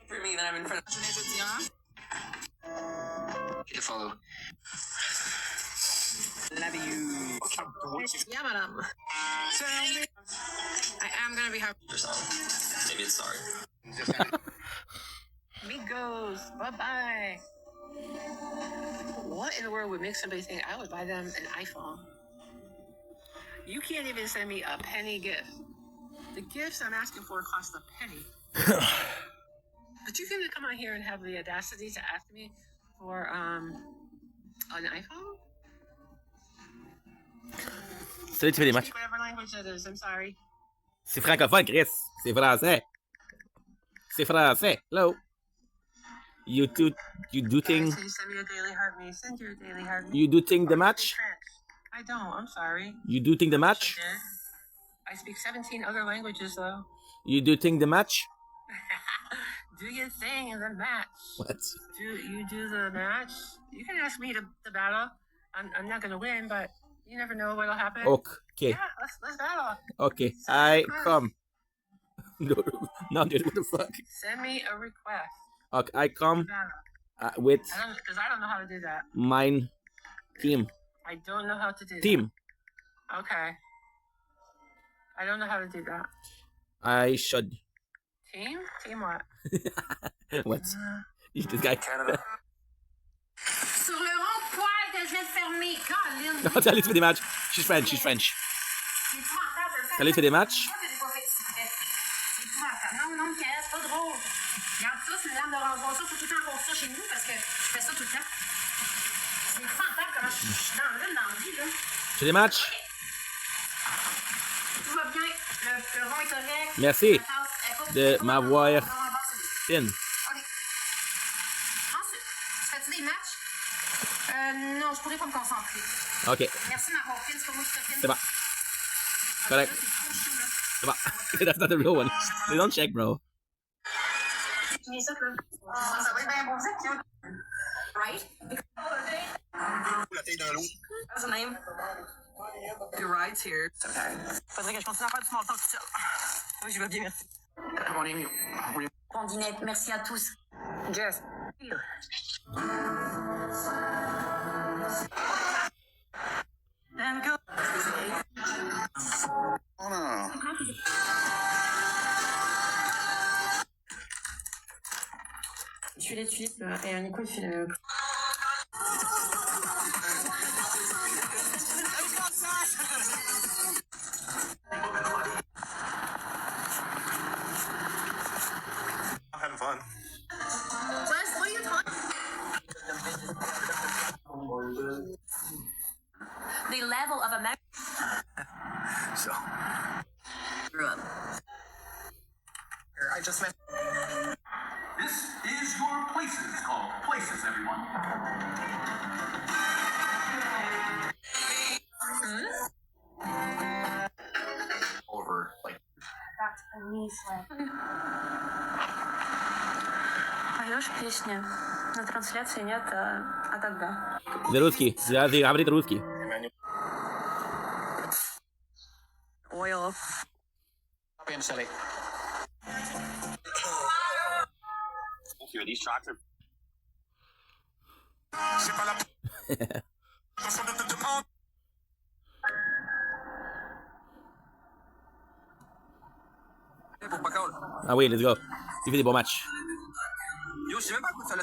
For me, that I'm in front of You follow. Love you. Yeah, madam. I am gonna be happy. Or something. Maybe it's sorry. Amigos, bye-bye. What in the world would make somebody think I would buy them an iPhone? You can't even send me a penny gift. The gifts I'm asking for cost a penny. But you can come out here and have the audacity to ask me for an iPhone? Salut, tu fais des matchs. Whatever language that is, I'm sorry. C'est francophone, Chris. C'est français. C'est français. Hello. You do thing. So you send me a daily heart, me send you a daily heart. You do thing the match. I don't. I'm sorry. You do thing the match. I speak 17 other languages, though. You do thing the match. Do your thing in the match. What? Do you do the match? You can ask me to battle. I'm not gonna win, but you never know what'll happen. Okay. Yeah, let's battle. Okay. I come. No, dude, what the fuck? Send me a request. Okay, I come with. Because I don't know how to do that. Mine team. I don't know how to do Team. that. Okay. I don't know how to do that. I should. Team? Team what? What? This guy. Canada. Sur le rond-poil que je viens de fermer. Colin. Non, tu allais faire des matchs. She's French. C'est épouvantable. Tu allais faire des matchs. Pourquoi je l'ai pas fait exprès? C'est épouvantable. Non, Michael, c'est pas drôle. Regarde ça, c'est une lame de rasoir. Ça, faut tout le temps qu'on ça chez nous parce que je fais ça tout le temps. C'est épouvantable comment je suis dans la vie, là. Tu fais des matchs. Tout va bien. Le rond est correct. Merci de m'avoir in. OK. Ensuite, fais-tu des matchs? Non, je pourrais pas me concentrer. OK. Merci de m'avoir pin, c'est pas moi qui te pin. C'est bon. Correct. C'est bon. That's not the real one. They don't check, bro. Mais ça, ça va être bien bon, ça. Right? La tête dans l'eau. What's the name? Your ride's here. Faudrait que je continue à faire du small talk tout seul. Oui, je vais bien, merci. Rondinette, merci à tous. Jess. And go. Oh non. Je fais les tulipes et Nico il fait le... I'm having fun. Wes, what are you talking? The level of a So. I just meant. This is your places called Places, everyone. Over, like. Tak, misle. Поешь песни? На трансляции нет, а тогда? За русский. За говорит русский. Oil. Stop being silly. Here, these tracks are. Ah oui, let's go. Il fait des bons matchs. Yo, je sais même pas quoi ça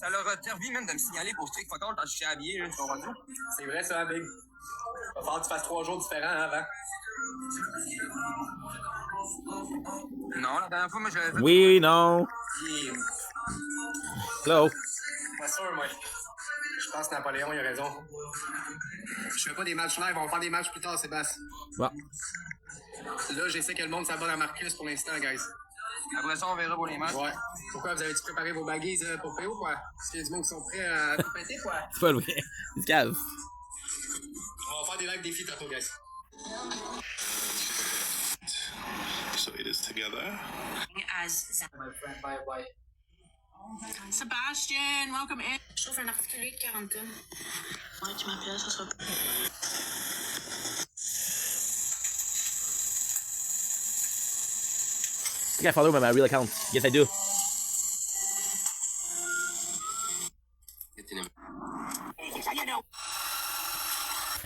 leur a servi même de me signaler pour Strict Fuck All quand je suis habillé, tu comprends tout? C'est vrai ça, Big. Va falloir que tu fasses 3 jours différents avant. Non, la dernière fois, moi j'avais fait. Oui, non. Hello. Pas sûr, moi. Je pense que Napoléon, il a raison. Je fais pas des matchs live, on va faire des matchs plus tard, Sébastien. Bon. Là, j'essaie que le monde s'abonne à Marcus pour l'instant, guys. Après ça, on verra pour les matchs. Ouais. Pourquoi vous avez-tu préparé vos baguises pour PO, quoi? Est-ce qu'il y a du monde qui sont prêts à tout péter, quoi? C'est pas vrai. C'est cave. On va faire des live défis tantôt, guys. So it is together. As My friend, bye. Sebastian, welcome in. Je trouve un articulé de 40 tonnes. Ouais, tu m'appelles, ça sera. I think I follow him on my real account. Yes, I do.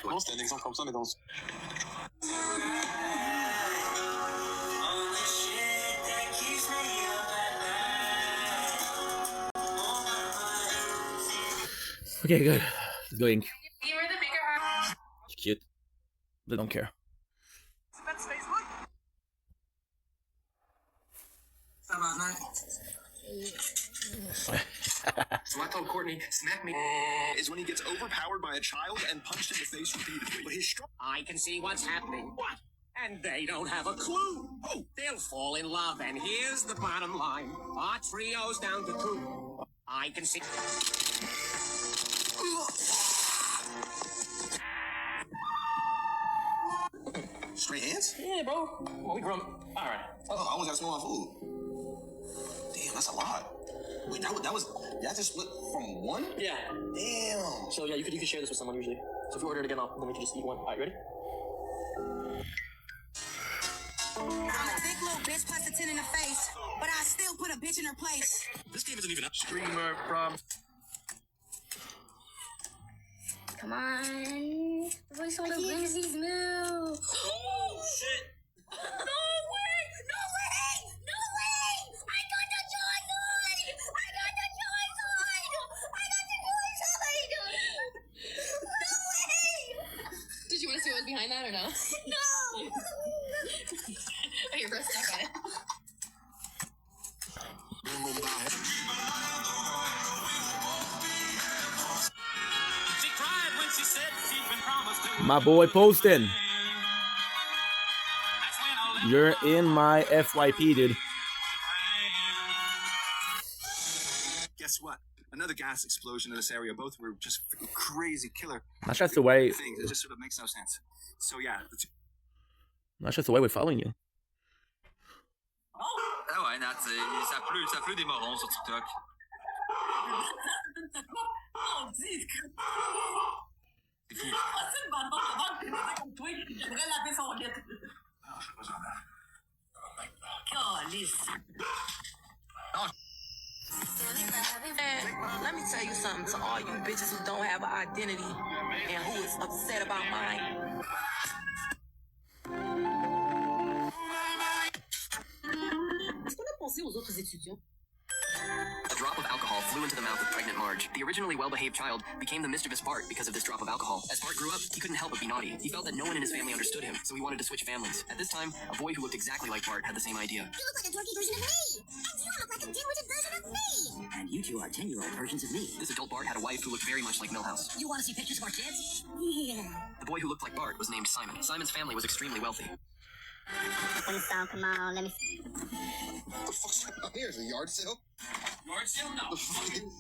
Non, c'était un exemple comme ça, mais dans. Okay, good. Let's go ink. You were the bigger heart. It's cute. They don't care. So I told Courtney, smack me is when he gets overpowered by a child and punched in the face repeatedly. But his I can see what's happening. What? And they don't have a clue. Oh, they'll fall in love. And here's the bottom line. Our trio's down to 2. I can see. Straight hands? Yeah, bro. Well, we grew up. All right. Oh, I almost got to smell my food. Damn, that's a lot. Wait, that just split from 1? Yeah. Damn. So yeah, you could share this with someone usually. So if you order it again, then we can just eat one. All right, ready? I'm a thick little bitch plus a 10 in the face, but I still put a bitch in her place. This game isn't even up. Streamer from. Come on. The voice on the Lindsay's move. Oh, shit. No way! No way! No way! I got the choice on! I got the choice on! I got the choice on! No way! Did you want to see what was behind that or no? No! Oh, you're real stuck on it. She cried when she said she'd been promised to. My boy Poston. You're in my FYP, dude. Guess what? Another gas explosion in this area. Both were just freaking crazy killer. That's just the way. Things. It just sort of makes no sense. So yeah. That's just the way we're following you. Ah ouais, Nat, ça pleut des morons sur TikTok. Oh, dis! C'est fou. C'est une bonne banque comme toi qui devrait laver son lit. Ah, j'ai pas besoin d'un. Calice. Let me tell you something to all you bitches who don't have an identity and who is upset about mine. Est-ce qu'on a pensé aux autres étudiants? A drop of alcohol flew into the mouth of pregnant Marge. The originally well-behaved child became the mischievous Bart because of this drop of alcohol. As Bart grew up, he couldn't help but be naughty. He felt that no one in his family understood him, so he wanted to switch families. At this time, a boy who looked exactly like Bart had the same idea. You look like a dorky version of me! And you look like a dim-witted version of me! And you two are 10-year-old versions of me. This adult Bart had a wife who looked very much like Milhouse. You want to see pictures of our kids? Yeah. The boy who looked like Bart was named Simon. Simon's family was extremely wealthy. When it's all come on, let me see. What the fuck's going on here? Is it a yard sale? Yard sale? No.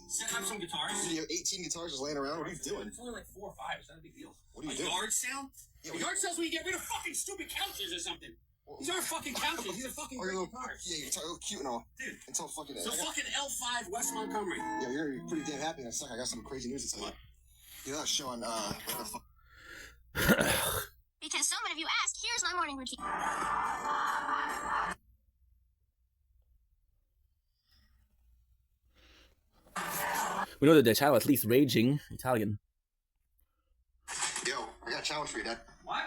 Set up some guitars. You have 18 guitars just laying around? What are you doing? It's only like 4 or 5. It's not a big deal. What are you a doing? Yard sale? Yeah, A yard sale's where you get rid of fucking stupid couches or something. These aren't fucking couches. These are fucking great guitars. Yeah, you're cute and all. Dude. Until fucking... So fucking L5 West Montgomery. Yeah, you're pretty damn happy in a second. I got some crazy news to tell you. You're not showing, what the fuck... Because so many of you asked, here's my morning routine. We know that the child at least raging Italian. Yo, I got a challenge for you, Dad. What?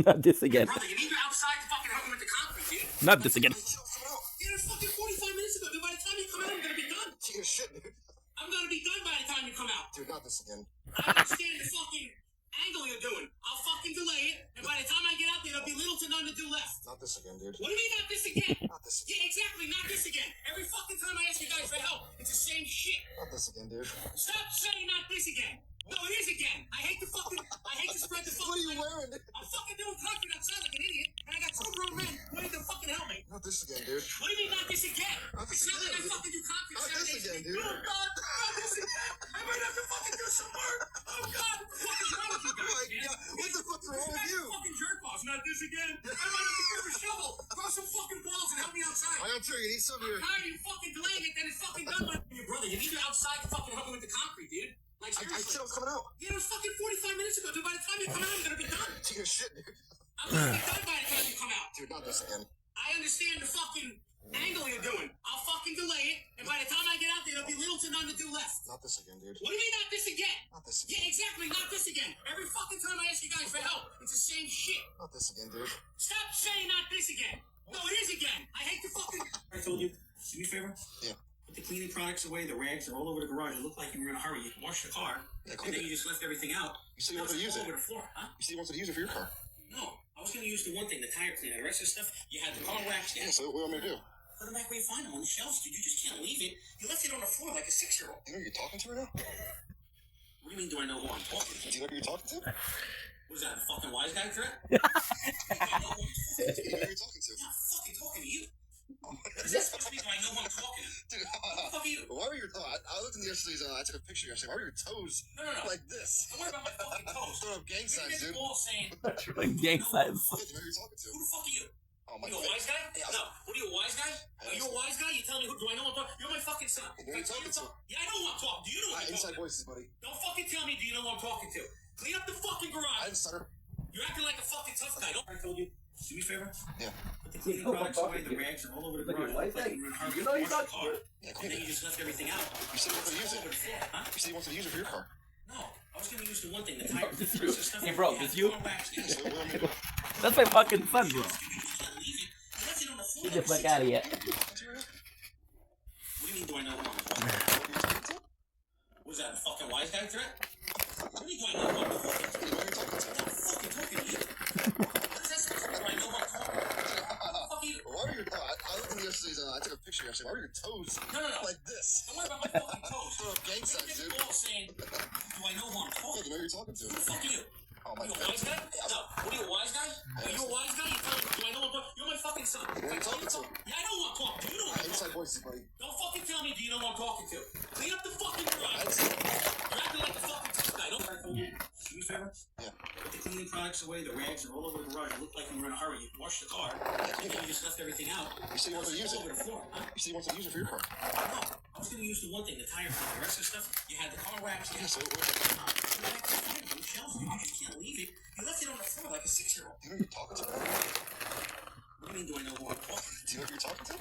Not this again. Brother, you need to outside to fucking help me with the concrete, dude. Not this again. Yeah, it's fucking 45 minutes ago. Dude, by the time you come out, I'm gonna be done. Take your shit, dude. I'm gonna be done by the time you come out. Dude, not this again. I understand the fucking angle you're doing. I'll fucking delay it, and by the time I get out there, there'll be little to none to do left. Not this again, dude. What do you mean, not this again? Not this again. Yeah, exactly, not this again. Every fucking time I ask you guys for help, it's the same shit. Not this again, dude. Stop saying not this again. No, it is again. I hate to spread the fucking... What are you wearing, dude? I'm fucking doing concrete outside like an idiot, and I got 2 grown men waiting to fucking help me. Not this again, dude. What do you mean, not this again? Not this It's not again, like I dude. fucking do concrete Not 7 this days a again, week. dude. Oh, God. Not this again. I might have to fucking do some work. Oh, God. What the fuck is wrong with you guys, Oh, my man? God. What the fuck's wrong with you? Fucking jerk off. house. Not this again. I might have to grab a shovel. Throw some fucking balls and help me outside. I got two. You need some here. I'm tired of you fucking delaying it, then it's fucking done. Your brother, you need to outside to fucking help me with the concrete, dude. Like, I seriously. said I was coming out. Yeah, it was fucking 45 minutes ago, dude. By the time you come out, I'm gonna be done. Take a shit, dude. I'm gonna be done by the time you come out. Dude, not this again. I understand the fucking angle you're doing. I'll fucking delay it, and by the time I get out there, there'll be little to none to do left. Not this again, dude. What do you mean, not this again? Not this again. Yeah, exactly, not this again. Every fucking time I ask you guys for help, it's the same shit. Not this again, dude. Stop saying not this again. No, it is again. I hate the fucking... I told you, do me a favor? Yeah. Put the cleaning products away, the rags are all over the garage. It looked like you were in a hurry. You washed the car, Yeah, and then you just left everything out. You said you wanted to use it. All over the floor, huh? You said you wanted to use it for your car. No, I was going to use the one thing, the tire cleaner. The rest of the stuff, you had the car waxed down. Yeah, so what do you want me to do? Put them back where you find them, on the shelves, dude. You just can't leave it. You left it on the floor like a 6-year-old. You know who you're talking to right now? What do you mean, do I know who I'm talking to? Do you know who you're talking to? What is that, a fucking wise guy threat? Do you know who you're talking to? I'm not fucking talking to you. What is that supposed to be? Do I know who I'm talking to? Dude, What the fuck are you? why were your I looked in yesterday's I took a picture yesterday. Why were your toes No. like this? Don't worry about my fucking toes. Throwing up gang signs, You're dude. all saying, Like gang signs. Yeah, do you know who you're talking to? who the fuck are you? Oh, Are you a wise guy? No. What are you, a wise guy? Are you a wise guy? You tell me who, do I know who I'm talking to? You're my fucking son. You know who you're talking to? Yeah, I know who I'm talking to. Do you know who I'm Inside talking to? voices, buddy. Don't fucking tell me, do you know who I'm talking to? Clean up the fucking I garage. didn't stutter. You're acting like a fucking tough guy. Don't I told you. Do me a favor? Yeah. Put the cleaning products away, the rags are all over the garage. Like you were in a hurry. You know you're Wash the not- car, Yeah, and clean then it. you just left everything out. You said you wanted to use All over it. the floor, huh? You said you wanted to use it for your car. No, I was gonna use the one thing, the tire. This you. Hey, bro, this you? Yeah, so what do you want me to do? That's my fucking son, bro. You can't leave it. You left it on the floor. Get the fuck out of here. What do you mean, do I know who I'm talking to? Was that a fucking wise guy threat? What do you mean, do I know who I'm talking to? You know who you're talking to? I'm not fucking talking to you. What is that supposed to be? Do I know who I'm talking to? Who the fuck are you? Why were your I looked in yesterday's I took a picture yesterday. Why were your toes No. like this? Don't worry about my fucking toes. Throwing up gang signs, dude. You're all saying, do I know who I'm Yeah, talking do you know who you're talking to? to? Who the fuck are you? Oh, Are my you a God. wise guy? No. What are you, a wise guy? Are you a wise guy? You tell me, do I know who I'm talking to? You're my fucking son. You know who you're talking to? Yeah, I know who I'm talking to. You know who I'm talking Inside to. voices, buddy. Don't fucking tell me, do you know who I'm talking to? Clean up the fucking I garage. didn't stutter. You're acting like a fucking tough guy. Don't I told you. Do me a favor? Yeah. Put the cleaning products away, the rags are all over the garage. It looked like you were in a hurry. You washed the car, and then you just left everything out. You said you wanted to use All over it. the floor, huh? You said you wanted to use it for your car. No, I was gonna use the one thing, the tire cleaner. The rest of the stuff, you had the car waxed down. Yeah, so what do Put it back to the fire, on the shelves, dude. You just can't leave it. You left it on the floor like a 6-year-old. you know who you're talking to right now? What do you mean, do I know who I'm talking to? Do you know who you're talking to?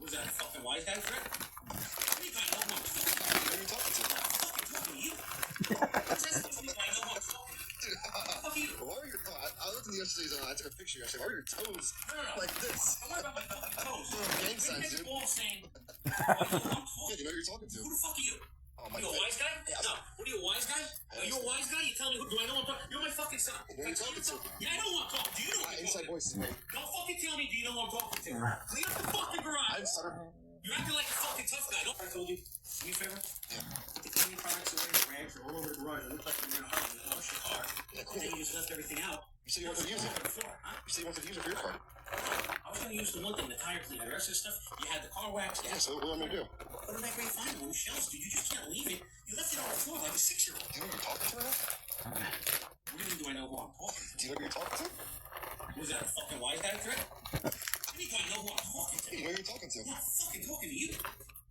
Was that a fucking wise guy threat? What do you mean, do I know who I'm talking to? You know who you're talking to? I'm not fucking talking to you. What is that supposed to be? Do I know who I'm talking to? Dude, Who the fuck are you? why were your I looked in yesterday's I took a picture yesterday. Why were your toes No. like this? Don't worry about my fucking toes. Throwing up gang signs, You're dude. all saying, do I know who I'm Yeah, talking do you know who you're talking to? to? Who the fuck are you? Oh, Are my you a God. wise guy? No. What are you, a wise guy? Are you a wise guy? You tell me who, do I know who I'm talking to? You're my fucking son. You know who you're talking to? Yeah, I know who I'm talking to. Do you know who I'm Inside talking to? voices, buddy. Don't fucking tell me, do you know who I'm talking to? Clean up the fucking I garage. didn't stutter. You're acting like a fucking tough guy. Don't I told you. Do me a favor? Yeah. Put the cleaning products away, the rags are all over the garage. It looked like you were in a hurry. You washed the car, Yeah, and cool. then you just left everything out. You said you wanted to use All it. over the floor, huh? You said you wanted to use it for your car. I was gonna use the one thing, the tire cleaner. The rest of the stuff, you had the car waxed Yeah, down. so what do you want me to do? Put them back where you find them, on the shelves, dude. You just can't leave it. You left it on the floor like a 6-year-old. Do you know who you're talking to right now? What do you mean, do I know who I'm talking to? Do you know who you're talking to? Was that a fucking wise guy threat? What do you mean, do I know who I'm talking to? You know who you're talking to? I'm not fucking talking to you.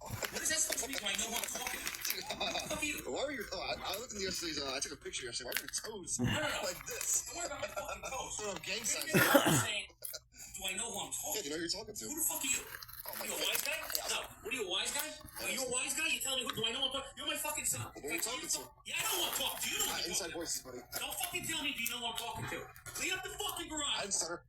What is that supposed to be? Do I know who I'm talking to? Dude, Who the fuck are you? why were your I looked in yesterday's I took a picture yesterday. Why were your toes No. like this? Don't worry about my fucking toes. Throwing up gang signs. You're Yeah, all saying, do I know who I'm do talking you know who you're talking to? to? Who the fuck are you? Oh, Are my you a God. wise guy? No. What are you, a wise guy? Are you a wise guy? You tell me who, do I know who I'm talking to? You're my fucking son. You know who you're talking to? Yeah, I know who I'm talking to. You know who I'm Inside talking to. voices, buddy. Don't fucking tell me, do you know who I'm talking to? Clean up the fucking I garage. didn't stutter.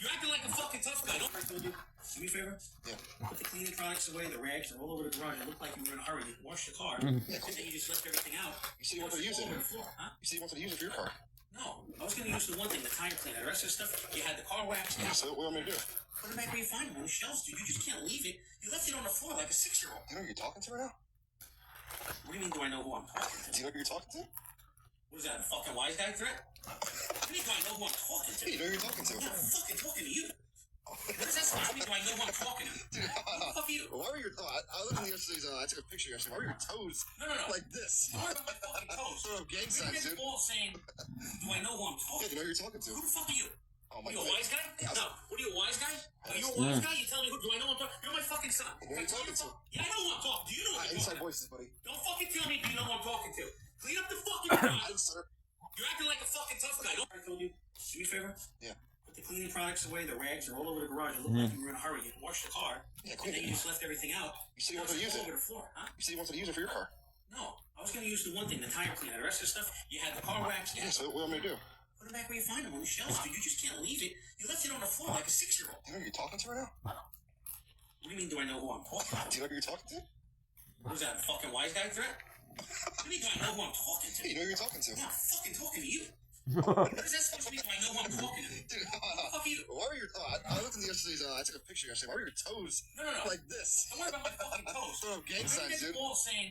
You're acting like a fucking tough guy. Don't I told you. Do me a favor? Yeah. Put the cleaning products away, the rags are all over the garage. It looked like you were in a hurry. You washed the car, and then you just left everything out. You said you wanted to use it. All over the floor, huh? You said you wanted to use it for your car. No, I was gonna use the one thing, the tire cleaner. The rest of the stuff, you had the car waxed Yeah, down. so what do you want me to do? Put them back where you find them, on the shelves, dude. You just can't leave it. You left it on the floor like a 6-year-old. Do you know who you're talking to right now? What do you mean, do I know who I'm talking to? Do you know who you're talking to? What is that, a fucking wise guy threat? What do you mean, do I know who I'm talking to? Hey, you know who you're talking to? I'm not fucking talking to you. What is that supposed to be? Do I know who I'm talking to? Dude, Who the fuck are you? why were your I looked in yesterday's I took a picture yesterday. Why were your toes No. like this? Don't worry about my fucking toes. Throwing up gang You're signs, dude. all saying, do I know who I'm Yeah, talking do you know who you're talking to? to? Who the fuck are you? Oh, What are you, a wise guy? No. What are you, a wise guy? Are you a wise guy? You tell me who do I know who I'm talking? You're my fucking son. Who are you talking to? Yeah, I know who I'm talking. Do you know who I'm talking Inside to? voices, buddy. Don't fucking tell me do you know who I'm talking to. Clean up the fucking garage. Sir. You're acting like a fucking tough guy. Don't I told you. Do me a favor? Yeah. Put the cleaning products away. The rags are all over the garage. It looked like you were in a hurry. You washed the car. Yeah, And clean then it. you just left everything out. You said you wanted to use all it. over the floor, huh? You said you wanted to use it for your car. No. I was going to use the one thing, the tire cleaner. The rest of the stuff, you had the car wax. Yeah, so what do you want me to do? Put them back where you find them, on the shelves, dude. You just can't leave it. You left it on the floor like a 6-year-old. Do you know who you're talking to right now? What do you mean, do I know who I'm talking to? Do you know who you're talking to? What was that, a fucking wise guy threat? What do you mean, do I know who I'm talking to? You know who you're talking to? I'm not fucking talking to you. What is that supposed to mean, do I know who I'm talking to? Dude, Fuck you. why were your... I looked in yesterday's... I took a picture yesterday. Why were your toes No. like this? Don't worry about my fucking toes. Throw up gang You're signs, gonna get dude. the ball saying,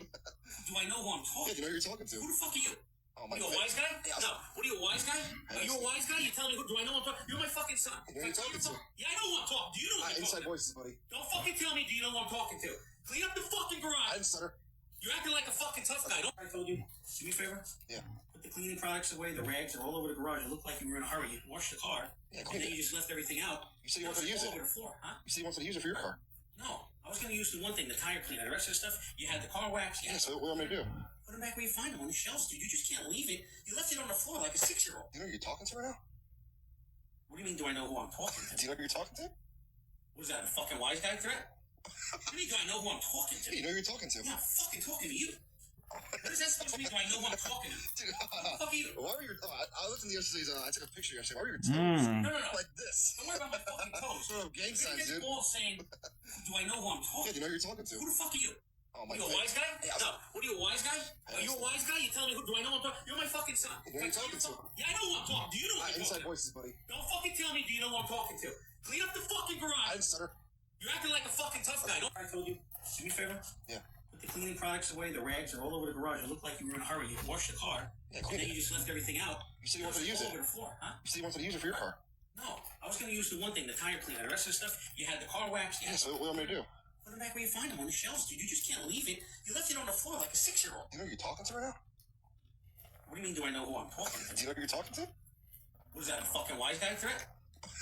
do I know who I'm Yeah, talking you know who you're talking to? Who the fuck are you? Oh, What are you, a wise guy? No. What are you, a wise guy? Are you a wise guy? You tell me who do I know who I'm talking? You're my fucking son. You know who you're talking to? Yeah, I know who I'm talking. Do you know who I'm Inside talking voices, buddy. Don't fucking tell me do you know who I'm talking to. Clean up the fucking garage. Sir. You're acting like a fucking tough guy. Don't I told you. Do me a favor? Yeah. Put the cleaning products away. The rags are all over the garage. It looked like you were in a hurry. You washed the car. Yeah, and clean then it. you just left everything out. You said you wanted to use all it. over the floor, huh? You said you wanted to use it for your car. No. I was going to use the one thing, the tire cleaner. The rest of the stuff, you had the car wax. Yeah, so what do you want me to do? Put them back where you find them, on the shelves, dude. You just can't leave it. You left it on the floor like a 6-year-old. Do you know who you're talking to right now? What do you mean, do I know who I'm talking to? Do you know who you're talking to? What is that, a fucking wise guy threat? What do you mean, do I know who I'm talking to? Yeah, you know who you're talking to? I'm not fucking talking to you. What is that supposed to mean, do I know who I'm talking to? Dude, Fuck you. why were your... I looked in yesterday's... I took a picture yesterday. Why were your toes No. like this? Don't worry about my fucking toes. Throw up gang You're gonna signs, get the dude. ball saying, do I know who I'm Yeah, talking you know who you're talking to? Who the fuck are you? Oh, Are you a wise guy? No. What are you, a wise guy? Are you a wise guy? You tell me who do I know who I'm talking? You're my fucking son. You know who you're talking to? Yeah, I know who I'm talking. Do you know who I'm talking Inside to? voices, buddy. Don't fucking tell me do you know who I'm talking to. Clean up the fucking garage. Sir. You're acting like a fucking tough guy. Don't I told you. Do me a favor? Yeah. Put the cleaning products away. The rags are all over the garage. It looked like you were in a hurry. You washed the car. Yeah, and clean then it. you just left everything out. You said you wanted to use all it. over the floor, huh? You said you wanted to use it for your car. No. I was going to use the one thing, the tire cleaner. The rest of the stuff, you had the car wax. Yeah, so what do you want me to do? Put them back where you find them, on the shelves, dude. You just can't leave it. You left it on the floor like a 6-year-old. Do you know who you're talking to right now? What do you mean, do I know who I'm talking to? Do you know who you're talking to? What is that, a fucking wise guy threat?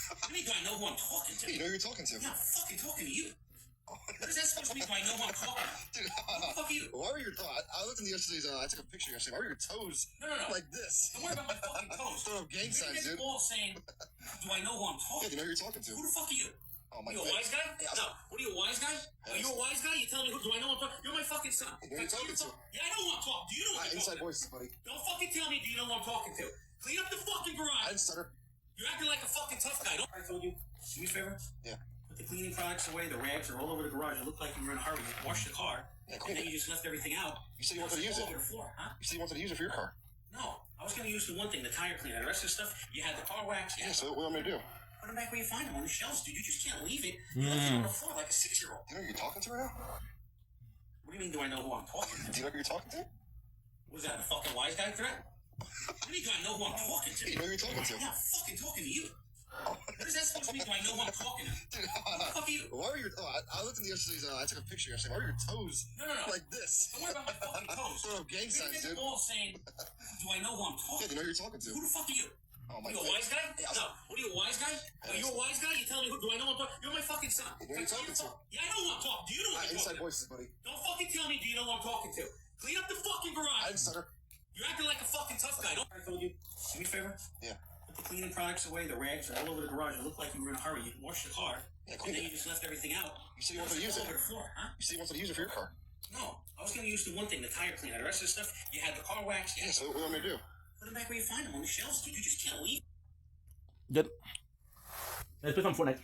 What do you mean, do I know who I'm talking to? Yeah, you know who you're talking to? I'm not fucking talking to you. What is that supposed to mean, do I know who I'm talking to? Dude, Fuck you. why were your... I looked in yesterday's... I took a picture yesterday. Why were your toes No. like this? Don't worry about my fucking toes. Throw up gang You're gonna signs, get the dude. ball saying, do I know who I'm Yeah, talking you know who you're talking to? Who the fuck are you? Oh, Are you a wise guy? No. What are you, a wise guy? Are you a wise guy? You tell me who do I know who I'm talking? You're my fucking son. You know who you're talking to? Yeah, I know who I'm talking. Do you know who I'm Inside talking voices, buddy. Don't fucking tell me do you know who I'm talking to. Clean up the fucking garage. Sir. You're acting like a fucking tough guy. Don't I told you. Do me a favor? Yeah. Put the cleaning products away. The rags are all over the garage. It looked like you were in a hurry. You washed the car. Yeah, and clean then it. you just left everything out. You said you wanted to use all it. over the floor, huh? You said you wanted to use it for your car. No. I was going to use the one thing, the tire cleaner. The rest of the stuff, you had the car wax. Yeah, so what do you want me to do? Put them back where you find them, on the shelves, dude. You just can't leave it. You left it on the floor like a 6-year-old. Do you know who you're talking to right now? What do you mean, do I know who I'm talking to? Do you know who you're talking to? What is that, a fucking wise guy threat? What do you mean, do I know who I'm talking to? Yeah, you know who you're talking to? I'm not fucking talking to you. What is that supposed to mean, do I know who I'm talking to? Dude, Fuck you. why were your... I looked in yesterday's... I took a picture yesterday. Why were your toes No. like this? Don't worry about my fucking toes. Throw up gang You're signs, gonna get dude. the ball saying, do I know who I'm Yeah, talking you know who you're talking to? Who the fuck are you? Oh, Are you a wise guy? No. What are you, a wise guy? Are you a wise guy? You tell me who do I know who I'm talking You're my fucking son. You know who you're talking to? Yeah, I know who I'm talking Do you know who I'm Inside talking voices, buddy. Don't fucking tell me do you know who I'm talking to. Clean up the fucking garage. Sir. You're acting like a fucking tough guy. Don't I told you. Do me a favor? Yeah. Put the cleaning products away. The rags are all over the garage. It looked like you were in a hurry. You washed the car. Yeah, and clean then it. you just left everything out. You said you wanted to use all it. over the floor, huh? You said you wanted to use it for your car. No. I was going to use the one thing, the tire cleaner. The rest of the stuff, you had the car wax. Yeah, so what do you want me to do? Put them back where you find them, on the shelves, dude. You just can't leave. Good. Let's play some Fortnite.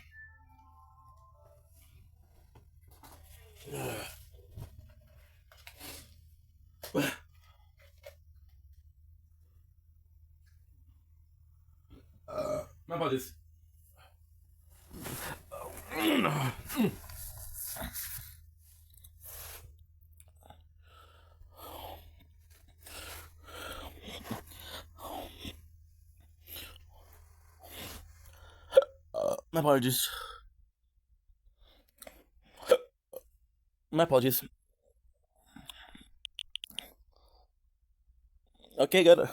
My apologies. My apologies. My apologies. Okay, good.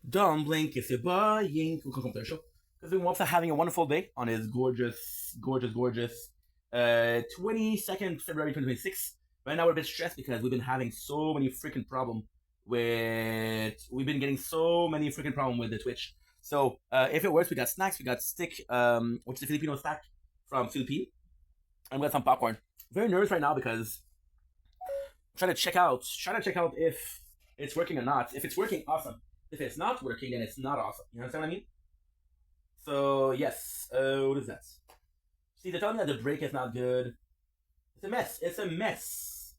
Dumpling, qu'est-ce que buying? Because we want having a wonderful day on his gorgeous 22nd February 2026. Right now we're a bit stressed because we've been having so many freaking problems with the Twitch. So if it works, we got snacks, we got stick, which is a Filipino snack from Philippines, and we got some popcorn. Very nervous right now because I'm trying to check out if it's working or not. If it's working, awesome. If it's not working, then it's not awesome. You understand what I mean? So yes, what is that? See, they're telling me that the break is not good. It's a mess. It's a mess.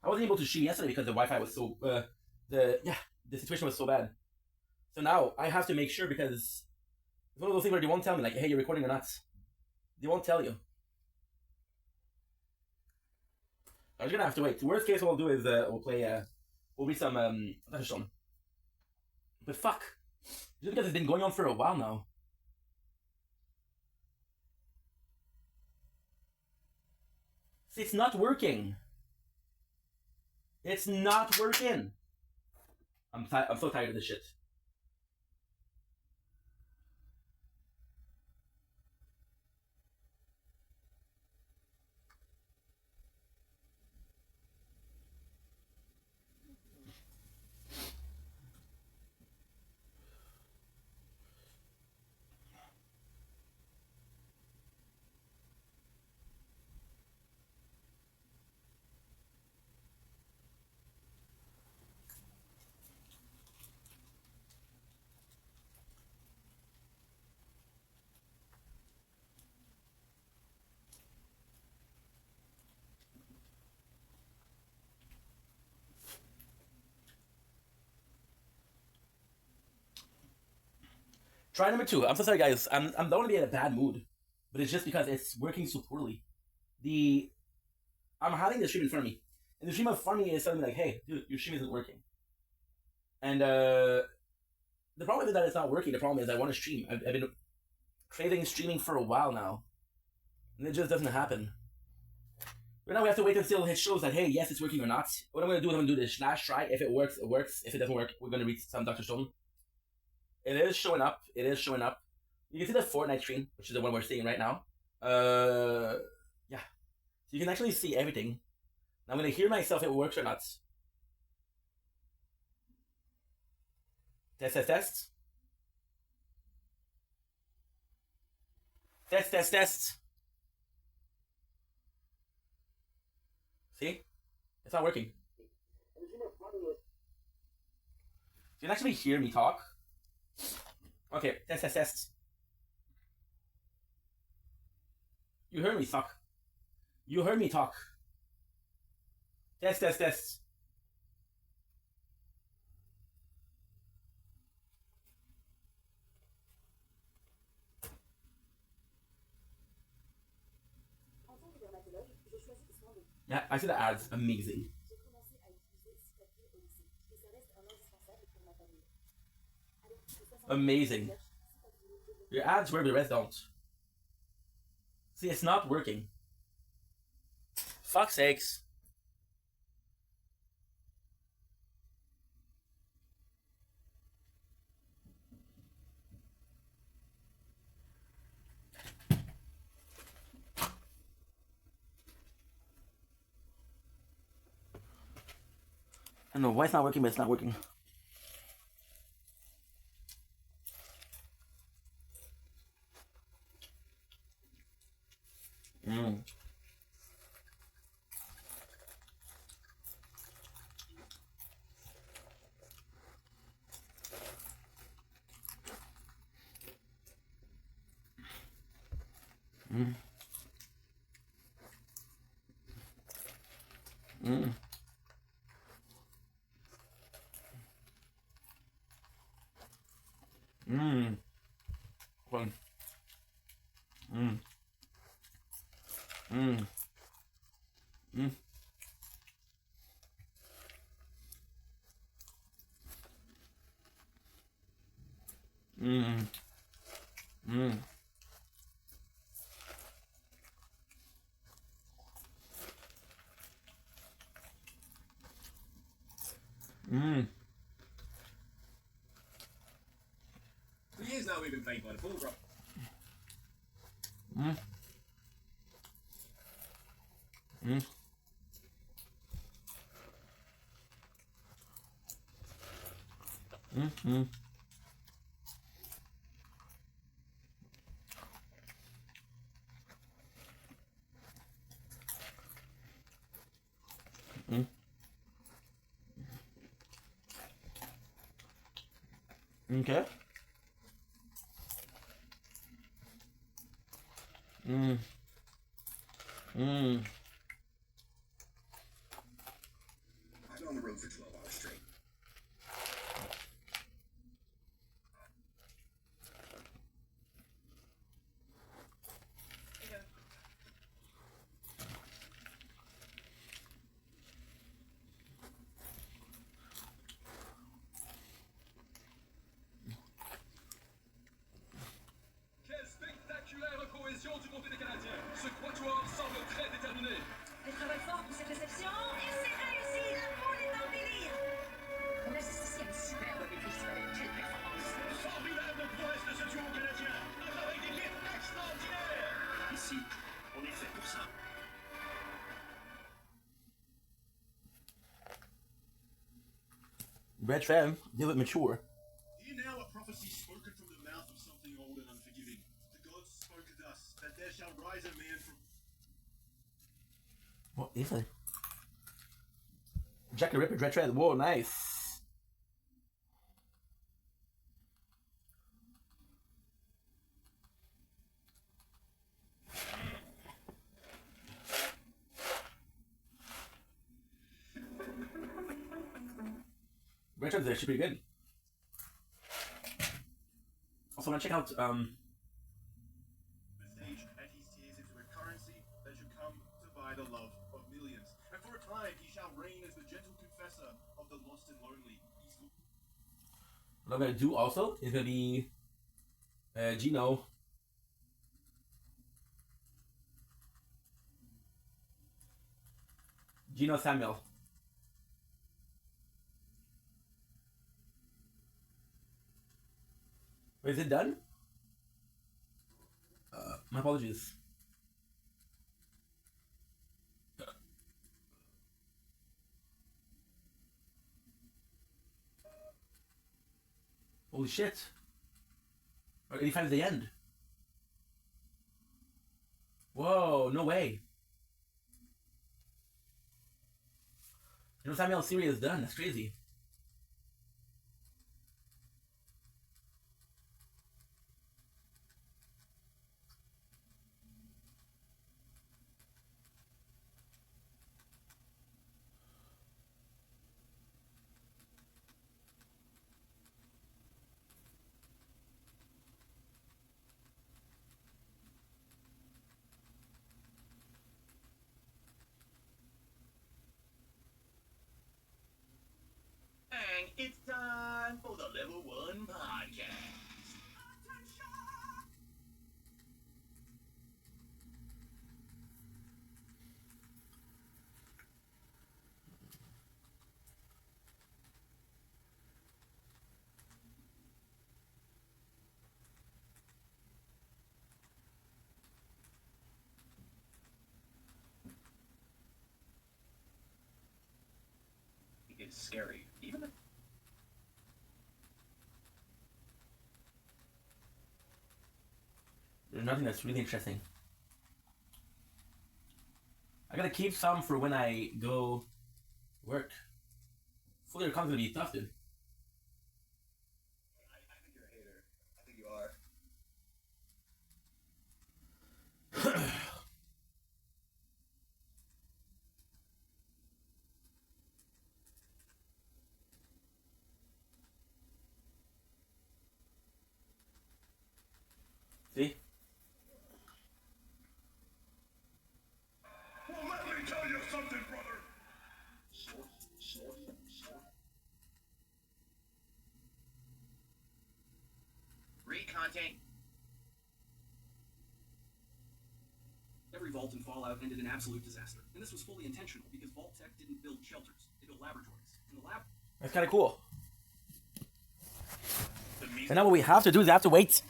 I wasn't able to stream yesterday because the Wi-Fi was so the situation was so bad. So now I have to make sure because it's one of those things where they won't tell me like, hey, you're recording or not. They won't tell you. I'm just gonna have to wait. The worst case, what we'll do is we'll read some but fuck, just because it's been going on for a while now. See, it's not working. It's not working. I'm so tired of this shit. Try number 2. I'm so sorry, guys. I don't want to be in a bad mood, but it's just because it's working so poorly. I'm having the stream in front of me, and the stream in front of me is telling me like, "Hey, dude, your stream isn't working." And the problem is that it's not working. The problem is I want to stream. I've been craving streaming for a while now, and it just doesn't happen. Right now we have to wait until it shows that, hey, yes, it's working or not. What I'm gonna do is I'm gonna do this last try. If it works, it works. If it doesn't work, we're gonna read some Dr. Stone. It is showing up. It is showing up. You can see the Fortnite stream, which is the one we're seeing right now. Yeah. So you can actually see everything. I'm gonna hear myself if it works or not. Test, test, test. Test, test, test. See? It's not working. You can actually hear me talk. Okay, test, test, test. You heard me talk. You heard me talk. Test, test, test. Yeah, I see the ads. Amazing. Amazing. Your ads work, the rest don't. See, it's not working. Fuck's sakes. I don't know why it's not working, but it's not working. Mm. Mm. Mm. Mm. Fun. Mm. Mm. Mm. Mm. Mm. Mm. doing played by the pool, bro. Mm. Mm. Mm. Mm. Mm. Okay. Mm. Mm. I've been on the road for 12 hours straight. Quelle spectaculaire cohésion du côté des Canadiens. Ce quatuor semble très déterminé. Elle travaille fort pour cette réception et c'est réussi. La foule est en délire. On assiste ici à une superbe festival. Quelle performance. Formidable prouesse de ce duo canadien. Un travail d'équipe extraordinaire. Ici, on est fait pour ça. Red Fam, they look mature. Hear now a prophecy spoken from the mouth of something old and unforgiving. The gods spoke thus, that there shall rise a man from... What is it? Jack the Ripper, Red Fam. Whoa, nice. Red Fam's actually pretty good. Also, want to check out The stage, and he steers into a currency that should come to buy the love of millions. And for a time, he shall reign as the gentle confessor of the lost and lonely. what I'm gonna do also is gonna be Gino. Gino Samuel. Wait, is it done? My apologies. Holy shit. 85 is the end. Whoa, no way. You know, Samuel's series is done. That's crazy. It's time for the Level 1 podcast. It's scary. Even the There's nothing that's really interesting. I gotta keep some for when I go work. Fully your com's gonna be tough, dude. I think you're a hater. I think you are. See? Well, let me tell you something, brother. Read content. Every vault in Fallout ended in absolute disaster. And this was fully intentional because Vault Tech didn't build shelters. They built laboratories. In the lab... That's kinda cool. The And now what we have to do is have to wait.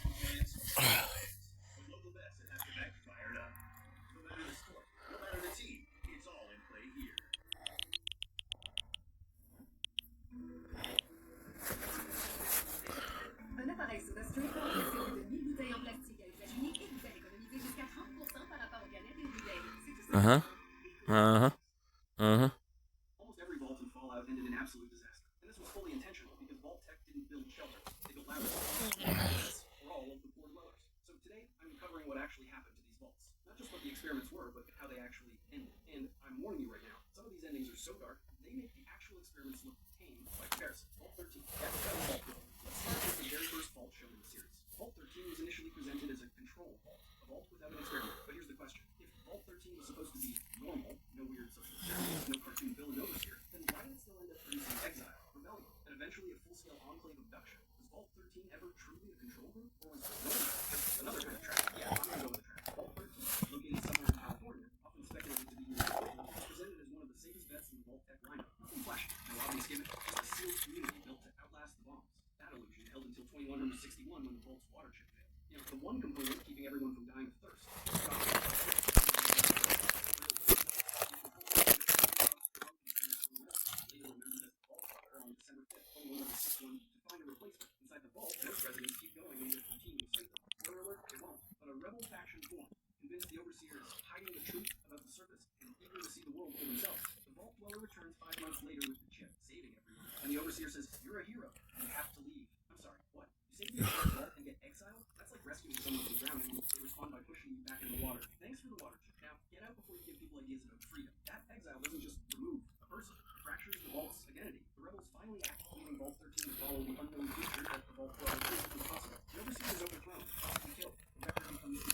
Un appareil soda Straightforward servi de 1000 bouteilles en plastique à usage unique et vous allez économiser jusqu'à 30% par rapport aux canettes et aux bouteilles. C'est tout ça. Almost every vault in Fallout ended in absolute disaster. And this was fully intentional because Vault Tech didn't build shelters. They built laboratories for all of the poor dwellers. So today, I'm covering what actually happened to these vaults. Not just what the experiments were, but how they actually ended. And I'm warning you right now, some of these endings are so dark, they make the actual experiments look tame by comparison. Vault 13. Let's start with the very first vault shown in the series. Vault 13 was initially presented as a control vault, a vault without an experiment. But here's the question. If Vault 13 was supposed to be normal, no weird social experiments, no cartoon villanova here, then why did it still end up producing exile, rebellion, and eventually a full-scale enclave abduction? Was Vault 13 ever truly a control group, or was it another kind of track? Yeah, I'm gonna go with the track. Vault 13, located somewhere in California, often speculated to be used, was presented as one of the safest bets in the Vault Tech lineup. Nothing flashy, no obvious gimmick, just a sealed community built to outlast the bombs. That illusion held until 2161 when the Vault's water chip failed. You know, the one component keeping everyone from dying of thirst. On December 5th, 2161, to find a replacement. Inside the vault, most residents keep going and their routine will save them. Spoiler alert, it won't. But a rebel faction formed, convinced the Overseer is hiding the truth about the surface and eager to see the world for themselves. The Vault Dweller returns 5 months later with the chip, saving everyone. And the Overseer says, "You're a hero. You have to leave." I'm sorry, what? You save me from the vault and get exiled? That's like rescuing someone from drowning. They respond by pushing you back in the water. Thanks for the water chip. Now, get out before you give people ideas about freedom. That exile doesn't just remove a person. It fractures the Vault's identity. The rebels finally act, leaving Vault 13 to follow the unknown future that the Vault Dweller proved was possible. The Overseer is overthrown, possibly killed. The Record becomes the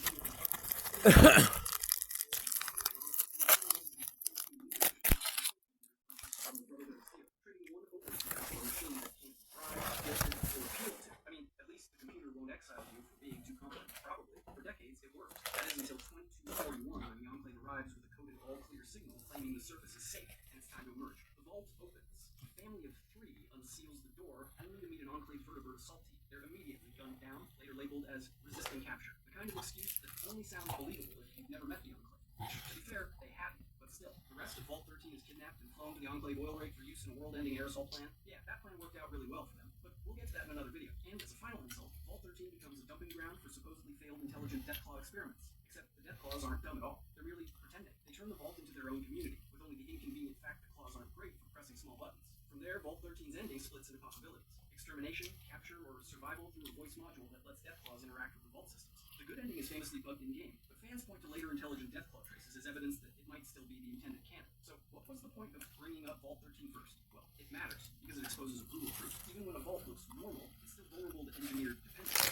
I mean, at least the computer won't exile you for being too competent. Probably. For decades, it worked. That is until 2241, when the Enclave arrives with a coded all-clear signal claiming the surface is safe and it's time to emerge. The vault opens. A family of 3 unseals the door, only to meet an Enclave vertebrate assaultee. They're immediately gunned down, later labeled as resisting capture. The kind of excuse that only sounds believable if you've never met the Enclave. To be fair, they hadn't. But still, the rest of Vault 13 is kidnapped and flown to the Enclave oil rig for use in a world-ending aerosol plan. Yeah, that plan worked out really well for them, but we'll get to that in another video. And as a final insult, Vault 13 becomes a dumping ground for supposedly failed intelligent Deathclaw experiments. Except the Deathclaws aren't dumb at all. They're merely pretending. They turn the Vault into their own community, with only the inconvenient fact the claws aren't great for pressing small buttons. From there, Vault 13's ending splits into possibilities. Extermination, capture, or survival through a voice module that lets Deathclaws interact with the Vault systems. The good ending is famously bugged in-game, but fans point to later intelligent Deathclaw traces as evidence that it might still be the intended canon. So, what was the point of bringing up Vault 13 first? Well, it matters, because it exposes a brutal truth. Even when a vault looks normal, it's still vulnerable to engineered defenses.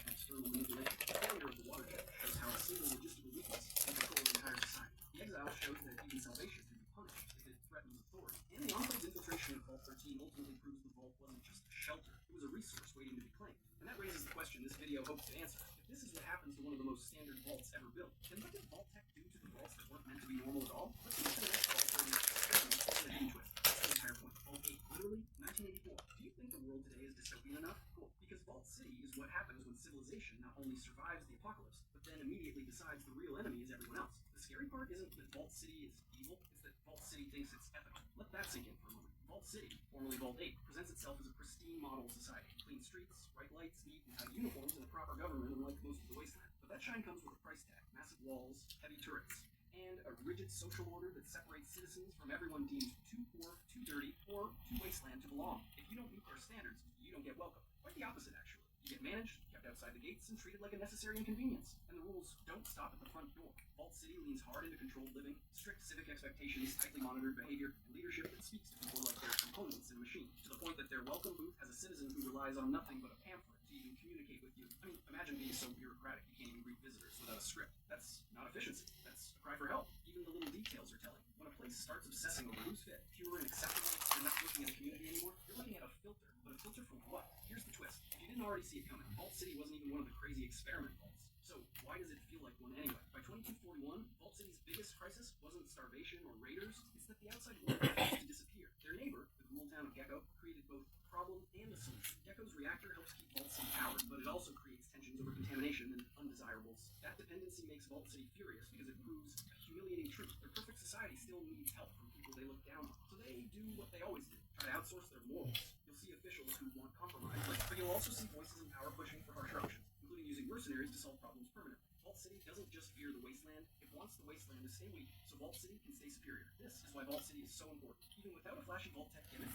External manipulation. The failure of the water jet shows how a single logistical weakness can control the entire society. The exile shows that even salvation can be punished if it threatens authority. And the Enclave's infiltration of Vault 13 ultimately proves the vault wasn't just a shelter, it was a resource waiting to be claimed. And that raises the question this video hopes to answer. If this is what happens to one of the most standard vaults ever built, then what did Vault Tech do to the vaults that weren't meant to be normal at all? Let's look at the next vault where the experiment is a hidden twist. That's the entire point. Vault 8, literally 1984. Do you think the world today is dystopian enough? Cool. Because Vault City is what happens when civilization not only survives the apocalypse, but then immediately decides the real enemy is everyone else. The scary part isn't that Vault City is evil, it's that Vault City thinks it's ethical. Let that sink in for a moment. Vault City, formerly Vault 8, presents itself as a pristine model society. Clean streets, bright lights, neat and tight uniforms, and a proper government unlike most of the wasteland. But that shine comes with a price tag. Massive walls, heavy turrets, and a rigid social order that separates citizens from everyone deemed too poor, too dirty, or too wasteland to belong. If you don't meet their standards, you don't get welcome. Quite the opposite, actually. You get managed, kept outside the gates, and treated like a necessary inconvenience. And the rules don't stop at the front door. Vault City leans hard into controlled living, strict civic expectations, tightly monitored behavior, and leadership that speaks to people like they're components in a machine, to the point that their welcome booth has a citizen who relies on nothing but a pamphlet to even communicate with you. I mean, imagine being so bureaucratic you can't even greet visitors without a script. That's not efficiency. That's a cry for help. Even the little details are telling. When a place starts obsessing over who's fit, pure and acceptable, you're not looking at a community anymore, you're looking at a filter. But a filter for what? Here's the twist. If you didn't already see it coming, Vault City wasn't even one of the crazy experiment vaults. So why does it feel like one anyway? By 2241, Vault City's biggest crisis wasn't starvation or raiders, it's that the outside world refused to disappear. Their neighbor, the ghoul town of Gecko, created both a problem and a solution. Gecko's reactor helps Vault City powered, but it also creates tensions over contamination and undesirables. That dependency makes Vault City furious because it proves a humiliating truth. Their perfect society still needs help from people they look down on. So they do what they always did, try to outsource their morals. You'll see officials who want compromise, but you'll also see voices in power pushing for harsher options, including using mercenaries to solve problems permanently. Vault City doesn't just fear the wasteland, it wants the wasteland to stay weak, so Vault City can stay superior. This is why Vault City is so important. Even without a flashy Vault Tech gimmick,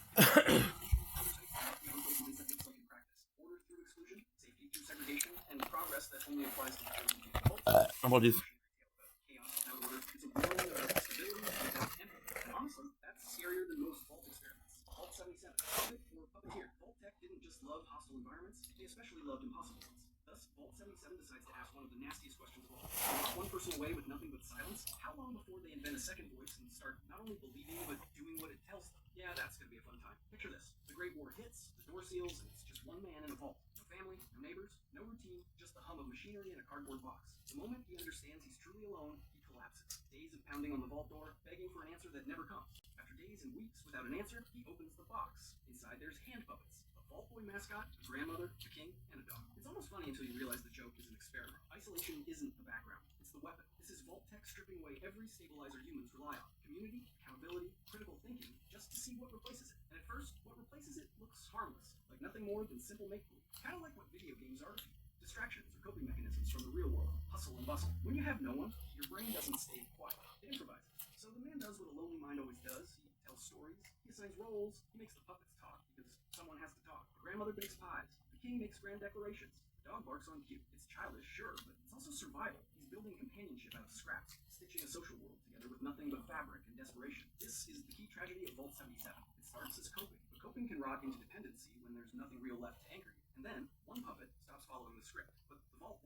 order through exclusion, safety through segregation, and progress that only applies to the chosen few. Apologies. And honestly, that's scarier than most Vault experiments. Vault 77, Puppet or Puppeteer. Vault Tech didn't just love hostile environments, they especially loved impossible ones. Thus, Vault 77 decides to ask one of the nastiest questions of all. They lock one person away with nothing but silence. How long before they invent a second voice and start not only believing, but doing what it tells them? Yeah, that's gonna be a fun time. Picture this. The Great War hits, the door seals, and it's just one man in a vault. No family, no neighbors, no routine, just the hum of machinery in a cardboard box. The moment he understands he's truly alone, he collapses. Days of pounding on the vault door, begging for an answer that never comes. After days and weeks without an answer, he opens the box. Inside there's hand puppets. A Vault Boy mascot, a grandmother, a king, and a dog. It's almost funny until you realize the joke is an experiment. Isolation isn't the background, it's the weapon. This is Vault Tech stripping away every stabilizer humans rely on. Community, accountability, critical thinking, just to see what replaces it. And at first, what replaces it looks harmless, like nothing more than simple make-believe. Kind of like what video games are. Distractions or coping mechanisms from the real world. Hustle and bustle. When you have no one, your brain doesn't stay quiet. It improvises. So the man does what a lonely mind always does. He tells stories, he assigns roles, he makes the puppets talk because someone has to talk. The grandmother bakes pies. The king makes grand declarations. The dog barks on cue. It's childish, sure, but it's also survival. He's building companionship out of scraps, stitching a social world together with nothing but fabric and desperation. This is the key tragedy of Vault 77. It starts as coping, but coping can rot into dependency when there's nothing real left to anchor you. And then, one puppet stops following the script. But the Vault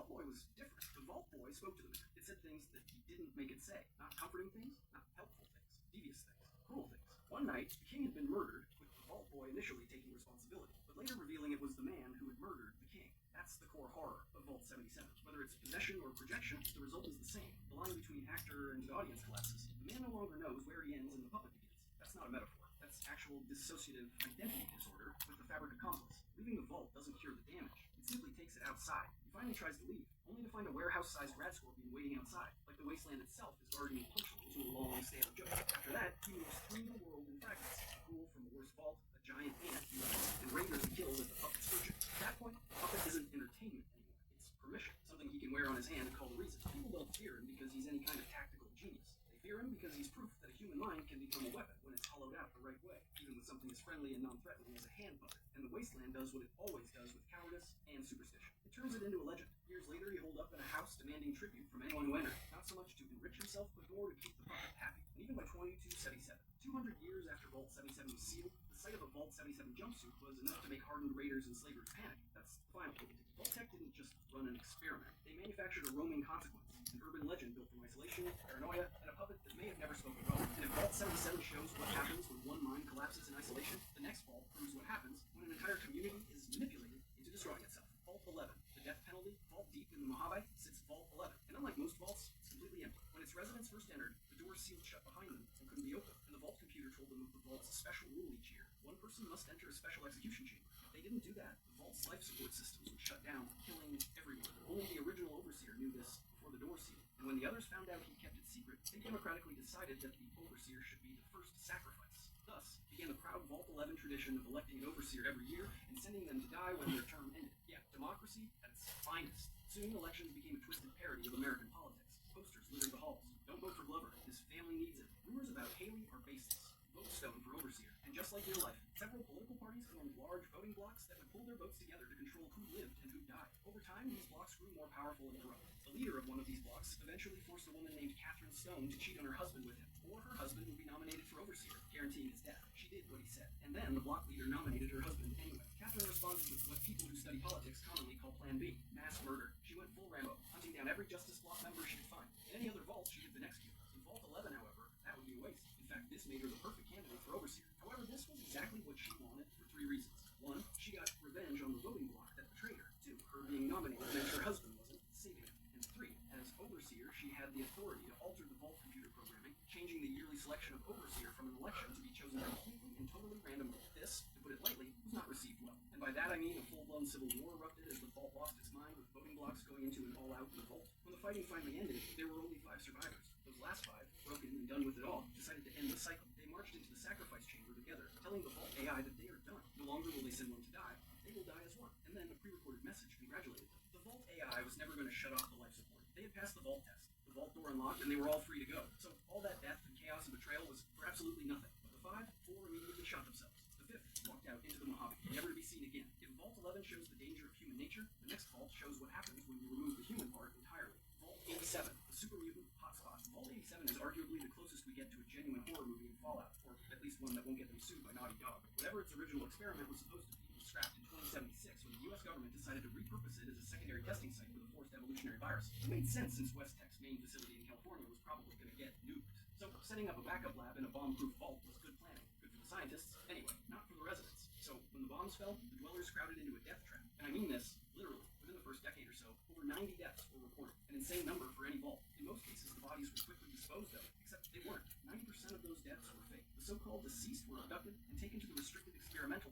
Boy was different. The Vault Boy spoke to the man. It said things that he didn't make it say. Not comforting things, not helpful things, devious things, cruel things. One night, the king had been murdered, with the Vault Boy initially taking responsibility, but later revealing it was the man who had murdered the king. That's the core horror of Vault 77. Whether it's possession or projection, the result is the same. The line between actor and audience collapses. The man no longer knows where he ends and the puppet begins. That's not a metaphor. That's actual dissociative identity disorder with the fabric accomplice. Leaving the vault doesn't cure the damage. It simply takes it outside. He finally tries to leave, only to find a warehouse-sized rat scorpion waiting outside. Like the wasteland itself is already punctual to a long stale joke. After that, he moves through the world in fragments. A ghoul from the worst vault, a giant ant he rides, and raiders to kill with the puppet's searching. At that point, the puppet isn't entertainment anymore. It's permission. Something he can wear on his hand and call the reason. People don't fear him because he's any kind of tactical genius. They fear him because he's proof that a human mind can become a weapon when it's hollowed out the right way, even with something as friendly and non-threatening as a hand puppet. And the wasteland does what it always does with cowardice and superstition. It turns it into a legend. Years later, he holed up in a house demanding tribute from anyone who entered, not so much to enrich himself, but more to keep the puppet happy. And even by 2277, 200 years after Vault 77 was sealed, the sight of a Vault 77 jumpsuit was enough to make hardened raiders and slavers panic. That's the final point. Vault Tech didn't just run an experiment. They manufactured a roaming consequence, an urban legend built from isolation, paranoia, and a puppet that may have never spoken Rome. And if Vault 77 shows what happens when one mind collapses in isolation, the next vault proves what happens when an entire community is manipulated into destroying itself. Vault 11, the death penalty, vault deep in the Mojave, sits Vault 11. And unlike most vaults, it's completely empty. When its residents first entered, the doors sealed shut behind them and couldn't be opened. And the vault computer told them of the vault's special rule each year. One person must enter a special execution chamber. If they didn't do that, the vault's life support systems would shut down, killing everyone. Only the original overseer knew this before the door sealed. And when the others found out he kept it secret, they democratically decided that the overseer should be the first sacrifice. Thus began the proud Vault 11 tradition of electing an overseer every year and sending them to die when their term ended. Yeah, democracy at its finest. Soon elections became a twisted parody of American politics. Posters littered the halls. Don't vote for Glover. His family needs it. Rumors about Haley are baseless. Vote Stone for overseer. And just like real life, several political parties formed large voting blocks that would pull their votes together to control who lived and who died. Over time, these blocks grew more powerful and corrupt. The leader of one of these blocks eventually forced a woman named Catherine Stone to cheat on her husband with him, or her husband would be nominated for overseer, guaranteeing his death. She did what he said, and then the block leader nominated her husband anyway. Catherine responded with what people who study politics commonly call Plan B, mass murder. She went full Rambo, hunting down every Justice Block member she could find. In any other vault, she'd have been executed. In Vault 11, however, that would be a waste. In fact, this made her the perfect candidate for overseer. However, this was exactly what she wanted for 3 reasons. 1, she got revenge on the voting block that betrayed her. 2, her being nominated meant her husband wasn't saving her. And 3, as overseer, she had the authority to alter the vault computer programming, changing the yearly selection of overseer from an election to be chosen completely and totally randomly. This, to put it lightly, was not received well. And by by that I mean a full-blown civil war erupted as the vault lost its mind, with voting blocks going into an all-out revolt. When the fighting finally ended, there were only 5 survivors. Those last 5, broken and done with it all, decided to end the cycle. They marched into the sacrifice chamber together, telling the vault AI that they are done. No longer will they send one to die, they will die as one. And then a pre-recorded message congratulated them. The vault AI was never going to shut off the life support. They had passed the vault test. The vault door unlocked, and they were all free to go. So all that death and chaos and betrayal was for absolutely nothing. But the 4 immediately shot themselves. The 5th walked out into the Mojave, never to be seen again. If Vault 11 shows the danger of human nature, the next vault shows what happens when you remove the human part entirely. Vault 87, the super mutant hotspot. Vault 87 is arguably the closest we get to a genuine horror movie in Fallout, or at least one that won't get them sued by Naughty Dog. Whatever its original experiment was supposed to be was scrapped in 2076 when the US government decided to repurpose it as a secondary testing site for the forced evolutionary virus. It made sense since West Tech's main facility in California was probably going to get nuked. So setting up a backup lab in a bomb-proof vault was good planning. Good for the scientists, anyway, not for the residents. So when the bombs fell, the dwellers crowded into a death trap. And I mean this, literally. Within the first decade or so, over 90 deaths were reported. An insane number for any vault. In most cases, the bodies were quickly disposed of, except they weren't. 90% of those deaths were fake. The so-called deceased were abducted and taken to the restricted experimental.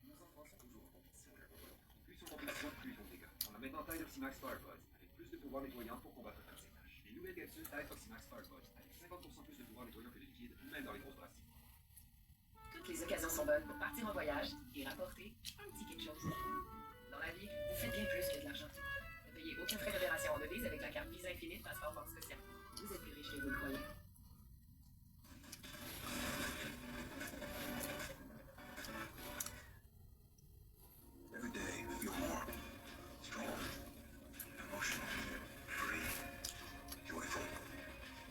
Nos enfants sont toujours en compétition. Plus sont compétition, plus ils font de dégâts. On a maintenant taille d'Optimax Firepods, avec plus de pouvoir nettoyant pour combattre toutes ces tâches. Les nouvelles capsules taille d'Optimax Firepods, avec 50% plus de pouvoir nettoyant que le liquide, même dans les grosses plastiques. Toutes les occasions sont bonnes pour partir en voyage et rapporter un petit quelque chose. Dans la vie, vous faites bien plus que de l'argent. Ne payez aucun frais d'opération en devise avec la carte Visa Infinite Passeport Banque Scotia. Vous êtes plus riche que vous le croyez. Every day, I feel more strong, emotional, free, joyful.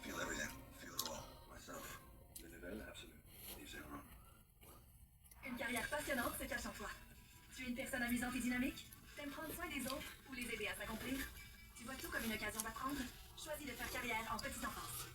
Feel everything. Feel it all. Myself. Le level absolu. Leaves everyone. Une carrière passionnante se cache en toi. Tu es une personne amusante et dynamique? T'aimes prendre soin des autres ou les aider à s'accomplir? Tu vois tout comme une occasion d'apprendre? Choisis de faire carrière en petite enfance.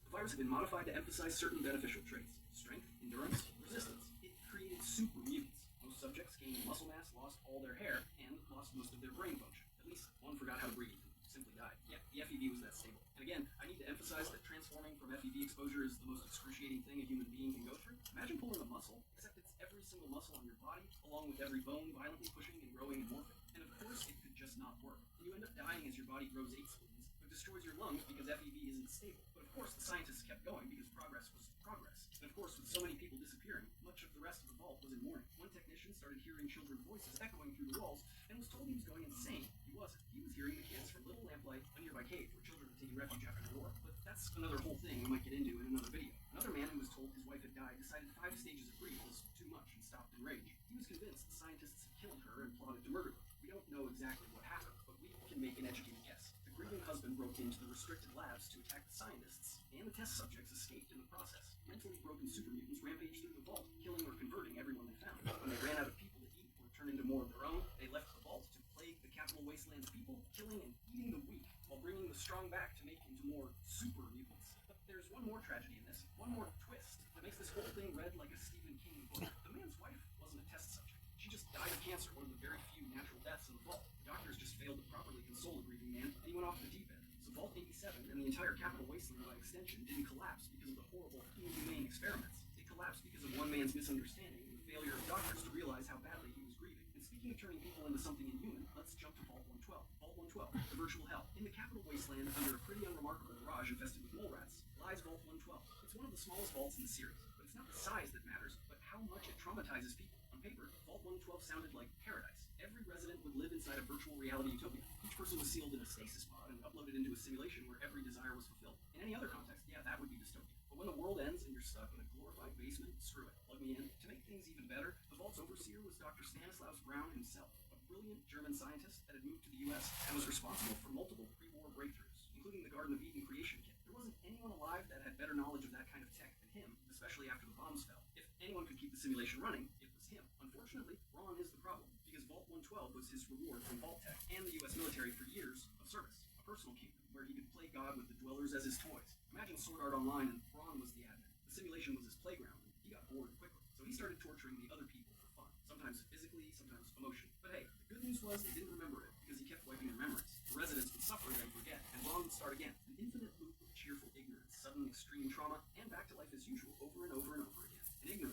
The virus had been modified to emphasize certain beneficial traits. Strength, endurance, resistance. It created super mutants. Most subjects gained muscle mass, lost all their hair, and lost most of their brain function. At least one forgot how to breathe and simply died. Yeah, the FEV was that stable. And again, I need to emphasize that transforming from FEV exposure is the most excruciating thing a human being can go through. Imagine pulling a muscle, except it's every single muscle on your body, along with every bone violently pushing and growing and morphing. And of course, it could just not work. And you end up dying as your body grows 8 spleens, but destroys your lungs because FEV isn't stable. But of course, the scientists kept going because progress was progress. And of course, with so many people disappearing, much of the rest of the vault was in mourning. One technician started hearing children's voices echoing through the walls and was told he was going insane. He wasn't. He was hearing the kids from Little Lamplight, a nearby cave where children were taking refuge after the war. But that's another whole thing we might get into in another video. Another man who was told his wife had died decided 5 stages of grief was too much and stopped in rage. He was convinced the scientists had killed her and plotted to murder her. We don't know exactly what happened, but we can make an educated guess. The grieving husband broke into the restricted labs to attack the scientists, and the test subjects escaped in the process. Mentally broken super mutants rampaged through the vault, killing or converting everyone they found. When they ran out of people to eat or turned into more of their own, they left the vault to plague the capital wasteland's people, killing and eating the weak, while bringing the strong back to make into more super mutants. But there's one more tragedy in this, one more twist, that makes this whole thing read like a Stephen King book. The man's wife wasn't a test subject. She just died of cancer, one of the very few natural deaths in the vault. The doctors just failed to properly console a grieving man, and he went off the deep end. So Vault 87 and the entire capital wasteland by extension didn't collapse because of the horrible, inhumane experiments. It collapsed because of one man's misunderstanding and the failure of doctors to realize how badly he was grieving. And speaking of turning people into something inhuman, let's jump to Vault 112. Vault 112, the virtual hell. In the capital wasteland, under a pretty unremarkable garage infested with mole rats, lies Vault 112. It's one of the smallest vaults in the series, but it's not the size that matters, but how much it traumatizes people. On paper, Vault 112 sounded like paradise. Every resident would live inside a virtual reality utopia. Each person was sealed in a stasis pod and uploaded into a simulation where every desire was fulfilled. In any other context, yeah, that would be dystopia. But when the world ends and you're stuck in a glorified basement, screw it. Plug me in. To make things even better, the Vault's overseer was Dr. Stanislaus Braun himself, a brilliant German scientist that had moved to the US and was responsible for multiple pre-war breakthroughs, incling the Garden of Eden creation kit. There wasn't anyone alive that had better knowledge of that kind of tech than him, especially after the bombs fell. If anyone could keep the simulation running, it was him. Unfortunately, Braun is the problem, because Vault 112 was his reward from Vault Tech and the US military for years of service. A personal kingdom where he could play God with the dwellers as his toys. Imagine Sword Art Online and Braun was the admin. The simulation was his playground, and he got bored quickly. So he started torturing the other people for fun. Sometimes physically, sometimes emotionally. But hey, the good news was they didn't remember it, because he kept wiping their memories. The residents would suffer, then forget, and Braun would start again. An infinite loop of cheerful ignorance, sudden extreme trauma, and back to life as usual over and over and over again. And ignorance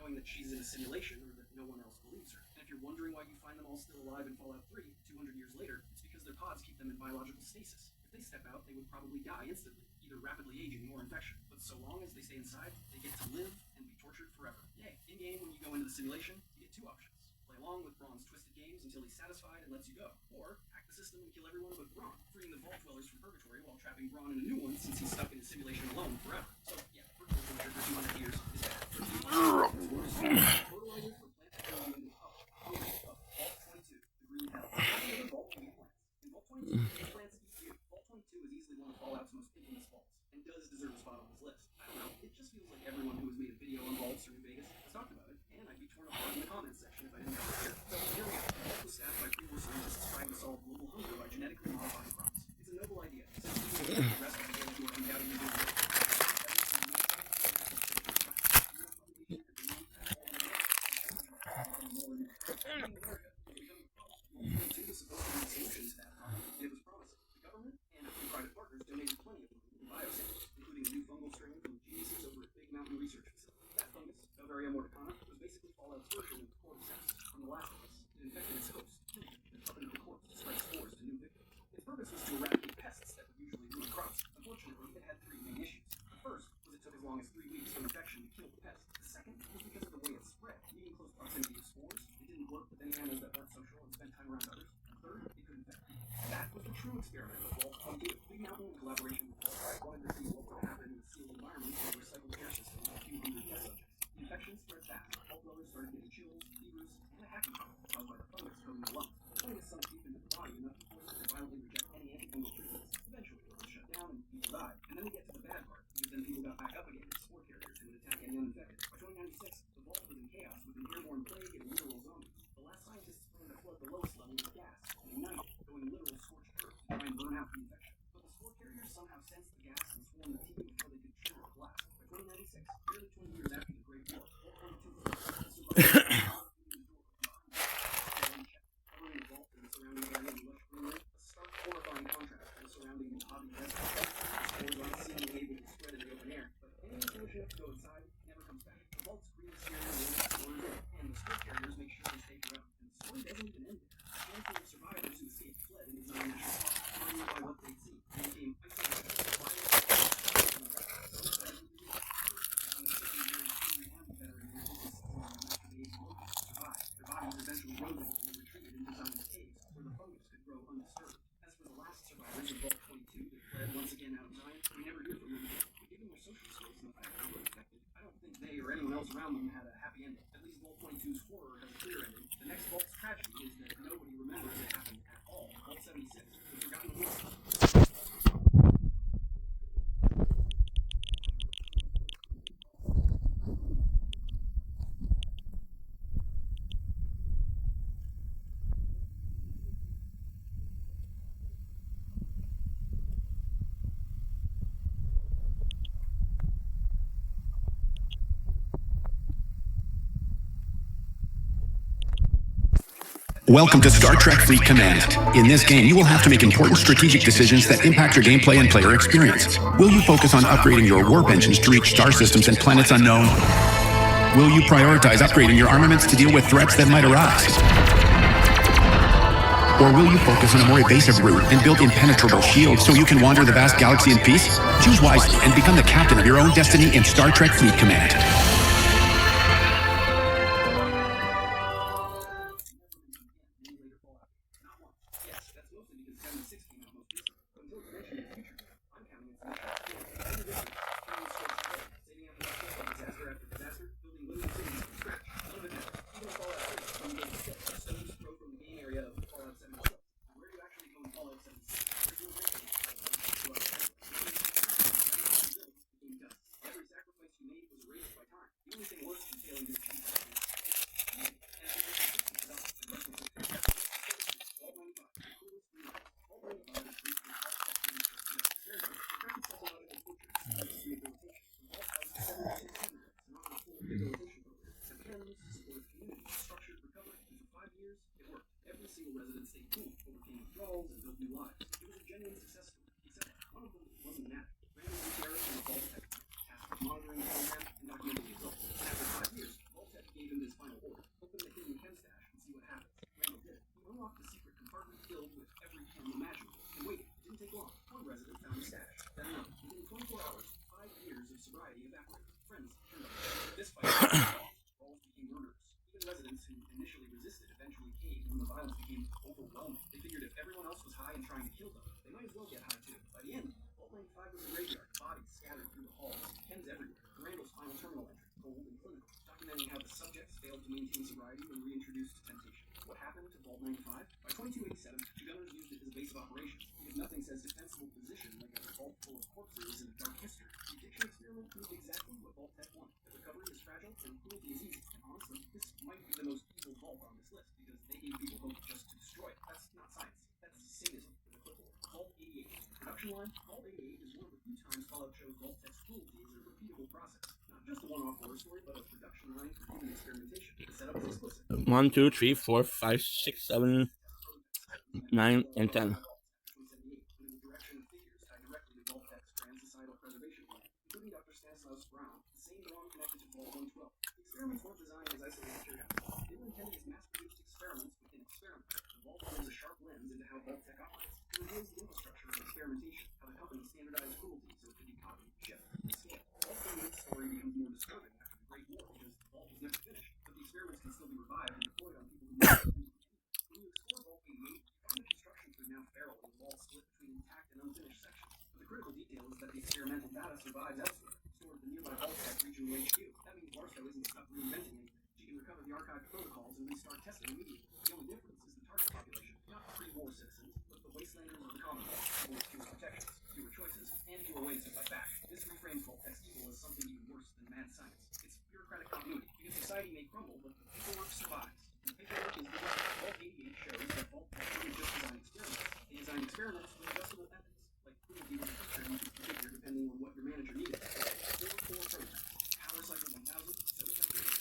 knowing that she's in a simulation or that no one else believes her. And if you're wondering why you find them all still alive in Fallout 3 200 years later, it's because their pods keep them in biological stasis. If they step out, they would probably die instantly, either rapidly aging or infection. But so long as they stay inside, they get to live and be tortured forever. Yay. In-game, when you go into the simulation, you get two options. Play along with Braun's twisted games until he's satisfied and lets you go. Or hack the system and kill everyone but Braun, freeing the Vault Dwellers from Purgatory while trapping Braun in a new one since he's stuck in his simulation alone forever. So, yeah, virtual torture for 200 years is bad. Fertilizer for plant technology in the hub. Vault 22, the green hell. The Vault can eat plants. In Vault 22, plants eat you. Vault 22 is easily one of Fallout's most infamous vaults, and does deserve a spot on this list. I don't know, it just feels like everyone who has made a video on vaults or in Vegas has talked about it, and I'd be torn apart in the comments section if I didn't have it here. So here we go. The vault was staffed by pre-war scientists trying to solve global hunger by genetically modifying crops. It's a noble idea. Since the rest of the world who are undoubtedly doing it. Around them had a happy ending. At least Vault 22's horror has a clear ending. The next Vault's tragedy is that nobody remembers it happened at all. Vault 76, the forgotten horror. Welcome to Star Trek Fleet Command. In this game, you will have to make important strategic decisions that impact your gameplay and player experience. Will you focus on upgrading your warp engines to reach star systems and planets unknown? Will you prioritize upgrading your armaments to deal with threats that might arise? Or will you focus on a more evasive route and build impenetrable shields so you can wander the vast galaxy in peace? Choose wisely and become the captain of your own destiny in Star Trek Fleet Command. initially resisted eventually caved when the violence became overwhelming. They figured if everyone else was high and trying to kill them, they might as well get high too. By the end, Vault 95 was a graveyard, bodies scattered through the halls, Ken's everywhere, Randall's final terminal entry, cold and clinical, documenting how the subjects failed to maintain sobriety when reintroduced to temptation. What happened to Vault 95? By 2287, the gunners used it as a base of operations. Because nothing says defensible position like a vault full of corpses in a dark history. The addiction experiment proved exactly what Vault Tech wanted. The recovery is fragile and cruelty is easy. And honestly, this might be the most evil vault on this list because they gave people hope just to destroy it. That's not science. That's sadism with a clipboard. Vault 88. Production line, Vault 88 is one of the few times Fallout shows Vault Tech's cruelty is a repeatable process. Not just a one-off horror story, but a production line for human experimentation. The setup is explicit. 1, 2, 3, 4, 5, 6, 7, 9, and 10. Experiments weren't designed as isolated curiosities. They were intended as mass-produced experiments within experiments. The Vault throws a sharp lens into how Vault Tech operates. It reveals the infrastructure of experimentation, how the company standardized cruelty so it could be copied, shipped, and scaled. Vault 38's story becomes more disturbing after the Great War because the Vault was never finished, but the experiments can still be revived and deployed on people who need it. When you explore Vault 88, you find the construction tree now feral and the wall split between intact and unfinished sections. But the critical detail is that the experimental data survives elsewhere, stored at the nearby Vault Tech regional HQ. That means Barstow isn't stuck reinventing anything. She can recover the archived protocols and restart testing immediately. The only difference is the target population, not pre-war citizens, but the wastelanders of the Commonwealth, people with fewer protections, fewer choices, and fewer ways to fight back. This reframes Vault Tech's evil as something even worse than mad science. It's bureaucratic continuity, because society may crumble, but the paperwork survives. And the paperwork is the Vault 88 shows that Vault Tech didn't just design experiments. They designed experiments with adjustable ethics, like cruelty with a feature you could configure depending on what your manager needed. There were 4 prototypes. Power Cycle 1000, soda temperature,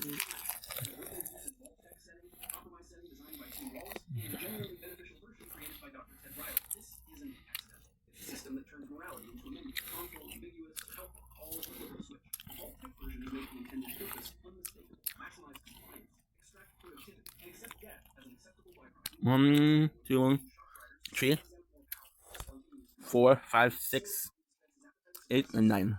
and Vault Tech setting, compromise setting designed by Tim Wallace, and a genuinely beneficial version created by Dr. Ted Riley. This isn't accidental. It's a system that turns morality into a menu, harmful, ambiguous, or helpful, all with a flip of a switch. The Vault Tech version is making intended purpose unmistakable, maximize compliance, extract productivity, and accept death as an acceptable byproduct. 1, 2, 3, 4, 5, 6, 8, and 9.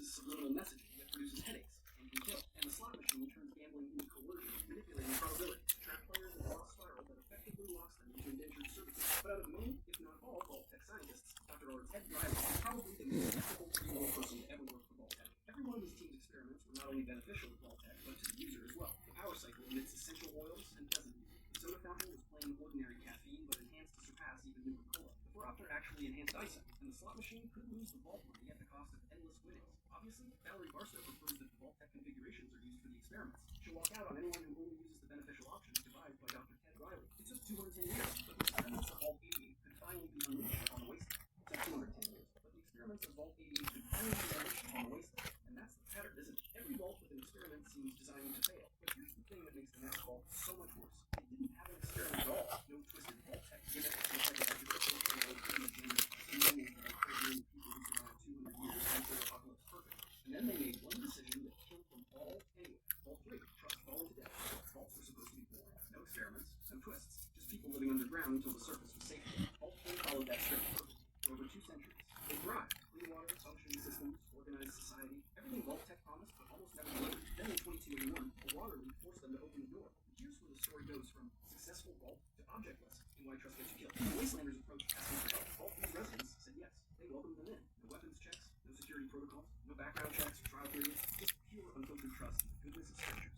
Subliminal messaging that produces headaches and can kill. And the slot machine turns gambling into coercion, manipulating probability, trap players in a lost spiral that effectively locks them into indentured servitude. But out of many, if not all, Vault Tech scientists, Dr. Ted Riley is probably the most ethical pre-war person to ever work for Vault Tech. Every one of his team's experiments were not only beneficial to Vault Tech, but to the user as well. The Power Cycle emits essential oils and doesn't use it. The soda fountain was plain ordinary caffeine, but enhanced to surpass even newer cola. The Phoropter actually enhanced ISO, and the slot machine could lose the vault money at the cost of endless winnings. Obviously, Valerie Barstow prefers that the Vault Tech configurations are used for the experiments. She'll walk out on anyone who only uses the beneficial options devised by Dr. Ted Riley. It took 210 years, but the experiments of Vault 88 could finally be unleashed on the wasteland. It took 210 years, but the experiments of Vault 88 could finally be unleashed on the wasteland. And that's the pattern, isn't it? Every vault with an experiment seems designed to fail. But here's the thing that makes the next vault so much worse. It didn't have an experiment at all. No twisted Vault Tech gimmicks, no psychological social or human agenda, no programming people who survived 200 years after the apocalypse perfect. And then they made one decision that killed them all anyway. Vault 3, trucks falling to death. Vaults were supposed to be boring. No experiments, no twists. Just people living underground until the surface was safe. Vault 3 followed that script perfectly. For over 2 centuries. They thrived. Clean water, functioning systems, organized society. Everything Vault Tech promised, but almost never delivered. Then in 2281, a water leak forced them to open the door. And here's where the story goes from successful Vault to objectless. And why trust gets you killed. The Wastelanders approached asking for help. Vault 3's residents said yes. They welcomed them in. No weapons checks, no security protocols, no background checks or trial periods, just pure unfiltered trust in the goodness of strangers.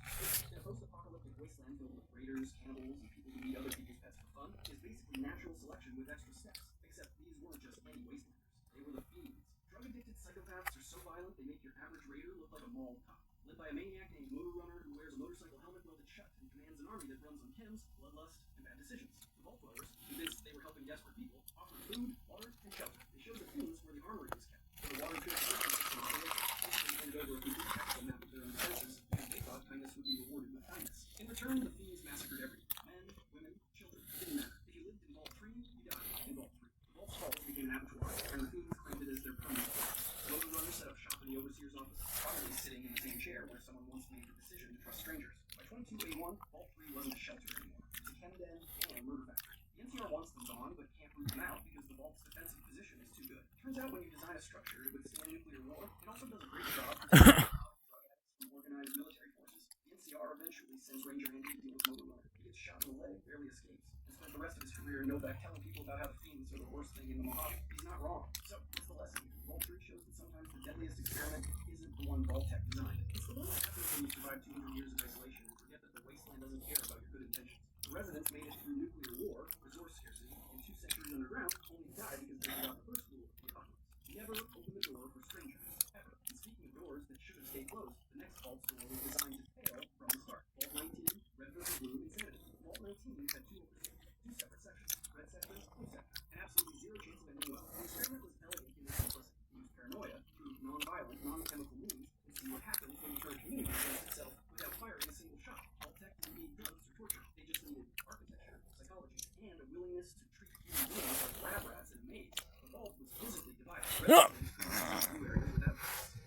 In a post-apocalyptic wasteland filled with raiders, cannibals, and people who eat other people's pets for fun, is basically natural selection with extra steps. Except these weren't just any wastelanders. They were the fiends. Drug-addicted psychopaths are so violent they make your average raider look like a mall cop. Led by a maniac named Motor Runner who wears a motorcycle helmet welded shut and commands an army that runs on chems, bloodlust, and bad decisions. The Vault Dwellers, convinced they were helping desperate people, offered food, water, and shelter. They showed the fiends where the armory was kept, where the water transportation system was basically handed over a complete tactical map of their own defenses because they thought kindness would be rewarded with kindness. In return, the fiends massacred everyone. Men, women, children. It didn't matter. If you lived in Vault 3, you died in Vault 3. The Vault's halls became an abattoir, and the fiends claimed it as their permanent place. Motor Runner set up shop in the overseer's office, probably sitting in the same chair where someone once made the decision to trust strangers. By 2281, Vault 3 wasn't a shelter anymore. It was a chem den and a murder factory. The NCR wants them gone, but can't root them out because the Vault's defensive position is too good. Turns out when you design a structure to withstand nuclear war, it also does a great job career and know back telling people about how the fiends are the worst thing in the Mojave. He's not wrong. So, what's the lesson? Vault 3 shows that sometimes the deadliest experiment isn't the one Vault-Tec designed. It's the one that happens when you survive 200 years of isolation and forget that the wasteland doesn't care about your good intentions. The residents made it through nuclear war, resource scarcity, and 2 centuries underground, only to die because they forgot the first rule of the apocalypse. Never open the door for strangers, ever. And speaking of doors that should have stayed closed, the next Vault's door was designed to fail from the start. Vault 19, Red versus Blue, Insanity. Vault 19 had 2 overseers, 2 separate sections, Red Sector, Blue Sector, and absolutely zero chance of ending well. The experiment was elegant in its simplicity. Use paranoia, prove non-violent, non-chemical means, and see what happens when you try to communicate against itself without firing a single shot. Vault-Tec didn't need drugs or torture. They just needed architecture, psychology, and a willingness to treat human beings like lab rats in a maze. The Vault was physically divided.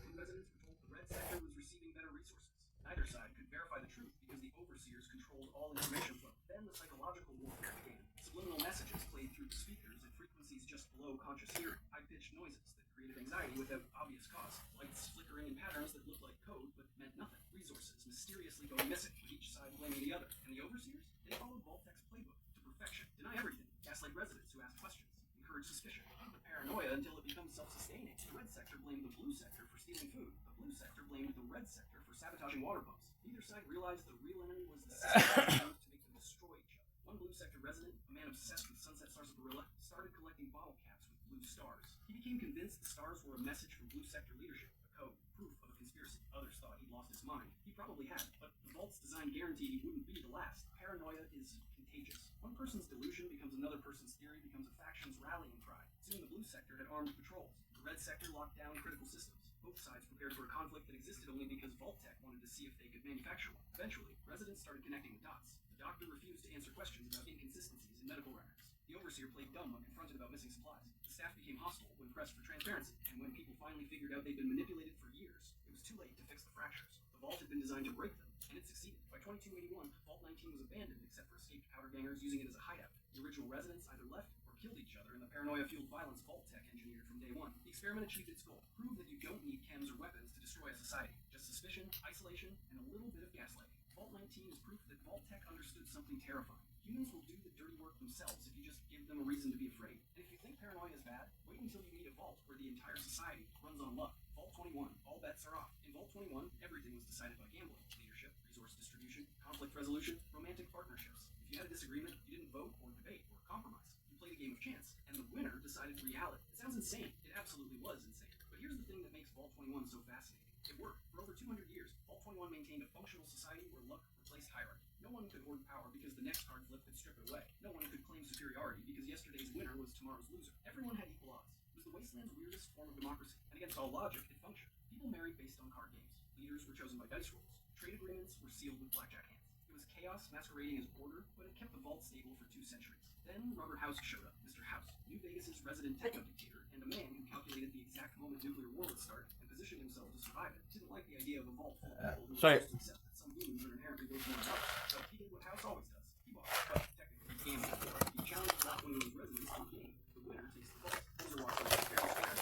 Residents were told the Red Sector was receiving better resources. Neither side could verify the truth because the overseers controlled all information flow. Then the psychological warfare began. Subliminal messages played through the speakers at frequencies just below conscious hearing. High-pitched noises that created anxiety without obvious cause. Lights flickering in patterns that looked like code but meant nothing. Resources mysteriously going missing, with each side blaming the other. And the overseers? They followed Vault-Tec's playbook to perfection. Deny everything. Gaslight residents who ask questions. Encourage suspicion. The paranoia until it becomes self-sustaining. The Red Sector blamed the Blue Sector for stealing food. The Blue Sector blamed the Red Sector for sabotaging water pumps. Neither side realized the real enemy was the system to make them destroy each other. One Blue Sector resident, a man obsessed with Sunset Sarsaparilla, started collecting bottle caps with blue stars. He became convinced the stars were a message from Blue Sector leadership, a code, proof of a conspiracy. Others thought he'd lost his mind. He probably had, but the Vault's design guaranteed he wouldn't be the last. Paranoia is contagious. One person's delusion becomes another person's theory, becomes a faction's rallying cry. Soon the Blue Sector had armed patrols. The Red Sector locked down critical systems. Both sides prepared for a conflict that existed only because Vault-Tec wanted to see if they could manufacture one. Eventually, residents started connecting the dots. The doctor refused to answer questions about inconsistencies in medical records. The overseer played dumb when confronted about missing supplies. The staff became hostile when pressed for transparency. And when people finally figured out they'd been manipulated for years, it was too late to fix the fractures. The Vault had been designed to break them, and it succeeded. By 2281, Vault 19 was abandoned except for escaped powder gangers using it as a hideout. The original residents either left or killed each other in the paranoia-fueled violence Vault-Tec engineered from day one. The experiment achieved its goal. Prove that you don't need chems or weapons to destroy a society. Just suspicion, isolation, and a little bit of gaslighting. Vault 19 is proof that Vault-Tec understood something terrifying. Humans will do the dirty work themselves if you just give them a reason to be afraid. And if you think paranoia is bad, wait until you meet a Vault where the entire society runs on luck. Vault 21, all bets are off. In Vault 21, everything was decided by gambling, leadership, resource distribution, conflict resolution, romantic partnerships. If you had a disagreement, you didn't vote or debate or compromise. You played a game of chance, and the winner decided reality. It sounds insane. It absolutely was insane. But here's the thing that makes Vault 21 so fascinating. It worked. For over 200 years, Vault 21 maintained a functional society where luck replaced hierarchy. No one could hoard power because the next card flip could strip it away. No one could claim superiority because yesterday's winner was tomorrow's loser. Everyone had equal odds. It was the wasteland's weirdest form of democracy, and against all logic, it functioned. People married based on card games. Leaders were chosen by dice rolls. Trade agreements were sealed with blackjack hands. It was chaos masquerading as order, but it kept the Vault stable for 2 centuries. Then Robert House showed up, Mr. House, New Vegas' resident techno-dictator, and a man who calculated the exact moment nuclear war would start and positioned himself to survive it. Didn't like the idea of a Vault full of people who were forced to accept that some humans are inherently worth more than others. So he did what House always does. He bought, but technically he gambled. He challenged Vault 21's residents to a game. The winner takes the Vault. Those are walking like fair square.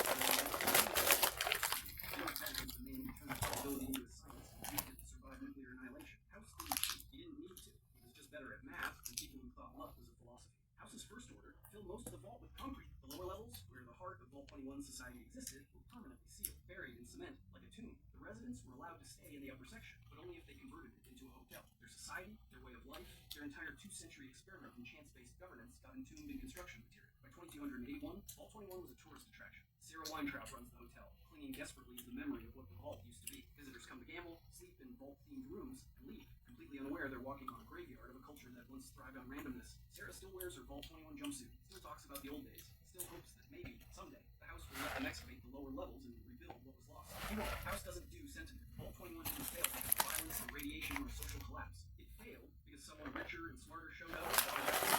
The man who turned probability into a science and used it to survive nuclear annihilation. House didn't cheat. He didn't need to. He was just better at math than people who thought luck was a philosophy. House's first order filled most of the Vault with concrete. The lower levels, where the heart of Vault 21 society existed, were permanently sealed, buried in cement, like a tomb. The residents were allowed to stay in the upper section, but only if they converted it into a hotel. Their society, their way of life, their entire 2-century experiment in chance-based governance got entombed in construction material. By 2281, Vault 21 was a tourist attraction. Sarah Weintraub runs the hotel, clinging desperately to the memory of what the Vault used to be. Visitors come to gamble, sleep in Vault-themed rooms, and leave, completely unaware they're walking on a graveyard of a culture that once thrived on randomness. Sarah still wears her Vault 21 jumpsuit, still talks about the old days, still hopes that maybe, someday, the House will let them excavate the lower levels and rebuild what was lost. He won't. House doesn't do sentiment. Vault 21 didn't fail because of violence or radiation or social collapse. It failed because someone richer and smarter showed up and got it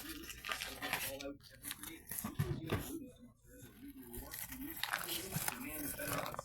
realistic, so all out ever created. Sometimes you don't lose to monsters or nuclear war. You lose to a man with better odds.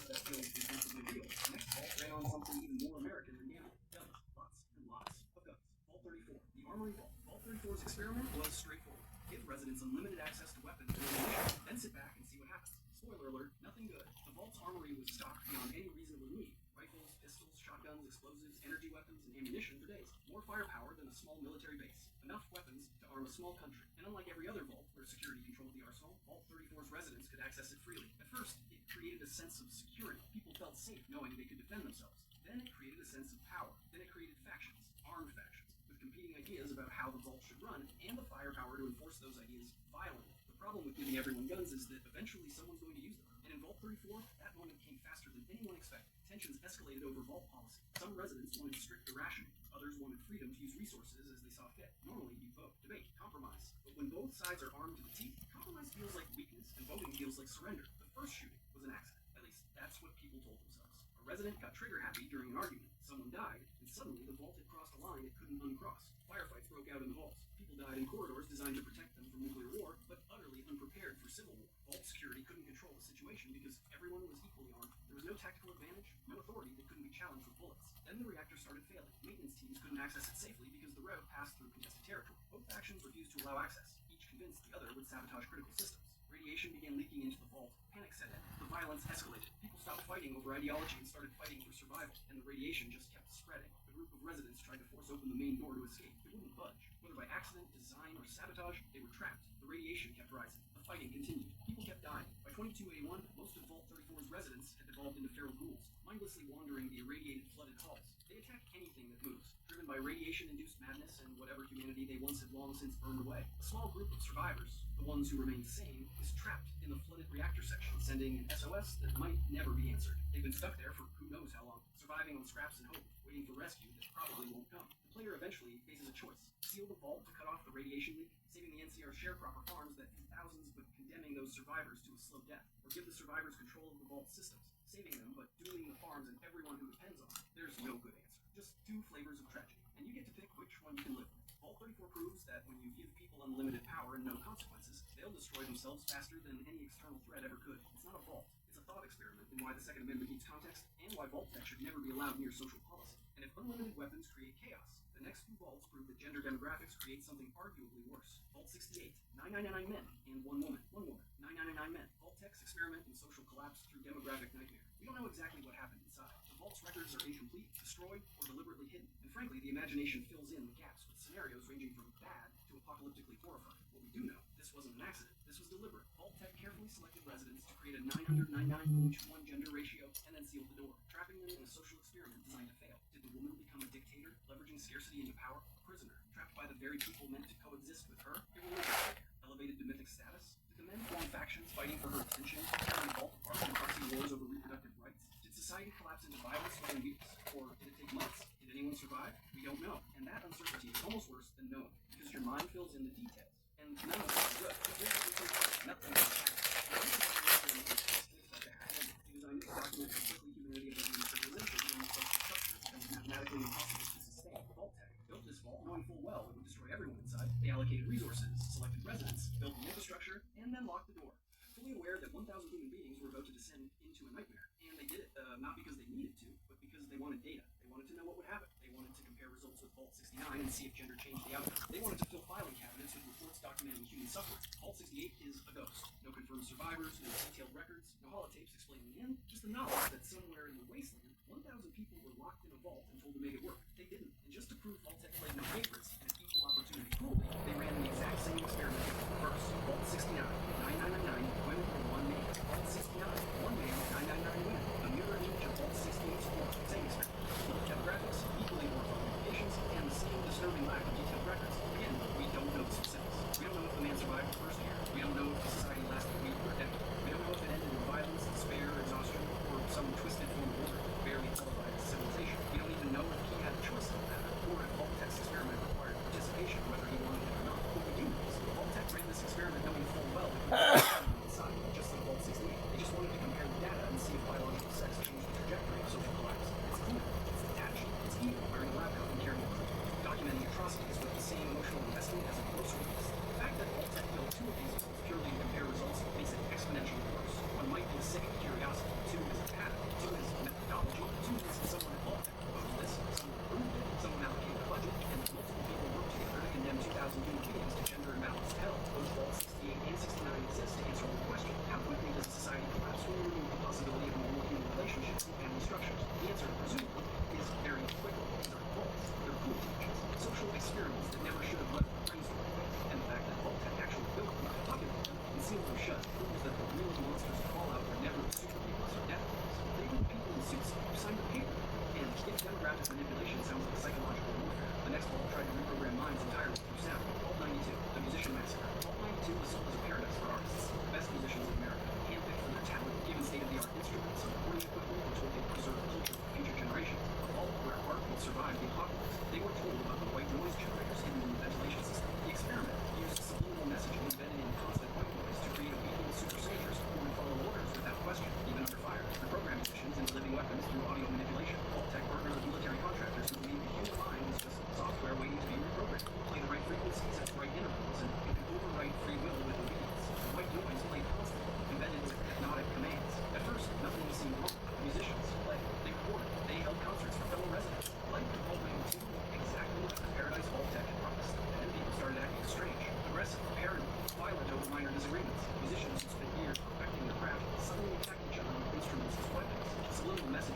That feels invincibly real. The next Vault ran on something even more American than gambling. Guns. Lots and lots of guns. Vault 34. The Armory Vault. Vault 34's experiment was straightforward. Give residents unlimited access to weapons and ammunition, then sit back and see what happens. Spoiler alert, nothing good. The Vault's armory was stocked beyond any reasonable need. Rifles, pistols, shotguns, explosives, energy weapons, and ammunition for days. More firepower than a small military base. Enough weapons to arm a small country. And unlike every other vault where security controlled the arsenal, Vault 34's residents could access it freely. At first, it created a sense of security. People felt safe knowing they could defend themselves. Then it created a sense of power. Then it created factions, armed factions, with competing ideas about how the vault should run, and the firepower to enforce those ideas violently. The problem with giving everyone guns is that eventually someone's going to use them. And in Vault 34, that moment came faster than anyone expected. Tensions escalated over vault policy. Some residents wanted stricter rationing. Others wanted freedom to use resources as they saw fit. Normally, you vote, debate, compromise. But when both sides are armed to the teeth, compromise feels like weakness, and voting feels like surrender. The first shooting was an accident. At least, that's what people told themselves. A resident got trigger-happy during an argument. Someone died, and suddenly the vault had crossed a line it couldn't uncross. Firefights broke out in the halls. People died in corridors designed to protect them from nuclear war, but utterly unprepared for civil war. Vault security couldn't control the situation because everyone was equally armed. There was no tactical advantage, no authority that couldn't be challenged with bullets. Then the reactor started failing. Maintenance teams couldn't access it safely because the route passed through contested territory. Both factions refused to allow access, each convinced the other would sabotage critical systems. Radiation began leaking into the vault. Panic set in. The violence escalated. People stopped fighting over ideology and started fighting for survival, and the radiation just kept spreading. A group of residents tried to force open the main door to escape. It wouldn't budge. Whether by accident, design, or sabotage, they were trapped. The radiation kept rising. The fighting continued. People kept dying. By 2281, most of Vault 34's residents had devolved into feral ghouls, mindlessly wandering the irradiated, flooded halls. They attack anything that moves, driven by radiation-induced madness and whatever humanity they once had long since burned away. A small group of survivors, the ones who remained sane, is trapped in the flooded reactor section, sending an SOS that might never be answered. They've been stuck there for who knows how long, surviving on scraps and hope, waiting for rescue that probably won't come. The player eventually faces a choice. Seal the vault to cut off the radiation leak, saving the NCR sharecropper farms that feed thousands but condemning those survivors to a slow death. Or give the survivors control of the vault systems, saving them but dooming the farms and everyone who depends on them. There's no good answer. Just two flavors of tragedy, and you get to pick which one you can live with. Vault 34 proves that when you give people unlimited power and no consequences, they'll destroy themselves faster than any external threat ever could. It's not a vault. It's a thought experiment in why the Second Amendment needs context, and why vault tech should never be allowed near social policy. And if unlimited weapons create chaos, the next few vaults prove that gender demographics create something arguably worse. Vault 68, 999 men and one woman. 999 men. Vault tech's experiment in social collapse through demographic nightmare. We don't know exactly what happened inside. The vault's records are incomplete, destroyed, or deliberately hidden. And frankly, the imagination fills in the gaps with scenarios ranging from bad to apocalyptically horrifying. What we do know, this wasn't an accident. This was deliberate. Vault tech carefully selected residents to create a 999:1 gender ratio and then sealed the door, trapping them in a social experiment designed to fail. Did the woman become a dictator, leveraging scarcity into power? A prisoner, trapped by the very people meant to coexist with her? Irreligious figure, elevated to mythic status? Did the men form factions fighting for her attention, tearing the vault apart in proxy wars over reproductive rights? Did society collapse into violence within weeks, or did it take months? Did anyone survive? We don't know. And that uncertainty is almost worse than knowing, because your mind fills in the details. And none of it is good. Nothing is bad. You designed it to document how quickly humanity evolved into civilization and social structures that was mathematically impossible to sustain. Vault tech built this vault knowing full well it would destroy everyone inside. They allocated resources, selected residents, built the infrastructure, and then locked the door. Fully aware that 1,000 human beings were about to descend into a nightmare. And they did it not because they needed to, but because they wanted data. They wanted to know what would happen. They wanted to compare results with Vault 69 and see if gender changed the outcome. They wanted to fill filing cabinets with reports documenting human suffering. Vault 68 is a ghost. No confirmed survivors, no detailed records, no holotapes explaining the end, just the knowledge that somewhere in the wasteland, 1,000 people were locked in a vault and told to make it work. They didn't. And just to prove Vault tech played no favorites and equal opportunity cruelty, they ran the exact same experiment. First, Vault 69, 999 women and one man. Vault 69, one man, 999 women. A mirror image of Vault 68's form. Same experiment. Look, demographics, equally horrifying implications, and the same disturbing lack of detailed records. Again, we don't know the specifics. We don't know if the man survived the first year. We don't know if the society lasted a week or a decade. We don't know if it ended in violence, despair, exhaustion, or some twisted form of order, barely qualified as civilization. We don't even know if he had a choice in the matter, or if Vault tech's experiment required participation, whether he wanted it or not. What we do know is that Vault tech ran this experiment knowing full well it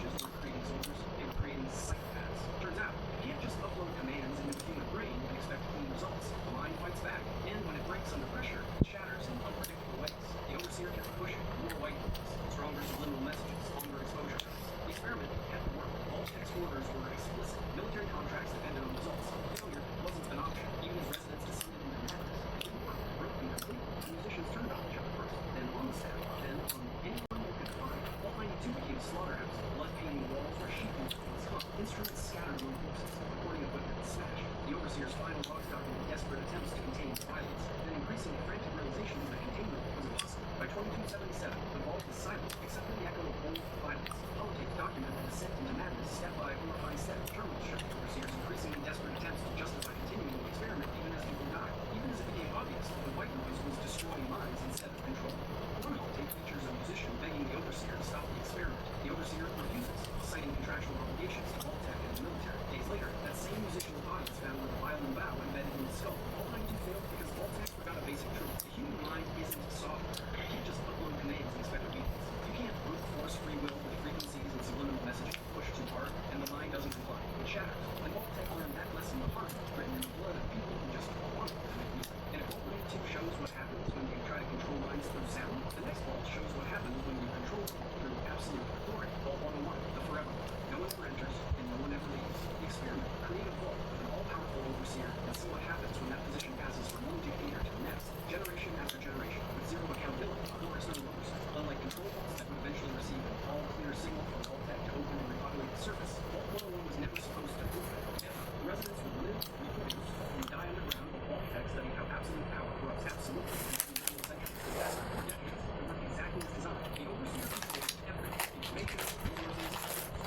messages were creating soldiers, they were creating psychopaths. Turns out, you can't just upload commands into a human brain and expect clean results. The mind fights back, and when it breaks under pressure, it shatters in unpredictable ways. The overseer kept pushing more white noise, stronger subliminal messages, longer exposure times. The experiment had to work. All text orders were explicit. Military contracts depended on results. Failure wasn't an option, even as residents descended into madness. It didn't work. Broken completely. The musicians turned on each other first, then on the staff, then on anyone they could find. Vault 92 became a slaughterhouse. Blood painting walls where sheep was hung. Instruments scattered among corpses. Recording equipment smashed. The overseer's final logs documented desperate attempts to contain violence, then increasingly frantic realizations that containment was impossible. By 2277, the vault was silent, except for the echo of old violence. Politics documented the descent into madness step by horrifying step. Terminals showed the overseer's increasingly desperate attempts to justify continuing the experiment even as people died. Even as it became obvious that the white noise was destroying minds instead of control. One hall tape features a musician begging the overseer to stop the experiment. The overseer refuses, citing contractual obligations to Vault-Tec and the military. Days later, that same musician's body was found with a violin bow embedded in his skull. Vault 92 failed because Vault-Tec forgot a basic truth. The human mind isn't software. You can't just upload commands and expect obedience. You can't brute force free will with frequencies and subliminal messaging pushed too hard, and the mind doesn't comply. It shatters. And Vault-Tec learned that lesson the hard way, written in the blood of people who just wanted to make music. And if Vault 92 shows what happens when you try to control minds through sound, the next Vault shows what happens when you control them through absolute authority. Vault 101, the forever Vault. No one ever enters, and no one ever leaves. The experiment, create a vault with an all-powerful overseer, and see what happens when that position passes from one dictator to the next, generation after generation, with zero accountability, no external oversight. Unlike control vaults that would eventually receive an all-clear signal from Vault-Tec to open and repopulate the surface, Vault 101 was never supposed to prove that. Never. The residents would live, reproduce, and die underground while Vault-Tec studied how absolute power corrupts absolutely in the centuries. Faster, for decades, it worked exactly as designed. The overseer controls everything. Information, resources,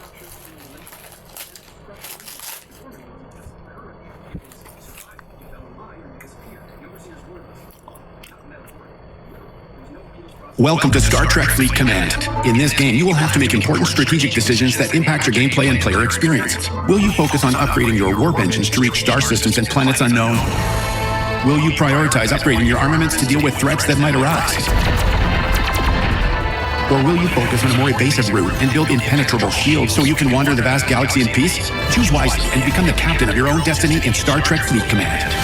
structure, and relations. And it's crushing conformity wasn't just courage. It was survival. You fell in line or you disappeared. The overseer's word was law, not metaphorical. Literal. There was no appeals process. Welcome to Star Trek Fleet Command. In this game, you will have to make important strategic decisions that impact your gameplay and player experience. Will you focus on upgrading your warp engines to reach star systems and planets unknown? Will you prioritize upgrading your armaments to deal with threats that might arise? Or will you focus on a more evasive route and build impenetrable shields so you can wander the vast galaxy in peace? Choose wisely and become the captain of your own destiny in Star Trek Fleet Command.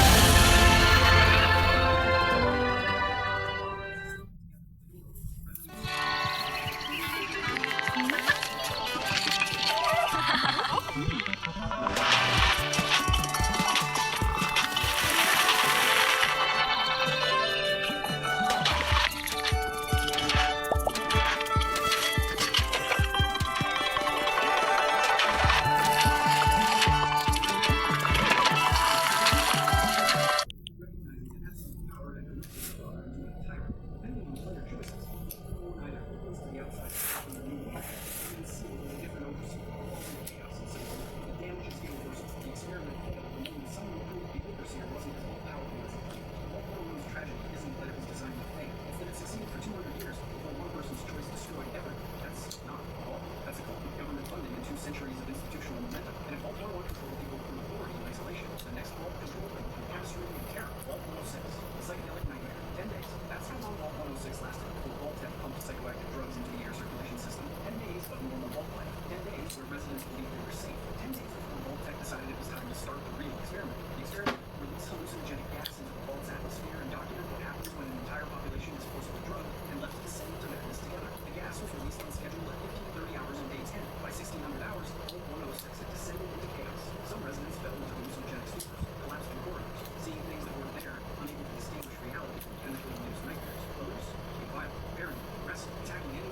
Centuries of institutional momentum, and if Vault 101 controlled people through authority and isolation, the next Vault controlled them through chemistry and terror. Vault 106, the psychedelic nightmare. 10 days. That's how long Vault 106 lasted before Vault-Tec pumped psychoactive drugs into the air circulation system. 10 days of normal Vault life. 10 days where residents believed they were safe. 10 days before Vault-Tec decided it was time to start the real experiment. The experiment released hallucinogenic gas into the Vault's atmosphere and documented what happens when an entire population is forcibly drugged and left to descend into madness together. The gas was released on schedule at 15:30 hours on day 10. By 1600 hours, Vault 106 had descended into chaos. Some residents fell into hallucinogenic stupors, collapsed in corridors, seeing things that weren't there, unable to distinguish reality from chemically induced nightmares. Others became violent, paranoid, aggressive, attacking anyone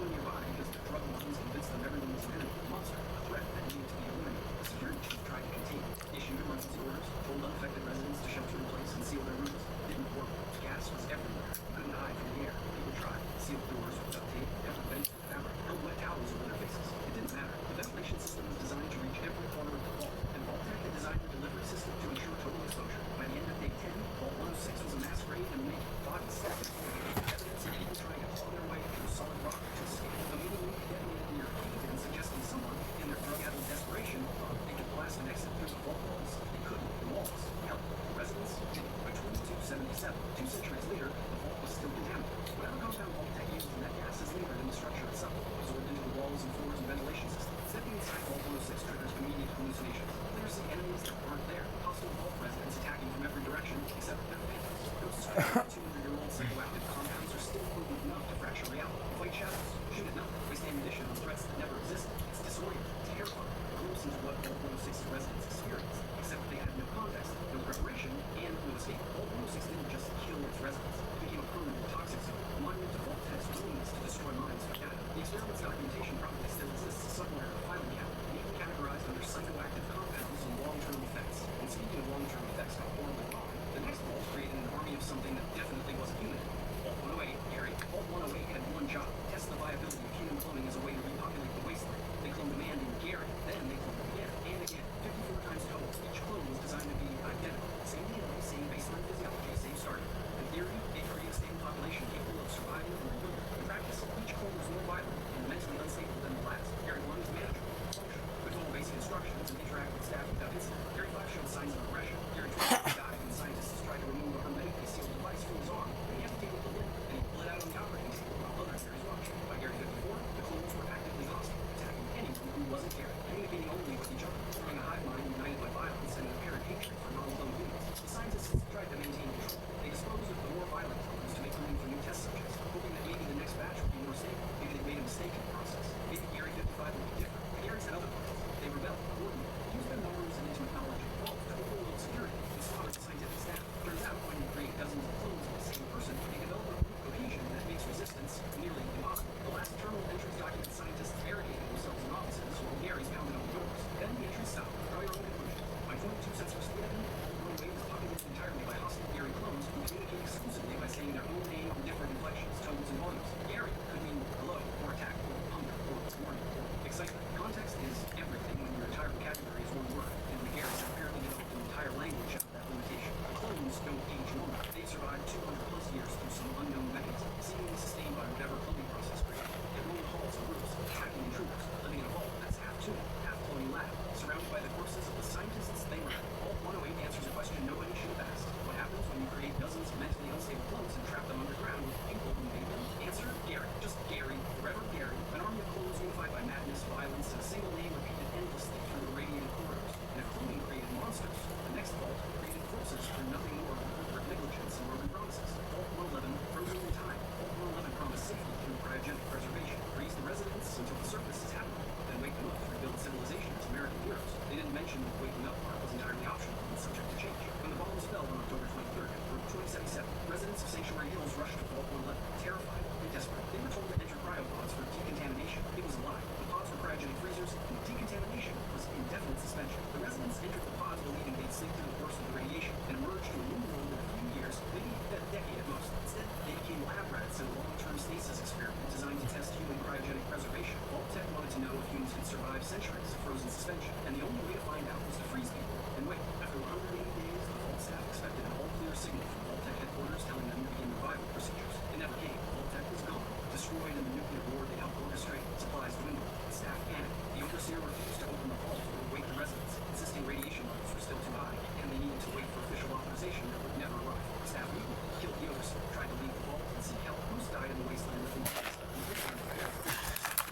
experiment's documentation probably still exists somewhere in a filing cabinet, and even categorized under psychoactive compounds and long-term effects. And speaking of long-term effects got horribly wrong, the next vault created an army of something that definitely wasn't human. Vault 108, Gary. Vault 108 had one job: test the viability of human cloning as a way to repopulate the wasteland. They cloned a man named Gary, then they cloned again and again, 54 times total. Each clone was designed to be identical. Same DNA, same baseline physiology, same starting. In theory, they create a stable population capable of surviving and rebuilding. In practice, each clone was more violent and mentally unstable than the last. Gary 1 was manageable, functional, could follow basic instructions and interact with staff without incident. Gary 5 showed signs of aggression. Gary 12 died when scientists tried to remove a hermetically sealed device from his arm, and he amputated the limb, and he bled out on the operating table while other Garys watched. By Gary 54, the clones were actively hostile, attacking anyone who wasn't Gary, communicating only with each other, forming a hive mind united by violence and an apparent hatred for non-clone humans. The scientists tried to maintain control. They disposed of the more violent clones to make room for new test subjects, hoping that maybe the next batch would be more stable. Maybe they made a mistake in the process. Maybe Gary 55 would be different. The Garys had other plans. They rebelled, coordinated, used their norms and intimate knowledge of the vault to overload security and slaughter the scientific staff. Turns out, when you create dozens of clones of the same person, they develop a group cohesion that makes resistance nearly impossible. The last terminal entries document scientists barricading themselves in offices while Garys pounded on the doors. Then the entries stopped. Draw your own conclusions. By 22 cents per split, Vault 108 was populated entirely by hostile Gary clones who communicate exclusively by saying their own name in different inflections, tones, and volumes. Gary could mean hello, or attack, or hunger, or warning, or excitement. Context is everything when your entire vocabulary is one word, and the Garys have apparently developed an entire language out of that limitation. Clones don't age normal. They survive 200 plus years through some unknown mechanism, seemingly sustained by whatever cloning process created. They roam halls and groups, attacking intruders, living in a vault that's half tuning, half cloning lab, surrounded by the corpses of the scientists they murdered. Vault 108 answers a question nobody should have asked. What happens when you create dozens of mentally unstable clones and trap them underground with people who made them? Answer: Gary. Just Gary. Forever Gary. An army of clones unified by madness, violence, and a single name repeated endlessly through irradiated corridors. And if cloning created monsters, the next vault created corpses through nothing more than corporate negligence and broken promises. Vault 111 frozen in time. Vault 111 promised safety through cryogenic preservation. Freeze the residents until the surface is habitable, then wake them up to rebuild civilization as American heroes. They didn't mention that the waking up part was entirely optional and subject to change. When the bombs fell on October 23rd, Route 2077, residents of Sanctuary Hills rushed to Vault 111, terrified and desperate. They were told to enter cryopods for decontamination. It was a lie. The pods were cryogenic freezers, and decontamination was indefinite suspension. The residents entered the pods believing they'd sleep through the course of the radiation and emerge to a new world in a few years, maybe a decade at most. Instead, they became lab rats in a long-term stasis experiment designed to test human cryogenic preservation. Vault Tech wanted to know if humans could survive centuries of frozen suspension, and the only way to find out was to freeze people and wait. After 180 days, the Vault staff expected an all-clear signal from Vault Tech headquarters telling them to begin revival procedures. It never came. Vault Tech was gone, destroyed in the nuclear war they helped orchestrate. Supplies dwindled. Staff panicked. The overseer refused to open the vault or wake the residents, insisting radiation levels were still too high, and they needed to wait for official authorization that would never arrive. Staff mutinied, killed the overseer, tried to leave the vault and seek help. Most died in the wasteland within days.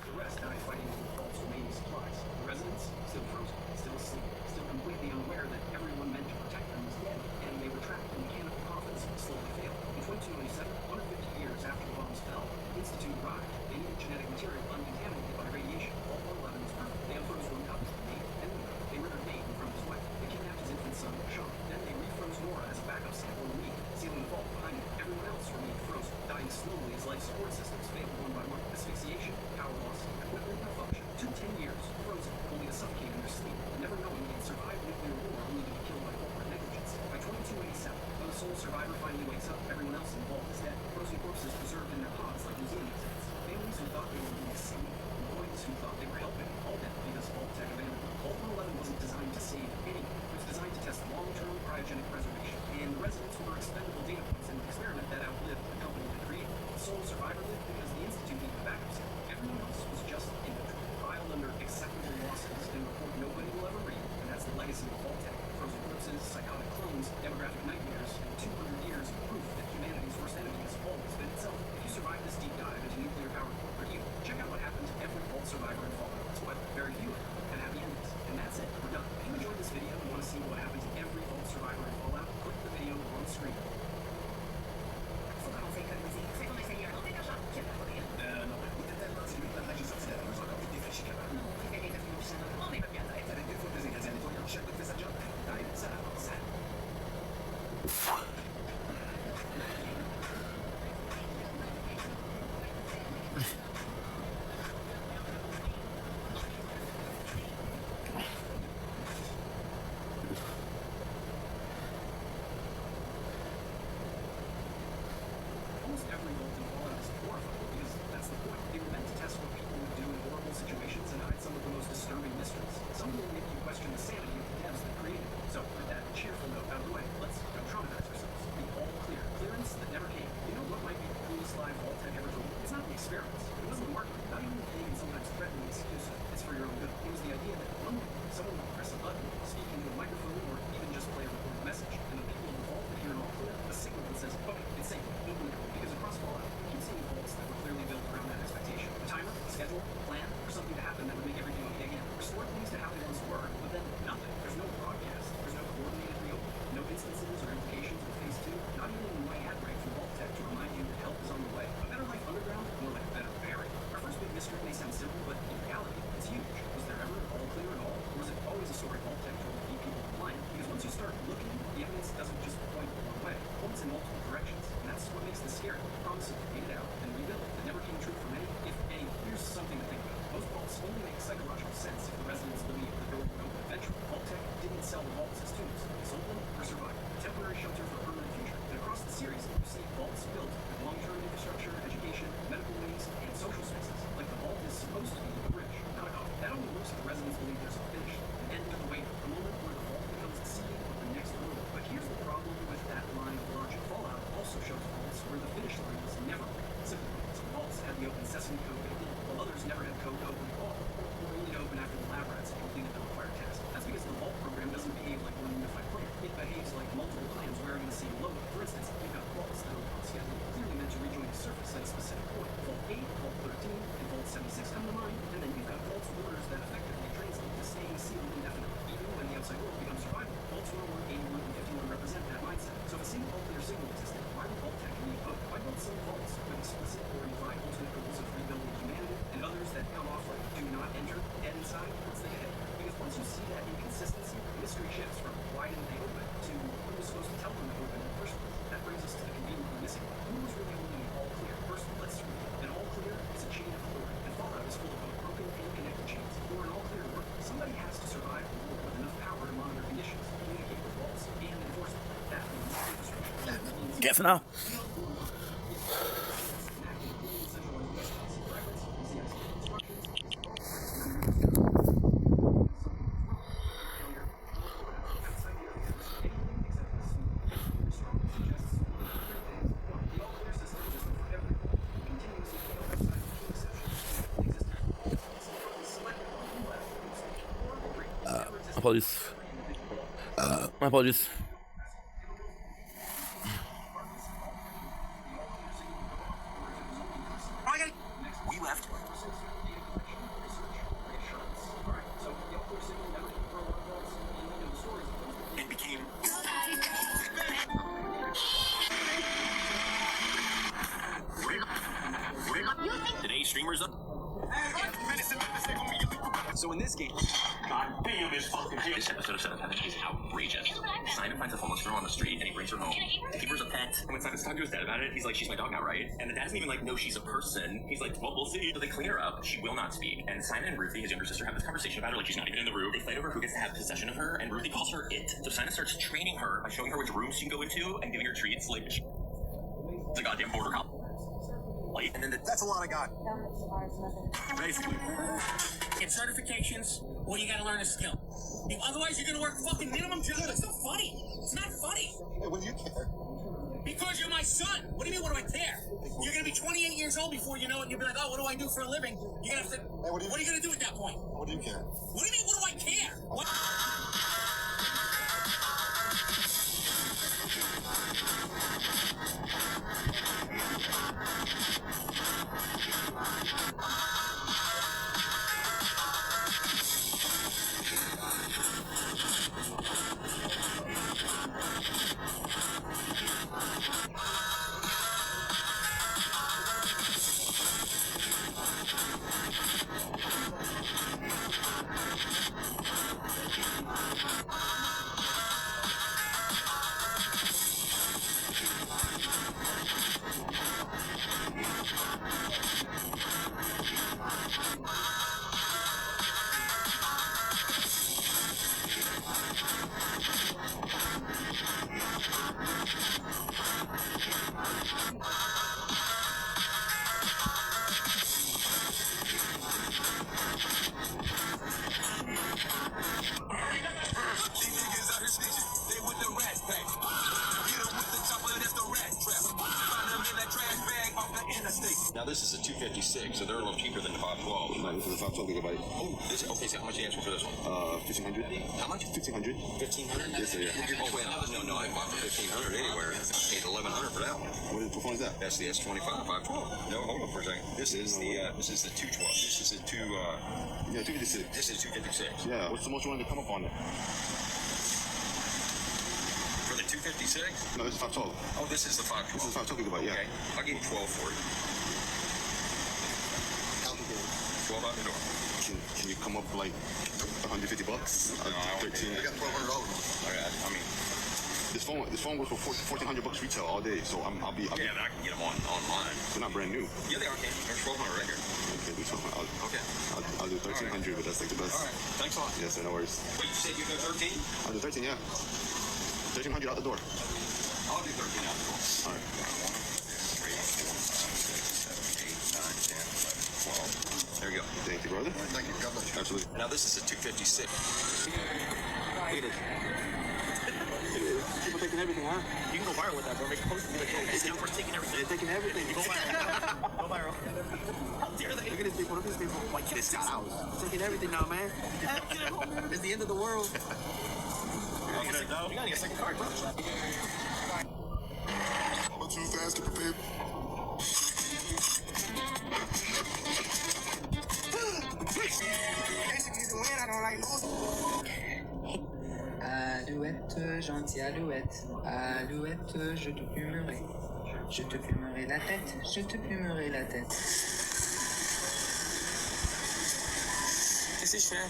The rest died fighting over the vault's remaining supplies. The residents still frozen. Streamers never had code to open the vault, or only to open after the lab rats had completed the required task. That's because the vault program doesn't behave like one unified player. It behaves like multiple clans wearing the same logo. For instance, you've got vaults that are on schedule, clearly meant to rejoin the surface at a specific point. Vault 8, Vault 13, and Vault 76 come to mind, and then you've got vaults with orders that effectively translate to staying sealed indefinitely, even when the outside world becomes survivable. Vaults 101, 81, and 51 represent that mindset. So if a single vault clear signal existed, why would vault tech need both? Why build some vaults with explicit or implied ultimate goals of rebuilding humanity, and others that come off like do not enter, dead inside? Let's think ahead. Because once you see that inconsistency, the mystery shifts from why didn't they open to who was supposed to tell them to open in the first place. That brings us to the conveniently missing one. Who was really holding an all clear? First, let's read. An all clear is a chain of authority, and Fallout is full of both broken and connected chains. For an all clear to work, somebody has to survive the war with enough power to monitor conditions, communicate with vaults, and enforce them. That means infrastructure. That means Guess now. Apologies. My apologies. We left. And became. Today's streamers up. So in this game, God damn, this fucking shit. This episode of 7 Heaven is outrageous. Simon finds a homeless girl on the street and he brings her home to keep her as a pet. And when Simon's talking to his dad about it, he's like, she's my dog now, right? And the dad doesn't even like know she's a person. He's like, well, we'll see. So they clean her up. She will not speak. And Simon and Ruthie, his younger sister, have this conversation about her like she's not even in the room. They fight over who gets to have possession of her, and Ruthie calls her it. So Simon starts training her by showing her which rooms she can go into and giving her treats like it's a goddamn border cop. Like, and then that's a lot of God. Basically. Get certifications, or you gotta learn a skill. Otherwise, you're gonna work fucking minimum job. It's not funny. It's not funny. Hey, what do you care? Because you're my son. What do you mean, what do I care? You're gonna be 28 years old before you know it, and you'll be like, oh, what do I do for a living? You're gonna have to. Hey, what are you gonna do at that point? What do you care? What do you mean, what do I care? What? now this is a 256, so they're a little cheaper than the 512. No, this is a 512 gigabyte. Oh, this okay. So how much are you asking for this one? 1500. How much? 1500. 1500. Yes, sir. Yeah. Oh wait, no, I bought for 1500 anywhere. I paid 1100 for that one. What phone is that? That's the S25 512. No, hold on for a second. This is the 212. This is the yeah, 256. This is 256. Yeah. What's the most you wanted to come up on it? For the 256? No, this is 512. Oh, this is the 512. This is 512 gigabyte. Yeah. Okay, I'll give you 12 for it. 12 out the door. Can you come up like $150? No, 13. I got $1,200. I mean, this phone goes for $1,400 retail all day. So I'll be. Yeah, but I can get them online. They're not brand new. Yeah, they are. Okay, they're 1,200 right here. Okay, do 1200. Okay. I'll do 1300, but that's like the best. All right. Thanks a lot. Yes, sir. No worries. Wait, you said you go 13? I'll do 13. Yeah. 1300 out the door. I'll do 13 out the door. All right. 1, 2, 3, 4, 5, 6, 7, 8, 9, 10, 11, 12. There you go. Thank you, brother. Thank you. God bless you. Absolutely. Now this is a 256. Look at it. Keep people taking everything, huh? You can go viral with that, bro. Make a post and be like, yo, scouters taking everything. They're taking everything. Go viral. Go viral. How dare they? Look at these people. Look at these people. Why can't this out? Taking everything now, man. It's the end of the world. You gotta get a second card, bro. I'm too fast to prepare. Alouette, gentille alouette, alouette, je te plumerai. Je te plumerai la tête, je te plumerai la tête. Qu'est-ce que je fais?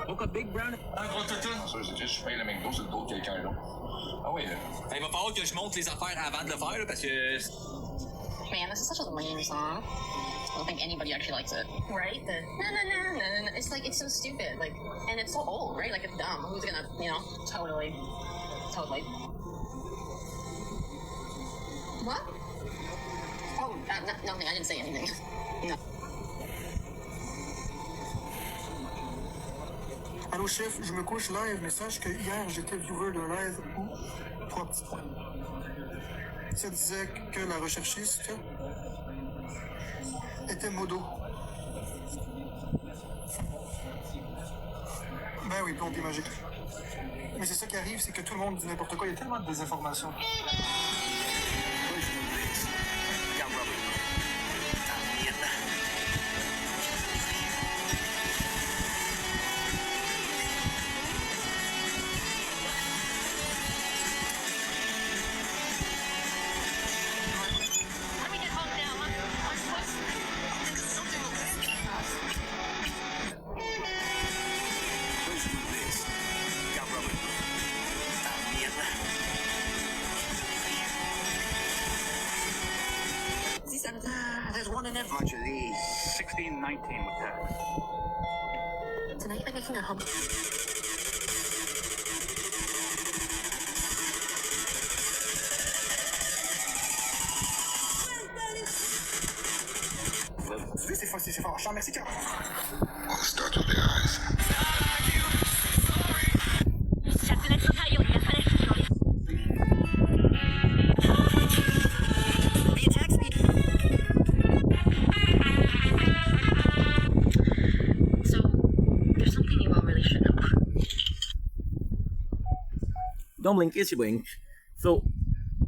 Woke up big brown. Un gros toutou. Ça, c'est juste je paye le McDo sur le dos de quelqu'un, là. Ah oui, là. Il va falloir que je monte les affaires avant de le faire, là, parce que. Man, this is such a lame song. I don't think anybody actually likes it. Right? The no, no, no, no, no. It's like, it's so stupid. Like, and it's so old, right? Like, it's dumb. Who's gonna, you know? Totally. Totally. What? Oh, nothing. I didn't say anything. No. Allô chef, je me couche live, mais sache que hier j'étais viewer de live où 3 petits points. Ça disait que la recherchiste était modo. Ben oui, plomb magique. Mais c'est ça qui arrive, c'est que tout le monde dit n'importe quoi, il y a tellement de désinformation. There's one in every. Roger, the 1619 with that. Tonight I'm making a home. C'est fort, c'est fort. Charles, merci, Carl. All starts with the eyes. Don't blink, is she blink? So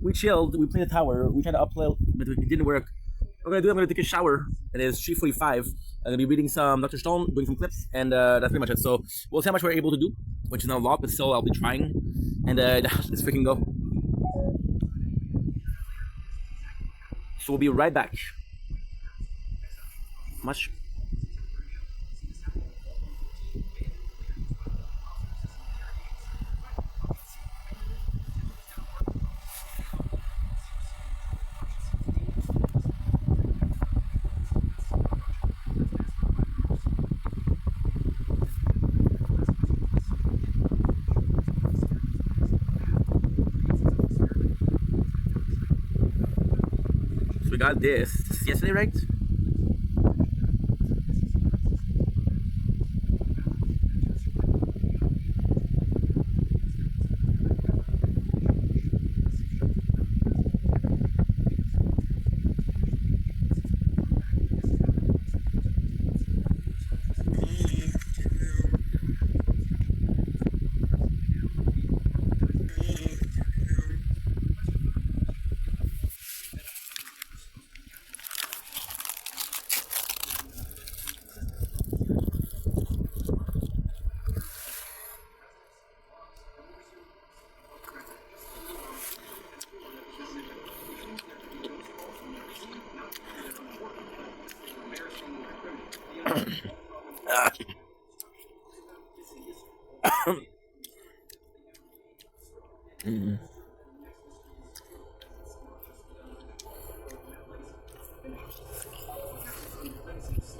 we chilled, we played the tower, we tried to upload, but it didn't work. What I'm gonna take a shower. It is 3:45. I'm gonna be reading some Dr. Stone, doing some clips, and that's pretty much it. So we'll see how much we're able to do, which is not a lot, but still I'll be trying. And let's freaking go. So we'll be right back. Much. We got this yesterday, right?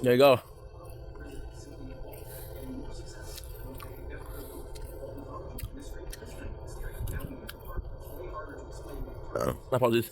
There you go. My apologies.